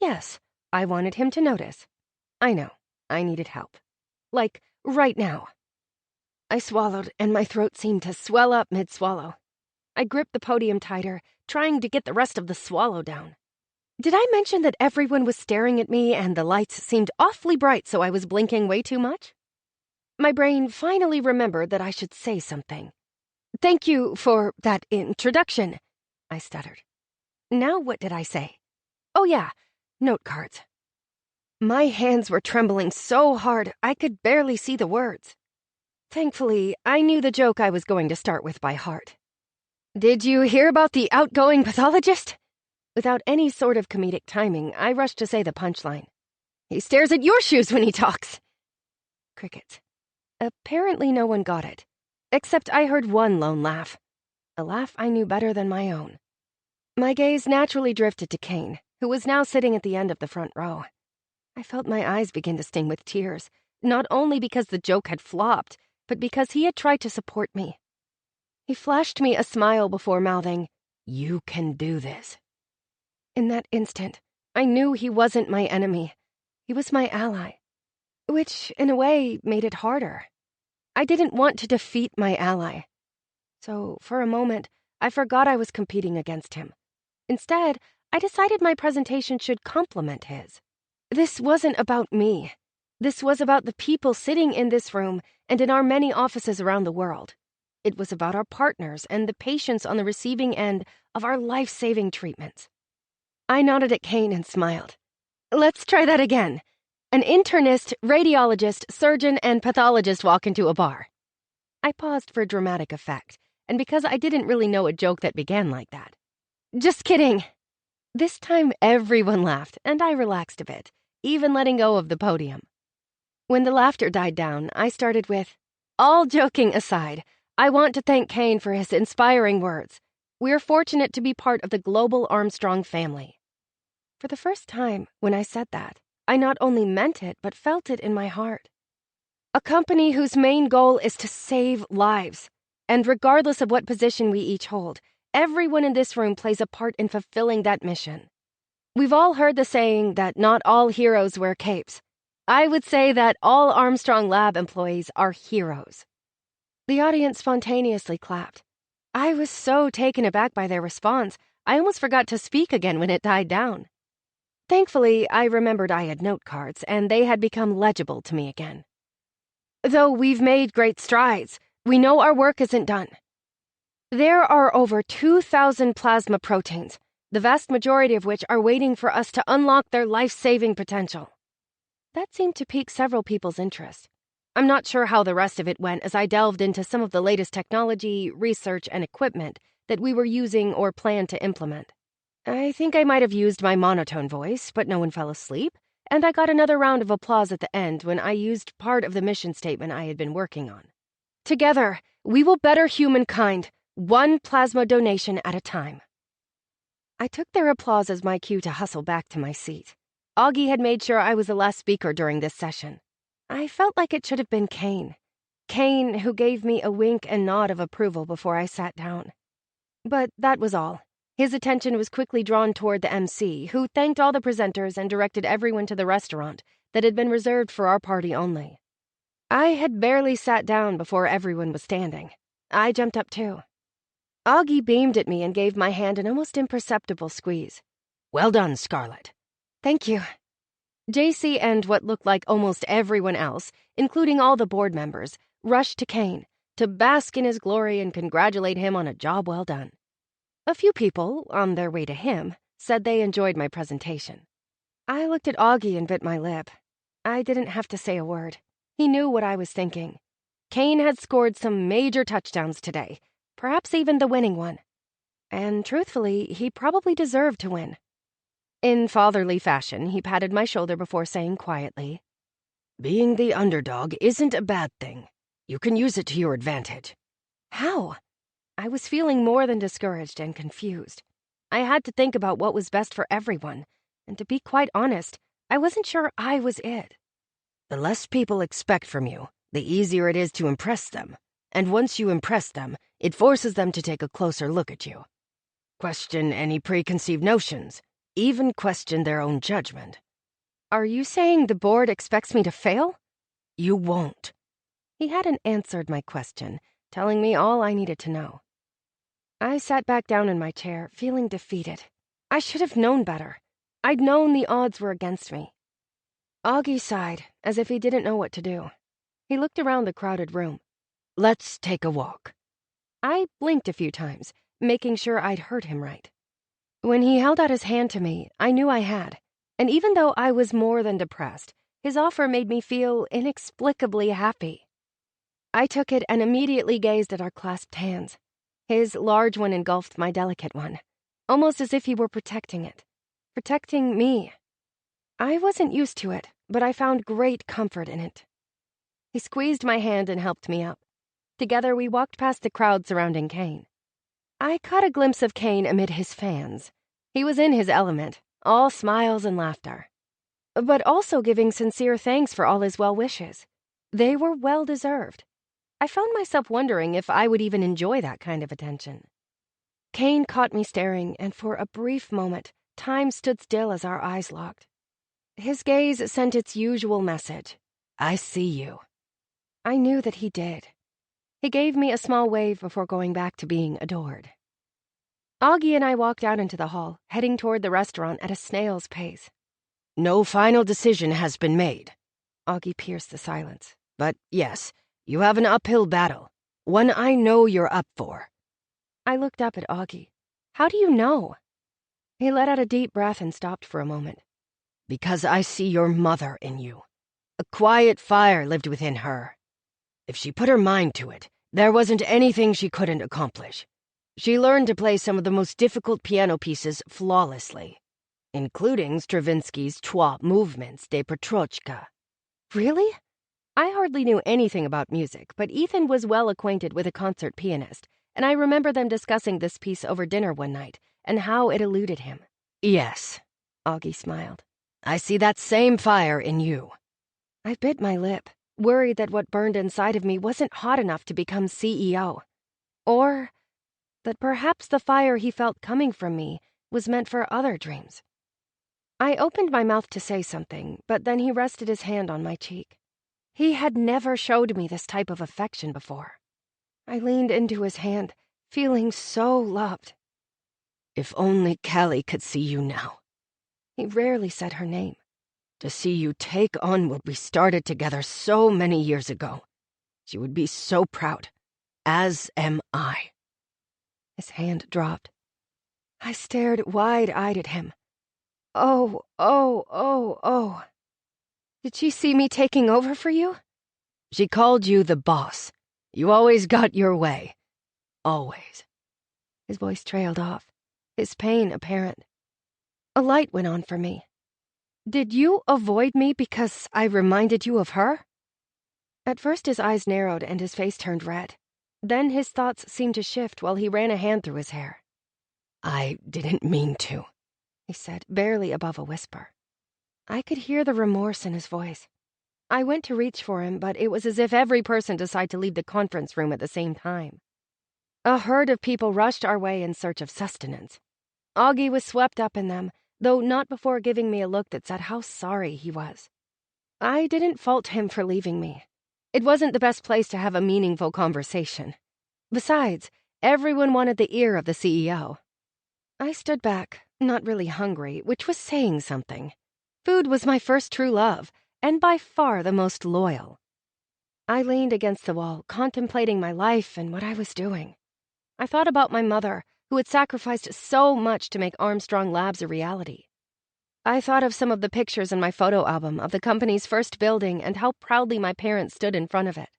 Yes, I wanted him to notice. I know, I needed help. Like, right now. I swallowed, and my throat seemed to swell up mid-swallow. I gripped the podium tighter, trying to get the rest of the swallow down. Did I mention that everyone was staring at me and the lights seemed awfully bright, so I was blinking way too much? My brain finally remembered that I should say something. Thank you for that introduction, I stuttered. Now what did I say? Oh yeah, note cards. My hands were trembling so hard I could barely see the words. Thankfully, I knew the joke I was going to start with by heart. Did you hear about the outgoing pathologist? Without any sort of comedic timing, I rushed to say the punchline. He stares at your shoes when he talks. Crickets. Apparently no one got it, except I heard one lone laugh. A laugh I knew better than my own. My gaze naturally drifted to Kane, who was now sitting at the end of the front row. I felt my eyes begin to sting with tears, not only because the joke had flopped, but because he had tried to support me. He flashed me a smile before mouthing, "You can do this." In that instant, I knew he wasn't my enemy. He was my ally, which, in a way, made it harder. I didn't want to defeat my ally. So, for a moment, I forgot I was competing against him. Instead, I decided my presentation should complement his. This wasn't about me. This was about the people sitting in this room and in our many offices around the world. It was about our partners and the patients on the receiving end of our life-saving treatments. I nodded at Kane and smiled. Let's try that again. An internist, radiologist, surgeon, and pathologist walk into a bar. I paused for dramatic effect, and because I didn't really know a joke that began like that. Just kidding. This time everyone laughed, and I relaxed a bit, even letting go of the podium. When the laughter died down, I started with, all joking aside, I want to thank Kane for his inspiring words. We're fortunate to be part of the global Armstrong family. For the first time, when I said that, I not only meant it, but felt it in my heart. A company whose main goal is to save lives. And regardless of what position we each hold, everyone in this room plays a part in fulfilling that mission. We've all heard the saying that not all heroes wear capes. I would say that all Armstrong Lab employees are heroes. The audience spontaneously clapped. I was so taken aback by their response, I almost forgot to speak again when it died down. Thankfully, I remembered I had note cards, and they had become legible to me again. Though we've made great strides, we know our work isn't done. There are over 2,000 plasma proteins, the vast majority of which are waiting for us to unlock their life-saving potential. That seemed to pique several people's interest. I'm not sure how the rest of it went as I delved into some of the latest technology, research, and equipment that we were using or planned to implement. I think I might have used my monotone voice, but no one fell asleep, and I got another round of applause at the end when I used part of the mission statement I had been working on. Together, we will better humankind, one plasma donation at a time. I took their applause as my cue to hustle back to my seat. Augie had made sure I was the last speaker during this session. I felt like it should have been Kane. Kane, who gave me a wink and nod of approval before I sat down. But that was all. His attention was quickly drawn toward the MC, who thanked all the presenters and directed everyone to the restaurant that had been reserved for our party only. I had barely sat down before everyone was standing. I jumped up too. Augie beamed at me and gave my hand an almost imperceptible squeeze. Well done, Scarlett. Thank you. JC and what looked like almost everyone else, including all the board members, rushed to Kane to bask in his glory and congratulate him on a job well done. A few people, on their way to him, said they enjoyed my presentation. I looked at Augie and bit my lip. I didn't have to say a word. He knew what I was thinking. Kane had scored some major touchdowns today, perhaps even the winning one. And truthfully, he probably deserved to win. In fatherly fashion, he patted my shoulder before saying quietly, "Being the underdog isn't a bad thing. You can use it to your advantage." How? I was feeling more than discouraged and confused. I had to think about what was best for everyone, and to be quite honest, I wasn't sure I was it. The less people expect from you, the easier it is to impress them. And once you impress them, it forces them to take a closer look at you. Question any preconceived notions, even question their own judgment. Are you saying the board expects me to fail? You won't. He hadn't answered my question, telling me all I needed to know. I sat back down in my chair, feeling defeated. I should have known better. I'd known the odds were against me. Augie sighed, as if he didn't know what to do. He looked around the crowded room. Let's take a walk. I blinked a few times, making sure I'd heard him right. When he held out his hand to me, I knew I had, and even though I was more than depressed, his offer made me feel inexplicably happy. I took it and immediately gazed at our clasped hands. His large one engulfed my delicate one, almost as if he were protecting it. Protecting me. I wasn't used to it, but I found great comfort in it. He squeezed my hand and helped me up. Together we walked past the crowd surrounding Kane. I caught a glimpse of Kane amid his fans. He was in his element, all smiles and laughter, but also giving sincere thanks for all his well wishes. They were well deserved. I found myself wondering if I would even enjoy that kind of attention. Kane caught me staring, and for a brief moment, time stood still as our eyes locked. His gaze sent its usual message. I see you. I knew that he did. He gave me a small wave before going back to being adored. Augie and I walked out into the hall, heading toward the restaurant at a snail's pace. No final decision has been made. Augie pierced the silence. But yes, you have an uphill battle. One I know you're up for. I looked up at Augie. How do you know? He let out a deep breath and stopped for a moment. Because I see your mother in you. A quiet fire lived within her. If she put her mind to it, there wasn't anything she couldn't accomplish. She learned to play some of the most difficult piano pieces flawlessly, including Stravinsky's Trois Movements de Petrochka. Really? I hardly knew anything about music, but Ethan was well acquainted with a concert pianist, and I remember them discussing this piece over dinner one night and how it eluded him. Yes, Augie smiled. I see that same fire in you. I bit my lip, worried that what burned inside of me wasn't hot enough to become CEO. Or that perhaps the fire he felt coming from me was meant for other dreams. I opened my mouth to say something, but then he rested his hand on my cheek. He had never showed me this type of affection before. I leaned into his hand, feeling so loved. If only Callie could see you now. He rarely said her name. To see you take on what we started together so many years ago. She would be so proud. As am I. His hand dropped. I stared wide-eyed at him. Oh, oh, oh, oh. Did she see me taking over for you? She called you the boss. You always got your way. Always. His voice trailed off, his pain apparent. A light went on for me. Did you avoid me because I reminded you of her? At first his eyes narrowed and his face turned red. Then his thoughts seemed to shift while he ran a hand through his hair. I didn't mean to, he said, barely above a whisper. I could hear the remorse in his voice. I went to reach for him, but it was as if every person decided to leave the conference room at the same time. A herd of people rushed our way in search of sustenance. Augie was swept up in them, though not before giving me a look that said how sorry he was. I didn't fault him for leaving me. It wasn't the best place to have a meaningful conversation. Besides, everyone wanted the ear of the CEO. I stood back, not really hungry, which was saying something. Food was my first true love, and by far the most loyal. I leaned against the wall, contemplating my life and what I was doing. I thought about my mother, who had sacrificed so much to make Armstrong Labs a reality. I thought of some of the pictures in my photo album of the company's first building and how proudly my parents stood in front of it.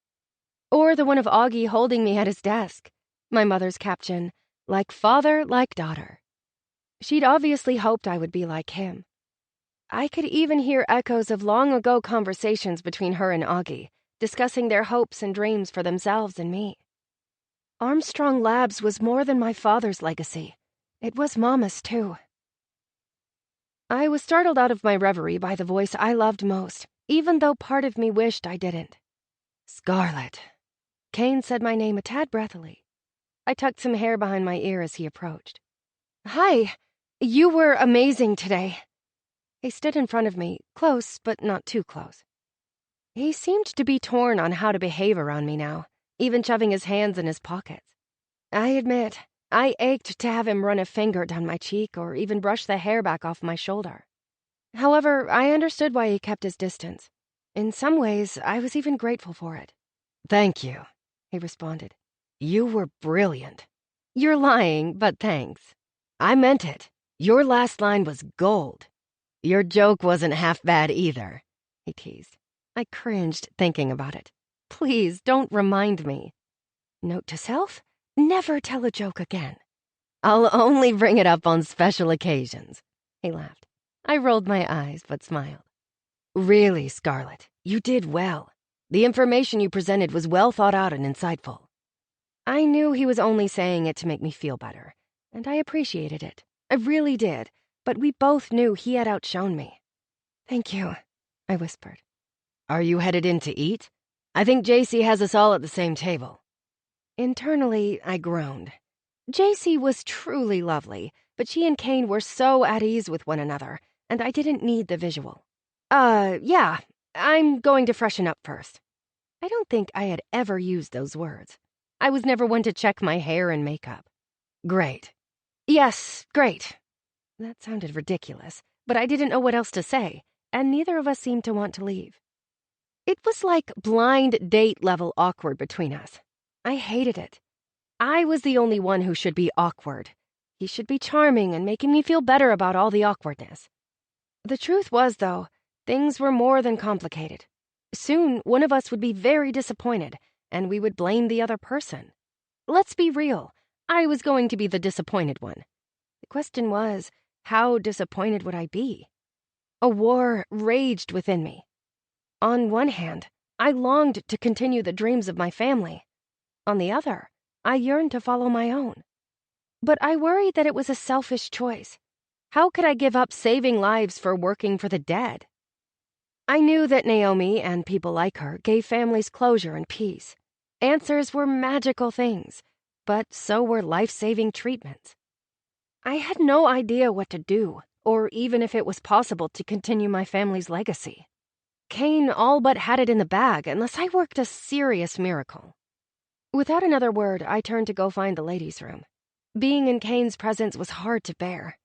Or the one of Augie holding me at his desk. My mother's caption, "Like father, like daughter." She'd obviously hoped I would be like him. I could even hear echoes of long-ago conversations between her and Augie, discussing their hopes and dreams for themselves and me. Armstrong Labs was more than my father's legacy. It was Mama's, too. I was startled out of my reverie by the voice I loved most, even though part of me wished I didn't. "Scarlett." Kane said my name a tad breathily. I tucked some hair behind my ear as he approached. "Hi, you were amazing today." He stood in front of me, close but not too close. He seemed to be torn on how to behave around me now, even shoving his hands in his pockets. I admit, I ached to have him run a finger down my cheek or even brush the hair back off my shoulder. However, I understood why he kept his distance. In some ways, I was even grateful for it. "Thank you," he responded. "You were brilliant." "You're lying, but thanks." "I meant it. Your last line was gold." "Your joke wasn't half bad either," he teased. I cringed thinking about it. Please, don't remind me. Note to self, never tell a joke again. "I'll only bring it up on special occasions," he laughed. I rolled my eyes, but smiled. "Really, Scarlett, you did well. The information you presented was well thought out and insightful." I knew he was only saying it to make me feel better, and I appreciated it. I really did, but we both knew he had outshone me. "Thank you," I whispered. "Are you headed in to eat? I think JC has us all at the same table." Internally, I groaned. JC was truly lovely, but she and Kane were so at ease with one another, and I didn't need the visual. Yeah, I'm going to freshen up first." I don't think I had ever used those words. I was never one to check my hair and makeup. "Great." "Yes, great." That sounded ridiculous, but I didn't know what else to say, and neither of us seemed to want to leave. It was like blind date level awkward between us. I hated it. I was the only one who should be awkward. He should be charming and making me feel better about all the awkwardness. The truth was, though, things were more than complicated. Soon, one of us would be very disappointed, and we would blame the other person. Let's be real. I was going to be the disappointed one. The question was, how disappointed would I be? A war raged within me. On one hand, I longed to continue the dreams of my family. On the other, I yearned to follow my own. But I worried that it was a selfish choice. How could I give up saving lives for working for the dead? I knew that Naomi and people like her gave families closure and peace. Answers were magical things, but so were life-saving treatments. I had no idea what to do, or even if it was possible to continue my family's legacy. Kane all but had it in the bag unless I worked a serious miracle. Without another word, I turned to go find the ladies' room. Being in Kane's presence was hard to bear.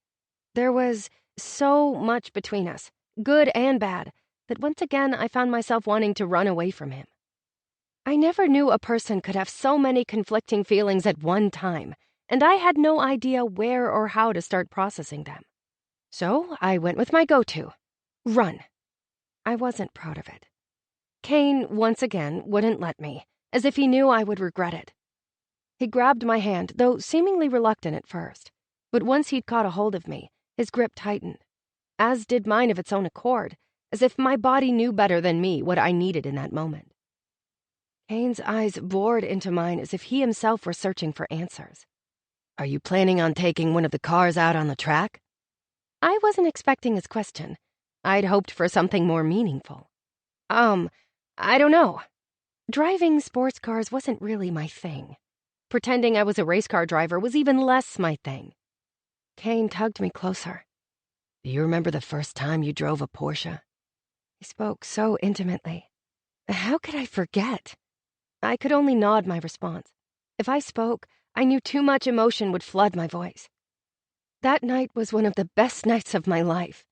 There was so much between us, good and bad, that once again I found myself wanting to run away from him. I never knew a person could have so many conflicting feelings at one time, and I had no idea where or how to start processing them. So I went with my go-to: run. I wasn't proud of it. Kane, once again, wouldn't let me, as if he knew I would regret it. He grabbed my hand, though seemingly reluctant at first, but once he'd caught a hold of me, his grip tightened, as did mine of its own accord, as if my body knew better than me what I needed in that moment. Kane's eyes bored into mine as if he himself were searching for answers. "Are you planning on taking one of the cars out on the track?" I wasn't expecting his question. I'd hoped for something more meaningful. I don't know. Driving sports cars wasn't really my thing. Pretending I was a race car driver was even less my thing. Kane tugged me closer. "Do you remember the first time you drove a Porsche?" He spoke so intimately. How could I forget? I could only nod my response. If I spoke, I knew too much emotion would flood my voice. That night was one of the best nights of my life.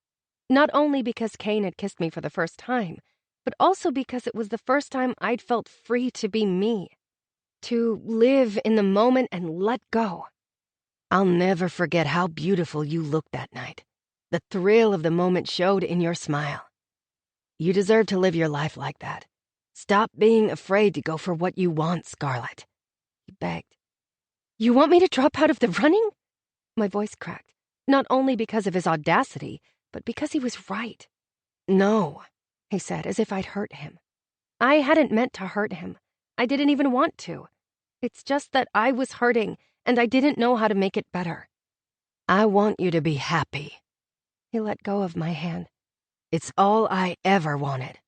Not only because Kane had kissed me for the first time, but also because it was the first time I'd felt free to be me. To live in the moment and let go. I'll never forget how beautiful you looked that night. The thrill of the moment showed in your smile. You deserve to live your life like that. Stop being afraid to go for what you want, Scarlett. He begged. You want me to drop out of the running? My voice cracked, not only because of his audacity, but because he was right. No, he said, as if I'd hurt him. I hadn't meant to hurt him. I didn't even want to. It's just that I was hurting, and I didn't know how to make it better. I want you to be happy. He let go of my hand. It's all I ever wanted.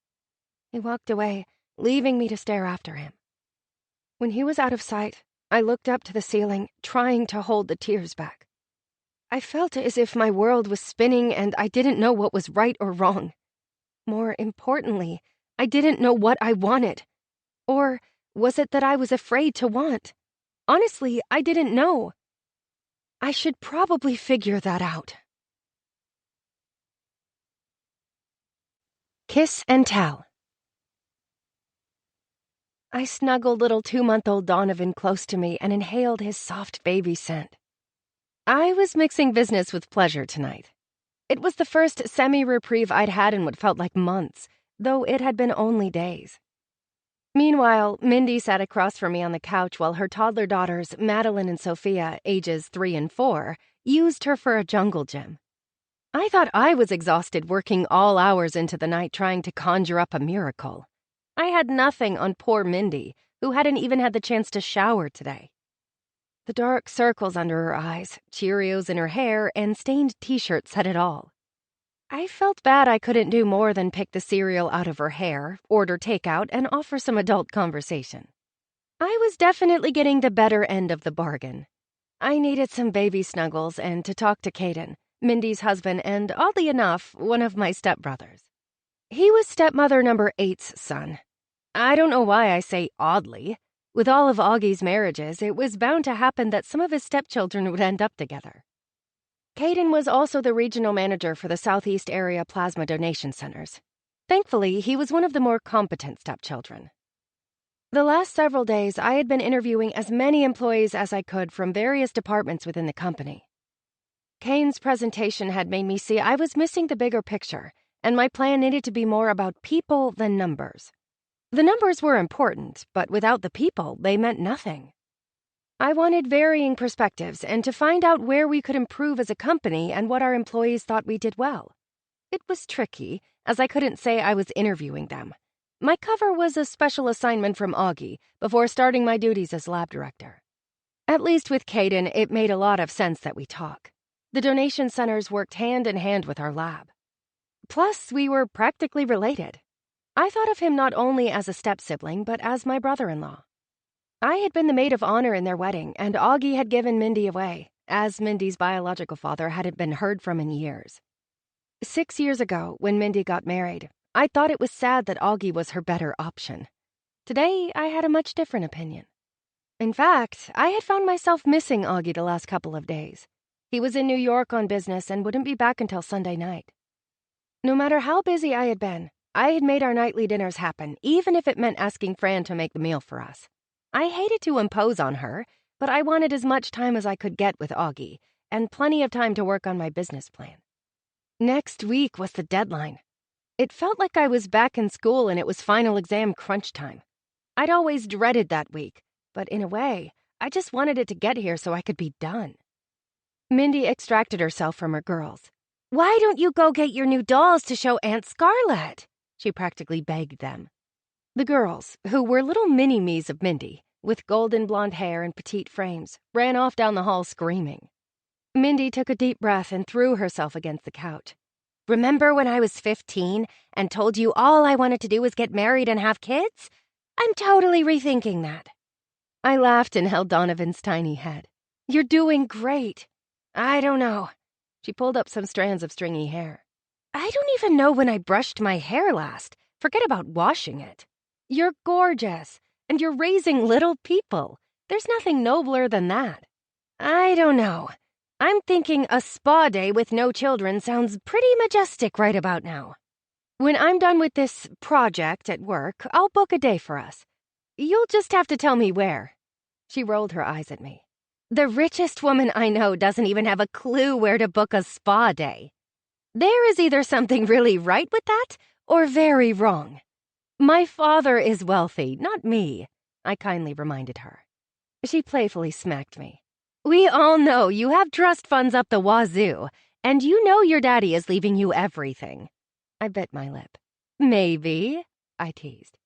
He walked away, leaving me to stare after him. When he was out of sight, I looked up to the ceiling, trying to hold the tears back. I felt as if my world was spinning and I didn't know what was right or wrong. More importantly, I didn't know what I wanted. Or was it that I was afraid to want? Honestly, I didn't know. I should probably figure that out. Kiss and tell. I snuggled little 2-month-old Donovan close to me and inhaled his soft baby scent. I was mixing business with pleasure tonight. It was the first semi-reprieve I'd had in what felt like months, though it had been only days. Meanwhile, Mindy sat across from me on the couch while her toddler daughters, Madeline and Sophia, ages 3 and 4, used her for a jungle gym. I thought I was exhausted working all hours into the night trying to conjure up a miracle. I had nothing on poor Mindy, who hadn't even had the chance to shower today. The dark circles under her eyes, Cheerios in her hair, and stained t-shirts said it all. I felt bad I couldn't do more than pick the cereal out of her hair, order takeout, and offer some adult conversation. I was definitely getting the better end of the bargain. I needed some baby snuggles and to talk to Caden, Mindy's husband, and oddly enough, one of my stepbrothers. He was stepmother number 8's son. I don't know why I say oddly. With all of Augie's marriages, it was bound to happen that some of his stepchildren would end up together. Caden was also the regional manager for the Southeast Area Plasma Donation Centers. Thankfully, he was one of the more competent stepchildren. The last several days, I had been interviewing as many employees as I could from various departments within the company. Kane's presentation had made me see I was missing the bigger picture, and my plan needed to be more about people than numbers. The numbers were important, but without the people, they meant nothing. I wanted varying perspectives and to find out where we could improve as a company and what our employees thought we did well. It was tricky, as I couldn't say I was interviewing them. My cover was a special assignment from Augie before starting my duties as lab director. At least with Caden, it made a lot of sense that we talk. The donation centers worked hand in hand with our lab. Plus, we were practically related. I thought of him not only as a step-sibling, but as my brother-in-law. I had been the maid of honor in their wedding, and Augie had given Mindy away, as Mindy's biological father hadn't been heard from in years. 6 years ago, when Mindy got married, I thought it was sad that Augie was her better option. Today, I had a much different opinion. In fact, I had found myself missing Augie the last couple of days. He was in New York on business and wouldn't be back until Sunday night. No matter how busy I had been, I had made our nightly dinners happen, even if it meant asking Fran to make the meal for us. I hated to impose on her, but I wanted as much time as I could get with Augie, and plenty of time to work on my business plan. Next week was the deadline. It felt like I was back in school and it was final exam crunch time. I'd always dreaded that week, but in a way, I just wanted it to get here so I could be done. Mindy extracted herself from her girls. "Why don't you go get your new dolls to show Aunt Scarlett?" She practically begged them. The girls, who were little mini-me's of Mindy, with golden blonde hair and petite frames, ran off down the hall screaming. Mindy took a deep breath and threw herself against the couch. "Remember when I was 15 and told you all I wanted to do was get married and have kids? I'm totally rethinking that." I laughed and held Donovan's tiny head. "You're doing great." "I don't know." She pulled up some strands of stringy hair. "I don't even know when I brushed my hair last. Forget about washing it. You're gorgeous, and you're raising little people. There's nothing nobler than that." "I don't know." I'm thinking a spa day with no children sounds pretty majestic right about now. When I'm done with this project at work, I'll book a day for us. You'll just have to tell me where." She rolled her eyes at me. The richest woman I know doesn't even have a clue where to book a spa day. There is either something really right with that or very wrong. My father is wealthy, not me, I kindly reminded her. She playfully smacked me. We all know you have trust funds up the wazoo, and you know your daddy is leaving you everything. I bit my lip. Maybe, I teased.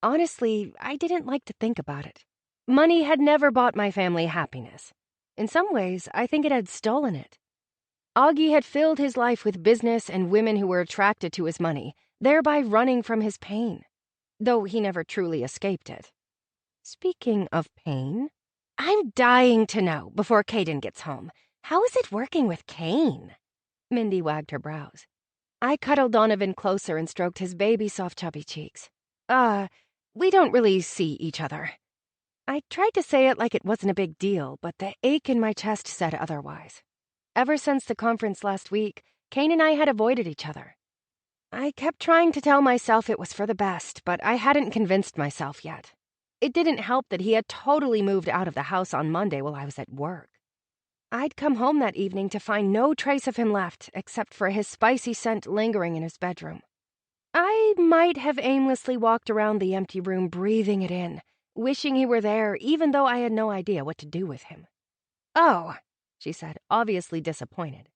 Honestly, I didn't like to think about it. Money had never bought my family happiness. In some ways, I think it had stolen it. Augie had filled his life with business and women who were attracted to his money, thereby running from his pain, though he never truly escaped it. Speaking of pain, I'm dying to know, before Caden gets home, how is it working with Kane? Mindy wagged her brows. I cuddled Donovan closer and stroked his baby soft chubby cheeks. We don't really see each other. I tried to say it like it wasn't a big deal, but the ache in my chest said otherwise. Ever since the conference last week, Kane and I had avoided each other. I kept trying to tell myself it was for the best, but I hadn't convinced myself yet. It didn't help that he had totally moved out of the house on Monday while I was at work. I'd come home that evening to find no trace of him left except for his spicy scent lingering in his bedroom. I might have aimlessly walked around the empty room breathing it in, wishing he were there even though I had no idea what to do with him. "Oh," she said, obviously disappointed.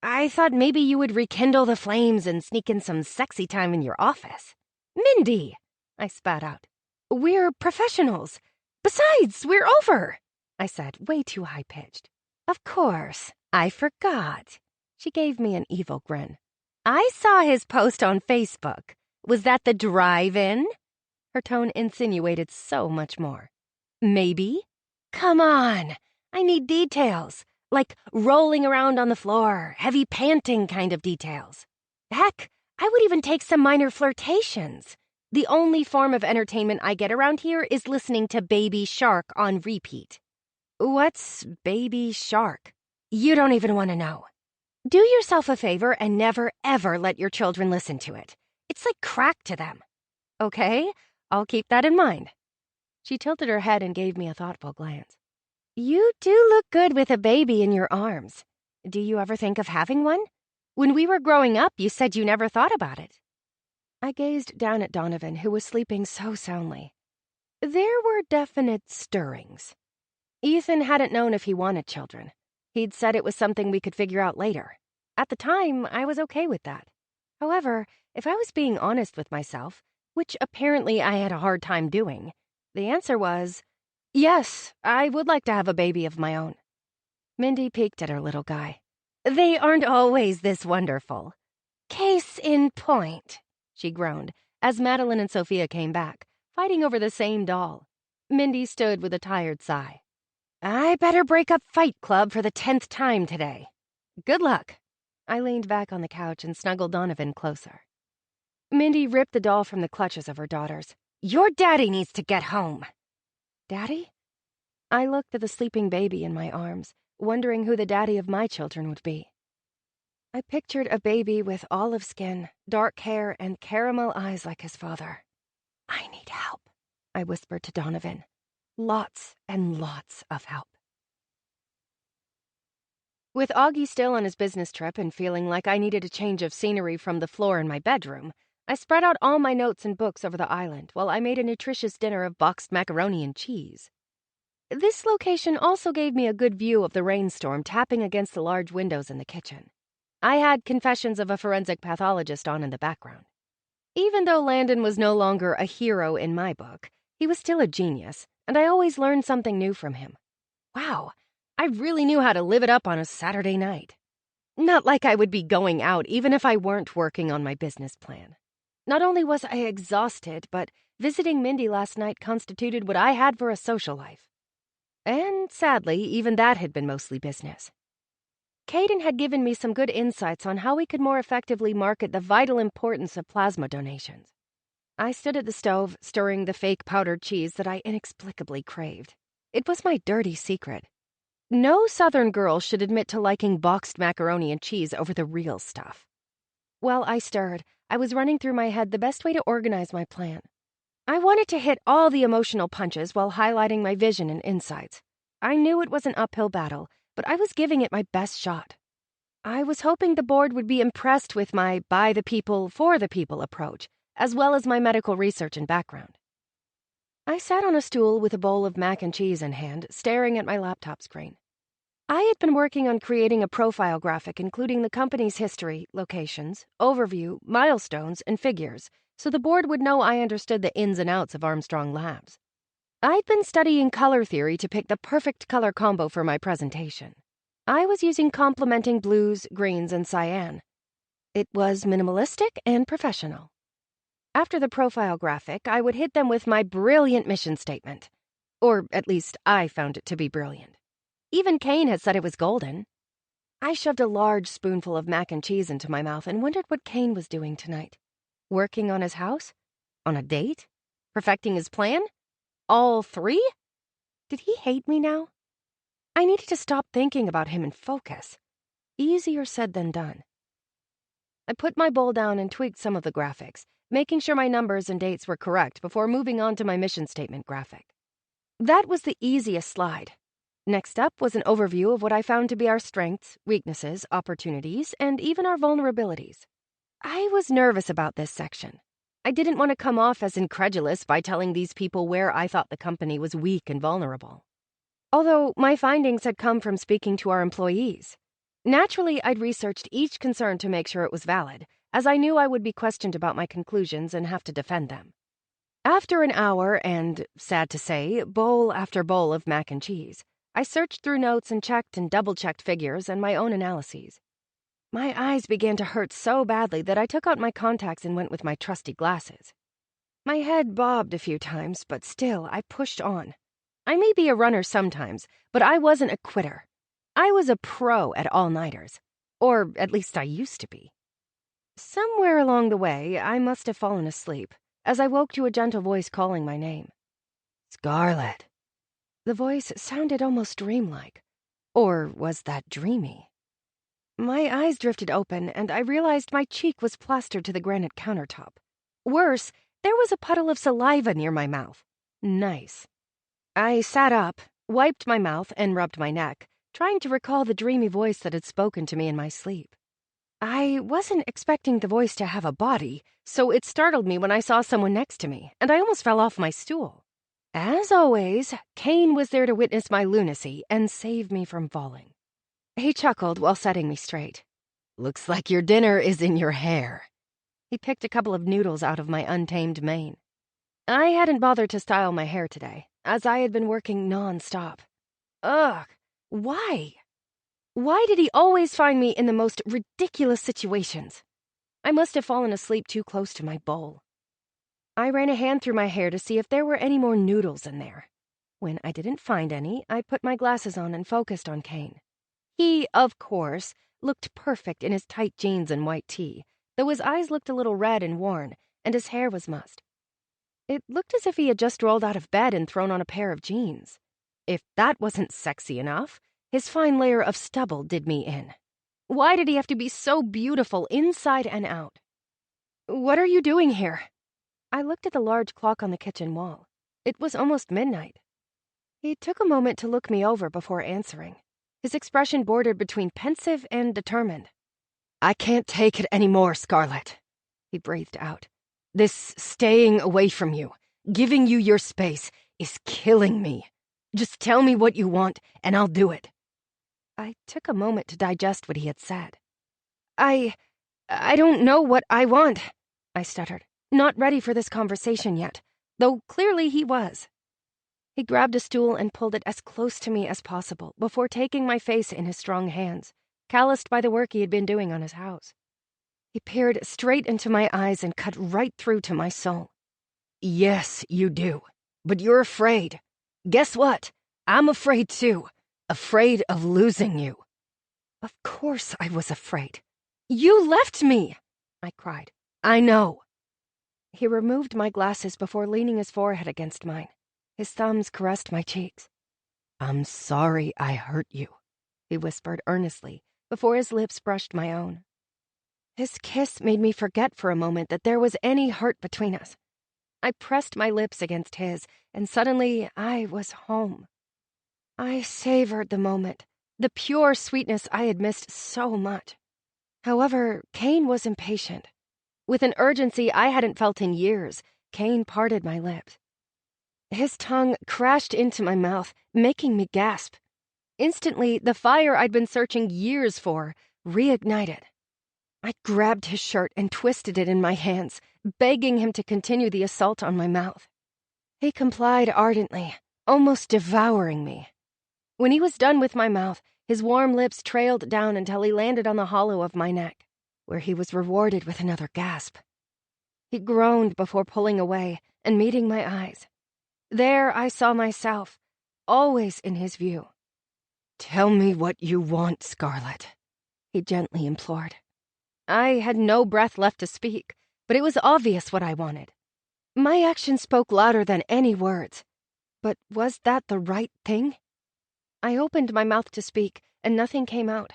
"I thought maybe you would rekindle the flames and sneak in some sexy time in your office." "Mindy," I spat out. "We're professionals. Besides, we're over," I said, way too high-pitched. "Of course, I forgot." She gave me an evil grin. "I saw his post on Facebook. Was that the drive-in?" Her tone insinuated so much more. "Maybe?" "Come on, I need details. Like rolling around on the floor, heavy panting kind of details. Heck, I would even take some minor flirtations. The only form of entertainment I get around here is listening to Baby Shark on repeat." "What's Baby Shark?" "You don't even want to know. Do yourself a favor and never, ever let your children listen to it. It's like crack to them." "Okay, I'll keep that in mind." She tilted her head and gave me a thoughtful glance. "You do look good with a baby in your arms. Do you ever think of having one? When we were growing up, you said you never thought about it." I gazed down at Donovan, who was sleeping so soundly. There were definite stirrings. Ethan hadn't known if he wanted children. He'd said it was something we could figure out later. At the time, I was okay with that. However, if I was being honest with myself, which apparently I had a hard time doing, the answer was, yes, I would like to have a baby of my own. Mindy peeked at her little guy. "They aren't always this wonderful." "Case in point," she groaned, as Madeline and Sophia came back, fighting over the same doll. Mindy stood with a tired sigh. "I better break up Fight Club for the 10th time today. Good luck." I leaned back on the couch and snuggled Donovan closer. Mindy ripped the doll from the clutches of her daughters. "Your daddy needs to get home." "Daddy?" I looked at the sleeping baby in my arms, wondering who the daddy of my children would be. I pictured a baby with olive skin, dark hair, and caramel eyes like his father. "I need help," I whispered to Donovan. Lots and lots of help. With Augie still on his business trip and feeling like I needed a change of scenery from the floor in my bedroom, I spread out all my notes and books over the island while I made a nutritious dinner of boxed macaroni and cheese. This location also gave me a good view of the rainstorm tapping against the large windows in the kitchen. I had Confessions of a Forensic Pathologist on in the background. Even though Landon was no longer a hero in my book, he was still a genius, and I always learned something new from him. Wow, I really knew how to live it up on a Saturday night. Not like I would be going out even if I weren't working on my business plan. Not only was I exhausted, but visiting Mindy last night constituted what I had for a social life. And sadly, even that had been mostly business. Caden had given me some good insights on how we could more effectively market the vital importance of plasma donations. I stood at the stove, stirring the fake powdered cheese that I inexplicably craved. It was my dirty secret. No Southern girl should admit to liking boxed macaroni and cheese over the real stuff. While I stirred, I was running through my head the best way to organize my plan. I wanted to hit all the emotional punches while highlighting my vision and insights. I knew it was an uphill battle, but I was giving it my best shot. I was hoping the board would be impressed with my by the people, for the people approach, as well as my medical research and background. I sat on a stool with a bowl of mac and cheese in hand, staring at my laptop screen. I had been working on creating a profile graphic including the company's history, locations, overview, milestones, and figures, so the board would know I understood the ins and outs of Armstrong Labs. I'd been studying color theory to pick the perfect color combo for my presentation. I was using complementing blues, greens, and cyan. It was minimalistic and professional. After the profile graphic, I would hit them with my brilliant mission statement. Or at least I found it to be brilliant. Even Kane had said it was golden. I shoved a large spoonful of mac and cheese into my mouth and wondered what Kane was doing tonight. Working on his house? On a date? Perfecting his plan? All three? Did he hate me now? I needed to stop thinking about him and focus. Easier said than done. I put my bowl down and tweaked some of the graphics, making sure my numbers and dates were correct before moving on to my mission statement graphic. That was the easiest slide. Next up was an overview of what I found to be our strengths, weaknesses, opportunities, and even our vulnerabilities. I was nervous about this section. I didn't want to come off as incredulous by telling these people where I thought the company was weak and vulnerable. Although my findings had come from speaking to our employees. Naturally, I'd researched each concern to make sure it was valid, as I knew I would be questioned about my conclusions and have to defend them. After an hour and, sad to say, bowl after bowl of mac and cheese, I searched through notes and checked and double-checked figures and my own analyses. My eyes began to hurt so badly that I took out my contacts and went with my trusty glasses. My head bobbed a few times, but still, I pushed on. I may be a runner sometimes, but I wasn't a quitter. I was a pro at all-nighters. Or at least I used to be. Somewhere along the way, I must have fallen asleep, as I woke to a gentle voice calling my name. Scarlett. The voice sounded almost dreamlike. Or was that dreamy? My eyes drifted open, and I realized my cheek was plastered to the granite countertop. Worse, there was a puddle of saliva near my mouth. Nice. I sat up, wiped my mouth, and rubbed my neck, trying to recall the dreamy voice that had spoken to me in my sleep. I wasn't expecting the voice to have a body, so it startled me when I saw someone next to me, and I almost fell off my stool. As always, Kane was there to witness my lunacy and save me from falling. He chuckled while setting me straight. Looks like your dinner is in your hair. He picked a couple of noodles out of my untamed mane. I hadn't bothered to style my hair today, as I had been working non-stop. Ugh, why? Why did he always find me in the most ridiculous situations? I must have fallen asleep too close to my bowl. I ran a hand through my hair to see if there were any more noodles in there. When I didn't find any, I put my glasses on and focused on Kane. He, of course, looked perfect in his tight jeans and white tee, though his eyes looked a little red and worn, and his hair was mussed. It looked as if he had just rolled out of bed and thrown on a pair of jeans. If that wasn't sexy enough, his fine layer of stubble did me in. Why did he have to be so beautiful inside and out? What are you doing here? I looked at the large clock on the kitchen wall. It was almost midnight. He took a moment to look me over before answering. His expression bordered between pensive and determined. I can't take it anymore, Scarlett, he breathed out. This staying away from you, giving you your space, is killing me. Just tell me what you want, and I'll do it. I took a moment to digest what he had said. I don't know what I want, I stuttered, not ready for this conversation yet, though clearly he was. He grabbed a stool and pulled it as close to me as possible before taking my face in his strong hands, calloused by the work he had been doing on his house. He peered straight into my eyes and cut right through to my soul. Yes, you do. But you're afraid. Guess what? I'm afraid too. Afraid of losing you. Of course I was afraid. You left me, I cried. I know. He removed my glasses before leaning his forehead against mine. His thumbs caressed my cheeks. I'm sorry I hurt you, he whispered earnestly before his lips brushed my own. His kiss made me forget for a moment that there was any hurt between us. I pressed my lips against his, and suddenly I was home. I savored the moment, the pure sweetness I had missed so much. However, Kane was impatient. With an urgency I hadn't felt in years, Kane parted my lips. His tongue crashed into my mouth, making me gasp. Instantly, the fire I'd been searching years for reignited. I grabbed his shirt and twisted it in my hands, begging him to continue the assault on my mouth. He complied ardently, almost devouring me. When he was done with my mouth, his warm lips trailed down until he landed on the hollow of my neck, where he was rewarded with another gasp. He groaned before pulling away and meeting my eyes. There I saw myself, always in his view. "Tell me what you want, Scarlet," he gently implored. I had no breath left to speak, but it was obvious what I wanted. My actions spoke louder than any words. But was that the right thing? I opened my mouth to speak, and nothing came out.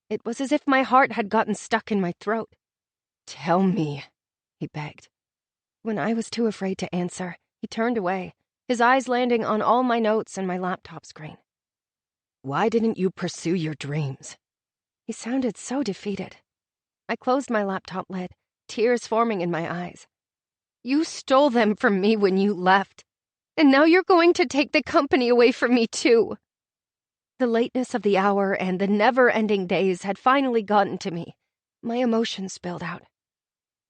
It was as if my heart had gotten stuck in my throat. "Tell me," he begged. When I was too afraid to answer, he turned away, his eyes landing on all my notes and my laptop screen. "Why didn't you pursue your dreams?" He sounded so defeated. I closed my laptop lid, tears forming in my eyes. "You stole them from me when you left, and now you're going to take the company away from me too." The lateness of the hour and the never-ending days had finally gotten to me. My emotions spilled out.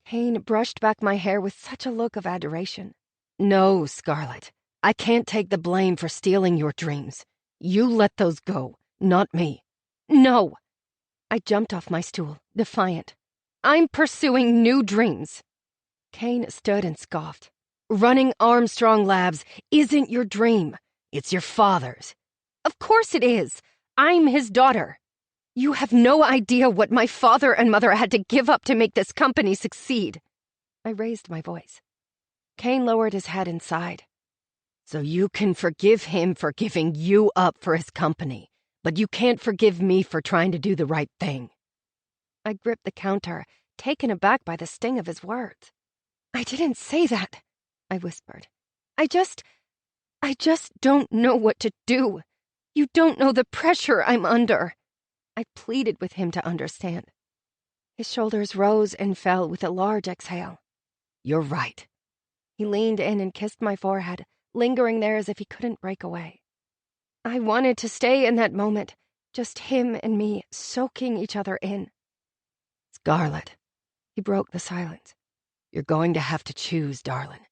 Kane brushed back my hair with such a look of adoration. "No, Scarlet, I can't take the blame for stealing your dreams. You let those go, not me." "No!" I jumped off my stool, defiant. "I'm pursuing new dreams." Kane stood and scoffed. "Running Armstrong Labs isn't your dream. It's your father's." "Of course it is. I'm his daughter. You have no idea what my father and mother had to give up to make this company succeed." I raised my voice. Kane lowered his head and sighed. "So you can forgive him for giving you up for his company, but you can't forgive me for trying to do the right thing." I gripped the counter, taken aback by the sting of his words. "I didn't say that," I whispered. I just don't know what to do. You don't know the pressure I'm under." I pleaded with him to understand. His shoulders rose and fell with a large exhale. "You're right." He leaned in and kissed my forehead, lingering there as if he couldn't break away. I wanted to stay in that moment, just him and me soaking each other in. "Scarlet," he broke the silence, "you're going to have to choose, darling,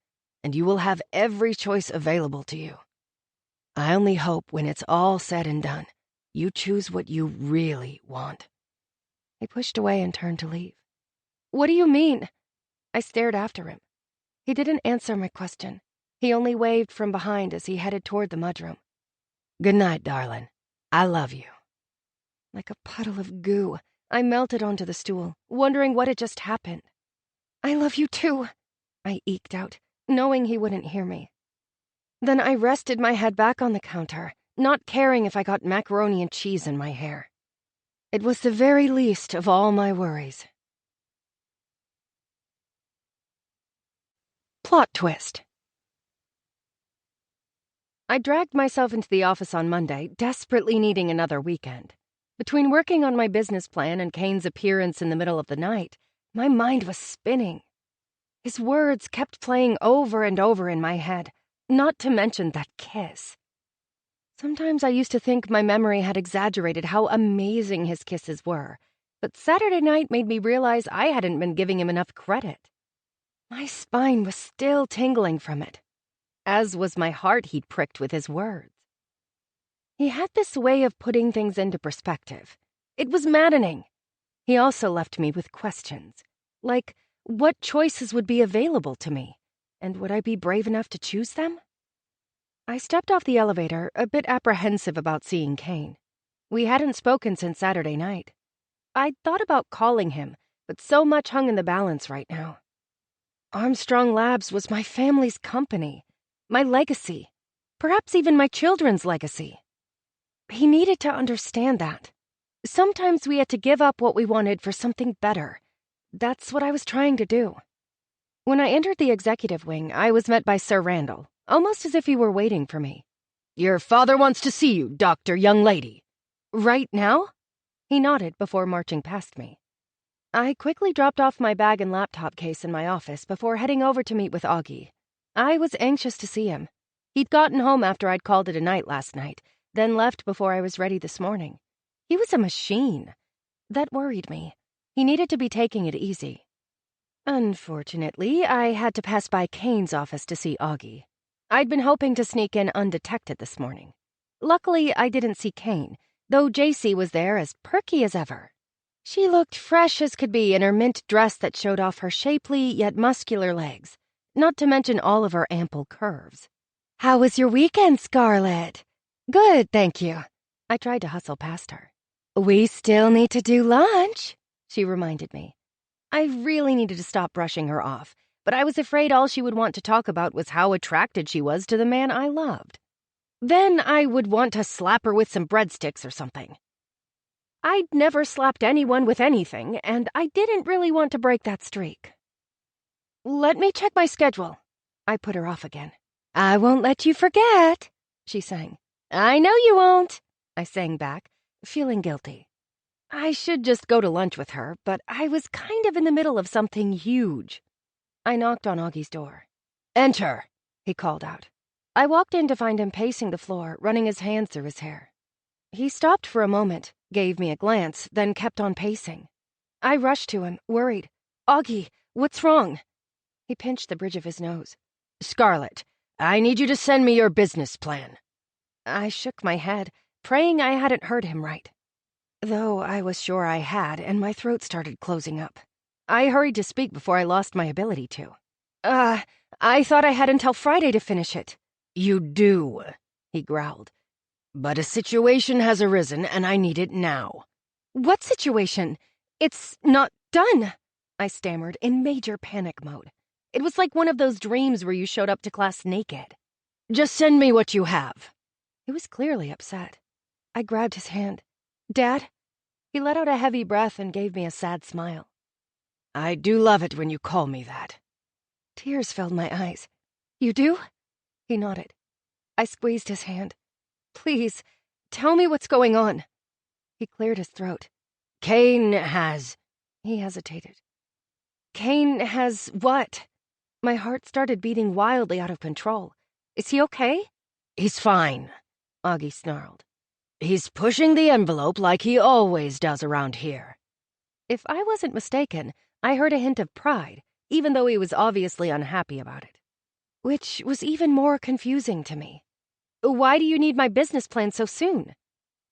and you will have every choice available to you. I only hope when it's all said and done, you choose what you really want." He pushed away and turned to leave. "What do you mean?" I stared after him. He didn't answer my question. He only waved from behind as he headed toward the mudroom. "Good night, darling. I love you." Like a puddle of goo, I melted onto the stool, wondering what had just happened. "I love you too," I eked out, knowing he wouldn't hear me. Then I rested my head back on the counter, not caring if I got macaroni and cheese in my hair. It was the very least of all my worries. Plot twist. I dragged myself into the office on Monday, desperately needing another weekend. Between working on my business plan and Kane's appearance in the middle of the night, my mind was spinning. His words kept playing over and over in my head, not to mention that kiss. Sometimes I used to think my memory had exaggerated how amazing his kisses were, but Saturday night made me realize I hadn't been giving him enough credit. My spine was still tingling from it, as was my heart he'd pricked with his words. He had this way of putting things into perspective. It was maddening. He also left me with questions, like what choices would be available to me, and would I be brave enough to choose them? I stepped off the elevator, a bit apprehensive about seeing Kane. We hadn't spoken since Saturday night. I'd thought about calling him, but so much hung in the balance right now. Armstrong Labs was my family's company, my legacy, perhaps even my children's legacy. He needed to understand that. Sometimes we had to give up what we wanted for something better. That's what I was trying to do. When I entered the executive wing, I was met by Sir Randall, almost as if he were waiting for me. "Your father wants to see you, Doctor, young lady." "Right now?" He nodded before marching past me. I quickly dropped off my bag and laptop case in my office before heading over to meet with Augie. I was anxious to see him. He'd gotten home after I'd called it a night last night, then left before I was ready this morning. He was a machine. That worried me. He needed to be taking it easy. Unfortunately, I had to pass by Kane's office to see Augie. I'd been hoping to sneak in undetected this morning. Luckily, I didn't see Kane, though JC was there as perky as ever. She looked fresh as could be in her mint dress that showed off her shapely yet muscular legs, not to mention all of her ample curves. "How was your weekend, Scarlett?" "Good, thank you." I tried to hustle past her. "We still need to do lunch," she reminded me. I really needed to stop brushing her off, but I was afraid all she would want to talk about was how attracted she was to the man I loved. Then I would want to slap her with some breadsticks or something. I'd never slapped anyone with anything, and I didn't really want to break that streak. "Let me check my schedule." I put her off again. "I won't let you forget," she sang. "I know you won't," I sang back, feeling guilty. I should just go to lunch with her, but I was kind of in the middle of something huge. I knocked on Augie's door. "Enter," he called out. I walked in to find him pacing the floor, running his hands through his hair. He stopped for a moment, gave me a glance, then kept on pacing. I rushed to him, worried. "Augie, what's wrong?" He pinched the bridge of his nose. "Scarlett, I need you to send me your business plan." I shook my head, praying I hadn't heard him right. Though I was sure I had, and my throat started closing up. I hurried to speak before I lost my ability to. I thought I had until Friday to finish it." "You do," he growled. "But a situation has arisen, and I need it now." "What situation? It's not done," I stammered, in major panic mode. It was like one of those dreams where you showed up to class naked. "Just send me what you have." He was clearly upset. I grabbed his hand. "Dad?" He let out a heavy breath and gave me a sad smile. "I do love it when you call me that." Tears filled my eyes. "You do?" He nodded. I squeezed his hand. "Please, tell me what's going on." He cleared his throat. "Kane has—" He hesitated. "Kane has what?" My heart started beating wildly out of control. "Is he okay?" "He's fine," Augie snarled. "He's pushing the envelope like he always does around here." If I wasn't mistaken, I heard a hint of pride, even though he was obviously unhappy about it. Which was even more confusing to me. "Why do you need my business plan so soon?"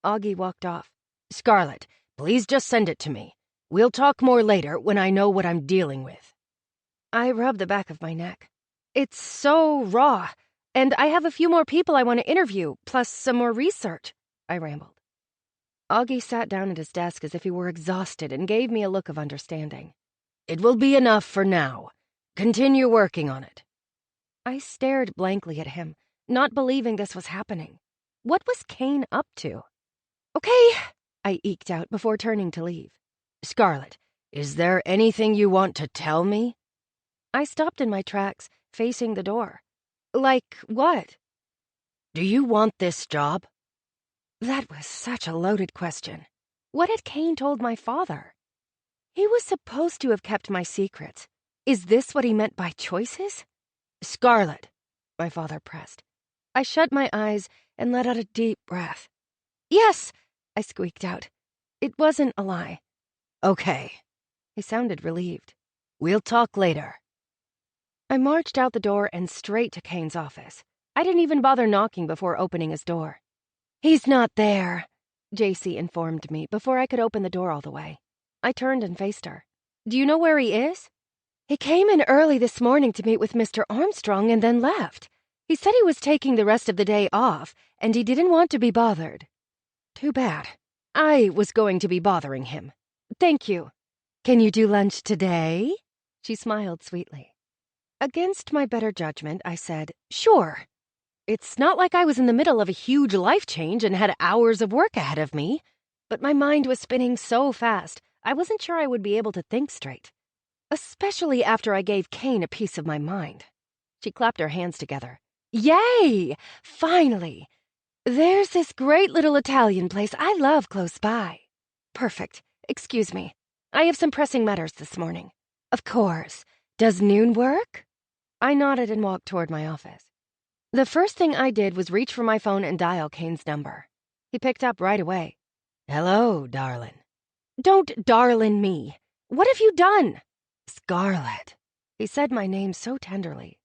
Augie walked off. "Scarlett, please just send it to me. We'll talk more later when I know what I'm dealing with." I rubbed the back of my neck. "It's so raw, and I have a few more people I want to interview, plus some more research," I rambled. Augie sat down at his desk as if he were exhausted and gave me a look of understanding. "It will be enough for now. Continue working on it." I stared blankly at him, not believing this was happening. What was Kane up to? "Okay," I eked out before turning to leave. "Scarlett, is there anything you want to tell me?" I stopped in my tracks, facing the door. "Like what?" "Do you want this job?" That was such a loaded question. What had Kane told my father? He was supposed to have kept my secrets. Is this what he meant by choices? "Scarlett," my father pressed. I shut my eyes and let out a deep breath. "Yes," I squeaked out. It wasn't a lie. "Okay." He sounded relieved. "We'll talk later." I marched out the door and straight to Kane's office. I didn't even bother knocking before opening his door. "He's not there," JC informed me before I could open the door all the way. I turned and faced her. "Do you know where he is?" "He came in early this morning to meet with Mr. Armstrong and then left. He said he was taking the rest of the day off, and he didn't want to be bothered." "Too bad. I was going to be bothering him. Thank you. Can you do lunch today?" She smiled sweetly. Against my better judgment, I said, "Sure." It's not like I was in the middle of a huge life change and had hours of work ahead of me, but my mind was spinning so fast, I wasn't sure I would be able to think straight. Especially after I gave Kane a piece of my mind. She clapped her hands together. Yay! Finally! There's this great little Italian place I love close by. Perfect. Excuse me. I have some pressing matters this morning. Of course. Does noon work? I nodded and walked toward my office. The first thing I did was reach for my phone and dial Kane's number. He picked up right away. Hello, darling. Don't darlin' me. What have you done? Scarlett. He said my name so tenderly.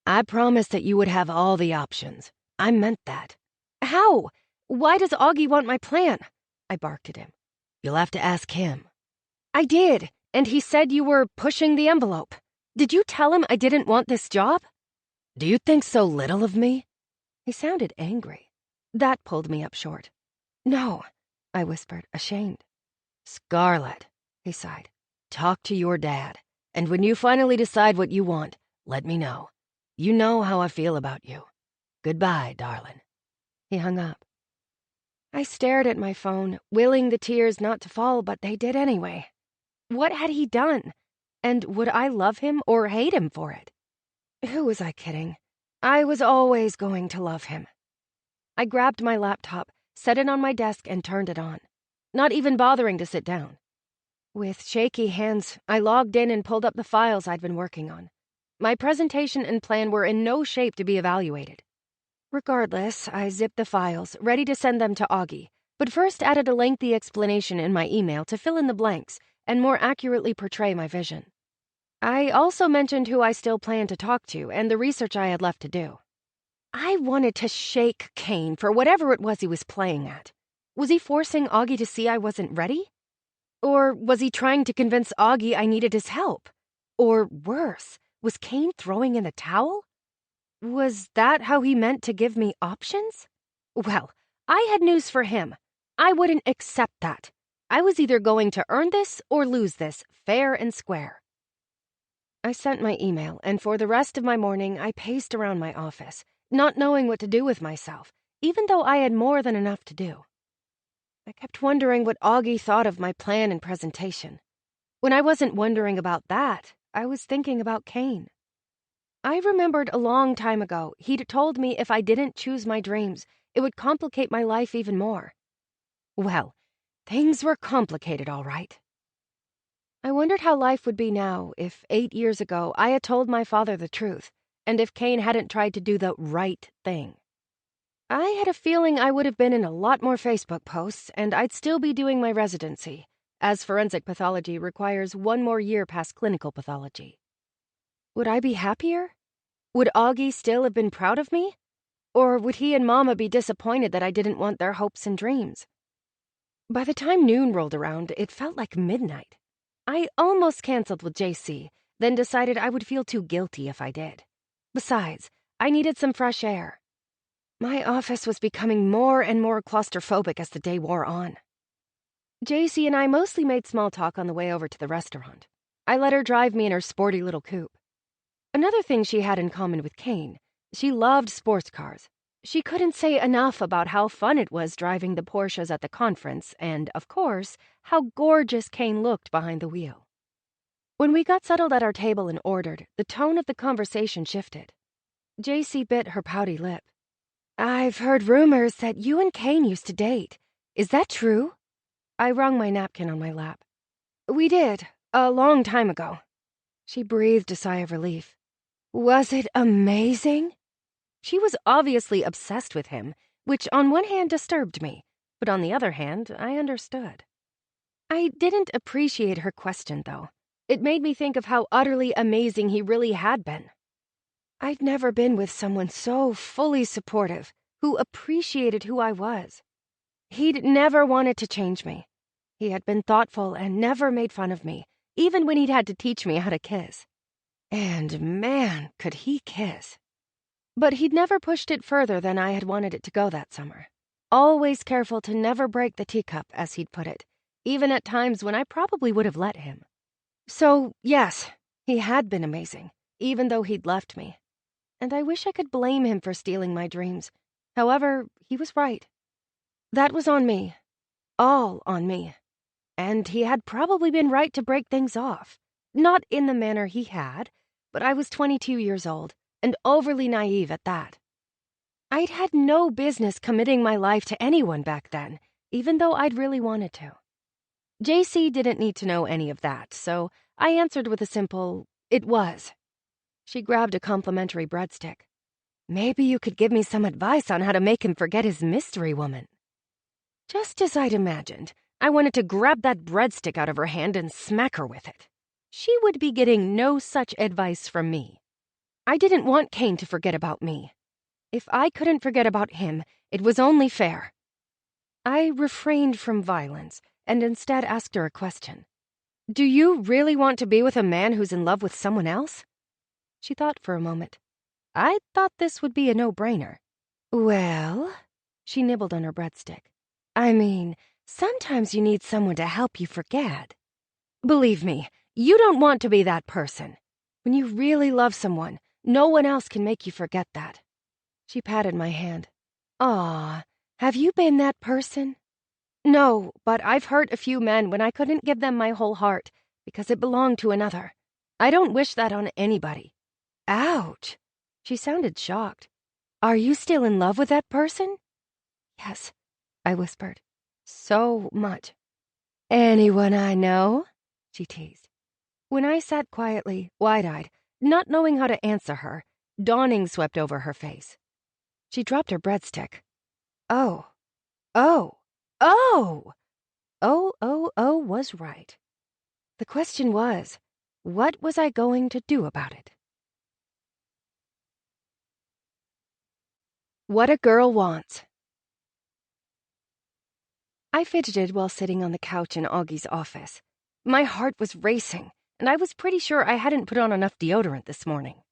I promised that you would have all the options. I meant that. How? Why does Augie want my plan? I barked at him. You'll have to ask him. I did, and he said you were pushing the envelope. Did you tell him I didn't want this job? Do you think so little of me? He sounded angry. That pulled me up short. No, I whispered, ashamed. Scarlett, he sighed. Talk to your dad, and when you finally decide what you want, let me know. You know how I feel about you. Goodbye, darling. He hung up. I stared at my phone, willing the tears not to fall, but they did anyway. What had he done? And would I love him or hate him for it? Who was I kidding? I was always going to love him. I grabbed my laptop, set it on my desk, and turned it on, not even bothering to sit down. With shaky hands, I logged in and pulled up the files I'd been working on. My presentation and plan were in no shape to be evaluated. Regardless, I zipped the files, ready to send them to Augie, but first added a lengthy explanation in my email to fill in the blanks and more accurately portray my vision. I also mentioned who I still planned to talk to and the research I had left to do. I wanted to shake Kane for whatever it was he was playing at. Was he forcing Augie to see I wasn't ready? Or was he trying to convince Augie I needed his help? Or worse, was Kane throwing in the towel? Was that how he meant to give me options? Well, I had news for him. I wouldn't accept that. I was either going to earn this or lose this, fair and square. I sent my email, and for the rest of my morning, I paced around my office, not knowing what to do with myself, even though I had more than enough to do. I kept wondering what Augie thought of my plan and presentation. When I wasn't wondering about that, I was thinking about Kane. I remembered a long time ago he'd told me if I didn't choose my dreams, it would complicate my life even more. Well, things were complicated, all right. I wondered how life would be now if 8 years ago I had told my father the truth, and if Kane hadn't tried to do the right thing. I had a feeling I would have been in a lot more Facebook posts, and I'd still be doing my residency, as forensic pathology requires 1 more year past clinical pathology. Would I be happier? Would Augie still have been proud of me? Or would he and Mama be disappointed that I didn't want their hopes and dreams? By the time noon rolled around, it felt like midnight. I almost canceled with JC, then decided I would feel too guilty if I did. Besides, I needed some fresh air. My office was becoming more and more claustrophobic as the day wore on. JC and I mostly made small talk on the way over to the restaurant. I let her drive me in her sporty little coupe. Another thing she had in common with Kane, she loved sports cars. She couldn't say enough about how fun it was driving the Porsches at the conference and, of course, how gorgeous Kane looked behind the wheel. When we got settled at our table and ordered, the tone of the conversation shifted. JC bit her pouty lip. I've heard rumors that you and Kane used to date. Is that true? I wrung my napkin on my lap. We did, a long time ago. She breathed a sigh of relief. Was it amazing? She was obviously obsessed with him, which on one hand disturbed me, but on the other hand, I understood. I didn't appreciate her question, though. It made me think of how utterly amazing he really had been. I'd never been with someone so fully supportive, who appreciated who I was. He'd never wanted to change me. He had been thoughtful and never made fun of me, even when he'd had to teach me how to kiss. And man, could he kiss. But he'd never pushed it further than I had wanted it to go that summer. Always careful to never break the teacup, as he'd put it, even at times when I probably would have let him. So, yes, he had been amazing, even though he'd left me. and I wish I could blame him for stealing my dreams. However, he was right. That was on me. All on me. And he had probably been right to break things off. Not in the manner he had, but I was 22 years old, and overly naive at that. I'd had no business committing my life to anyone back then, even though I'd really wanted to. JC didn't need to know any of that, so I answered with a simple, "It was." She grabbed a complimentary breadstick. "Maybe you could give me some advice on how to make him forget his mystery woman." Just as I'd imagined, I wanted to grab that breadstick out of her hand and smack her with it. She would be getting no such advice from me. I didn't want Kane to forget about me. If I couldn't forget about him, it was only fair. I refrained from violence and instead asked her a question. "Do you really want to be with a man who's in love with someone else?" She thought for a moment. I thought this would be a no-brainer. "Well," she nibbled on her breadstick. "I mean, sometimes you need someone to help you forget. Believe me, you don't want to be that person. When you really love someone, no one else can make you forget that." She patted my hand. "Aw, have you been that person?" "No, but I've hurt a few men when I couldn't give them my whole heart because it belonged to another. I don't wish that on anybody." "Ouch." She sounded shocked. "Are you still in love with that person?" "Yes," I whispered. "So much." "Anyone I know?" she teased. When I sat quietly, wide-eyed, not knowing how to answer her, dawning swept over her face. She dropped her breadstick. Oh. Oh. Oh! Oh was right. The question was, what was I going to do about it? What a Girl Wants. I fidgeted while sitting on the couch in Augie's office. My heart was racing, and I was pretty sure I hadn't put on enough deodorant this morning.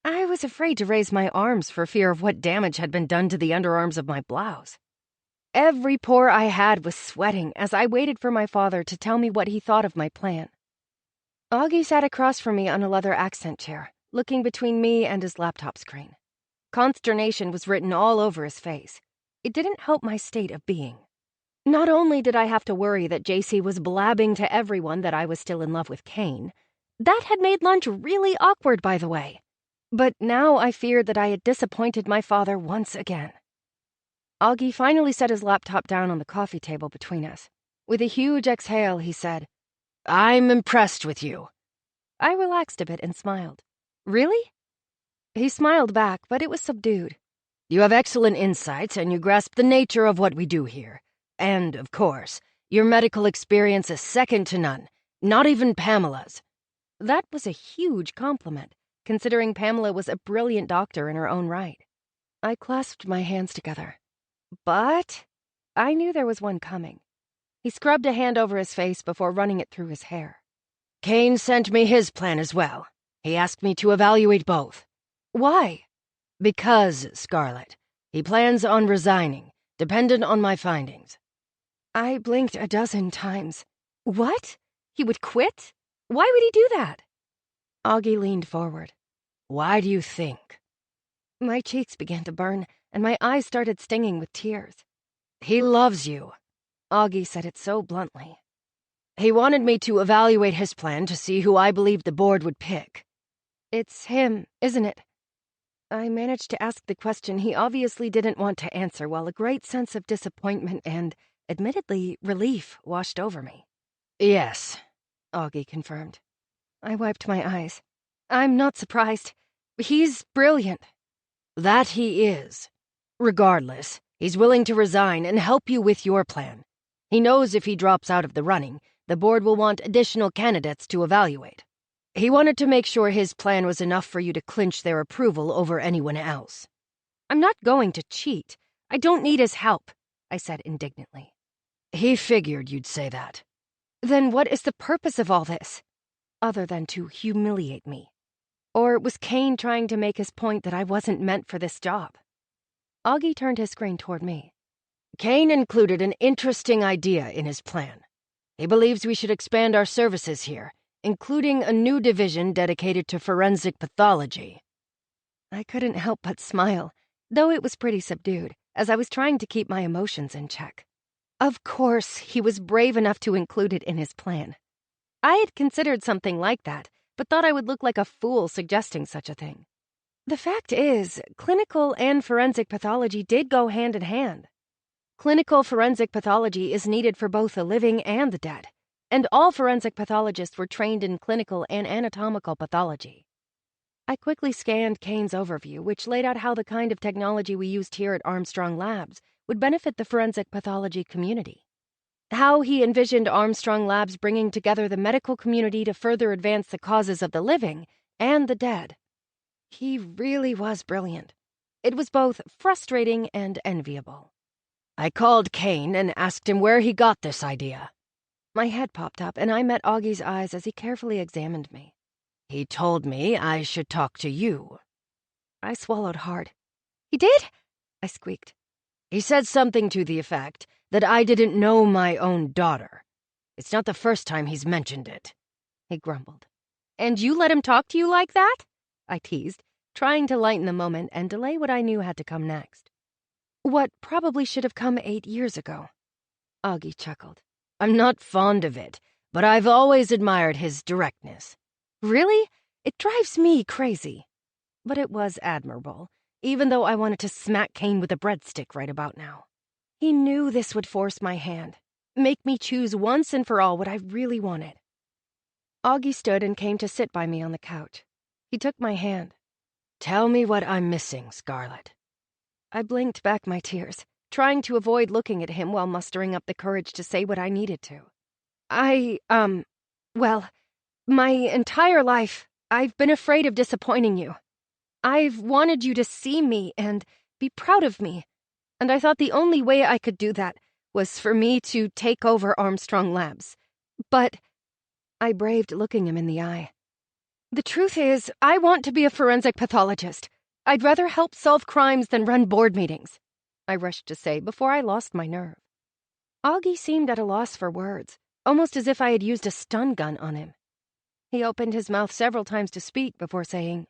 I was afraid to raise my arms for fear of what damage had been done to the underarms of my blouse. Every pore I had was sweating as I waited for my father to tell me what he thought of my plan. Augie sat across from me on a leather accent chair, looking between me and his laptop screen. Consternation was written all over his face. It didn't help my state of being. Not only did I have to worry that JC was blabbing to everyone that I was still in love with Kane, that had made lunch really awkward, by the way. But now I feared that I had disappointed my father once again. Augie finally set his laptop down on the coffee table between us. With a huge exhale, he said, "I'm impressed with you." I relaxed a bit and smiled. "Really?" He smiled back, but it was subdued. "You have excellent insights, and you grasp the nature of what we do here. And, of course, your medical experience is second to none, not even Pamela's." That was a huge compliment, considering Pamela was a brilliant doctor in her own right. I clasped my hands together. But I knew there was one coming. He scrubbed a hand over his face before running it through his hair. "Kane sent me his plan as well. He asked me to evaluate both." "Why?" "Because, Scarlet, he plans on resigning, dependent on my findings." I blinked a dozen times. What? He would quit? Why would he do that? Augie leaned forward. "Why do you think?" My cheeks began to burn, and my eyes started stinging with tears. "He loves you." Augie said it so bluntly. "He wanted me to evaluate his plan to see who I believed the board would pick." "It's him, isn't it?" I managed to ask the question he obviously didn't want to answer while a great sense of disappointment and, admittedly, relief washed over me. "Yes," Augie confirmed. I wiped my eyes. "I'm not surprised. He's brilliant." "That he is. Regardless, he's willing to resign and help you with your plan. He knows if he drops out of the running, the board will want additional candidates to evaluate. He wanted to make sure his plan was enough for you to clinch their approval over anyone else." "I'm not going to cheat. I don't need his help," I said indignantly. "He figured you'd say that." "Then what is the purpose of all this? Other than to humiliate me? Or was Kane trying to make his point that I wasn't meant for this job?" Augie turned his screen toward me. "Kane included an interesting idea in his plan. He believes we should expand our services here, including a new division dedicated to forensic pathology." I couldn't help but smile, though it was pretty subdued, as I was trying to keep my emotions in check. Of course, he was brave enough to include it in his plan. I had considered something like that, but thought I would look like a fool suggesting such a thing. The fact is, clinical and forensic pathology did go hand in hand. Clinical forensic pathology is needed for both the living and the dead, and all forensic pathologists were trained in clinical and anatomical pathology. I quickly scanned Kane's overview, which laid out how the kind of technology we used here at Armstrong Labs would benefit the forensic pathology community. How he envisioned Armstrong Labs bringing together the medical community to further advance the causes of the living and the dead. He really was brilliant. It was both frustrating and enviable. I called Kane and asked him where he got this idea. My head popped up, and I met Augie's eyes as he carefully examined me. He told me I should talk to you. I swallowed hard. He did? I squeaked. He said something to the effect that I didn't know my own daughter. It's not the first time he's mentioned it. He grumbled. And you let him talk to you like that? I teased, trying to lighten the moment and delay what I knew had to come next. What probably should have come 8 years ago. Augie chuckled. I'm not fond of it, but I've always admired his directness. Really? It drives me crazy. But it was admirable, even though I wanted to smack Kane with a breadstick right about now. He knew this would force my hand, make me choose once and for all what I really wanted. Augie stood and came to sit by me on the couch. He took my hand. Tell me what I'm missing, Scarlet. I blinked back my tears, trying to avoid looking at him while mustering up the courage to say what I needed to. Well, my entire life, I've been afraid of disappointing you. I've wanted you to see me and be proud of me, and I thought the only way I could do that was for me to take over Armstrong Labs. But I braved looking him in the eye. The truth is, I want to be a forensic pathologist. I'd rather help solve crimes than run board meetings, I rushed to say before I lost my nerve. Augie seemed at a loss for words, almost as if I had used a stun gun on him. He opened his mouth several times to speak before saying,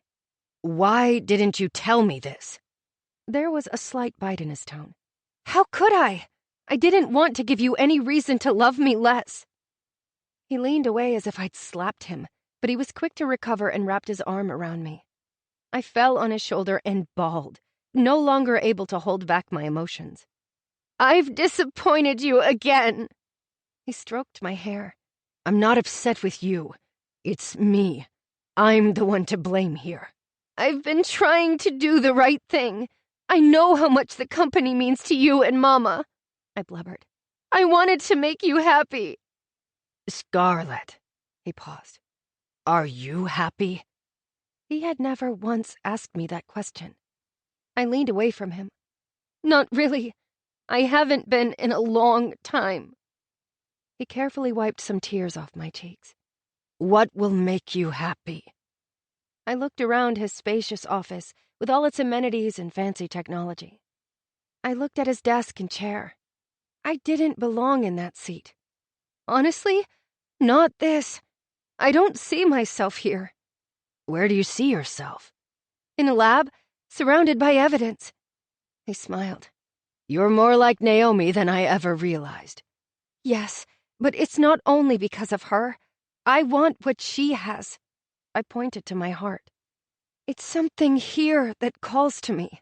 Why didn't you tell me this? There was a slight bite in his tone. How could I? I didn't want to give you any reason to love me less. He leaned away as if I'd slapped him, but he was quick to recover and wrapped his arm around me. I fell on his shoulder and bawled, no longer able to hold back my emotions. I've disappointed you again. He stroked my hair. I'm not upset with you. It's me. I'm the one to blame here. I've been trying to do the right thing. I know how much the company means to you and Mama, I blubbered. I wanted to make you happy. Scarlet. He paused. Are you happy? He had never once asked me that question. I leaned away from him. Not really. I haven't been in a long time. He carefully wiped some tears off my cheeks. What will make you happy? I looked around his spacious office with all its amenities and fancy technology. I looked at his desk and chair. I didn't belong in that seat. Honestly, not this. I don't see myself here. Where do you see yourself? In a lab, surrounded by evidence. He smiled. You're more like Naomi than I ever realized. Yes, but it's not only because of her. I want what she has. I pointed to my heart. It's something here that calls to me.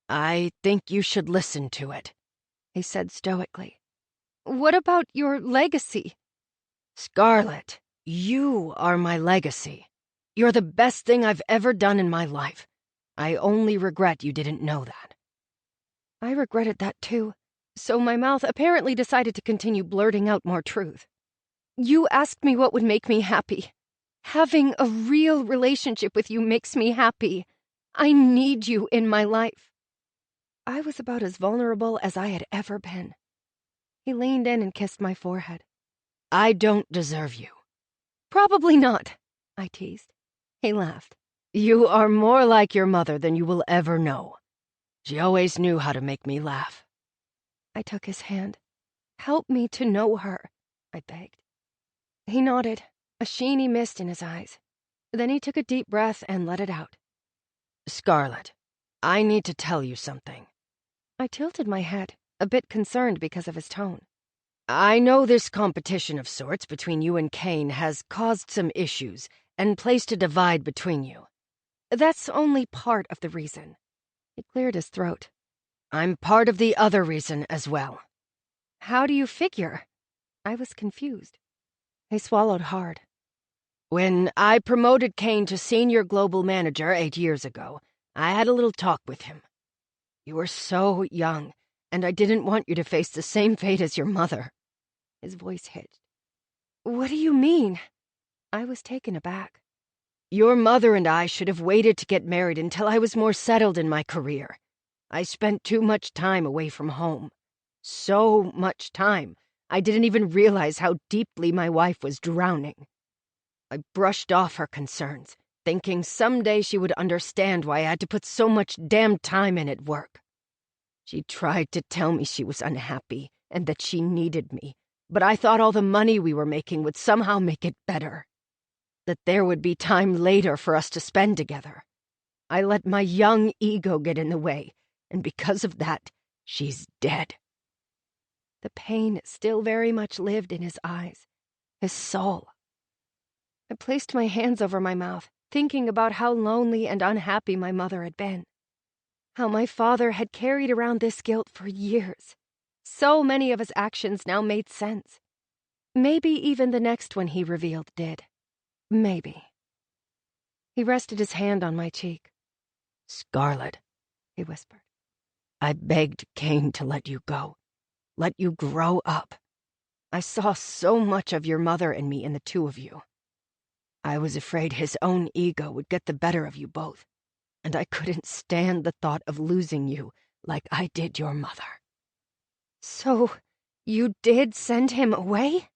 I think you should listen to it, he said stoically. What about your legacy? Scarlet, you are my legacy. You're the best thing I've ever done in my life. I only regret you didn't know that. I regretted that too, so my mouth apparently decided to continue blurting out more truth. You asked me what would make me happy. Having a real relationship with you makes me happy. I need you in my life. I was about as vulnerable as I had ever been. He leaned in and kissed my forehead. I don't deserve you. Probably not, I teased. He laughed. You are more like your mother than you will ever know. She always knew how to make me laugh. I took his hand. Help me to know her, I begged. He nodded, a sheeny mist in his eyes. Then he took a deep breath and let it out. Scarlett, I need to tell you something. I tilted my head, a bit concerned because of his tone. I know this competition of sorts between you and Kane has caused some issues and placed a divide between you. That's only part of the reason. He cleared his throat. I'm part of the other reason as well. How do you figure? I was confused. He swallowed hard. When I promoted Kane to senior global manager 8 years ago, I had a little talk with him. You were so young, and I didn't want you to face the same fate as your mother. His voice hitched. What do you mean? I was taken aback. Your mother and I should have waited to get married until I was more settled in my career. I spent too much time away from home. So much time, I didn't even realize how deeply my wife was drowning. I brushed off her concerns, thinking someday she would understand why I had to put so much damn time in at work. She tried to tell me she was unhappy and that she needed me, but I thought all the money we were making would somehow make it better. That there would be time later for us to spend together. I let my young ego get in the way, and because of that, she's dead. The pain still very much lived in his eyes, his soul. I placed my hands over my mouth, thinking about how lonely and unhappy my mother had been. How my father had carried around this guilt for years. So many of his actions now made sense. Maybe even the next one he revealed did. Maybe. He rested his hand on my cheek. Scarlett, he whispered. I begged Kane to let you go. Let you grow up. I saw so much of your mother and me in the two of you. I was afraid his own ego would get the better of you both, and I couldn't stand the thought of losing you like I did your mother. So, you did send him away?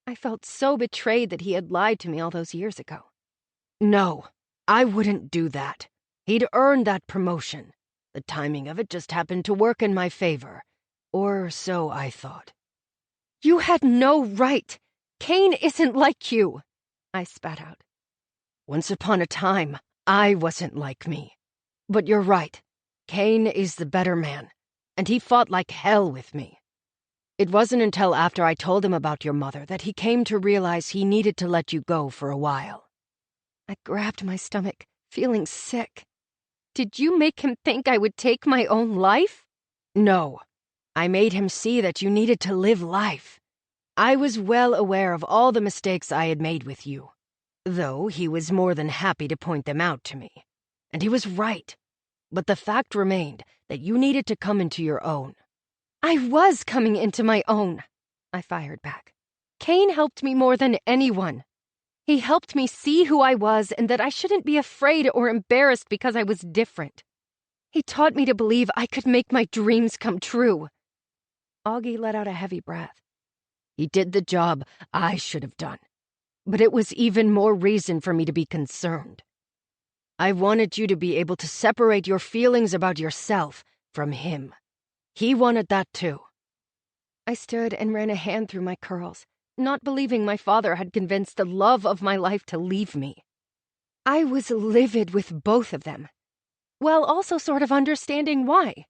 I felt so betrayed that he had lied to me all those years ago. No, I wouldn't do that. He'd earned that promotion. The timing of it just happened to work in my favor. Or so I thought. You had no right. Kane isn't like you, I spat out. Once upon a time, I wasn't like me. But you're right. Kane is the better man, and he fought like hell with me. It wasn't until after I told him about your mother that he came to realize he needed to let you go for a while. I grabbed my stomach, feeling sick. Did you make him think I would take my own life? No. I made him see that you needed to live life. I was well aware of all the mistakes I had made with you, though he was more than happy to point them out to me. And he was right. But the fact remained that you needed to come into your own. I was coming into my own, I fired back. Kane helped me more than anyone. He helped me see who I was and that I shouldn't be afraid or embarrassed because I was different. He taught me to believe I could make my dreams come true. Augie let out a heavy breath. He did the job I should have done, but it was even more reason for me to be concerned. I wanted you to be able to separate your feelings about yourself from him. He wanted that too. I stood and ran a hand through my curls, not believing my father had convinced the love of my life to leave me. I was livid with both of them, while also sort of understanding why.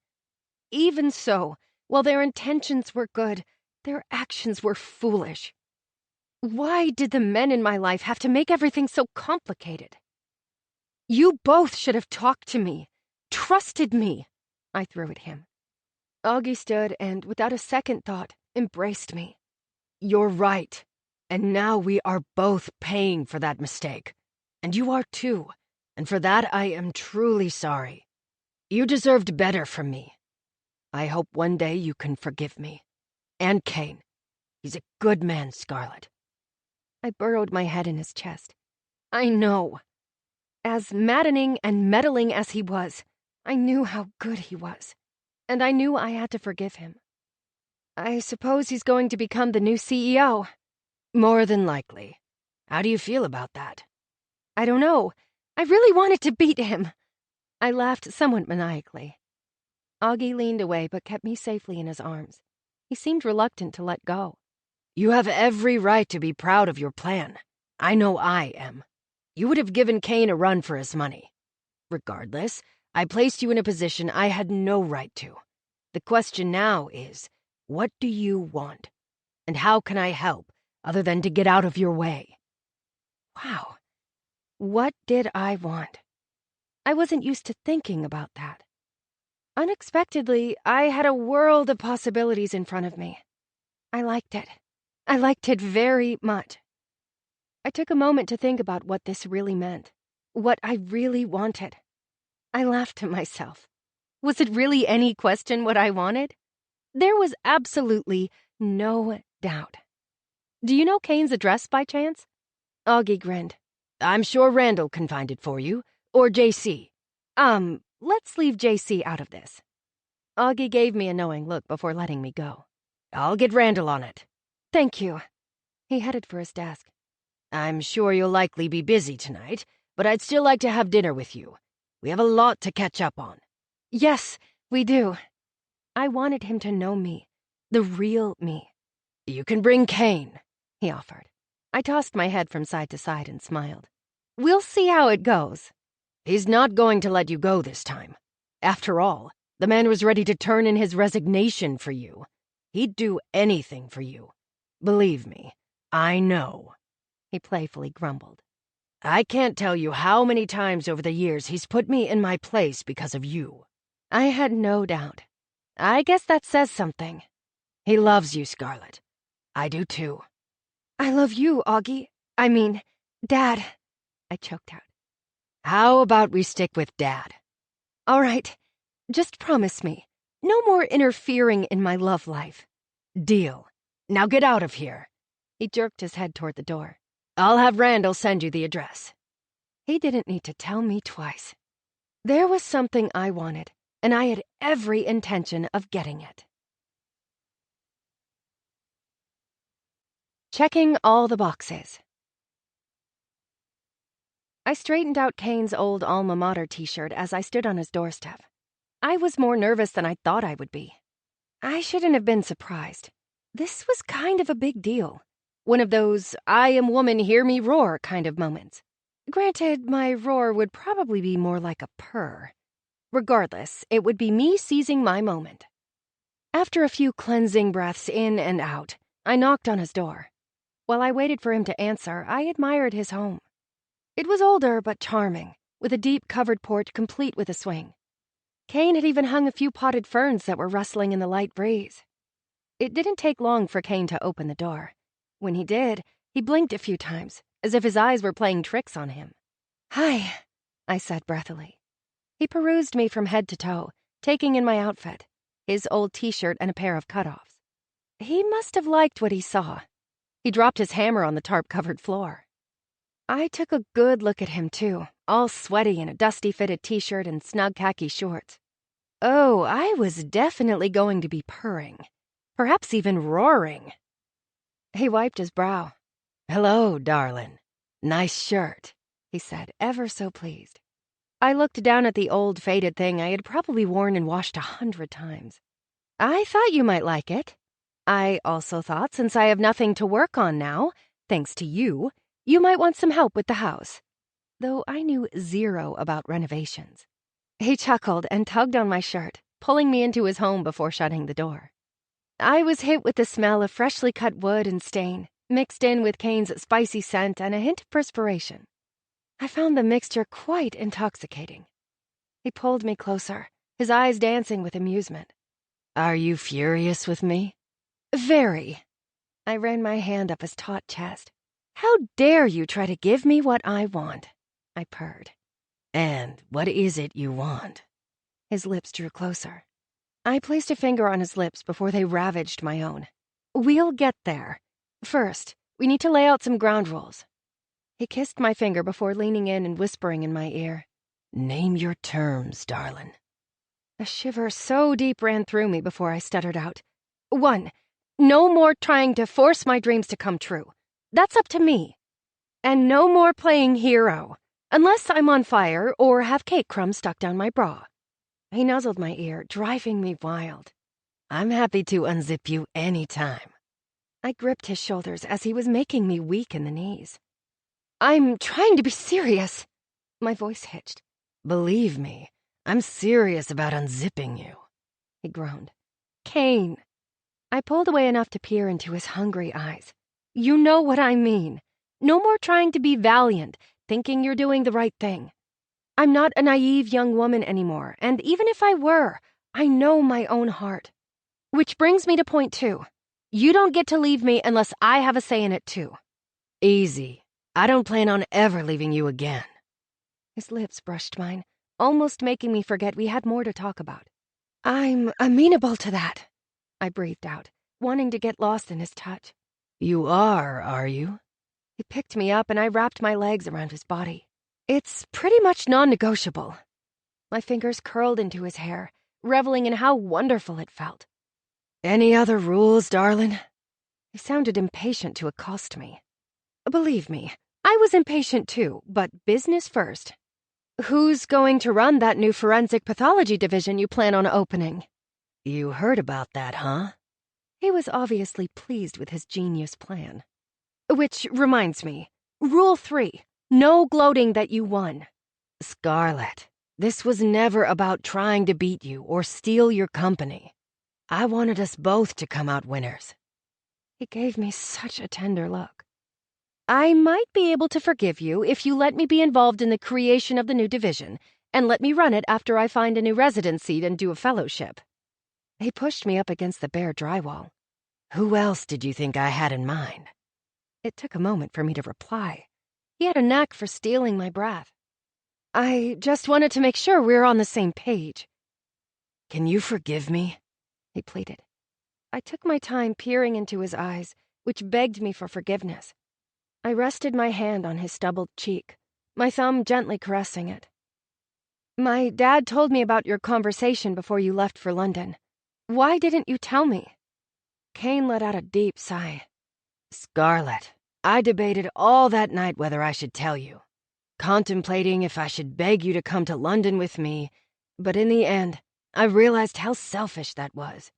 Even so, while their intentions were good, their actions were foolish. Why did the men in my life have to make everything so complicated? You both should have talked to me, trusted me, I threw at him. Augie stood and, without a second thought, embraced me. You're right, and now we are both paying for that mistake. And you are too, and for that I am truly sorry. You deserved better from me. I hope one day you can forgive me. And Kane. He's a good man, Scarlett. I burrowed my head in his chest. I know. As maddening and meddling as he was, I knew how good he was. And I knew I had to forgive him. I suppose he's going to become the new CEO. More than likely. How do you feel about that? I don't know. I really wanted to beat him. I laughed somewhat maniacally. Augie leaned away but kept me safely in his arms. He seemed reluctant to let go. You have every right to be proud of your plan. I know I am. You would have given Kane a run for his money. Regardless, I placed you in a position I had no right to. The question now is, what do you want? And how can I help, other than to get out of your way? Wow. What did I want? I wasn't used to thinking about that. Unexpectedly, I had a world of possibilities in front of me. I liked it. I liked it very much. I took a moment to think about what this really meant, what I really wanted. I laughed to myself. Was it really any question what I wanted? There was absolutely no doubt. Do you know Kane's address by chance? Augie grinned. I'm sure Randall can find it for you, or JC. Let's leave JC out of this. Augie gave me a knowing look before letting me go. I'll get Randall on it. Thank you. He headed for his desk. I'm sure you'll likely be busy tonight, but I'd still like to have dinner with you. We have a lot to catch up on. Yes, we do. I wanted him to know me, the real me. You can bring Kane, he offered. I tossed my head from side to side and smiled. We'll see how it goes. He's not going to let you go this time. After all, the man was ready to turn in his resignation for you. He'd do anything for you. Believe me, I know. He playfully grumbled. I can't tell you how many times over the years he's put me in my place because of you. I had no doubt. I guess that says something. He loves you, Scarlet. I do too. I love you, Augie. I mean, Dad. I choked out. How about we stick with Dad? All right. Just promise me. No more interfering in my love life. Deal. Now get out of here. He jerked his head toward the door. I'll have Randall send you the address. He didn't need to tell me twice. There was something I wanted, and I had every intention of getting it. Checking all the boxes. I straightened out Kane's old alma mater t-shirt as I stood on his doorstep. I was more nervous than I thought I would be. I shouldn't have been surprised. This was kind of a big deal. One of those I am woman, hear me roar kind of moments. Granted, my roar would probably be more like a purr. Regardless, it would be me seizing my moment. After a few cleansing breaths in and out, I knocked on his door. While I waited for him to answer, I admired his home. It was older but charming, with a deep covered porch complete with a swing. Kane had even hung a few potted ferns that were rustling in the light breeze. It didn't take long for Kane to open the door. When he did, he blinked a few times, as if his eyes were playing tricks on him. "Hi," I said breathily. He perused me from head to toe, taking in my outfit, his old t-shirt and a pair of cutoffs. He must have liked what he saw. He dropped his hammer on the tarp-covered floor. I took a good look at him, too, all sweaty in a dusty-fitted t-shirt and snug khaki shorts. Oh, I was definitely going to be purring. Perhaps even roaring. He wiped his brow. "Hello, darling. Nice shirt," he said, ever so pleased. I looked down at the old faded thing I had probably worn and washed 100 times. I thought you might like it. I also thought since I have nothing to work on now, thanks to you, you might want some help with the house. Though I knew zero about renovations. He chuckled and tugged on my shirt, pulling me into his home before shutting the door. I was hit with the smell of freshly cut wood and stain, mixed in with Kane's spicy scent and a hint of perspiration. I found the mixture quite intoxicating. He pulled me closer, his eyes dancing with amusement. "Are you furious with me?" "Very." I ran my hand up his taut chest. "How dare you try to give me what I want?" I purred. "And what is it you want?" His lips drew closer. I placed a finger on his lips before they ravaged my own. "We'll get there. First, we need to lay out some ground rules." He kissed my finger before leaning in and whispering in my ear. "Name your terms, darling." A shiver so deep ran through me before I stuttered out. 1, no more trying to force my dreams to come true. That's up to me. And no more playing hero, unless I'm on fire or have cake crumbs stuck down my bra. He nuzzled my ear, driving me wild. "I'm happy to unzip you anytime." I gripped his shoulders as he was making me weak in the knees. "I'm trying to be serious." My voice hitched. Believe me, I'm serious about unzipping you. He groaned. Kane. I pulled away enough to peer into his hungry eyes. You know what I mean. No more trying to be valiant, thinking you're doing the right thing. I'm not a naive young woman anymore, and even if I were, I know my own heart. Which brings me to point 2. You don't get to leave me unless I have a say in it too. Easy. I don't plan on ever leaving you again. His lips brushed mine, almost making me forget we had more to talk about. I'm amenable to that, I breathed out, wanting to get lost in his touch. You are you? He picked me up and I wrapped my legs around his body. It's pretty much non-negotiable. My fingers curled into his hair, reveling in how wonderful it felt. Any other rules, darling? He sounded impatient to accost me. Believe me, I was impatient too, but business first. Who's going to run that new forensic pathology division you plan on opening? You heard about that, huh? He was obviously pleased with his genius plan. Which reminds me, Rule 3, no gloating that you won. Scarlett, this was never about trying to beat you or steal your company. I wanted us both to come out winners. He gave me such a tender look. I might be able to forgive you if you let me be involved in the creation of the new division and let me run it after I find a new residency and do a fellowship. He pushed me up against the bare drywall. Who else did you think I had in mind? It took a moment for me to reply. He had a knack for stealing my breath. I just wanted to make sure we're on the same page. Can you forgive me? He pleaded. I took my time peering into his eyes, which begged me for forgiveness. I rested my hand on his stubbled cheek, my thumb gently caressing it. My dad told me about your conversation before you left for London. Why didn't you tell me? Kane let out a deep sigh. Scarlett, I debated all that night whether I should tell you, contemplating if I should beg you to come to London with me, but in the end, I realized how selfish that was.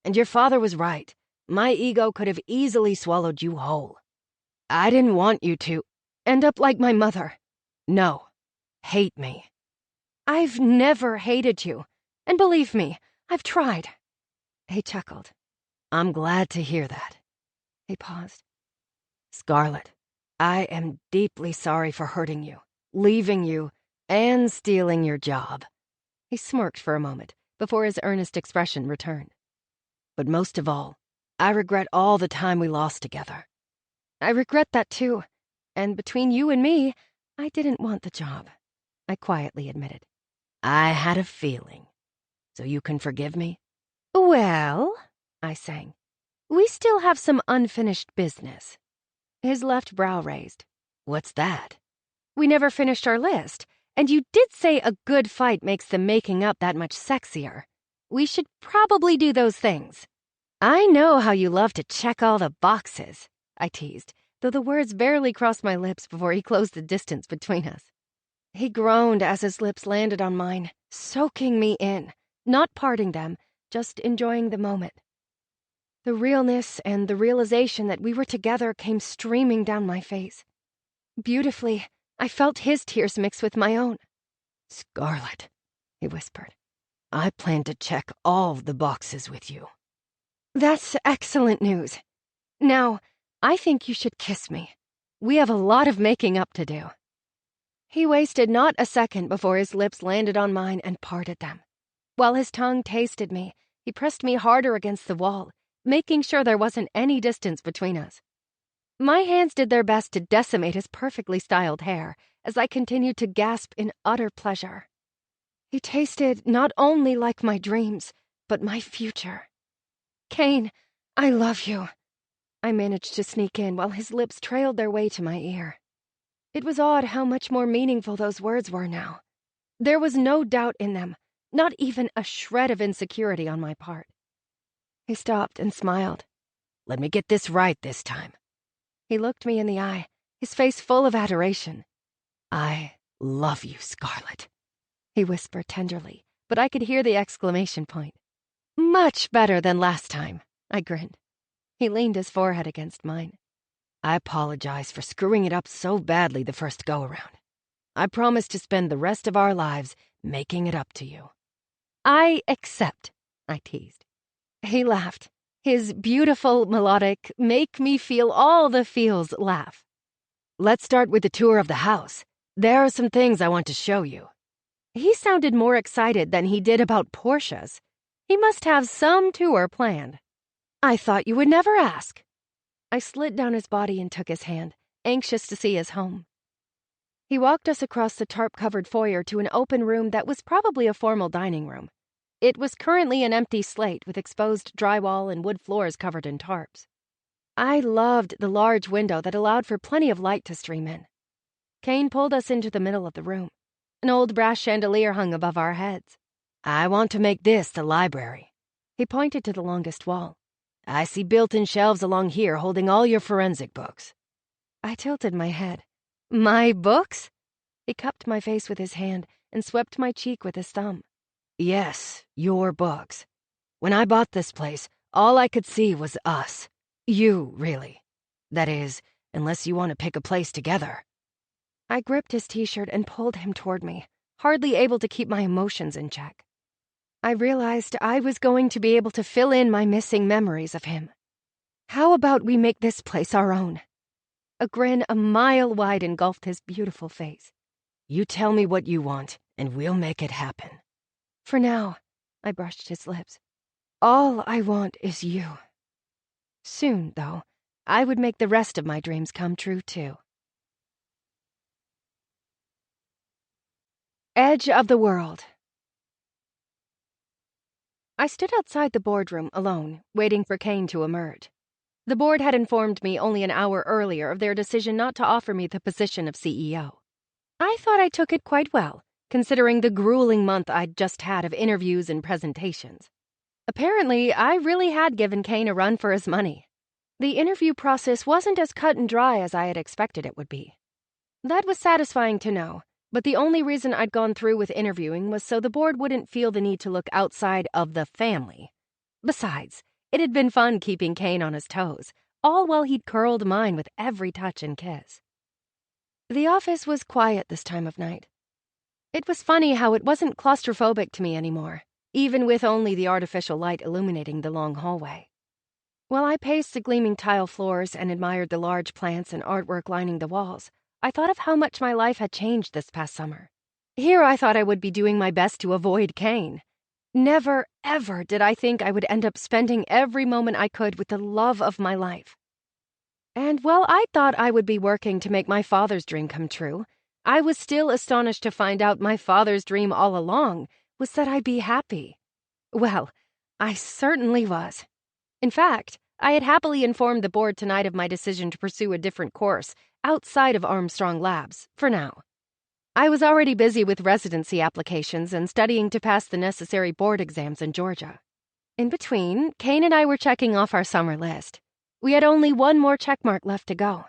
And your father was right. My ego could have easily swallowed you whole. I didn't want you to end up like my mother. No, hate me. I've never hated you. And believe me, I've tried. He chuckled. I'm glad to hear that. He paused. Scarlett, I am deeply sorry for hurting you, leaving you, and stealing your job. He smirked for a moment before his earnest expression returned. But most of all, I regret all the time we lost together. I regret that too. And between you and me, I didn't want the job, I quietly admitted. I had a feeling. So you can forgive me? Well, I sang, we still have some unfinished business. His left brow raised. What's that? We never finished our list, and you did say a good fight makes the making up that much sexier. We should probably do those things. I know how you love to check all the boxes, I teased, though the words barely crossed my lips before he closed the distance between us. He groaned as his lips landed on mine, soaking me in, not parting them, just enjoying the moment. The realness and the realization that we were together came streaming down my face. Beautifully, I felt his tears mix with my own. Scarlett, he whispered, I plan to check all the boxes with you. That's excellent news. Now, I think you should kiss me. We have a lot of making up to do. He wasted not a second before his lips landed on mine and parted them. While his tongue tasted me, he pressed me harder against the wall, making sure there wasn't any distance between us. My hands did their best to decimate his perfectly styled hair as I continued to gasp in utter pleasure. He tasted not only like my dreams, but my future. Kane, I love you. I managed to sneak in while his lips trailed their way to my ear. It was odd how much more meaningful those words were now. There was no doubt in them, not even a shred of insecurity on my part. He stopped and smiled. Let me get this right this time. He looked me in the eye, his face full of adoration. I love you, Scarlett, he whispered tenderly, but I could hear the exclamation point. Much better than last time, I grinned. He leaned his forehead against mine. I apologize for screwing it up so badly the first go-around. I promise to spend the rest of our lives making it up to you." "I accept," I teased. He laughed. His beautiful, melodic, make me feel all the feels laugh. "Let's start with the tour of the house. There are some things I want to show you." He sounded more excited than he did about Porsches. He must have some tour planned. "I thought you would never ask." I slid down his body and took his hand, anxious to see his home. He walked us across the tarp-covered foyer to an open room that was probably a formal dining room. It was currently an empty slate with exposed drywall and wood floors covered in tarps. I loved the large window that allowed for plenty of light to stream in. Kane pulled us into the middle of the room. An old brass chandelier hung above our heads. "I want to make this the library." He pointed to the longest wall. "I see built-in shelves along here holding all your forensic books." I tilted my head. "My books?" He cupped my face with his hand and swept my cheek with his thumb. "Yes, your books. When I bought this place, all I could see was us. You, really. That is, unless you want to pick a place together." I gripped his t-shirt and pulled him toward me, hardly able to keep my emotions in check. I realized I was going to be able to fill in my missing memories of him. "How about we make this place our own?" A grin a mile wide engulfed his beautiful face. "You tell me what you want, and we'll make it happen." "For now," I brushed his lips, "all I want is you." Soon, though, I would make the rest of my dreams come true, too. Edge of the world. I stood outside the boardroom alone, waiting for Kane to emerge. The board had informed me only an hour earlier of their decision not to offer me the position of CEO. I thought I took it quite well, considering the grueling month I'd just had of interviews and presentations. Apparently, I really had given Kane a run for his money. The interview process wasn't as cut and dry as I had expected it would be. That was satisfying to know, but the only reason I'd gone through with interviewing was so the board wouldn't feel the need to look outside of the family. Besides, it had been fun keeping Kane on his toes, all while he'd curled mine with every touch and kiss. The office was quiet this time of night. It was funny how it wasn't claustrophobic to me anymore, even with only the artificial light illuminating the long hallway. While I paced the gleaming tile floors and admired the large plants and artwork lining the walls, I thought of how much my life had changed this past summer. Here I thought I would be doing my best to avoid Kane. Never, ever did I think I would end up spending every moment I could with the love of my life. And while I thought I would be working to make my father's dream come true, I was still astonished to find out my father's dream all along was that I'd be happy. Well, I certainly was. In fact, I had happily informed the board tonight of my decision to pursue a different course outside of Armstrong Labs, for now. I was already busy with residency applications and studying to pass the necessary board exams in Georgia. In between, Kane and I were checking off our summer list. We had only one more checkmark left to go.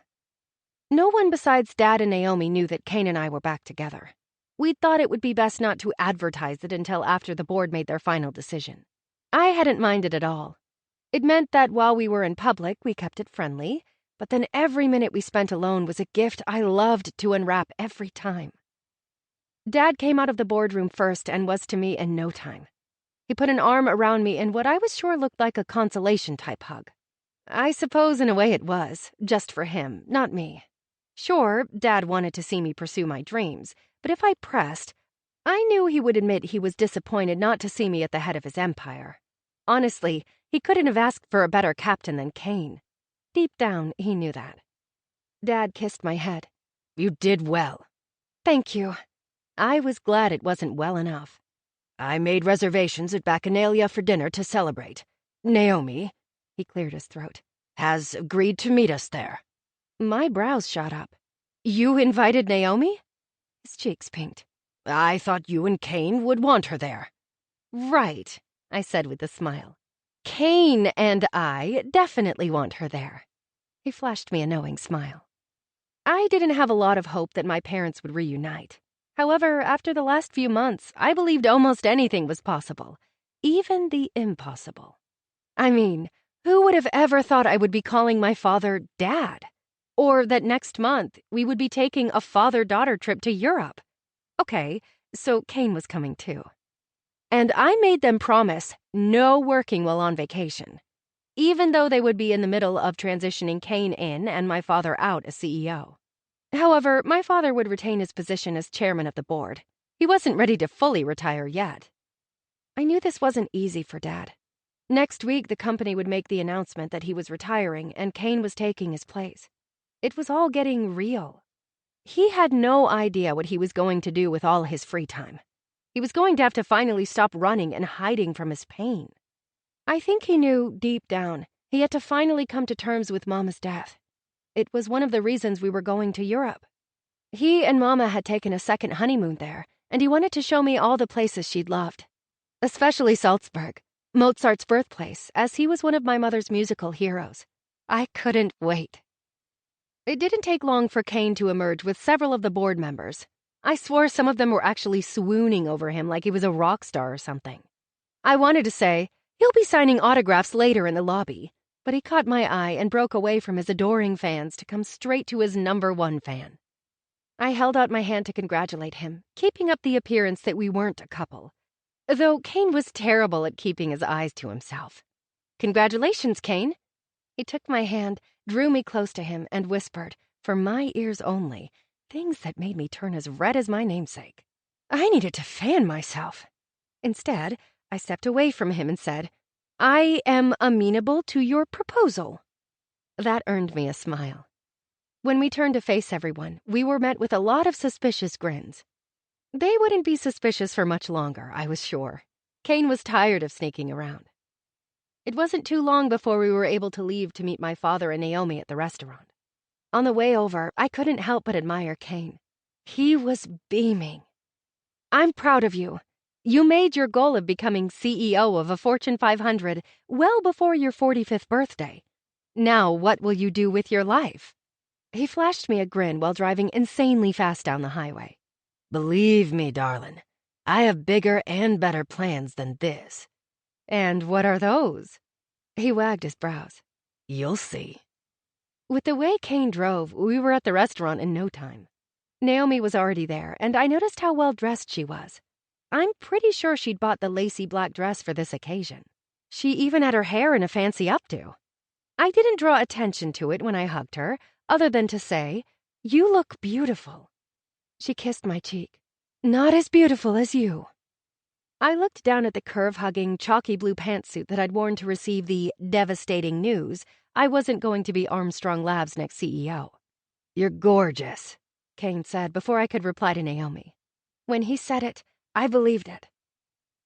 No one besides Dad and Naomi knew that Kane and I were back together. We'd thought it would be best not to advertise it until after the board made their final decision. I hadn't minded at all. It meant that while we were in public, we kept it friendly, but then every minute we spent alone was a gift I loved to unwrap every time. Dad came out of the boardroom first and was to me in no time. He put an arm around me in what I was sure looked like a consolation-type hug. I suppose in a way it was, just for him, not me. Sure, Dad wanted to see me pursue my dreams, but if I pressed, I knew he would admit he was disappointed not to see me at the head of his empire. Honestly, he couldn't have asked for a better captain than Kane. Deep down, he knew that. Dad kissed my head. "You did well." "Thank you." I was glad it wasn't well enough. "I made reservations at Bacchanalia for dinner to celebrate. Naomi," he cleared his throat, "has agreed to meet us there." My brows shot up. "You invited Naomi?" His cheeks pinked. "I thought you and Kane would want her there." "Right," I said with a smile. "Kane and I definitely want her there." He flashed me a knowing smile. I didn't have a lot of hope that my parents would reunite. However, after the last few months, I believed almost anything was possible, even the impossible. I mean, who would have ever thought I would be calling my father Dad? Or that next month we would be taking a father-daughter trip to Europe. Okay, so Kane was coming too. And I made them promise no working while on vacation, even though they would be in the middle of transitioning Kane in and my father out as CEO. However, my father would retain his position as chairman of the board. He wasn't ready to fully retire yet. I knew this wasn't easy for Dad. Next week, the company would make the announcement that he was retiring and Kane was taking his place. It was all getting real. He had no idea what he was going to do with all his free time. He was going to have to finally stop running and hiding from his pain. I think he knew, deep down, he had to finally come to terms with Mama's death. It was one of the reasons we were going to Europe. He and Mama had taken a second honeymoon there, and he wanted to show me all the places she'd loved. Especially Salzburg, Mozart's birthplace, as he was one of my mother's musical heroes. I couldn't wait. It didn't take long for Kane to emerge with several of the board members. I swore some of them were actually swooning over him like he was a rock star or something. I wanted to say, he'll be signing autographs later in the lobby, but he caught my eye and broke away from his adoring fans to come straight to his #1 fan. I held out my hand to congratulate him, keeping up the appearance that we weren't a couple, though Kane was terrible at keeping his eyes to himself. "Congratulations, Kane." He took my hand, drew me close to him, and whispered, for my ears only, things that made me turn as red as my namesake. I needed to fan myself. Instead, I stepped away from him and said, "I am amenable to your proposal." That earned me a smile. When we turned to face everyone, we were met with a lot of suspicious grins. They wouldn't be suspicious for much longer, I was sure. Kane was tired of sneaking around. It wasn't too long before we were able to leave to meet my father and Naomi at the restaurant. On the way over, I couldn't help but admire Kane. He was beaming. "I'm proud of you. You made your goal of becoming CEO of a Fortune 500 well before your 45th birthday. Now, what will you do with your life?" He flashed me a grin while driving insanely fast down the highway. "Believe me, darling, I have bigger and better plans than this." "And what are those?" He wagged his brows. "You'll see." With the way Kane drove, we were at the restaurant in no time. Naomi was already there, and I noticed how well dressed she was. I'm pretty sure she'd bought the lacy black dress for this occasion. She even had her hair in a fancy updo. I didn't draw attention to it when I hugged her, other than to say, "You look beautiful." She kissed my cheek. "Not as beautiful as you." I looked down at the curve-hugging, chalky blue pantsuit that I'd worn to receive the devastating news I wasn't going to be Armstrong Labs' next CEO. "You're gorgeous," Kane said before I could reply to Naomi. When he said it, I believed it.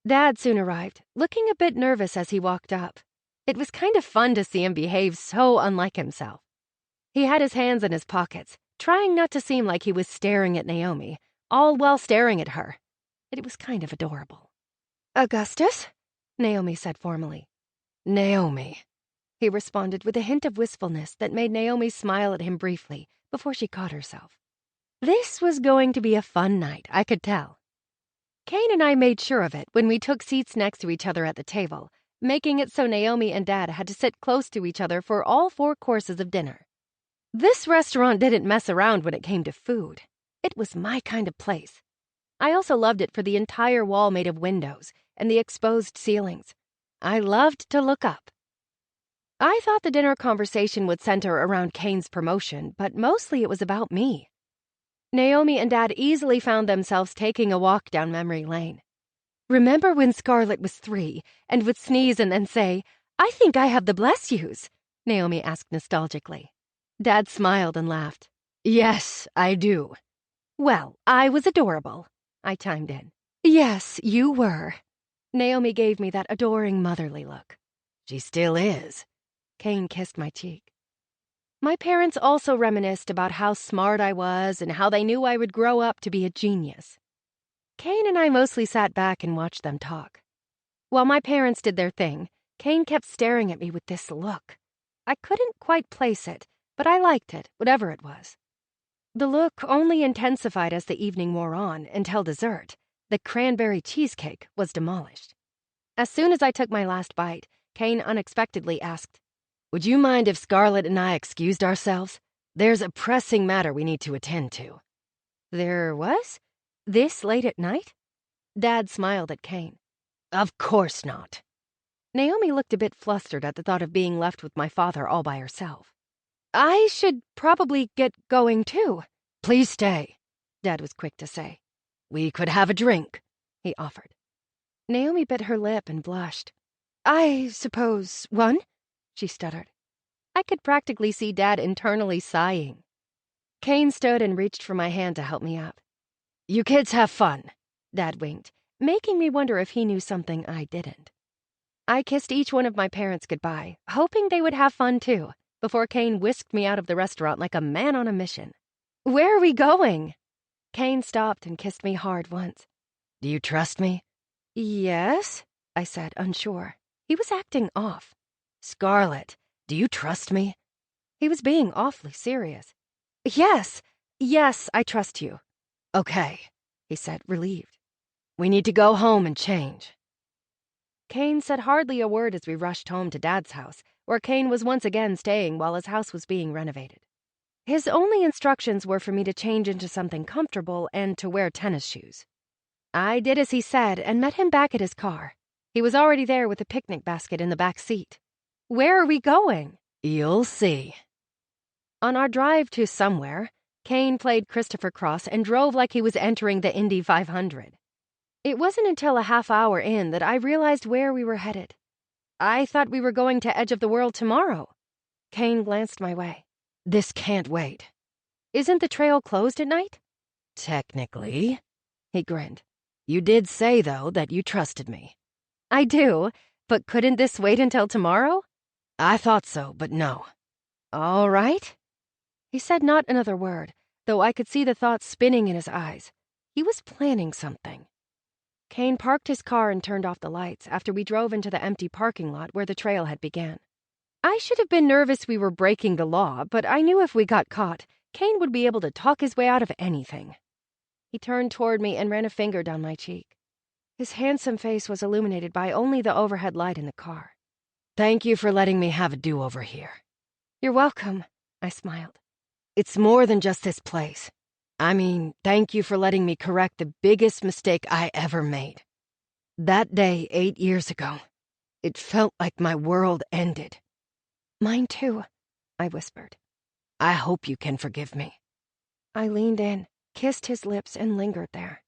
Dad soon arrived, looking a bit nervous as he walked up. It was kind of fun to see him behave so unlike himself. He had his hands in his pockets, trying not to seem like he was staring at Naomi, all while staring at her. It was kind of adorable. "Augustus?" Naomi said formally. "Naomi," he responded with a hint of wistfulness that made Naomi smile at him briefly before she caught herself. This was going to be a fun night, I could tell. Kane and I made sure of it when we took seats next to each other at the table, making it so Naomi and Dad had to sit close to each other for all 4 courses of dinner. This restaurant didn't mess around when it came to food. It was my kind of place. I also loved it for the entire wall made of windows and the exposed ceilings. I loved to look up. I thought the dinner conversation would center around Kane's promotion, but mostly it was about me. Naomi and Dad easily found themselves taking a walk down memory lane. "Remember when Scarlett was 3 and would sneeze and then say, 'I think I have the bless yous'?" Naomi asked nostalgically. Dad smiled and laughed. "Yes, I do." "Well, I was adorable," I chimed in. "Yes, you were." Naomi gave me that adoring motherly look. "She still is." Kane kissed my cheek. My parents also reminisced about how smart I was and how they knew I would grow up to be a genius. Kane and I mostly sat back and watched them talk. While my parents did their thing, Kane kept staring at me with this look. I couldn't quite place it, but I liked it, whatever it was. The look only intensified as the evening wore on until dessert, the cranberry cheesecake, was demolished. As soon as I took my last bite, Kane unexpectedly asked, "Would you mind if Scarlett and I excused ourselves? There's a pressing matter we need to attend to. There was? This late at night? Dad smiled at Kane. Of course not. Naomi looked a bit flustered at the thought of being left with my father all by herself. I should probably get going too. Please stay, Dad was quick to say. We could have a drink, he offered. Naomi bit her lip and blushed. I suppose one? She stuttered. I could practically see Dad internally sighing. Kane stood and reached for my hand to help me up. You kids have fun, Dad winked, making me wonder if he knew something I didn't. I kissed each one of my parents goodbye, hoping they would have fun too, before Kane whisked me out of the restaurant like a man on a mission. Where are we going? Kane stopped and kissed me hard once. Do you trust me? Yes, I said, unsure. He was acting off. Scarlett, do you trust me? He was being awfully serious. Yes, I trust you. Okay, he said, relieved. We need to go home and change. Kane said hardly a word as we rushed home to Dad's house, where Kane was once again staying while his house was being renovated. His only instructions were for me to change into something comfortable and to wear tennis shoes. I did as he said and met him back at his car. He was already there with a picnic basket in the back seat. Where are we going? You'll see. On our drive to somewhere, Kane played Christopher Cross and drove like he was entering the Indy 500. It wasn't until a half hour in that I realized where we were headed. I thought we were going to Edge of the World tomorrow. Kane glanced my way. This can't wait. Isn't the trail closed at night? Technically. He grinned. You did say, though, that you trusted me. I do, but couldn't this wait until tomorrow? I thought so, but no. All right. He said not another word, though I could see the thoughts spinning in his eyes. He was planning something. Kane parked his car and turned off the lights after we drove into the empty parking lot where the trailhead began. I should have been nervous we were breaking the law, but I knew if we got caught, Kane would be able to talk his way out of anything. He turned toward me and ran a finger down my cheek. His handsome face was illuminated by only the overhead light in the car. Thank you for letting me have a do-over here. You're welcome, I smiled. It's more than just this place. I mean, thank you for letting me correct the biggest mistake I ever made. That day 8 years ago, it felt like my world ended. Mine too, I whispered. I hope you can forgive me. I leaned in, kissed his lips, and lingered there.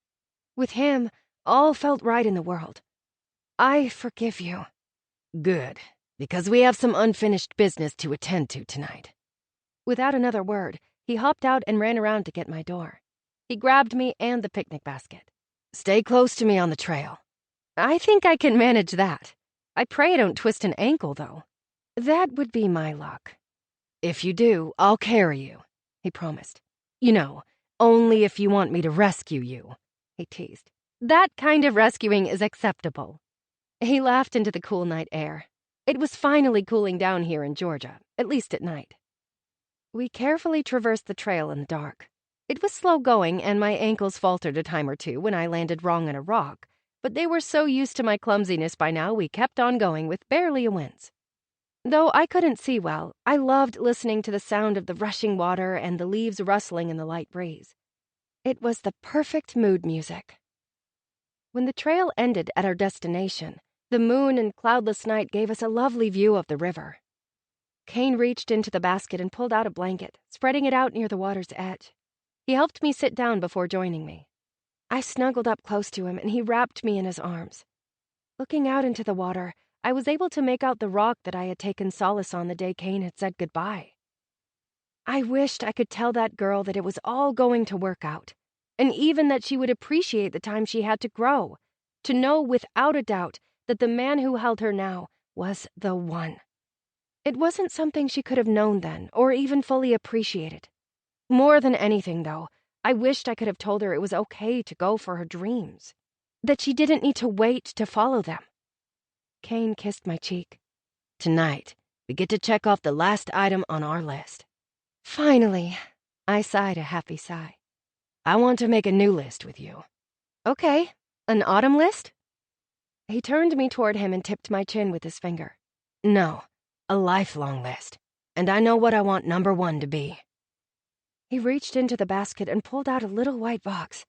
With him, all felt right in the world. I forgive you. Good, because we have some unfinished business to attend to tonight. Without another word, he hopped out and ran around to get my door. He grabbed me and the picnic basket. Stay close to me on the trail. I think I can manage that. I pray I don't twist an ankle, though. That would be my luck. If you do, I'll carry you, he promised. You know, only if you want me to rescue you, he teased. That kind of rescuing is acceptable. He laughed into the cool night air. It was finally cooling down here in Georgia, at least at night. We carefully traversed the trail in the dark. It was slow going, and my ankles faltered a time or two when I landed wrong on a rock, but they were so used to my clumsiness by now we kept on going with barely a wince. Though I couldn't see well, I loved listening to the sound of the rushing water and the leaves rustling in the light breeze. It was the perfect mood music. When the trail ended at our destination, the moon and cloudless night gave us a lovely view of the river. Kane reached into the basket and pulled out a blanket, spreading it out near the water's edge. He helped me sit down before joining me. I snuggled up close to him, and he wrapped me in his arms. Looking out into the water, I was able to make out the rock that I had taken solace on the day Kane had said goodbye. I wished I could tell that girl that it was all going to work out, and even that she would appreciate the time she had to grow, to know without a doubt that the man who held her now was the one. It wasn't something she could have known then, or even fully appreciated. More than anything, though, I wished I could have told her it was okay to go for her dreams, that she didn't need to wait to follow them. Kane kissed my cheek. Tonight, we get to check off the last item on our list. Finally, I sighed a happy sigh. I want to make a new list with you. Okay, an autumn list? He turned me toward him and tipped my chin with his finger. No, a lifelong list. And I know what I want number 1 to be. He reached into the basket and pulled out a little white box.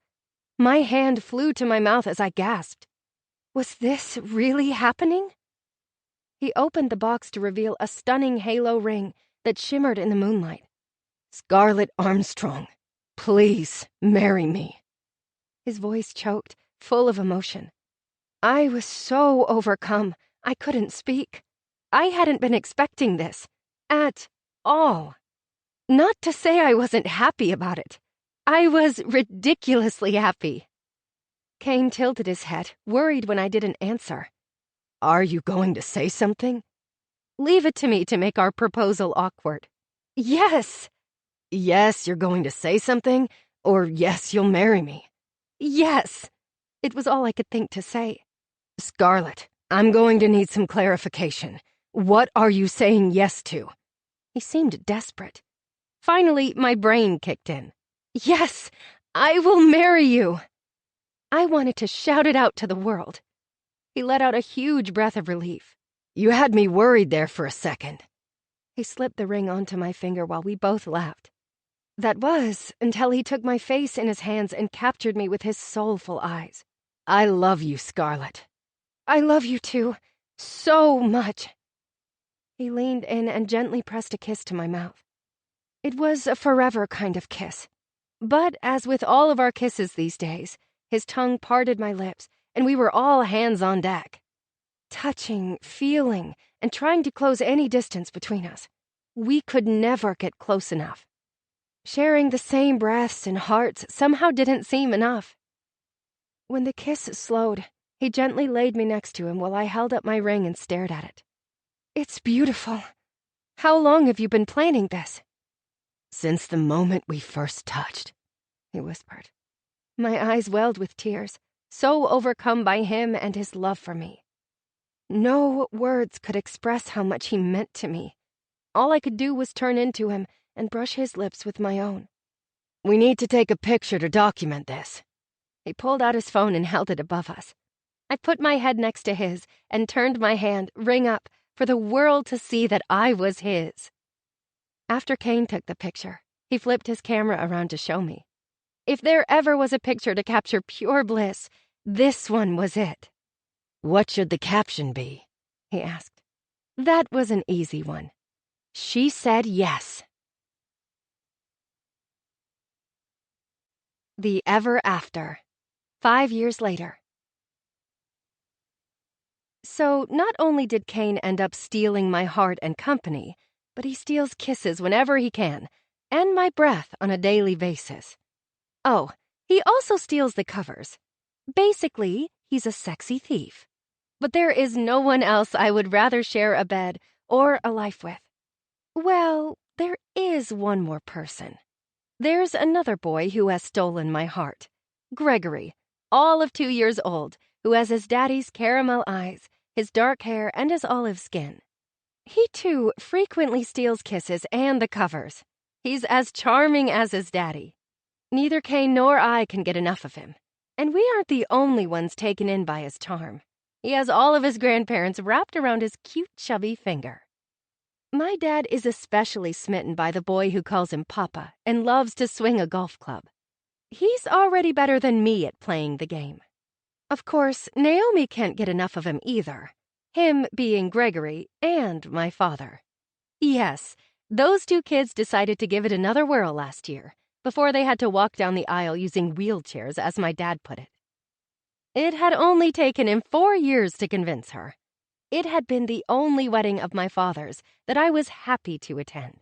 My hand flew to my mouth as I gasped. Was this really happening? He opened the box to reveal a stunning halo ring that shimmered in the moonlight. Scarlett Armstrong, please marry me. His voice choked, full of emotion. I was so overcome, I couldn't speak. I hadn't been expecting this. At all. Not to say I wasn't happy about it. I was ridiculously happy. Kane tilted his head, worried when I didn't answer. Are you going to say something? Leave it to me to make our proposal awkward. Yes. Yes, you're going to say something, or yes, you'll marry me. Yes. It was all I could think to say. Scarlett, I'm going to need some clarification. What are you saying yes to? He seemed desperate. Finally, my brain kicked in. Yes, I will marry you. I wanted to shout it out to the world. He let out a huge breath of relief. You had me worried there for a second. He slipped the ring onto my finger while we both laughed. That was until he took my face in his hands and captured me with his soulful eyes. I love you, Scarlett. I love you too, so much. He leaned in and gently pressed a kiss to my mouth. It was a forever kind of kiss. But as with all of our kisses these days, his tongue parted my lips, and we were all hands on deck. Touching, feeling, and trying to close any distance between us. We could never get close enough. Sharing the same breaths and hearts somehow didn't seem enough. When the kiss slowed, he gently laid me next to him while I held up my ring and stared at it. It's beautiful. How long have you been planning this? Since the moment we first touched, he whispered. My eyes welled with tears, so overcome by him and his love for me. No words could express how much he meant to me. All I could do was turn into him and brush his lips with my own. We need to take a picture to document this. He pulled out his phone and held it above us. I put my head next to his and turned my hand, ring up, for the world to see that I was his. After Kane took the picture, he flipped his camera around to show me. If there ever was a picture to capture pure bliss, this one was it. What should the caption be? He asked. That was an easy one. She said yes. The Ever After. 5 years later. So not only did Kane end up stealing my heart and company, but he steals kisses whenever he can, and my breath on a daily basis. Oh, he also steals the covers. Basically, he's a sexy thief. But there is no one else I would rather share a bed or a life with. Well, there is one more person. There's another boy who has stolen my heart. Gregory, all of 2 years old, who has his daddy's caramel eyes, his dark hair, and his olive skin. He, too, frequently steals kisses and the covers. He's as charming as his daddy. Neither Kane nor I can get enough of him. And we aren't the only ones taken in by his charm. He has all of his grandparents wrapped around his cute, chubby finger. My dad is especially smitten by the boy who calls him Papa and loves to swing a golf club. He's already better than me at playing the game. Of course, Naomi can't get enough of him either. Him being Gregory and my father. Yes, those two kids decided to give it another whirl last year, before they had to walk down the aisle using wheelchairs, as my dad put it. It had only taken him 4 years to convince her. It had been the only wedding of my father's that I was happy to attend.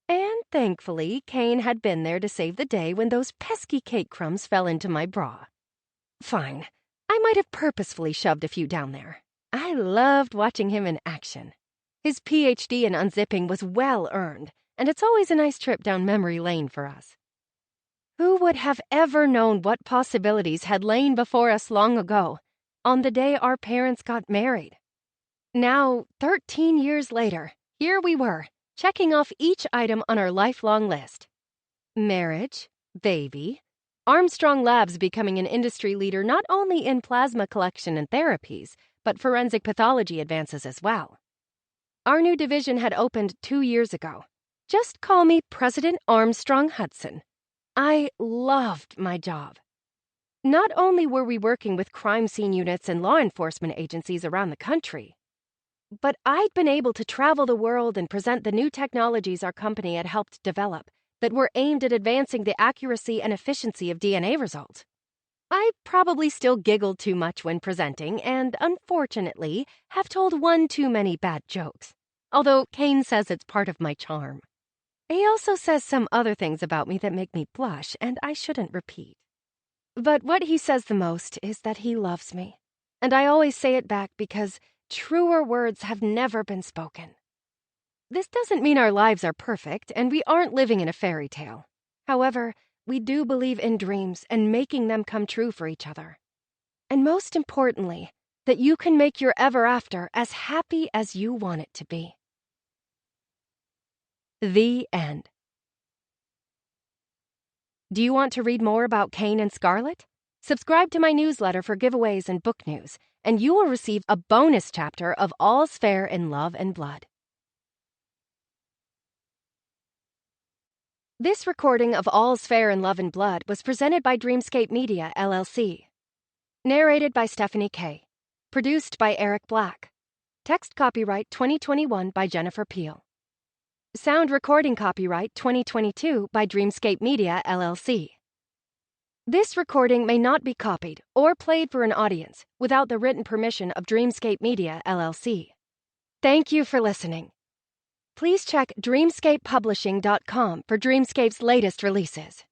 And thankfully, Kane had been there to save the day when those pesky cake crumbs fell into my bra. Fine, I might have purposefully shoved a few down there. I loved watching him in action. His PhD in unzipping was well earned, and it's always a nice trip down memory lane for us. Who would have ever known what possibilities had lain before us long ago, on the day our parents got married? Now, 13 years later, here we were, checking off each item on our lifelong list. Marriage, baby, Armstrong Labs becoming an industry leader not only in plasma collection and therapies, but forensic pathology advances as well. Our new division had opened 2 years ago. Just call me President Armstrong Hudson. I loved my job. Not only were we working with crime scene units and law enforcement agencies around the country, but I'd been able to travel the world and present the new technologies our company had helped develop that were aimed at advancing the accuracy and efficiency of DNA results. I probably still giggled too much when presenting and, unfortunately, have told one too many bad jokes, although Kane says it's part of my charm. He also says some other things about me that make me blush, and I shouldn't repeat. But what he says the most is that he loves me, and I always say it back because truer words have never been spoken. This doesn't mean our lives are perfect, and we aren't living in a fairy tale. However, we do believe in dreams and making them come true for each other. And most importantly, that you can make your ever after as happy as you want it to be. The end. Do you want to read more about Kane and Scarlett? Subscribe to my newsletter for giveaways and book news, and you will receive a bonus chapter of All's Fair in Love and Blood. This recording of All's Fair in Love and Blood was presented by Dreamscape Media, LLC. Narrated by Stephanie Kay. Produced by Eric Black. Text copyright 2021 by Jennifer Peel. Sound recording copyright 2022 by Dreamscape Media, LLC. This recording may not be copied or played for an audience without the written permission of Dreamscape Media, LLC. Thank you for listening. Please check dreamscapepublishing.com for Dreamscape's latest releases.